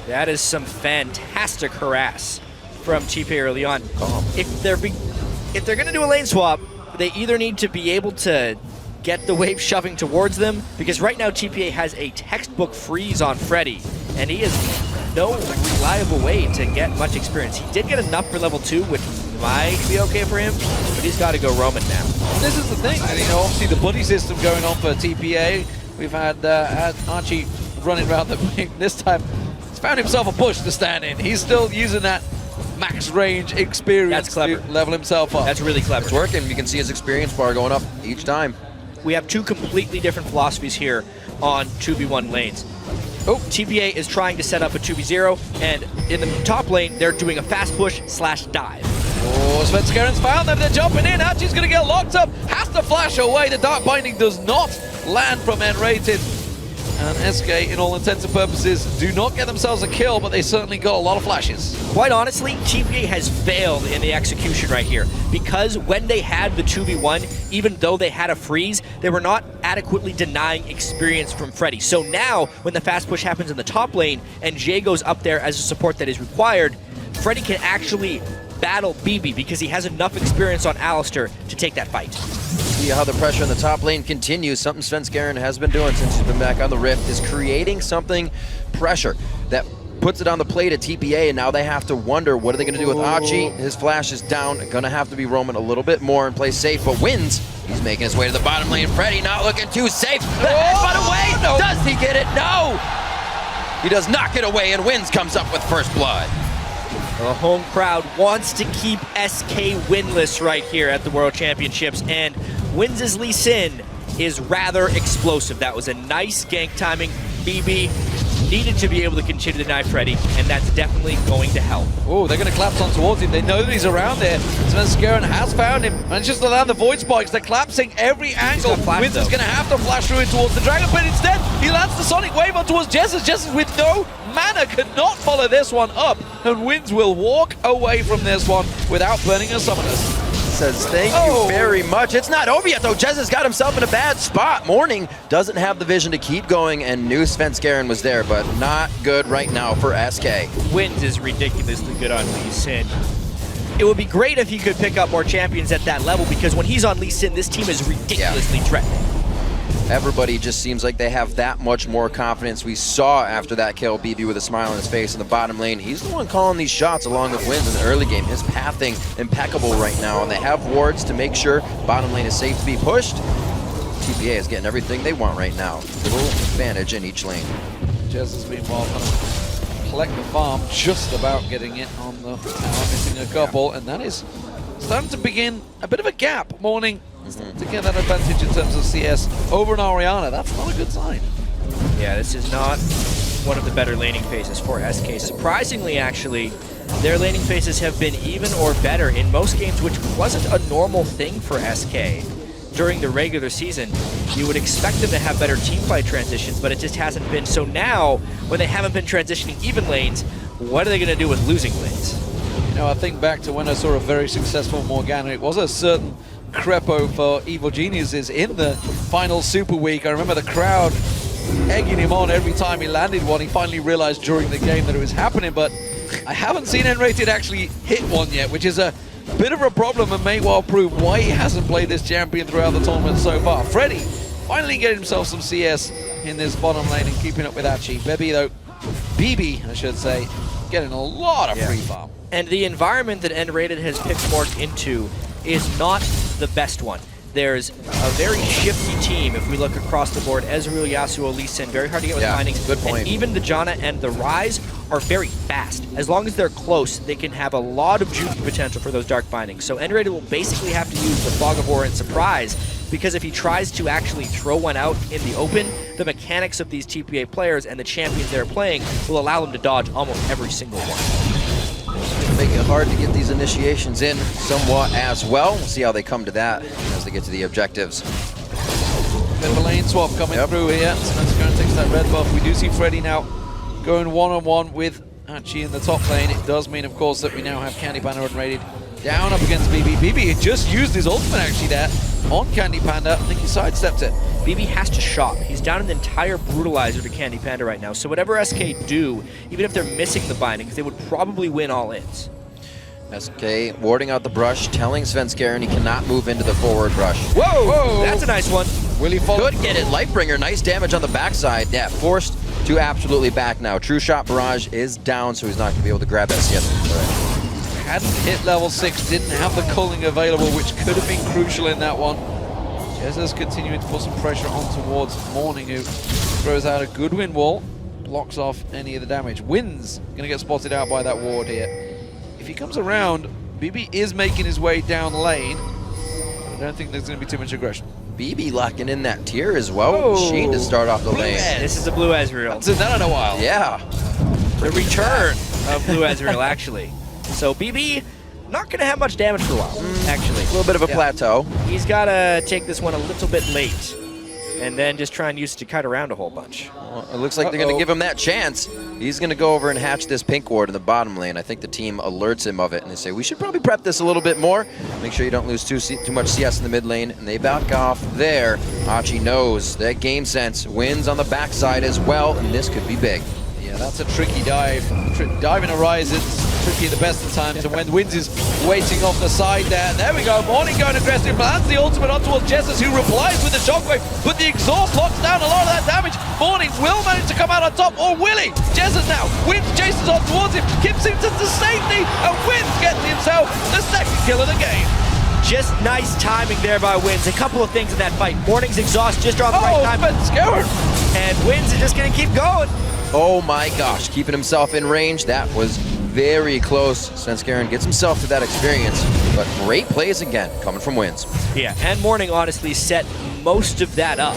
That is some fantastic harass from Taipei early on. If they're going to do a lane swap, they either need to be able to get the wave shoving towards them, because right now TPA has a textbook freeze on Freddy, and he has no reliable way to get much experience. He did get enough for level 2, which might be okay for him, but he's got to go Roman now. This is the thing, and obviously the buddy system going on for TPA. We've had Archie running around the wing. This time, he's found himself a bush to stand in. He's still using that max range experience to level himself up. That's really clever. It's working. You can see his experience bar going up each time. We have two completely different philosophies here on 2v1 lanes. TPA is trying to set up a 2v0, and in the top lane, they're doing a fast push / dive. Oh, Svenskeren's found them. They're jumping in. Archie's going to get locked up. Has to flash away. The Dark Binding does not land from N-Rated. And SK, in all intents and purposes, do not get themselves a kill, but they certainly got a lot of flashes. Quite honestly, TPA has failed in the execution right here, because when they had the 2v1, even though they had a freeze, they were not adequately denying experience from Freddy. So now, when the fast push happens in the top lane, and Jay goes up there as a support that is required, Freddy can actually battle BB because he has enough experience on Alistar to take that fight. See how the pressure in the top lane continues. Something Svenskeren has been doing since he's been back on the Rift is creating something pressure that puts it on the plate at TPA, and now they have to wonder what are they going to do with Achi. His flash is down. Going to have to be roaming a little bit more and play safe, but wins. He's making his way to the bottom lane. Freddy not looking too safe. The headbutt away. No. Does he get it? No. He does not get away, and Wins comes up with first blood. The home crowd wants to keep SK winless right here at the World Championships, and Wins' Lee Sin is rather explosive. That was a nice gank timing. BB needed to be able to continue to deny Freddy, and that's definitely going to help. Oh, they're going to collapse on towards him. They know that he's around there. Svenskeren has found him, and just allowed the void spikes. They're collapsing every angle. Wins is going to have to flash through it towards the dragon, but instead he lands the sonic wave on towards Jessus. Jessus with no mana cannot follow this one up, and Wins will walk away from this one without burning a summoners. Says thank you very much. It's not over yet though. Jez has got himself in a bad spot. Morning doesn't have the vision to keep going, and knew Svenskeren was there, but not good right now for SK. Wins is ridiculously good on Lee Sin. It would be great if he could pick up more champions at that level, because when he's on Lee Sin, this team is ridiculously threatening. Everybody just seems like they have that much more confidence. We saw after that kill, BB with a smile on his face in the bottom lane. He's the one calling these shots along with Wins in the early game. His pathing impeccable right now, and they have wards to make sure bottom lane is safe to be pushed. TPA is getting everything they want right now. Little advantage in each lane. Jez meanwhile kind of collect the farm, just about getting it on the tower, missing a couple, and that is starting to begin a bit of a gap. Morning to get that advantage in terms of CS over an Orianna. That's not a good sign. Yeah, this is not one of the better laning phases for SK. Surprisingly, actually, their laning phases have been even or better in most games, which wasn't a normal thing for SK during the regular season. You would expect them to have better teamfight transitions, but it just hasn't been. So now, when they haven't been transitioning even lanes, what are they going to do with losing lanes? You know, I think back to when I saw a very successful Morgana. It was a certain crepo for Evil Geniuses in the final Super Week. I remember the crowd egging him on every time he landed one. He finally realized during the game that it was happening, but I haven't seen N-Rated actually hit one yet, which is a bit of a problem and may well prove why he hasn't played this champion throughout the tournament so far. Freddy finally getting himself some CS in this bottom lane and keeping up with Achi. BB, I should say, getting a lot of free farm. And the environment that N-Rated has picked Morg into is not the best one. There's a very shifty team if we look across the board. Ezreal, Yasuo, Lee Sin, very hard to get with bindings. Good point. And even the Janna and the Ryze are very fast. As long as they're close, they can have a lot of juking potential for those dark bindings. So N-Rated will basically have to use the Fog of War and Surprise, because if he tries to actually throw one out in the open, the mechanics of these TPA players and the champions they're playing will allow them to dodge almost every single one. Make it hard to get these initiations in somewhat as well. We'll see how they come to that as they get to the objectives. Bit of a lane swap coming through here. Svenskeren takes that red buff. We do see Freddy now going one-on-one with Achi in the top lane. It does mean, of course, that we now have Candy Panda unrated down up against BB. BB had just used his ultimate actually there on Candy Panda. I think he sidestepped it. BB has to shop. He's down an entire brutalizer to Candy Panda right now. So whatever SK do, even if they're missing the bindings, they would probably win all ins. SK warding out the brush, telling Svenskeren he cannot move into the forward brush. Whoa! That's a nice one. Will he follow? Could get it. Lifebringer, nice damage on the backside. Yeah, forced to absolutely back now. True Shot Barrage is down, so he's not going to be able to grab that CS. Hadn't hit level 6, didn't have the culling available, which could have been crucial in that one. Jezza's continuing to put some pressure on towards Morning, who throws out a good wind wall, blocks off any of the damage. Wins going to get spotted out by that ward here. If he comes around, BB is making his way down lane. I don't think there's going to be too much aggression. BB locking in that tier as well. Sheen to start off the lane. This is the Blue Ezreal. It's done in a while. Yeah. The return of Blue Ezreal, actually. So BB, not going to have much damage for a while, actually. A little bit of a plateau. He's got to take this one a little bit late, and then just try and use it to kite around a whole bunch. Well, it looks like they're going to give him that chance. He's going to go over and hatch this pink ward in the bottom lane. I think the team alerts him of it, and they say, we should probably prep this a little bit more. Make sure you don't lose too much CS in the mid lane, and they back off there. Achi knows that game sense wins on the backside as well, and this could be big. Yeah, that's a tricky dive. Diving a Rise, it's tricky at the best of times, and when Wins is waiting off the side there. There we go, Morning going aggressive, lands the ultimate on towards Jessus, who replies with the shockwave, but the exhaust locks down a lot of that damage. Morning will manage to come out on top, or will he? Jessus now, Wins chases on towards him, keeps him to safety, and Wins gets himself the second kill of the game. Just nice timing there by Wins. A couple of things in that fight. Morning's exhaust just off the right time. And Wins is just going to keep going. Oh my gosh, keeping himself in range. That was very close. Svenskeren gets himself to that experience, but great plays again coming from Wins. Yeah, and Morning honestly set most of that up.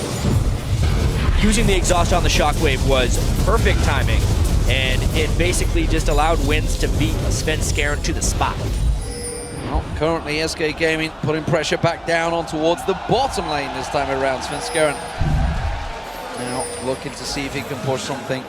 Using the exhaust on the shockwave was perfect timing, and it basically just allowed Wins to beat Svenskeren to the spot. Well, currently SK Gaming putting pressure back down on towards the bottom lane this time around. Svenskeren now looking to see if he can push something.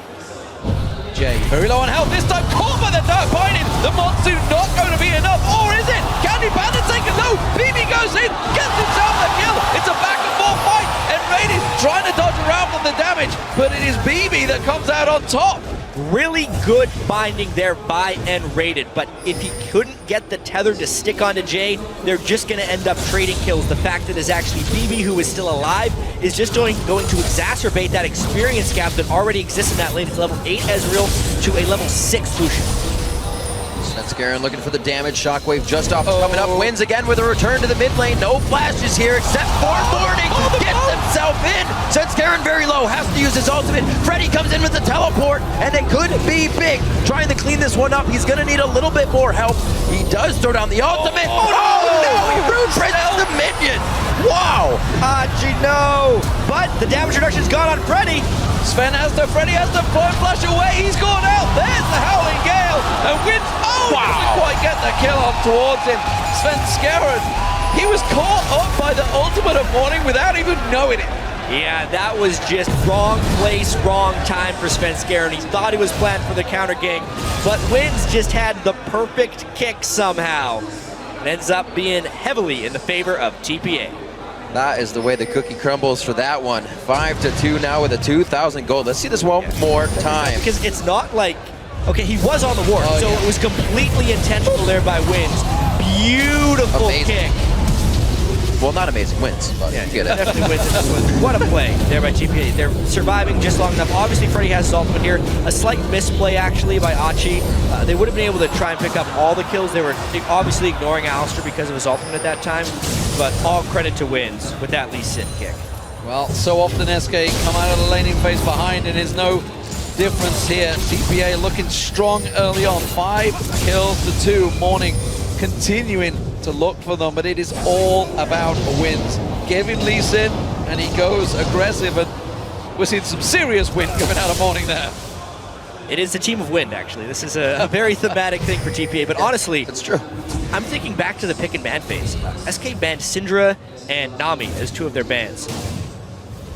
Jay, very low on health this time, caught by the dark binding. The monsoon not going to be enough, or is it? Candy Panda taken low, BB goes in, gets himself the kill. It's a back and forth fight, and Raid is trying to dodge around from the damage, but it is BB that comes out on top. Really good binding there by N-Rated, but if he couldn't get the tether to stick onto Jay, they're just going to end up trading kills. The fact that it's actually BB who is still alive is just going to exacerbate that experience gap that already exists in that lane. It's level 8 Ezreal to a level 6 Lucian. Svenskeren looking for the damage. Shockwave just off, coming up. Wins again with a return to the mid lane. No flashes here except for Morning. Gets himself in. Svenskeren very low, has to use his ultimate. Freddy comes in with the teleport, and they could be big. Trying to clean this one up. He's going to need a little bit more help. He does throw down the ultimate. Oh no, he Rune Princes the minion. Wow. Hachi, no. But the damage reduction's gone on Freddy. Sven has to, Freddy has to point flash away. He's gone out. There's the Howling Gale. And wins. Oh, doesn't quite get the kill on towards him. Sven Skeren, he was caught up by the ultimate of Morning without even knowing it. Yeah, that was just wrong place, wrong time for Sven Skeren. He thought he was planned for the counter gank, but Wins just had the perfect kick somehow. It ends up being heavily in the favor of TPA. That is the way the cookie crumbles for that one. 5-2 now with a 2,000 gold. Let's see this one more time. Because it's not like, okay, he was on the ward, so it was completely intentional there by Wins. Beautiful kick. Well, not amazing, wins, but yeah, you get it. Definitely wins. What a play there by TPA. They're surviving just long enough. Obviously, Freddy has his ultimate here. A slight misplay, actually, by Achi. They would have been able to try and pick up all the kills. They were obviously ignoring Alistair because of his ultimate at that time, but all credit to Wins with that Lee Sin kick. Well, so often SK come out of the laning phase behind, and there's no difference here. TPA looking strong early on. 5 kills to 2. Morning continuing to look for them, but it is all about Wins. Give him Lee Sin, and he goes aggressive, and we're seeing some serious win coming out of Morning there. It is a team of wind, actually. This is a very thematic thing for TPA, but honestly, it's true. I'm thinking back to the pick and ban phase. SK banned Syndra and Nami as 2 of their bans.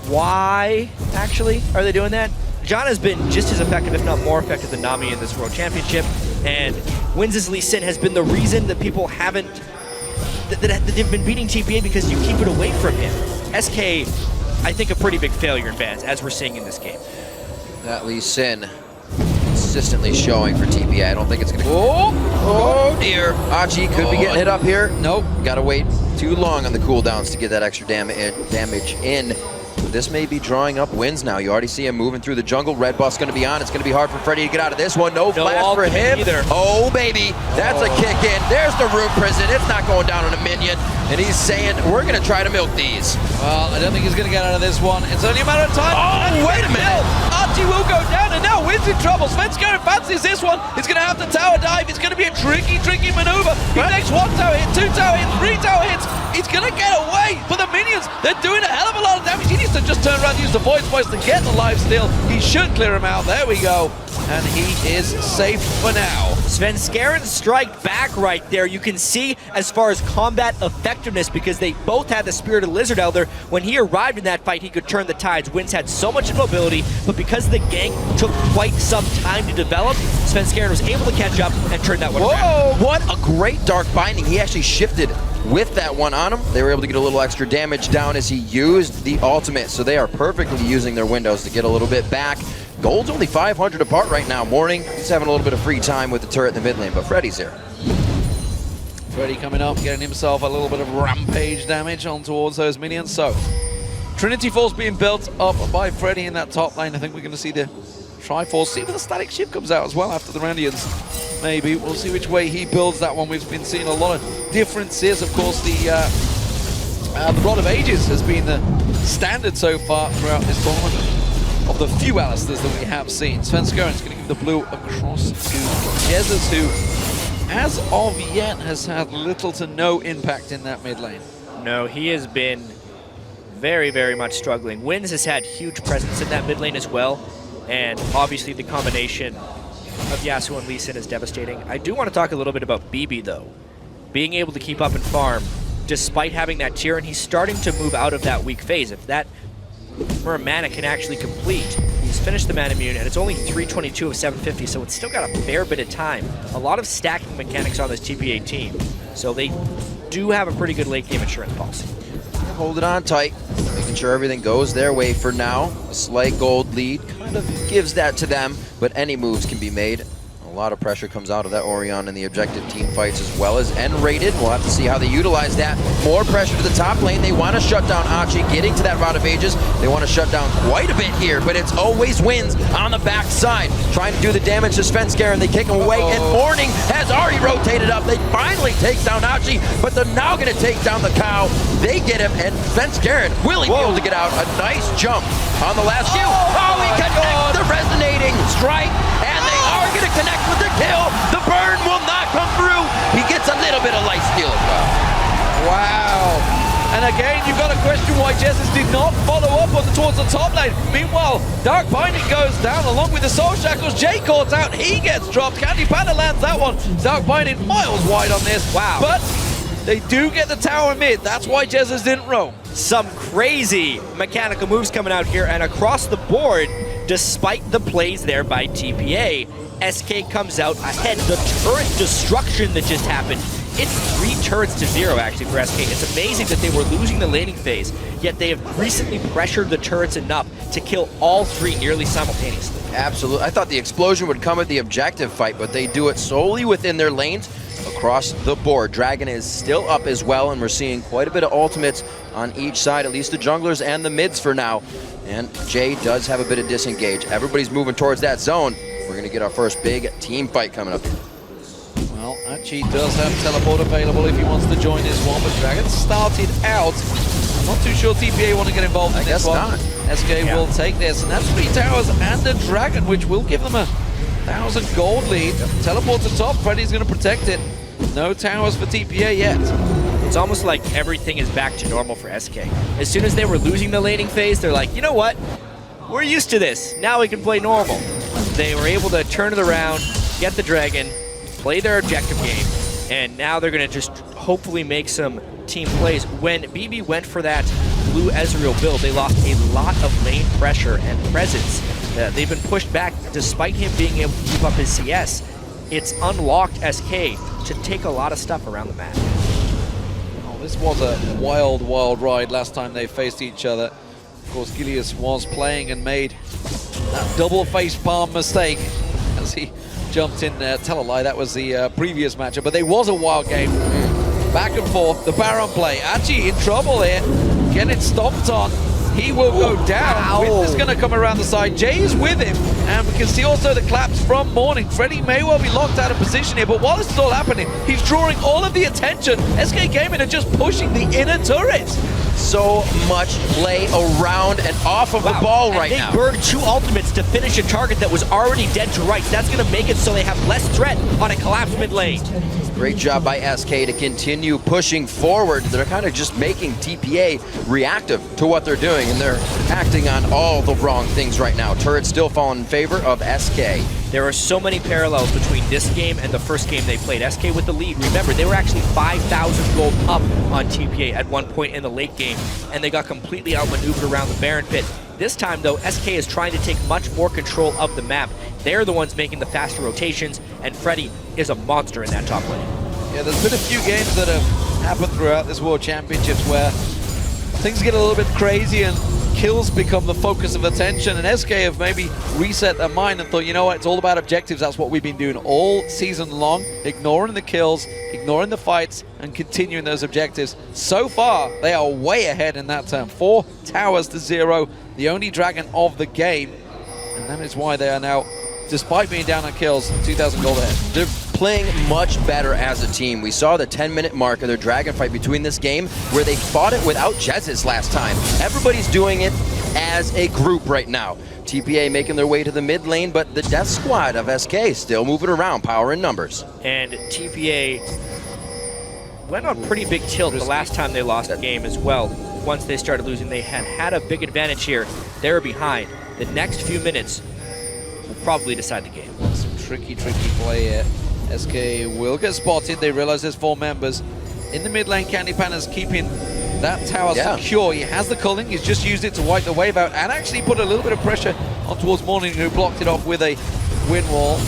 Why, actually, are they doing that? John has been just as effective, if not more effective than Nami in this World Championship, and Wins' Lee Sin has been the reason that people haven't, that they've been beating TPA because you keep it away from him. SK, I think, a pretty big failure in bans, as we're seeing in this game. That Lee Sin consistently showing for TPA. I don't think it's going to... Oh dear. Achi could be getting hit up here. Nope. Got to wait too long on the cooldowns to get that extra damage in. This may be drawing up Wins now. You already see him moving through the jungle. Red buff's going to be on. It's going to be hard for Freddy to get out of this one. No flash for him. Either. Oh, baby. That's a kick in. There's the room prison. It's not going down on a minion. And he's saying, we're going to try to milk these. Well, I don't think he's going to get out of this one. It's only a matter of time. Oh, wait a minute. Archie will go down, and now Wins in trouble. Sven Skeren fancies this one. He's going to have to tower dive. It's going to be a tricky maneuver. He takes 1 tower hit, 2 tower hits, 3 tower hits. He's going to get away. But the minions, they're doing a hell of a lot of damage. He needs to just turn around and use the voice to get the lifesteal. He should clear him out. There we go. And he is safe for now. Sven Skeren's strike back right there. You can see as far as combat effectiveness, because they both had the Spirit of the Lizard Elder. When he arrived in that fight, he could turn the tides. Wins had so much mobility, but because the gank took quite some time to develop, Sven Skeren was able to catch up and turn that one around. What a great Dark Binding. He actually shifted with that one on him. They were able to get a little extra damage down as he used the ultimate, so they are perfectly using their windows to get a little bit back. Gold's only 500 apart right now. Morning, he's having a little bit of free time with the turret in the mid lane, but Freddy's here. Freddy coming up, getting himself a little bit of rampage damage on towards those minions. So, Trinity Force being built up by Freddy in that top lane. I think we're going to see the Triforce. See if the static shift comes out as well after the Randians. Maybe. We'll see which way he builds that one. We've been seeing a lot of differences. Of course, the Rod of Ages has been the standard so far throughout this tournament of the few Alistairs that we have seen. Sven Skeren's going to give the blue across to Jesus, who, as of yet, has had little to no impact in that mid lane. No, he has been very, very much struggling. Wins has had huge presence in that mid lane as well, and obviously the combination of Yasuo and Lee Sin is devastating. I do want to talk a little bit about BB, though. Being able to keep up and farm, despite having that tier, and he's starting to move out of that weak phase. If that mana can actually complete, he's finished the mana immune, and it's only 322 of 750, so it's still got a fair bit of time. A lot of stacking mechanics on this TPA team, so they do have a pretty good late game insurance policy. Hold it on tight, making sure everything goes their way for now. A slight gold lead kind of gives that to them, but any moves can be made. A lot of pressure comes out of that Orion in the objective team fights, as well as N-rated. We'll have to see how they utilize that. More pressure to the top lane. They want to shut down Achi, getting to that Rod of Ages. They want to shut down quite a bit here, but it's always Wins on the backside, trying to do the damage to Sven Skeren. They kick him away, and Morning has already rotated up. They finally take down Achi, but they're now going to take down the cow. They get him, and Sven Skeren will be able to get out. A nice jump on the last few. Oh, he connects the resonating strike, and they are going to connect with the kill. The burn will not come through. He gets a little bit of life steal as well. Wow. And again, you've got to question why Jesus did not follow up towards the top lane. Meanwhile, Dark Binding goes down along with the Soul Shackles. Jay caught out, he gets dropped. Candy Panda lands that one. Dark Binding miles wide on this. Wow. But they do get the tower mid. That's why Jesus didn't roam. Some crazy mechanical moves coming out here, and across the board, despite the plays there by TPA, SK comes out ahead. The turret destruction that just happened, it's 3 turrets to 0 actually for SK. It's amazing that they were losing the laning phase, yet they have recently pressured the turrets enough to kill all 3 nearly simultaneously. Absolutely. I thought the explosion would come at the objective fight, but they do it solely within their lanes across the board. Dragon is still up as well, and we're seeing quite a bit of ultimates on each side, at least the junglers and the mids for now. And Jay does have a bit of disengage. Everybody's moving towards that zone. We're going to get our first big team fight coming up. Well, Archie does have teleport available if he wants to join this one, but Dragon started out. I'm not too sure TPA want to get involved in this one. I guess not. SK will take this, and that's 3 towers and a Dragon, which will give them a 1,000 gold lead. Teleport to top, Freddy's going to protect it. No towers for TPA yet. It's almost like everything is back to normal for SK. As soon as they were losing the laning phase, they're like, you know what? We're used to this. Now we can play normal. They were able to turn it around, get the Dragon, play their objective game, and now they're going to just hopefully make some team plays. When BB went for that blue Ezreal build, they lost a lot of lane pressure and presence. They've been pushed back despite him being able to keep up his CS. It's unlocked SK to take a lot of stuff around the map. Oh, this was a wild, wild ride last time they faced each other. Of course, Gilius was playing and made that double face palm mistake as he jumped in there. Tell a lie, that was the previous matchup, but there was a wild game. Back and forth, the Baron play. Archie in trouble here, getting stomped on. He will go down. Wind is going to come around the side. Jay is with him, and we can see also the claps from Morning. Freddy may well be locked out of position here, but while this is all happening, he's drawing all of the attention. SK Gaming are just pushing the inner turrets. So much play around and off of the ball right now. They burned 2 ultimates to finish a target that was already dead to rights. That's going to make it so they have less threat on a collapsed mid lane. Great job by SK to continue pushing forward. They're kind of just making TPA reactive to what they're doing, and they're acting on all the wrong things right now. Turrets still falling in favor of SK. There are so many parallels between this game and the first game they played. SK with the lead. Remember, they were actually 5,000 gold up on TPA at one point in the late game, and they got completely outmaneuvered around the Baron pit. This time, though, SK is trying to take much more control of the map. They're the ones making the faster rotations, and Freddy is a monster in that top lane. Yeah, there's been a few games that have happened throughout this World Championships where things get a little bit crazy and kills become the focus of attention, and SK have maybe reset their mind and thought, you know what, it's all about objectives. That's what we've been doing all season long, ignoring the kills, ignoring the fights, and continuing those objectives. So far, they are way ahead in that term. 4 towers to 0, the only Dragon of the game, and that is why they are now, despite being down on kills, 2,000 gold ahead. They're playing much better as a team. We saw the 10-minute mark of their Dragon fight between this game where they fought it without Jesus last time. Everybody's doing it as a group right now. TPA making their way to the mid lane, but the death squad of SK still moving around, power in numbers. And TPA went on pretty big tilt the last time they lost the game as well. Once they started losing, they had a big advantage here. They were behind. The next few minutes will probably decide the game. Some tricky play here. SK will get spotted. They realize there's 4 members. In the mid lane, Candy Panda's keeping that tower secure. He has the culling. He's just used it to wipe the wave out and actually put a little bit of pressure on towards Morning, who blocked it off with a wind wall.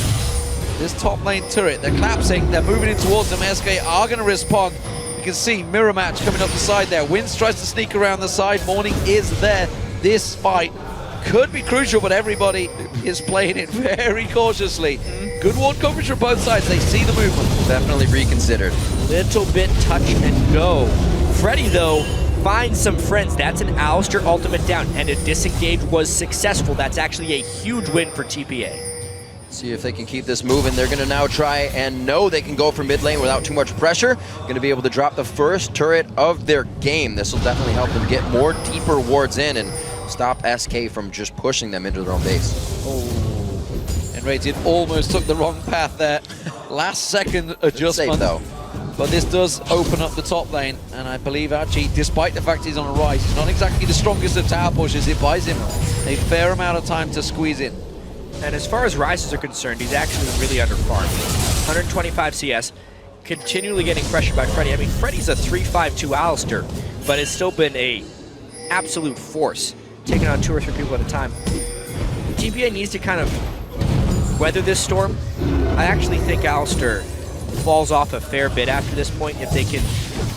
This top lane turret, they're collapsing. They're moving in towards them. SK are going to respond. You can see mirror match coming up the side there. Winds tries to sneak around the side. Morning is there. This fight could be crucial, but everybody is playing it very cautiously. Good ward coverage from both sides. They see the movement. Definitely reconsidered. Little bit touch and go. Freddy, though, finds some friends. That's an Alistar ultimate down, and a disengage was successful. That's actually a huge win for TPA. See if they can keep this moving. They're going to now try and know they can go for mid lane without too much pressure. Going to be able to drop the first turret of their game. This will definitely help them get more deeper wards in and stop SK from just pushing them into their own base. And Rated almost took the wrong path there. Last second adjustment. Safe, though. But this does open up the top lane, and I believe Archie, despite the fact he's on a rise, he's not exactly the strongest of tower pushes. It buys him a fair amount of time to squeeze in. And as far as rises are concerned, he's actually really underfarmed. 125 CS, continually getting pressured by Freddy. I mean, Freddy's a 3-5-2 Alistair, but it's still been a absolute force, taking on 2 or 3 people at a time. TPA needs to kind of weather this storm. I actually think Alistair falls off a fair bit after this point if they can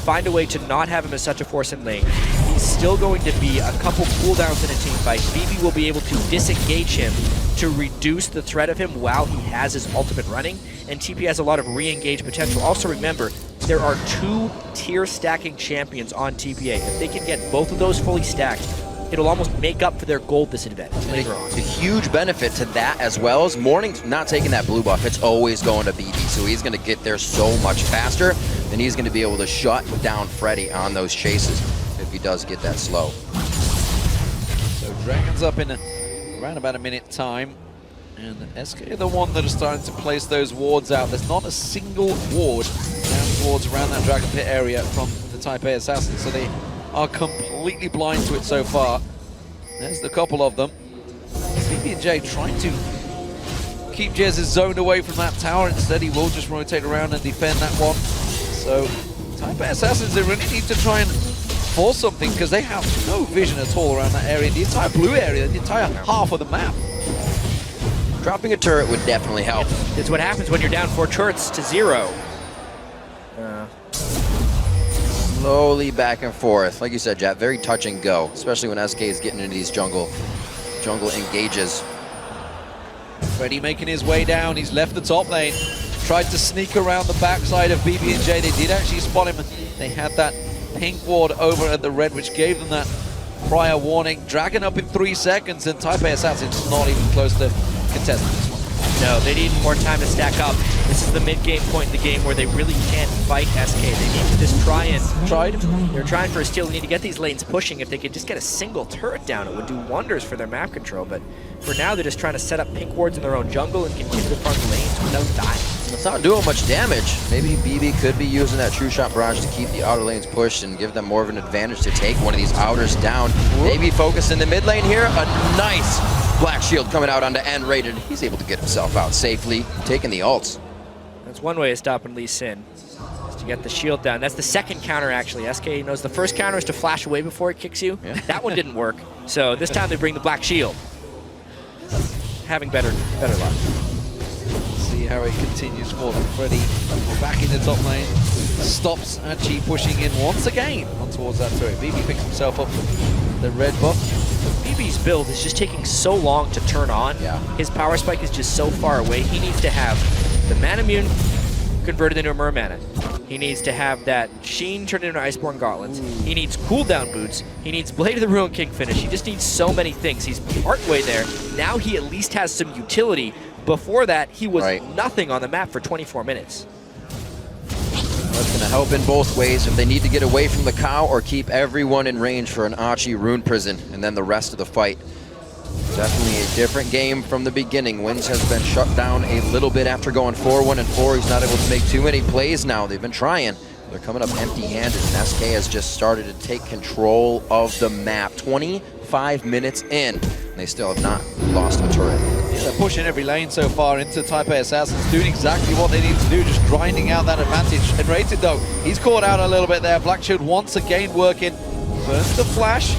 find a way to not have him as such a force in lane. He's still going to be a couple cooldowns in a team fight. BB will be able to disengage him to reduce the threat of him while he has his ultimate running, and TP has a lot of re-engage potential. Also remember, there are 2 tier stacking champions on TPA. If they can get both of those fully stacked, it'll almost make up for their gold disadvantage later on. A huge benefit to that as well is Morning's not taking that blue buff. It's always going to BB, so he's going to get there so much faster, and he's going to be able to shut down Freddy on those chases if he does get that slow. So Dragon's up in around about a minute time, and SK are the one that are starting to place those wards out. There's not a single ward down towards around that Dragon Pit area from the Taipei Assassins, so they are completely blind to it so far. There's the couple of them. BB&J trying to keep Jez zoned away from that tower. Instead, he will just rotate around and defend that one. So Taipei Assassins, they really need to try and force something because they have no vision at all around that area. The entire blue area, the entire half of the map. Dropping a turret would definitely help. It's what happens when you're down 4 turrets to 0. Slowly back and forth. Like you said, Jat, very touch and go, especially when SK is getting into these jungle engages. Freddy making his way down. He's left the top lane. Tried to sneak around the backside of BB&J. They did actually spot him. They had that pink ward over at the red, which gave them that prior warning. Dragon up in 3 seconds, and Taipei Assassins not even close to contesting this one. No, they need more time to stack up. This is the mid-game point in the game where they really can't fight SK. They need to just try and... They're trying for a steal. They need to get these lanes pushing. If they could just get a single turret down, it would do wonders for their map control. But for now, they're just trying to set up pink wards in their own jungle and continue to farm the lanes without dying. It's not doing much damage. Maybe BB could be using that True Shot Barrage to keep the outer lanes pushed and give them more of an advantage to take one of these outers down. Maybe focus in the mid lane here. A nice Black Shield coming out onto N-rated. He's able to get himself out safely, taking the ults. That's one way of stopping Lee Sin, is to get the shield down. That's the second counter, actually. SK knows the first counter is to flash away before it kicks you. Yeah. That one didn't work. So this time they bring the Black Shield. Having better luck. See how it continues for them. Freddy back in the top lane. Stops Archie pushing in once again on towards that turret. BB picks himself up the red buff. BB's build is just taking so long to turn on. Yeah. His power spike is just so far away. He needs to have the Manamune converted into a Mermana. He needs to have that Sheen turned into Iceborne Gauntlets. He needs cooldown boots. He needs Blade of the Ruin King finish. He just needs so many things. He's partway there. Now he at least has some utility. Before that, he was nothing on the map for 24 minutes. That's going to help in both ways if they need to get away from the cow or keep everyone in range for an Archie Rune Prison and then the rest of the fight. Definitely a different game from the beginning. Wins has been shut down a little bit after going 4-1-4. He's not able to make too many plays now. They've been trying. They're coming up empty-handed, and SK has just started to take control of the map. 25 minutes in, and they still have not lost a turret. Yeah, they're pushing every lane so far into Taipei Assassins, doing exactly what they need to do, just grinding out that advantage. And Rated, though, he's caught out a little bit there. Black Shield once again working. Burns the flash,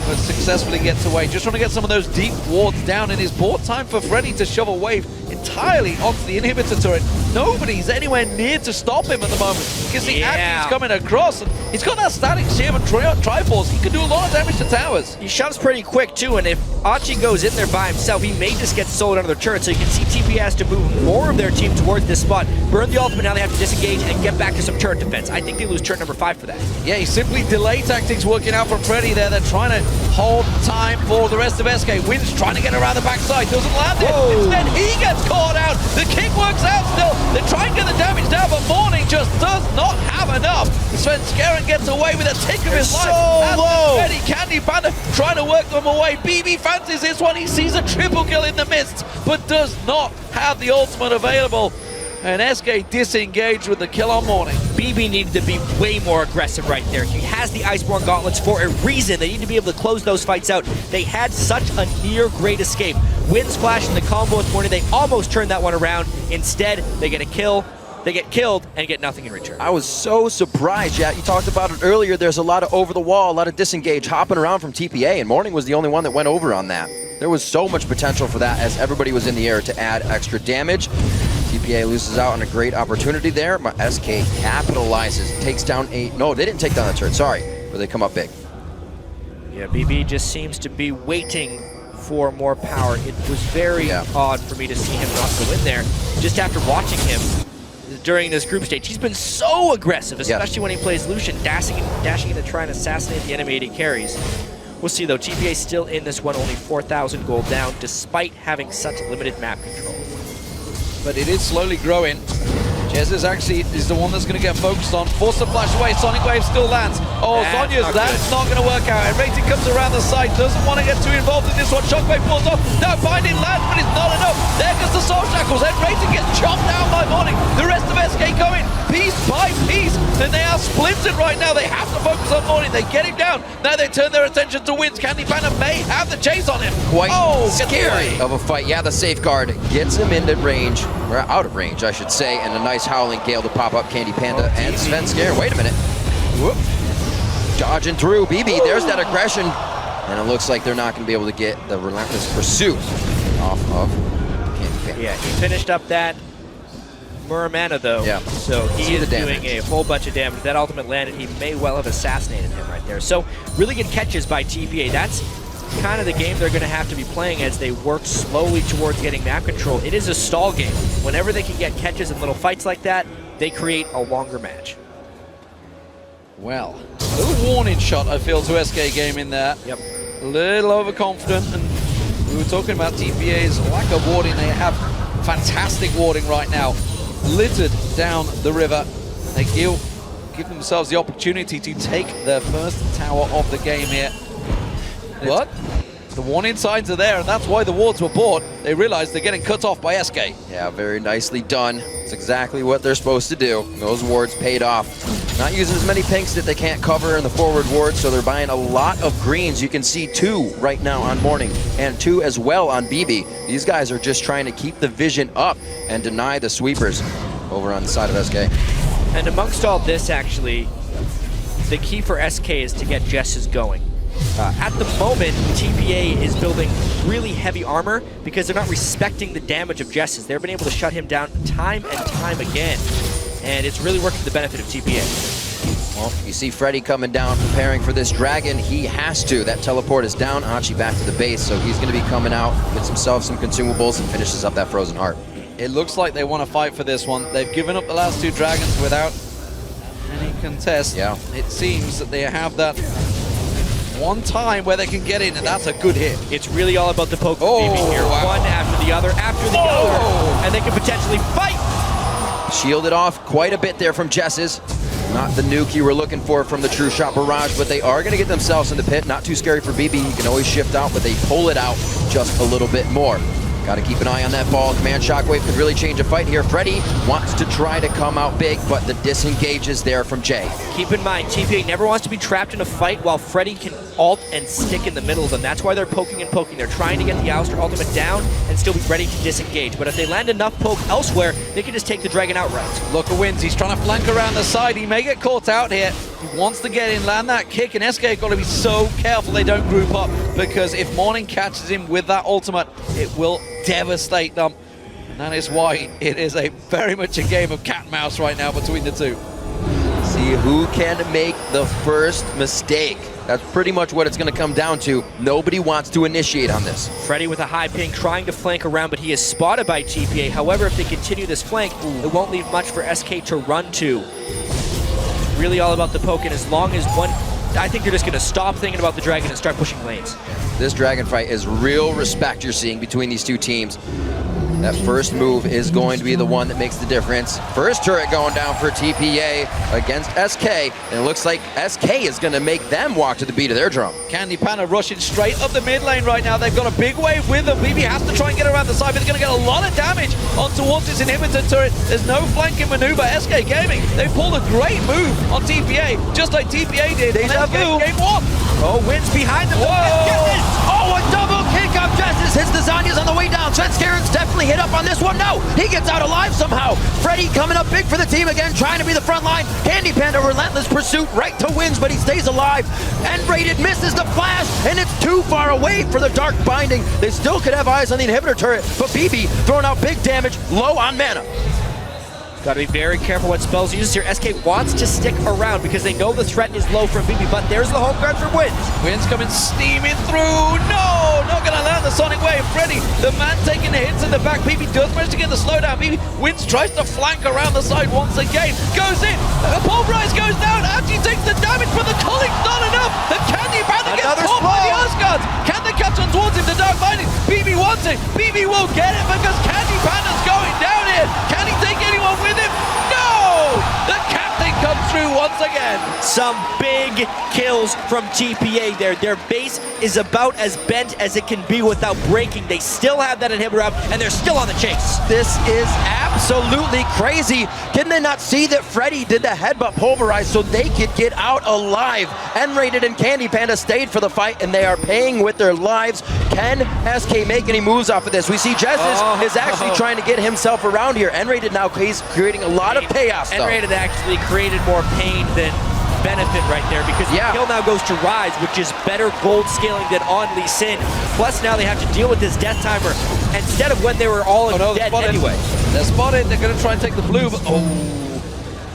but successfully gets away. Just trying to get some of those deep wards down, and it's bought time for Freddy to shove a wave entirely onto the inhibitor turret. Nobody's anywhere near to stop him at the moment because the Abby's coming across, and he's got that static shiv and Triforce. He can do a lot of damage to towers. He shoves pretty quick too, and if Archie goes in there by himself, he may just get soloed under the turret. So you can see TP has to move more of their team towards this spot. Burn the ultimate, now they have to disengage and get back to some turret defense. I think they lose turret number 5 for that. Yeah, he's simply delay tactics working out from Freddy there. They're trying to hold time for the rest of SK. Wins trying to get around the backside, doesn't land it. Instead, he gets caught out. The kick works out still. They try and get the damage down, but Morning just does not have enough. Sven Skaren gets away with a tick of his life. So low. Freddy Candy Panda trying to work them away. BB fancies this one. He sees a triple kill in the mist, but does not have the ultimate available. And SK disengaged with the kill on Morning. BB needed to be way more aggressive right there. He has the Iceborne Gauntlets for a reason. They need to be able to close those fights out. They had such a near great escape. Winds Flash in the combo this morning, they almost turned that one around. Instead, they get a kill. They get killed and get nothing in return. I was so surprised, yeah. You talked about it earlier. There's a lot of over the wall, a lot of disengage, hopping around from TPA, and Morning was the only one that went over on that. There was so much potential for that as everybody was in the air to add extra damage. TPA loses out on a great opportunity there, but SK capitalizes, takes down no, they didn't take down the turret, sorry, but they come up big. Yeah, BB just seems to be waiting for more power. It was very odd for me to see him not go in there. Just after watching him during this group stage, he's been so aggressive, especially when he plays Lucian, dashing in to try and assassinate the enemy he carries. We'll see though, TPA still in this one, only 4,000 gold down, despite having such limited map control. But it is slowly growing. Jez is the one that's going to get focused on. Force the flash away, Sonic Wave still lands. Oh, Zonya's, that's not going to work out. And Rating comes around the side, doesn't want to get too involved in this one. Shockwave pulls off, now Binding lands, but it's not enough. There goes the Soul Shackles, and Rating gets chopped down by Morning. The rest of SK going piece by piece, and they are splintered right now. They have to focus on Morning, they get him down. Now they turn their attention to Winds. Candy Banner may have the chase on him. Quite scary of a fight. Yeah, the safeguard gets him into range, or out of range, I should say, and a nice Howling Gale to pop up Candy Panda and Sven Scare. Wait a minute. Whoop. Dodging through. BB, there's that aggression. And it looks like they're not going to be able to get the Relentless Pursuit off of Candy Panda. Yeah, he finished up that Muramana though. Yeah. So he is doing a whole bunch of damage. That ultimate landed, he may well have assassinated him right there. So really good catches by TPA. That's kind of the game they're going to have to be playing as they work slowly towards getting map control. It is a stall game. Whenever they can get catches in little fights like that, they create a longer match. Well, a little warning shot, I feel, to SK game in there. Yep. A little overconfident, and we were talking about TPA's lack of warding. They have fantastic warding right now, littered down the river. They give themselves the opportunity to take their first tower of the game here. What? The warning signs are there, and that's why the wards were bought. They realized they're getting cut off by SK. Yeah, very nicely done. It's exactly what they're supposed to do. Those wards paid off. Not using as many pinks that they can't cover in the forward ward, so they're buying a lot of greens. You can see 2 right now on Morning, and 2 as well on BB. These guys are just trying to keep the vision up and deny the sweepers over on the side of SK. And amongst all this, actually, the key for SK is to get Jesses going. At the moment, TPA is building really heavy armor because they're not respecting the damage of Jesses. They've been able to shut him down time and time again, and it's really working to the benefit of TPA. Well, you see Freddy coming down, preparing for this dragon. He has to. That teleport is down. Achi back to the base, so he's going to be coming out, gets himself some consumables, and finishes up that Frozen Heart. It looks like they want to fight for this one. They've given up the last 2 dragons without any contest. Yeah. It seems that they have that one time where they can get in, and that's a good hit. It's really all about the poke BB here. Wow. One after the other, and they can potentially fight. Shielded off quite a bit there from Jesses. Not the nuke you were looking for from the True Shot Barrage, but they are going to get themselves in the pit. Not too scary for BB. He can always shift out, but they pull it out just a little bit more. Got to keep an eye on that ball. Command Shockwave could really change a fight here. Freddy wants to try to come out big, but the disengage is there from Jay. Keep in mind, TPA never wants to be trapped in a fight while Freddy can ult and stick in the middle of them. That's why they're poking and poking. They're trying to get the Alistair ultimate down and still be ready to disengage. But if they land enough poke elsewhere, they can just take the dragon outright. Look at Wins. He's trying to flank around the side. He may get caught out here. He wants to get in, land that kick, and SK got to be so careful they don't group up, because if Morning catches him with that ultimate, it will devastate them. And that is why it is very much a game of cat and mouse right now between the two. See who can make the first mistake. That's pretty much what it's going to come down to. Nobody wants to initiate on this. Freddy with a high ping trying to flank around, but he is spotted by TPA. However, if they continue this flank, it won't leave much for SK to run to. It's really all about the poke, and as long as one... I think they're just going to stop thinking about the dragon and start pushing lanes. This dragon fight is real respect you're seeing between these two teams. That first move is going to be the one that makes the difference. First turret going down for TPA against SK, and it looks like SK is going to make them walk to the beat of their drum. Candy Panda rushing straight up the mid lane right now. They've got a big wave with them. BB has to try and get around the side, but they're going to get a lot of damage on towards this inhibitor turret. There's no flanking maneuver. SK Gaming, they pulled a great move on TPA, just like TPA did. Deja vu. Game 1. Oh, Wins behind them. Oh, a double kick of Justice hits the Zanya's on the way down. Svenskaren's definitely hit up on this one. No, he gets out alive somehow. Freddy coming up big for the team again, trying to be the front line. Candy Panda, relentless pursuit right to Wins, but he stays alive. And Rated misses the flash, and it's too far away for the Dark Binding. They still could have eyes on the inhibitor turret, but BB throwing out big damage, low on mana. Got to be very careful what spells he uses here. SK wants to stick around because they know the threat is low from BB, but there's the home guard from Wins. Wins coming steaming through. No, not going to land the Sonic Wave. Freddy, the man taking the hits in the back. BB does manage to get the slowdown. BB Wins tries to flank around the side once again. Goes in. Pulverize goes down. Actually takes the damage, but the culling's not enough. The Candy Panda gets caught by the Asgards. Can they catch on towards him? The Dark Binding. BB wants it. BB will get it because Candy Panda's going down here. Can he take anyone with him? No! The captain comes through once again. Some big kills from TPA there. Their base is about as bent as it can be without breaking. They still have that inhibitor up, and they're still on the chase. This is absolutely crazy. Didn't they not see that Freddy did the headbutt pulverize so they could get out alive? N-Rated and Candy Panda stayed for the fight, and they are paying with their lives. Can SK make any moves off of this? We see Jesus is actually trying to get himself around here. N-Rated now is creating a lot of chaos, though. N-Rated actually created more pain than benefit right there because the kill now goes to Rise, which is better gold scaling than on Lee Sin. Plus now they have to deal with this death timer instead of when they were all dead anyway. They're spotted. They're going to try and take the blue, but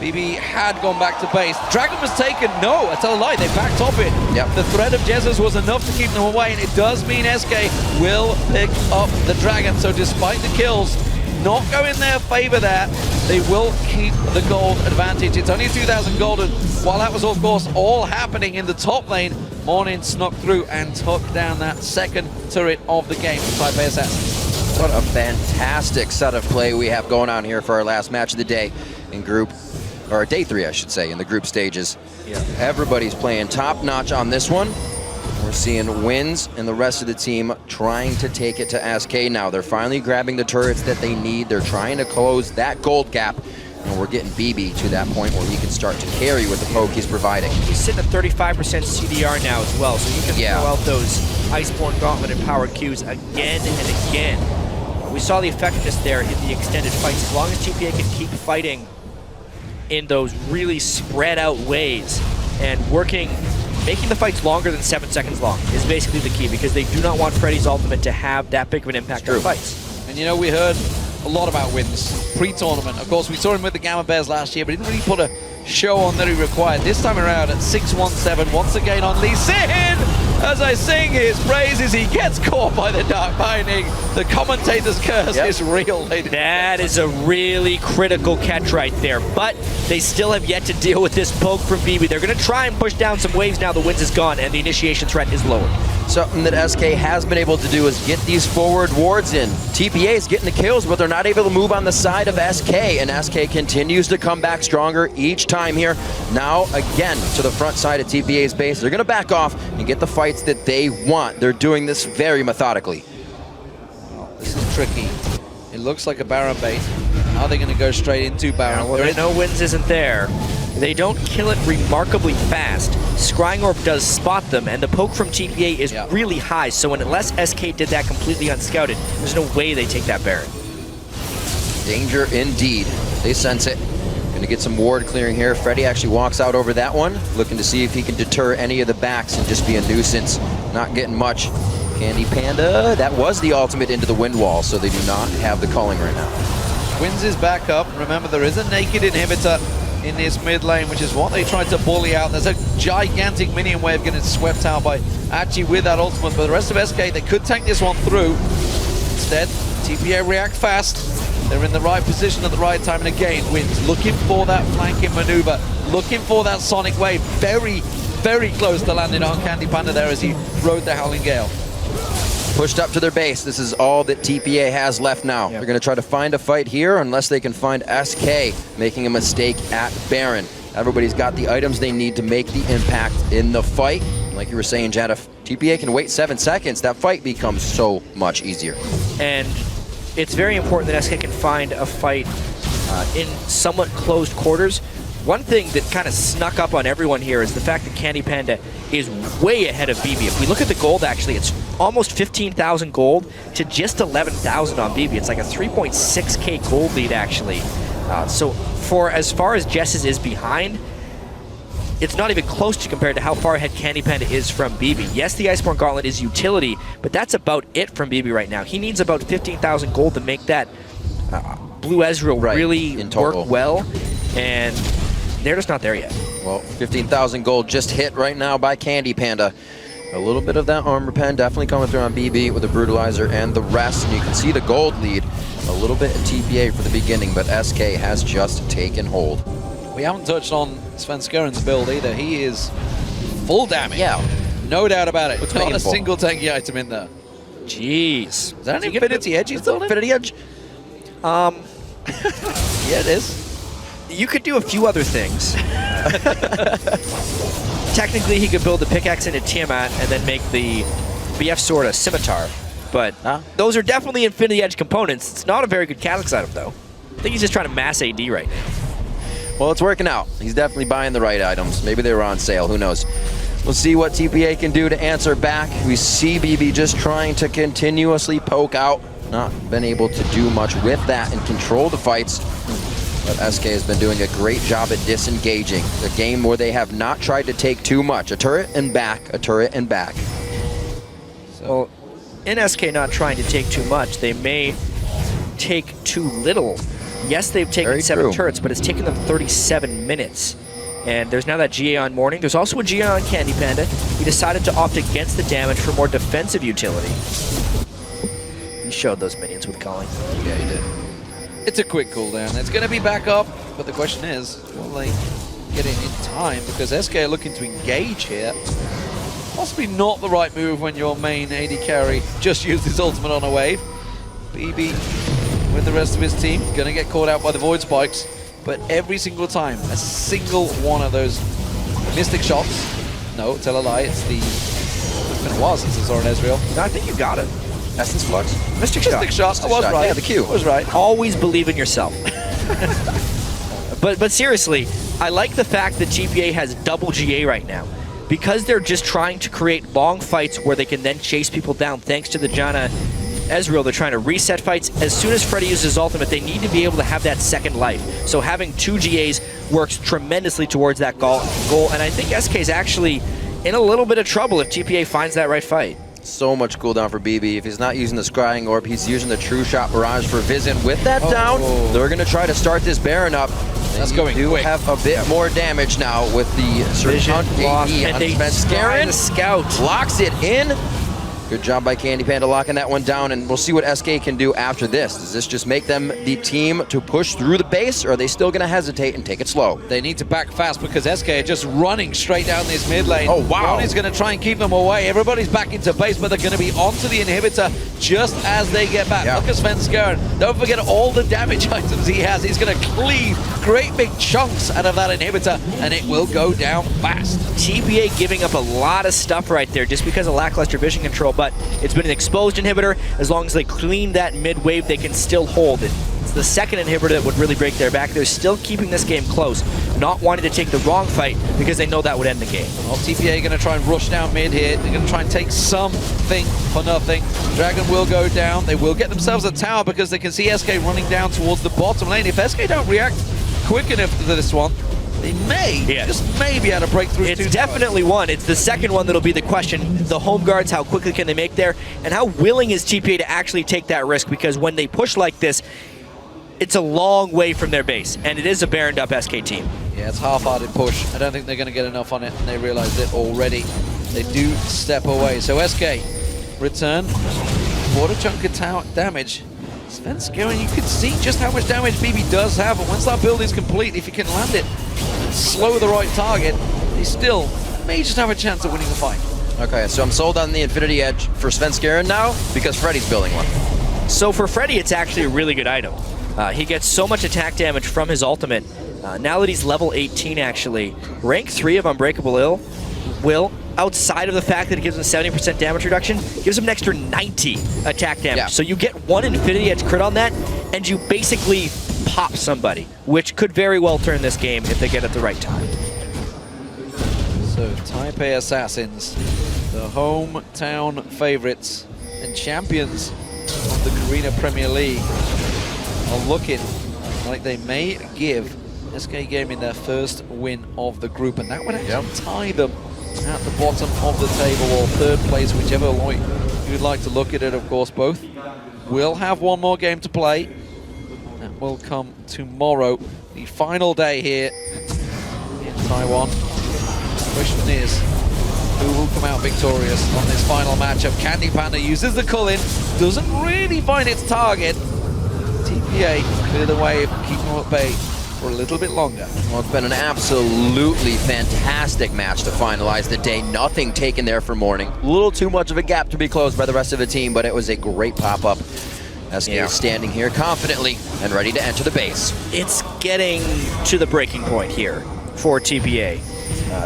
BB had gone back to base. Dragon was taken. No, I tell a lie. They backed off it. The threat of Jesus was enough to keep them away, and it does mean SK will pick up the Dragon. So despite the kills, not go in their favor there. They will keep the gold advantage. It's only 2,000 gold, and while that was, of course, all happening in the top lane, Morning snuck through and took down that second turret of the game for Taipei Assassins. What a fantastic set of play we have going on here for our last match of the day in group, or day 3, I should say, in the group stages. Everybody's playing top notch on this one. We're seeing Wins and the rest of the team trying to take it to SK now. They're finally grabbing the turrets that they need. They're trying to close that gold gap. And we're getting BB to that point where he can start to carry with the poke he's providing. He's sitting at 35% CDR now as well, so he can throw out those Iceborne Gauntlet and powered Qs again and again. We saw the effectiveness there in the extended fights. As long as TPA can keep fighting in those really spread out ways and making the fights longer than 7 seconds long is basically the key, because they do not want Freddy's ultimate to have that big of an impact on fights. And you know, we heard a lot about Wins pre-tournament. Of course, we saw him with the Gamma Bears last year, but didn't really put a show on that he required. This time around at 617, once again on Lee Sin. As I sing his praises, he gets caught by the Dark Binding. The commentator's curse is real, ladies. That is a really critical catch right there, but they still have yet to deal with this poke from BB. They're going to try and push down some waves now the Wins is gone and the initiation threat is lowered. Something that SK has been able to do is get these forward wards in. TPA is getting the kills, but they're not able to move on the side of SK, and SK continues to come back stronger each time here. Now, again, to the front side of TPA's base. They're going to back off and get the fights that they want. They're doing this very methodically. This is tricky. It looks like a Baron bait. Are they going to go straight into Baron? Well, they know Wins isn't there. They don't kill it remarkably fast. Scrying Orb does spot them, and the poke from TPA is really high, so unless SK did that completely unscouted, there's no way they take that Baron. Danger indeed. They sense it. Gonna get some ward clearing here. Freddy actually walks out over that one, looking to see if he can deter any of the backs and just be a nuisance. Not getting much. Candy Panda, that was the ultimate into the wind wall, so they do not have the culling right now. Wins is back up. Remember, there is a naked inhibitor in this mid lane, which is what they tried to bully out. There's a gigantic minion wave getting swept out by Archie with that ultimate, but the rest of SK, they could tank this one through. Instead, TPA react fast. They're in the right position at the right time, and again, Wins looking for that flanking maneuver, looking for that sonic wave. Very, very close to landing on Candy Panda there as he rode the Howling Gale. pushed up to their base. This is all that TPA has left now. They're going to try to find a fight here unless they can find SK making a mistake at Baron. Everybody's got the items they need to make the impact in the fight. Like you were saying, Jad, if TPA can wait 7 seconds, that fight becomes so much easier. And it's very important that SK can find a fight in somewhat closed quarters. One thing that kind of snuck up on everyone here is the fact that Candy Panda is way ahead of BB. If we look at the gold, actually, it's almost 15,000 gold to just 11,000 on BB. It's like a 3.6k gold lead, actually. So for as far as Jess's is behind, it's not even close to compared to how far ahead Candy Panda is from BB. Yes, the Iceborne Gauntlet is utility, but that's about it from BB right now. He needs about 15,000 gold to make that Blue Ezreal really work well, and they're just not there yet. Well, 15,000 gold just hit right now by Candy Panda. A little bit of that armor pen definitely coming through on BB with the Brutalizer and the rest, and you can see the gold lead. A little bit of TPA for the beginning, but SK has just taken hold. We haven't touched on Svenskerin's build either. He is full damage. Yeah. No doubt about it. What's Not a painful? single tanky item in there. Jeez. Is that an Infinity Edge he's building? Infinity Edge? Yeah, it is. You could do a few other things. Technically, he could build the pickaxe into Tiamat and then make the BF sword a scimitar. But those are definitely Infinity Edge components. It's not a very good Kha'Zix item, though. I think he's just trying to mass AD right now. Well, it's working out. He's definitely buying the right items. Maybe they were on sale. Who knows? We'll see what TPA can do to answer back. We see BB just trying to continuously poke out. Not been able to do much with that and control the fights. But SK has been doing a great job at disengaging. A game where they have not tried to take too much. A turret and back, a turret and back. So, in SK not trying to take too much, they may take too little. Yes, they've taken 7 turrets, but it's taken them 37 minutes. And there's now that GA on Morning. There's also a GA on Candy Panda. He decided to opt against the damage for more defensive utility. He showed those minions with calling. Yeah, he did. It's a quick cooldown. It's going to be back up, but the question is, will they get it in time? Because SK are looking to engage here. Possibly not the right move when your main AD carry just used his ultimate on a wave. BB with the rest of his team going to get caught out by the Void Spikes, but every single time, a single one of those Mystic shots. No, tell a lie, it's the... It was, it's the Zoran Ezreal. No, I think you got it. Essence Flux? Mystic shot. I was right. Yeah, the Q. I was right. Always believe in yourself. But seriously, I like the fact that TPA has double GA right now. Because they're just trying to create long fights where they can then chase people down thanks to the Janna Ezreal. They're trying to reset fights. As soon as Freddy uses his ultimate, they need to be able to have that second life. So having 2 GAs works tremendously towards that goal. And I think SK is actually in a little bit of trouble if TPA finds that right fight. So much cooldown for BB. If he's not using the Scrying Orb, he's using the True Shot Barrage for Vision. With that down, they're going to try to start this Baron up. That's going quick. Have a bit more damage now with the Vision AD and they Scarin. the scout. Locks it in. Good job by Candy Panda locking that one down, and we'll see what SK can do after this. Does this just make them the team to push through the base, or are they still going to hesitate and take it slow? They need to back fast because SK are just running straight down this mid lane. Oh, wow. Ronnie's going to try and keep them away. Everybody's back into base, but they're going to be onto the inhibitor just as they get back. Look at Svenskeren. Don't forget all the damage items he has. He's going to cleave great big chunks out of that inhibitor, and it will go down fast. TPA giving up a lot of stuff right there just because of lackluster vision control, but it's been an exposed inhibitor. As long as they clean that mid wave, they can still hold it. It's the second inhibitor that would really break their back. They're still keeping this game close, not wanting to take the wrong fight because they know that would end the game. Well, TPA are going to try and rush down mid here. They're going to try and take something for nothing. Dragon will go down. They will get themselves a tower because they can see SK running down towards the bottom lane. If SK don't react quick enough to this one, they may, just may be able to break through. It's definitely one. It's the second one that'll be the question. The home guards, how quickly can they make there? And how willing is TPA to actually take that risk? Because when they push like this, it's a long way from their base. And it is a Baroned up SK team. Yeah, it's half-hearted push. I don't think they're going to get enough on it, and they realize it already. They do step away. So SK return, quarter chunk of damage. Svenskeren, you can see just how much damage BB does have, and once that build is complete, if you can land it and slow the right target, he still may just have a chance of winning the fight. Okay, so I'm sold on the Infinity Edge for Svenskeren now because Freddy's building one. So for Freddy, it's actually a really good item. He gets so much attack damage from his ultimate. Now that he's level 18, actually, rank 3 of Unbreakable Will, outside of the fact that it gives him 70% damage reduction, gives him an extra 90 attack damage. Yeah. So you get one Infinity Edge crit on that, and you basically pop somebody, which could very well turn this game if they get it at the right time. So Taipei Assassins, the hometown favorites and champions of the Korea Premier League, are looking like they may give SK Gaming their first win of the group, and that would actually tie them at the bottom of the table, or third place, whichever way you'd like to look at it. Of course, both will have one more game to play. That will come tomorrow, the final day here in Taiwan. The question is, who will come out victorious on this final matchup? Candy Panda uses the Cullen, doesn't really find its target. TPA clear the way, keep them at bay for a little bit longer. Well, it's been an absolutely fantastic match to finalize the day. Nothing taken there for Morning. A little too much of a gap to be closed by the rest of the team, but it was a great pop-up. SK is standing here confidently and ready to enter the base. It's getting to the breaking point here for TPA.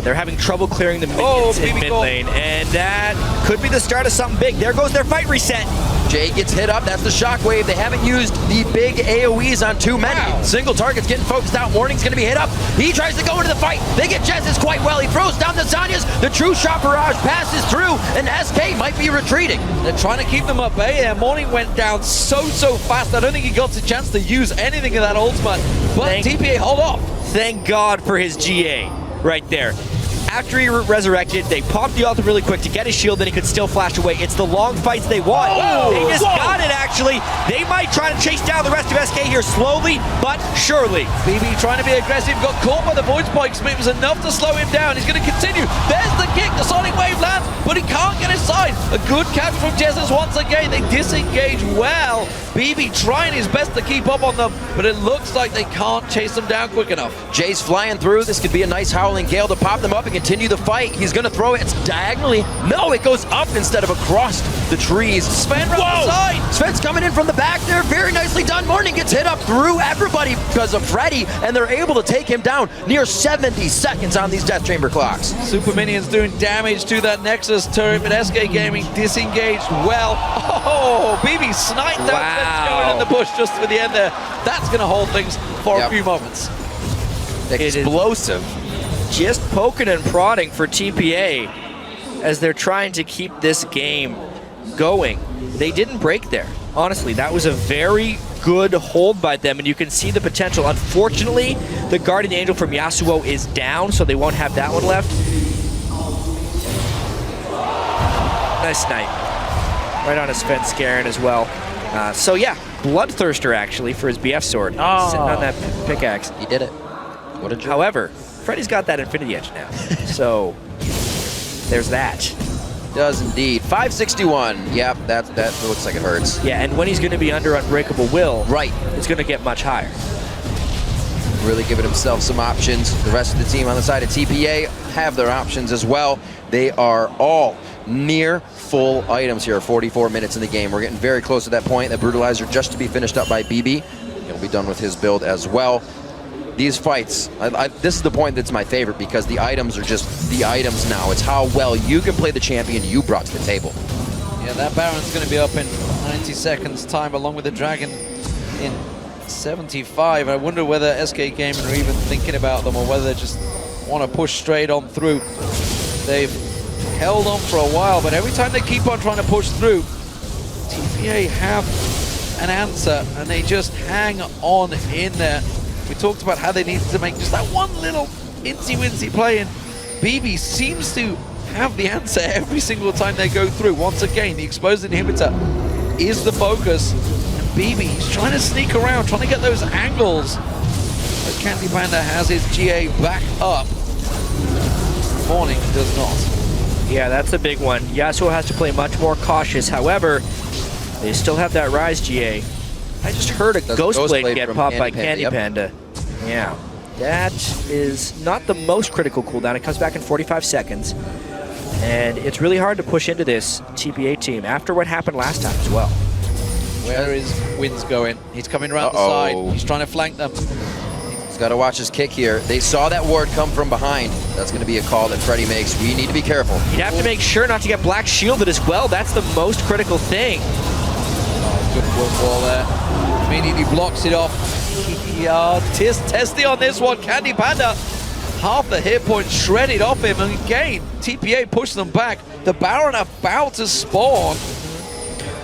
They're having trouble clearing the minions in mid lane, and that could be the start of something big. There goes their fight reset. Jay gets hit up, that's the shockwave. They haven't used the big AoEs on too many. Single target's getting focused out. Morning's gonna be hit up. He tries to go into the fight. They get Jez's quite well. He throws down the Zanyas. The true shot barrage passes through, and SK might be retreating. They're trying to keep them at bay there. Morning went down so fast. I don't think he got a chance to use anything of that ultimate, but TPA hold off. Thank God for his GA right there. After he resurrected, they popped the ultimate really quick to get his shield, then he could still flash away. It's the long fights they want. They just got it, actually. They might try to chase down the rest of SK here slowly, but surely. BB trying to be aggressive, got caught by the void spikes, but it was enough to slow him down. He's going to continue. There's the kick, the Sonic Wave lands, but he can't get inside. A good catch from Jesus once again. They disengage well. BB trying his best to keep up on them, but it looks like they can't chase them down quick enough. Jay's flying through. This could be a nice Howling Gale to pop them up and continue the fight. He's going to throw it. It's diagonally. No, it goes up instead of across the trees. Sven from the side. Sven's coming in from the back there. Very nicely done. Morning gets hit up through everybody because of Freddy, and they're able to take him down near 70 seconds on these Death Chamber clocks. Super Minions doing damage to that Nexus turret, but SK Gaming disengaged well. Oh, BB sniped out going in the bush just for the end there. That's going to hold things for a few moments. Explosive. Just poking and prodding for TPA as they're trying to keep this game going. They didn't break there. Honestly, that was a very good hold by them, and you can see the potential. Unfortunately, the Guardian Angel from Yasuo is down, so they won't have that one left. Nice snipe. Right on his Svenskeren as well. So yeah, Bloodthirster actually for his BF sword. Sitting on that pickaxe. He did it. What a joke. However, Freddy's got that Infinity Edge now. So there's that. Does indeed. 561. Yep, that looks like it hurts. Yeah, and when he's going to be under Unbreakable Will, right, it's going to get much higher. Really giving himself some options. The rest of the team on the side of TPA have their options as well. They are all near full items here. 44 minutes in the game. We're getting very close to that point. The Brutalizer just to be finished up by BB. He'll be done with his build as well. These fights, this is the point that's my favorite because the items are just the items now. It's how well you can play the champion you brought to the table. Yeah, that Baron's going to be up in 90 seconds time along with the Dragon in 75. I wonder whether SK Gaming are even thinking about them or whether they just want to push straight on through. They've held on for a while, but every time they keep on trying to push through, TPA have an answer and they just hang on in there. We talked about how they needed to make just that one little incy-wincy play, and BB seems to have the answer every single time they go through. Once again, the exposed inhibitor is the focus, and BB's trying to sneak around, trying to get those angles. But Candy Panda has his GA back up. Morning does not. Yeah, that's a big one. Yasuo has to play much more cautious. However, they still have that Rise GA. I just heard a Ghostblade get popped by Candy Panda. Yeah. That is not the most critical cooldown. It comes back in 45 seconds. And it's really hard to push into this TPA team after what happened last time as well. Where is Wins going? He's coming around the side. He's trying to flank them. He's got to watch his kick here. They saw that ward come from behind. That's going to be a call that Freddy makes. We need to be careful. You'd have to make sure not to get black shielded as well. That's the most critical thing. Good football there. Immediately blocks it off. Testy on this one. Candy Panda, half the hit point shredded off him. And again, TPA pushed them back. The Baron about to spawn.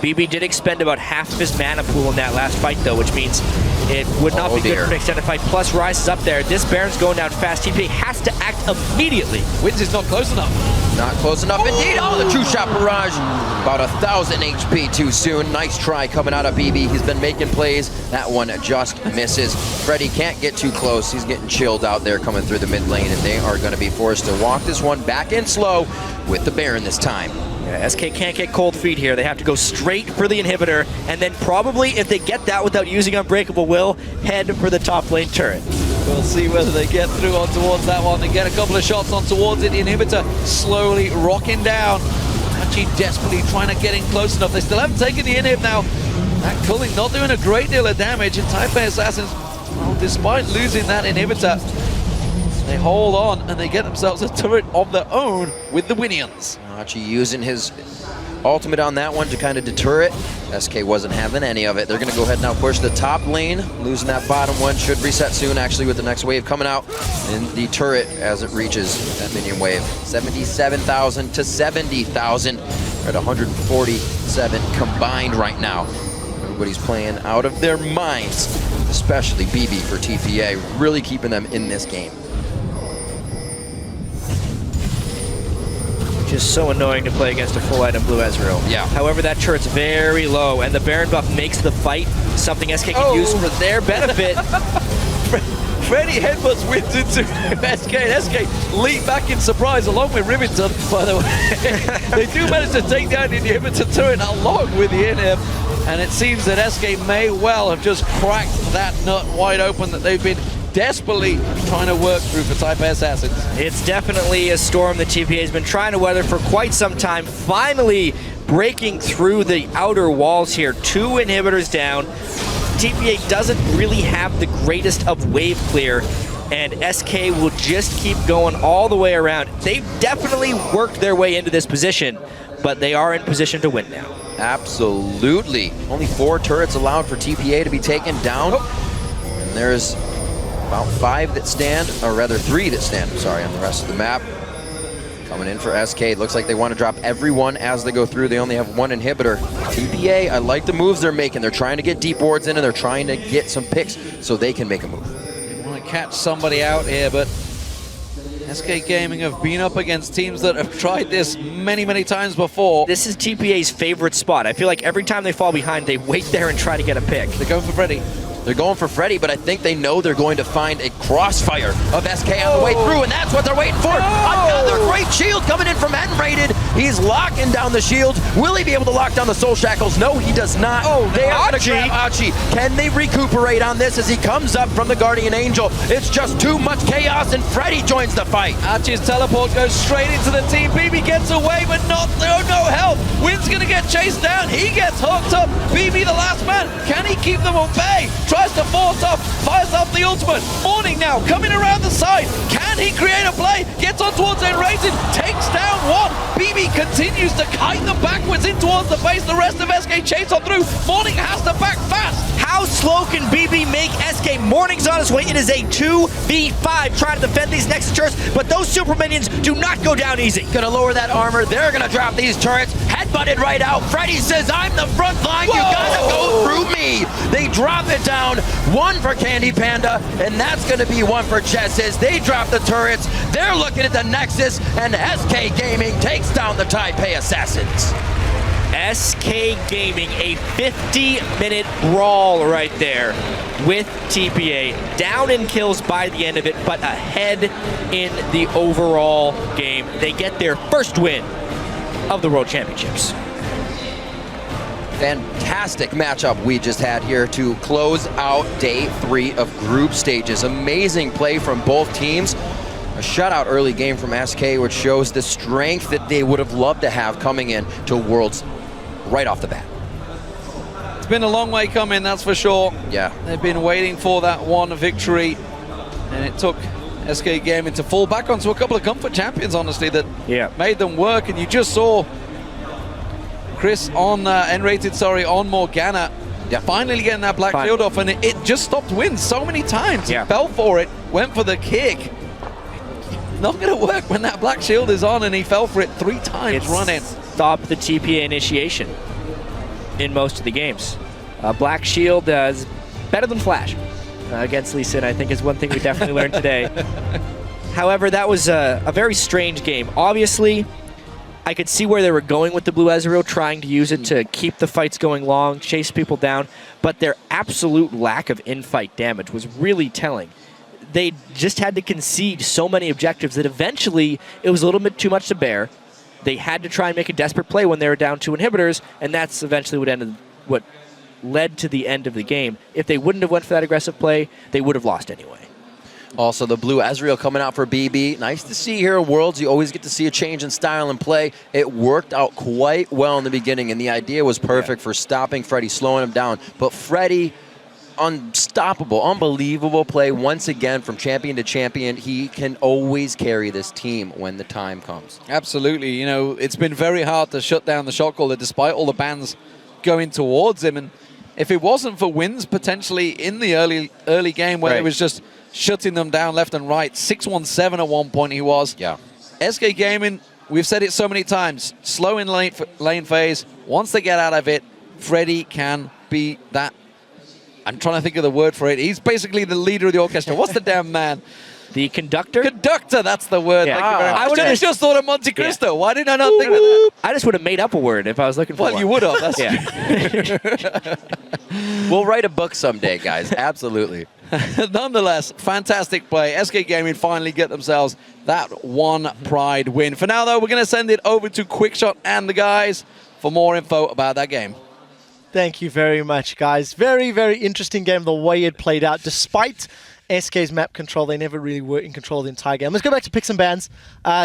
BB did expend about half of his mana pool in that last fight, though, which means it would not be good for an extended fight. Plus, Rise is up there. This Baron's going down fast. TPA has to act immediately. Wins is not close enough. Not close enough indeed. Oh, the true shot barrage. About 1,000 HP too soon. Nice try coming out of BB. He's been making plays. That one just misses. Freddy can't get too close. He's getting chilled out there coming through the mid lane, and they are going to be forced to walk this one back in slow with the Baron this time. Yeah, SK can't get cold feet here. They have to go straight for the inhibitor, and then probably, if they get that without using Unbreakable Will, head for the top lane turret. We'll see whether they get through on towards that one. They get a couple of shots on towards it. The inhibitor slowly rocking down. Actually desperately trying to get in close enough. They still haven't taken the inhib now. That culling not doing a great deal of damage. And Taipei Assassins, well, despite losing that inhibitor, they hold on and they get themselves a turret of their own with the Winions. Archie using his ultimate on that one to kind of deter it. SK wasn't having any of it. They're going to go ahead now push the top lane. Losing that bottom one should reset soon, actually, with the next wave coming out in the turret as it reaches that minion wave. 77,000 to 70,000. We're at 147 combined right now. Everybody's playing out of their minds, especially BB for TPA, really keeping them in this game. Just so annoying to play against a full item blue Ezreal. Yeah. However, that turret's very low, and the Baron buff makes the fight something SK can use for their benefit. Freddy headbutts Wins into SK, and SK leap back in surprise along with Rivington, by the way. They do manage to take down the inhibitor turret along with the inhib, and it seems that SK may well have just cracked that nut wide open that they've been desperately trying to work through for Taipei Assassins. It's definitely a storm that TPA has been trying to weather for quite some time. Finally breaking through the outer walls here. 2 inhibitors down. TPA doesn't really have the greatest of wave clear, and SK will just keep going all the way around. They've definitely worked their way into this position, but they are in position to win now. Absolutely. Only 4 turrets allowed for TPA to be taken down. And there's about 5 that stand, or rather 3 that stand, I'm sorry, on the rest of the map. Coming in for SK. It looks like they want to drop everyone as they go through. They only have 1 inhibitor. TPA, I like the moves they're making. They're trying to get deep wards in, and they're trying to get some picks so they can make a move. They want to catch somebody out here, but SK Gaming have been up against teams that have tried this many, many times before. This is TPA's favorite spot. I feel like every time they fall behind, they wait there and try to get a pick. They're going for Freddy. They're going for Freddy, but I think they know they're going to find a crossfire of SK on the way through, and that's what they're waiting for. Another great shield coming in from N-Rated. He's locking down the shield. Will he be able to lock down the Soul Shackles? No, he does not. They are going to grab Achi. Can they recuperate on this as he comes up from the Guardian Angel? It's just too much chaos, and Freddy joins the fight. Achi's teleport goes straight into the team. BB gets away, but no help. Win's going to get chased down. He gets hooked up. BB, the last man. Can he keep them at bay? Tries to force off, fires off the ultimate. Morning now, coming around the side. Can he create a play? Gets on towards N-Rated, takes down 1. BB continues to kite them backwards in towards the base. The rest of SK chase on through. Morning has to back fast. How slow can BB make SK? Morning's on his way. It is a 2v5 trying to defend these next turrets, but those super minions do not go down easy. Gonna lower that armor. They're gonna drop these turrets. Headbutted right out. Freddy says, I'm the front line. You gotta go through me. They drop it down. 1 for Candy Panda, and that's gonna be 1 for Jesses. They drop the turrets. They're looking at the Nexus, and SK Gaming takes down the Taipei Assassins. SK Gaming, a 50-minute brawl right there with TPA. Down in kills by the end of it, but ahead in the overall game. They get their first win of the World Championships. Fantastic matchup we just had here to close out day 3 of group stages. Amazing play from both teams. A shutout early game from SK, which shows the strength that they would have loved to have coming in to Worlds right off the bat. It's been a long way coming, that's for sure. Yeah. They've been waiting for that one victory, and it took SK Gaming to fall back onto a couple of comfort champions, honestly, that made them work. And you just saw Chris on N-rated, on Morgana, finally getting that black shield off, and it just stopped wins so many times. He fell for it, went for the kick. Not going to work when that black shield is on, and he fell for it 3 times running. Stopped the TPA initiation in most of the games. Black shield is better than flash against Lee Sin, I think, is one thing we definitely learned today. However, that was a very strange game. Obviously, I could see where they were going with the Blue Ezreal, trying to use it to keep the fights going long, chase people down, but their absolute lack of in-fight damage was really telling. They just had to concede so many objectives that eventually it was a little bit too much to bear. They had to try and make a desperate play when they were down 2 inhibitors, and that's eventually what led to the end of the game. If they wouldn't have went for that aggressive play, they would have lost anyway. Also, the Blue Ezreal coming out for BB. Nice to see here at Worlds. You always get to see a change in style and play. It worked out quite well in the beginning, and the idea was perfect for stopping Freddy, slowing him down. But Freddy, unstoppable, unbelievable play once again from champion to champion. He can always carry this team when the time comes. Absolutely. You know, it's been very hard to shut down the shot caller despite all the bans going towards him. And if it wasn't for wins potentially in the early game where it was just shutting them down left and right, 6-1-7 at one point he was. Yeah. SK Gaming, we've said it so many times, slow in lane phase. Once they get out of it, Freddy can be that. I'm trying to think of the word for it. He's basically the leader of the orchestra. What's the damn man? The conductor? Conductor, that's the word. Yeah. Thank you very much. I would have just thought of Monte Cristo. Why did I not think of that? I just would have made up a word if I was looking for one. Well, you would have. That's We'll write a book someday, guys. Absolutely. Nonetheless, fantastic play. SK Gaming finally get themselves that one Pride win. For now, though, we're going to send it over to Quickshot and the guys for more info about that game. Thank you very much, guys. Very, very interesting game, the way it played out. Despite SK's map control, they never really were in control of the entire game. Let's go back to picks and bans.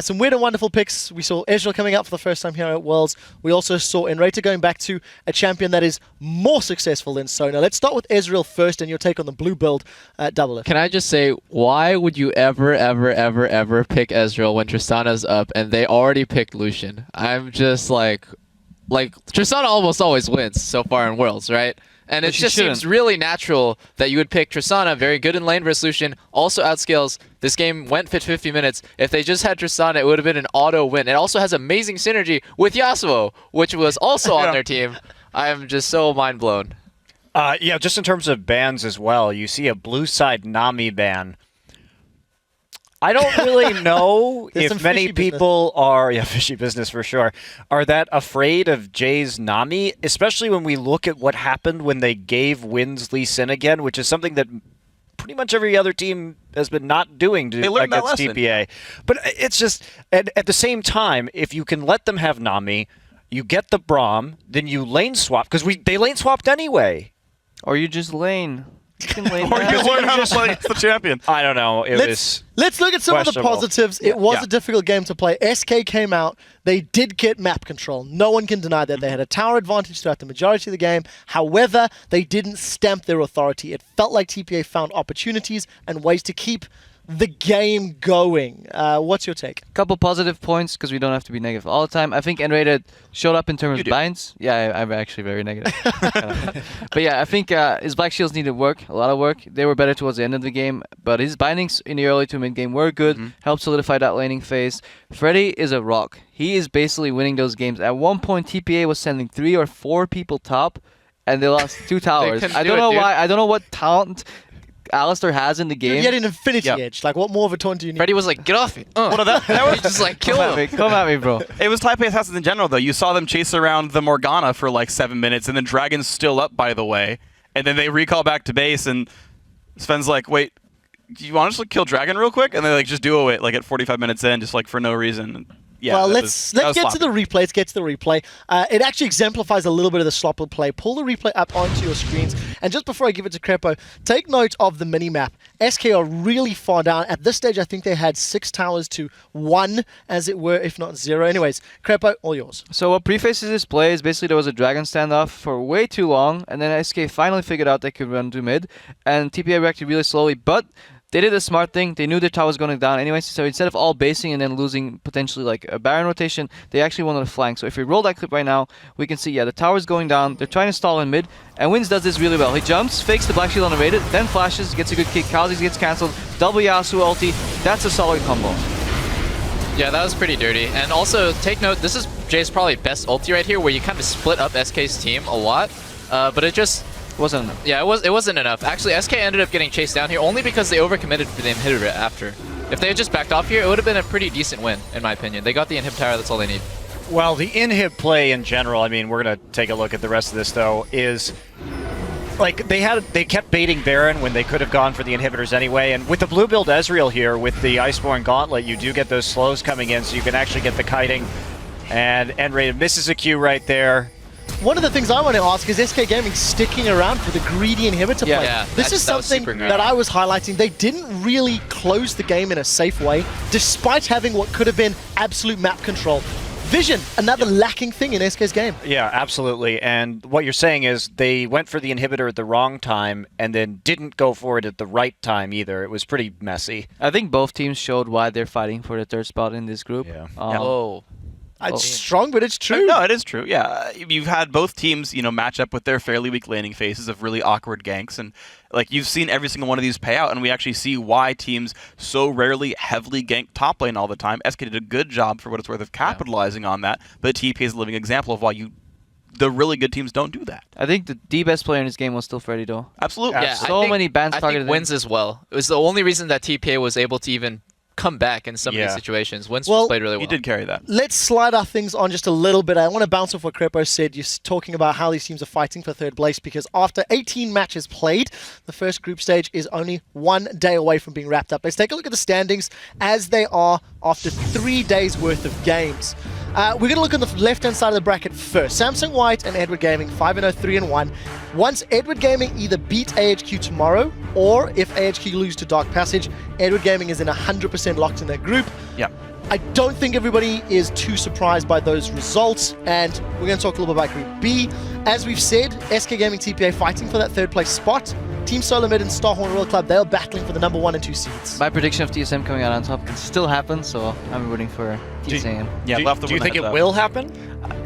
Some weird and wonderful picks. We saw Ezreal coming out for the first time here at Worlds. We also saw Enrater going back to a champion that is more successful than Sona. Let's start with Ezreal first and your take on the blue build at Double F. Can I just say, why would you ever pick Ezreal when Tristana's up and they already picked Lucian? I'm just like Tristana almost always wins so far in Worlds, right? And it just seems really natural that you would pick Tristana, very good in lane versus Lucian, also outscales. This game went 50 minutes. If they just had Tristana, it would have been an auto win. It also has amazing synergy with Yasuo, which was also on their team. I am just so mind blown. Yeah, just in terms of bans as well, you see a blue side Nami ban. I don't really know if many people are, fishy business for sure, are that afraid of Jay's Nami, especially when we look at what happened when they gave Wins Lee Sin again, which is something that pretty much every other team has been not doing against TPA. But it's just, at the same time, if you can let them have Nami, you get the Braum, then you lane swap, because they lane swapped anyway. Or you just lane. You can lane or you learn how to play against the champion. I don't know. Let's look at some of the positives. It was a difficult game to play. SK came out. They did get map control. No one can deny that. They had a tower advantage throughout the majority of the game. However, they didn't stamp their authority. It felt like TPA found opportunities and ways to keep the game going. What's your take? Couple positive points, because we don't have to be negative all the time. I think N-rated showed up in terms of binds. Yeah, I'm actually very negative. But yeah, I think his Black Shields needed work, a lot of work. They were better towards the end of the game, but his bindings in the early to mid game were good, helped solidify that laning phase. Freddy is a rock. He is basically winning those games. At one point, TPA was sending 3 or 4 people top, and they lost 2 towers. I don't know why. I don't know what talent Alistair has in the game. You get an Infinity Edge. Like, what more of a taunt do you need? Freddy was like, get off me. That was just like, kill him. Come at me, bro. It was Taipei Assassins in general, though. You saw them chase around the Morgana for like 7 minutes, and then Dragon's still up, by the way. And then they recall back to base, and Sven's like, wait, do you want to just kill Dragon real quick? And they like just duo it like at 45 minutes in, just like for no reason. Yeah, well, let's get to the replay. Let's get to the replay. It actually exemplifies a little bit of the sloppy play. Pull the replay up onto your screens. And just before I give it to Crepo, take note of the mini-map. SK are really far down. At this stage, I think they had 6 towers to 1, as it were, if not 0. Anyways, Crepo, all yours. So what prefaces this play is basically there was a dragon standoff for way too long, and then SK finally figured out they could run to mid, and TPA reacted really slowly, but they did a smart thing. They knew their tower was going down anyway, so instead of all basing and then losing potentially like a Baron rotation, they actually wanted to flank. So if we roll that clip right now, we can see, yeah, the tower's going down. They're trying to stall in mid, and Wins does this really well. He jumps, fakes the Black Shield on the rated, then flashes, gets a good kick. Kha'Zix gets cancelled, double Yasuo ulti. That's a solid combo. Yeah, that was pretty dirty. And also, take note, this is Jay's probably best ulti right here, where you kind of split up SK's team a lot, but it just wasn't enough. Yeah, it wasn't enough. Actually, SK ended up getting chased down here only because they overcommitted for the inhibitor after. If they had just backed off here, it would have been a pretty decent win, in my opinion. They got the inhib tower, that's all they need. Well, the inhib play in general, I mean, we're going to take a look at the rest of this, though, is like they kept baiting Baron when they could have gone for the inhibitors anyway. And with the blue build Ezreal here, with the Iceborne Gauntlet, you do get those slows coming in, so you can actually get the kiting. And N-rated misses a Q right there. One of the things I want to ask is SK Gaming sticking around for the greedy inhibitor play. Yeah, this is something that I was highlighting. They didn't really close the game in a safe way, despite having what could have been absolute map control. Vision, another lacking thing in SK's game. Yeah, absolutely. And what you're saying is they went for the inhibitor at the wrong time and then didn't go for it at the right time either. It was pretty messy. I think both teams showed why they're fighting for the third spot in this group. Yeah. It's strong, but it's true. No, it is true. Yeah, you've had both teams, match up with their fairly weak laning phases of really awkward ganks, and like you've seen every single one of these pay out, and we actually see why teams so rarely heavily gank top lane all the time. SK did a good job, for what it's worth, of capitalizing on that, but TP is a living example of why the really good teams don't do that. I think the best player in this game was still Freddy, though. Absolutely. Yeah, so many bans targeted. I think Wins as well. It was the only reason that TPA was able to even come back in some of these situations. Wins played really well. He did carry that. Let's slide our things on just a little bit. I want to bounce off what Crepo said. You're talking about how these teams are fighting for third place because after 18 matches played, the first group stage is only 1 day away from being wrapped up. Let's take a look at the standings as they are after 3 days worth of games. We're going to look on the left-hand side of the bracket first. Samsung White and Edward Gaming, 5-0, 3-1. Once Edward Gaming either beat AHQ tomorrow, or if AHQ lose to Dark Passage, Edward Gaming is in 100% locked in their group. Yeah. I don't think everybody is too surprised by those results, and we're going to talk a little bit about Group B. As we've said, SK Gaming TPA fighting for that third place spot. Team SoloMid and Starhorn Royal Club, they are battling for the number 1 and 2 seeds. My prediction of TSM coming out on top can still happen, so I'm rooting for TSM. Do you think it will happen?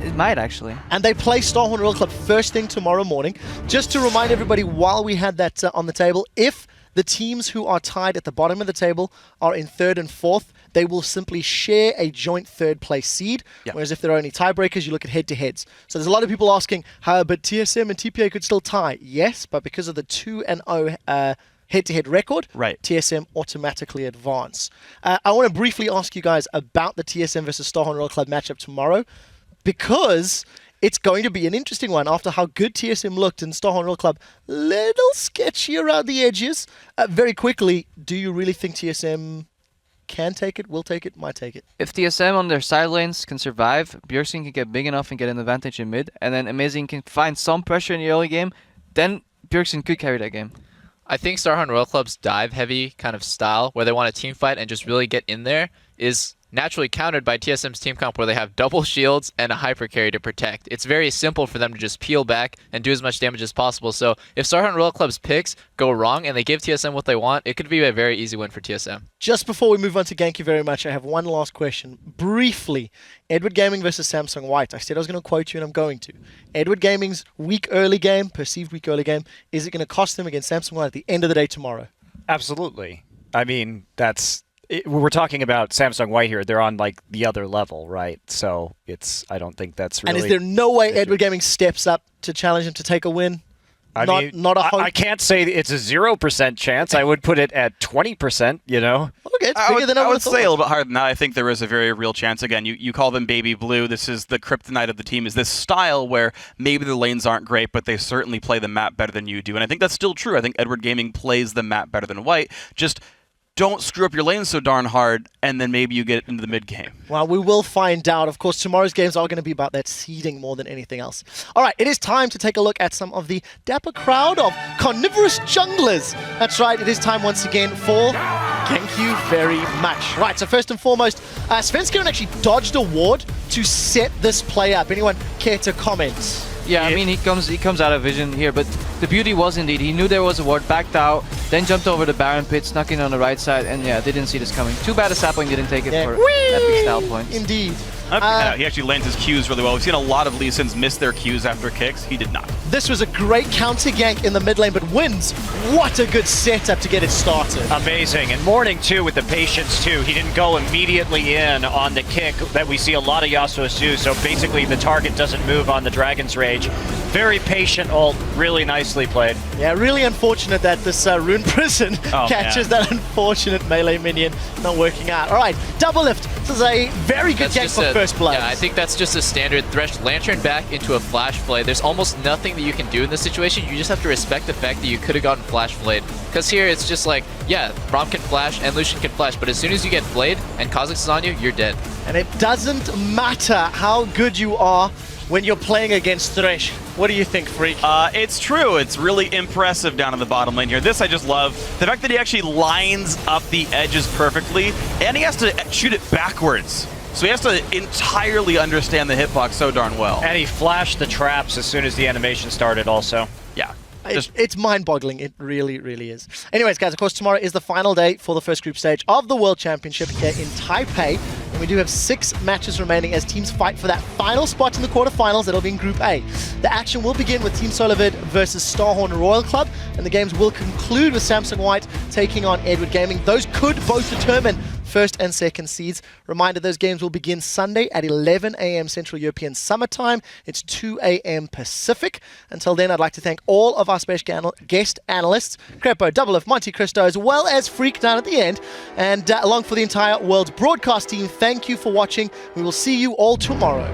It might, actually. And they play Starhorn Royal Club first thing tomorrow morning. Just to remind everybody, while we had that on the table, if the teams who are tied at the bottom of the table are in 3rd and 4th, they will simply share a joint 3rd place seed. Yep. Whereas if there are any tiebreakers, you look at head-to-heads. So there's a lot of people asking, but TSM and TPA could still tie. Yes, but because of the 2-0 head-to-head record, TSM automatically advance. I want to briefly ask you guys about the TSM versus Starhorn Royal Club matchup tomorrow, because it's going to be an interesting one after how good TSM looked and Starhorn Royal Club little sketchy around the edges. Very quickly, do you really think TSM can take it, will take it, might take it? If TSM on their side lanes can survive, Bjergsen can get big enough and get an advantage in mid, and then Amazing can find some pressure in the early game, then Bjergsen could carry that game. I think Starhorn Royal Club's dive-heavy kind of style, where they want to team fight and just really get in there, is naturally countered by TSM's team comp, where they have double shields and a hyper carry to protect. It's very simple for them to just peel back and do as much damage as possible. So if Starhorn Royal Club's picks go wrong and they give TSM what they want, it could be a very easy win for TSM. Just before we move on to Thank you very much, I have one last question. Briefly, Edward Gaming versus Samsung White. I said I was going to quote you, and I'm going to. Edward Gaming's weak early game, perceived weak early game, is it going to cost them against Samsung White at the end of the day tomorrow? Absolutely. I mean, we're talking about Samsung White here. They're on like the other level, right? So I don't think that's really. And is there no way Edward Gaming steps up to challenge him to take a win? Not a hope. I can't say it's a 0% chance. I would put it at 20%. Okay, it's bigger than I would say a little bit higher than that. I think there is a very real chance. Again, you call them baby blue. This is the kryptonite of the team. Is this style where maybe the lanes aren't great, but they certainly play the map better than you do. And I think that's still true. I think Edward Gaming plays the map better than White. Just don't screw up your lane so darn hard, and then maybe you get into the mid game. Well, we will find out. Of course, tomorrow's games are going to be about that seeding more than anything else. All right, it is time to take a look at some of the dapper crowd of carnivorous junglers. That's right, it is time once again for Thank You Very Much. Right, so first and foremost, Svenskeren actually dodged a ward to set this play up. Anyone care to comment? Yeah, I mean, he comes out of vision here, but the beauty was indeed, he knew there was a ward, backed out, then jumped over the Baron pit, snuck in on the right side, and yeah, they didn't see this coming. Too bad a sapling didn't take it for epic style points. Indeed. He actually lands his Qs really well. We've seen a lot of Lee Sins miss their Qs after kicks. He did not. This was a great counter gank in the mid lane, but Wins, what a good setup to get it started. Amazing. And Morning, too, with the patience, too. He didn't go immediately in on the kick that we see a lot of Yasuo's do, so basically the target doesn't move on the Dragon's Rage. Very patient ult, really nicely played. Yeah, really unfortunate that this Rune Prison catches that unfortunate melee minion, not working out. All right, double lift. This is a very good gank for first blood. Yeah, I think that's just a standard Thresh Lantern back into a Flash Blade. There's almost nothing that you can do in this situation. You just have to respect the fact that you could have gotten Flash Blade. Because here it's just like, yeah, Braum can flash and Lucian can flash, but as soon as you get Blade and Kha'Zix is on you, you're dead. And it doesn't matter how good you are when you're playing against Thresh. What do you think, Freak? It's true. It's really impressive down in the bottom lane here. This I just love. The fact that he actually lines up the edges perfectly, and he has to shoot it backwards. So he has to entirely understand the hitbox so darn well. And he flashed the traps as soon as the animation started also. Yeah. It's mind-boggling. It really, really is. Anyways, guys, of course, tomorrow is the final day for the first group stage of the World Championship here in Taipei. And we do have 6 matches remaining as teams fight for that final spot in the quarterfinals. That'll be in Group A. The action will begin with Team SoloMid versus Starhorn Royal Club, and the games will conclude with Samsung White taking on Edward Gaming. Those could both determine first and second seeds. Reminder, those games will begin Sunday at 11 a.m. Central European Summer Time. It's 2 a.m. Pacific. Until then, I'd like to thank all of our special guest analysts, Crepo, Double F, Monte Cristo, as well as Freak down at the end. And along for the entire World broadcast team, thank you for watching. We will see you all tomorrow.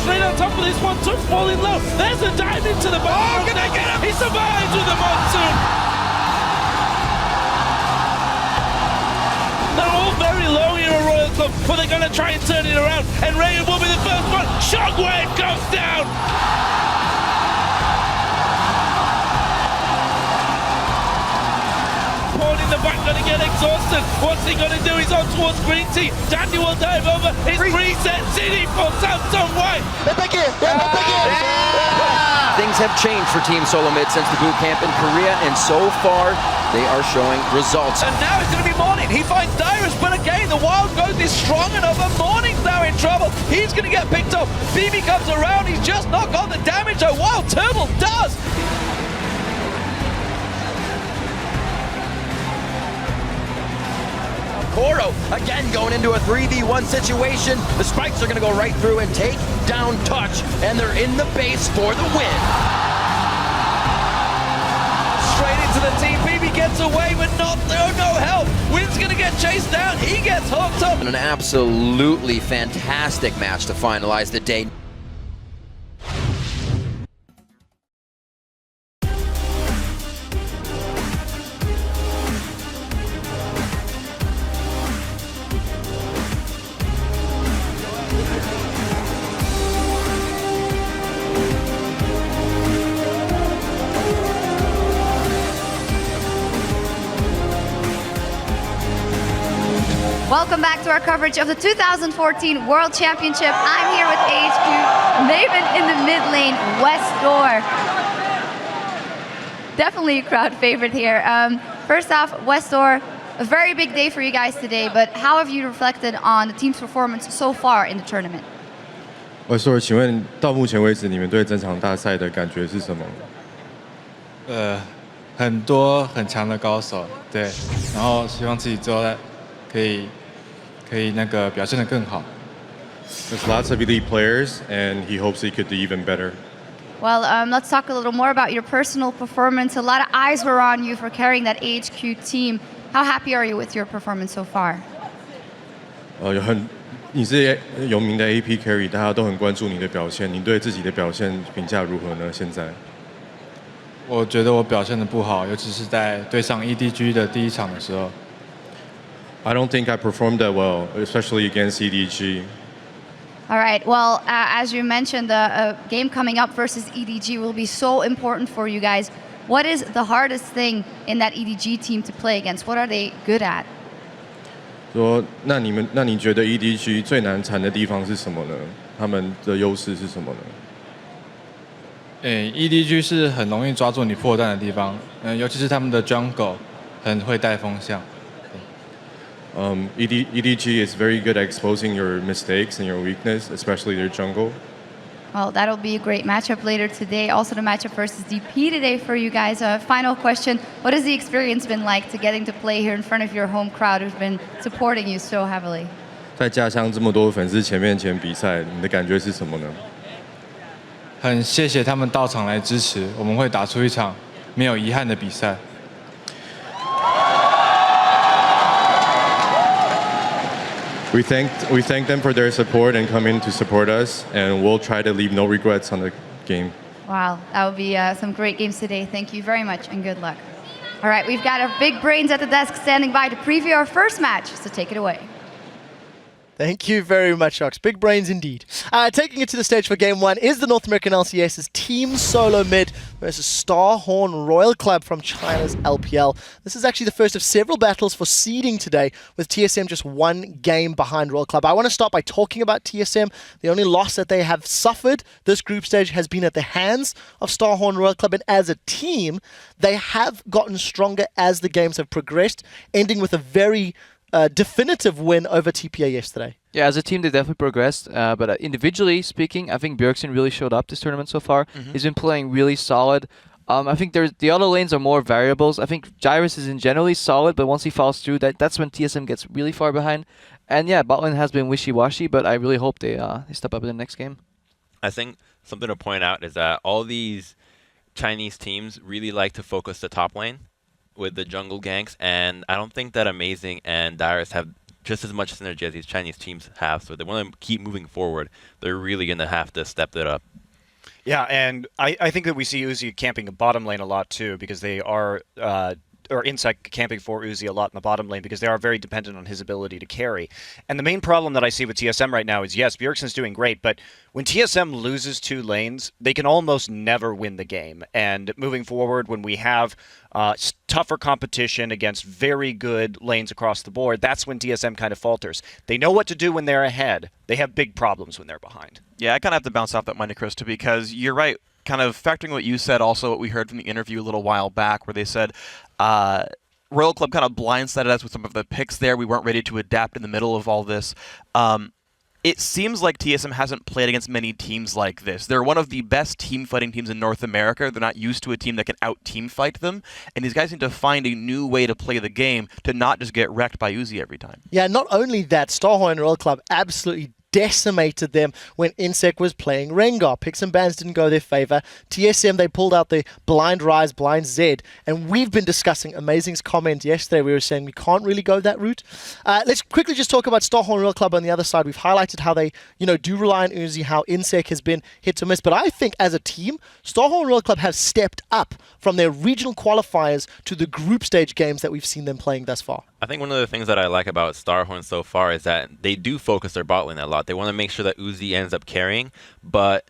Straight on top of this one, Tough falling low. There's a dive into the boat. Oh, can I get him? He survives with the monsoon. They're all very low here at Royal Club, but they're going to try and turn it around. And Raven will be the first one. Shockwave goes down. In the back, going to get exhausted. What's he going to do? He's on towards Green Tea. Dandy will dive over. His reset city for Samsung White. Things have changed for Team SoloMid since the boot camp in Korea, and so far they are showing results. And now it's going to be Morning. He finds Dyrus, but again, the Wild Growth is strong enough, and Morning's now in trouble. He's going to get picked up. BB comes around. He's just not got the damage that Wild Turtle does. Koro, again going into a 3v1 situation. The spikes are going to go right through and take down Touch, and they're in the base for the win. Straight into the team. BB gets away, but no help. Win's going to get chased down. He gets hooked up. And an absolutely fantastic match to finalize the day. Welcome back to our coverage of the 2014 World Championship. I'm here with AHQ, Maven in the mid lane, West Door. Definitely a crowd favorite here. First off, West Door, a very big day for you guys today, but how have you reflected on the team's performance so far in the tournament? West Door, 请问到目前为止，你们对整场大赛的感觉是什么？很多很强的高手，对，然后希望自己之后可以那个表现得更好。There's lots of elite players, and he hopes he could do even better. Well, let's talk a little more about your personal performance. A lot of eyes were on you for carrying that AHQ team. How happy are you with your performance so far? 你是有名的 AP carry， 大家都很关注你的表现。你对自己的表现评价如何呢？现在？我觉得我表现得不好，尤其是在对上 EDG 的第一场的时候。I don't think I performed that well, especially against EDG. All right. Well, as you mentioned, the game coming up versus EDG will be so important for you guys. What is the hardest thing in that EDG team to play against? What are they good at? 说，那你觉得 EDG 最难缠的地方是什么呢？他们的优势是什么呢？EDG 是很容易抓住你破绽的地方，尤其是他们的 jungle 很会带风向。EDG is very good at exposing your mistakes and your weakness, especially their jungle. Well, that'll be a great matchup later today. Also, the matchup versus DP today for you guys. Final question: what has the experience been like to getting to play here in front of your home crowd who's been supporting you so heavily? 在家乡这么多粉丝前比赛，你的感觉是什么呢？很谢谢他们到场来支持，我们会打出一场没有遗憾的比赛。We thank them for their support and coming to support us, and we'll try to leave no regrets on the game. Wow, that will be some great games today. Thank you very much and good luck. All right, we've got our big brains at the desk standing by to preview our first match, so take it away. Thank you very much, Ox. Big brains indeed. Taking it to the stage for Game 1 is the North American LCS's Team SoloMid versus Starhorn Royal Club from China's LPL. This is actually the first of several battles for seeding today, with TSM just one game behind Royal Club. I want to start by talking about TSM. The only loss that they have suffered this group stage has been at the hands of Starhorn Royal Club, and as a team, they have gotten stronger as the games have progressed, ending with a very definitive win over TPA yesterday. Yeah, as a team, they definitely progressed. But individually speaking, I think Bjergsen really showed up this tournament so far. He's been playing really solid. I think the other lanes are more variables. I think Gyrus is in generally solid, but once he falls through, that's when TSM gets really far behind. And yeah, bot lane has been wishy-washy, but I really hope they step up in the next game. I think something to point out is that all these Chinese teams really like to focus the top lane with the jungle ganks, and I don't think that Amazing and Dyrus have just as much synergy as these Chinese teams have, so they want to keep moving forward. They're really going to have to step it up. Yeah, and I think that we see Uzi camping a bottom lane a lot too, because they are or Insect camping for Uzi a lot in the bottom lane because they are very dependent on his ability to carry. And the main problem that I see with TSM right now is, yes, Bjergsen's doing great, but when TSM loses 2 lanes, they can almost never win the game. And moving forward, when we have tougher competition against very good lanes across the board, that's when TSM kind of falters. They know what to do when they're ahead. They have big problems when they're behind. Yeah, I kind of have to bounce off that Monte Cristo because you're right. Kind of factoring what you said, also what we heard from the interview a little while back, where they said Royal Club kind of blindsided us with some of the picks there. We weren't ready to adapt in the middle of all this. It seems like TSM hasn't played against many teams like this. They're one of the best team fighting teams in North America. They're not used to a team that can out-team fight them. And these guys need to find a new way to play the game to not just get wrecked by Uzi every time. Yeah, not only that, Starhorn Royal Club absolutely decimated them when Insect was playing Rengar. Picks and bans didn't go their favor. TSM, they pulled out the blind Rise, blind Zed, and we've been discussing Amazing's comment yesterday. We were saying we can't really go that route. Let's quickly just talk about Starhorn Royal Club on the other side. We've highlighted how they, do rely on Uzi, how Insect has been hit or miss, but I think as a team, Starhorn Royal Club have stepped up from their regional qualifiers to the group stage games that we've seen them playing thus far. I think one of the things that I like about Starhorn so far is that they do focus their bot lane a lot. They want to make sure that Uzi ends up carrying, but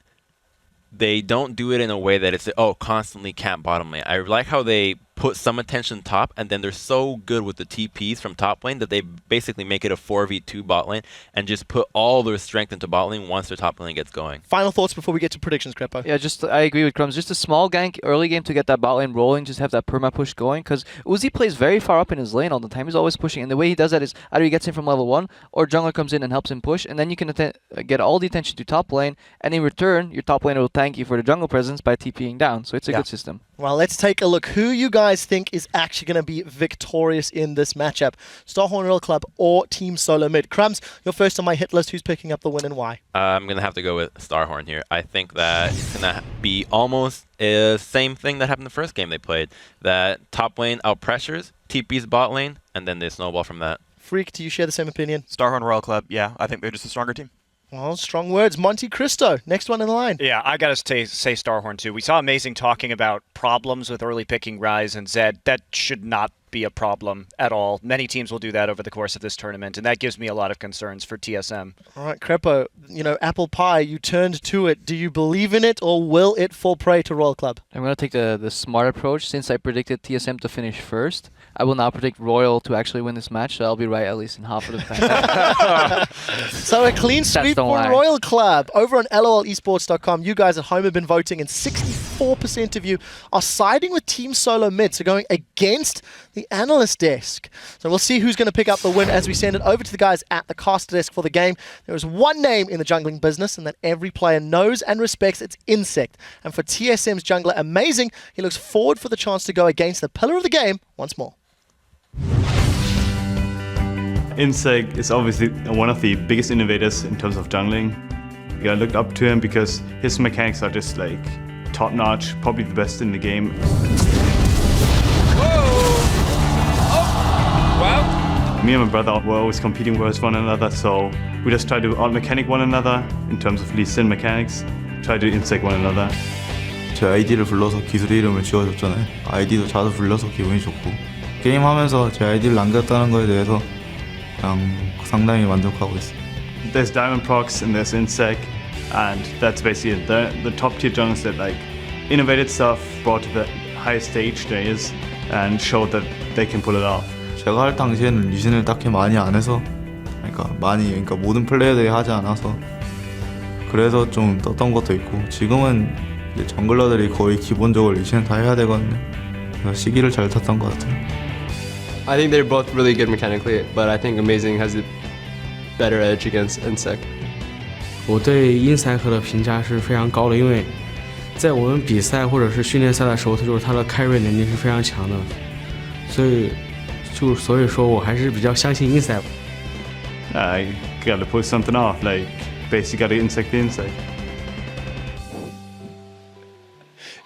they don't do it in a way that it's, constantly camp bottom lane. I like how they put some attention top, and then they're so good with the TPs from top lane that they basically make it a 4v2 bot lane and just put all their strength into bot lane once their top lane gets going. Final thoughts before we get to predictions, Crepo? Yeah, I agree with Crumbs. Just a small gank early game to get that bot lane rolling, just have that perma push going, because Uzi plays very far up in his lane all the time. He's always pushing, and the way he does that is either he gets in from level 1 or jungler comes in and helps him push, and then you can get all the attention to top lane, and in return, your top laner will thank you for the jungle presence by TPing down, so it's a good system. Well, let's take a look who you guys think is actually going to be victorious in this matchup. Starhorn Royal Club or Team SoloMid. Crumbs, you're first on my hit list. Who's picking up the win and why? I'm going to have to go with Starhorn here. I think that it's going to be almost the same thing that happened the first game they played. That top lane out-pressures, TP's bot lane, and then they snowball from that. Freak, do you share the same opinion? Starhorn Royal Club, yeah. I think they're just a stronger team. Well, strong words. Monte Cristo, next one in the line. Yeah, I got to say Starhorn too. We saw Amazing talking about problems with early picking Ryze and Zed. That should not be a problem at all. Many teams will do that over the course of this tournament, and that gives me a lot of concerns for TSM. All right, Crepo, apple pie, you turned to it. Do you believe in it, or will it fall prey to Royal Club? I'm going to take the smart approach. Since I predicted TSM to finish first, I will now predict Royal to actually win this match, so I'll be right at least in half of the time. So a clean sweep for Royal Club. Over on LOLesports.com, you guys at home have been voting, and 64% of you are siding with Team SoloMid, so going against the analyst desk. So we'll see who's going to pick up the win as we send it over to the guys at the caster desk for the game. There is one name in the jungling business, and that every player knows and respects. It's Insect. And for TSM's jungler, Amazing, he looks forward for the chance to go against the pillar of the game once more. Insect is obviously one of the biggest innovators in terms of jungling. I looked up to him because his mechanics are just like top-notch, probably the best in the game. Me and my brother were always competing with one another, so we just try to out-mechanic one another in terms of Lee Sin mechanics, try to insect one another. 제 아이디를 불러서 기술의 이름을 지어줬잖아요. 아이디도 자주 불러서 기분이 좋고 게임하면서 제 아이디를 남겼다는 거에 대해서 그냥 상당히 만족하고 있어요. There's Diamond Procs and there's Insect, and that's basically it. The top tier junglers that like innovated stuff, brought to the highest stage there is, and showed that they can pull it off. 제가 할 당시에는 리신을 딱히 많이 안 해서 그러니까 모든 플레이어들이 하지 않아서 그래서 좀 떴던 것도 있고 지금은 이제 정글러들이 거의 기본적으로 리신을 다 해야 되거든요. 그래서 시기를 잘 탔던 것 같아요. I think they're both really good mechanically, but I think Amazing has a better edge against Insect. 我对 Insect 的评价是非常高的，因为在我们比赛或者是训练赛的时候，他的 carry 能力是非常强的，所以说我还是比较相信 Insect。I gotta pull something off, like basically gotta insect the insect.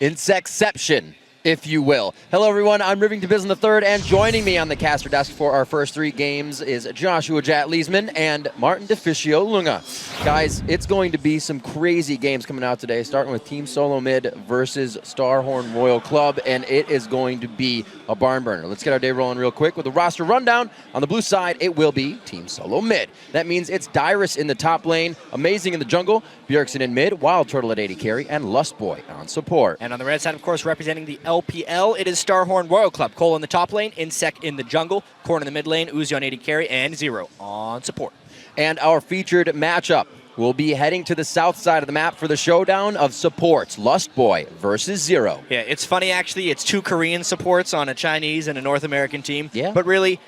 Insectception, if you will. Hello everyone, I'm Rivington Bislin III, and joining me on the caster desk for our first three games is Joshua Jat-Leesman and Martin DeFicio Lunga. Guys, it's going to be some crazy games coming out today, starting with Team SoloMid versus Starhorn Royal Club, and it is going to be a barn burner. Let's get our day rolling real quick with a roster rundown. On the blue side, it will be Team SoloMid. That means it's Dyrus in the top lane, Amazing in the jungle, Bjergsen in mid, Wild Turtle at AD carry, and Lustboy on support. And on the red side, of course, representing the LPL, it is Starhorn Royal Club. Cole in the top lane, Insect in the jungle, Korn in the mid lane, Uzi on AD carry, and Zero on support. And our featured matchup will be heading to the south side of the map for the showdown of supports, Lustboy versus Zero. Yeah, it's funny actually, it's two Korean supports on a Chinese and a North American team. Yeah. But really,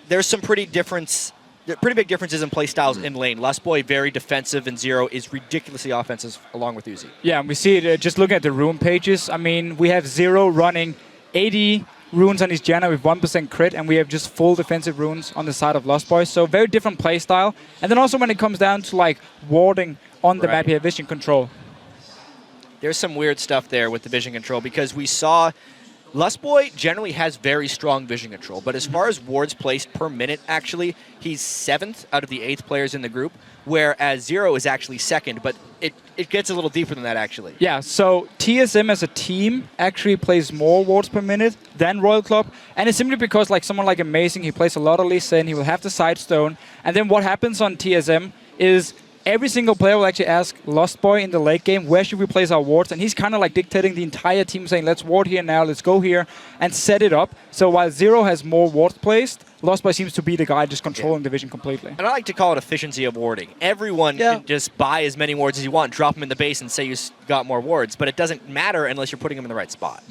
there's some pretty big differences in play styles in lane. Lustboy very defensive, and Zero is ridiculously offensive along with Uzi. Yeah, we see it just looking at the rune pages. I mean, we have Zero running 80 runes on his Janna with 1% crit, and we have just full defensive runes on the side of Lustboy. So very different play style. And then also when it comes down to like warding on the map, you have vision control. There's some weird stuff there with the vision control, because we saw Lustboy generally has very strong vision control, but as far as wards placed per minute, actually, he's 7th out of the 8th players in the group, whereas Zero is actually 2nd, but it gets a little deeper than that, actually. Yeah, so TSM as a team actually plays more wards per minute than Royal Club, and it's simply because like someone like Amazing, he plays a lot of Lee Sin, he will have the Sidestone, and then what happens on TSM is every single player will actually ask Lustboy in the late game, where should we place our wards? And he's kind of like dictating the entire team, saying, let's ward here now, let's go here, and set it up. So while Zero has more wards placed, Lustboy seems to be the guy just controlling the vision completely. And I like to call it efficiency of warding. Everyone can just buy as many wards as you want, drop them in the base, and say you got more wards. But it doesn't matter unless you're putting them in the right spot.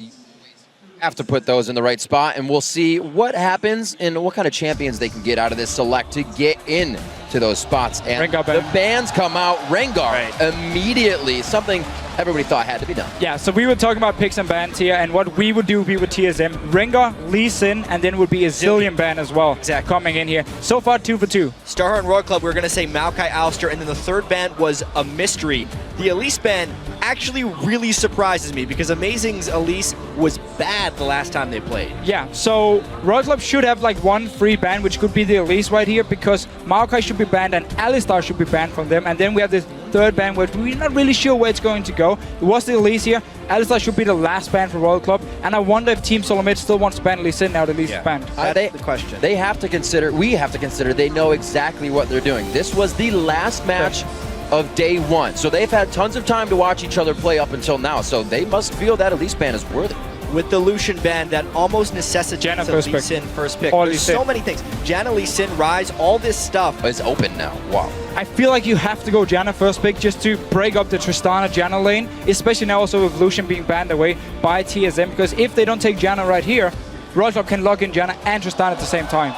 Have to put those in the right spot, and we'll see what happens and what kind of champions they can get out of this select to get in to those spots. And the bans come out. Rengar immediately, something everybody thought had to be done. Yeah, so we were talking about picks and bans here, and what we would do would be with TSM, Rengar, Lee Sin, and then would be a Zillion ban as well. Exactly. Coming in here. So far, 2 for 2. Starhorn Royal Club, we were going to say Maokai Alistair, and then the third ban was a mystery. The Elise ban actually really surprises me because Amazing's Elise was bad the last time they played. Yeah, so Royal Club should have like one free ban, which could be the Elise right here, because Maokai should be banned and Alistar should be banned from them. And then we have this third ban, which we're not really sure where it's going to go. It was the Elise here. Alistar should be the last ban for Royal Club. And I wonder if Team SoloMid still wants to ban Lee Sin now that Elise is banned. That's the question. They have to consider, we have to consider, they know exactly what they're doing. This was the last match of day 1. So they've had tons of time to watch each other play up until now. So they must feel that Elise ban is worthy. With the Lucian ban, that almost necessitates a Lee Sin first pick. There's so many things. Janna, Lee Sin, Rise, all this stuff is open now. Wow. I feel like you have to go Janna first pick just to break up the Tristana Janna lane, especially now also with Lucian being banned away by TSM, because if they don't take Janna right here, Royal Club can lock in Janna and Tristana at the same time.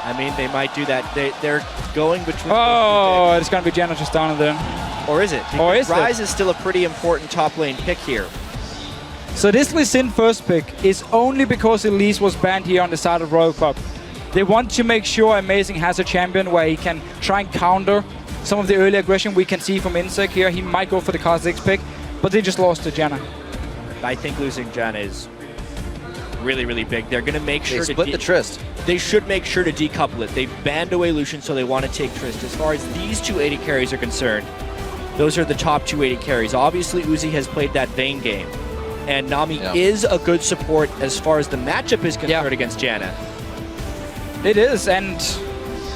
I mean, they might do that. They're going between... Oh, it's going to be Janna Tristana then. Or is it? Or is Rise it? is still a pretty important top lane pick here. So this Lee Sin first pick is only because Elise was banned here on the side of Royal Club. They want to make sure Amazing has a champion where he can try and counter some of the early aggression we can see from Insec here. He might go for the Kha'Zix pick, but they just lost to Janna. I think losing Janna is really, really big. They're going to make sure to split the Trist. They should make sure to decouple it. They've banned away Lucian, so they want to take Trist. As far as these 280 carries are concerned, those are the top 280 carries. Obviously, Uzi has played that Vayne game. And Nami is a good support as far as the matchup is concerned against Janna. It is, and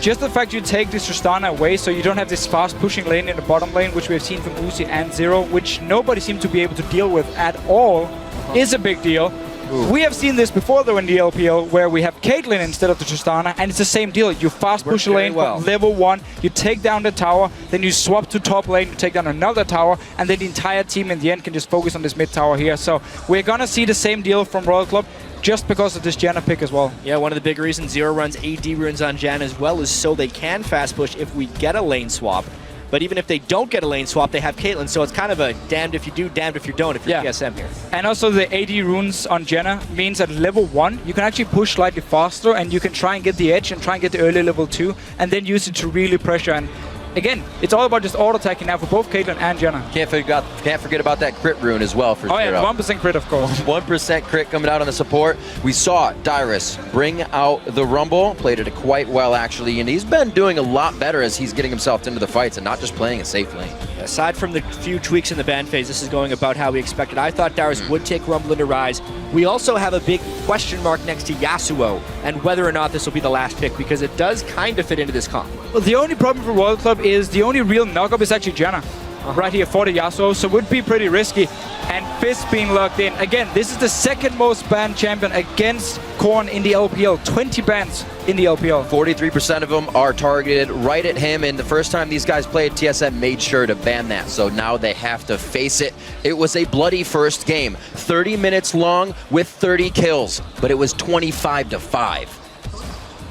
just the fact you take this Tristana away so you don't have this fast pushing lane in the bottom lane, which we have seen from Uzi and Zero, which nobody seemed to be able to deal with at all, is a big deal. We have seen this before though in the LPL, where we have Caitlyn instead of the Tristana, and it's the same deal. You fast push a lane from level 1, you take down the tower, then you swap to top lane, you take down another tower, and then the entire team in the end can just focus on this mid tower here. So we're gonna see the same deal from Royal Club, just because of this Janna pick as well. Yeah, one of the big reasons Zero runs AD runes on Janna as well is so they can fast push if we get a lane swap. But even if they don't get a lane swap, they have Caitlyn, so it's kind of a damned if you do, damned if you don't if you're TSM here. And also the AD runes on Janna means at level 1, you can actually push slightly faster and you can try and get the edge and try and get the early level 2 and then use it to really pressure. And again, it's all about just auto-attacking now for both Caitlyn and Janna. Can't forget about that crit rune as well for Zero. Oh yeah, 1% crit of course. 1% crit coming out on the support. We saw Dyrus bring out the Rumble, played it quite well actually, and he's been doing a lot better as he's getting himself into the fights and not just playing a safe lane. Aside from the few tweaks in the ban phase, this is going about how we expected. I thought Dyrus would take Rumble into Rise. We also have a big question mark next to Yasuo and whether or not this will be the last pick, because it does kind of fit into this comp. Well, the only problem for Royal Club is the only real knockup is actually Janna. Right here for the Yasuo, so it would be pretty risky. And Fizz being locked in. Again, this is the second most banned champion against Korn in the LPL. 20 bans in the LPL. 43% of them are targeted right at him, and the first time these guys played, TSM made sure to ban that. So now they have to face it. It was a bloody first game. 30 minutes long with 30 kills, but it was 25-5.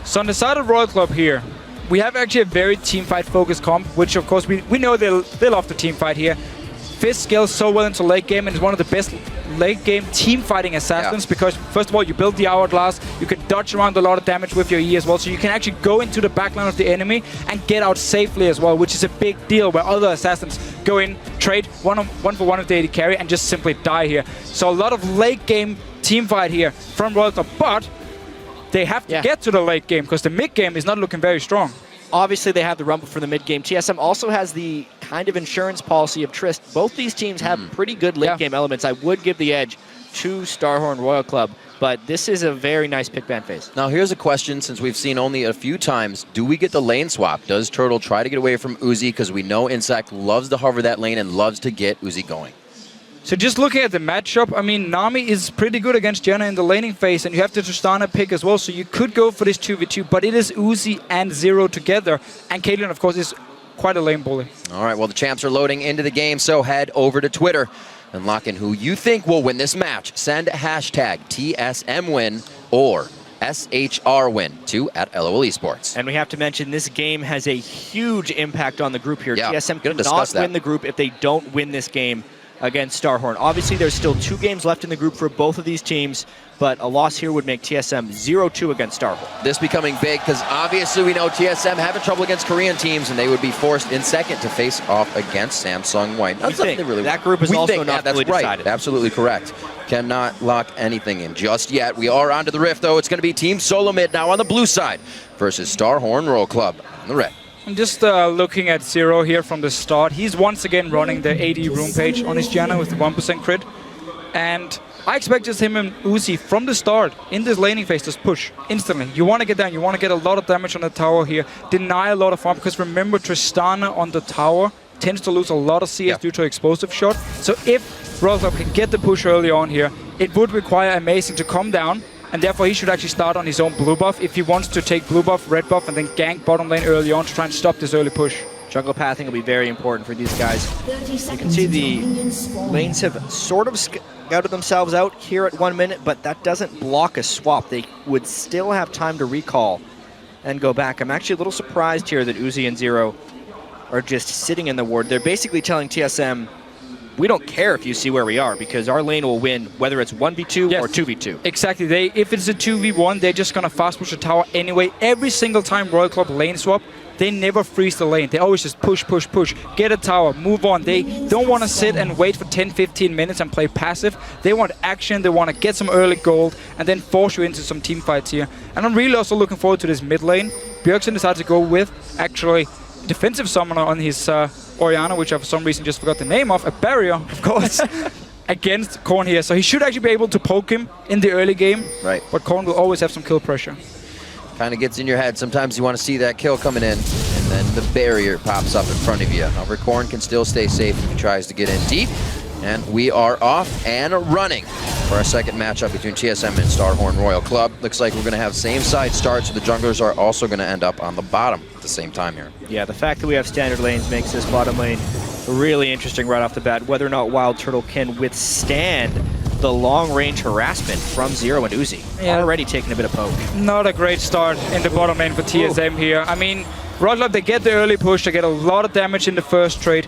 So on the side of Royal Club here, we have actually a very teamfight focused comp, which of course we know they love the teamfight here. Fizz scales so well into late game and is one of the best late game team fighting assassins because first of all you build the hourglass, you can dodge around a lot of damage with your E as well, so you can actually go into the backline of the enemy and get out safely as well, which is a big deal where other assassins go in, trade one for one of the AD carry and just simply die here. So a lot of late game team fight here from Royal Club, but they have to get to the late game because the mid game is not looking very strong. Obviously, they have the Rumble for the mid game. TSM also has the kind of insurance policy of Trist. Both these teams have pretty good late game elements. I would give the edge to Starhorn Royal Club, but this is a very nice pick ban phase. Now, here's a question since we've seen only a few times. Do we get the lane swap? Does Turtle try to get away from Uzi? Because we know Insect loves to hover that lane and loves to get Uzi going. So just looking at the matchup, I mean, Nami is pretty good against Janna in the laning phase, and you have the Tristana pick as well, so you could go for this 2v2, but it is Uzi and Zero together, and Caitlyn, of course, is quite a lane bully. All right, well, the champs are loading into the game, so head over to Twitter and lock in who you think will win this match. Send hashtag TSMWin or SHRWin to @LOL Esports. And we have to mention this game has a huge impact on the group here. Yeah, TSM cannot win the group if they don't win this game. against Starhorn. Obviously, there's still 2 games left in the group for both of these teams, but a loss here would make TSM 0-2 against Starhorn. This becoming big because obviously we know TSM having trouble against Korean teams, and they would be forced in second to face off against Samsung White. Not something they really that group is also not fully decided. Absolutely correct. Cannot lock anything in just yet. We are onto the Rift, though. It's going to be Team SoloMid now on the blue side versus Starhorn Royal Club on the red. I'm just looking at Zero here from the start. He's once again running the AD room page on his Janna with the 1% crit. And I expect just him and Uzi from the start in this laning phase just push instantly. You want to get down, you want to get a lot of damage on the tower here, deny a lot of farm, because remember Tristana on the tower tends to lose a lot of CS due to explosive shot. So if Royal Club can get the push early on here, it would require Amazing to come down, and therefore he should actually start on his own blue buff if he wants to take blue buff, red buff, and then gank bottom lane early on to try and stop this early push. Jungle pathing will be very important for these guys. You can see the lanes have sort of scouted themselves out here at 1 minute, but that doesn't block a swap. They would still have time to recall and go back. I'm actually a little surprised here that Uzi and Zero are just sitting in the ward. They're basically telling TSM, we don't care if you see where we are, because our lane will win whether it's 1v2 or 2v2. Exactly. If it's a 2v1, they're just going to fast push the tower anyway. Every single time Royal Club lane swap, they never freeze the lane. They always just push, push, push. Get a tower, move on. They don't want to sit and wait for 10-15 minutes and play passive. They want action. They want to get some early gold and then force you into some team fights here. And I'm really also looking forward to this mid lane. Bjergsen decided to go with, actually, defensive summoner on his Orianna, which I for some reason just forgot the name of, a barrier, of course, against Korn here. So he should actually be able to poke him in the early game. Right. But Korn will always have some kill pressure. Kind of gets in your head. Sometimes you want to see that kill coming in, and then the barrier pops up in front of you. However, Korn can still stay safe if he tries to get in deep. And we are off and running for our second matchup between TSM and Starhorn Royal Club. Looks like we're going to have same side starts, so the junglers are also going to end up on the bottom at the same time here. Yeah, the fact that we have standard lanes makes this bottom lane really interesting right off the bat. Whether or not Wild Turtle can withstand the long-range harassment from Zero and Uzi. Already taking a bit of poke. Not a great start in the bottom lane for TSM here. I mean, Royal Club, they get the early push, they get a lot of damage in the first trade.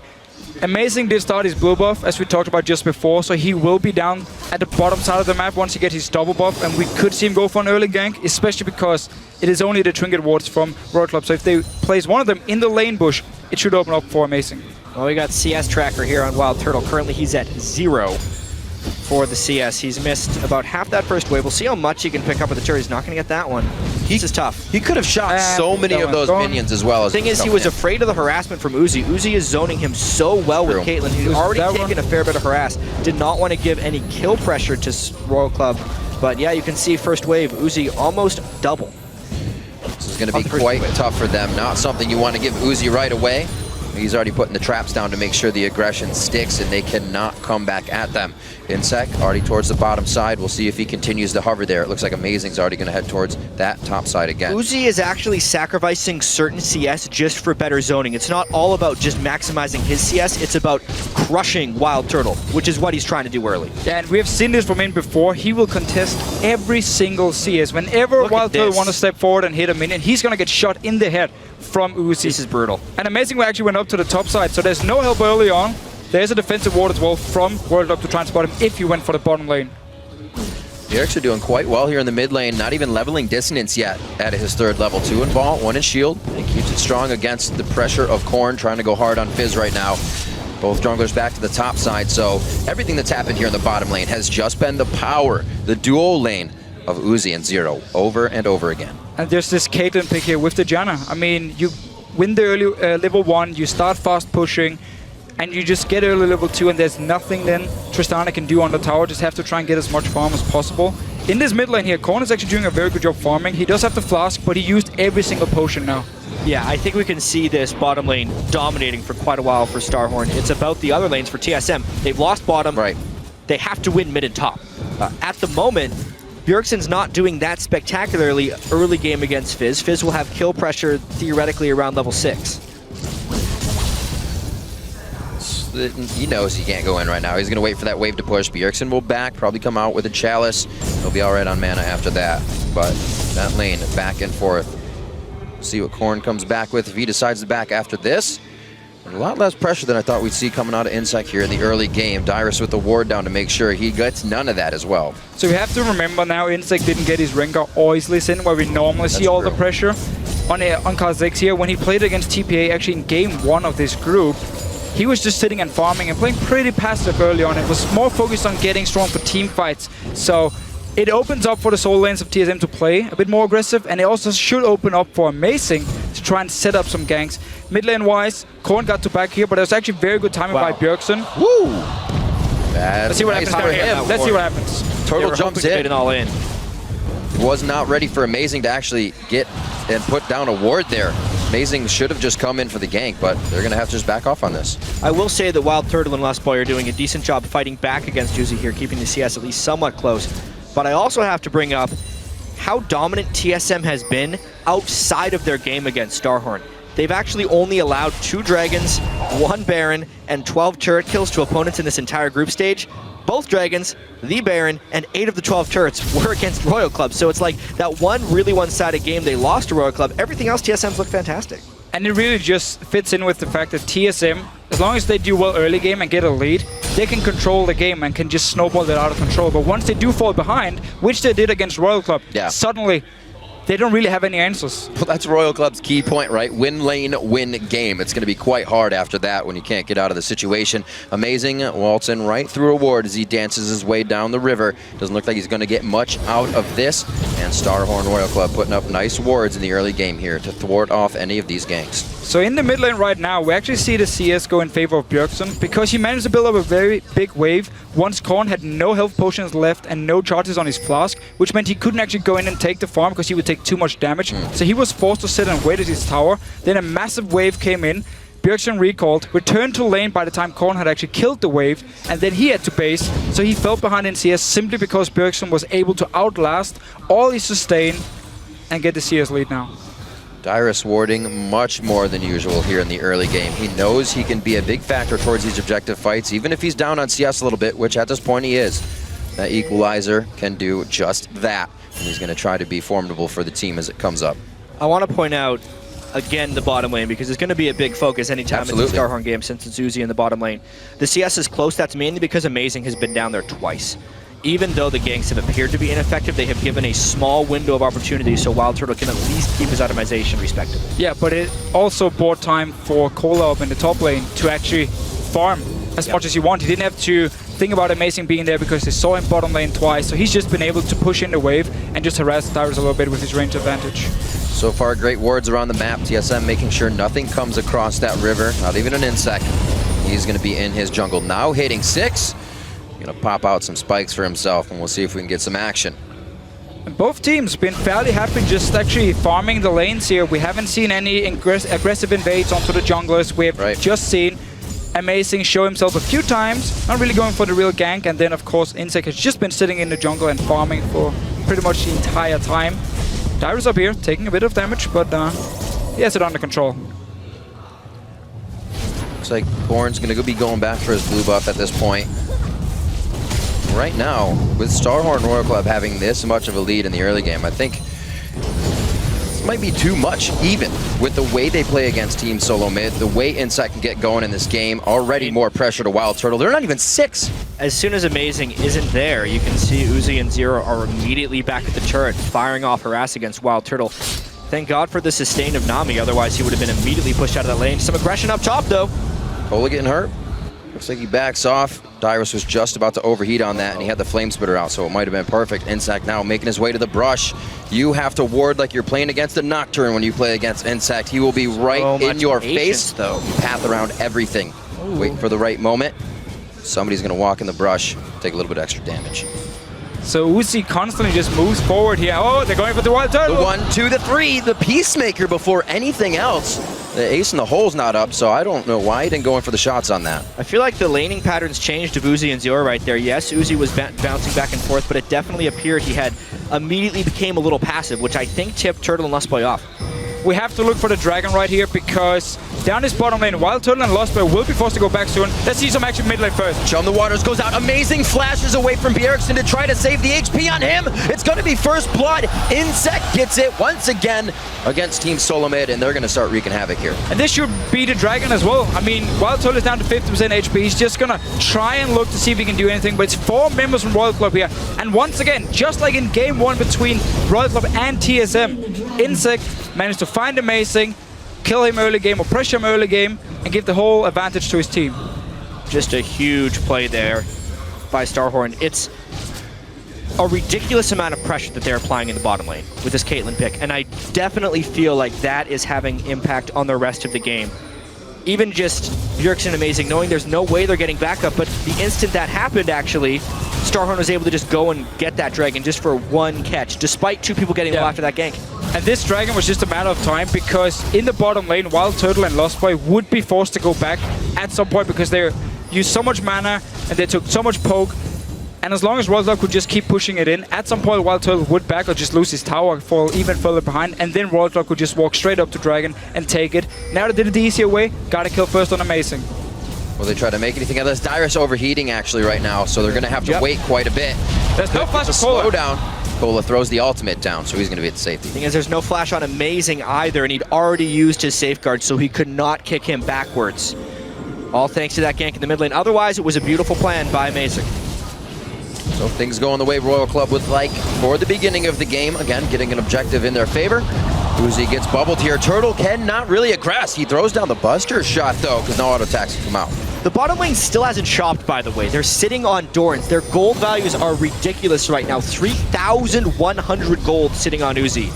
Amazing did start his blue buff, as we talked about just before, so he will be down at the bottom side of the map once he gets his double buff, and we could see him go for an early gank, especially because it is only the trinket wards from Royal Club, so if they place one of them in the lane bush, it should open up for Amazing. Well, we got CS tracker here on Wild Turtle. Currently he's at 0 for the CS. He's missed about half that first wave. We'll see how much he can pick up with the turret. He's not going to get that one. This is tough. He could have shot so many of those minions as well. The thing is, he was afraid of the harassment from Uzi. Uzi is zoning him so well with Caitlyn. He's already taken a fair bit of harass. Did not want to give any kill pressure to Royal Club. But yeah, you can see first wave, Uzi almost double. This is going to be quite tough for them. Not something you want to give Uzi right away. He's already putting the traps down to make sure the aggression sticks and they cannot come back at them. Insec already towards the bottom side. We'll see if he continues to hover there. It looks like Amazing's already going to head towards that top side again. Uzi is actually sacrificing certain CS just for better zoning. It's not all about just maximizing his CS. It's about crushing Wild Turtle, which is what he's trying to do early. Yeah, and we have seen this from him before. He will contest every single CS. Whenever Wild Turtle wants to step forward and hit a minion, he's going to get shot in the head from Uzi. This is brutal. And Amazing actually went up to the top side, so there's no help early on. There's a defensive ward as well from World Up to try and spot him if he went for the bottom lane. Bjergsen doing quite well here in the mid lane, not even leveling dissonance yet at his third level. 2 in vault, 1 in shield. He keeps it strong against the pressure of Korn, trying to go hard on Fizz right now. Both junglers back to the top side, so everything that's happened here in the bottom lane has just been the power, the duo lane of Uzi and Zero over and over again. And there's this Caitlyn pick here with the Janna. I mean, you win the early level 1, you start fast pushing, and you just get early level 2, and there's nothing then Tristana can do on the tower. Just have to try and get as much farm as possible. In this mid lane here, Korn is actually doing a very good job farming. He does have the flask, but he used every single potion now. Yeah, I think we can see this bottom lane dominating for quite a while for Starhorn. It's about the other lanes for TSM. They've lost bottom. Right. They have to win mid and top. At the moment, Bjergsen's not doing that spectacularly early game against Fizz. Fizz will have kill pressure theoretically around level 6. He knows he can't go in right now. He's going to wait for that wave to push. Bjergsen will back, probably come out with a chalice. He'll be all right on mana after that. But that lane back and forth. See what Korn comes back with. If he decides to back after this, A lot less pressure than I thought we'd see coming out of Insec here in the early game. Dyrus with the ward down to make sure he gets none of that as well. So we have to remember now Insec didn't get his Rengar or his Lee Sin where we normally see all the pressure. On Kha'Zix here, when he played against TPA actually in game 1 of this group, he was just sitting and farming and playing pretty passive early on. It was more focused on getting strong for team fights. So it opens up for the solo lanes of TSM to play a bit more aggressive, and it also should open up for Amazing to try and set up some ganks. Mid lane wise, Korn got to back here, but it was actually very good timing by Bjergsen. Woo! Let's see what happens down here. Let's see what happens. Turtle jumps in. All in. Was not ready for Amazing to actually get and put down a ward there. Amazing should have just come in for the gank, but they're going to have to just back off on this. I will say that Wild Turtle and Lustboy are doing a decent job fighting back against Uzi here, keeping the CS at least somewhat close. But I also have to bring up how dominant TSM has been outside of their game against Starhorn. They've actually only allowed 2 Dragons, 1 Baron, and 12 turret kills to opponents in this entire group stage. Both Dragons, the Baron, and 8 of the 12 turrets were against Royal Club. So it's like that one really one-sided game they lost to Royal Club. Everything else, TSM's looked fantastic. And it really just fits in with the fact that TSM, as long as they do well early game and get a lead, they can control the game and can just snowball it out of control. But once they do fall behind, which they did against Royal Club, suddenly they don't really have any answers. Well, that's Royal Club's key point, right? Win lane, win game. It's going to be quite hard after that when you can't get out of the situation. Amazing waltz in right through a ward as he dances his way down the river. Doesn't look like he's going to get much out of this. And Starhorn Royal Club putting up nice wards in the early game here to thwart off any of these ganks. So in the mid lane right now, we actually see the CS go in favor of Bjergsen because he managed to build up a very big wave once Korn had no health potions left and no charges on his flask, which meant he couldn't actually go in and take the farm because he would take too much damage. So he was forced to sit and wait at his tower. Then a massive wave came in. Bjergsen recalled, returned to lane by the time Korn had actually killed the wave, and then he had to base. So he fell behind in CS simply because Bjergsen was able to outlast all his sustain and get the CS lead now. Dyrus warding much more than usual here in the early game. He knows he can be a big factor towards these objective fights, even if he's down on CS a little bit, which at this point he is. That equalizer can do just that, and he's going to try to be formidable for the team as it comes up. I want to point out, again, the bottom lane, because it's going to be a big focus anytime it's a Starhorn game since it's Uzi in the bottom lane. The CS is close, that's mainly because Amazing has been down there twice. Even though the ganks have appeared to be ineffective, they have given a small window of opportunity so Wild Turtle can at least keep his itemization respectable. Yeah, but it also bought time for Cola up in the top lane to actually farm as much as he wanted. He didn't have to think about Amazing being there because they saw him bottom lane twice, so he's just been able to push in the wave and just harass Dyrus a little bit with his range advantage. So far, great wards around the map. TSM making sure nothing comes across that river, not even an insect. He's going to be in his jungle now, hitting 6. Going to pop out some spikes for himself, and we'll see if we can get some action. And both teams been fairly happy just actually farming the lanes here. We haven't seen any aggressive invades onto the junglers. We have just seen Amazing show himself a few times, not really going for the real gank, and then of course Insect has just been sitting in the jungle and farming for pretty much the entire time. Dyrus up here, taking a bit of damage, but he has it under control. Looks like Born's going to be going back for his blue buff at this point. Right now, with Starhorn Royal Club having this much of a lead in the early game, I think this might be too much, even with the way they play against Team SoloMid, the way Insight can get going in this game, already more pressure to Wild Turtle. They're not even 6. As soon as Amazing isn't there, you can see Uzi and Zero are immediately back at the turret, firing off harass against Wild Turtle. Thank God for the sustain of Nami, otherwise he would have been immediately pushed out of that lane. Some aggression up top, though. Cola getting hurt. Looks like he backs off. Dyrus was just about to overheat on that, and he had the flame spitter out, so it might have been perfect. Insect now making his way to the brush. You have to ward like you're playing against a Nocturne when you play against Insect. He will be right in your face, though. Path around everything. Waiting for the right moment. Somebody's going to walk in the brush, take a little bit extra damage. So Uzi constantly just moves forward here. Oh, they're going for the Wild Turtle. The 1, 2, the 3, the Peacemaker before anything else. The ace in the hole's not up, so I don't know why he didn't go in for the shots on that. I feel like the laning patterns changed of Uzi and Zero right there. Yes, Uzi was bouncing back and forth, but it definitely appeared he had immediately became a little passive, which I think tipped Turtle and Lustboy off. We have to look for the dragon right here because down this bottom lane. Wild Turtle and Lost Boy will be forced to go back soon. Let's see some action mid lane first. Chum the Waters goes out. Amazing flashes away from Bjergsen to try to save the HP on him. It's going to be first blood. Insect gets it once again against Team SoloMid, and they're going to start wreaking havoc here. And this should be the Dragon as well. I mean, Wild Turtle is down to 50% HP. He's just going to try and look to see if he can do anything, but it's 4 members from Royal Club here. And once again, just like in game 1 between Royal Club and TSM, Insect managed to find Amazing, kill him early game or pressure him early game, and give the whole advantage to his team. Just a huge play there by Starhorn. It's a ridiculous amount of pressure that they're applying in the bottom lane with this Caitlyn pick, and I definitely feel like that is having impact on the rest of the game. Even just Bjergsen Amazing, knowing there's no way they're getting back up, but the instant that happened, actually, Starhorn was able to just go and get that Dragon just for 1 catch, despite 2 people getting low after that gank. And this Dragon was just a matter of time, because in the bottom lane, Wild Turtle and Lost Boy would be forced to go back at some point because they used so much mana and they took so much poke. And as long as Royal Club could just keep pushing it in, at some point Wild Turtle would back or just lose his tower, fall even further behind, and then Royal Club could just walk straight up to Dragon and take it. Now they did it the easier way, gotta kill first on Amazing. Will they try to make anything of this? Dyrus overheating actually right now, so they're gonna have to wait quite a bit. There's no flash for Cola. Slow down. Cola throws the ultimate down, so he's gonna be at safety. The thing is, there's no flash on Amazing either, and he'd already used his safeguard, so he could not kick him backwards. All thanks to that gank in the mid lane. Otherwise, it was a beautiful plan by Amazing. So things going the way Royal Club would like for the beginning of the game. Again, getting an objective in their favor. Uzi gets bubbled here. Turtle cannot really aggress. He throws down the Buster shot, though, because no auto attacks come out. The bottom lane still hasn't shopped, by the way. They're sitting on Dorans. Their gold values are ridiculous right now. 3,100 gold sitting on Uzi.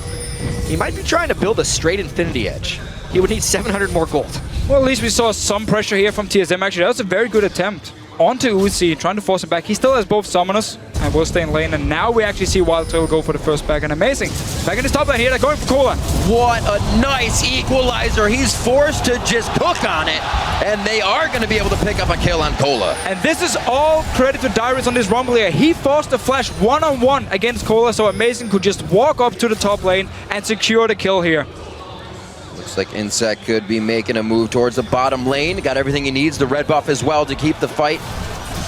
He might be trying to build a straight Infinity Edge. He would need 700 more gold. Well, at least we saw some pressure here from TSM. Actually, that was a very good attempt. Onto Uzi, trying to force him back. He still has both summoners and will stay in lane. And now we actually see Wild Turtle go for the first back. And Amazing. Back in his top lane here, they're going for Cola. What a nice equalizer. He's forced to just cook on it. And they are going to be able to pick up a kill on Cola. And this is all credit to Dyrus on this Rumble here. He forced the flash one-on-one against Cola, so Amazing could just walk up to the top lane and secure the kill here. Looks like Insect could be making a move towards the bottom lane. Got everything he needs, the red buff as well to keep the fight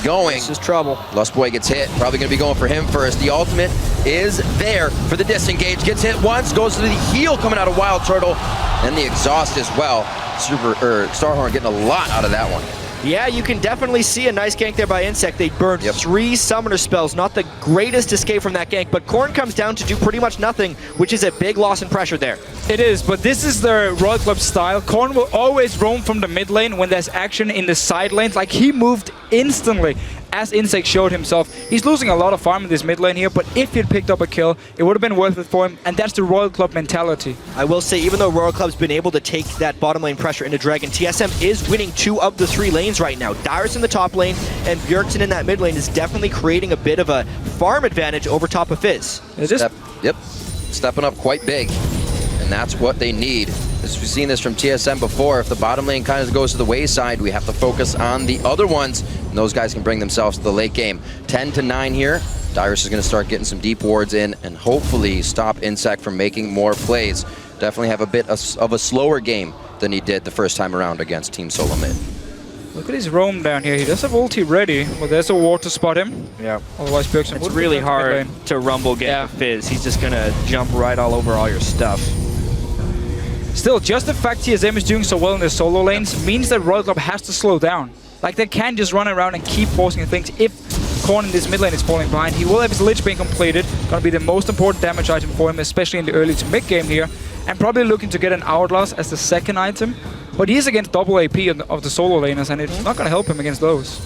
going. This is trouble. Lust Boy gets hit, probably gonna be going for him first. The ultimate is there for the disengage. Gets hit once, goes to the heal coming out of Wild Turtle, and the exhaust as well. Starhorn getting a lot out of that one. Yeah, you can definitely see a nice gank there by Insect. They burned 3 summoner spells. Not the greatest escape from that gank, but Korn comes down to do pretty much nothing, which is a big loss in pressure there. It is, but this is the Royal Club style. Korn will always roam from the mid lane when there's action in the side lanes. Like, he moved instantly as Insect showed himself. He's losing a lot of farm in this mid lane here, but if he'd picked up a kill, it would have been worth it for him, and that's the Royal Club mentality. I will say, even though Royal Club's been able to take that bottom lane pressure into Dragon, TSM is winning 2 of the 3 lanes right now. Dyrus in the top lane and Bjergsen in that mid lane is definitely creating a bit of a farm advantage over top of Fizz. Stepping up quite big, and that's what they need. We've seen this from TSM before. If the bottom lane kind of goes to the wayside, we have to focus on the other ones, and those guys can bring themselves to the late game. 10-9 here. Dyrus is going to start getting some deep wards in and hopefully stop Insect from making more plays. Definitely have a bit of a slower game than he did the first time around against Team SoloMid. Look at his roam down here. He does have ulti ready, but there's a ward to spot him. Yeah. Otherwise, Bjergsen it's really hard to rumble get Fizz. He's just going to jump right all over all your stuff. Still, just the fact TSM is doing so well in the solo lanes means that Royal Club has to slow down. Like, they can't just run around and keep forcing things. If Korn in this mid lane is falling behind, he will have his Lich being completed. Gonna be the most important damage item for him, especially in the early to mid game here. And probably looking to get an Hourglass as the second item. But he is against double AP of the solo laners, and it's not gonna help him against those.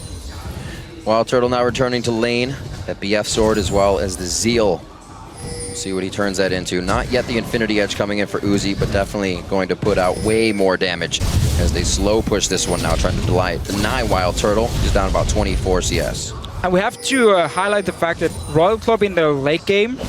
Wild Turtle now returning to lane. That BF sword as well as the Zeal. See what he turns that into. Not yet the Infinity Edge coming in for Uzi, but definitely going to put out way more damage as they slow push this one now, trying to deny Wild Turtle. He's down about 24 CS. And we have to highlight the fact that Royal Club in the late game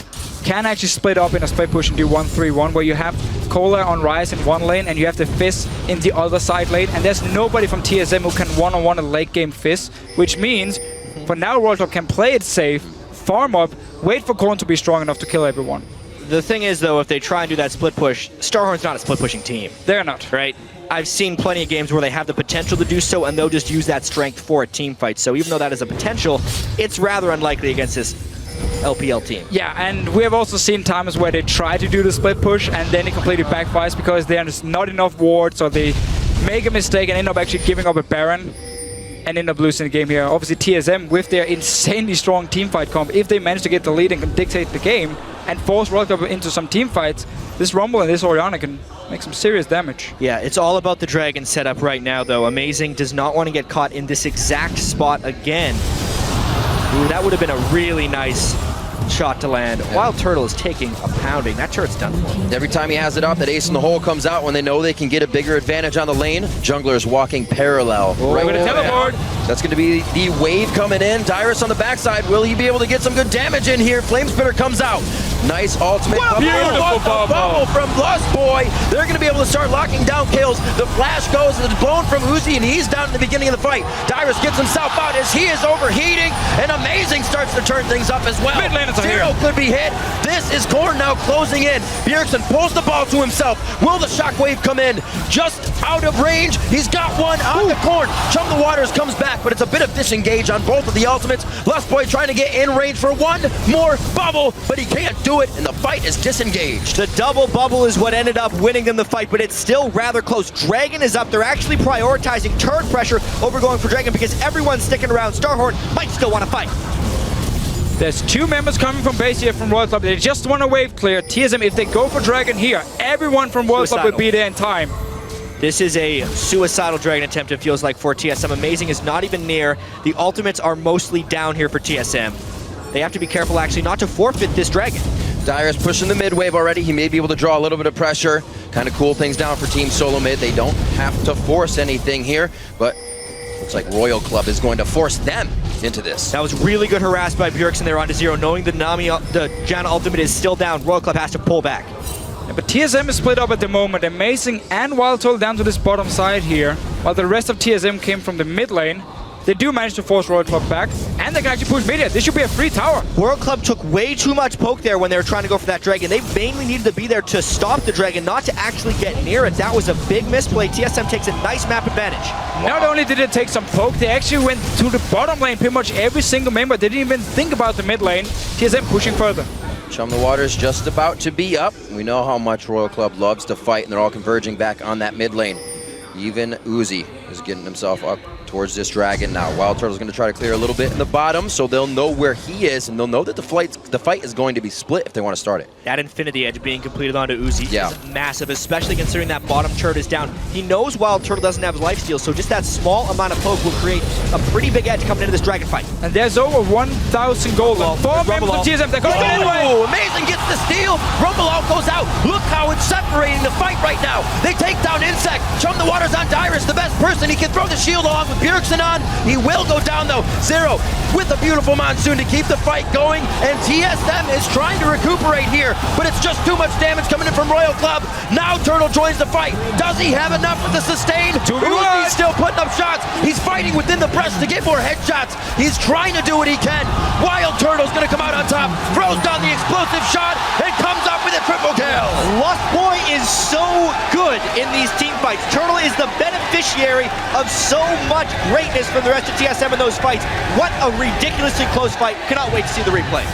can actually split up in a split push and do 1-3-1, where you have Cola on Rise in one lane and you have the Fizz in the other side lane, and there's nobody from TSM who can one-on-one a late game Fizz, which means for now Royal Club can play it safe, farm up, wait for Korn to be strong enough to kill everyone. The thing is, though, if they try and do that split push, Starhorn's not a split pushing team. They're not. Right? I've seen plenty of games where they have the potential to do so, and they'll just use that strength for a team fight. So even though that is a potential, it's rather unlikely against this LPL team. Yeah, and we have also seen times where they try to do the split push and then it completely backfires because there's not enough wards, or they make a mistake and end up actually giving up a Baron and end up losing the game here. Obviously TSM, with their insanely strong teamfight comp, if they manage to get the lead and can dictate the game and force Royal Club into some team fights, this Rumble and this Orianna can make some serious damage. Yeah, it's all about the Dragon setup right now, though. Amazing does not want to get caught in this exact spot again. Ooh, that would have been a really nice shot to land. Wild Turtle is taking a pounding. That turret's done for him. Every time he has it up, that ace in the hole comes out when they know they can get a bigger advantage on the lane. Jungler's walking parallel. Right with a teleport. That's going to be the wave coming in. Dyrus on the backside. Will he be able to get some good damage in here? Flamespitter comes out. Nice ultimate. Beautiful bubble from Lost Boy. They're going to be able to start locking down kills. The flash goes, and it's blown from Uzi, and he's down at the beginning of the fight. Dyrus gets himself out as he is overheating, and Amazing starts to turn things up as well. Zero could be hit. This is Korn now closing in. Bjergsen pulls the ball to himself. Will the shockwave come in? Just out of range. He's got one on the Korn. Chum the Waters comes back, but it's a bit of disengage on both of the ultimates. Lost Boy trying to get in range for one more bubble, but he can't do it, and the fight is disengaged. The double bubble is what ended up winning them the fight, but it's still rather close. Dragon is up. They're actually prioritizing turret pressure over going for Dragon because everyone's sticking around. Starhorn might still want to fight. There's two members coming from base here from Royal Club. They just want to wave clear. TSM, if they go for Dragon here, everyone from Royal Club will be there in time. This is a suicidal Dragon attempt, it feels like, for TSM. Amazing is not even near. The ultimates are mostly down here for TSM. They have to be careful, actually, not to forfeit this Dragon. Dyrus pushing the mid wave already. He may be able to draw a little bit of pressure, kind of cool things down for Team SoloMid. They don't have to force anything here, but looks like Royal Club is going to force them into this. That was really good harass by Bjergsen there onto zero, knowing the Janna ultimate is still down. Royal Club has to pull back. Yeah, but TSM is split up at the moment. Amazing and Wild Turtle down to this bottom side here, while the rest of TSM came from the mid lane. They do manage to force Royal Club back, and they can actually push mid here. This should be a free tower. Royal Club took way too much poke there when they were trying to go for that Dragon. They mainly needed to be there to stop the Dragon, not to actually get near it. That was a big misplay. TSM takes a nice map advantage. Not only did they take some poke, they actually went to the bottom lane pretty much every single member. They didn't even think about the mid lane. TSM pushing further. Chum the Waters just about to be up. We know how much Royal Club loves to fight, and they're all converging back on that mid lane. Even Uzi is getting himself up towards this Dragon now. Wild Turtle's going to try to clear a little bit in the bottom, so they'll know where he is, and they'll know that the fight is going to be split if they want to start it. That Infinity Edge being completed onto Uzi is massive, especially considering that bottom turret is down. He knows Wild Turtle doesn't have lifesteal, so just that small amount of poke will create a pretty big edge coming into this Dragon fight. And there's over 1,000 gold. Four members of TSM, they're going anyway. Amazing gets the steal. Rumble out goes out. Look how it's separating the fight right now. They take down Insect. Chum the Waters on Dyrus, the best person. He can throw the shield along with Bjergsen on. He will go down though. Zero with a beautiful monsoon to keep the fight going, and TSM is trying to recuperate here, but it's just too much damage coming in from Royal Club. Now Turtle joins the fight. Does he have enough with the sustain? Uzi's still putting up shots. He's fighting within the brush to get more headshots. He's trying to do what he can. Wild Turtle's gonna come out on top, throws down the explosive shot, and comes up with a triple kill. Lost Boy is so good in these team fights. Turtle is the beneficiary of so much greatness from the rest of TSM in those fights. What a ridiculously close fight. Cannot wait to see the replay.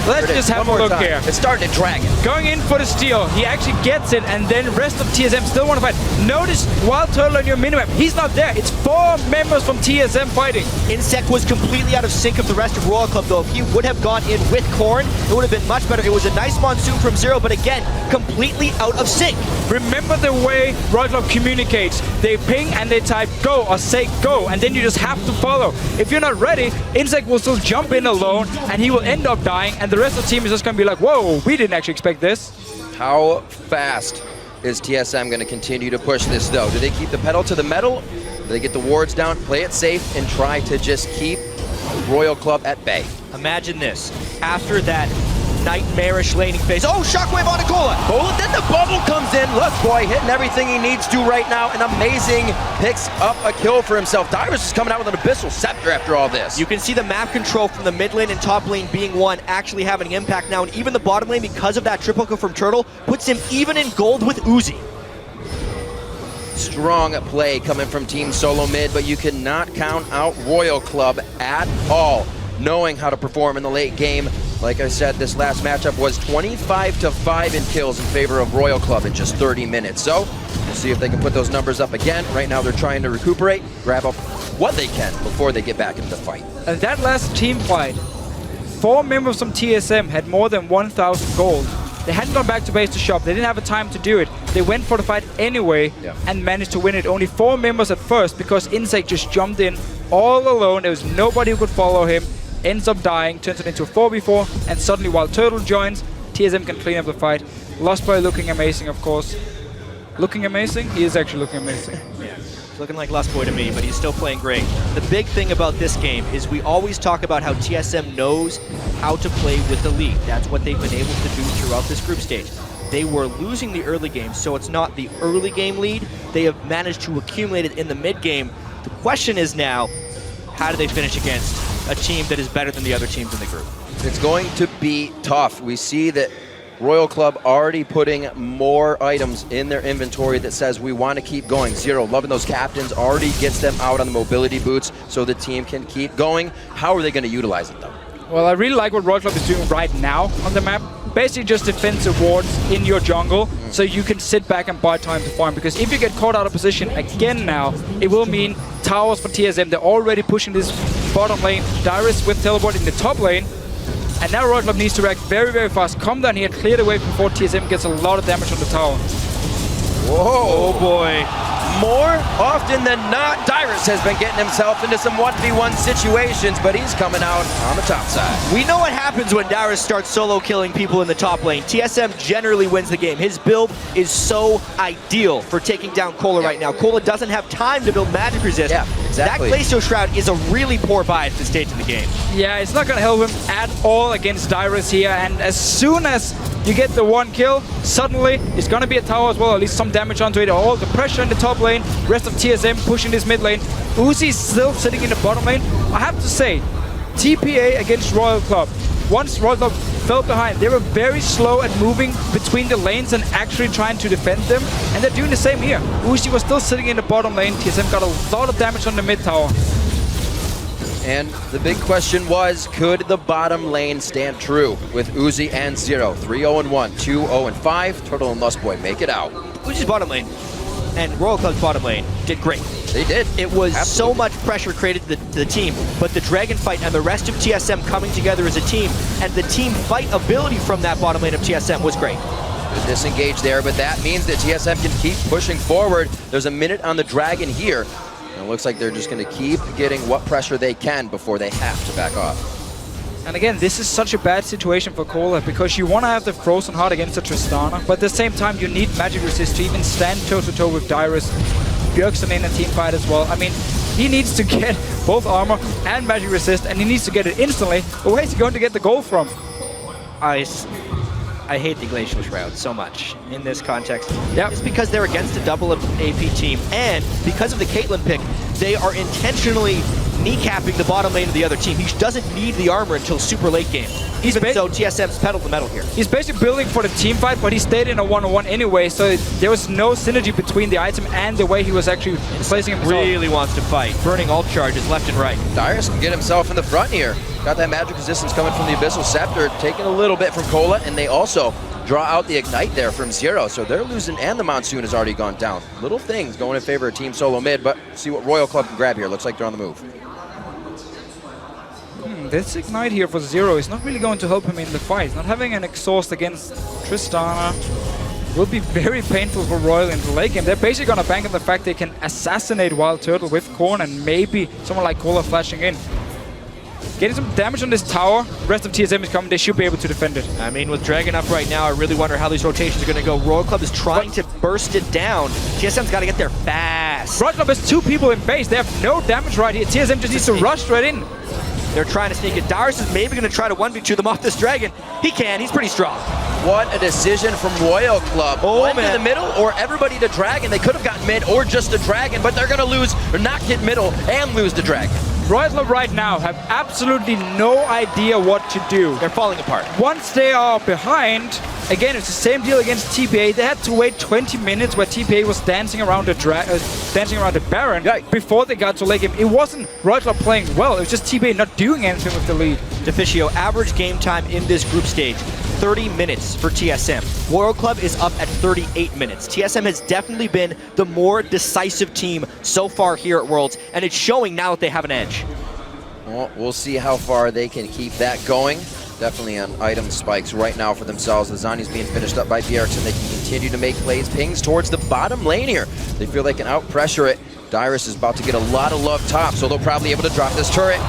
Let's just have a look here. It's starting to drag it. Going in for the steal. He actually gets it, and then rest of TSM still want to fight. Notice Wild Turtle on your minimap. He's not there. It's 4 members from TSM fighting. Insect was completely out of sync of the rest of Royal Club, though. If he would have gone in with Korn, it would have been much better. It was a nice monsoon from Zero, but again, completely out of sync. Remember the way Royal Club communicates. They ping and they type go or say go, and then you just have to follow. If you're not ready, Insect will still jump in alone, and he will end up dying, and the rest of the team is just going to be like, whoa, we didn't actually expect this. How fast is TSM going to continue to push this, though? Do they keep the pedal to the metal? Do they get the wards down, play it safe, and try to just keep Royal Club at bay? Imagine this. After that nightmarish laning phase. Oh, shockwave on Cola. Cola, then the bubble comes in. Lost Boy hitting everything he needs to right now, and Amazing picks up a kill for himself. Dyrus is coming out with an Abyssal Scepter after all this. You can see the map control from the mid lane and top lane being one actually having an impact now, and even the bottom lane, because of that triple kill from Turtle, puts him even in gold with Uzi. strong play coming from Team SoloMid, but you cannot count out Royal Club at all, knowing how to perform in the late game. Like I said, this last matchup was 25-5 in kills in favor of Royal Club in just 30 minutes. So we'll see if they can put those numbers up again. Right now they're trying to recuperate, grab up what they can before they get back into the fight. And that last team fight, 4 members from TSM had more than 1,000 gold. They hadn't gone back to base to shop. They didn't have a time to do it. They went for the fight anyway and managed to win it. Only 4 members at first because Insect just jumped in all alone. There was nobody who could follow him. Ends up dying, turns it into a 4v4, and suddenly while Turtle joins, TSM can clean up the fight. Lost Boy looking amazing, of course. Looking amazing? He is actually looking amazing. Yeah. Looking like Lost Boy to me, but he's still playing great. The big thing about this game is we always talk about how TSM knows how to play with the lead. That's what they've been able to do throughout this group stage. They were losing the early game, so it's not the early game lead. They have managed to accumulate it in the mid game. The question is now, how do they finish against a team that is better than the other teams in the group? It's going to be tough. We see that Royal Club already putting more items in their inventory that says we want to keep going. Zero, loving those captains, already gets them out on the mobility boots so the team can keep going. How are they going to utilize it though? Well, I really like what Royal Club is doing right now on the map. Basically just defensive wards in your jungle so you can sit back and buy time to farm, because if you get caught out of position again now, it will mean towers for TSM. They're already pushing this bottom lane. Dyrus with teleport in the top lane. And now Royal Club needs to react very, very fast. Come down here, clear the way before TSM gets a lot of damage on the tower. Whoa, oh boy. More often than not, Dyrus has been getting himself into some 1v1 situations, but he's coming out on the top side. We know what happens when Dyrus starts solo killing people in the top lane. TSM generally wins the game. His build is so ideal for taking down Cola right now. Cola doesn't have time to build magic resist. Yeah, exactly. That Glacio Shroud is a really poor buy at this stage of the game. Yeah, it's not going to help him at all against Dyrus here, and as soon as you get the 1 kill, suddenly it's going to be a tower as well, at least some damage onto it. All the pressure in the top lane, rest of TSM pushing this mid lane. Uzi's still sitting in the bottom lane. I have to say, TPA against Royal Club. Once Royal Club fell behind, they were very slow at moving between the lanes and actually trying to defend them, and they're doing the same here. Uzi was still sitting in the bottom lane. TSM got a lot of damage on the mid tower. And the big question was, could the bottom lane stand true with Uzi and Zero? 3-0-1, 2-0-5. Turtle and Lost Boy make it out. Uzi's bottom lane and Royal Club's bottom lane did great. They did. It was so much pressure created to the team, but the Dragon fight and the rest of TSM coming together as a team, and the team fight ability from that bottom lane of TSM was great. Good disengage there, but that means that TSM can keep pushing forward. There's a minute on the Dragon here. And it looks like they're just going to keep getting what pressure they can before they have to back off. And again, this is such a bad situation for Cola because you want to have the Frozen Heart against the Tristana, but at the same time you need magic resist to even stand toe-to-toe with Dyrus. Bjergsen in a team fight as well. I mean, he needs to get both armor and magic resist, and he needs to get it instantly. But where is he going to get the gold from? I hate the Glacial Shroud so much in this context. Yep. It's because they're against a double AP team, and because of the Caitlyn pick, they are intentionally kneecapping the bottom lane of the other team. He doesn't need the armor until super late game. Even so, TSM's pedaled the metal here. He's basically building for the team fight, but he stayed in a 1-on-1 anyway, so there was no synergy between the item and the way he was actually placing himself. Really wants to fight, burning ult charges left and right. Dyrus can get himself in the front here. Got that magic resistance coming from the Abyssal Scepter, taking a little bit from Cola, and they also draw out the Ignite there from Zero, so they're losing, and the Monsoon has already gone down. Little things going in favor of Team SoloMid, but see what Royal Club can grab here. Looks like they're on the move. This Ignite here for Zero is not really going to help him in the fight. Not having an exhaust against Tristana will be very painful for Royal in the late game. They're basically going to bank on the fact they can assassinate Wild Turtle with Korn and maybe someone like Cola flashing in. Getting some damage on this tower, the rest of TSM is coming, they should be able to defend it. I mean, with Dragon up right now, I really wonder how these rotations are going to go. Royal Club is trying to burst it down. TSM's got to get there fast. Royal Club has 2 people in base, they have no damage right here. TSM just needs to rush right in. They're trying to sneak it. Dyrus is maybe going to try to 1v2 them off this Dragon. He can, he's pretty strong. What a decision from Royal Club. One in the middle or everybody to Dragon. They could have gotten mid or just the Dragon, but they're going to lose or not get middle and lose the Dragon. Royal Club right now have absolutely no idea what to do. They're falling apart. Once they are behind, again, it's the same deal against TPA. They had to wait 20 minutes where TPA was dancing around the Baron before they got to late game. It wasn't Royal Club playing well. It was just TPA not doing anything with the lead. Deficio, average game time in this group stage, 30 minutes for TSM. Royal Club is up at 38 minutes. TSM has definitely been the more decisive team so far here at Worlds, and it's showing now that they have an edge. Well, we'll see how far they can keep that going. Definitely on item spikes right now for themselves. Lasagna's being finished up by Bjergsen. They can continue to make plays. Pings towards the bottom lane here. They feel they can out-pressure it. Dyrus is about to get a lot of love top, so they'll probably be able to drop this turret.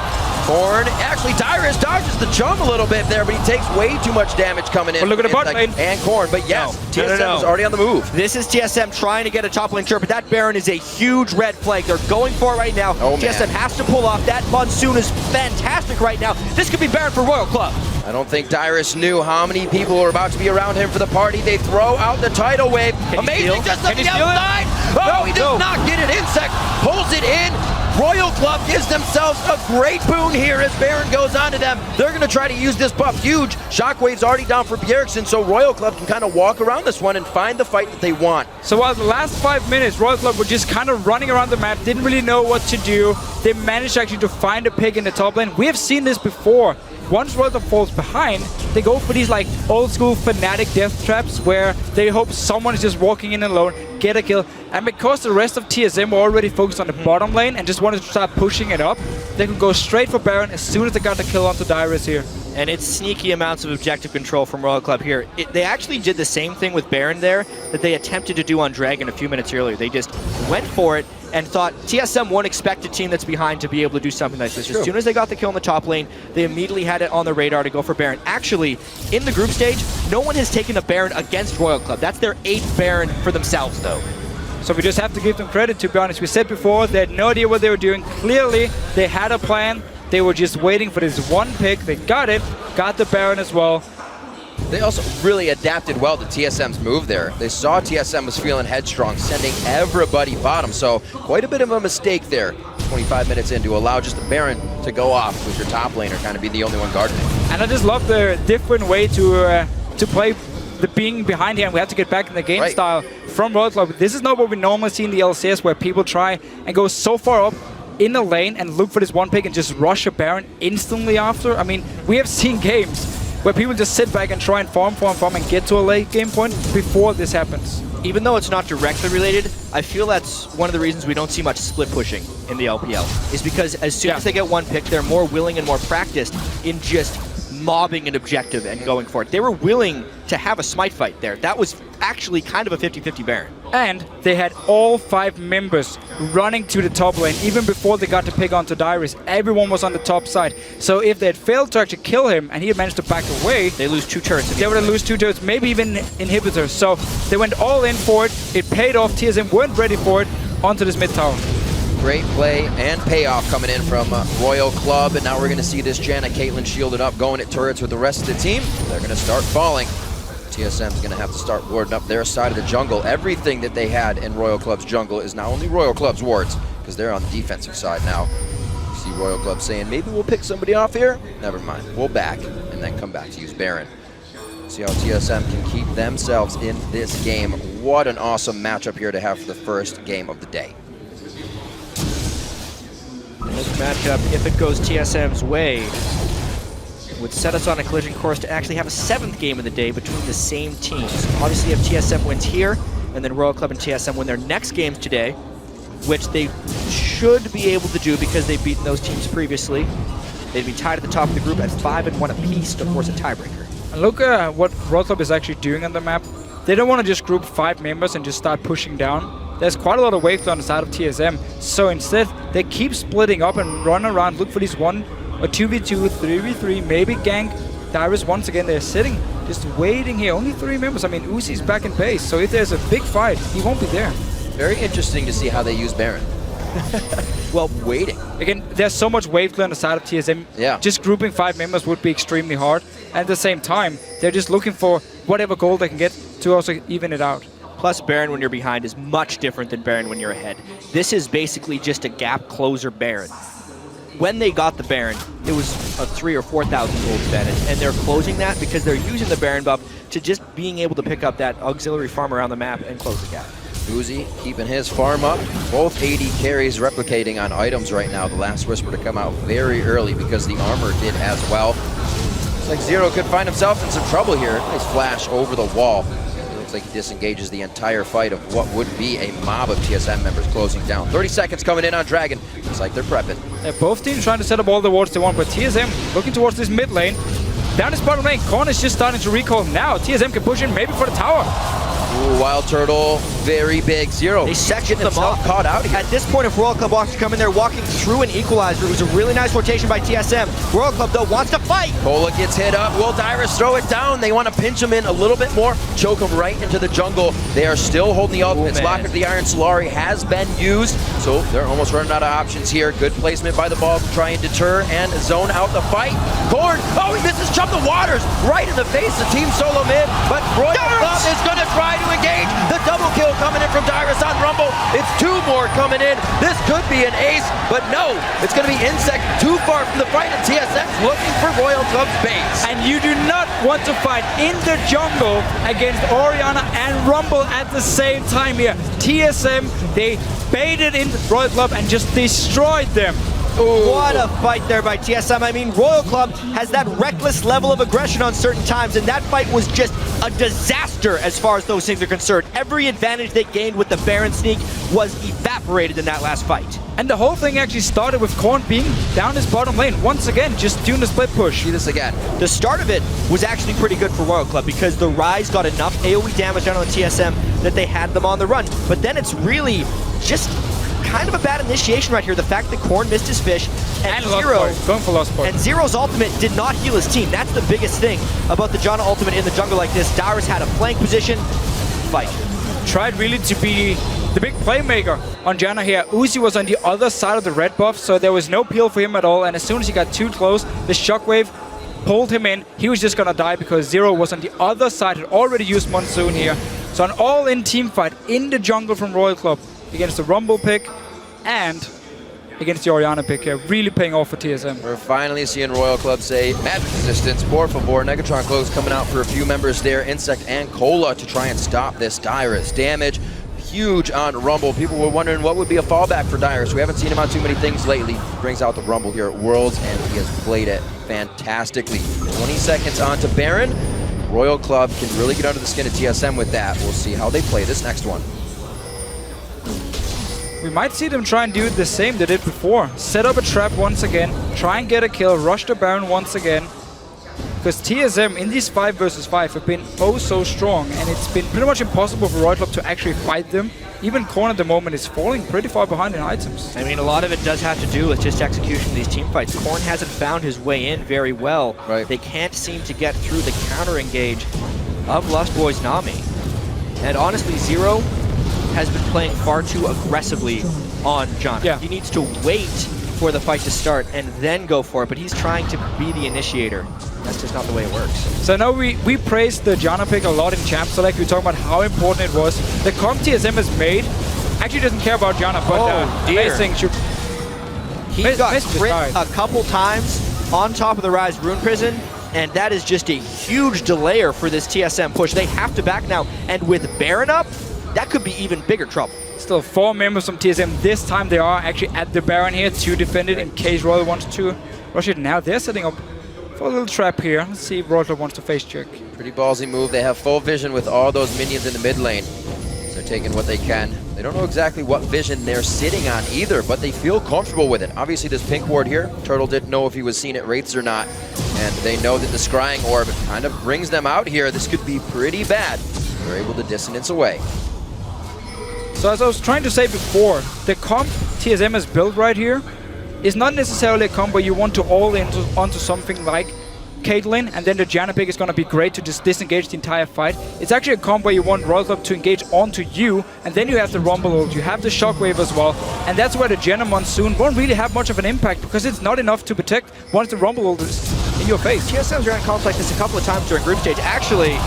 Korn, actually Dyrus dodges the jump a little bit there, but he takes way too much damage coming in. But look at the bot lane. And Korn, but yes, TSM is already on the move. This is TSM trying to get a top lane turret, but that Baron is a huge red flag. They're going for it right now. TSM has to pull off. That Monsoon is fantastic right now. This could be Baron for Royal Club. I don't think Dyrus knew how many people were about to be around him for the party. They throw out the tidal wave. Amazing just on the outside. Oh, he does not get it. Insect pulls it in. Royal Club gives themselves a great boon here as Baron goes on to them. They're going to try to use this buff huge. Shockwave's already down for Bjergsen, so Royal Club can kind of walk around this one and find the fight that they want. So while the last 5 minutes, Royal Club were just kind of running around the map, didn't really know what to do. They managed actually to find a pick in the top lane. We have seen this before. Once Royal Club falls behind, they go for these like old school Fnatic death traps where they hope someone is just walking in alone, get a kill. And because the rest of TSM were already focused on the bottom lane and just wanted to start pushing it up, they could go straight for Baron as soon as they got the kill onto Dyrus here. And it's sneaky amounts of objective control from Royal Club here. They actually did the same thing with Baron there that they attempted to do on Dragon a few minutes earlier. They just went for it and thought TSM won't expect a team that's behind to be able to do something like this. As soon as they got the kill in the top lane, they immediately had it on the radar to go for Baron. Actually, in the group stage, no one has taken a Baron against Royal Club. That's their 8th Baron for themselves, though. So we just have to give them credit, to be honest. We said before, they had no idea what they were doing. Clearly, they had a plan. They were just waiting for this one pick. They got it, got the Baron as well. They also really adapted well to TSM's move there. They saw TSM was feeling headstrong, sending everybody bottom. So quite a bit of a mistake there. 25 minutes in to allow just the Baron to go off with your top laner, kind of be the only one guarding it. And I just love the different way to play the being behind here, and we have to get back in the game style from Royal Club. This is not what we normally see in the LCS, where people try and go so far up in the lane and look for this one pick and just rush a Baron instantly after. I mean, we have seen games where people just sit back and try and farm and get to a late game point before this happens. Even though it's not directly related, I feel that's one of the reasons we don't see much split pushing in the LPL, is because as soon as they get one pick, they're more willing and more practiced in just mobbing an objective and going for it. They were willing to have a smite fight there. That was actually kind of a 50-50 Baron. And they had all 5 members running to the top lane even before they got to pick onto Dyrus. Everyone was on the top side. So if they had failed to actually kill him and he had managed to back away, they lose 2 turrets. They would have lose 2 turrets, maybe even inhibitors. So they went all in for it. It paid off. TSM weren't ready for it. Onto this mid tower. Great play and payoff coming in from Royal Club, and now we're going to see this Janna Caitlyn shielded up, going at turrets with the rest of the team. They're going to start falling. TSM's going to have to start warding up their side of the jungle. Everything that they had in Royal Club's jungle is now only Royal Club's wards, because they're on the defensive side now. You see Royal Club saying, maybe we'll pick somebody off here? Never mind, we'll back, and then come back to use Baron. See how TSM can keep themselves in this game. What an awesome matchup here to have for the first game of the day. This matchup, if it goes TSM's way, would set us on a collision course to actually have a 7th game of the day between the same teams. Obviously, if TSM wins here, and then Royal Club and TSM win their next games today, which they should be able to do because they've beaten those teams previously, they'd be tied at the top of the group at 5-1 apiece to force a tiebreaker. And look at what Royal Club is actually doing on the map. They don't want to just group 5 members and just start pushing down. There's quite a lot of waves on the side of TSM, so instead they keep splitting up and run around, look for these 1 or 2v2, 3v3, maybe gank. Dyrus once again, they're sitting, just waiting here. Only 3 members. I mean, Uzi's back in base, so if there's a big fight, he won't be there. Very interesting to see how they use Baron. Well, waiting. Again, there's so much wave clear on the side of TSM. Yeah. Just grouping 5 members would be extremely hard. At the same time, they're just looking for whatever goal they can get to also even it out. Plus, Baron when you're behind is much different than Baron when you're ahead. This is basically just a gap closer Baron. When they got the Baron, it was a 3,000 or 4,000 gold advantage, and they're closing that because they're using the Baron buff to just being able to pick up that auxiliary farm around the map and close the gap. Uzi keeping his farm up. Both AD carries replicating on items right now. The last Whisper to come out very early because the armor did as well. Looks like Zero could find himself in some trouble here. Nice flash over the wall. It looks like he disengages the entire fight of what would be a mob of TSM members closing down. 30 seconds coming in on Dragon. Looks like they're prepping. Both teams trying to set up all the wards they want, but TSM looking towards this mid lane. Down his bottom lane, Korn is just starting to recall now. TSM can push in maybe for the tower. Ooh, Wild Turtle, very big. Zero. They sectioned them off. Caught out here. At this point, if Royal Club wants to come in there walking through an equalizer, it was a really nice rotation by TSM. Royal Club, though, wants to fight. Kola gets hit up. Will Dyrus throw it down? They want to pinch him in a little bit more, choke him right into the jungle. They are still holding the ultimates. Locker to the Iron Solari has been used, so they're almost running out of options here. Good placement by the ball to try and deter and zone out the fight. Korn, oh, he misses Jump the Waters right in the face of Team SoloMid, but Royal Club is going to try to engage. The double kill coming in from Dyrus on Rumble. It's 2 more coming in. This could be an ace, but no, it's going to be Insect too far from the fight, and TSM's looking for Royal Club's base. And you do not want to fight in the jungle against Orianna and Rumble at the same time here. TSM, they baited in Royal Club and just destroyed them. Ooh. What a fight there by TSM. I mean, Royal Club has that reckless level of aggression on certain times, and that fight was just a disaster as far as those things are concerned. Every advantage they gained with the Baron sneak was evaporated in that last fight. And the whole thing actually started with Korn being down his bottom lane. Once again, just doing the split push. See this again. The start of it was actually pretty good for Royal Club because the Rise got enough AoE damage down on the TSM that they had them on the run. But then it's really just kind of a bad initiation right here. The fact that Korn missed his fish and Zero going for lost point. And Zero's ultimate did not heal his team. That's the biggest thing about the Janna ultimate in the jungle like this. Dyrus had a flank position. Fight. Tried really to be the big playmaker on Janna here. Uzi was on the other side of the red buff, so there was no peel for him at all. And as soon as he got too close, the shockwave pulled him in. He was just gonna die because Zero was on the other side, had already used Monsoon here. So an all-in team fight in the jungle from Royal Club against the Rumble pick and against the Orianna pick here, really paying off for TSM. We're finally seeing Royal Club say, magic resistance, por favor. Negatron close coming out for a few members there. Insect and Kola to try and stop this Dyrus. Damage huge on Rumble. People were wondering what would be a fallback for Dyrus. We haven't seen him on too many things lately. Brings out the Rumble here at Worlds, and he has played it fantastically. 20 seconds on to Baron. Royal Club can really get under the skin of TSM with that. We'll see how they play this next one. We might see them try and do the same they did before. Set up a trap once again, try and get a kill, rush the Baron once again. Because TSM in these 5 versus 5 have been oh so strong, and it's been pretty much impossible for Royal Club to actually fight them. Even Korn at the moment is falling pretty far behind in items. I mean, a lot of it does have to do with just execution of these team fights. Korn hasn't found his way in very well. Right. They can't seem to get through the counter engage of Lust Boy's Nami. And honestly, Zero has been playing far too aggressively on Janna. Yeah. He needs to wait for the fight to start and then go for it, but he's trying to be the initiator. That's just not the way it works. So now we praised the Janna pick a lot in Champ Select. We talk about how important it was. The comp TSM has made actually doesn't care about Janna, but Amazing should... He got crit a couple times on top of the Rise Rune Prison, and that is just a huge delayer for this TSM push. They have to back now, and with Baron up, that could be even bigger trouble. Still 4 members from TSM. This time they are actually at the Baron here to defend it in case Royal wants to rush it. Now they're setting up for a little trap here. Let's see if Royal wants to face check. Pretty ballsy move. They have full vision with all those minions in the mid lane. They're taking what they can. They don't know exactly what vision they're sitting on either, but they feel comfortable with it. Obviously this pink ward here, Turtle didn't know if he was seen at Wraiths or not, and they know that the scrying orb kind of brings them out here. This could be pretty bad. They're able to dissonance away. So as I was trying to say before, the comp TSM has built right here is not necessarily a comp where you want to all in onto something like Caitlyn, and then the Janna pick is going to be great to just disengage the entire fight. It's actually a comp where you want Royal Club to engage onto you, and then you have the Rumble ult, you have the Shockwave as well, and that's where the Janna Monsoon won't really have much of an impact because it's not enough to protect once the Rumble ult is in your face. TSM's ran comps like this a couple of times during group stage. Actually,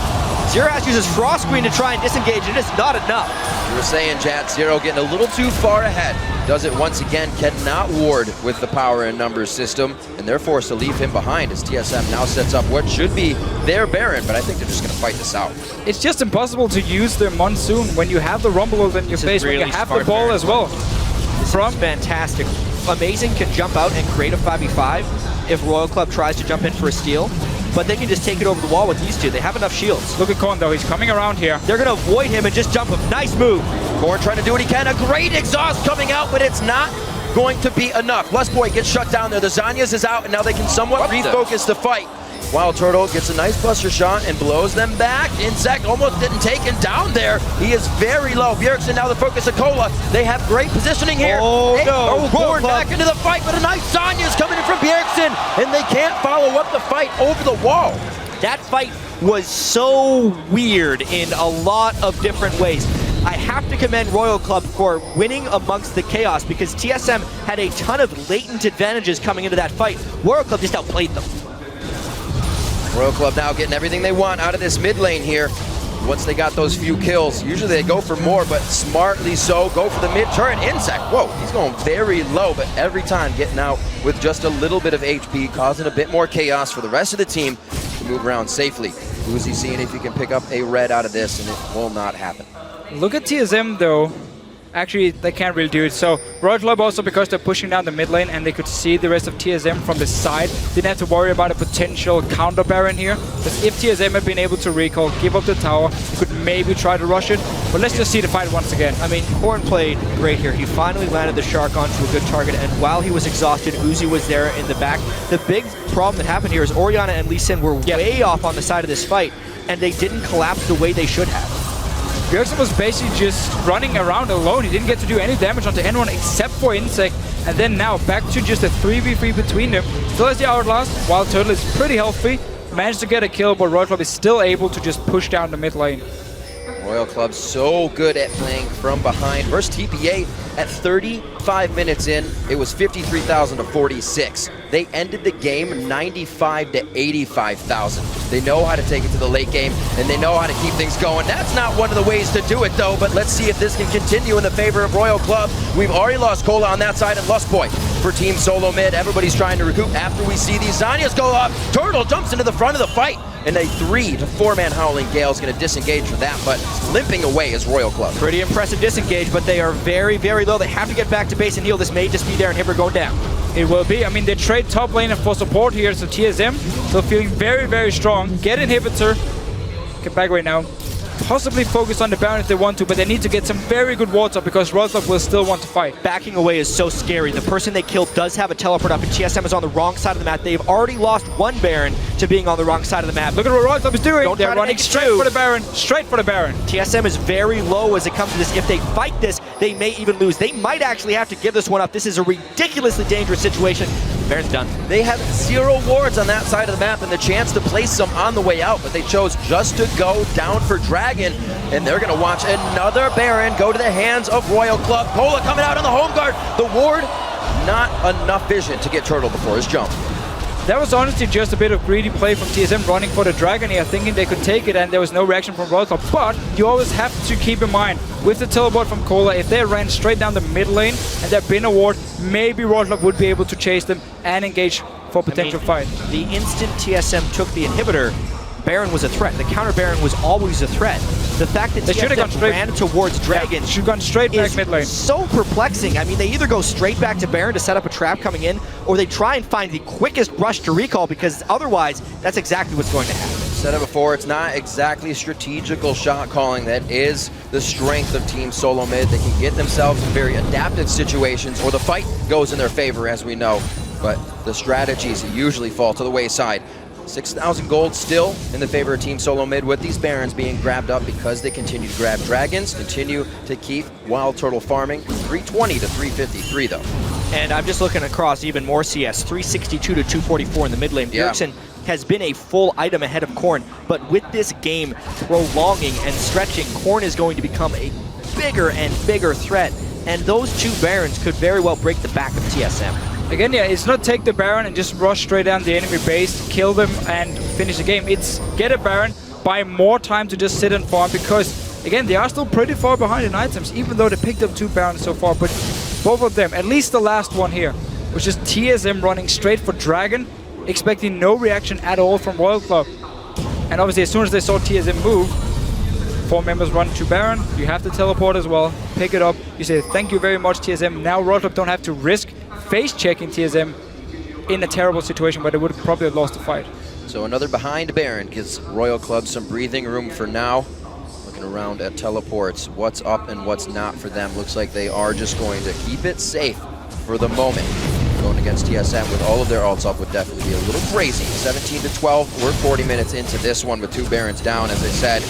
Zero has uses Frost Queen to try and disengage, and it's not enough. You were saying, Jat, Zero getting a little too far ahead. Does it once again, cannot ward with the power and numbers system, and they're forced to leave him behind as TSM now sets up what should be their Baron, but I think they're just going to fight this out. It's just impossible to use the Monsoon when you have the Rumble in your face, when you have the ball as well. This is fantastic. Amazing can jump out and create a 5v5 if Royal Club tries to jump in for a steal, but they can just take it over the wall with these two. They have enough shields. Look at Korn though, he's coming around here. They're gonna avoid him and just jump him. Nice move. Korn trying to do what he can. A great exhaust coming out, but it's not going to be enough. Lustboy gets shut down there. The Zanyas is out, and now they can somewhat refocus the fight. Wild Turtle gets a nice buster shot and blows them back. Insect almost didn't take him down there. He is very low. Bjergsen now the focus of Cola. They have great positioning here. Oh, no. Korn back into the fight, but a nice Zanya's coming in from Bjergsen, and they can't follow up the fight over the wall. That fight was so weird in a lot of different ways. I have to commend Royal Club for winning amongst the chaos because TSM had a ton of latent advantages coming into that fight. Royal Club just outplayed them. Royal Club now getting everything they want out of this mid lane here. Once they got those few kills, usually they go for more, but smartly so, go for the mid turret. Insect, whoa, he's going very low, but every time getting out with just a little bit of HP, causing a bit more chaos for the rest of the team to move around safely. Uzi seeing if he can pick up a red out of this, and it will not happen. Look at TSM though. Actually, they can't really do it. So Royal Club also, because they're pushing down the mid lane and they could see the rest of TSM from the side, didn't have to worry about a potential counter Baron here. Because if TSM had been able to recall, give up the tower, you could maybe try to rush it. But let's just see the fight once again. I mean, Korn played great here. He finally landed the Shark onto a good target, and while he was exhausted, Uzi was there in the back. The big problem that happened here is Orianna and Lee Sin were way off on the side of this fight, and they didn't collapse the way they should have. Bjergsen was basically just running around alone. He didn't get to do any damage onto anyone except for Insect. And then now back to just a 3v3 between them. Still has the Outlast. Wild Turtle is pretty healthy. Managed to get a kill, but Royal Club is still able to just push down the mid lane. Royal Club so good at playing from behind. Versus TPA at 35 minutes in, it was 53,000 to 46. They ended the game 95 to 85,000. They know how to take it to the late game, and they know how to keep things going. That's not one of the ways to do it, though, but let's see if this can continue in the favor of Royal Club. We've already lost Cola on that side and Lustboy. For Team SoloMid, everybody's trying to recoup after we see these Zanyas go up. Turtle jumps into the front of the fight, and a 3 to 4-man Howling Gale is going to disengage for that, but limping away is Royal Club. Pretty impressive disengage, but they are very, very low. They have to get back to base and heal. This may just be their inhibitor going down. It will be. I mean, they trade top lane for support here, so TSM still feeling very, very strong. Get inhibitor. Get back right now. Possibly focus on the Baron if they want to, but they need to get some very good wards up because Royal Club will still want to fight. Backing away is so scary. The person they killed does have a teleport up, and TSM is on the wrong side of the map. They've already lost one Baron to being on the wrong side of the map. Look at what Royal Club is doing. They're running straight for the Baron. Straight for the Baron. TSM is very low as it comes to this. If they fight this, they may even lose. They might actually have to give this one up. This is a ridiculously dangerous situation. Baron's done. They have 0 wards on that side of the map and the chance to place some on the way out, but they chose just to go down for Dragon, and they're going to watch another Baron go to the hands of Royal Club. Cola coming out on the home guard. The ward, not enough vision to get Turtle before his jump. That was honestly just a bit of greedy play from TSM running for the Dragon here, thinking they could take it, and there was no reaction from Royal Club. But you always have to keep in mind, with the teleport from Cola, if they ran straight down the mid lane and there'd been a ward, maybe Royal Club would be able to chase them and engage for a potential fight. The instant TSM took the inhibitor, Baron was a threat. The counter Baron was always a threat. The fact that TSM ran towards Dragon should have gone straight back mid lane. So perplexing. I mean, they either go straight back to Baron to set up a trap coming in, or they try and find the quickest rush to recall, because otherwise, that's exactly what's going to happen. Said it before, it's not exactly strategical shot calling that is the strength of Team SoloMid. They can get themselves in very adaptive situations, or the fight goes in their favor, as we know, but the strategies usually fall to the wayside. 6,000 gold still in the favor of Team SoloMid, with these Barons being grabbed up because they continue to grab Dragons, continue to keep Wild Turtle farming. 320 to 353 though. And I'm just looking across even more CS, 362 to 244 in the mid lane. Bjergsen has been a full item ahead of Korn, but with this game prolonging and stretching, Korn is going to become a bigger and bigger threat, and those two Barons could very well break the back of TSM. Again, yeah, it's not take the Baron and just rush straight down the enemy base, kill them and finish the game. It's get a Baron, buy more time to just sit and farm, because again, they are still pretty far behind in items, even though they picked up 2 Barons so far. But both of them, at least the last one here, which is TSM running straight for Dragon, expecting no reaction at all from Royal Club. And obviously, as soon as they saw TSM move, 4 members run to Baron. You have to teleport as well. Pick it up. You say, thank you very much, TSM. Now Royal Club don't have to risk face-checking TSM in a terrible situation where they would probably have lost the fight. So another behind Baron gives Royal Club some breathing room for now. Looking around at teleports, what's up and what's not for them. Looks like they are just going to keep it safe for the moment. Going against TSM with all of their ults up would definitely be a little crazy. 17 to 12, we're 40 minutes into this one with 2 Barons down, as I said.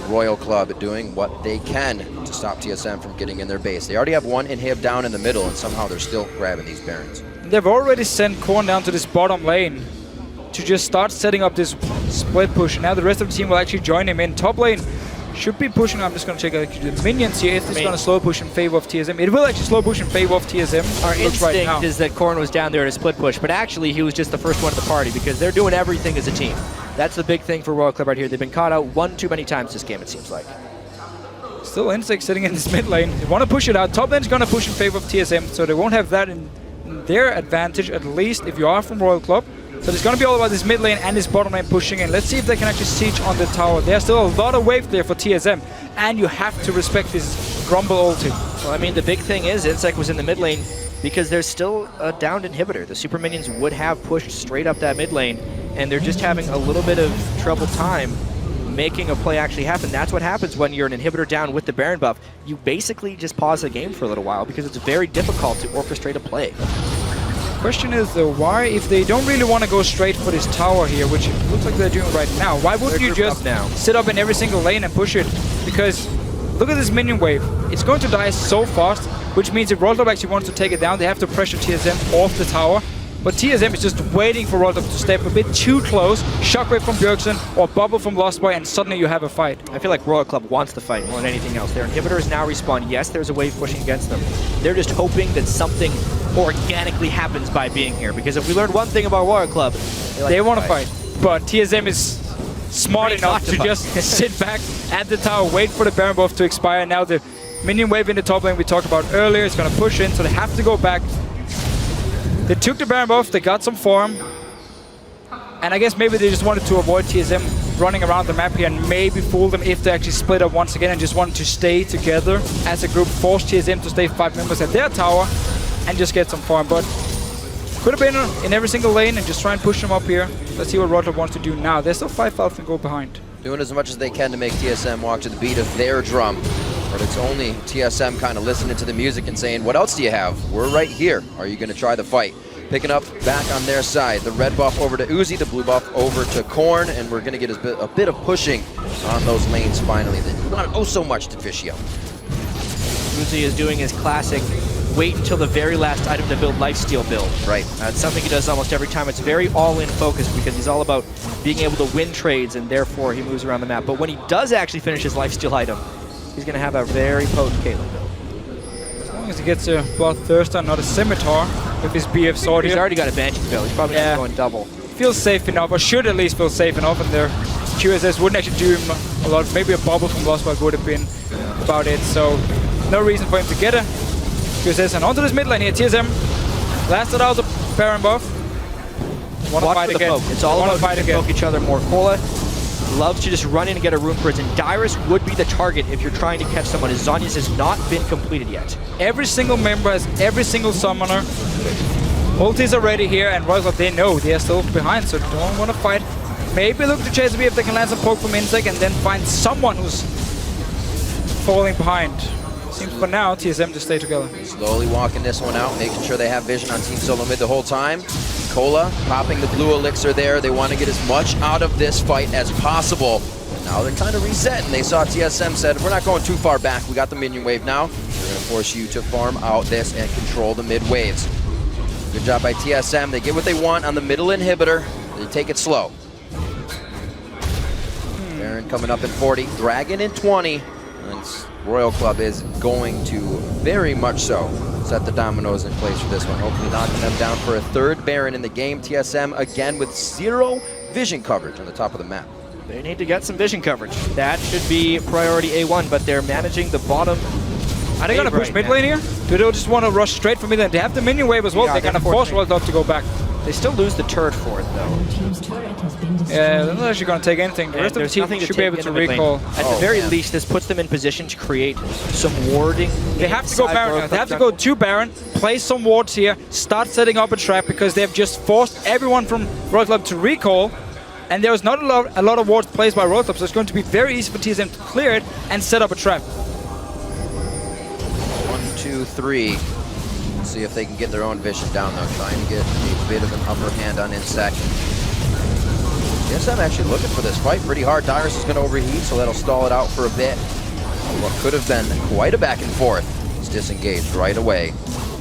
Royal Club doing what they can to stop TSM from getting in their base. They already have 1 inhib down in the middle, and somehow they're still grabbing these Barons. They've already sent Korn down to this bottom lane to just start setting up this split push. And now the rest of the team will actually join him in. Top lane should be pushing. I'm just going to check the minions here. If it's going to slow push in favor of TSM. It will actually slow push in favor of TSM. Our instinct is that Korn was down there at a split push, but actually he was just the first one of the party because they're doing everything as a team. That's the big thing for Royal Club right here. They've been caught out 1 too many times this game, it seems like. Still Insect sitting in this mid lane. They want to push it out. Top lane's going to push in favor of TSM, so they won't have that in their advantage, at least if you are from Royal Club. So it's going to be all about this mid lane and this bottom lane pushing in. Let's see if they can actually siege on the tower. There's still a lot of wave there for TSM, and you have to respect this Grumble ulti. Well, I mean, the big thing is Insect was in the mid lane because there's still a downed inhibitor. The super minions would have pushed straight up that mid lane, and they're just having a little bit of trouble time making a play actually happen. That's what happens when you're an inhibitor down with the Baron buff. You basically just pause the game for a little while because it's very difficult to orchestrate a play. Question is though, why, if they don't really want to go straight for this tower here, which it looks like they're doing right now, why wouldn't you just sit up in every single lane and push it? Because look at this minion wave. It's going to die so fast, which means if Royal Club actually wants to take it down, they have to pressure TSM off the tower. But TSM is just waiting for Royal Club to step a bit too close, shockwave from Bjergsen or bubble from Lost Boy, and suddenly you have a fight. I feel like Royal Club wants the fight more than anything else. Their inhibitors now respawn. Yes, there's a wave pushing against them. They're just hoping that something organically happens by being here, because if we learned one thing about Royal Club, they want to fight. But TSM is smart enough to just sit back at the tower, wait for the Baron buff to expire. Now the minion wave in the top lane we talked about earlier is going to push in, so they have to go back. They took the Baron buff, they got some farm, and I guess maybe they just wanted to avoid TSM running around the map here and maybe fool them if they actually split up once again and just wanted to stay together as a group, force TSM to stay 5 members at their tower and just get some farm. But could have been in every single lane and just try and push them up here. Let's see what Royal Club wants to do now. There's still 5,000 go behind. Doing as much as they can to make TSM walk to the beat of their drum. But it's only TSM kind of listening to the music and saying, what else do you have? We're right here. Are you going to try the fight? Picking up back on their side. The red buff over to Uzi, the blue buff over to Korn, and we're going to get a bit of pushing on those lanes finally. They want oh so much to Fischio. Uzi is doing his classic wait until the very last item to build lifesteal build. Right. It's something he does almost every time. It's very all-in focused because he's all about being able to win trades, and therefore he moves around the map. But when he does actually finish his lifesteal item, he's going to have a very potent Caitlyn build. As long as he gets a Bloodthirster, not a Scimitar with his BF sword here. He's already got a Banshee build. He's probably not going double. Feels safe enough, or should at least feel safe enough, and their QSS wouldn't actually do him a lot. Maybe a bubble from Lost Boy would have been about it, so no reason for him to get a QSS. And onto this mid lane here, TSM lasted out the Baron buff. Want to fight again. It's all about trying to poke each other more. Cola loves to just run in and get a rune prison. Dyrus would be the target if you're trying to catch someone. His Zhonya's has not been completed yet. Every single member has every single summoner. Ultis are ready here, and Royal Club, they know they are still behind, so don't want to fight. Maybe look to chase a bit if they can land some poke from Insect and then find someone who's falling behind. Seems for now, TSM to stay together. Slowly walking this one out, making sure they have vision on Team SoloMid the whole time. Cola popping the blue elixir there. They want to get as much out of this fight as possible. Now they're kind of reset, and they saw TSM said, we're not going too far back. We got the minion wave now. We're going to force you to farm out this and control the mid waves. Good job by TSM. They get what they want on the middle inhibitor. They take it slow. Baron coming up in 40, Dragon in 20. And Royal Club is going to very much so set the dominoes in place for this one. Hopefully knocking them down for a third Baron in the game. TSM again with 0 vision coverage on the top of the map. They need to get some vision coverage. That should be priority A1, but they're managing the bottom. Are they going to push mid lane here? Do they just want to rush straight for mid lane? They have the minion wave as well. They're going to force World Club to go back. They still lose the turret for it, though. Yeah, they're not actually going to take anything. The rest of the team should be able to recall. At the very least, this puts them in position to create some warding. They have to go Baron now. They have to go to Baron, place some wards here, start setting up a trap because they've just forced everyone from Royal Club to recall. And there's not a lot of wards placed by Royal Club, so it's going to be very easy for TSM to clear it and set up a trap. 1, 2, 3. See if they can get their own vision down though, trying to get a bit of an upper hand on Insect. Yes, I'm actually looking for this fight pretty hard. Dyrus is going to overheat, so that'll stall it out for a bit. What could have been quite a back and forth is disengaged right away.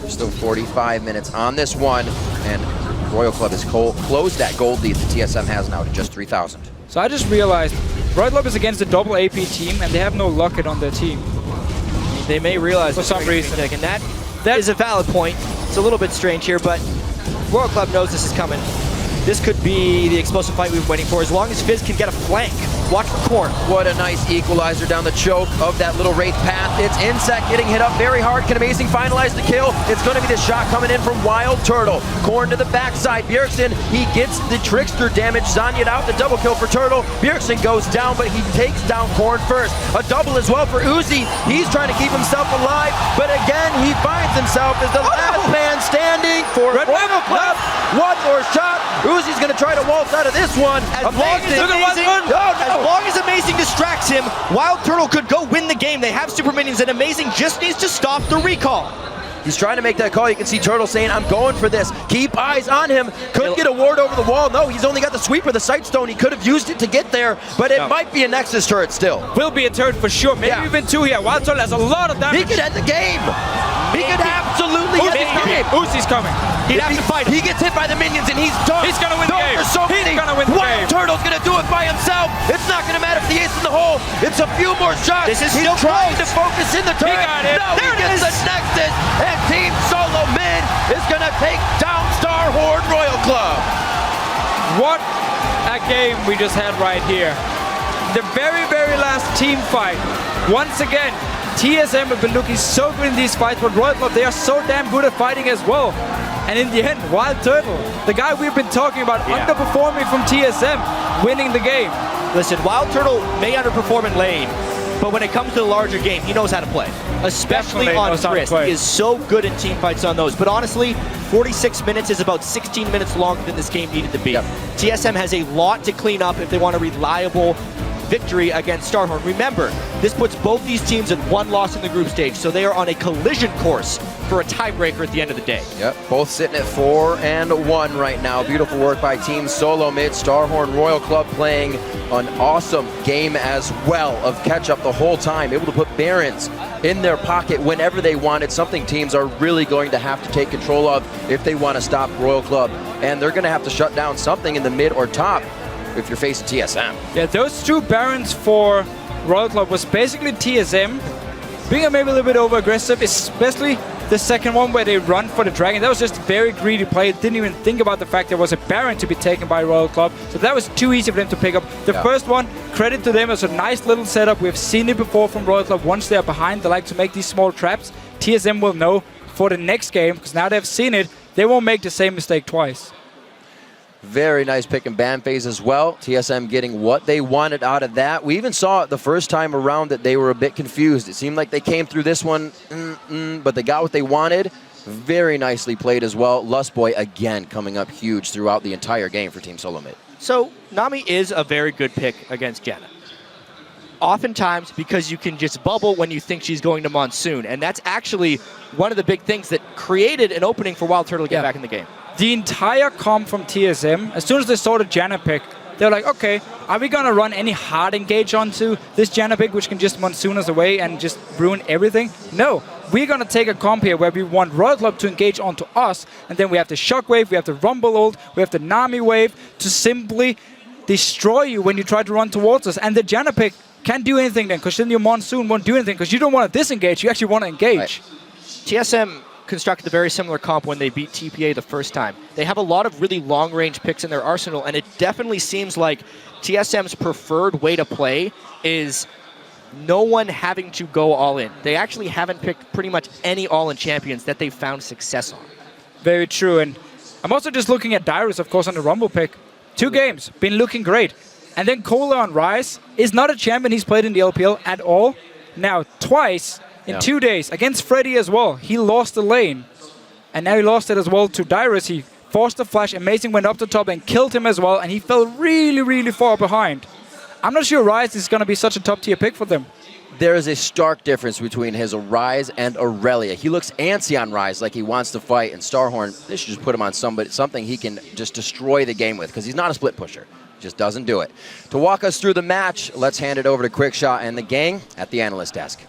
There's still 45 minutes on this one, and Royal Club has closed that gold lead that TSM has now to just 3,000. So I just realized Royal Club is against a double AP team, and they have no Locket on their team. They may realize for some reason. And that is a valid point. It's a little bit strange here, but Royal Club knows this is coming. This could be the explosive fight we've been waiting for, as long as Fizz can get a flank. Watch for Corn. What a nice equalizer down the choke of that little Wraith path. It's Insect getting hit up very hard. Can Amazing finalize the kill? It's going to be the shot coming in from Wild Turtle. Corn to the backside. Bjergsen, he gets the Trickster damage. Zanya'd out the double kill for Turtle. Bjergsen goes down, but he takes down Corn first. A double as well for Uzi. He's trying to keep himself alive, but again, he finds himself as the last man standing for Royal Club. One more shot. Uzi's going to try to waltz out of this one. As long as Amazing distracts him, Wild Turtle could go win the game. They have super minions, and Amazing just needs to stop the recall. He's trying to make that call. You can see Turtle saying, I'm going for this. Keep eyes on him. Could get a ward over the wall. No, he's only got the sweeper, the sight stone. He could have used it to get there, but it might be a Nexus turret still. Will be a turret for sure. Maybe even two here. Wild Turtle has a lot of damage. He could end the game. He could absolutely end the game. Uzi's coming. He'd have to fight. He gets hit by the minions and he's done. He's gonna win the game. He's gonna win the game. Wild Turtle's gonna do it by himself. It's not gonna matter for the ace in the hole. It's a few more shots. This is he's still trying close. to focus in the turret. He got it. No, there he gets the Nexus, and Team SoloMid is gonna take down Starhorn Royal Club. What a game we just had right here. The very, very last team fight. Once again, TSM have been looking so good in these fights, but Royal Club, they are so damn good at fighting as well. And in the end, Wild Turtle, the guy we've been talking about, underperforming from TSM, winning the game. Listen, Wild Turtle may underperform in lane, but when it comes to the larger game, he knows how to play. Especially on Chris. He is so good in team fights on those. But honestly, 46 minutes is about 16 minutes longer than this game needed to be. TSM has a lot to clean up if they want a reliable victory against Starhorn. Remember, this puts both these teams at one loss in the group stage, so they are on a collision course for a tiebreaker at the end of the day. Yep, both sitting at 4-1 right now. Beautiful work by Team SoloMid. Starhorn Royal Club playing an awesome game as well of catch up the whole time, able to put Barons in their pocket whenever they wanted, something teams are really going to have to take control of if they want to stop Royal Club. And they're going to have to shut down something in the mid or top if you're facing TSM. Yeah, those two Barons for Royal Club was basically TSM being maybe a little bit over-aggressive, especially the second one where they run for the Dragon. That was just very greedy play. Didn't even think about the fact there was a Baron to be taken by Royal Club. So that was too easy for them to pick up. The first one, credit to them, as a nice little setup. We've seen it before from Royal Club. Once they're behind, they like to make these small traps. TSM will know for the next game, because now they've seen it, they won't make the same mistake twice. Very nice pick and ban phase as well. TSM getting what they wanted out of that. We even saw it the first time around that they were a bit confused. It seemed like they came through this one, but they got what they wanted. Very nicely played as well. Lustboy again coming up huge throughout the entire game for Team SoloMid. So Nami is a very good pick against Janna. Oftentimes because you can just bubble when you think she's going to Monsoon. And that's actually one of the big things that created an opening for Wild Turtle to get back in the game. The entire comp from TSM, as soon as they saw the Janna pick, they're like, okay, are we going to run any hard engage onto this Janna pick, which can just Monsoon us away and just ruin everything? No, we're going to take a comp here where we want Royal Club to engage onto us, and then we have the Shockwave, we have the Rumble ult, we have the Nami wave to simply destroy you when you try to run towards us. And the Janna pick can't do anything then, because then your Monsoon won't do anything, because you don't want to disengage, you actually want to engage. TSM constructed a very similar comp when they beat TPA the first time. They have a lot of really long-range picks in their arsenal, and it definitely seems like TSM's preferred way to play is no one having to go all in. They actually haven't picked pretty much any all-in champions that they've found success on. Very true, and I'm also just looking at Dyrus, of course, on the Rumble pick. 2 games, been looking great. And then Kola on Rise is not a champion he's played in the LPL at all. Now, twice in 2 days, against Freddy as well, he lost the lane. And now he lost it as well to Dyrus. He forced the flash, Amazing went up the top and killed him as well, and he fell really, really far behind. I'm not sure Rise is going to be such a top-tier pick for them. There is a stark difference between his Rise and Aurelia. He looks antsy on Rise, like he wants to fight, and Starhorn, they should just put him on something he can just destroy the game with, because he's not a split pusher. Just doesn't do it. To walk us through the match, let's hand it over to Quickshot and the gang at the analyst desk.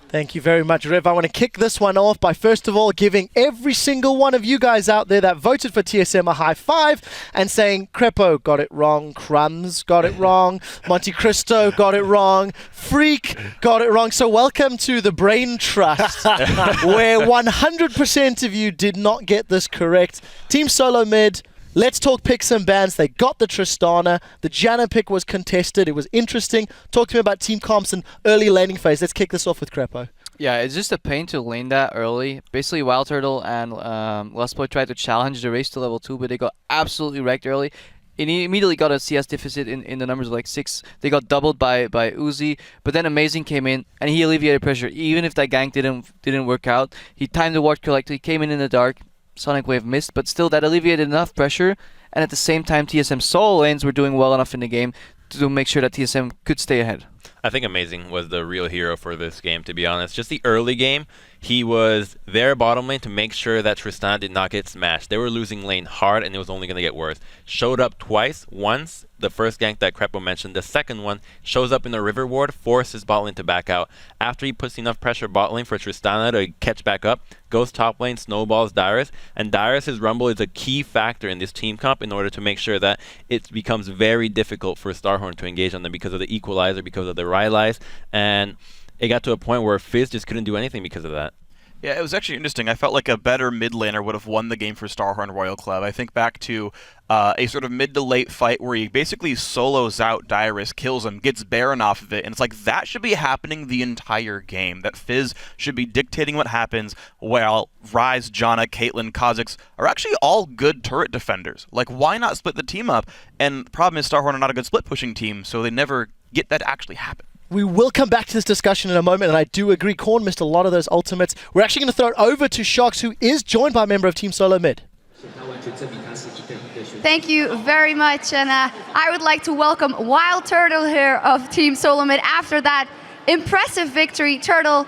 Thank you very much, Riv. I want to kick this one off by first of all giving every single one of you guys out there that voted for TSM a high five and saying Crepo got it wrong, Crumbs got it wrong, Monte Cristo got it wrong, Freak got it wrong. So welcome to the Brain Trust, where 100% of you did not get this correct. Team SoloMid, let's talk picks and bans. They got the Tristana. The Janna pick was contested. It was interesting. Talk to me about Team Compson early laning phase. Let's kick this off with Crepo. Yeah, it's just a pain to lane that early. Basically, Wild Turtle and Lustboy tried to challenge the race to level 2, but they got absolutely wrecked early. And he immediately got a CS deficit in the numbers of like 6. They got doubled by Uzi, but then Amazing came in and he alleviated pressure. Even if that gank didn't work out, he timed the ward correctly, he came in the dark. Sonic Wave missed, but still that alleviated enough pressure, and at the same time TSM solo lanes were doing well enough in the game to make sure that TSM could stay ahead. I think Amazing was the real hero for this game, to be honest. Just the early game, he was there bottom lane to make sure that Tristan did not get smashed. They were losing lane hard, and it was only going to get worse. Showed up twice. Once, the first gank that Crepo mentioned. The second one shows up in the river ward, forces bot lane to back out. After he puts enough pressure bot lane for Tristana to catch back up, goes top lane, snowballs Dyrus, and Dyrus' Rumble is a key factor in this team comp in order to make sure that it becomes very difficult for Starhorn to engage on them because of the equalizer, because of the Rylai's, and it got to a point where Fizz just couldn't do anything because of that. Yeah, it was actually interesting. I felt like a better mid laner would have won the game for Starhorn Royal Club. I think back to a sort of mid to late fight where he basically solos out Dyrus, kills him, gets Baron off of it, and it's like that should be happening the entire game. That Fizz should be dictating what happens while Ryze, Janna, Caitlyn, Kha'Zix are actually all good turret defenders. Like, why not split the team up? And the problem is Starhorn are not a good split pushing team, so they never get that to actually happen. We will come back to this discussion in a moment, and I do agree, Korn missed a lot of those ultimates. We're actually going to throw it over to Shox, who is joined by a member of Team SoloMid. Thank you very much, and I would like to welcome Wild Turtle here of Team SoloMid after that impressive victory. Turtle,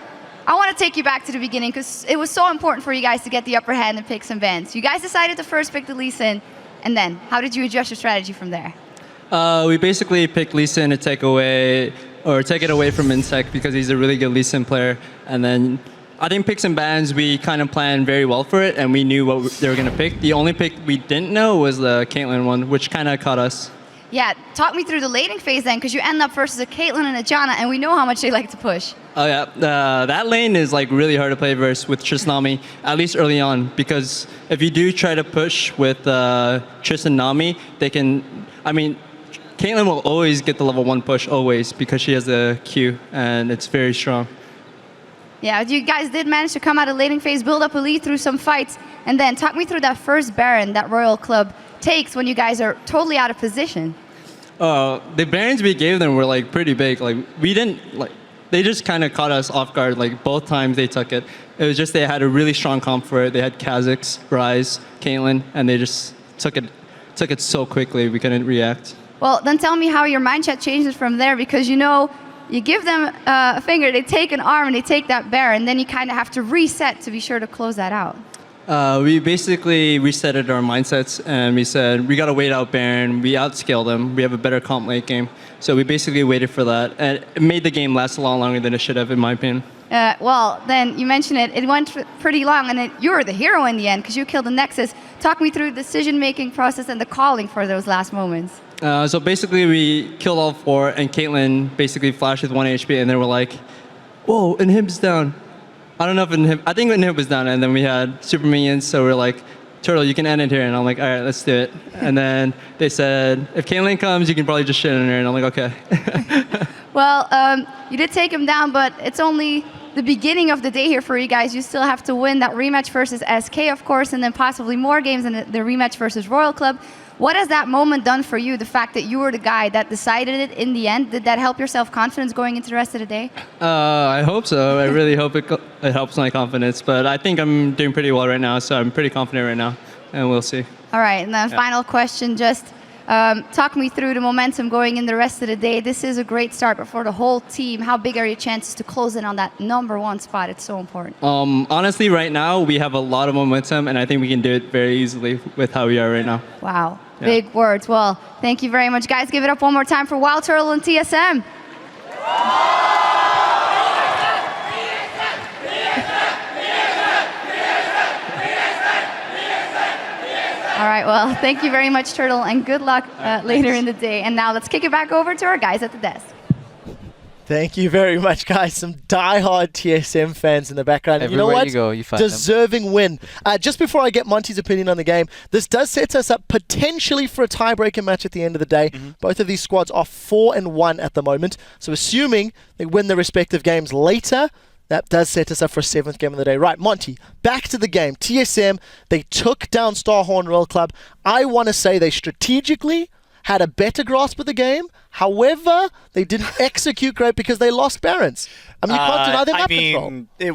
I want to take you back to the beginning because it was so important for you guys to get the upper hand and pick some bans. You guys decided to first pick the Lee Sin, and then how did you adjust your strategy from there? We basically picked Lee Sin to take it away from Insect because he's a really good Lee Sin player. And then I think picks and bans, we kind of planned very well for it, and we knew what they were going to pick. The only pick we didn't know was the Caitlyn one, which kind of caught us. Yeah, talk me through the laning phase then, because you end up versus a Caitlyn and a Janna, and we know how much they like to push. Oh yeah, that lane is like really hard to play versus with Trisnami, at least early on, because if you do try to push with Triss and Nami, they can, Caitlyn will always get the level 1 push, always, because she has the Q, and it's very strong. Yeah, you guys did manage to come out of laning phase, build up a lead through some fights, and then talk me through that first Baron that Royal Club takes when you guys are totally out of position. The Barons we gave them were like pretty big. Like we didn't they just kind of caught us off guard. Like both times they took it. It was just they had a really strong comp for it. They had Kha'Zix, Ryze, Caitlyn, and they just took it so quickly we couldn't react. Well, then tell me how your mindset changes from there, because you give them a finger, they take an arm, and they take that Baron, then you kind of have to reset to be sure to close that out. We basically resetted our mindsets, and we said, we got to wait out Baron. We outscaled them. We have a better comp late game. So we basically waited for that. And it made the game last a lot longer than it should have, in my opinion. Well, then you mentioned it went pretty long, and you were the hero in the end because you killed the Nexus. Talk me through the decision-making process and the calling for those last moments. So basically, we killed all 4, and Caitlyn basically flashed with 1 HP, and then we're like, whoa, and him's down. I don't know if Inhib, I think Inhib was down, and then we had super minions, so we're like, Turtle, you can end it here, and I'm like, all right, let's do it. And then they said, if Caitlyn comes, you can probably just shit in her, and I'm like, okay. Well, you did take him down, but it's only the beginning of the day here for you guys. You still have to win that rematch versus SK, of course, and then possibly more games in the rematch versus Royal Club. What has that moment done for you, the fact that you were the guy that decided it in the end? Did that help your self-confidence going into the rest of the day? I hope so. I really hope it helps my confidence. But I think I'm doing pretty well right now, so I'm pretty confident right now, and we'll see. All right, and then final question, just talk me through the momentum going in the rest of the day. This is a great start, but for the whole team, how big are your chances to close in on that #1 spot? It's so important. Honestly, right now, we have a lot of momentum, and I think we can do it very easily with how we are right now. Wow, big words. Well, thank you very much, guys. Give it up one more time for Wild Turtle and TSM. All right, well, thank you very much, Turtle, and good luck later in the day. And now let's kick it back over to our guys at the desk. Thank you very much, guys. Some diehard TSM fans in the background. Everywhere you know what? You go, you find Deserving win. Just before I get Monty's opinion on the game, this does set us up potentially for a tiebreaker match at the end of the day. Both of these squads are 4-1 at the moment. So assuming they win their respective games later, that does set us up for a 7th game of the day. Right, Monty, back to the game. TSM, they took down Starhorn Royal Club. I want to say they strategically had a better grasp of the game. However, they didn't execute great because they lost Barons. I mean, you can't deny their map control. It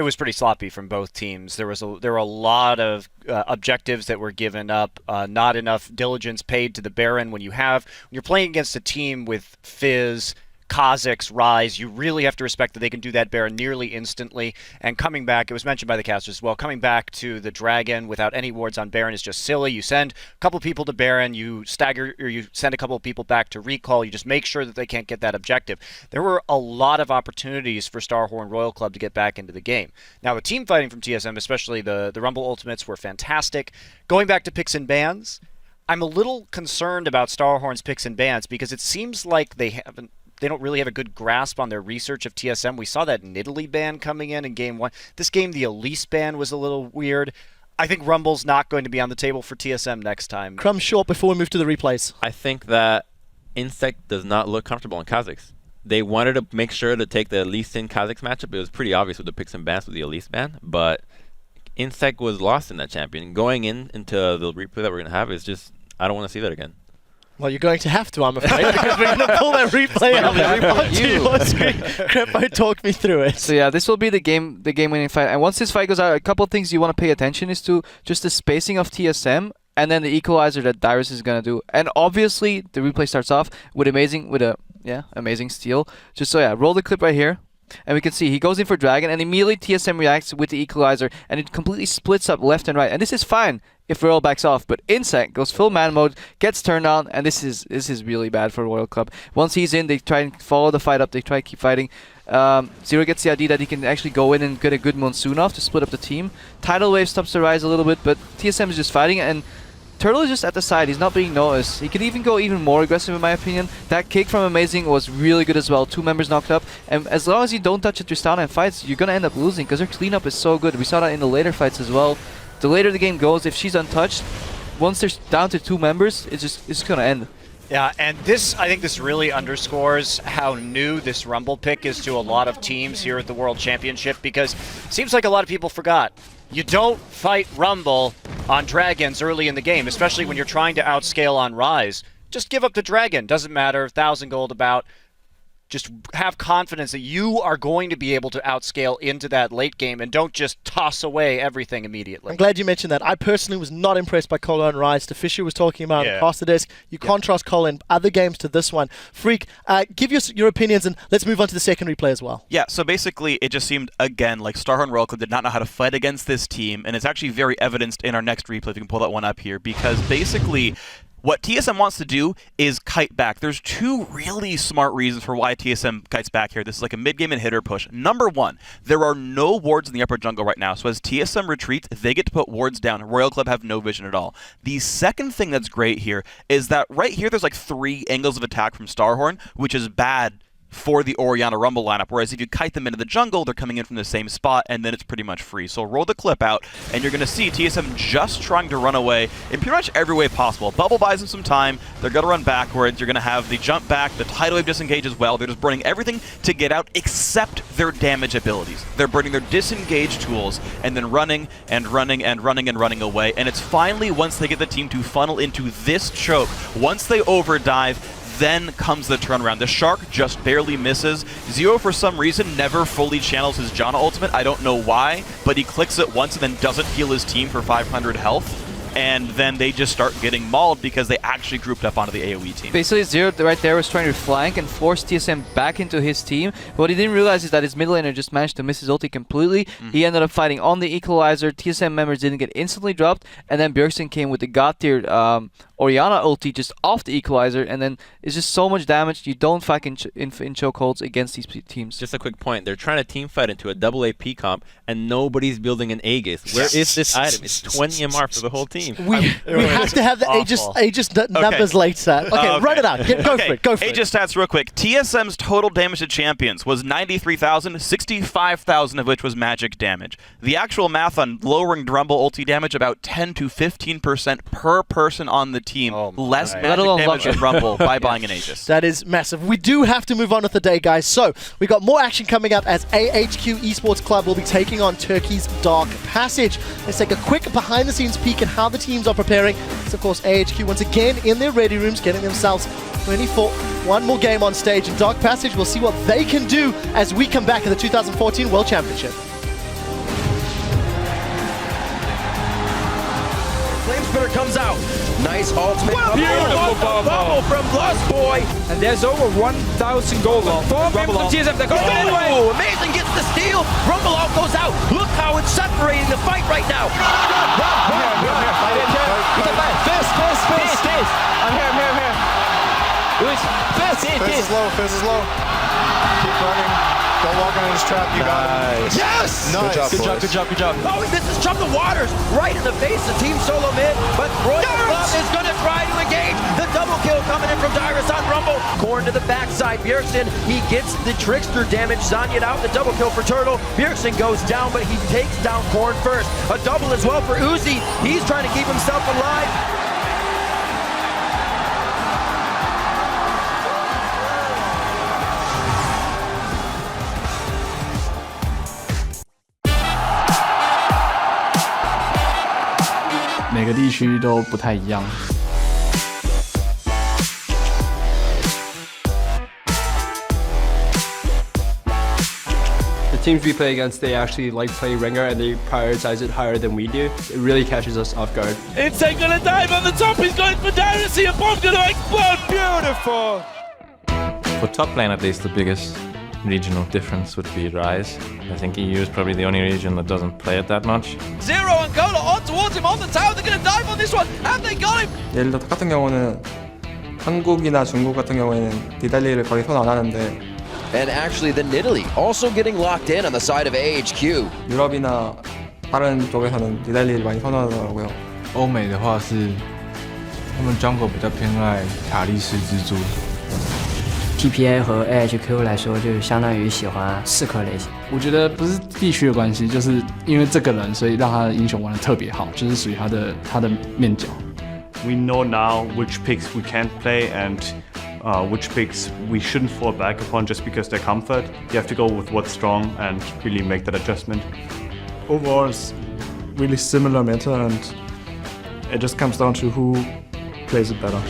was pretty sloppy from both teams. There were a lot of objectives that were given up. Not enough diligence paid to the Baron. When you're playing against a team with Fizz, Kazakhs, Rise, you really have to respect that they can do that Baron nearly instantly. And coming back, it was mentioned by the casters as well, coming back to the Dragon without any wards on Baron is just silly. You send a couple people to Baron, you stagger, or you send a couple of people back to recall. You just make sure that they can't get that objective. There were a lot of opportunities for Starhorn Royal Club to get back into the game. Now, the team fighting from TSM, especially the Rumble Ultimates, were fantastic. Going back to picks and bans, I'm a little concerned about Starhorn's picks and bans because it seems like they don't really have a good grasp on their research of TSM. We saw that Nidalee ban coming in Game 1. This game, the Elise ban was a little weird. I think Rumble's not going to be on the table for TSM next time. Crumb short before we move to the replays. I think that Insect does not look comfortable in Kazakhs. They wanted to make sure to take the Elise in Kazakhs matchup. It was pretty obvious with the picks and bans with the Elise ban, but Insect was lost in that champion. Going into the replay that we're going to have is just, I don't want to see that again. Well, you're going to have to, I'm afraid, because we're going to pull that replay up onto your screen. Crepo, talk me through it. So yeah, this will be the game-winning fight. And once this fight goes out, a couple of things you want to pay attention is to just the spacing of TSM and then the equalizer that Dyrus is going to do. And obviously, the replay starts off with amazing steal. Just so yeah, roll the clip right here. And we can see he goes in for Dragon, and immediately TSM reacts with the equalizer, and it completely splits up left and right. And this is fine if Royal backs off, but Insect goes full man mode, gets turned on, and this is really bad for Royal Club. Once he's in, they try and follow the fight up. They try to keep fighting. Zero gets the idea that he can actually go in and get a good Monsoon off to split up the team. Tidal Wave stops the Rise a little bit, but TSM is just fighting, and Turtle is just at the side. He's not being noticed. He could even go even more aggressive, in my opinion. That kick from Amazing was really good as well. 2 members knocked up. And as long as you don't touch a Tristana in fights, you're going to end up losing because her cleanup is so good. We saw that in the later fights as well. The later the game goes, if she's untouched, once there's down to 2 members, it's going to end. Yeah, and I think this really underscores how new this Rumble pick is to a lot of teams here at the World Championship, because it seems like a lot of people forgot. You don't fight Rumble on Dragons early in the game, especially when you're trying to outscale on Rise. Just give up the Dragon. Doesn't matter. 1,000 gold about. Just have confidence that you are going to be able to outscale into that late game, and don't just toss away everything immediately. I'm glad you mentioned that. I personally was not impressed by Colo and Rise. The Fisher was talking about across the desk. You contrast Colo in other games to this one. Freak, give your opinions, and let's move on to the second replay as well. Yeah, so basically it just seemed, again, like Starhorn Royal Club did not know how to fight against this team, and it's actually very evidenced in our next replay, if you can pull that one up here, because basically what TSM wants to do is kite back. There's 2 really smart reasons for why TSM kites back here. This is like a mid-game inhibitor push. Number 1, there are no wards in the upper jungle right now, so as TSM retreats, they get to put wards down. Royal Club have no vision at all. The second thing that's great here is that right here there's like 3 angles of attack from Starhorn, which is bad for the Orianna Rumble lineup, whereas if you kite them into the jungle, they're coming in from the same spot, and then it's pretty much free. So roll the clip out, and you're going to see TSM just trying to run away in pretty much every way possible. Bubble buys them some time, they're going to run backwards, you're going to have the jump back, the tidal wave disengage as well. They're just burning everything to get out except their damage abilities. They're burning their disengage tools, and then running and running and running and running away, and it's finally once they get the team to funnel into this choke, once they overdive, then comes the turnaround. The Shark just barely misses. Zero, for some reason, never fully channels his Janna ultimate. I don't know why, but he clicks it once and then doesn't heal his team for 500 health. And then they just start getting mauled because they actually grouped up onto the AoE team. Basically, Zero right there was trying to flank and force TSM back into his team. What he didn't realize is that his mid laner just managed to miss his ulti completely. He ended up fighting on the equalizer. TSM members didn't get instantly dropped, and then Bjergsen came with the god-tiered Orianna ulti just off the equalizer, and then it's just so much damage. You don't fight in chokeholds against these teams. Just a quick point. They're trying to team fight into a double AP comp, and nobody's building an Aegis. Where is this item? It's 20 MR for the whole team. We have to have the Aegis numbers later. Okay, run it out. Go for it. Go for Aegis stats real quick. TSM's total damage to champions was 93,000, 65,000 of which was magic damage. The actual math on lowering Rumble ulti damage, about 10 to 15% per person on the team. Less magic damage in Rumble by buying an Aegis. That is massive. We do have to move on with the day, guys. So we got more action coming up as AHQ Esports Club will be taking on Turkey's Dark Passage. Let's take a quick behind-the-scenes peek at how the teams are preparing. It's, of course, AHQ once again in their ready rooms, getting themselves ready for one more game on stage. In Dark Passage, we'll see what they can do as we come back to the 2014 World Championship. Flamespitter comes out. Nice ultimate. Beautiful bubble from Lost Boy. And there's over 1,000 gold. 4 people from TSM. They're going anyway. Amazing gets the steal. Rumble all goes out. Look how it's separating the fight right now. Fist. I'm here. Fist is low. Keep running. Don't walk into this trap. You got it. Yes! Nice. Good job. Oh, this is Chum the Waters right in the face of Team SoloMid, but Royal Club is going to try to engage. The double kill coming in from Dyrus on Rumble. Corn to the backside. Bjergsen, he gets the Trickster damage. Zanya'd out. The double kill for Turtle. Bjergsen goes down, but he takes down Corn first. A double as well for Uzi. He's trying to keep himself alive.每个地区都不太一样。The teams we play against, they actually like play Ringer and they prioritize it higher than we do. It really catches us off guard. Insane gonna dive on the top. He's going for Dyrus. A bomb gonna explode. Beautiful. For top lane, at least, the biggest regional difference would be Rise. I think EU is probably the only region that doesn't play it that much. Zero and Cola on towards him on the tower. They're going to dive on this one. Have they got him? 예를 들어 같은 경우는 한국이나 중국 같은 경우에는 니달리를 거의 손 안 하는데. And actually, the Nidalee also getting locked in on the side of AHQ. 유럽이나 다른 쪽에서는 니달리를 많이 선호하더라고요. 欧美的话是他们 jungle 比较偏爱塔利斯蜘蛛。 TPA 和 AHQ 来说，就相当于喜欢4颗类型。我觉得不是地区的关系，就是因为这个人，所以让他的英雄玩得特别好，就是属于他的面角。We know now which picks we can't play and which picks we shouldn't fall back upon just because they're comfort. You have to go with what's strong and really make that adjustment. Overall, it's really similar meta, and it just comes down to who plays it better.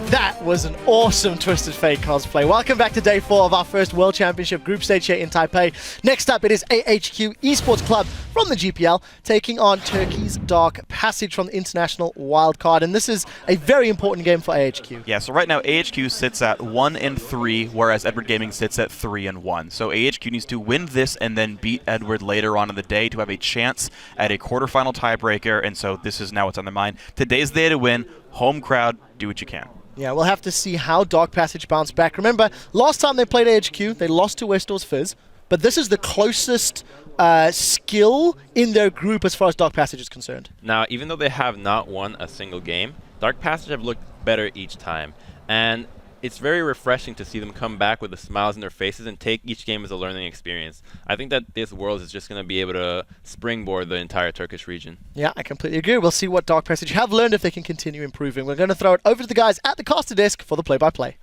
That was an awesome Twisted Fate cosplay. Welcome back to day 4 of our first World Championship group stage here in Taipei. Next up, it is AHQ Esports Club from the GPL taking on Turkey's Dark Passage from the International Wildcard. And this is a very important game for AHQ. Yeah, so right now AHQ sits at 1-3, whereas Edward Gaming sits at 3-1. So AHQ needs to win this and then beat Edward later on in the day to have a chance at a quarterfinal tiebreaker. And so this is now what's on their mind. Today's the day to win. Home crowd, do what you can. Yeah, we'll have to see how Dark Passage bounce back. Remember, last time they played AHQ, they lost to Westall's Fizz, but this is the closest skill in their group as far as Dark Passage is concerned. Now, even though they have not won a single game, Dark Passage have looked better each time. And it's very refreshing to see them come back with the smiles in their faces and take each game as a learning experience. I think that this Worlds is just going to be able to springboard the entire Turkish region. Yeah, I completely agree. We'll see what Dark Passage have learned, if they can continue improving. We're going to throw it over to the guys at the caster desk for the play-by-play.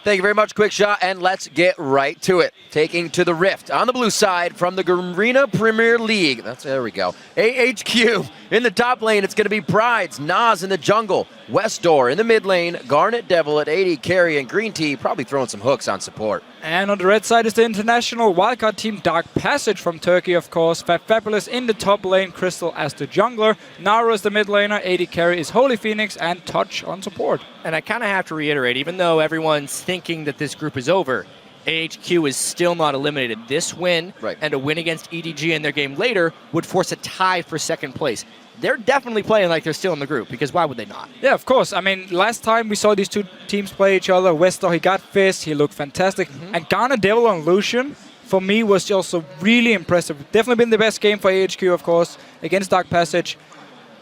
Thank you very much, Quick Shot, and let's get right to it. Taking to the Rift on the blue side from the Garena Premier League. There we go. AHQ in the top lane. It's going to be Prides, Nas in the jungle, Westdoor in the mid lane, Garnet Devil at AD carry, and Green Tea probably throwing some hooks on support. And on the red side is the international wildcard team Dark Passage from Turkey, of course. Fabulous in the top lane, Crystal as the jungler, Naro is the mid laner, AD carry is Holy Phoenix, and Touch on support. And I kind of have to reiterate, even though everyone's thinking that this group is over, AHQ is still not eliminated. This win and a win against EDG in their game later would force a tie for second place. They're definitely playing like they're still in the group, because why would they not? Yeah, of course. I mean, last time we saw these two teams play each other, Westor, he got Fizz, he looked fantastic. And Garnet Devil on Lucian, for me, was also really impressive. Definitely been the best game for AHQ, of course, against Dark Passage.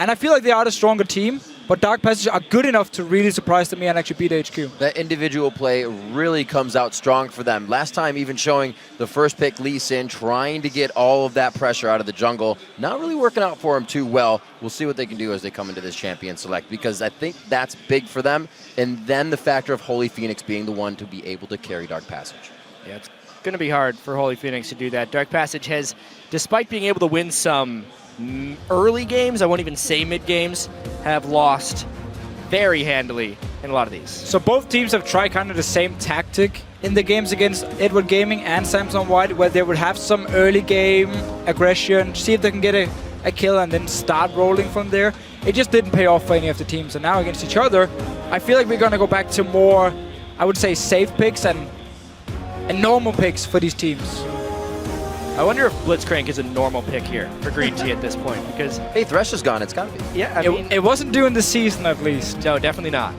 And I feel like they are the stronger team, but Dark Passage are good enough to really surprise me and actually beat HQ. That individual play really comes out strong for them. Last time even showing the first pick Lee Sin, trying to get all of that pressure out of the jungle. Not really working out for him too well. We'll see what they can do as they come into this Champion Select, because I think that's big for them. And then the factor of Holy Phoenix being the one to be able to carry Dark Passage. Yeah, it's going to be hard for Holy Phoenix to do that. Dark Passage has, despite being able to win some early games, I won't even say mid games, have lost very handily in a lot of these. So both teams have tried kind of the same tactic in the games against Edward Gaming and Samsung White, where they would have some early game aggression, see if they can get a kill and then start rolling from there. It just didn't pay off for any of the teams. And now against each other, I feel like we're going to go back to more, I would say, safe picks and normal picks for these teams. I wonder if Blitzcrank is a normal pick here for Green Tea at this point, because... Hey, Thresh is gone, it's gotta be. Yeah, I mean... It wasn't during the season, at least. No, definitely not.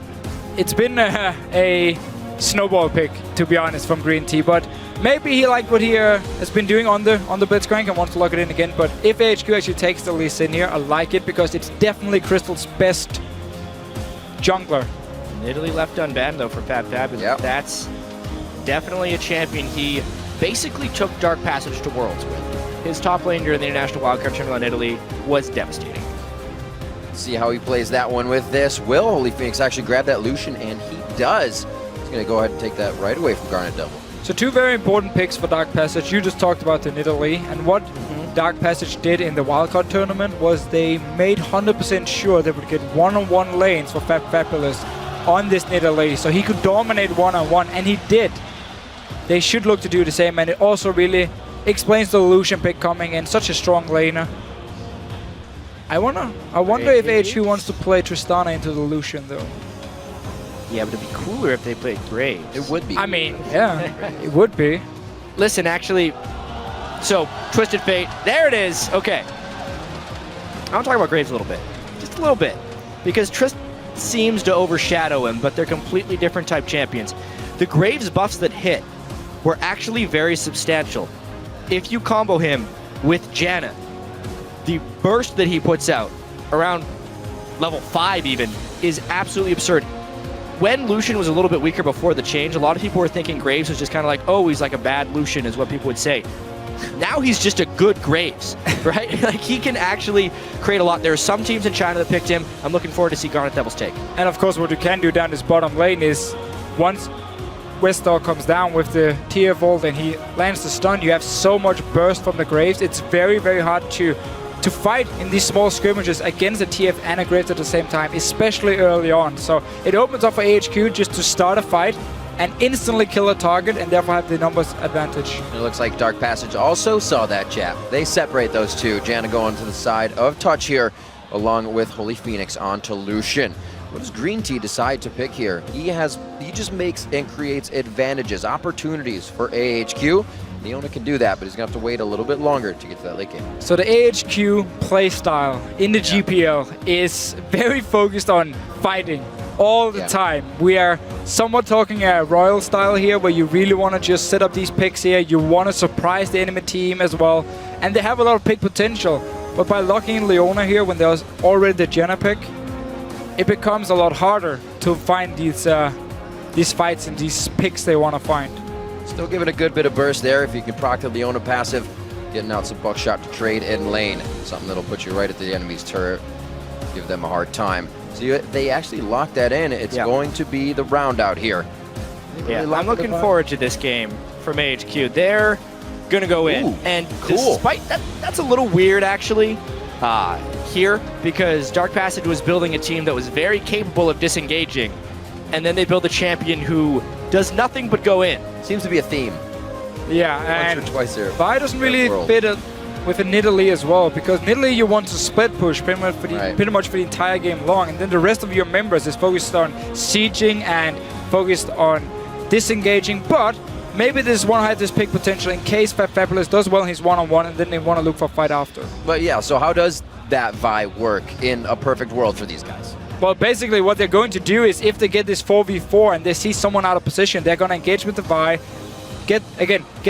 It's been a snowball pick, to be honest, from Green Tea, but maybe he liked what he has been doing on the Blitzcrank and wants to lock it in again. But if AHQ actually takes the Lee Sin here, I like it, because it's definitely Crystal's best jungler. Italy left unbanned, though, for Fabulous. Yep. That's definitely a champion he basically took Dark Passage to Worlds with. His top lane during the International Wildcard Tournament in Italy was devastating. See how he plays that one with this. Will Holy Phoenix actually grab that Lucian? And he does. He's going to go ahead and take that right away from Garnet Devil. So two very important picks for Dark Passage. You just talked about in Italy, and what Dark Passage did in the Wildcard Tournament was they made 100% sure they would get one-on-one lanes for Fabulous on this Italy, so he could dominate one-on-one, and he did. They should look to do the same, and it also really explains the Lucian pick coming in, such a strong laner. I wonder if HQ wants to play Tristana into the Lucian, though. Yeah, but it'd be cooler if they played Graves. It would be. I mean, yeah, it would be. Listen, actually, so Twisted Fate, there it is. Okay. I want to talk about Graves a little bit. Just a little bit. Because Trist seems to overshadow him, but they're completely different type champions. The Graves buffs that hit were actually very substantial. If you combo him with Janna, the burst that he puts out, around level 5 even, is absolutely absurd. When Lucian was a little bit weaker before the change, a lot of people were thinking Graves was just kind of like, oh, he's like a bad Lucian, is what people would say. Now he's just a good Graves, right? Like, he can actually create a lot. There are some teams in China that picked him. I'm looking forward to see Garnet Devil's take. And of course, what you can do down this bottom lane is, once Westar comes down with the tier vault and he lands the stun, you have so much burst from the Graves. It's very, very hard to fight in these small skirmishes against a TF and a Graves at the same time, especially early on. So it opens up for AHQ just to start a fight and instantly kill a target, and therefore have the numbers advantage. It looks like Dark Passage also saw that jab. They separate those two. Janna going to the side of Touch here, along with Holy Phoenix onto Lucian. What does Green Tea decide to pick here? He just makes and creates advantages, opportunities for AHQ. Leona can do that, but he's going to have to wait a little bit longer to get to that late game. So the AHQ playstyle in the GPL is very focused on fighting all the time. We are somewhat talking a royal style here, where you really want to just set up these picks here. You want to surprise the enemy team as well. And they have a lot of pick potential. But by locking in Leona here when there's already the Jenna pick, it becomes a lot harder to find these fights and these picks they want to find. Still giving a good bit of burst there if you can proc the Leona passive. Getting out some buckshot to trade in lane. Something that'll put you right at the enemy's turret. Give them a hard time. So they actually lock that in. It's going to be the round out here. Yeah, I'm looking forward to this game from AHQ. They're going to go in. Ooh, and cool. despite that's a little weird, actually, here, because Dark Passage was building a team that was very capable of disengaging. And then they build a champion who does nothing but go in. Seems to be a theme. Yeah, Once or twice there. Vi doesn't really fit with a Nidalee as well, because Nidalee you want to split push pretty much for the entire game long, and then the rest of your members is focused on sieging and focused on disengaging. But maybe this one has this pick potential in case Fabulous does well in his one-on-one, and then they want to look for a fight after. But yeah, so how does that Vi work in a perfect world for these guys? Well, basically what they're going to do is if they get this 4v4 and they see someone out of position, they're going to engage with the Vi. Get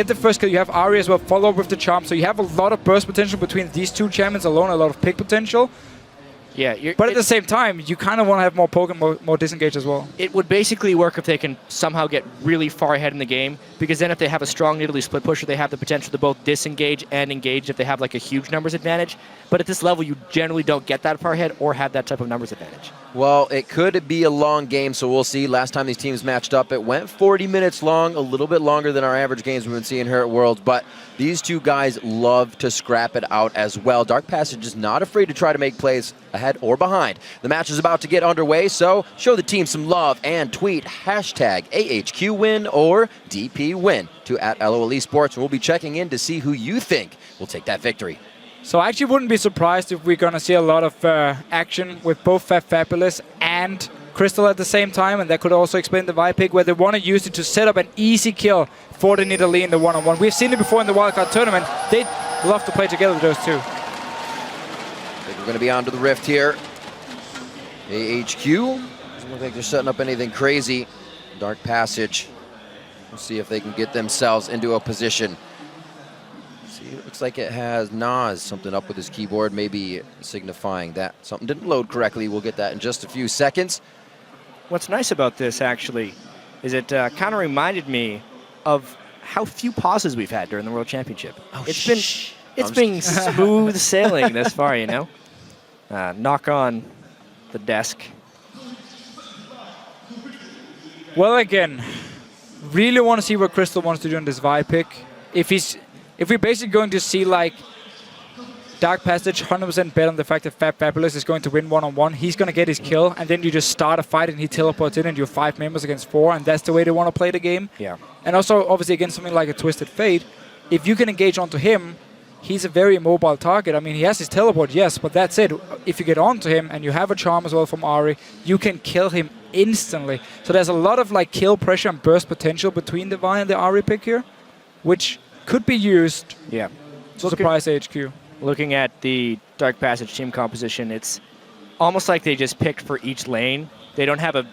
the first kill. You have Ahri as well, follow up with the charm. So you have a lot of burst potential between these two champions alone, a lot of pick potential. Yeah, but at the same time, you kind of want to have more poke and more disengage as well. It would basically work if they can somehow get really far ahead in the game, because then if they have a strong Nidalee split pusher, they have the potential to both disengage and engage if they have like a huge numbers advantage. But at this level, you generally don't get that far ahead or have that type of numbers advantage. Well, it could be a long game, so we'll see. Last time these teams matched up, it went 40 minutes long, a little bit longer than our average games we've been seeing here at Worlds, but these two guys love to scrap it out as well. Dark Passage is not afraid to try to make plays ahead or behind. The match is about to get underway, so show the team some love and tweet hashtag AHQWin or DPWin to @LOL Esports, and we'll be checking in to see who you think will take that victory. So I actually wouldn't be surprised if we're going to see a lot of action with both Fabulous and Crystal at the same time, and that could also explain the Vi pick, where they want to use it to set up an easy kill for the Nidalee in the one-on-one. We've seen it before in the wildcard tournament. They'd love to play together with those two. I think we're going to be on to the rift here. AHQ doesn't look like they're setting up anything crazy. Dark Passage. We'll see if they can get themselves into a position. It looks like it has Nas something up with his keyboard, maybe signifying that something didn't load correctly. We'll get that in just a few seconds. What's nice about this, actually, is it kind of reminded me of how few pauses we've had during the World Championship. Oh, it's been smooth sailing this far, you know. Knock on the desk. Well, again, really want to see what Crystal wants to do on this Vi pick. If we're basically going to see like Dark Passage 100% bet on the fact that Fabulous is going to win one-on-one, he's going to get his kill, and then you just start a fight and he teleports in and you're 5 members against 4, and that's the way they want to play the game. Yeah. And also, obviously, against something like a Twisted Fate, if you can engage onto him, he's a very mobile target. I mean, he has his teleport, yes, but that's it. If you get onto him and you have a charm as well from Ahri, you can kill him instantly. So there's a lot of like kill pressure and burst potential between the Vi and the Ahri pick here, which could be used to surprise AHQ. Looking at the Dark Passage team composition, it's almost like they just picked for each lane. They don't have a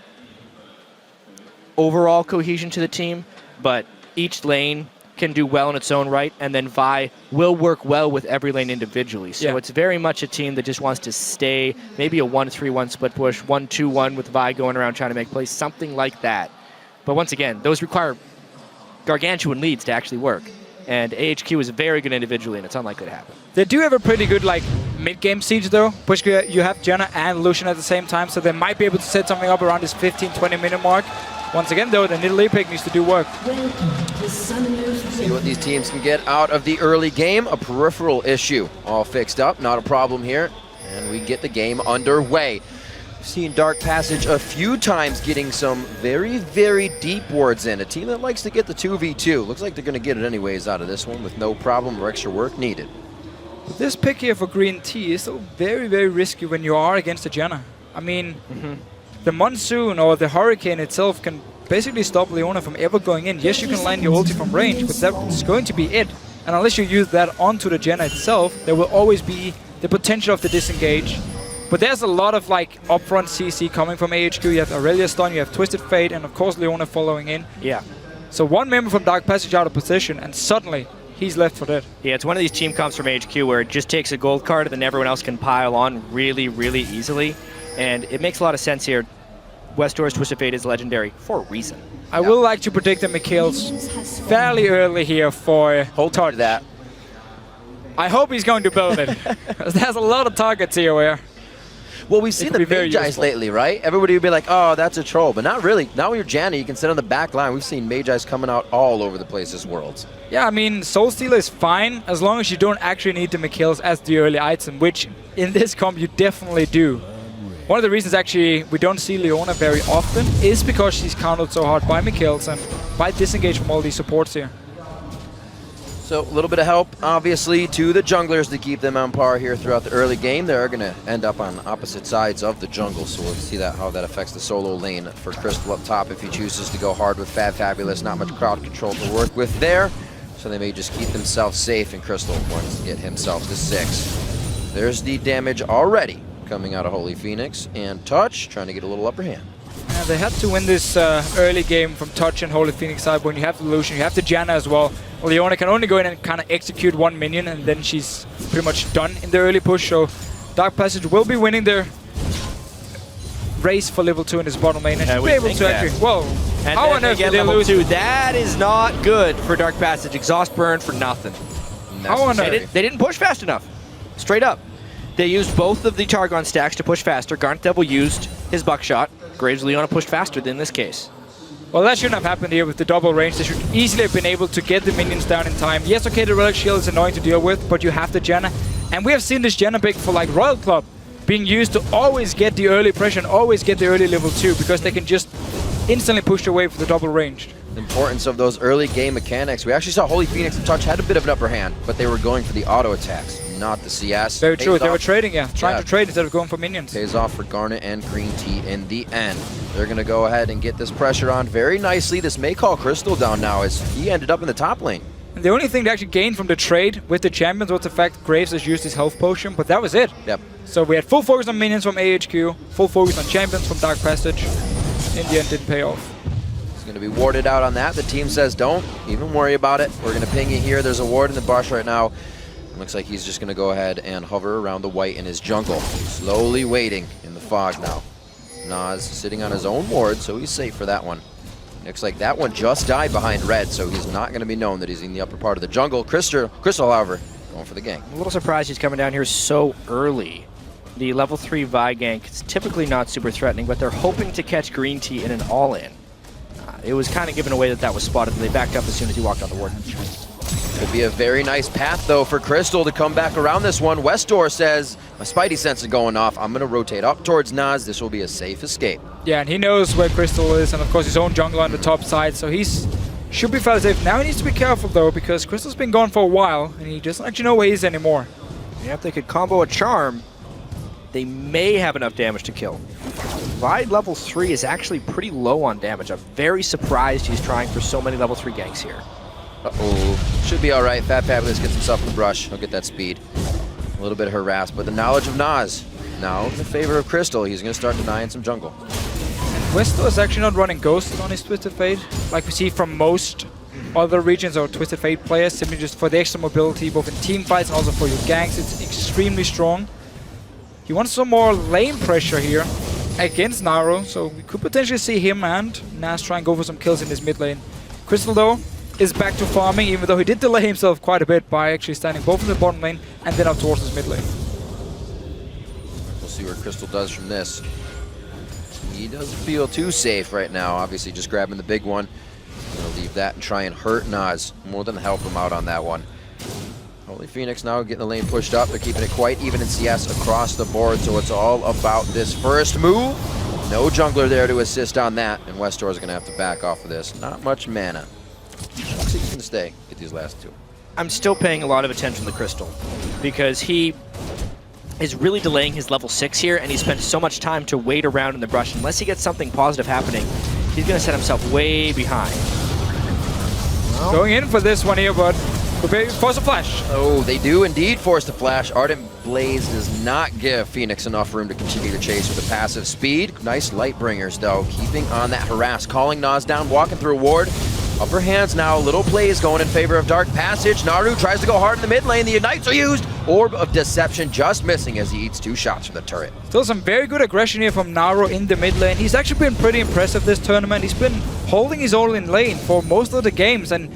overall cohesion to the team, but each lane can do well in its own right, and then Vi will work well with every lane individually. So it's very much a team that just wants to stay, maybe a 1-3-1 split push, 1-2-1 with Vi going around trying to make plays, something like that. But once again, those require gargantuan leads to actually work. And AHQ is very good individually, and it's unlikely to happen. They do have a pretty good like mid-game siege though, which you have Jenna and Lucian at the same time, so they might be able to set something up around this 15-20 minute mark. Once again though, the Nidalee pick needs to do work. See what these teams can get out of the early game. A peripheral issue all fixed up, not a problem here. And we get the game underway. Seen Dark Passage a few times getting some very, very deep wards in. A team that likes to get the 2v2. Looks like they're going to get it anyways out of this one with no problem or extra work needed. This pick here for Green Tea is still very, very risky when you are against a Jenna. I mean, the Monsoon or the Hurricane itself can basically stop Leona from ever going in. Yes, you can land your ulti from range, but that's going to be it. And unless you use that onto the Jenna itself, there will always be the potential of the disengage. But there's a lot of like upfront CC coming from AHQ. You have Aurelia Stun, you have Twisted Fate, and of course Leona following in. Yeah. So one member from Dark Passage out of position, and suddenly he's left for dead. Yeah, it's one of these team comps from HQ where it just takes a gold card and then everyone else can pile on really, really easily. And it makes a lot of sense here. Westor's Twisted Fate is legendary for a reason. I will like to predict that Mikhail's fairly early here for Hold that. I hope he's going to build it. There's a lot of targets here where... Well, we've seen the Magi lately, right? Everybody would be like, oh, that's a troll. But not really. Now when you're Janna, you can sit on the back line. We've seen Magi coming out all over the place this Worlds. Yeah, I mean, Soul Stealer is fine as long as you don't actually need the Mikhails as the early item, which in this comp you definitely do. One of the reasons actually we don't see Leona very often is because she's countered so hard by Mikhails and by disengage from all these supports here. So a little bit of help, obviously, to the junglers to keep them on par here throughout the early game. They're going to end up on opposite sides of the jungle, so we'll see how that affects the solo lane for Crystal up top if he chooses to go hard with Fabulous. Not much crowd control to work with there, so they may just keep themselves safe, and Crystal wants to get himself to 6. There's the damage already coming out of Holy Phoenix, and Touch trying to get a little upper hand. Yeah, they had to win this early game from Touch and Holy Phoenix side. When you have the Lucian, you have the Janna as well. Leona can only go in and kind of execute one minion, and then she's pretty much done in the early push. So Dark Passage will be winning their race for level 2 in his bottom lane, and should be able to actually... Whoa! And how on earth did they level lose? 2? That is not good for Dark Passage. Exhaust burn for nothing. How on earth? They didn't push fast enough. Straight up. They used both of the Targon stacks to push faster. Garnet Devil used his buckshot. Graves Leona pushed faster than this case. Well, that shouldn't have happened here with the double range. They should easily have been able to get the minions down in time. Yes, okay, the Relic Shield is annoying to deal with, but you have the Janna. And we have seen this Janna pick for like Royal Club being used to always get the early pressure and always get the early level 2 because they can just instantly push away for the double range. The importance of those early game mechanics. We actually saw Holy Phoenix and Touch had a bit of an upper hand, but they were going for the auto attacks, not the CS. Very true. They were trading, trying to trade instead of going for minions. Pays off for Garnet and Green Tea in the end. They're going to go ahead and get this pressure on very nicely. This may call Crystal down now as he ended up in the top lane. And the only thing they actually gained from the trade with the champions was the fact Graves has used his health potion, but that was it. Yep. So we had full focus on minions from AHQ, full focus on champions from Dark Passage. In the end, didn't pay off. Going to be warded out on that. The team says don't even worry about it. We're going to ping you here. There's a ward in the bush right now. Looks like he's just going to go ahead and hover around the white in his jungle. Slowly waiting in the fog now. Nas sitting on his own ward, so he's safe for that one. Looks like that one just died behind red, so he's not going to be known that he's in the upper part of the jungle. Crystal, however, going for the gank. I'm a little surprised he's coming down here so early. The level 3 Vi gank is typically not super threatening, but they're hoping to catch Green Tea in an all-in. It was kind of given away that was spotted, and they backed up as soon as he walked on the ward. Could be a very nice path, though, for Crystal to come back around this one. Westor says, my Spidey sense is going off. I'm going to rotate up towards Nas. This will be a safe escape. Yeah, and he knows where Crystal is, and of course his own jungler on the top side, so he's should be fairly safe. Now he needs to be careful, though, because Crystal's been gone for a while, and he doesn't actually know where he is anymore. Yeah, if they could combo a charm, they may have enough damage to kill. Vi level 3 is actually pretty low on damage. I'm very surprised he's trying for so many level 3 ganks here. Uh-oh. Should be all right. Fabulous gets himself in the brush. He'll get that speed. A little bit harassed, but the knowledge of Nas now in the favor of Crystal. He's going to start denying some jungle. Westor is actually not running Ghost on his Twisted Fate, like we see from most other regions or Twisted Fate players, simply just for the extra mobility, both in team fights and also for your ganks. It's extremely strong. He wants some more lane pressure here against Naru, so we could potentially see him and Nas try and go for some kills in this mid lane. Crystal, though, is back to farming, even though he did delay himself quite a bit by actually standing both in the bottom lane and then up towards his mid lane. We'll see what Crystal does from this. He doesn't feel too safe right now, obviously just grabbing the big one. Gonna leave that and try and hurt Nas more than help him out on that one. Holy Phoenix now getting the lane pushed up. They're keeping it quite even in CS across the board, so it's all about this first move. No jungler there to assist on that, and Westor is going to have to back off of this. Not much mana. Looks like he can stay, get these last two. I'm still paying a lot of attention to Crystal because he is really delaying his level 6 here, and he spent so much time to wait around in the brush. Unless he gets something positive happening, he's going to set himself way behind. Well, going in for this one here, but Force a flash. Oh, they do indeed force the flash. Ardent Blaze does not give Phoenix enough room to continue to chase with a passive speed. Nice light bringers though, keeping on that harass, calling Nas down, walking through a ward. Upper hands now, little plays going in favor of Dark Passage. Naru tries to go hard in the mid lane. The Ignites are used. Orb of Deception just missing as he eats 2 shots from the turret. Still some very good aggression here from Naru in the mid lane. He's actually been pretty impressive this tournament. He's been holding his own in lane for most of the games, and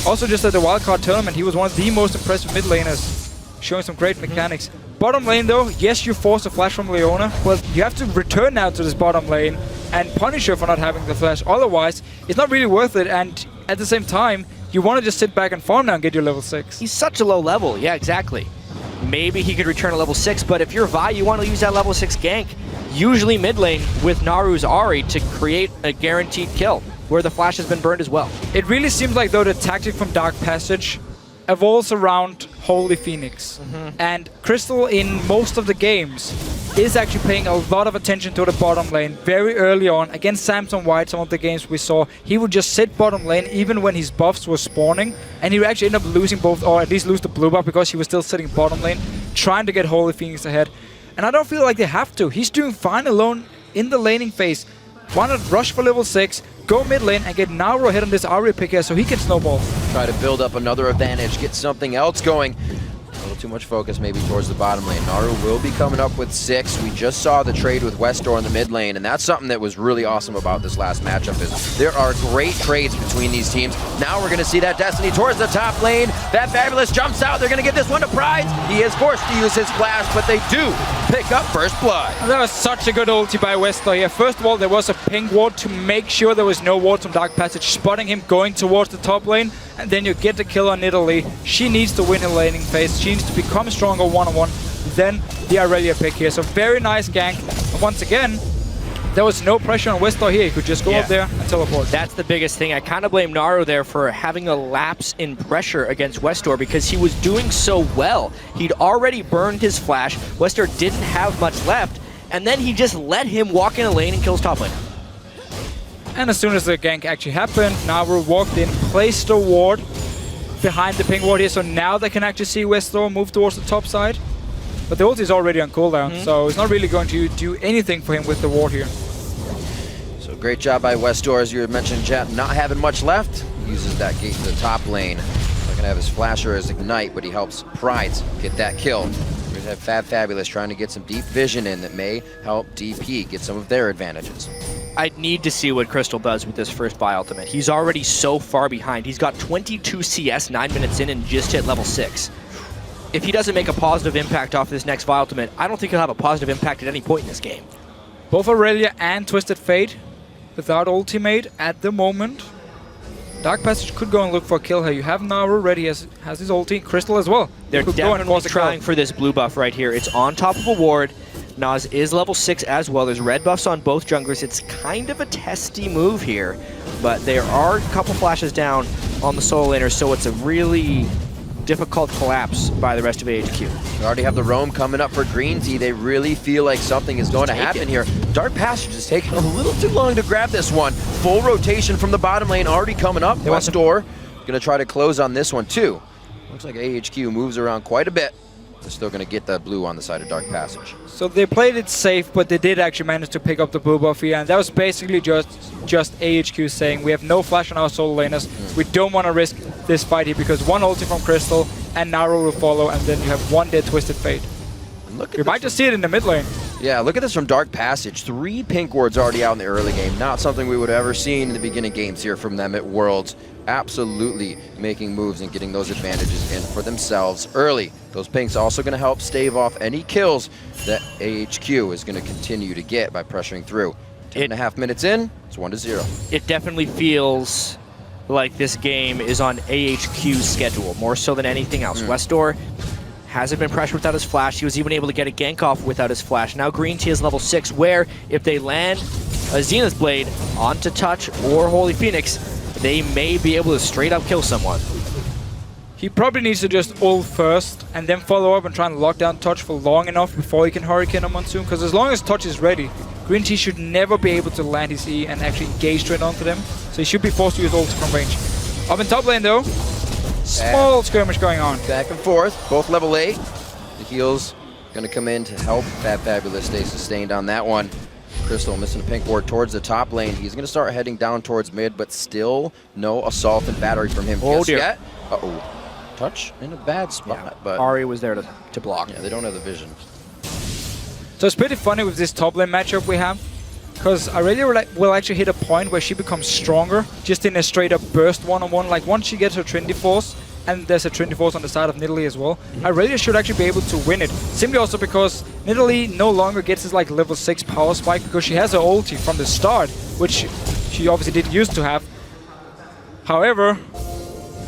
also just at the wildcard tournament, he was one of the most impressive mid laners, showing some great mechanics. Bottom lane though, yes, you force a flash from Leona, but you have to return now to this bottom lane and punish her for not having the flash. Otherwise, it's not really worth it, and at the same time, you want to just sit back and farm now and get your level 6. He's such a low level, yeah, exactly. Maybe he could return a level 6, but if you're Vi, you want to use that level 6 gank, usually mid lane with Naru's Ahri to create a guaranteed kill, where the flash has been burned as well. It really seems like though the tactic from Dark Passage evolves around Holy Phoenix. And Crystal in most of the games is actually paying a lot of attention to the bottom lane very early on. Against Samson White, some of the games we saw, he would just sit bottom lane even when his buffs were spawning, and he would actually end up losing both, or at least lose the blue buff because he was still sitting bottom lane trying to get Holy Phoenix ahead. And I don't feel like they have to. He's doing fine alone in the laning phase. Why not rush for level 6, go mid lane and get Naru ahead on this Ahri pick here so he can snowball. Try to build up another advantage, get something else going. A little too much focus maybe towards the bottom lane. Naru will be coming up with 6. We just saw the trade with Westor in the mid lane, and that's something that was really awesome about this last matchup is there are great trades between these teams. Now we're going to see that Destiny towards the top lane. That Fabulous jumps out. They're going to get this one to Prides. He is forced to use his flash, but they do pick up first blood. That was such a good ulti by Westor here. First of all, there was a ping ward to make sure there was no ward from Dark Passage, spotting him going towards the top lane, and then you get the kill on Italy. She needs to win her laning phase. She needs to become stronger one-on-one. Then the Aurelia pick here. So very nice gank. And once again, there was no pressure on Westor here. He could just go up there and teleport. That's the biggest thing. I kind of blame Naru there for having a lapse in pressure against Westor because he was doing so well. He'd already burned his flash. Westor didn't have much left, and then he just let him walk in a lane and kill his top lane. And as soon as the gank actually happened, Naru walked in, placed a ward behind the ping ward here, so now they can actually see Westor move towards the top side. But the ult is already on cooldown, so it's not really going to do anything for him with the ward here. So great job by Westor, as you had mentioned, chat, not having much left. He uses that gate to the top lane. Not going to have his flasher as Ignite, but he helps Prides get that kill. We're going to have Fabulous trying to get some deep vision in that may help DP get some of their advantages. I need to see what Crystal does with this first Vi ultimate. He's already so far behind. He's got 22 CS 9 minutes in and just hit level 6. If he doesn't make a positive impact off this next Vi ultimate, I don't think he'll have a positive impact at any point in this game. Both Aurelia and Twisted Fate without ultimate at the moment. Dark Passage could go and look for a kill here. You have Naru ready, has his ulti. Crystal as well. They're definitely trying for this blue buff right here. It's on top of a ward. Nas is level 6 as well. There's red buffs on both junglers. It's kind of a testy move here, but there are a couple flashes down on the solo laner, so it's a really difficult collapse by the rest of AHQ. We already have the roam coming up for Green Tea. They really feel like something is going to happen here. Dark Passage is taking a little too long to grab this one. Full rotation from the bottom lane already coming up. Westor going to try to close on this one too. Looks like AHQ moves around quite a bit. They're still going to get that blue on the side of Dark Passage. So they played it safe, but they did actually manage to pick up the blue buff here, and that was basically just AHQ saying we have no flash on our solo laners. We don't want to risk this fight here because one ulti from Crystal and Naru will follow, and then you have one dead Twisted Fate. You might just see it in the mid lane. Yeah, look at this from Dark Passage. 3 pink wards already out in the early game. Not something we would have ever seen in the beginning games here from them at Worlds. Absolutely making moves and getting those advantages in for themselves early. Those pinks also going to help stave off any kills that AHQ is going to continue to get by pressuring through. 10.5 minutes in, it's 1-0. It definitely feels like this game is on AHQ's schedule, more so than anything else. Westor hasn't been pressured without his flash. He was even able to get a gank off without his flash. Now Green Tea is level 6, where if they land a Zenith Blade onto Touch or Holy Phoenix, they may be able to straight up kill someone. He probably needs to just ult first and then follow up and try and lock down Touch for long enough before he can Hurricane on Monsoon, because as long as Touch is ready, Green Tea should never be able to land his E and actually engage straight onto them, so he should be forced to use ult from range. Up in top lane though, Small skirmish going on. Back and forth, both level 8. The heals going to come in to help Fabulous stay sustained on that one. Crystal missing a pink ward towards the top lane. He's going to start heading down towards mid, but still no assault and battery from him just yet. Uh-oh. Touch in a bad spot, but Ari was there to block. Yeah, they don't have the vision. So it's pretty funny with this top lane matchup we have, because Aurelia will actually hit a point where she becomes stronger just in a straight up burst one-on-one. Like once she gets her Trinity Force, and there's a Trinity Force on the side of Nidalee as well, Aurelia should actually be able to win it. Simply also because Nidalee no longer gets this like level 6 power spike because she has her ulti from the start, which she obviously didn't used to have. However,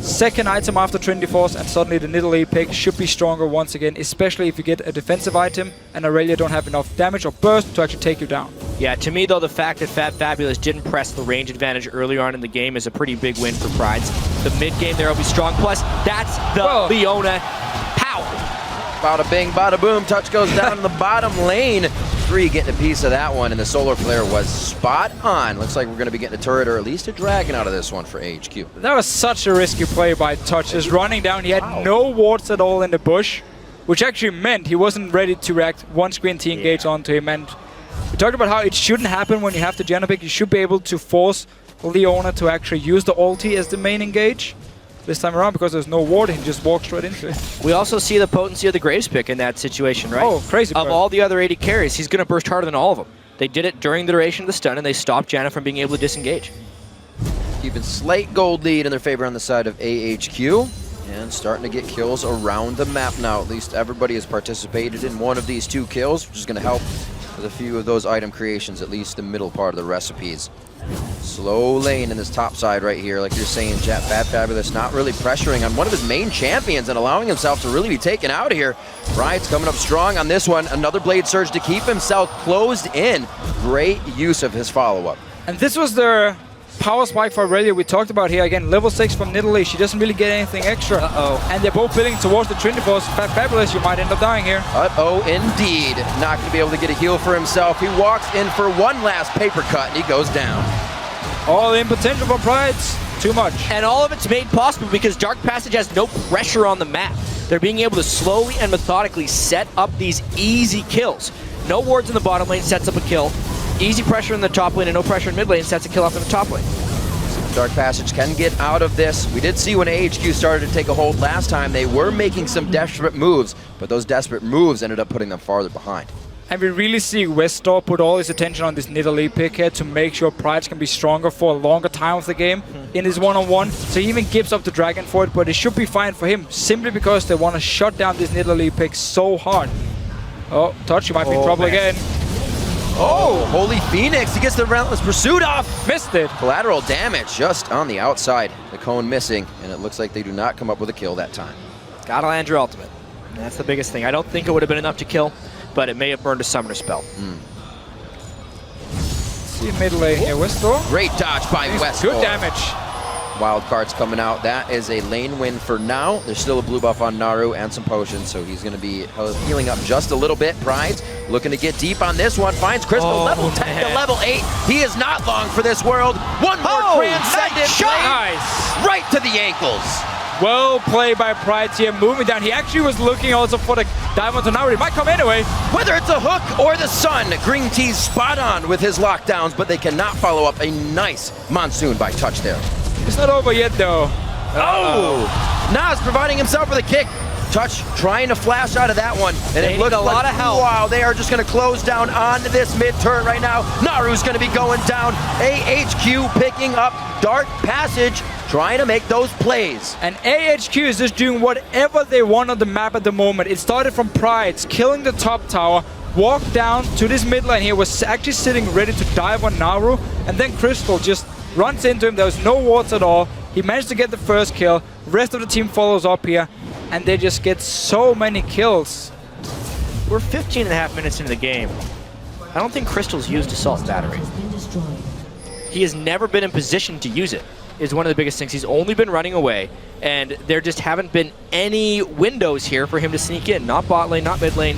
second item after Trinity Force and suddenly the Nidalee pick should be stronger once again, especially if you get a defensive item and Aurelia don't have enough damage or burst to actually take you down. Yeah, to me though, the fact that Fabulous didn't press the range advantage earlier on in the game is a pretty big win for Prides. The mid game there will be strong. Plus, that's the Leona power. Bada bing, bada boom. Touch goes down in the bottom lane. 3 getting a piece of that one, and the solar flare was spot on. Looks like we're going to be getting a turret or at least a dragon out of this one for AHQ. That was such a risky play by Touch. Just running down, he had no wards at all in the bush, which actually meant he wasn't ready to react once Green T engaged onto him. And we talked about how it shouldn't happen when you have the Janna pick. You should be able to force Leona to actually use the ulti as the main engage. This time around, because there's no ward, he can just walk straight into it. We also see the potency of the Graves pick in that situation, right? Oh, crazy. Of all the other 80 carries, he's going to burst harder than all of them. They did it during the duration of the stun, and they stopped Janna from being able to disengage. Keeping slight gold lead in their favor on the side of AHQ. And starting to get kills around the map now. At least everybody has participated in one of these 2 kills, which is going to help with a few of those item creations, at least the middle part of the recipes. Slow lane in this top side right here, like you're saying, Fabulous not really pressuring on one of his main champions and allowing himself to really be taken out here. Riot's coming up strong on this one. Another Blade Surge to keep himself closed in. Great use of his follow-up. And this was the power spike for Aurelia we talked about here. Again, level 6 from Nidalee. She doesn't really get anything extra. And they're both building towards the Trinity Force. Fabulous, you might end up dying here. Indeed. Not going to be able to get a heal for himself. He walks in for one last paper cut, and he goes down. All in potential for Prides. Too much. And all of it's made possible because Dark Passage has no pressure on the map. They're being able to slowly and methodically set up these easy kills. No wards in the bottom lane sets up a kill. Easy pressure in the top lane and no pressure in mid lane sets a kill up in the top lane. Dark Passage can get out of this. We did see when AHQ started to take a hold last time, they were making some desperate moves, but those desperate moves ended up putting them farther behind. And we really see Westor put all his attention on this Nidalee pick here to make sure Prides can be stronger for a longer time of the game in his one-on-one. So he even gives up the dragon for it, but it should be fine for him simply because they want to shut down this Nidalee pick so hard. Oh, Touch, you might be in trouble again. Oh, Holy Phoenix, he gets the Relentless Pursuit off. Missed it. Collateral damage just on the outside. The cone missing, and it looks like they do not come up with a kill that time. Gotta land your ultimate. That's the biggest thing. I don't think it would have been enough to kill, but it may have burned a summoner spell. See mid lane here, Westor. Great dodge by Westor. Good damage. Wild cards coming out. That is a lane win for now. There's still a blue buff on Naru and some potions, so he's going to be healing up just a little bit. Prides looking to get deep on this one. Finds Crystal level 10 to level 8. He is not long for this world. One more transcendent blade. Nice. Right to the ankles. Well played by Prides here, moving down. He actually was looking also for the dive onto Naru. He might come anyway. Whether it's a hook or the sun, Green Tea's spot on with his lockdowns, but they cannot follow up a nice monsoon by Touch there. It's not over yet, though. Nas providing himself with a kick. Touch trying to flash out of that one. And it looks a lot of help. Wow, they are just going to close down on this mid turret right now. Naru's going to be going down. AHQ picking up Dark Passage, trying to make those plays. And AHQ is just doing whatever they want on the map at the moment. It started from Prides, killing the top tower, walked down to this mid lane here, was actually sitting ready to dive on Naru, and then Crystal just runs into him. There was no wards at all. He managed to get the first kill. Rest of the team follows up here, and they just get so many kills. We're 15 and a half minutes into the game. I don't think Crystal's used Assault Battery. He has never been in position to use it, is one of the biggest things. He's only been running away, and there just haven't been any windows here for him to sneak in. Not bot lane, not mid lane.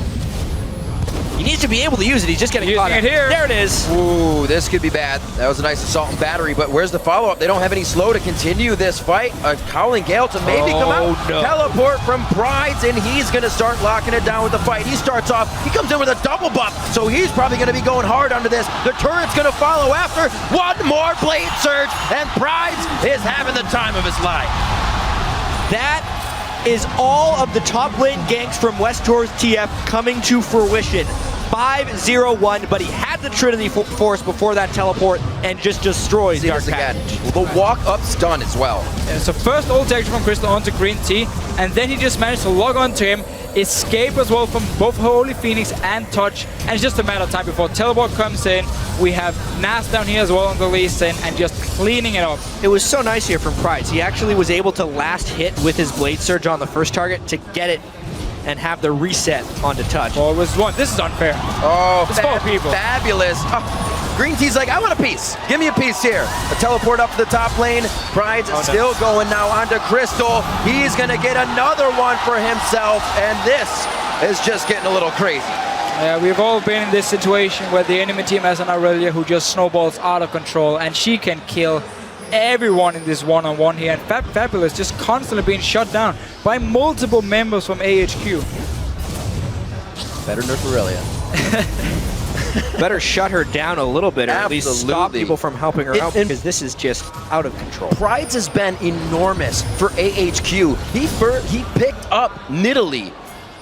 He needs to be able to use it. He's just getting caught Using it out. here. There it is. Ooh, this could be bad. That was a nice assault and battery, but where's the follow-up? They don't have any slow to continue this fight. A Howling Gale to maybe come out. No. Teleport from Prides, and he's going to start locking it down with the fight. He starts off, he comes in with a double buff, so he's probably going to be going hard under this. The turret's going to follow after. One more Blade Surge, and Prides is having the time of his life. That is all of the top lane ganks from West Tours TF coming to fruition. 5-0-1, but he had the Trinity Force before that teleport and just destroys Dark Passage. The walk-up stun as well. Yeah, so first ult action from Crystal onto Green Tea, and then he just managed to log onto him, escape as well from both Holy Phoenix and Touch, and it's just a matter of time before teleport comes in. We have Nas down here as well on the Lee Sin and just cleaning it up. It was so nice here from Prides. He actually was able to last hit with his Blade Surge on the first target to get it and have the reset onto Touch. Oh, it was one. This is unfair. Oh, it's 4 people. Fabulous. Oh, Green Tea's like, I want a piece. Give me a piece here. A teleport up to the top lane. Pride's still going now onto Crystal. He's going to get another one for himself, and this is just getting a little crazy. Yeah, we've all been in this situation where the enemy team has an Aurelia who just snowballs out of control, and she can kill everyone in this one-on-one here, and Fabulous just constantly being shut down by multiple members from AHQ. Better nerf Aurelia. Better shut her down a little bit, or at least stop Absolutely. people from helping her out, because this is just out of control. Prides has been enormous for AHQ. He picked up Nidalee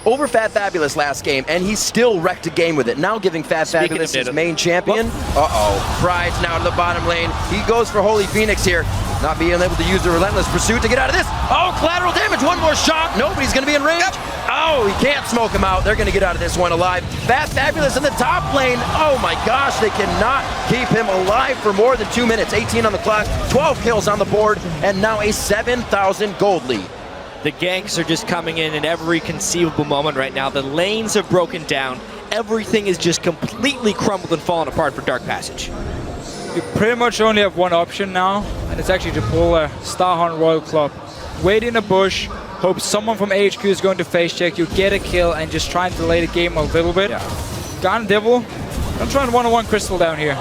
over Fabulous last game, and he still wrecked a game with it. Now giving Fabulous his main champion. Uh-oh. Pride's now to the bottom lane. He goes for Holy Phoenix here. Not being able to use the Relentless Pursuit to get out of this. Oh, collateral damage. One more shot. Nobody's going to be in range. Oh, he can't smoke him out. They're going to get out of this one alive. Fabulous in the top lane. Oh my gosh, they cannot keep him alive for more than 2 minutes. 18 on the clock, 12 kills on the board, and now a 7,000 gold lead. The ganks are just coming in every conceivable moment right now. The lanes have broken down. Everything is just completely crumbled and fallen apart for Dark Passage. You pretty much only have one option now, and it's actually to pull a Starhorn Royal Club. Wait in a bush, hope someone from AHQ is going to face check you, get a kill, and just try and delay the game a little bit. Gone Devil, I'm trying one-on-one Crystal down here.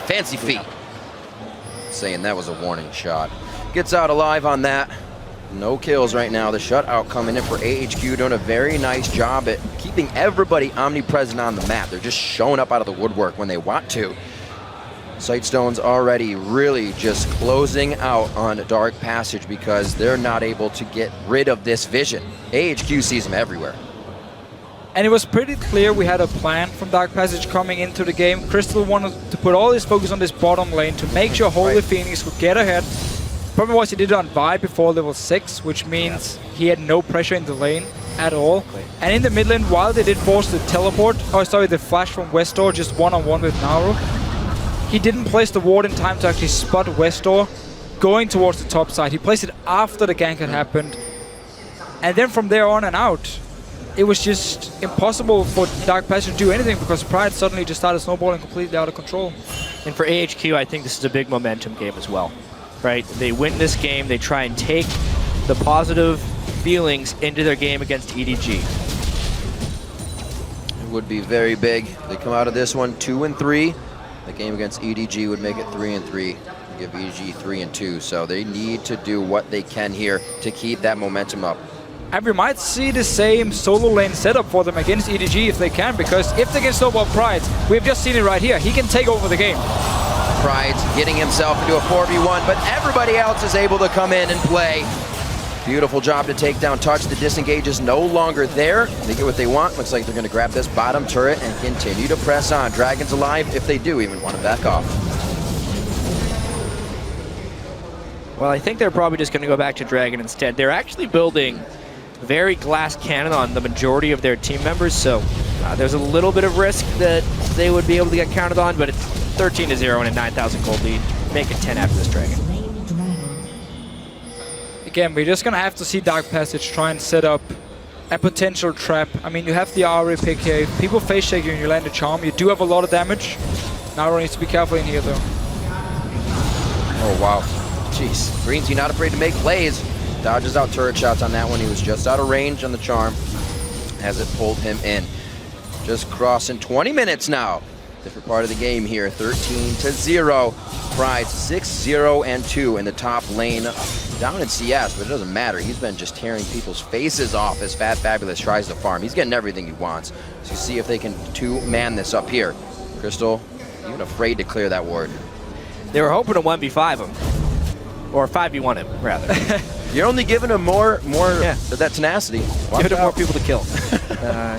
Fancy feet. Saying that was a warning shot. Gets out alive on that. No kills right now. The shutout coming in for AHQ, doing a very nice job at keeping everybody omnipresent on the map. They're just showing up out of the woodwork when they want to. Sightstone's already really just closing out on Dark Passage because they're not able to get rid of this vision. AHQ sees them everywhere. And it was pretty clear we had a plan from Dark Passage coming into the game. Crystal wanted to put all his focus on this bottom lane to make sure Holy Phoenix could get ahead. Problem was he did it on Vi before level 6, which means he had no pressure in the lane at all. And in the mid lane, while they did force the the flash from Westor just one-on-one with Naru, he didn't place the ward in time to actually spot Westor going towards the top side. He placed it after the gank had happened. And then from there on and out, it was just impossible for Dark Passage to do anything because Pride suddenly just started snowballing completely out of control. And for AHQ, I think this is a big momentum game as well. Right? They win this game, they try and take the positive feelings into their game against EDG. It would be very big. They come out of this one 2-3. The game against EDG would make it 3-3. Give EDG 3-2. So they need to do what they can here to keep that momentum up. And we might see the same solo lane setup for them against EDG if they can, because if they can snowball Pride, we've just seen it right here. He can take over the game. Pride's getting himself into a 4v1, but everybody else is able to come in and play. Beautiful job to take down Touch. The disengage is no longer there. They get what they want. Looks like they're going to grab this bottom turret and continue to press on. Dragon's alive if they do even want to back off. Well, I think they're probably just going to go back to Dragon instead. They're actually building very glass cannon on the majority of their team members, so there's a little bit of risk that they would be able to get counted on, but it's 13-0 and a 9,000 gold lead. Make it 10 after this Dragon. Again, we're just going to have to see Dark Passage try and set up a potential trap. I mean, you have the RA pick here. If people face check you and you land a charm, you do have a lot of damage. Naru needs to be careful in here, though. Oh, wow. Jeez. Green Tea not afraid to make plays. Dodges out turret shots on that one. He was just out of range on the charm as it pulled him in. just crossing 20 minutes now. Different part of the game here, 13-0. Pride 6-0-2 in the top lane down in CS, but it doesn't matter. He's been just tearing people's faces off as Fat Fabulous tries to farm. He's getting everything he wants. So see if they can two-man this up here. Crystal, even afraid to clear that ward. They were hoping to 1v5 him. Or 5v1 him, rather. You're only giving him more of that tenacity. Giving him more people to kill.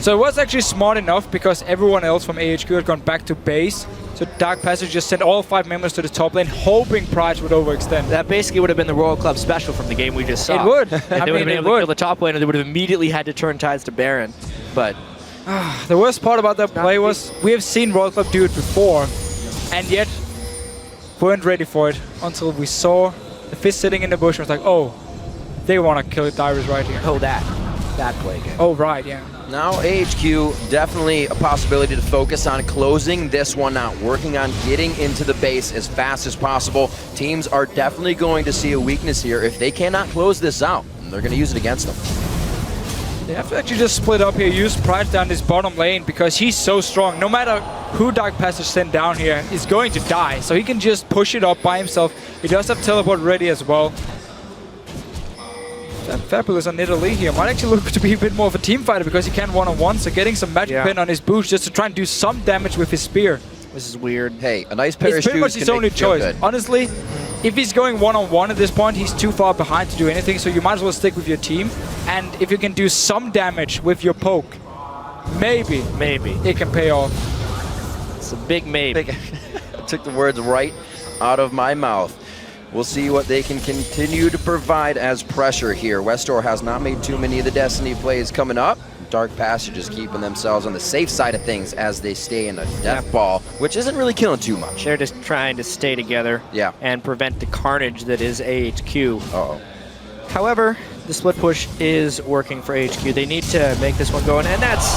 So it was actually smart enough because everyone else from AHQ had gone back to base. So Dark Passage just sent all 5 members to the top lane, hoping Pride would overextend. That basically would have been the Royal Club special from the game we just saw. It would. They would have been able to kill the top lane, and they would have immediately had to turn tides to Baron. But the worst part about that play was we have seen Royal Club do it before, and yet weren't ready for it until we saw the Fist sitting in the bush and was like, oh, they want to kill Dyrus right here. Oh, that play again. Oh, right, yeah. Now AHQ, definitely a possibility to focus on closing this one out, working on getting into the base as fast as possible. Teams are definitely going to see a weakness here if they cannot close this out, and they're going to use it against them. They have to actually just split up here, use Pride down this bottom lane because he's so strong. No matter who Dark Passage sent down here, is going to die. So he can just push it up by himself. He does have teleport ready as well. That Fabulous on Italy here might actually look to be a bit more of a team fighter because he can one-on-one, so getting some magic pin on his boots just to try and do some damage with his spear. This is weird. Hey, a nice pair of shoes. It's pretty much his only choice. Honestly, if he's going one-on-one at this point, he's too far behind to do anything, so you might as well stick with your team. And if you can do some damage with your poke, maybe it can pay off. It's a big maybe. I took the words right out of my mouth. We'll see what they can continue to provide as pressure here. Westor has not made too many of the Destiny plays coming up. Dark Passage is keeping themselves on the safe side of things as they stay in a death ball, which isn't really killing too much. They're just trying to stay together and prevent the carnage that is AHQ. Uh-oh. However, the split push is working for AHQ. They need to make this one go, and that's...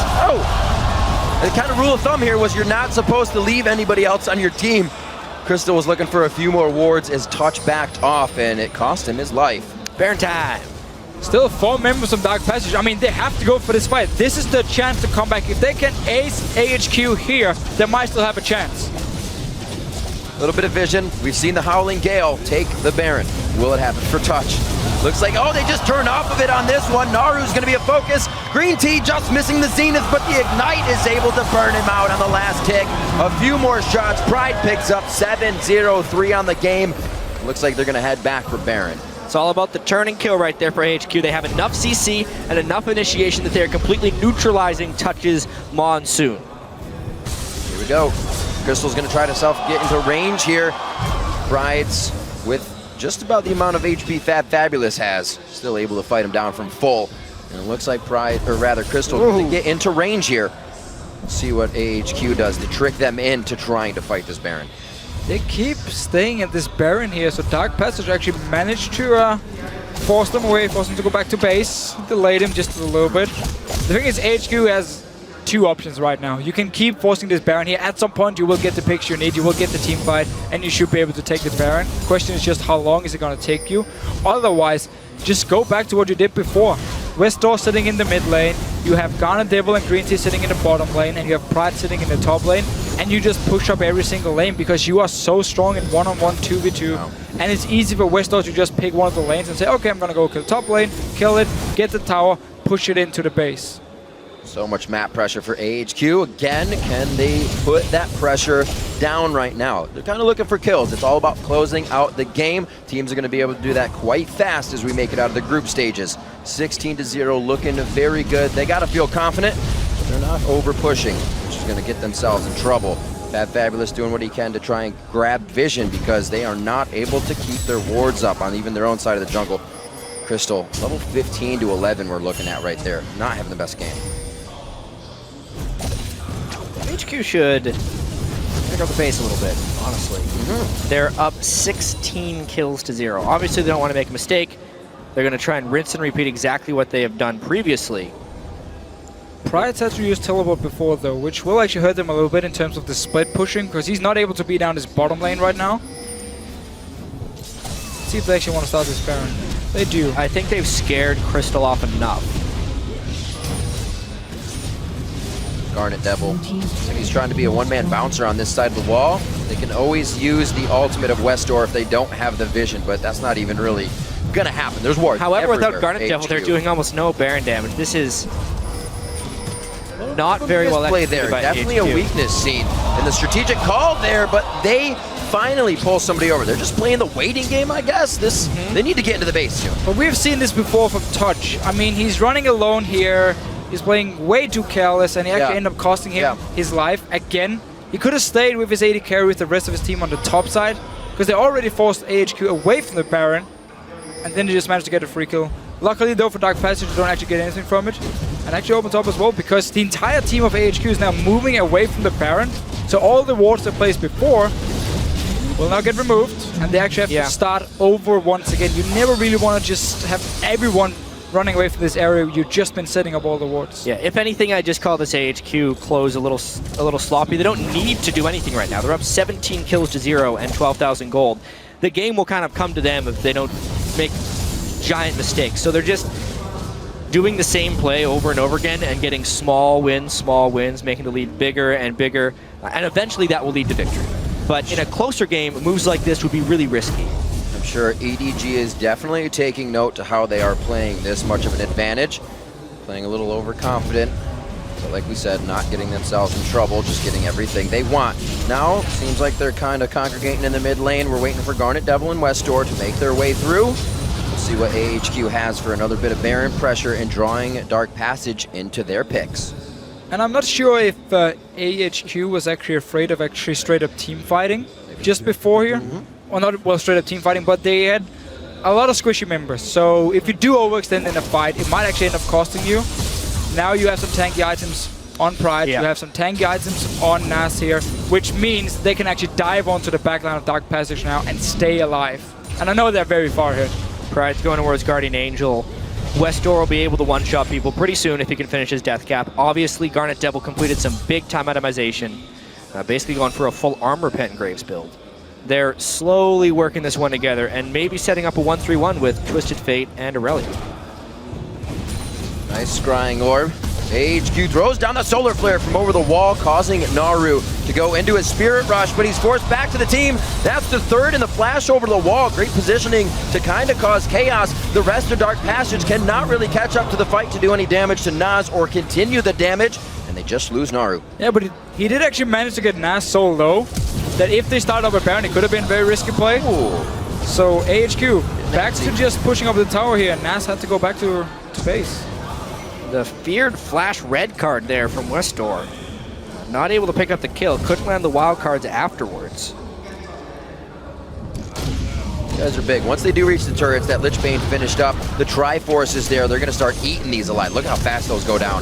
The kind of rule of thumb here was you're not supposed to leave anybody else on your team. Crystal was looking for a few more wards as Touch backed off, and it cost him his life. Baron time. Still 4 members of Dark Passage. I mean, they have to go for this fight. This is the chance to come back. If they can ace AHQ here, they might still have a chance. A little bit of vision. We've seen the Howling Gale take the Baron. Will it happen for Touch? Looks like, oh, they just turned off of it on this one. Naru's going to be a focus. Green Tea just missing the Zenith, but the Ignite is able to burn him out on the last tick. A few more shots. Pride picks up 7-0-3 on the game. Looks like they're going to head back for Baron. It's all about the turn and kill right there for AHQ. They have enough CC and enough initiation that they're completely neutralizing Touch's Monsoon. Here we go. Crystal's going to try to get into range here. Pride's with just about the amount of HP Fabulous has. Still able to fight him down from full. And it looks like Crystal can get into range here. Let's see what AHQ does to trick them into trying to fight this Baron. They keep staying at this Baron here, so Dark Passage actually managed to force them away, force them to go back to base. Delayed him just a little bit. The thing is, AHQ has 2 options right now. You can keep forcing this Baron here. At some point, you will get the picks you need. You will get the team fight, and you should be able to take the Baron. The question is just how long is it going to take you? Otherwise, just go back to what you did before. Westor sitting in the mid lane. You have Garnet Devil and Green Tea sitting in the bottom lane, and you have Pride sitting in the top lane. And you just push up every single lane because you are so strong in one-on-one 2v2. Wow. And it's easy for Westor to just pick one of the lanes and say, okay, I'm going to go kill the top lane, kill it, get the tower, push it into the base. So much map pressure for AHQ. Again, can they put that pressure down right now? They're kind of looking for kills. It's all about closing out the game. Teams are going to be able to do that quite fast as we make it out of the group stages. 16-0, looking very good. They got to feel confident, but they're not over-pushing, which is going to get themselves in trouble. Fat Fabulous doing what he can to try and grab vision because they are not able to keep their wards up on even their own side of the jungle. Crystal, level 15 to 11 we're looking at right there. Not having the best game. HQ should pick up the pace a little bit, honestly. They're up 16 kills to 0. Obviously, they don't want to make a mistake. They're going to try and rinse and repeat exactly what they have done previously. Pride had to use teleport before, though, which will actually hurt them a little bit in terms of the split pushing, because he's not able to be down his bottom lane right now. Let's see if they actually want to start this Baron. They do. I think they've scared Crystal off enough. Garnet Devil. And he's trying to be a one-man bouncer on this side of the wall. They can always use the ultimate of Westor if they don't have the vision, but that's not even really gonna happen. There's wards. However, everywhere. without Garnet Devil, they're doing almost no Baron damage. This is not very well play executed there. by Definitely HQ. a weakness seen in the strategic call there, but they finally pull somebody over. They're just playing the waiting game, I guess. They need to get into the base soon. But we've seen this before from Touch. I mean, he's running alone here. He's playing way too careless, and he actually ended up costing him his life again. He could have stayed with his AD carry with the rest of his team on the top side, because they already forced AHQ away from the Baron, and then they just managed to get a free kill. Luckily, though, for Dark Passage, they don't actually get anything from it. And actually opens up as well, because the entire team of AHQ is now moving away from the Baron, so all the wards they placed before will now get removed, and they actually have to start over once again. You never really want to just have everyone running away from this area. You've just been setting up all the wards. Yeah, if anything, I just call this AHQ close a little sloppy. They don't need to do anything right now. They're up 17 kills to 0 and 12,000 gold. The game will kind of come to them if they don't make giant mistakes. So they're just doing the same play over and over again and getting small wins, making the lead bigger and bigger, and eventually that will lead to victory. But in a closer game, moves like this would be really risky. I'm sure EDG is definitely taking note to how they are playing this much of an advantage. Playing a little overconfident. But like we said, not getting themselves in trouble, just getting everything they want. Now, seems like they're kind of congregating in the mid lane. We're waiting for Garnet Devil and Westor to make their way through. We'll see what AHQ has for another bit of Baron pressure and drawing Dark Passage into their picks. And I'm not sure if AHQ was actually afraid of actually straight up team fighting just before here. Well, not straight up team fighting, but they had a lot of squishy members. So if you do overextend in a fight, it might actually end up costing you. Now you have some tanky items on Pride, you have some tanky items on Nas here, which means they can actually dive onto the backline of Dark Passage now and stay alive. And I know they're very far ahead. Pride's going towards Guardian Angel. Westor will be able to one-shot people pretty soon if he can finish his death cap. Obviously, Garnet Devil completed some big-time itemization, basically going for a full Armor Pen Graves build. They're slowly working this one together and maybe setting up a 1-3-1 with Twisted Fate and Aurelia. Nice scrying orb. AHQ throws down the solar flare from over the wall, causing Naru to go into a spirit rush, but he's forced back to the team. That's the third in the flash over the wall. Great positioning to kind of cause chaos. The rest of Dark Passage cannot really catch up to the fight to do any damage to Nas or continue the damage, and they just lose Naru. Yeah, but he did actually manage to get Nas so low that if they start up a Baron, it could have been a very risky play. So AHQ back to just pushing up the tower here, and Nas had to go back to base. The feared flash red card there from Westor. Not able to pick up the kill. Couldn't land the wild cards afterwards. You guys are big. Once they do reach the turrets, that Lich Bane finished up. The Triforce is there. They're going to start eating these alive. Look how fast those go down.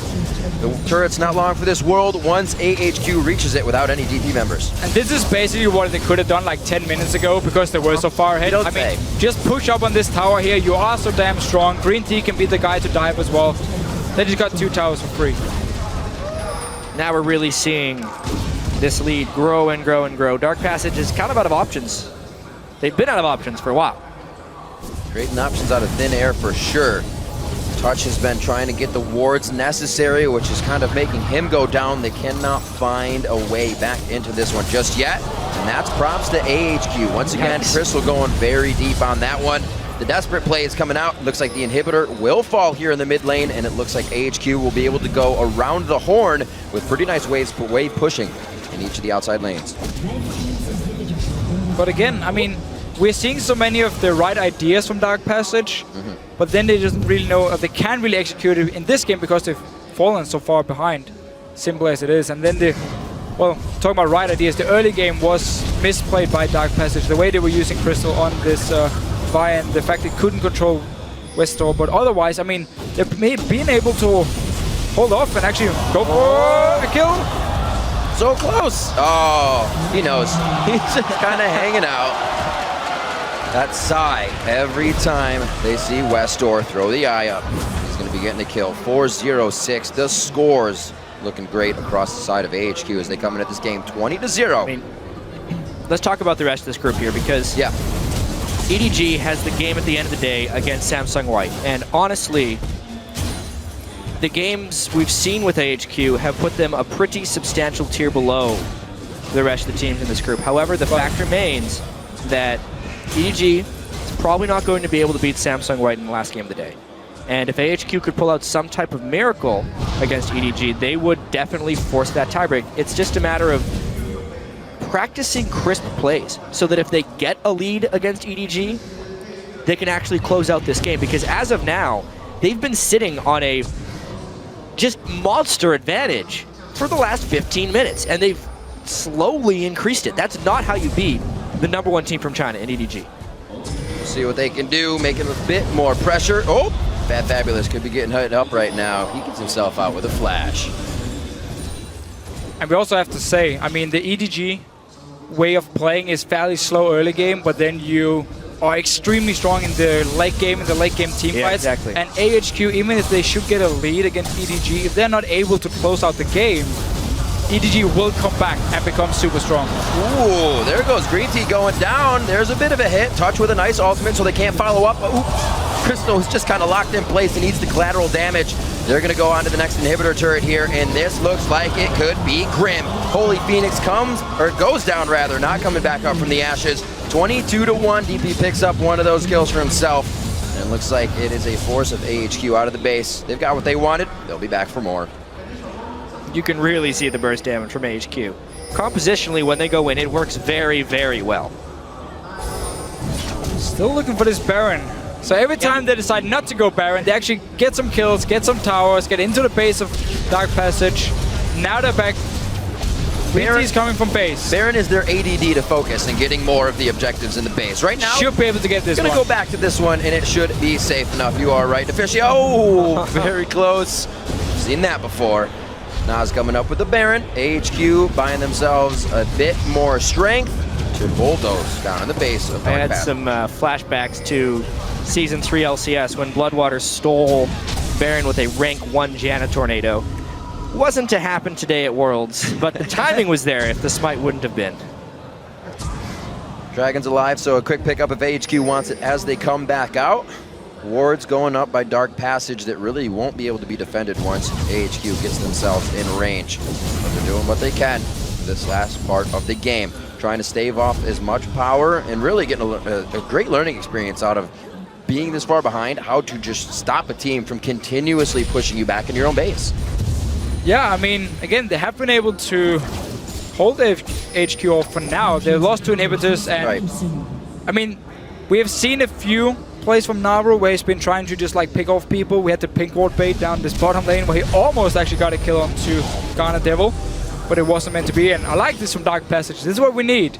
The turret's not long for this world once AHQ reaches it without any DP members. And this is basically what they could have done like 10 minutes ago because they were so far ahead. I mean, just push up on this tower here. You are so damn strong. Green Tea can be the guy to dive as well. They just got 2 towers for free. Now we're really seeing this lead grow and grow and grow. Dark Passage is kind of out of options. They've been out of options for a while. Creating options out of thin air for sure. Touch has been trying to get the wards necessary, which is kind of making him go down. They cannot find a way back into this one just yet. And that's props to AHQ. Once again, Crystal going very deep on that one. The desperate play is coming out. Looks like the inhibitor will fall here in the mid lane, and it looks like AHQ will be able to go around the horn with pretty nice wave pushing in each of the outside lanes. But again, I mean, we're seeing so many of the right ideas from Dark Passage, but then they just really know if they can't really execute it in this game because they've fallen so far behind, simple as it is. And then well, talking about right ideas, the early game was misplayed by Dark Passage. The way they were using Crystal on this Vi and the fact they couldn't control Westor, but otherwise, I mean, they've been able to hold off and actually go for a kill. So close. Oh, he knows. He's just kind of hanging out. That sigh every time they see Westor throw the eye up. He's going to be getting the kill. 4-0-6. The scores looking great across the side of AHQ as they come into this game 20-0. I mean, let's talk about the rest of this group here because EDG has the game at the end of the day against Samsung White. And honestly, the games we've seen with AHQ have put them a pretty substantial tier below the rest of the teams in this group. However, the fact remains that EDG is probably not going to be able to beat Samsung White in the last game of the day. And if AHQ could pull out some type of miracle against EDG, they would definitely force that tiebreak. It's just a matter of practicing crisp plays so that if they get a lead against EDG, they can actually close out this game. Because as of now, they've been sitting on a just monster advantage for the last 15 minutes, and they've slowly increased it. That's not how you beat the #1 team from China in EDG. See what they can do, making a bit more pressure. Oh, Bad Fabulous could be getting hit up right now. He gets himself out with a flash. And we also have to say, I mean, the EDG way of playing is fairly slow early game, but then you are extremely strong in the late game, team fights. Exactly. And AHQ, even if they should get a lead against EDG, if they're not able to close out the game, EDG will come back and become super strong. Ooh, there goes Green Tea going down. There's a bit of a hit. Touch with a nice ultimate, so they can't follow up. Oops. Crystal is just kind of locked in place and needs the collateral damage. They're going to go on to the next inhibitor turret here, and this looks like it could be grim. Holy Phoenix comes, or goes down rather, not coming back up from the ashes. 22-1, DP picks up one of those kills for himself. And it looks like it is a force of AHQ out of the base. They've got what they wanted. They'll be back for more. You can really see the burst damage from AHQ. Compositionally, when they go in, it works very, very well. Still looking for this Baron. So every time they decide not to go Baron, they actually get some kills, get some towers, get into the base of Dark Passage. Now they're back. Baron is coming from base. Baron is their ADD to focus and getting more of the objectives in the base. Right now, should be able to get this one. Gonna go back to this one, and it should be safe enough. You are right, Officio. Oh, very close. Seen that before. Nas coming up with the Baron. AHQ buying themselves a bit more strength to bulldoze down in the base of Dark I had Path. some flashbacks to Season 3 LCS when Bloodwater stole Baron with a rank 1 Janna Tornado. Wasn't to happen today at Worlds, but the timing was there if the smite wouldn't have been. Dragon's alive, so a quick pickup if AHQ wants it as they come back out. Wards going up by Dark Passage that really won't be able to be defended once AHQ gets themselves in range. But they're doing what they can this last part of the game, trying to stave off as much power and really getting a great learning experience out of being this far behind, how to just stop a team from continuously pushing you back in your own base. Yeah, I mean, again, they have been able to hold the HQ off for now. They lost 2 inhibitors, and I mean, we have seen a few plays from Naru where he's been trying to just like pick off people. We had the pink ward bait down this bottom lane where he almost actually got a kill onto Ghana Devil, but it wasn't meant to be. And I like this from Dark Passage. This is what we need.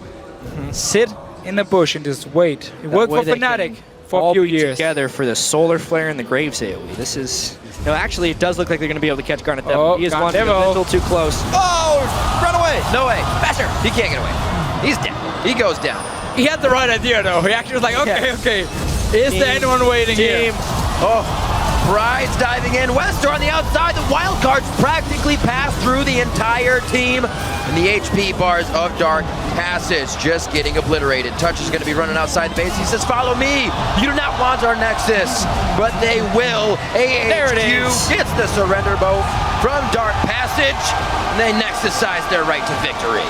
Sit in the bush and just wait. It worked for Fnatic for a few years. Together for the Solar Flare and the Graves AoE. This is... No, actually, it does look like they're going to be able to catch Garnet Devil. He is one a little too close. Oh, run away! No way. Faster! He can't get away. He's dead. He goes down. He had the right idea, though. He actually was like, okay. Is there anyone waiting here? Oh, Pride's diving in. Wester on the outside. The wild cards practically pass through the entire team. And the HP bars of Dark Passage just getting obliterated. Touch is going to be running outside the base. He says, follow me. You do not want our Nexus. But they will. AHQ gets the surrender bow from Dark Passage. And they Nexus-size their right to victory.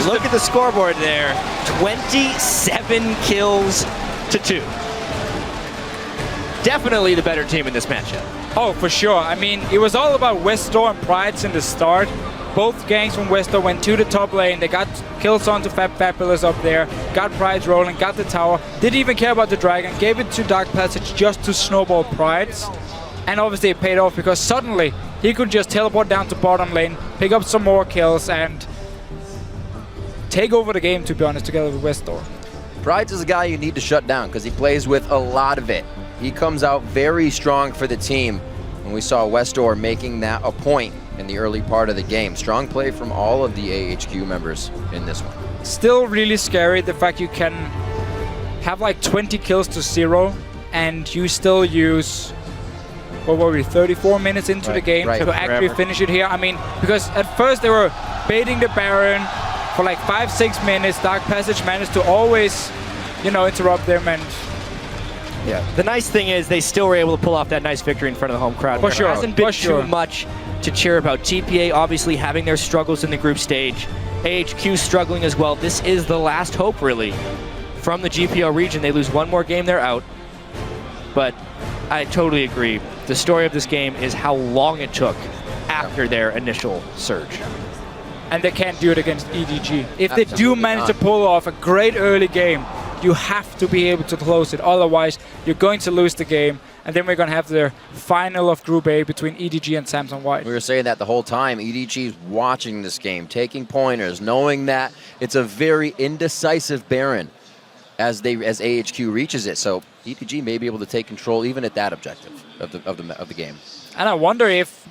Look at the scoreboard there. 27 kills to 2. Definitely the better team in this matchup. Oh, for sure. I mean, it was all about Westor and Prides in the start. Both gangs from Westor went to the top lane. They got kills onto Fabulous up there, got Prides rolling, got the tower. Didn't even care about the Dragon. Gave it to Dark Passage just to snowball Prides. And obviously it paid off because suddenly he could just teleport down to bottom lane, pick up some more kills, and take over the game, to be honest, together with Westor. Prides is a guy you need to shut down because he plays with a lot of it. He comes out very strong for the team. And we saw Westor making that a point in the early part of the game. Strong play from all of the AHQ members in this one. Still really scary, the fact you can have like 20 kills to 0 and you still use, what were we, 34 minutes into the game to actually finish it here. I mean, because at first they were baiting the Baron for like 5-6 minutes. Dark Passage managed to always, you know, interrupt them, and Yeah. The nice thing is they still were able to pull off that nice victory in front of the home crowd. For sure. There hasn't been For sure. too much to cheer about. TPA obviously having their struggles in the group stage. AHQ struggling as well. This is the last hope, really, from the GPL region. They lose one more game, they're out. But I totally agree. The story of this game is how long it took after their initial surge. And they can't do it against EDG. If they do Absolutely manage not. to pull off a great early game, you have to be able to close it. Otherwise, you're going to lose the game. And then we're going to have the final of Group A between EDG and Samsung White. We were saying that the whole time. EDG's watching this game, taking pointers, knowing that it's a very indecisive Baron as AHQ reaches it. So EDG may be able to take control even at that objective of the game. And I wonder if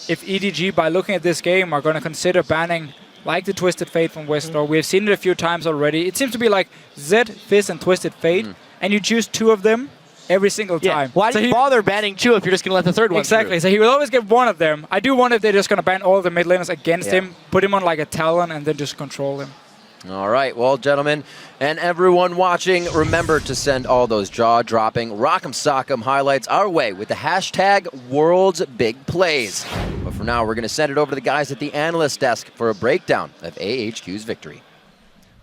EDG, by looking at this game, are going to consider banning like the Twisted Fate from Westlaw. We've seen it a few times already. It seems to be like Zed, Fizz, and Twisted Fate, and you choose 2 of them every single time. Why do you bother banning 2 if you're just going to let the third one Exactly. through? So he will always get 1 of them. I do wonder if they're just going to ban all the mid laners against him, put him on like a Talon, and then just control him. All right, well, gentlemen, and everyone watching, remember to send all those jaw-dropping, rock'em sock'em highlights our way with the hashtag World's Big Plays. But for now, we're going to send it over to the guys at the analyst desk for a breakdown of AHQ's victory.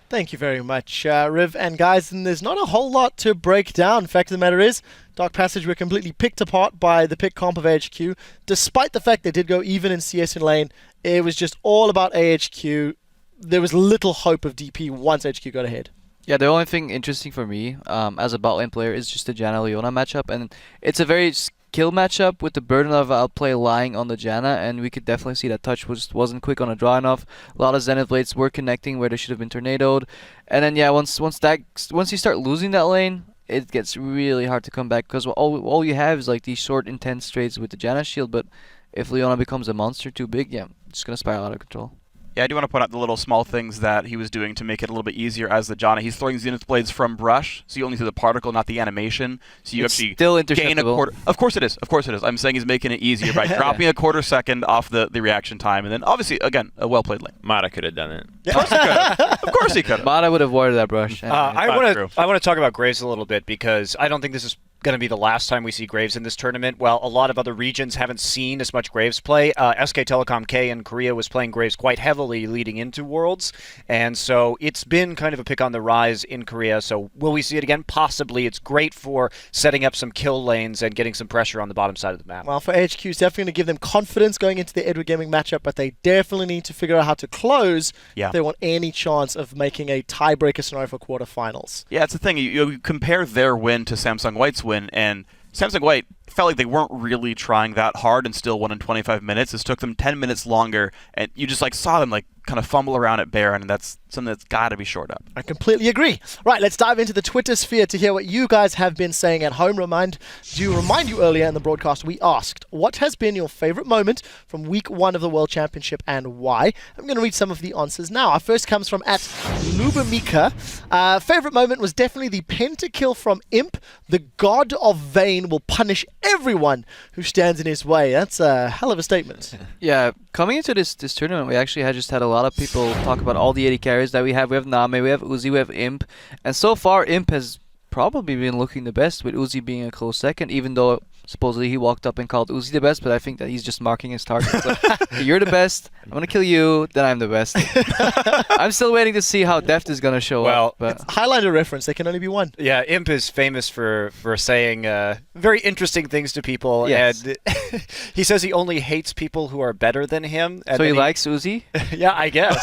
Thank you very much, Riv. And guys, and there's not a whole lot to break down. Fact of the matter is, Dark Passage were completely picked apart by the pick comp of AHQ. Despite the fact they did go even in CS in lane, it was just all about AHQ. There was little hope of DP once HQ got ahead. Yeah, the only thing interesting for me as a bot lane player is just the Janna Leona matchup, and it's a very skill matchup with the burden of outplay lying on the Janna, and we could definitely see that touch just wasn't quick on a draw enough. A lot of Zenith Blades were connecting where they should have been tornadoed, and then yeah, once you start losing that lane, it gets really hard to come back because all you have is like these short intense trades with the Janna shield. But if Leona becomes a monster too big, yeah, it's gonna spiral out of control. Yeah, I do want to point out the little small things that he was doing to make it a little bit easier as the Janna. He's throwing Zenith Blades from brush, so you only see the particle, not the animation. So you It's actually still gain a quarter. Of course it is. Of course it is. I'm saying he's making it easier by dropping a quarter second off the reaction time. And then obviously, again, a well-played lane. Mata could have done it. Of course he could have. Of course he could have. Mata would have warded that brush. I want to talk about Graves a little bit because I don't think this is going to be the last time we see Graves in this tournament. Well, a lot of other regions haven't seen as much Graves play. SK Telecom K in Korea was playing Graves quite heavily leading into Worlds, and so it's been kind of a pick on the rise in Korea. So will we see it again? Possibly. It's great for setting up some kill lanes and getting some pressure on the bottom side of the map. Well, for HQ, it's definitely going to give them confidence going into the Edward Gaming matchup, but they definitely need to figure out how to close if they want any chance of making a tiebreaker scenario for quarterfinals. Yeah, it's the thing. You compare their win to Samsung White's win, and Samsung White felt like they weren't really trying that hard and still won in 25 minutes. This took them 10 minutes longer, and you just saw them kind of fumble around at Baron, and that's something that's got to be shored up. I completely agree. Right, let's dive into the Twitter sphere to hear what you guys have been saying at home. Remind you earlier in the broadcast, we asked, what has been your favorite moment from week 1 of the World Championship and why? I'm going to read some of the answers now. Our first comes from @Nubamika. Favorite moment was definitely the pentakill from Imp. The god of Vayne will punish everyone who stands in his way. That's a hell of a statement. Yeah, coming into this tournament, we actually had a lot of people talk about all the 80 carries that we have. We have Name, we have Uzi, we have Imp, and so far Imp has probably been looking the best, with Uzi being a close second, even though supposedly he walked up and called Uzi the best, but I think that he's just marking his target. So, you're the best, I'm going to kill you, then I'm the best. I'm still waiting to see how Deft is going to show up. But Highlander reference, there can only be one. Yeah, Imp is famous for saying very interesting things to people. Yes. And he says he only hates people who are better than him. And so he likes Uzi? Yeah, I guess.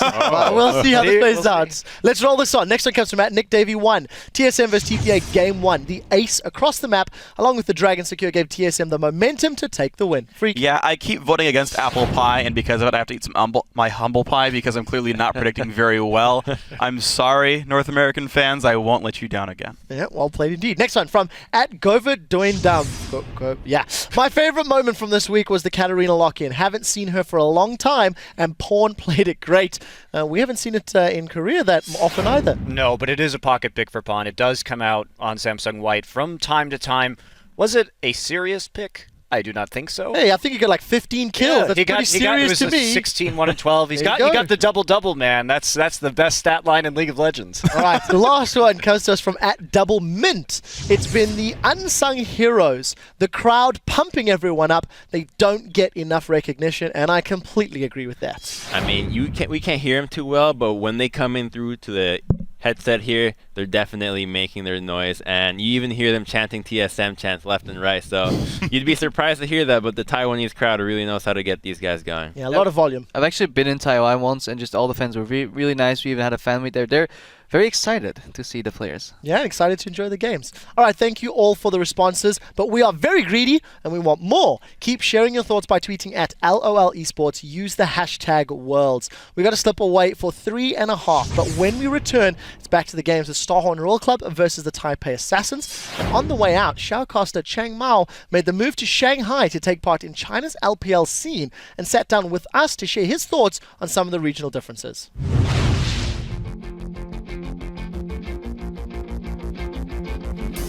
We'll see how this plays out. Let's roll this on. Next one comes from Nick Davey 1. TSM vs TPA Game 1. The ace across the map, along with the Dragon Secure, gave TSM the momentum to take the win. Freak. Yeah, I keep voting against apple pie, and because of it, I have to eat my humble pie because I'm clearly not predicting very well. I'm sorry, North American fans. I won't let you down again. Yeah, well played indeed. Next one from @Goverdoindum. Yeah. My favorite moment from this week was the Katarina lock-in. Haven't seen her for a long time, and Pawn played it great. We haven't seen it in Korea that often either. No, but it is a pocket pick for Pawn. It does come out on Samsung White from time to time. Was it a serious pick? I do not think so. Hey, I think he got like 15 kills. Yeah, That's pretty serious to me. 16, 1 and 12. He got the double-double, man. That's the best stat line in League of Legends. All right, the last one comes to us from @DoubleMint. It's been the unsung heroes, the crowd pumping everyone up. They don't get enough recognition, and I completely agree with that. I mean, we can't hear them too well, but when they come in through to the headset here, they're definitely making their noise, and you even hear them chanting TSM chants left and right, so you'd be surprised to hear that, but the Taiwanese crowd really knows how to get these guys going. Yeah, a lot of volume. I've actually been in Taiwan once, and just all the fans were really nice. We even had a fan meet there. They're very excited to see the players. Yeah, excited to enjoy the games. All right, thank you all for the responses, but we are very greedy and we want more. Keep sharing your thoughts by tweeting @LOL Esports. Use the hashtag Worlds. We got to slip away for 3.5, but when we return, it's back to the games with Starhorn Royal Club versus the Taipei Assassins. And on the way out, shoutcaster Chang Mao made the move to Shanghai to take part in China's LPL scene and sat down with us to share his thoughts on some of the regional differences.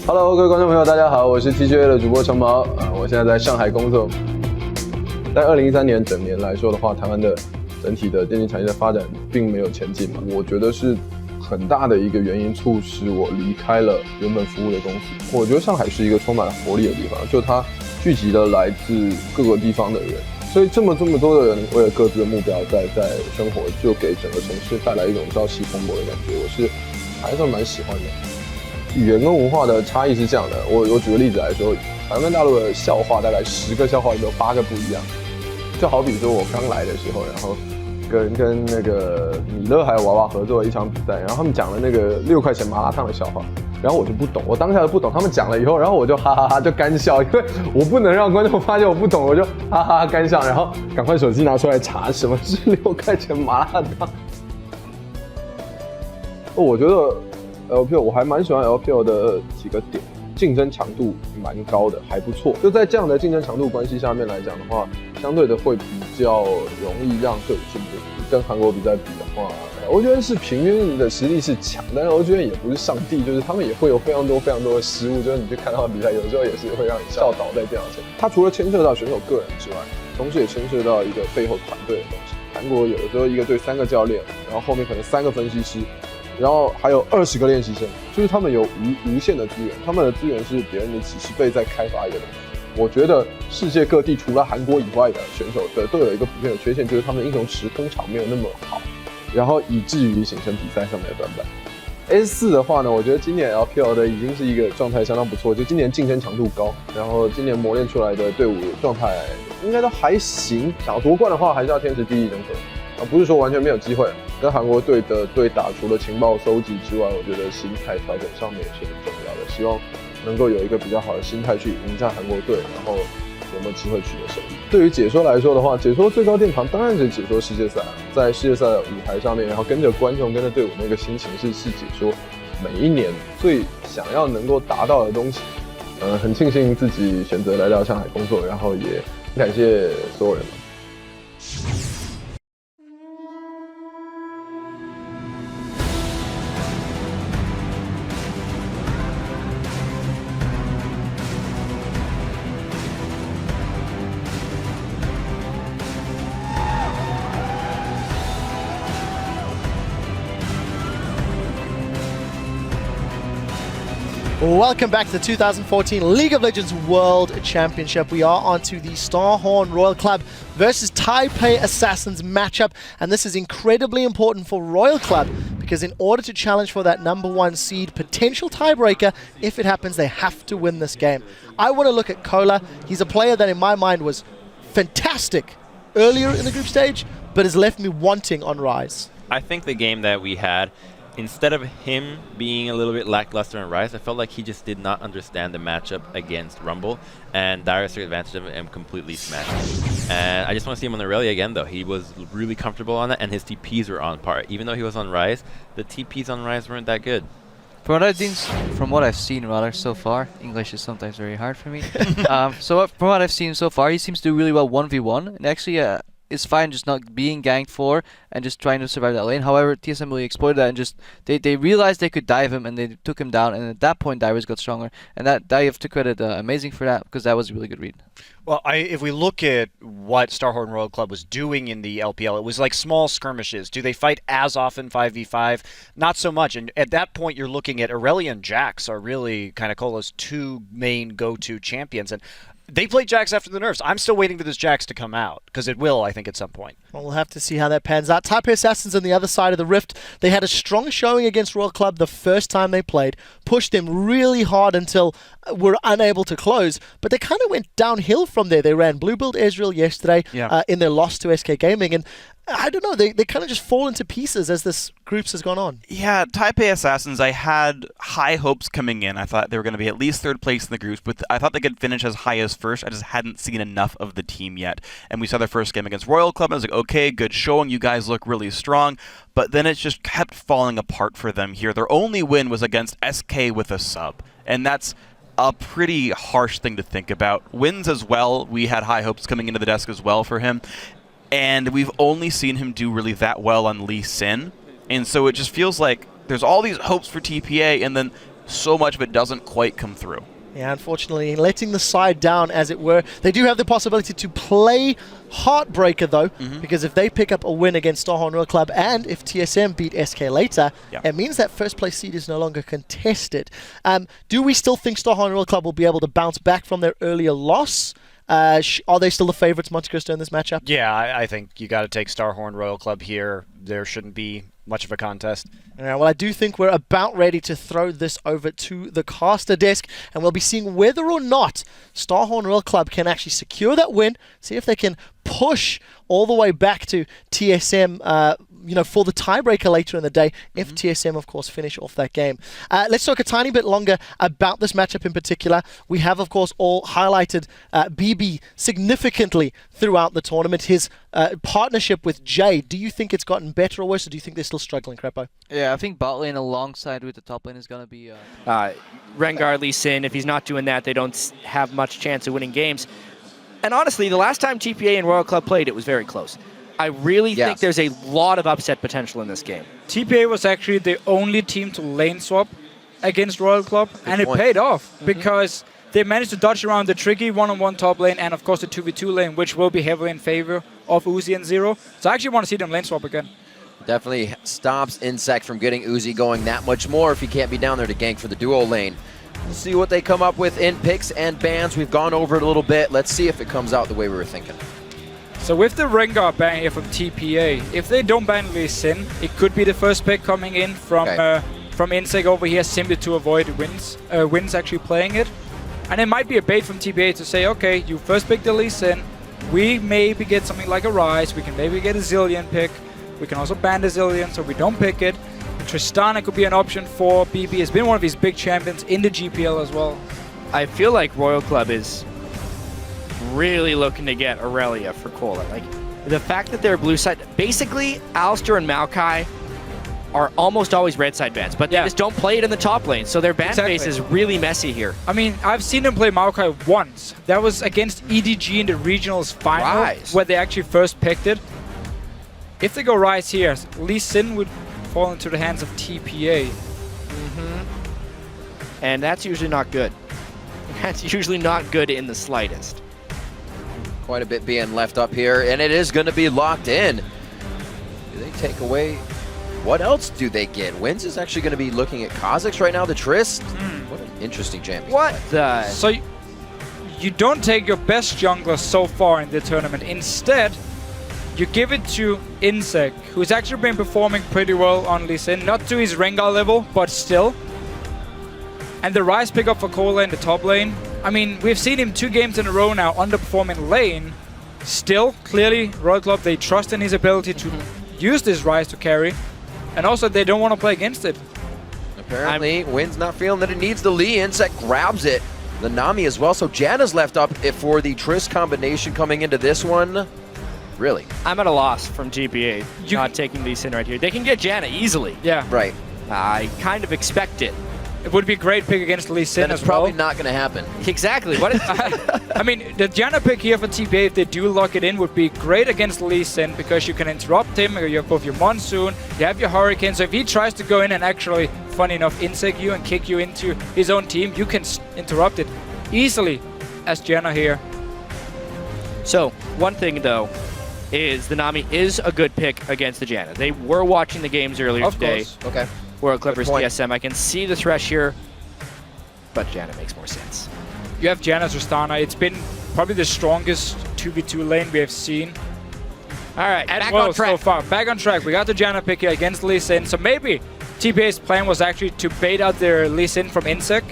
Hello， 各位观众朋友，大家好，我是 TGA 的主播程毛我现在在上海工作。在2013年整年来说的话，台湾的整体的电竞产业的发展并没有前进嘛，我觉得是很大的一个原因促使我离开了原本服务的公司。我觉得上海是一个充满了活力的地方，就它聚集了来自各个地方的人，所以这么多的人为了各自的目标在生活，就给整个城市带来一种朝气蓬勃的感觉，我是还算蛮喜欢的。语言跟文化的差异是这样的，我举个例子来说，台湾跟大陆的笑话大概10个笑话里面有8个不一样。就好比说我刚来的时候，然后跟那个米勒还有娃娃合作了一场比赛，然后他们讲了那个6块钱麻辣烫的笑话，然后我就不懂，我当下就不懂，他们讲了以后，然后我就哈哈哈就干笑，因为我不能让观众发现我不懂，我就哈哈哈干笑，然后赶快手机拿出来查什么是6块钱麻辣烫。我觉得。LPL 我还蛮喜欢 LPL 的几个点，竞争强度蛮高的，还不错。就在这样的竞争强度关系下面来讲的话，相对的会比较容易让队伍进步。跟韩国比赛比的话，我觉得是平均的实力是强，但是我觉得也不是上帝，就是他们也会有非常多的失误，就是你去看他的比赛，有时候也是会让你笑倒在电脑前。它除了牵涉到选手个人之外，同时也牵涉到一个背后团队的东西。韩国有的时候一个队3个教练，然后后面可能3个分析师。然后还有20个练习生，就是他们有无限的资源，他们的资源是别人的几10倍在开发一个东西。我觉得世界各地除了韩国以外的选手都有一个普遍的缺陷，就是他们的英雄池通常没有那么好，然后以至于形成比赛上面的短板。S4 的话呢，我觉得今年 LPL 的已经是一个状态相当不错，就今年竞争强度高，然后今年磨练出来的队伍状态应该都还行，想要夺冠的话还是要天时地利人和。不是说完全没有机会。跟韩国队的对打，除了情报收集之外，我觉得心态调整上面也是很重要的。希望能够有一个比较好的心态去迎战韩国队，然后有没有机会取得胜利。对于解说来说的话，解说最高殿堂当然是解说世界赛，在世界赛的舞台上面，然后跟着观众、跟着队伍那个心情是解说每一年最想要能够达到的东西。很庆幸自己选择来到上海工作，然后也感谢所有人们。Welcome back to the 2014 League of Legends World Championship. We are on to the Starhorn Royal Club versus Taipei Assassins matchup, and this is incredibly important for Royal Club because in order to challenge for that #1 seed potential tiebreaker, if it happens, they have to win this game. I want to look at Kola. He's a player that in my mind was fantastic earlier in the group stage, but has left me wanting on Rise. I think the game that we had, instead of him being a little bit lackluster in Rise, I felt like he just did not understand the matchup against Rumble, and Darius took advantage of it and completely smashed him. And I just want to see him on the Rally again, though. He was really comfortable on that, and his TPs were on par. Even though he was on Rise, the TPs on Rise weren't that good. From what I've seen rather so far, English is sometimes very hard for me. From what I've seen so far, he seems to do really well 1v1. And actually, is fine just not being ganked for and just trying to survive that lane. However, TSM really exploited that and just they realized they could dive him and they took him down, and at that point Divers got stronger, and that you have to credit Amazing for that, because that was a really good read. Well, if we look at what Starhorn Royal Club was doing in the LPL, it was like small skirmishes. Do they fight as often 5v5? Not so much. And at that point, you're looking at Aurelia and Jax are really kind of Cola's two main go-to champions. And they played Jax after the nerfs. I'm still waiting for this Jax to come out, because it will, I think, at some point. Well, we'll have to see how that pans out. Taipei Assassins on the other side of the rift. They had a strong showing against Royal Club the first time they played, pushed them really hard until were unable to close, but they kind of went downhill from there. They ran Blue Build Ezreal yesterday in their loss to SK Gaming, and I don't know, they kind of just fall into pieces as this groups has gone on. Yeah, Taipei Assassins, I had high hopes coming in. I thought they were going to be at least third place in the groups, but I thought they could finish as high as first. I just hadn't seen enough of the team yet. And we saw their first game against Royal Club, and I was like, okay, good showing. You guys look really strong. But then it just kept falling apart for them here. Their only win was against SK with a sub, and that's a pretty harsh thing to think about. Wins as well. We had high hopes coming into the desk as well for him. And we've only seen him do really that well on Lee Sin. And so it just feels like there's all these hopes for TPA, and then so much of it doesn't quite come through. Yeah, unfortunately, letting the side down, as it were. They do have the possibility to play Heartbreaker, though, because if they pick up a win against Starhorn Royal Club, and if TSM beat SK later, it means that first place seed is no longer contested. Do we still think Starhorn Royal Club will be able to bounce back from their earlier loss? Are they still the favorites, Monte Cristo, in this matchup? Yeah, I think you got to take Starhorn Royal Club here. There shouldn't be much of a contest. Well, I do think we're about ready to throw this over to the caster desk, and we'll be seeing whether or not Starhorn Royal Club can actually secure that win, see if they can push all the way back to TSM for the tiebreaker later in the day, if TSM, of course, finish off that game. Let's talk a tiny bit longer about this matchup in particular. We have, of course, all highlighted BB significantly throughout the tournament. His partnership with Jay, do you think it's gotten better or worse, or do you think they're still struggling, Crepo? Yeah, I think bot lane alongside with the top lane is going to be... Rengar, Lee Sin, if he's not doing that, they don't have much chance of winning games. And honestly, the last time TPA and Royal Club played, it was very close. I really think there's a lot of upset potential in this game. TPA was actually the only team to lane swap against Royal Club, and it paid off because they managed to dodge around the tricky one-on-one top lane and, of course, the 2v2 lane, which will be heavily in favor of Uzi and Zero. So I actually want to see them lane swap again. Definitely stops Insect from getting Uzi going that much more if he can't be down there to gank for the duo lane. We'll see what they come up with in picks and bans. We've gone over it a little bit. Let's see if it comes out the way we were thinking. So with the Rengar ban here from TPA, if they don't ban Lee Sin, it could be the first pick coming in from Insect over here simply to avoid wins actually playing it. And it might be a bait from TPA to say, okay, you first pick the Lee Sin, we maybe get something like a Rise, we can maybe get a Zillion pick, we can also ban the Zillion so we don't pick it. Tristana could be an option for BB. Has been one of his big champions in the GPL as well. I feel like Royal Club is really looking to get Aurelia for Cola. Like, the fact that they're blue side, basically Alistair and Maokai are almost always red side bans, but they just don't play it in the top lane, so their ban base is really messy here. I mean, I've seen them play Maokai once. That was against EDG in the regionals final, where they actually first picked it. If they go Rise here, Lee Sin would fall into the hands of TPA. And that's usually not good. That's usually not good in the slightest. Quite a bit being left up here, and it is going to be locked in. Do they take away? What else do they get? Wins is actually going to be looking at Kha'Zix right now, the Trist. What an interesting champion. What the? So you don't take your best jungler so far in the tournament. Instead, you give it to Insect, who's actually been performing pretty well on Lee Sin. Not to his Rengar level, but still. And the Rise pickup for Cola in the top lane. I mean, we've seen him 2 games in a row now underperforming lane. Still, clearly, Royal Club, they trust in his ability to use this Rise to carry. And also, they don't want to play against it. Apparently, Win's not feeling that it needs the Lee. Insect grabs it. The Nami as well. So Janna's left up for the Trist combination coming into this one. Really? I'm at a loss from GPA not taking Lee Sin right here. They can get Janna easily. Yeah. Right. I kind of expect it. It would be a great pick against Lee Sin Then as it's probably well. not going to happen. Exactly. What is? I mean, the Janna pick here for TPA, if they do lock it in, would be great against Lee Sin because you can interrupt him. You have both your Monsoon, you have your Hurricane. So if he tries to go in and actually, funny enough, insect you and kick you into his own team, you can interrupt it easily as Janna here. So, one thing though, is the Nami is a good pick against the Janna. They were watching the games earlier today. Okay. World Clippers TSM. I can see the Thresh here, but Janna makes more sense. You have Janna's Tristana. It's been probably the strongest 2v2 lane we have seen. All right, and back well, on track. so far. Back on track. We got the Janna pick here against Lee Sin. So maybe TPA's plan was actually to bait out their Lee Sin from Insect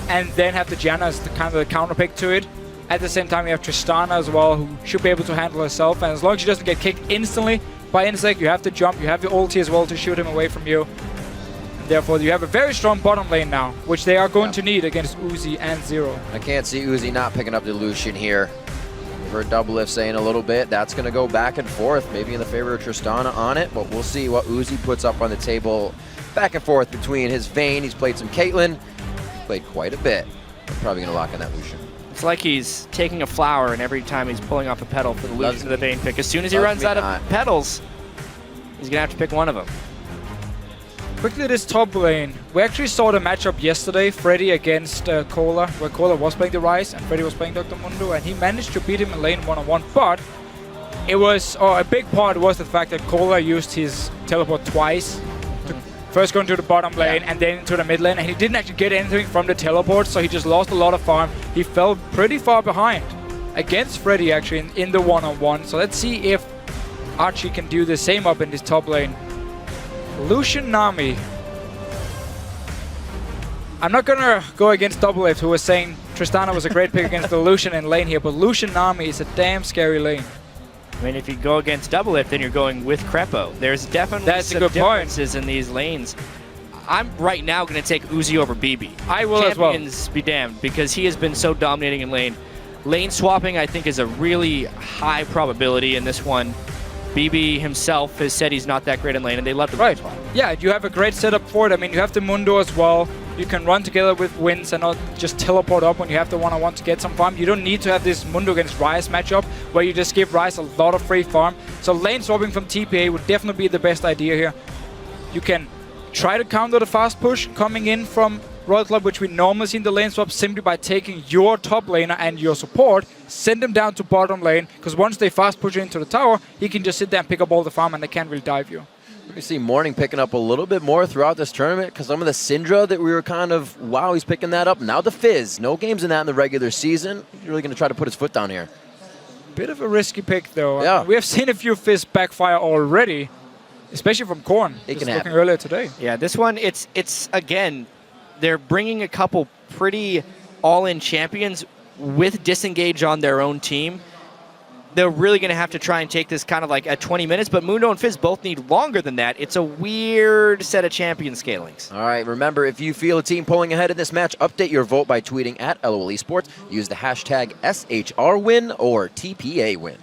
and then have the Janna as the kind of the counter pick to it. At the same time, you have Tristana as well, who should be able to handle herself. And as long as she doesn't get kicked instantly by Insect, you have to jump. You have your ulti as well to shoot him away from you. Therefore, you have a very strong bottom lane now, which they are going to need against Uzi and Zero. I can't see Uzi not picking up the Lucian here. We've heard Doublelift saying a little bit. That's going to go back and forth, maybe in the favor of Tristana on it, but we'll see what Uzi puts up on the table. Back and forth between his Vayne. He's played some Caitlyn. Played quite a bit. Probably going to lock in that Lucian. It's like he's taking a flower, and every time he's pulling off a petal for the Lucian to the Vayne pick. As soon as he runs out of petals, he's going to have to pick one of them. Quickly, this top lane. We actually saw the matchup yesterday, Freddy against Cola, where Cola was playing the Ryze and Freddy was playing Dr. Mundo, and he managed to beat him in lane one-on-one, but it was, a big part was the fact that Cola used his teleport twice. First going to the bottom lane and then into the mid lane, and he didn't actually get anything from the teleport, so he just lost a lot of farm. He fell pretty far behind against Freddy actually in the one-on-one, so let's see if Archie can do the same up in this top lane. Lucian Nami. I'm not gonna go against Doublelift, who was saying Tristana was a great pick against the Lucian in lane here, but Lucian Nami is a damn scary lane. I mean, if you go against Doublelift, then you're going with Crepo. There's definitely some differences in these lanes. I'm right now going to take Uzi over BB. I will as well. Champions be damned, because he has been so dominating in lane. Lane swapping, I think, is a really high probability in this one. BB himself has said he's not that great in lane, and they love the right. Yeah, you have a great setup for it. I mean, you have the Mundo as well. You can run together with Wins and not just teleport up when you have the one-on-one to get some farm. You don't need to have this Mundo against Ryze matchup where you just give Ryze a lot of free farm. So lane swapping from TPA would definitely be the best idea here. You can try to counter the fast push coming in from Royal Club, which we normally see in the lane swap, simply by taking your top laner and your support, send them down to bottom lane, because once they fast push into the tower, he can just sit there and pick up all the farm and they can't really dive you. We see Morning picking up a little bit more throughout this tournament, because some of the Syndra that we were kind of, wow, he's picking that up. Now the Fizz. No games in that in the regular season. He's really going to try to put his foot down here. Bit of a risky pick, though. Yeah. We have seen a few Fizz backfire already, especially from Korn. It just can happen. looking earlier today. Yeah, this one, it's again, they're bringing a couple pretty all-in champions with disengage on their own team. They're really going to have to try and take this kind of like at 20 minutes, but Mundo and Fizz both need longer than that. It's a weird set of champion scalings. All right, remember, if you feel a team pulling ahead in this match, update your vote by tweeting at LOL Esports. Use the hashtag SHRWin or TPAWin.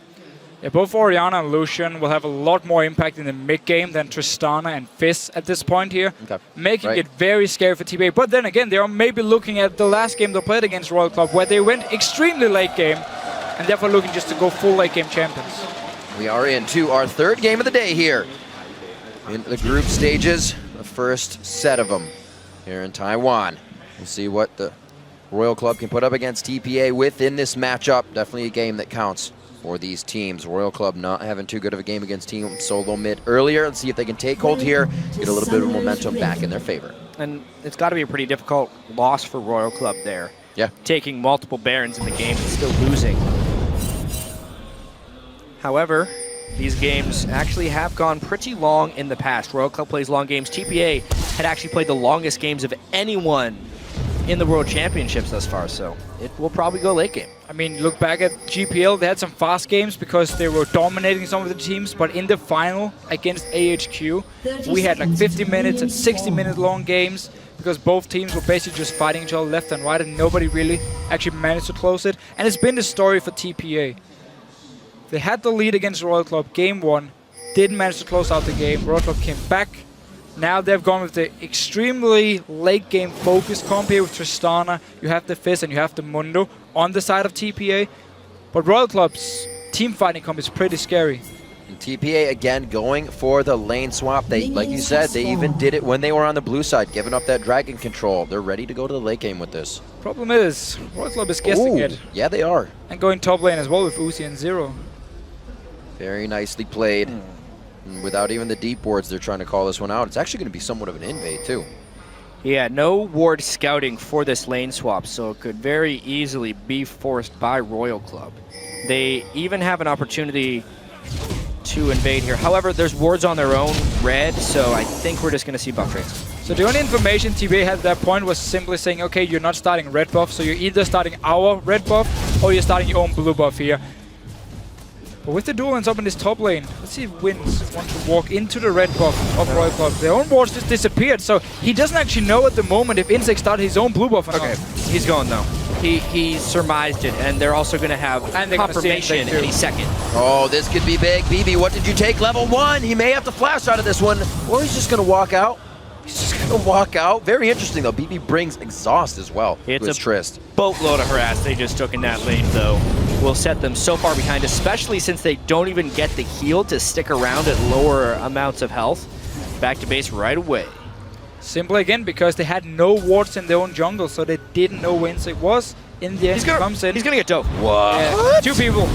Yeah, both Orianna and Lucian will have a lot more impact in the mid-game than Tristana and Fizz at this point here, making it very scary for TPA. But then again, they are maybe looking at the last game they played against Royal Club, where they went extremely late game, and therefore looking just to go full late game champions. We are into our third game of the day here in the group stages, the first set of them here in Taiwan. We'll see what the Royal Club can put up against TPA within this matchup. Definitely a game that counts for these teams. Royal Club not having too good of a game against Team SoloMid earlier. Let's see if they can take hold here, get a little bit of momentum back in their favor. And it's got to be a pretty difficult loss for Royal Club there. Yeah. Taking multiple Barons in the game and still losing. However, these games actually have gone pretty long in the past. Royal Club plays long games. TPA had actually played the longest games of anyone in the World Championships thus far, so it will probably go late game. I mean, look back at GPL, they had some fast games because they were dominating some of the teams, but in the final against AHQ, we had like 50 minutes and 60-minute long games because both teams were basically just fighting each other left and right, and nobody really actually managed to close it. And it's been the story for TPA. They had the lead against Royal Club game 1, didn't manage to close out the game. Royal Club came back, Now they've gone with the extremely late game focus comp here with Tristana. You have the Fizz and you have the Mundo on the side of TPA. But Royal Club's team fighting comp is pretty scary. And TPA again going for the lane swap. They, like you said, they even did it when they were on the blue side, giving up that dragon control. They're ready to go to the late game with this. Problem is, Royal Club is guessing it. Yeah, they are. And going top lane as well with Uzi and Zero. Very nicely played. Without even the deep wards, they're trying to call this one out. It's actually going to be somewhat of an invade, too. Yeah, no ward scouting for this lane swap, so it could very easily be forced by Royal Club. They even have an opportunity to invade here. However, there's wards on their own red, so I think we're just going to see buff trades. So the only information TPA had at that point was simply saying, okay, you're not starting red buff, so you're either starting our red buff or you're starting your own blue buff here. But with the dual lands up in this top lane, let's see if Wins want to walk into the red buff of Royal Club. Their own wards just disappeared, so he doesn't actually know at the moment if Insect started his own blue buff or not. He's going though. He surmised it, and they're also going to have confirmation any second. Oh, this could be big. BB, what did you take? Level 1. He may have to flash out of this one, or he's just going to walk out. He's just going to walk out. Very interesting, though. BB brings exhaust as well. It's a Trist. Boatload of harass they just took in that lane, though. Will set them so far behind, especially since they don't even get the heal to stick around at lower amounts of health. Back to base right away. Simply again because they had no wards in their own jungle, so they didn't know where Insect was. In the end, he comes in. He's gonna get dope. What? Yeah, 2 people.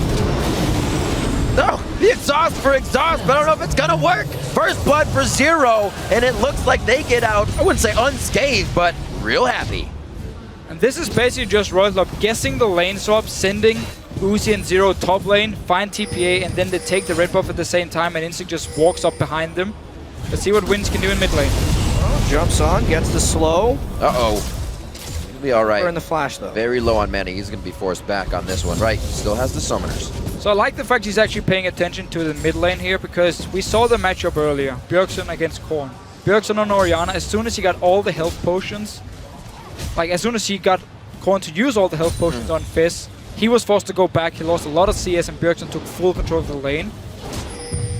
No, the exhaust for exhaust, but I don't know if it's gonna work. First blood for Zero, and it looks like they get out, I wouldn't say unscathed, but real happy. And this is basically just Royal Club guessing the lane swap, sending Uzi and Zero top lane, find TPA, and then they take the red buff at the same time, and Instinct just walks up behind them. Let's see what Wins can do in mid lane. Oh, jumps on, gets the slow. Uh-oh. He'll be all right. We're in the flash, though. Very low on mana. He's going to be forced back on this one. Right, still has the summoners. So I like the fact he's actually paying attention to the mid lane here, because we saw the matchup earlier. Bjergsen against Korn. Bjergsen on Orianna, as soon as he got all the health potions, like as soon as he got Korn to use all the health potions on Fizz, he was forced to go back. He lost a lot of CS, and Bjergsen took full control of the lane.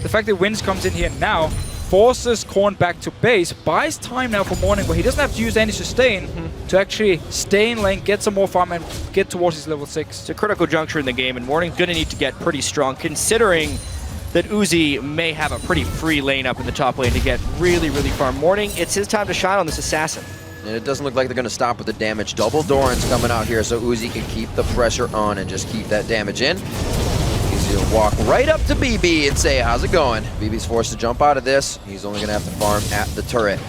The fact that Wins comes in here now forces Korn back to base, buys time now for Morning, where he doesn't have to use any sustain to actually stay in lane, get some more farm, and get towards his level 6. It's a critical juncture in the game, and Morning's going to need to get pretty strong, considering that Uzi may have a pretty free lane up in the top lane to get really, really far. Morning, it's his time to shine on this Assassin. And it doesn't look like they're going to stop with the damage. Double Doran's coming out here, so Uzi can keep the pressure on and just keep that damage in. He's going to walk right up to BB and say, how's it going? BB's forced to jump out of this. He's only going to have to farm at the turret.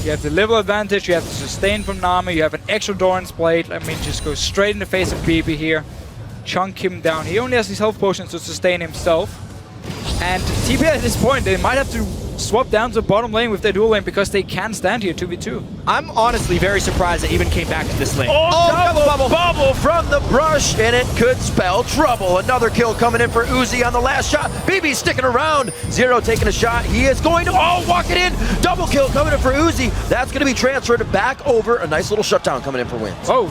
You have the level advantage, you have the sustain from Nami, you have an extra Doran's Blade. I mean, just go straight in the face of BB here. Chunk him down. He only has his health potions to sustain himself. And TPA at this point, they might have to swap down to bottom lane with their dual lane because they can stand here 2v2. I'm honestly very surprised they even came back to this lane. Oh, bubble from the brush, and it could spell trouble. Another kill coming in for Uzi on the last shot. BB sticking around. Zero taking a shot. He is going to, walk it in. Double kill coming in for Uzi. That's going to be transferred back over. A nice little shutdown coming in for Wins. Oh,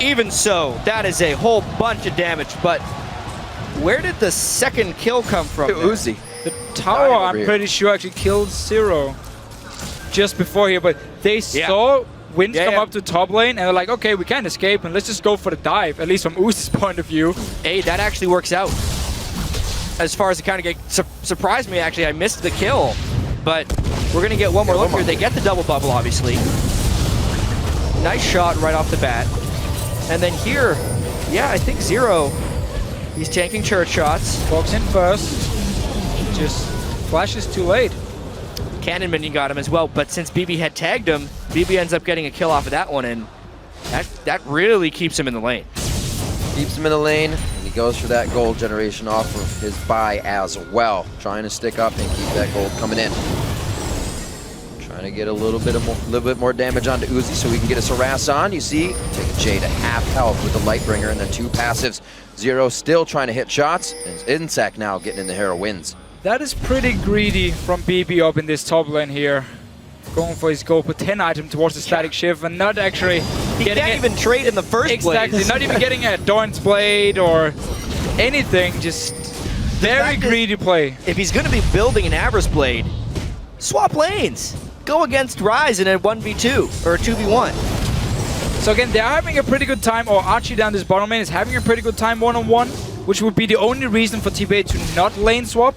even so, that is a whole bunch of damage, but where did the second kill come from? Uzi. The tower, I'm pretty sure, actually killed Zero just before here, but they saw Wins come up to top lane, and they're like, okay, we can't escape, and let's just go for the dive, at least from Uzi's point of view. Hey, that actually works out. As far as the counter game, surprised me, actually. I missed the kill, but we're going to get one more look here. They get the double bubble, obviously. Nice shot right off the bat. And then here, yeah, I think Zero, he's tanking church shots. Walks in first. Just flashes too late. Cannon minion got him as well, but since BB had tagged him, BB ends up getting a kill off of that one, and that really keeps him in the lane. Keeps him in the lane, and he goes for that gold generation off of his buy as well. Trying to stick up and keep that gold coming in. Trying to get a little bit more damage onto Uzi so we can get his harass on. You see, take a J to half health with the Lightbringer and then 2 passives. Zero still trying to hit shots, and Insect now getting in the Hero Wins. That is pretty greedy from BB up in this top lane here. Going for his gold per 10 item towards the static shift and not actually getting it. Even trade in the first place. Exactly, not even getting a Doran's Blade or anything, just very greedy play. If he's going to be building an Avarice Blade, swap lanes. go against Rise in a 1v2 or a 2v1. So again, they're having a pretty good time, or Archie down this bottom lane is having a pretty good time one-on-one, which would be the only reason for TPA to not lane swap.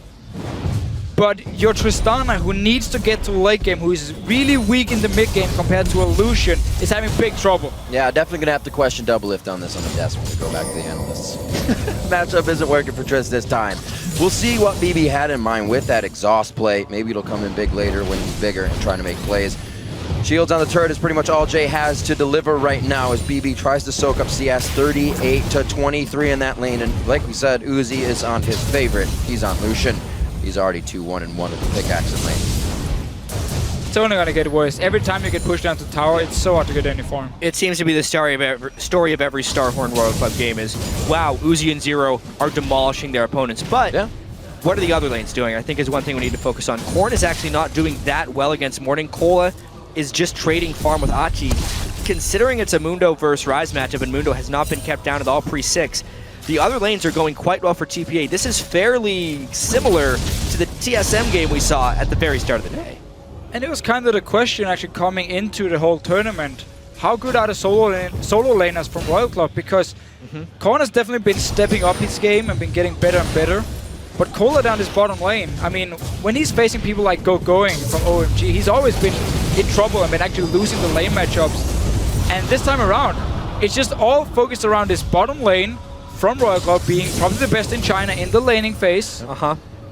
But your Tristana, who needs to get to late game, who is really weak in the mid game compared to a Lucian, is having big trouble. Yeah, definitely gonna have to question double lift on this on the desk when we go back to the analysts. Matchup isn't working for Trist this time. We'll see what BB had in mind with that exhaust play. Maybe it'll come in big later when he's bigger and trying to make plays. Shields on the turret is pretty much all Jay has to deliver right now as BB tries to soak up CS 38-23 in that lane. And like we said, Uzi is on his favorite. He's on Lucian. He's already 2-1-1 with the pickaxe in lane. It's only gonna get worse. Every time you get pushed down to tower, it's so hard to get any form. It seems to be the story of every Starhorn Royal Club game is, wow, Uzi and Zero are demolishing their opponents. But what are the other lanes doing? I think is one thing we need to focus on. Korn is actually not doing that well against Morning. Cola is just trading farm with Achi. Considering it's a Mundo versus Rise matchup and Mundo has not been kept down at all pre-6, the other lanes are going quite well for TPA. This is fairly similar to the TSM game we saw at the very start of the day. And it was kind of the question actually coming into the whole tournament. How good are the solo laners from Royal Club? Because Korn has definitely been stepping up his game and been getting better and better. But Cola down his bottom lane, I mean, when he's facing people like Going from OMG, he's always been in trouble and been actually losing the lane matchups. And this time around, it's just all focused around this bottom lane from Royal Club being probably the best in China in the laning phase.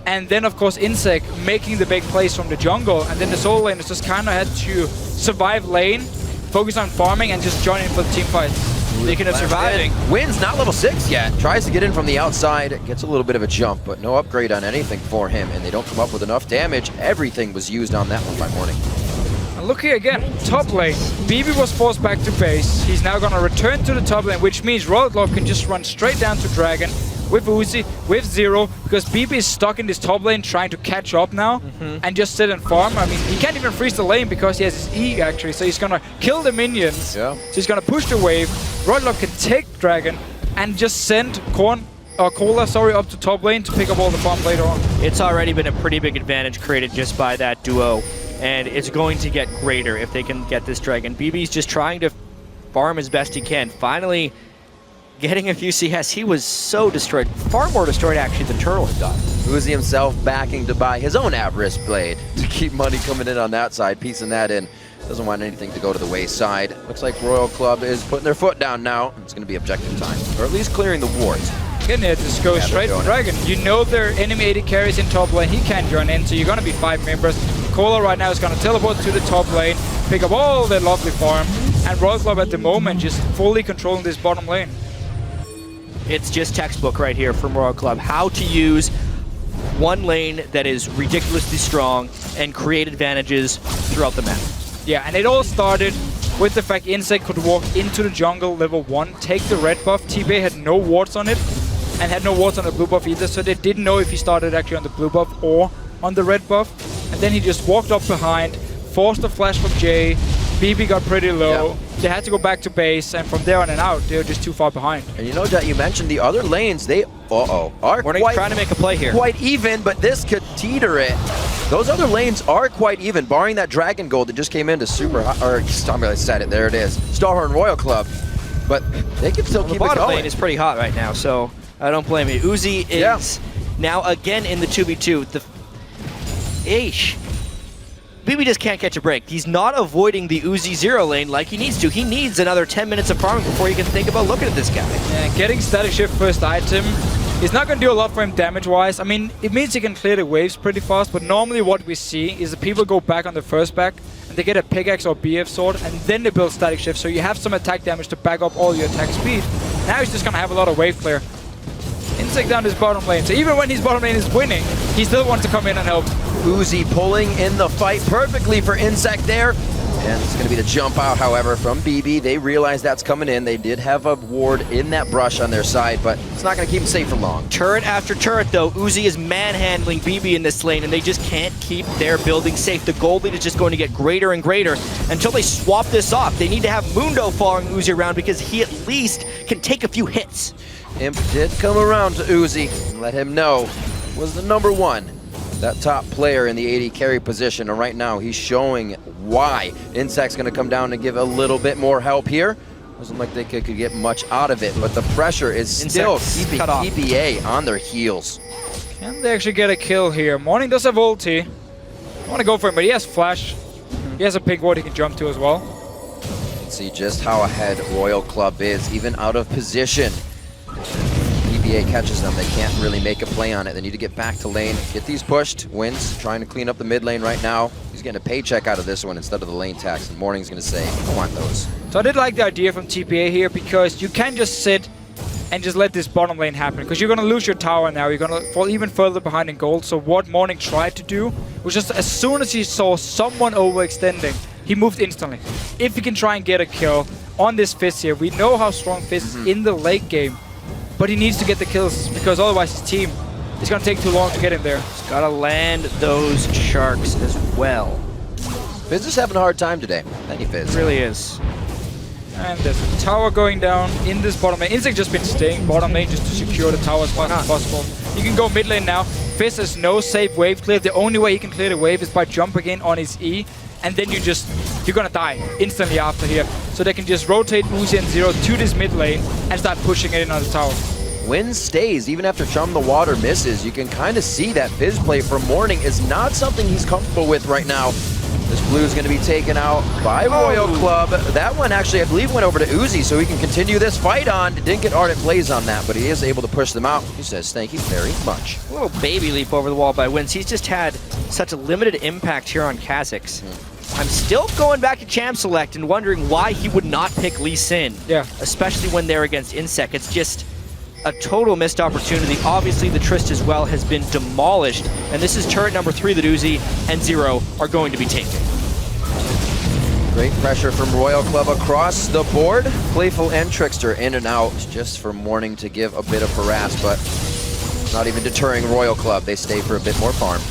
And then, of course, Insec making the big plays from the jungle. And then the solo laners just kind of had to survive lane, focus on farming, and just join in for the team fights. Speaking of surviving, Wins not level 6 yet. Tries to get in from the outside, gets a little bit of a jump, but no upgrade on anything for him. And they don't come up with enough damage. Everything was used on that one by Morning. And look here again, top lane. BB was forced back to base. He's now going to return to the top lane, which means Royal Club can just run straight down to Dragon with Uzi, with Zero, because BB is stuck in this top lane trying to catch up now and just sit and farm. I mean, he can't even freeze the lane because he has his E actually, so he's going to kill the minions. So he's going to push the wave. Royal Club can take Dragon and just send Cola up to top lane to pick up all the farm later on. It's already been a pretty big advantage created just by that duo. And it's going to get greater if they can get this Dragon. BB's just trying to farm as best he can. Finally getting a few CS. He was so destroyed. Far more destroyed actually than Turtle had done. Uzi himself backing to buy his own Avarice Blade to keep money coming in on that side, piecing that in. Doesn't want anything to go to the wayside. Looks like Royal Club is putting their foot down now. It's going to be objective time, or at least clearing the wards. Again, they just go straight to Dragon. You know their enemy AD carries in top lane. He can't join in, so you're going to be 5 members. Cola right now is going to teleport to the top lane, pick up all the lovely farm, and Royal Club at the moment just fully controlling this bottom lane. It's just textbook right here from Royal Club. How to use one lane that is ridiculously strong and create advantages throughout the map. Yeah, and it all started with the fact Insect could walk into the jungle level 1, take the red buff. TB had no wards on it, and had no wards on the blue buff either, so they didn't know if he started actually on the blue buff or on the red buff. And then he just walked up behind, forced a flash from Jay. BB got pretty low. Yeah. They had to go back to base, and from there on and out, they were just too far behind. And you know that you mentioned the other lanes, they are quite trying to make a play here. Quite even, but this could teeter it. Those other lanes are quite even, barring that Dragon Gold that just came into super, or I said it, there it is, Starhorn Royal Club. But they can still keep it going. The bottom lane is pretty hot right now, so I don't blame you. Uzi is now again in the 2v2. BB just can't catch a break. He's not avoiding the Uzi Zero lane like he needs to. He needs another 10 minutes of farming before he can think about looking at this guy. Yeah, getting Static Shift first item is not going to do a lot for him damage-wise. I mean, it means he can clear the waves pretty fast, but normally what we see is that people go back on the first back, and they get a pickaxe or BF sword, and then they build Static Shift, so you have some attack damage to back up all your attack speed. Now he's just going to have a lot of wave clear. Insect down his bottom lane, so even when his bottom lane is winning, he still wants to come in and help. Uzi pulling in the fight perfectly for Insect there. And it's going to be the jump out, however, from BB. They realize that's coming in. They did have a ward in that brush on their side, but it's not going to keep them safe for long. Turret after turret, though. Uzi is manhandling BB in this lane, and they just can't keep their building safe. The gold lead is just going to get greater and greater until they swap this off. They need to have Mundo following Uzi around because he at least can take a few hits. Imp did come around to Uzi and let him know was the #1. that top player in the AD carry position, and right now he's showing why. Insect's going to come down and give a little bit more help here. Doesn't look like they could get much out of it, but the pressure is still keeping TPA on their heels. Can they actually get a kill here? Morning does have ulti. I want to go for him, but he has flash. He has a pink ward he can jump to as well. See just how ahead Royal Club is, even out of position. TPA catches them, they can't really make a play on it. They need to get back to lane, get these pushed. Wins trying to clean up the mid lane right now. He's getting a paycheck out of this one instead of the lane tax, and Morning's going to say, I want those. So I did like the idea from TPA here, because you can just sit and just let this bottom lane happen, because you're going to lose your tower now. You're going to fall even further behind in gold. So what Morning tried to do was just as soon as he saw someone overextending, he moved instantly. If he can try and get a kill on this Fizz here, we know how strong Fizz is in the late game, but he needs to get the kills, because otherwise his team is going to take too long to get him there. He's got to land those sharks as well. Fizz is having a hard time today. Thank you, Fizz. It really is. And there's a tower going down in this bottom lane. Insect just been staying bottom lane just to secure the tower as much as possible. You can go mid lane now. Fizz has no safe wave clear. The only way he can clear the wave is by jumping in on his E, and then you're gonna die instantly after here. So they can just rotate Uzi and Zero to this mid lane and start pushing it in on the tower. Win stays even after Chum the Water misses. You can kind of see that Fizz play from Morning is not something he's comfortable with right now. This blue is going to be taken out by Royal Club. That one actually, I believe, went over to Uzi, so he can continue this fight on. Didn't get ardent plays on that, but he is able to push them out. He says, thank you very much. A little baby leap over the wall by Wins. He's just had such a limited impact here on Kha'Zix. I'm still going back to Champ Select and wondering why he would not pick Lee Sin. Yeah. Especially when they're against Insect. It's just a total missed opportunity. Obviously, the Trist as well has been demolished, and this is turret number 3 that Uzi and Zero are going to be taking. Great pressure from Royal Club across the board. Playful and Trickster in and out just for Morning to give a bit of harass, but not even deterring Royal Club. They stay for a bit more farm.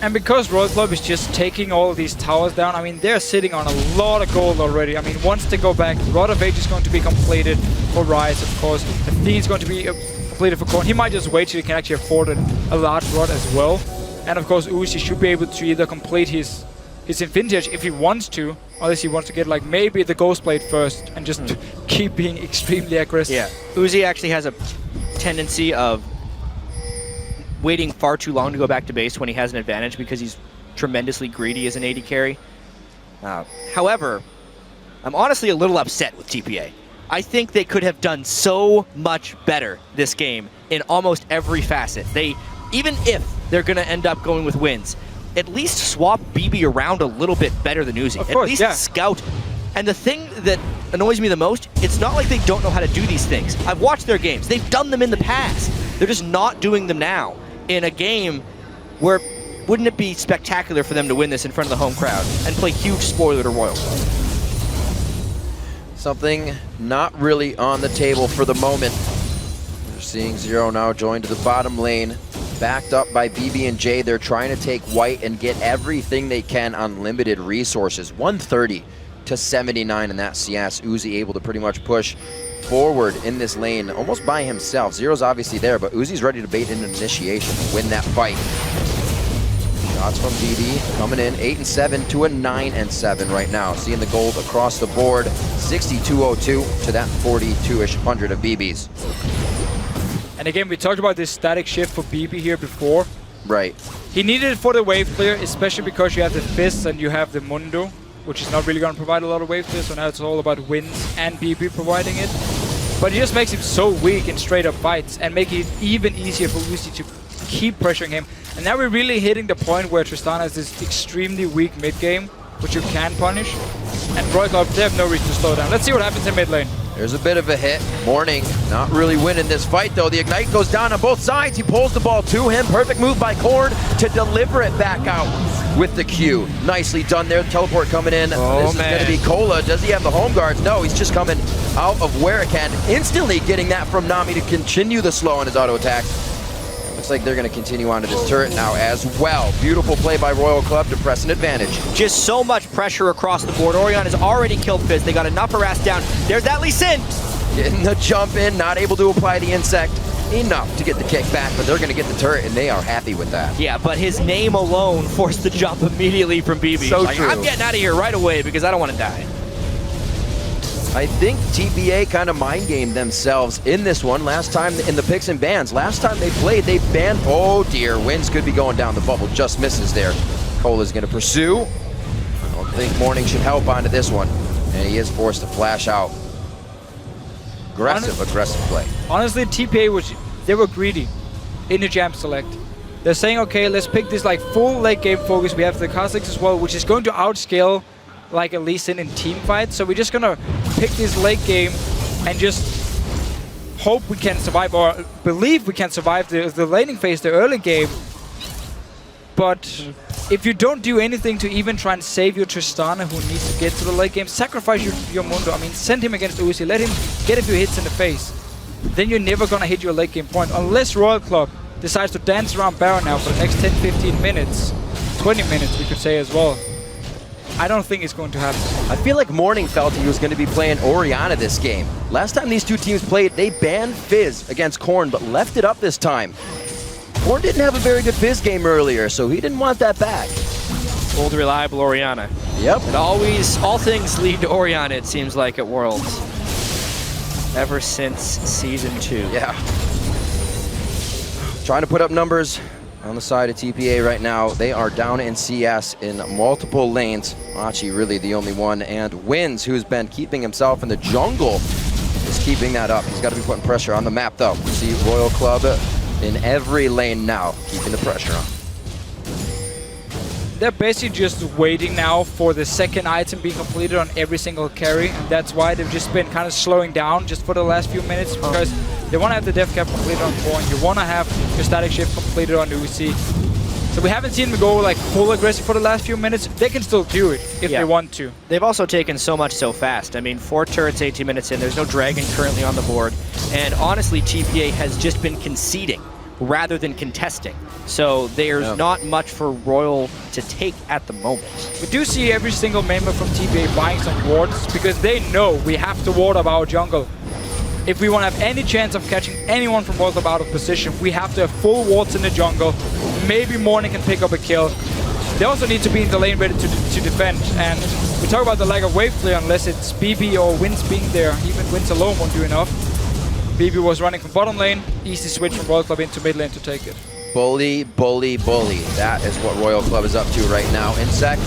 And because Royal Club is just taking all of these towers down, I mean, they're sitting on a lot of gold already. I mean, once they go back, Rod of Age is going to be completed for Rise, of course. Athene's going to be completed for Korn. He might just wait till he can actually afford a large Rod as well. And of course, Uzi should be able to either complete his Infinity Edge if he wants to, unless he wants to get like maybe the Ghost Blade first and just keep being extremely aggressive. Yeah, Uzi actually has a tendency of waiting far too long to go back to base when he has an advantage because he's tremendously greedy as an AD carry. However, I'm honestly a little upset with TPA. I think they could have done so much better this game in almost every facet. Even if they're going to end up going with wins, at least swap BB around a little bit better than Uzi. Of course, at least scout. And the thing that annoys me the most, it's not like they don't know how to do these things. I've watched their games. They've done them in the past. They're just not doing them now in a game where wouldn't it be spectacular for them to win this in front of the home crowd and play huge spoiler to Royal? Something not really on the table for the moment. We're seeing Zero now join to the bottom lane. Backed up by BB and J. They're trying to take white and get everything they can on limited resources. 130 to 79 in that CS. Uzi able to pretty much push forward in this lane almost by himself. Zero's obviously there, but Uzi's ready to bait in an initiation to win that fight. Shots from BB coming in 8 and 7 to a 9 and 7 right now. Seeing the gold across the board. 62.02 to that 42-ish hundred of BB's. And again, we talked about this static shift for BB here before. Right. He needed it for the wave clear, especially because you have the Fizz and you have the Mundo, which is not really going to provide a lot of wave clear, so now it's all about Wins and BB providing it. But it just makes him so weak in straight-up fights and making it even easier for Uzi to keep pressuring him. And now we're really hitting the point where Tristana has this extremely weak mid-game, which you can punish. And Royal Club, they have no reason to slow down. Let's see what happens in mid lane. There's a bit of a hit. Morning not really winning this fight, though. The Ignite goes down on both sides. He pulls the ball to him. Perfect move by Korn to deliver it back out with the Q. Nicely done there. Teleport coming in. This is going to be Cola. Does he have the home guards? No, he's just coming out of where it can. Instantly getting that from Nami to continue the slow on his auto attack. Looks like they're going to continue onto this turret now as well. Beautiful play by Royal Club to press an advantage. Just so much pressure across the board. Orion has already killed Fizz. They got enough harass down. There's that Lee Sin. Getting the jump in, not able to apply the insect. enough to get the kick back, but they're going to get the turret, and they are happy with that. Yeah, but his name alone forced the jump immediately from BB. So Like, true. I'm getting out of here right away because I don't want to die. I think TPA kind of mind gamed themselves in this one. Last time in the picks and bans, last time they played, they banned. Oh dear, Wins could be going down. The bubble just misses there. Cole is going to pursue. I don't think Morning should help onto this one, and he is forced to flash out. Aggressive play. Honestly, TPA they were greedy in the jam select. They're saying, okay, let's pick this like full late game focus. We have the Kha'Zix as well, which is going to outscale like at least in team fights. So we're just gonna pick this late game and just hope we can survive, or believe we can survive the laning phase, the early game. But if you don't do anything to even try and save your Tristana, who needs to get to the late game, sacrifice your Mundo. I mean, send him against Uzi, let him get a few hits in the face. Then you're never gonna hit your late game point, unless Royal Club decides to dance around Baron now for the next 10, 15 minutes, 20 minutes we could say as well. I don't think it's going to happen. I feel like Morning felt he was going to be playing Orianna this game. Last time these two teams played, they banned Fizz against Korn, but left it up this time. Korn didn't have a very good Fizz game earlier, so he didn't want that back. Old reliable Orianna. Yep. And all things lead to Orianna, it seems like, at Worlds. Ever since Season 2. Yeah. Trying to put up numbers on the side of TPA right now. They are down in CS in multiple lanes. Achi really the only one, and Wins, who's been keeping himself in the jungle, is keeping that up. He's got to be putting pressure on the map, though. We see Royal Club in every lane now, keeping the pressure on. They're basically just waiting now for the second item being completed on every single carry, and that's why they've just been kind of slowing down just for the last few minutes, because they want to have the death cap completed on Korn, you want to have your static shift completed on Uzi. So we haven't seen them go like full aggressive for the last few minutes. They can still do it if they want to. They've also taken so much so fast. I mean, 4 turrets, 18 minutes in. There's no Dragon currently on the board. And honestly, TPA has just been conceding rather than contesting. So there's not much for Royal to take at the moment. We do see every single member from TPA buying some wards because they know we have to ward up our jungle. If we want to have any chance of catching anyone from Royal Club out of position, we have to have full wards in the jungle. Maybe Morning can pick up a kill. They also need to be in the lane ready to defend. And we talk about the lack of wave clear unless it's BB or Wins being there. Even Wins alone won't do enough. BB was running from bottom lane. Easy switch from Royal Club into mid lane to take it. Bully, bully, bully. That is what Royal Club is up to right now. Insec,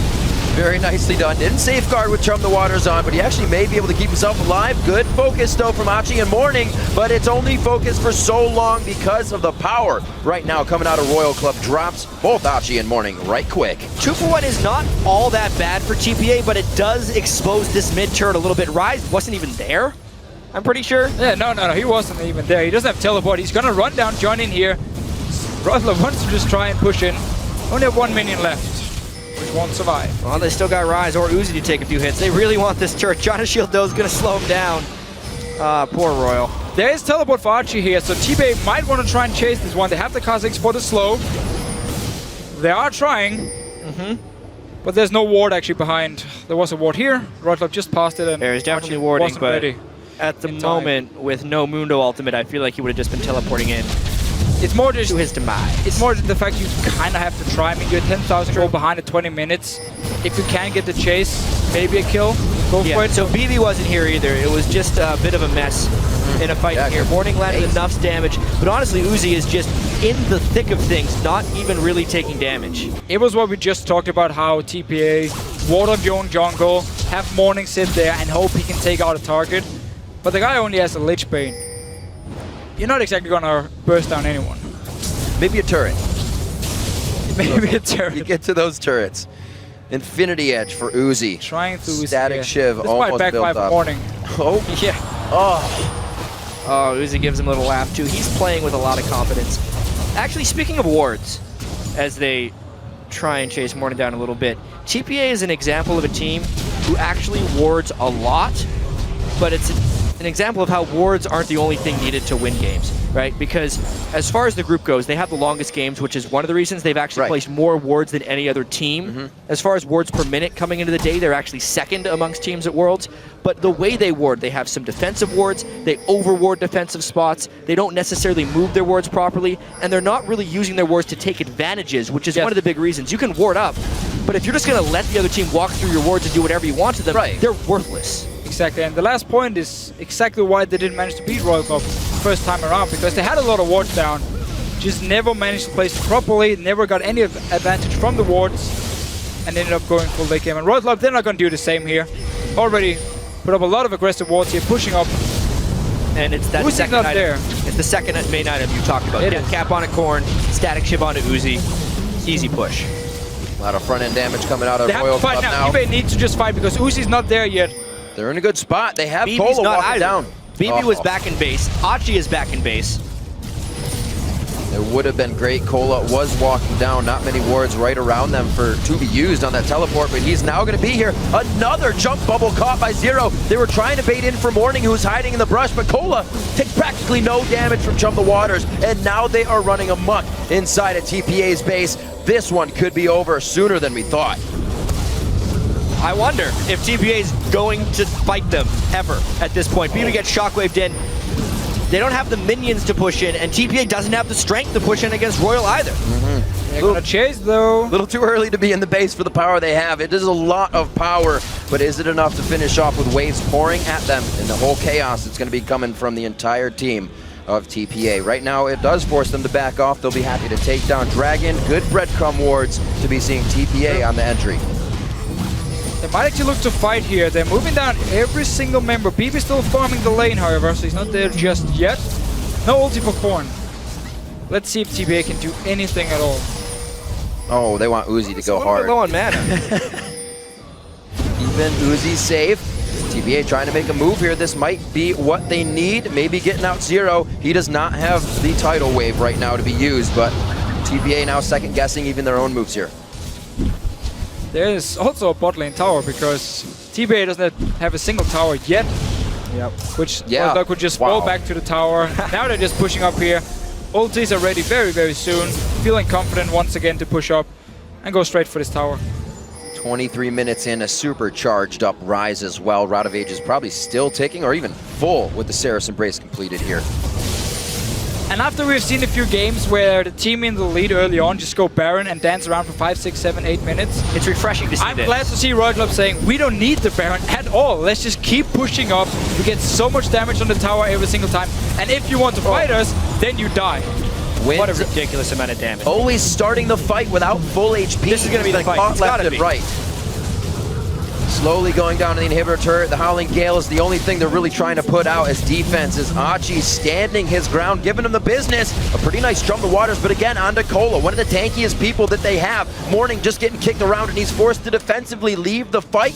very nicely done. Didn't safeguard with Chum the Waters on, but he actually may be able to keep himself alive. Good focus, though, from Achi and Morning, but it's only focused for so long because of the power right now coming out of Royal Club. Drops both Achi and Morning right quick. 2-for-1 is not all that bad for TPA, but it does expose this mid turret a little bit. Ryze wasn't even there, I'm pretty sure. Yeah, no, he wasn't even there. He doesn't have teleport. He's gonna run down, join in here. Royal wants to just try and push in. Only have 1 minion left, which won't survive. Well, they still got Ryze or Uzi to take a few hits. They really want this turret. Johnny Shield, though, is going to slow him down. Poor Royal. There is teleport for Archie here, so TPA might want to try and chase this one. They have the Kha'Zix for the slow. They are trying. But there's no ward actually behind. There was a ward here. Royal Club just passed it, and there's definitely Archie warding, wasn't but ready at the moment, with no Mundo ultimate, I feel like he would have just been teleporting in. It's more just to his demise. It's more the fact you kind of have to try. I mean, you're 10,000 gold behind at 20 minutes. If you can get the chase, maybe a kill, go for it. So BB wasn't here either. It was just a bit of a mess in a fight here. Morning landed enough damage, but honestly, Uzi is just in the thick of things, not even really taking damage. It was what we just talked about, how TPA ward up your own jungle, have Morning sit there and hope he can take out a target. But the guy only has a Lich Bane. You're not exactly gonna burst down anyone. Maybe a turret. Maybe a turret. You get to those turrets. Infinity Edge for Uzi. Trying to Static Shiv this almost might built backfire up. for Morning. Oh. Yeah. Oh, Uzi gives him a little laugh too. He's playing with a lot of confidence. Actually, speaking of wards, as they try and chase Morning down a little bit, TPA is an example of a team who actually wards a lot, but it's an example of how wards aren't the only thing needed to win games, right? Because as far as the group goes, they have the longest games, which is one of the reasons they've actually placed more wards than any other team. As far as wards per minute coming into the day, they're actually second amongst teams at Worlds. But the way they ward, they have some defensive wards, they overward defensive spots, they don't necessarily move their wards properly, and they're not really using their wards to take advantages, which is one of the big reasons. You can ward up, but if you're just going to let the other team walk through your wards and do whatever you want to them, they're worthless. Exactly, and the last point is exactly why they didn't manage to beat Royal Club first time around, because they had a lot of wards down, just never managed to place it properly, never got any advantage from the wards, and ended up going full late game. And Royal Club, they're not going to do the same here. Already put up a lot of aggressive wards here, pushing up. And it's that second item. There. It's the second main item you talked about. Death Cap on a Corn, Static Shiv onto Uzi. Easy push. A lot of front-end damage coming out of Royal Club now. eBay needs to just fight because Uzi's not there yet. They're in a good spot. They have BB's Cola not walking down. BB was back in base. Achi is back in base. It would have been great. Cola was walking down. Not many wards right around them to be used on that teleport, but he's now going to be here. Another jump bubble caught by Zero. They were trying to bait in for Morning, who's hiding in the brush, but Cola takes practically no damage from Jump the Waters, and now they are running amok inside of TPA's base. This one could be over sooner than we thought. I wonder if TPA is going to fight them ever at this point. BB gets shockwaved in. They don't have the minions to push in, and TPA doesn't have the strength to push in against Royal either. They're going to chase, though. A little too early to be in the base for the power they have. It is a lot of power, but is it enough to finish off with waves pouring at them and the whole chaos that's going to be coming from the entire team of TPA? Right now, it does force them to back off. They'll be happy to take down Dragon. Good breadcrumb wards to be seeing TPA on the entry. They might actually look to fight here. They're moving down every single member. BB still farming the lane, however, so he's not there just yet. No ulti for Korn. Let's see if TPA can do anything at all. Oh, they want Uzi to go hard. Low on mana. Even Uzi safe. TPA trying to make a move here. This might be what they need. Maybe getting out Zero. He does not have the tidal wave right now to be used, but TPA now second guessing even their own moves here. There's also a bot lane tower because TPA doesn't have a single tower yet. Which could just fall back to the tower. Now they're just pushing up here. Ultis are ready very, very soon. Feeling confident once again to push up and go straight for this tower. 23 minutes in, a super charged up Rise as well. Rod of Age is probably still ticking or even full with the Saris Embrace completed here. And after we've seen a few games where the team in the lead early on just go Baron and dance around for 5, 6, 7, 8 minutes. It's refreshing to see I'm glad to see Royal Club saying, we don't need the Baron at all. Let's just keep pushing up. We get so much damage on the tower every single time. And if you want to fight us, then you die. What a ridiculous amount of damage. Always starting the fight without full HP. This is going to be the fight. It's left and right. Slowly going down to the inhibitor turret. The Howling Gale is the only thing they're really trying to put out as defense. As Achi standing his ground, giving him the business. A pretty nice Jump the Waters, but again, onto Cola, one of the tankiest people that they have. Morning just getting kicked around, and he's forced to defensively leave the fight.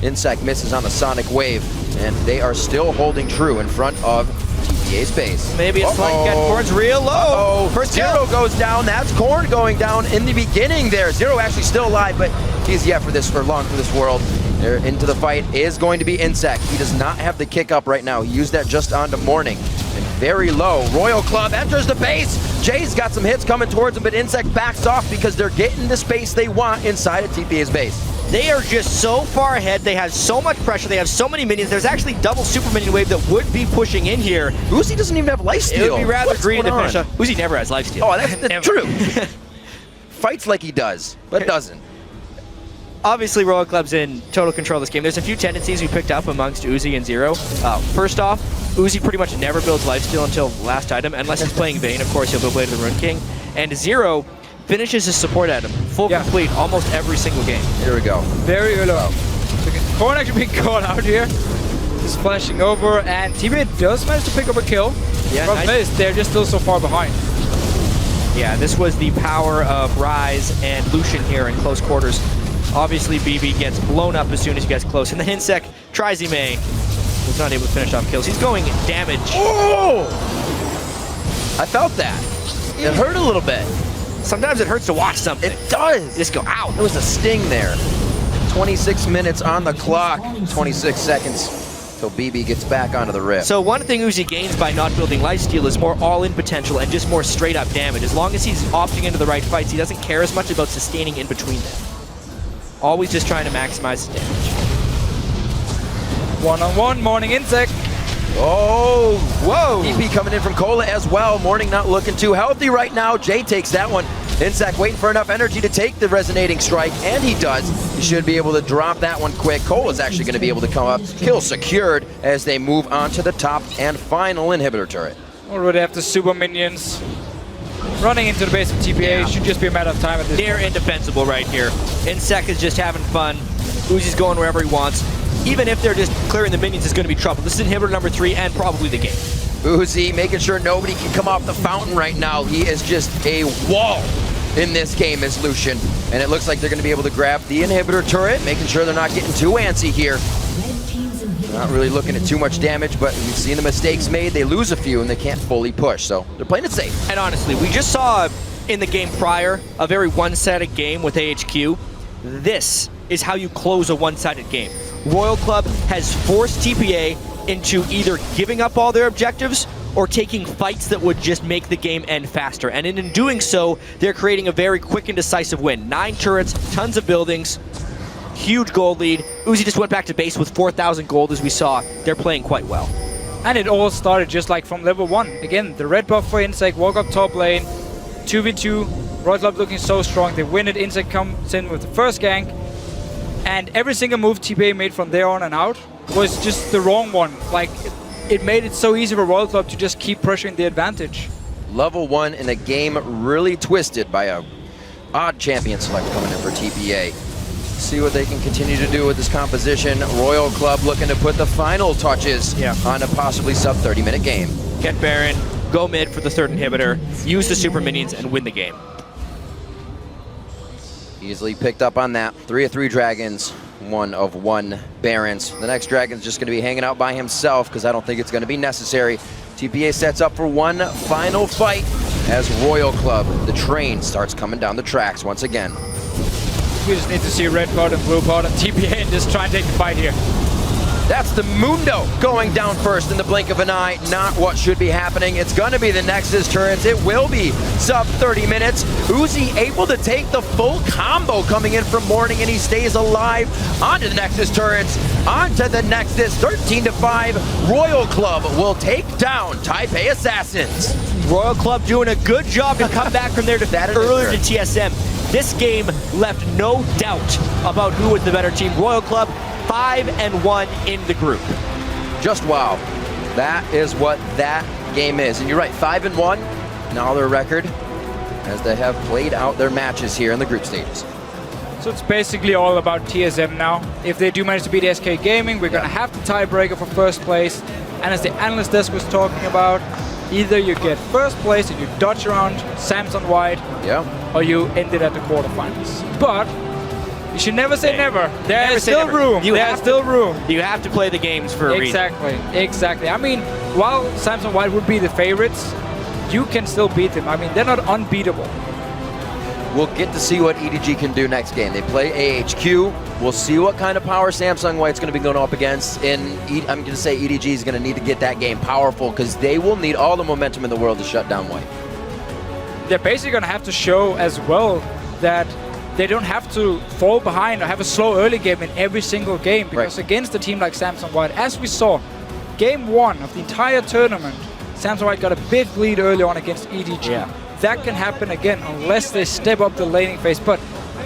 Insect misses on the Sonic Wave, and they are still holding true in front of TPA's base. Maybe it's like Korn's real low. First Zero goes down. That's Korn going down in the beginning there. Zero actually still alive, but he's yet for long for this world. There into the fight is going to be Insect. He does not have the kick up right now. He used that just onto Morning. And very low. Royal Club enters the base. Jay's got some hits coming towards him, but Insect backs off because they're getting the space they want inside of TPA's base. They are just so far ahead. They have so much pressure. They have so many minions. There's actually double super minion wave that would be pushing in here. Uzi doesn't even have lifesteal. It would be rather greedy to finish up. Uzi never has lifesteal. Oh, that's true. Fights like he does, but doesn't. Obviously, Royal Club's in total control of this game. There's a few tendencies we picked up amongst Uzi and Zero. First off, Uzi pretty much never builds lifesteal until last item, unless he's playing Vayne. Of course, he'll build Blade of the Rune King. And Zero finishes his support item full complete almost every single game. Here we go. Very early. Korn actually being caught out here. Just flashing over, and TPA does manage to pick up a kill. Yeah, Problem is, they're just still so far behind. Yeah, this was the power of Rise and Lucian here in close quarters. Obviously, BB gets blown up as soon as he gets close, and the Insect tries he may. Was not able to finish off kills. He's going damage. Oh! I felt that. It hurt a little bit. Sometimes it hurts to watch something. It does. Just go, ow. There was a sting there. 26 minutes on the clock. 26 seconds till BB gets back onto the rip. So one thing Uzi gains by not building lifesteal is more all-in potential and just more straight-up damage. As long as he's opting into the right fights, he doesn't care as much about sustaining in between them. Always just trying to maximize his damage. One-on-one, Morning Insect. Oh, whoa! EP coming in from Cola as well. Morning not looking too healthy right now. Jay takes that one. Insect waiting for enough energy to take the resonating strike, and he does. He should be able to drop that one quick. Cola's actually going to be able to come up. Kill secured as they move on to the top and final inhibitor turret. Already have the super minions running into the base of TPA. Yeah. Should just be a matter of time at this They're point. indefensible right here. Insect is just having fun. Uzi's going wherever he wants. Even if they're just clearing the minions, is going to be trouble. This is inhibitor number 3 and probably the game. Uzi making sure nobody can come off the fountain right now. He is just a wall in this game as Lucian. And it looks like they're going to be able to grab the inhibitor turret, making sure they're not getting too antsy here. Not really looking at too much damage, but we've seen the mistakes made. They lose a few and they can't fully push, so they're playing it safe. And honestly, we just saw in the game prior a very one-sided game with AHQ. This is how you close a one-sided game. Royal Club has forced TPA into either giving up all their objectives or taking fights that would just make the game end faster. And in doing so, they're creating a very quick and decisive win. 9 turrets, tons of buildings, huge gold lead. Uzi just went back to base with 4,000 gold, as we saw. They're playing quite well. And it all started just like from level 1. Again, the red buff for Insect, walk up top lane, 2v2, Royal Club looking so strong. They win it, Insect comes in with the first gank. And every single move TPA made from there on and out was just the wrong one. Like, it made it so easy for Royal Club to just keep pressuring the advantage. Level 1 in a game really twisted by a odd champion select coming in for TPA. See what they can continue to do with this composition. Royal Club looking to put the final touches on a possibly sub 30-minute game. Get Baron, go mid for the 3rd inhibitor, use the super minions, and win the game. Easily picked up on that. 3 of 3 dragons, 1 of 1 barons. The next dragon's just going to be hanging out by himself because I don't think it's going to be necessary. TPA sets up for one final fight as Royal Club, the train, starts coming down the tracks once again. We just need to see red part and blue part and TPA and just try and take the fight here. That's the Mundo going down first in the blink of an eye. Not what should be happening. It's going to be the Nexus turrets. It will be sub 30 minutes. Uzi able to take the full combo coming in from Morning, and he stays alive. Onto the Nexus turrets. Onto the Nexus. 13-5. Royal Club will take down Taipei Assassins. Royal Club doing a good job to come back from their defeat earlier to TSM. This game left no doubt about who was the better team. Royal Club 5-1 in the group. Just wow. That is what that game is. And you're right, 5-1, now their record, as they have played out their matches here in the group stages. So it's basically all about TSM now. If they do manage to beat SK Gaming, we're going to have the tiebreaker for first place. And as the analyst desk was talking about, either you get first place and you dodge around Samsung White, or you end it at the quarterfinals. But you should never say never. There is still room. There's still room. You have to play the games for a reason. Exactly. I mean, while Samsung White would be the favorites, you can still beat them. I mean, they're not unbeatable. We'll get to see what EDG can do next game. They play AHQ. We'll see what kind of power Samsung White's going to be going up against. And I'm going to say EDG is going to need to get that game powerful because they will need all the momentum in the world to shut down White. They're basically going to have to show as well that they don't have to fall behind or have a slow early game in every single game, because against a team like Samsung White, as we saw, game 1 of the entire tournament, Samsung White got a big lead early on against EDG. That can happen again unless they step up the laning phase, but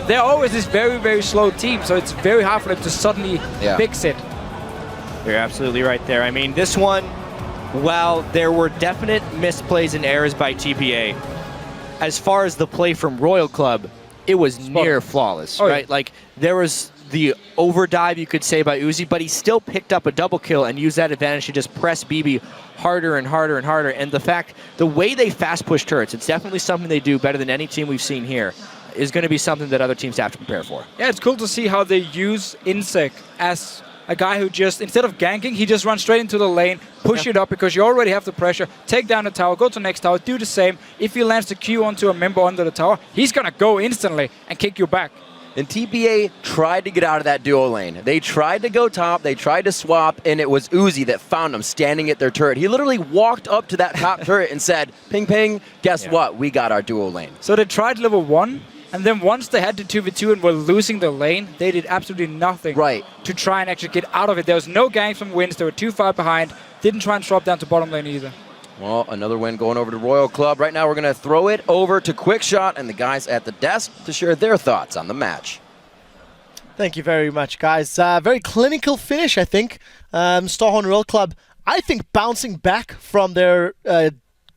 they're always this very, very slow team, so it's very hard for them to suddenly fix it. You're absolutely right there. I mean, this one, while there were definite misplays and errors by TPA, as far as the play from Royal Club, it was near flawless, right? Like, there was the overdive, you could say, by Uzi, but he still picked up a double kill and used that advantage to just press BB harder and harder and harder. And the way they fast push turrets, it's definitely something they do better than any team we've seen here, is going to be something that other teams have to prepare for. Yeah, it's cool to see how they use Insect as a guy who just, instead of ganking, he just runs straight into the lane, push it up because you already have the pressure, take down the tower, go to the next tower, do the same. If he lands the Q onto a member under the tower, he's going to go instantly and kick you back. And TPA tried to get out of that duo lane. They tried to go top, they tried to swap, and it was Uzi that found them standing at their turret. He literally walked up to that top turret and said, ping ping, guess what? We got our duo lane. So they tried level 1, and then once they had to 2v2 and were losing the lane, they did absolutely nothing to try and actually get out of it. There was no ganks from wins, they were too far behind, didn't try and swap down to bottom lane either. Well, another win going over to Royal Club. Right now we're going to throw it over to Quickshot and the guys at the desk to share their thoughts on the match. Thank you very much, guys. Very clinical finish, I think. Starhorn Royal Club, I think, bouncing back from their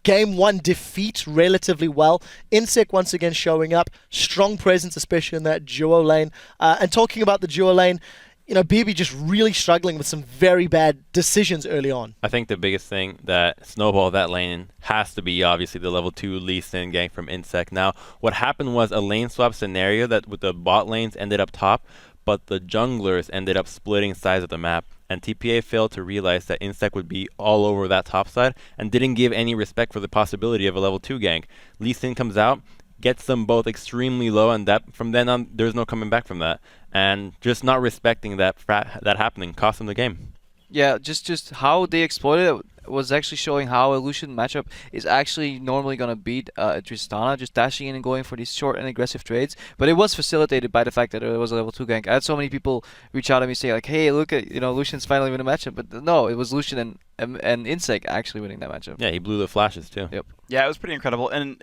Game 1 defeat relatively well. Insec once again showing up. Strong presence, especially in that duo lane. And talking about the duo lane, you know, BB just really struggling with some very bad decisions early on. I think the biggest thing that snowballed that lane has to be obviously the level 2 Lee Sin gank from Insec. Now, what happened was a lane swap scenario that with the bot lanes ended up top, but the junglers ended up splitting sides of the map. And TPA failed to realize that Insec would be all over that top side and didn't give any respect for the possibility of a level 2 gank. Lee Sin comes out, gets them both extremely low, and that from then on, there's no coming back from that. And just not respecting that happening cost them the game. Yeah, just how they exploited it was actually showing how a Lucian matchup is actually normally going to beat Tristana, just dashing in and going for these short and aggressive trades. But it was facilitated by the fact that it was a level 2 gank. I had so many people reach out to me saying like, hey, look at, you know, Lucian's finally winning a matchup. But no, it was Lucian and Insec actually winning that matchup. Yeah, he blew the flashes too. Yep. Yeah, it was pretty incredible. And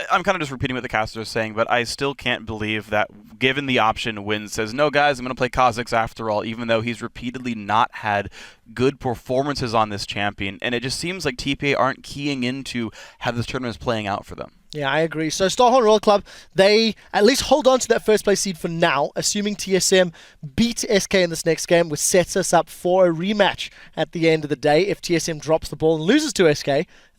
I'm kind of just repeating what the caster is saying, but I still can't believe that given the option, Win says, no, guys, I'm going to play Kha'Zix after all, even though he's repeatedly not had good performances on this champion. And it just seems like TPA aren't keying into how this tournament is playing out for them. Yeah, I agree. So Starhorn Royal Club, they at least hold on to that first place seed for now, assuming TSM beat SK in this next game, which sets us up for a rematch at the end of the day. If TSM drops the ball and loses to SK,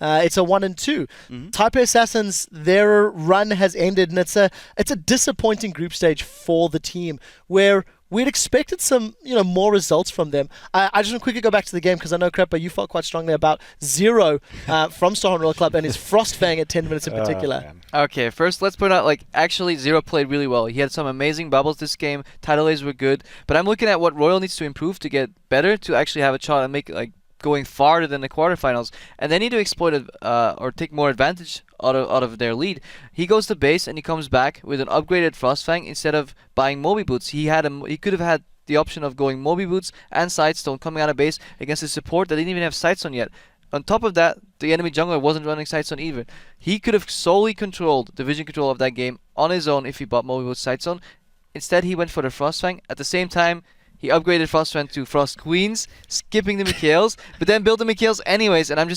it's a 1-2. Taipei Assassins, their run has ended, and it's a disappointing group stage for the team, where we'd expected some, more results from them. I just want to quickly go back to the game because I know, Kreppa, you felt quite strongly about Zero from Starhorn Royal Club and his Frostfang at 10 minutes in particular. Okay, first let's point out, actually Zero played really well. He had some amazing bubbles this game. Tidal A's were good. But I'm looking at what Royal needs to improve to get better, to actually have a shot and make going farther than the quarterfinals, and they need to exploit it or take more advantage out of their lead. He goes to base and he comes back with an upgraded Frostfang instead of buying Moby Boots. He could have had the option of going Moby Boots and Sightstone coming out of base against his support that didn't even have Sightstone yet. On top of that, the enemy jungler wasn't running Sightstone either. He could have solely controlled the vision control of that game on his own if he bought Moby Boots Sightstone. Instead, he went for the Frostfang. At the same time, he upgraded Frostfang to Frost Queens, skipping the Mikhails, but then built the Mikhails anyways. And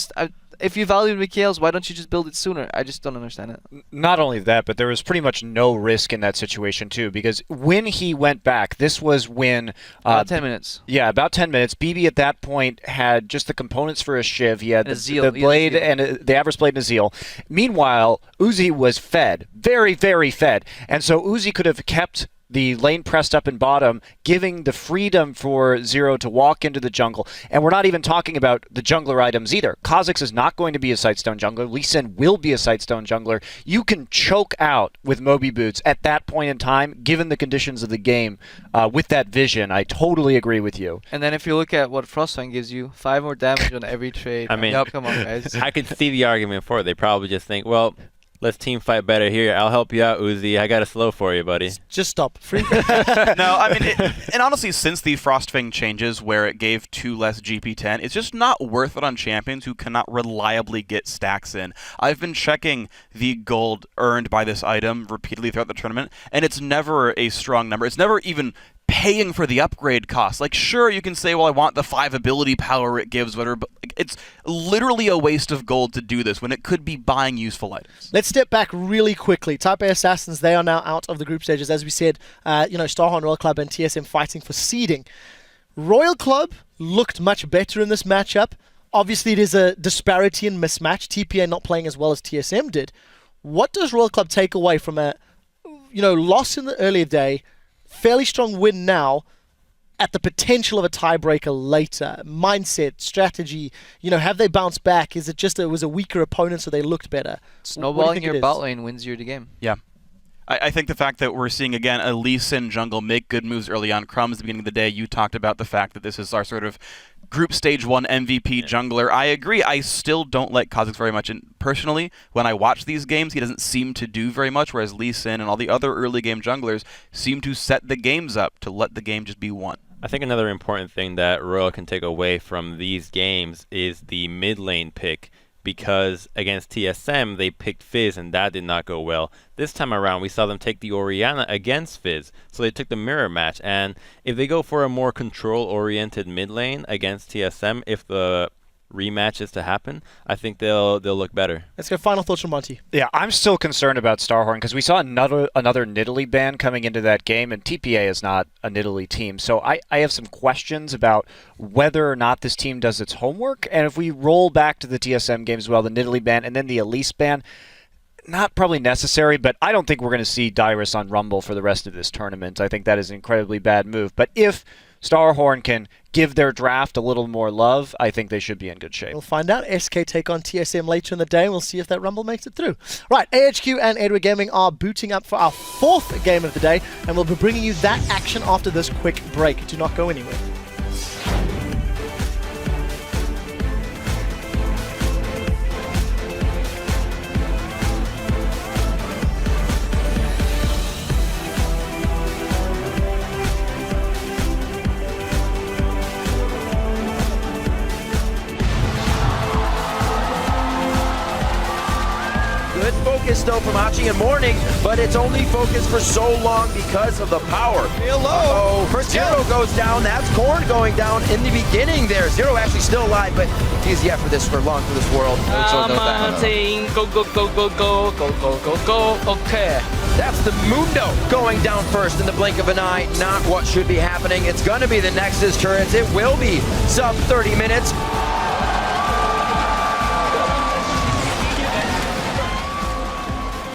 if you value Mikhails, why don't you just build it sooner? I just don't understand it. Not only that, but there was pretty much no risk in that situation too, because when he went back, this was when about 10 minutes. Yeah, about 10 minutes. BB at that point had just the components for a Shiv. He had the blade and the Avarice Blade and a Zeal. Meanwhile, Uzi was fed, very, very fed, and so Uzi could have kept the lane pressed up in bottom, giving the freedom for Zero to walk into the jungle. And we're not even talking about the jungler items either. Kha'Zix is not going to be a Sightstone jungler. Lee Sin will be a Sightstone jungler. You can choke out with Moby Boots at that point in time, given the conditions of the game, with that vision. I totally agree with you. And then if you look at what Frostfang gives you, 5 more damage on every trade. I mean, come on, guys. I could see the argument for it. They probably just think, well, let's team fight better here. I'll help you out, Uzi. I got a slow for you, buddy. Just stop. No, I mean, and honestly, since the Frostfang changes where it gave 2 less GP10, it's just not worth it on champions who cannot reliably get stacks in. I've been checking the gold earned by this item repeatedly throughout the tournament, and it's never a strong number. It's never even paying for the upgrade cost. Sure, you can say, well, I want the 5 ability power it gives, whatever, but it's literally a waste of gold to do this when it could be buying useful items. Let's step back really quickly. Taipei Assassins, they are now out of the group stages. As we said, Starhorn Royal Club and TSM fighting for seeding. Royal Club looked much better in this matchup. Obviously, it is a disparity and mismatch. TPA not playing as well as TSM did. What does Royal Club take away from a loss in the earlier day, fairly strong win now, at the potential of a tiebreaker later? Mindset, strategy, have they bounced back? Is it just it was a weaker opponent so they looked better? Snowballing your bot lane wins you the game. Yeah. I think the fact that we're seeing, again, a Lee Sin jungle make good moves early on. Crumbs, at the beginning of the day, you talked about the fact that this is our sort of Group Stage 1 MVP jungler. I agree. I still don't like Kha'Zix very much. And personally, when I watch these games, he doesn't seem to do very much, whereas Lee Sin and all the other early game junglers seem to set the games up to let the game just be won. I think another important thing that Royal can take away from these games is the mid lane pick, because against TSM they picked Fizz and that did not go well. This time around we saw them take the Orianna against Fizz, so they took the mirror match, and if they go for a more control-oriented mid lane against TSM, if the rematch is to happen, I think they'll look better. Let's go final thoughts from Monty. Yeah, I'm still concerned about Starhorn because we saw another Nidalee ban coming into that game, and TPA is not a Nidalee team. So I have some questions about whether or not this team does its homework. And if we roll back to the TSM game as well, the Nidalee ban and then the Elise ban, not probably necessary, but I don't think we're going to see Dyrus on Rumble for the rest of this tournament. I think that is an incredibly bad move. But if Starhorn can give their draft a little more love, I think they should be in good shape. We'll find out. SK take on TSM later in the day, and we'll see if that Rumble makes it through. Right, AHQ and Edward Gaming are booting up for our 4th game of the day, and we'll be bringing you that action after this quick break. Do not go anywhere. Good focus though from Hachi and Morning, but it's only focused for so long because of the power. Hello. First Zero goes down. That's Korn going down in the beginning there. Zero actually still alive, but he's for long for this world. Martin, go, go, go, go, go, go, go, go, go. Okay. That's the Mundo going down first in the blink of an eye. Not what should be happening. It's going to be the Nexus turrets. It will be sub 30 minutes.